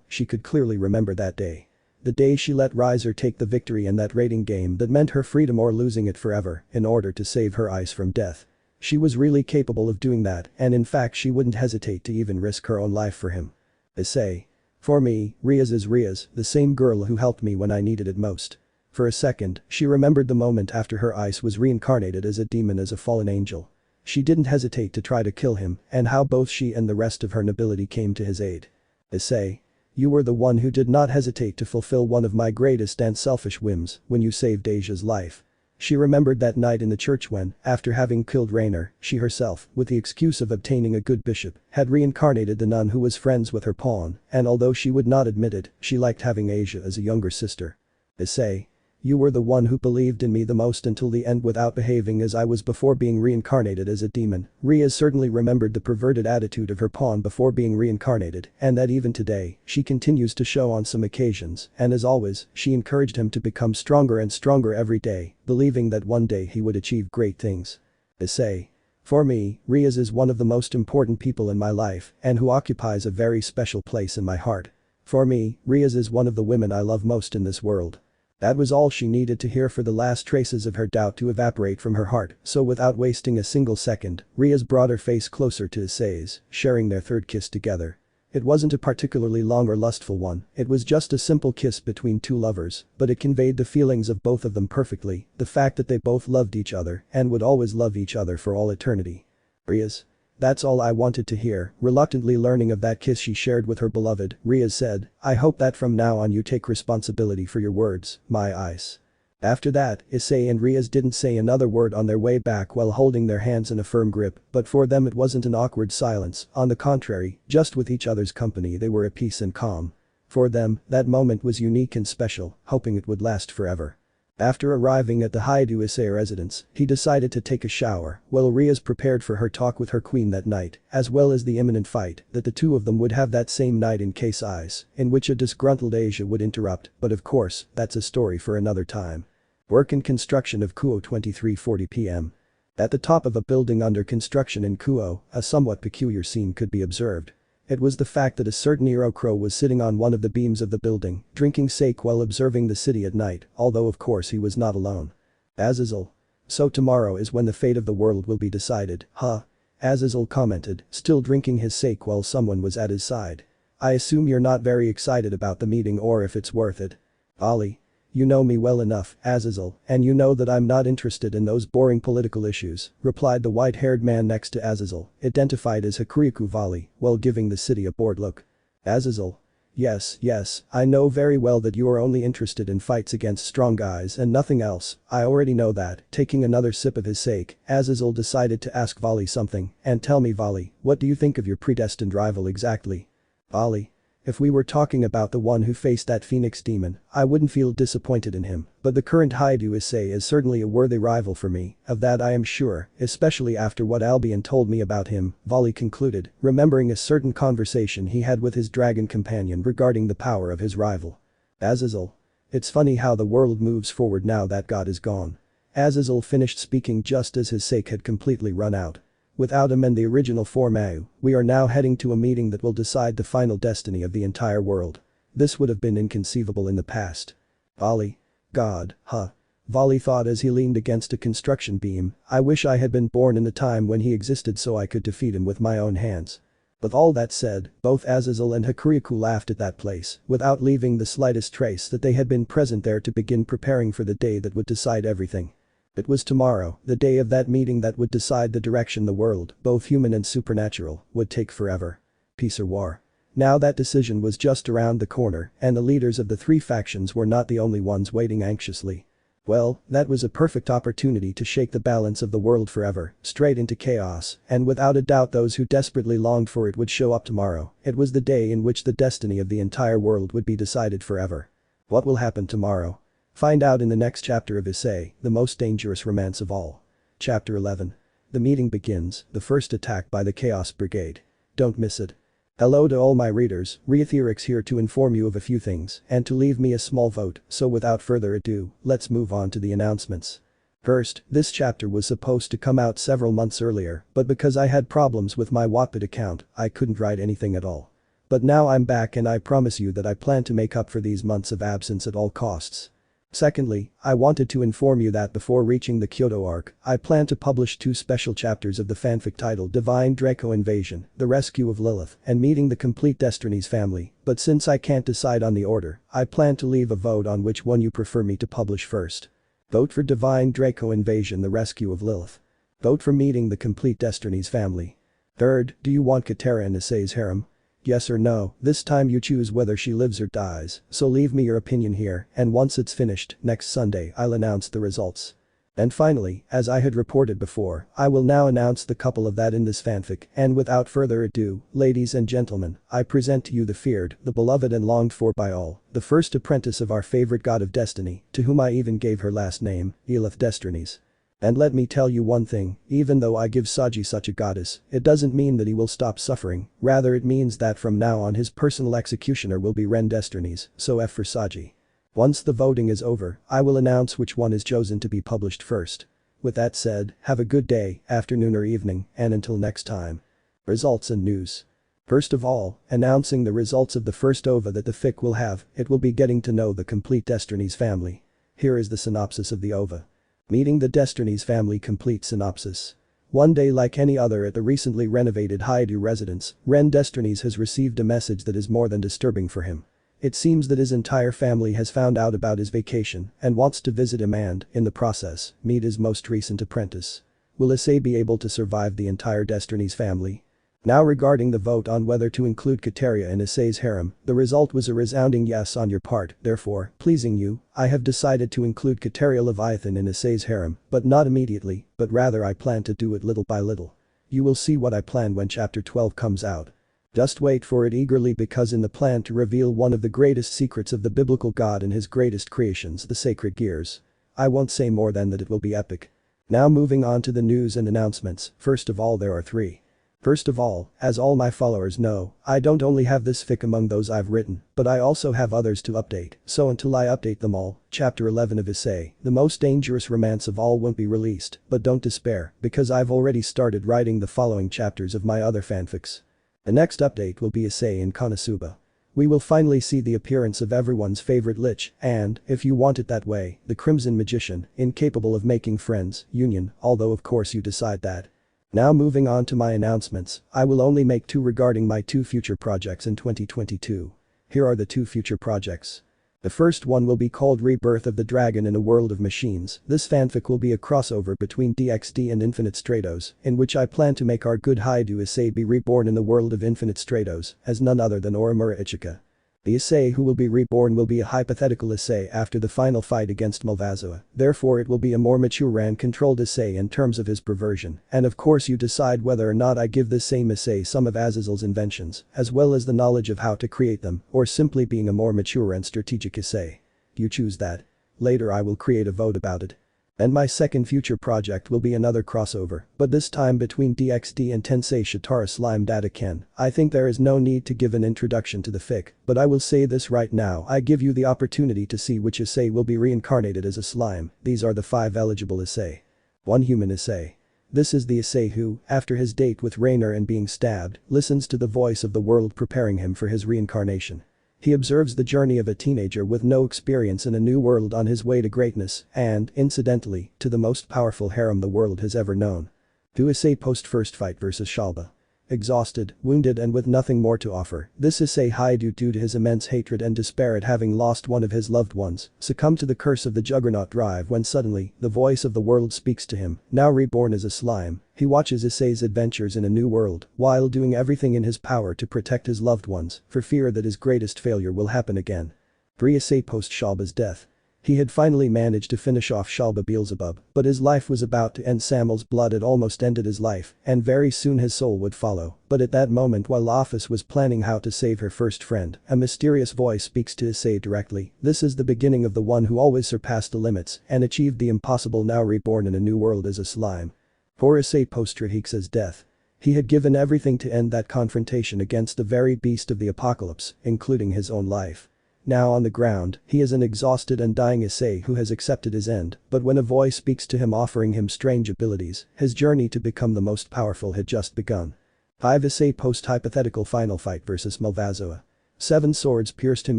she could clearly remember that day. The day she let Riser take the victory in that raiding game that meant her freedom or losing it forever, in order to save her eyes from death. She was really capable of doing that, and in fact she wouldn't hesitate to even risk her own life for him. Issei. For me, Rias is Rias, the same girl who helped me when I needed it most. For a second, she remembered the moment after her Ice was reincarnated as a demon as a fallen angel. She didn't hesitate to try to kill him, and how both she and the rest of her nobility came to his aid. Issei. You were the one who did not hesitate to fulfill one of my greatest and selfish whims when you saved Asia's life. She remembered that night in the church when, after having killed Rainer, she herself, with the excuse of obtaining a good bishop, had reincarnated the nun who was friends with her pawn, and although she would not admit it, she liked having Asia as a younger sister. Issei. You were the one who believed in me the most until the end without behaving as I was before being reincarnated as a demon. Rias certainly remembered the perverted attitude of her pawn before being reincarnated, and that even today, she continues to show on some occasions, and as always, she encouraged him to become stronger and stronger every day, believing that one day he would achieve great things. Issei. For me, Rias is one of the most important people in my life, and who occupies a very special place in my heart. For me, Rias is one of the women I love most in this world. That was all she needed to hear for the last traces of her doubt to evaporate from her heart, so without wasting a single second, Rias brought her face closer to Issei's, sharing their third kiss together. It wasn't a particularly long or lustful one, it was just a simple kiss between two lovers, but it conveyed the feelings of both of them perfectly, the fact that they both loved each other and would always love each other for all eternity. Rias. That's all I wanted to hear. Reluctantly learning of that kiss she shared with her beloved, Rias said, I hope that from now on you take responsibility for your words, my Ice. After that, Issei and Rias didn't say another word on their way back while holding their hands in a firm grip, but for them it wasn't an awkward silence, on the contrary, just with each other's company they were at peace and calm. For them, that moment was unique and special, hoping it would last forever. After arriving at the Hyoudou Issei residence, he decided to take a shower, while Rias prepared for her talk with her queen that night, as well as the imminent fight that the two of them would have that same night in case Ice, in which a disgruntled Asia would interrupt, but of course, that's a story for another time. Work and construction of Kuoh 23:40 p.m. At the top of a building under construction in Kuoh, a somewhat peculiar scene could be observed. It was the fact that a certain Eero Crow was sitting on one of the beams of the building, drinking sake while observing the city at night, although of course he was not alone. Azazel. So tomorrow is when the fate of the world will be decided, huh? Azazel commented, still drinking his sake while someone was at his side. I assume you're not very excited about the meeting or if it's worth it. Ali. You know me well enough, Azazel, and you know that I'm not interested in those boring political issues, replied the white-haired man next to Azazel, identified as Hakuryaku Vali, while giving the city a bored look. Azazel. Yes, I know very well that you are only interested in fights against strong guys and nothing else, I already know that." Taking another sip of his sake, Azazel decided to ask Vali something, "And tell me Vali, what do you think of your predestined rival exactly?" "Vali? If we were talking about the one who faced that phoenix demon, I wouldn't feel disappointed in him, but the current Hyoudou Issei is certainly a worthy rival for me, of that I am sure, especially after what Albion told me about him," Vali concluded, remembering a certain conversation he had with his dragon companion regarding the power of his rival. Azazel. It's funny how the world moves forward now that God is gone. Azazel finished speaking just as his sake had completely run out. Without him and the original form, we are now heading to a meeting that will decide the final destiny of the entire world. This would have been inconceivable in the past. Vali. God, huh. Vali thought as he leaned against a construction beam, I wish I had been born in the time when he existed so I could defeat him with my own hands. With all that said, both Azazel and Sekiryuutei laughed at that place, without leaving the slightest trace that they had been present there to begin preparing for the day that would decide everything. It was tomorrow, the day of that meeting that would decide the direction the world, both human and supernatural, would take forever. Peace or war. Now that decision was just around the corner, and the leaders of the three factions were not the only ones waiting anxiously. Well, that was a perfect opportunity to shake the balance of the world forever, straight into chaos, and without a doubt those who desperately longed for it would show up tomorrow. It was the day in which the destiny of the entire world would be decided forever. What will happen tomorrow? Find out in the next chapter of Issei, the most dangerous romance of all. Chapter 11. The meeting begins, the first attack by the Chaos Brigade. Don't miss it. Hello to all my readers, reytheorix here to inform you of a few things and to leave me a small vote, so without further ado, let's move on to the announcements. First, this chapter was supposed to come out several months earlier, but because I had problems with my Wattpad account, I couldn't write anything at all. But now I'm back and I promise you that I plan to make up for these months of absence at all costs. Secondly, I wanted to inform you that before reaching the Hyoudou arc, I plan to publish 2 special chapters of the fanfic titled Divine Draco Invasion, The Rescue of Lilith, and Meeting the Complete Destinies Family, but since I can't decide on the order, I plan to leave a vote on which one you prefer me to publish first. Vote for Divine Draco Invasion, The Rescue of Lilith. Vote for Meeting the Complete Destinies Family. Third, do you want Katera in Issei's harem? Yes or no, this time you choose whether she lives or dies, so leave me your opinion here, and once it's finished, next Sunday I'll announce the results. And finally, as I had reported before, I will now announce the couple of that in this fanfic, and without further ado, ladies and gentlemen, I present to you the feared, the beloved and longed for by all, the first apprentice of our favorite god of destiny, to whom I even gave her last name, Elith Destinies. And let me tell you one thing, even though I give Saji such a goddess, it doesn't mean that he will stop suffering, rather it means that from now on his personal executioner will be Ren Destinies, so F for Saji. Once the voting is over, I will announce which one is chosen to be published first. With that said, have a good day, afternoon or evening, and until next time. Results and news. First of all, announcing the results of the first OVA that the fic will have, it will be getting to know the Complete Destinies family. Here is the synopsis of the OVA. Meeting the Destinies Family complete synopsis. One day like any other at the recently renovated Hyoudou residence, Ren Destinies has received a message that is more than disturbing for him. It seems that his entire family has found out about his vacation and wants to visit him and, in the process, meet his most recent apprentice. Will Issei be able to survive the entire Destinies family? Now regarding the vote on whether to include Kateria in Issei's harem, the result was a resounding yes on your part, therefore, pleasing you, I have decided to include Kateria Leviathan in Issei's harem, but not immediately, but rather I plan to do it little by little. You will see what I plan when chapter 12 comes out. Just wait for it eagerly because in the plan to reveal one of the greatest secrets of the biblical god and his greatest creations, the sacred gears. I won't say more than that it will be epic. Now moving on to the news and announcements, first of all there are 3. First of all, as all my followers know, I don't only have this fic among those I've written, but I also have others to update, so until I update them all, chapter 11 of Issei, the most dangerous romance of all won't be released, but don't despair, because I've already started writing the following chapters of my other fanfics. The next update will be Issei in Konosuba. We will finally see the appearance of everyone's favorite lich, and, if you want it that way, the Crimson Magician, incapable of making friends, Union, although of course you decide that. Now moving on to my announcements, I will only make 2 regarding my 2 future projects in 2022. Here are the 2 future projects. The first one will be called Rebirth of the Dragon in a World of Machines. This fanfic will be a crossover between DxD and Infinite Stratos, in which I plan to make our good Hyoudou Issei be reborn in the world of Infinite Stratos, as none other than Orimura Ichika. The Issei who will be reborn will be a hypothetical Issei after the final fight against Malvazoa, therefore it will be a more mature and controlled Issei in terms of his perversion, and of course you decide whether or not I give this same Issei some of Azazel's inventions, as well as the knowledge of how to create them, or simply being a more mature and strategic Issei. You choose that. Later I will create a vote about it. And my second future project will be another crossover, but this time between DXD and Tensei Shitara Slime Data Ken. I think there is no need to give an introduction to the fic, but I will say this right now, I give you the opportunity to see which Issei will be reincarnated as a slime. These are the 5 eligible Issei. 1 Human Issei. This is the Issei who, after his date with Rainer and being stabbed, listens to the voice of the world preparing him for his reincarnation. He observes the journey of a teenager with no experience in a new world on his way to greatness and, incidentally, to the most powerful harem the world has ever known. 2 Issei post first fight versus Shalba. Exhausted, wounded and with nothing more to offer, this Issei Hyoudou due to his immense hatred and despair at having lost one of his loved ones, succumbed to the curse of the Juggernaut Drive when suddenly, the voice of the world speaks to him, now reborn as a slime. He watches Issei's adventures in a new world, while doing everything in his power to protect his loved ones, for fear that his greatest failure will happen again. 3 Issei post Shalba's death. He had finally managed to finish off Shalba Beelzebub, but his life was about to end. Samuel's blood had almost ended his life, and very soon his soul would follow, but at that moment while Office was planning how to save her first friend, a mysterious voice speaks to Issei directly. This is the beginning of the one who always surpassed the limits and achieved the impossible, now reborn in a new world as a slime. 4 Issei post Sirzechs' death. He had given everything to end that confrontation against the very beast of the apocalypse, including his own life. Now on the ground, he is an exhausted and dying Issei who has accepted his end, but when a voice speaks to him offering him strange abilities, his journey to become the most powerful had just begun. 5 Issei post hypothetical final fight versus Malvazoa. 7 swords pierced him,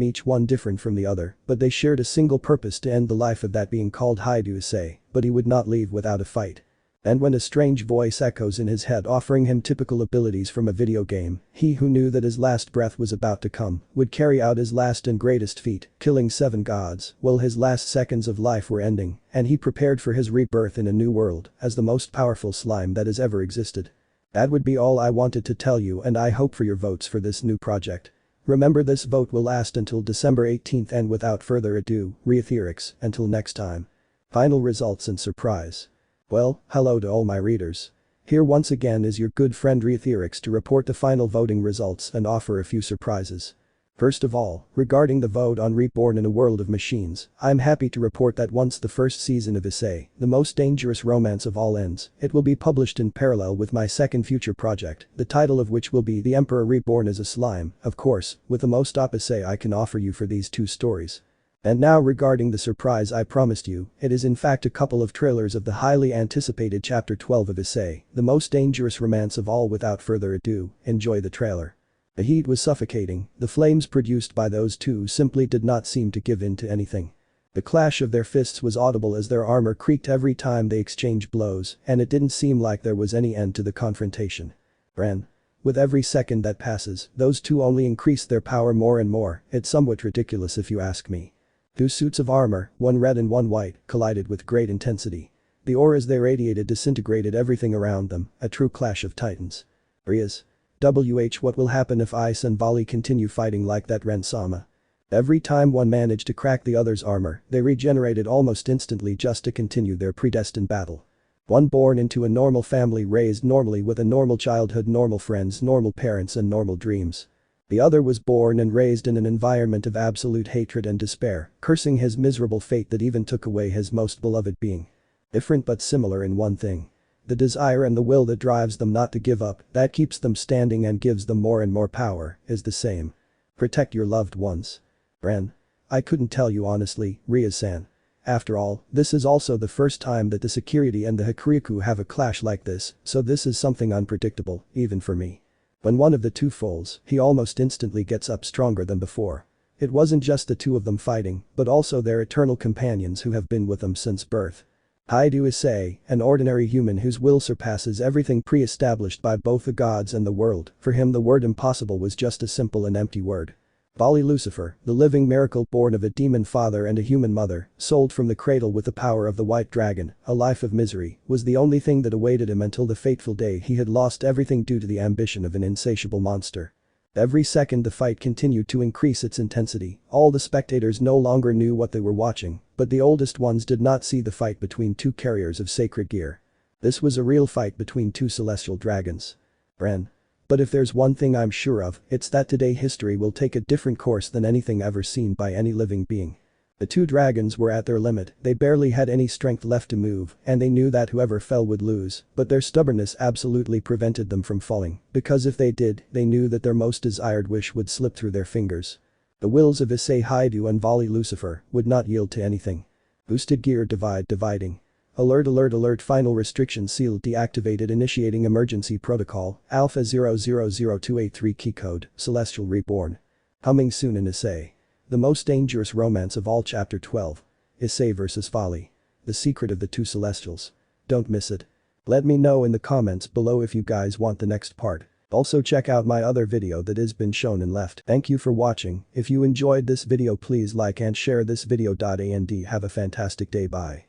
each one different from the other, but they shared a single purpose: to end the life of that being called Hyoudou Issei, but he would not leave without a fight. And when a strange voice echoes in his head offering him typical abilities from a video game, he who knew that his last breath was about to come would carry out his last and greatest feat, killing 7 gods, while his last seconds of life were ending, and he prepared for his rebirth in a new world as the most powerful slime that has ever existed. That would be all I wanted to tell you, and I hope for your votes for this new project. Remember, this vote will last until December 18th, and without further ado, reytheorix, until next time. Final results and surprise. Well, hello to all my readers. Here once again is your good friend reytheorix to report the final voting results and offer a few surprises. First of all, regarding the vote on Reborn in a World of Machines, I'm happy to report that once the first season of Issei, the most dangerous romance of all ends, it will be published in parallel with my second future project, the title of which will be The Emperor Reborn as a Slime, of course, with the most op Issei I can offer you for these 2 stories. And now regarding the surprise I promised you, it is in fact a couple of trailers of the highly anticipated chapter 12 of Issei, the most dangerous romance of all. Without further ado, enjoy the trailer. The heat was suffocating, the flames produced by those 2 simply did not seem to give in to anything. The clash of their fists was audible as their armor creaked every time they exchanged blows, and it didn't seem like there was any end to the confrontation. Ren. With every second that passes, those 2 only increase their power more and more. It's somewhat ridiculous if you ask me. 2 suits of armor, one red and one white, collided with great intensity. The auras they radiated disintegrated everything around them, a true clash of titans. Rias. What will happen if Ice and Volley continue fighting like that? Ren-sama. Every time one managed to crack the other's armor, they regenerated almost instantly just to continue their predestined battle. One born into a normal family, raised normally with a normal childhood, normal friends, normal parents and normal dreams. The other was born and raised in an environment of absolute hatred and despair, cursing his miserable fate that even took away his most beloved being. Different but similar in one thing. The desire and the will that drives them not to give up, that keeps them standing and gives them more and more power, is the same. Protect your loved ones. Ren. I couldn't tell you honestly, Rias-san. After all, this is also the first time that the Sekiryuutei and the Sekiryuutei have a clash like this, so this is something unpredictable, even for me. When one of the 2 falls, he almost instantly gets up stronger than before. It wasn't just the 2 of them fighting, but also their eternal companions who have been with them since birth. Hyoudou Issei, an ordinary human whose will surpasses everything pre-established by both the gods and the world. For him the word impossible was just a simple and empty word. Bali Lucifer, the living miracle born of a demon father and a human mother, sold from the cradle with the power of the white dragon, a life of misery, was the only thing that awaited him until the fateful day he had lost everything due to the ambition of an insatiable monster. Every second the fight continued to increase its intensity, all the spectators no longer knew what they were watching, but the oldest ones did not see the fight between two carriers of sacred gear. This was a real fight between two celestial dragons. Ren. But if there's one thing I'm sure of, it's that today history will take a different course than anything ever seen by any living being. The two dragons were at their limit, they barely had any strength left to move, and they knew that whoever fell would lose, but their stubbornness absolutely prevented them from falling, because if they did, they knew that their most desired wish would slip through their fingers. The wills of Issei, Hyoudou and Volley Lucifer would not yield to anything. Boosted gear dividing. Alert, final restriction sealed deactivated initiating emergency protocol, Alpha 000283 keycode, Celestial Reborn. Coming soon in Issei. The most dangerous romance of all Chapter 12. Issei vs. Folly. The secret of the two celestials. Don't miss it. Let me know in the comments below if you guys want the next part. Also check out my other video that has been shown and left. Thank you for watching. If you enjoyed this video please like and share this video. And have a fantastic day. Bye.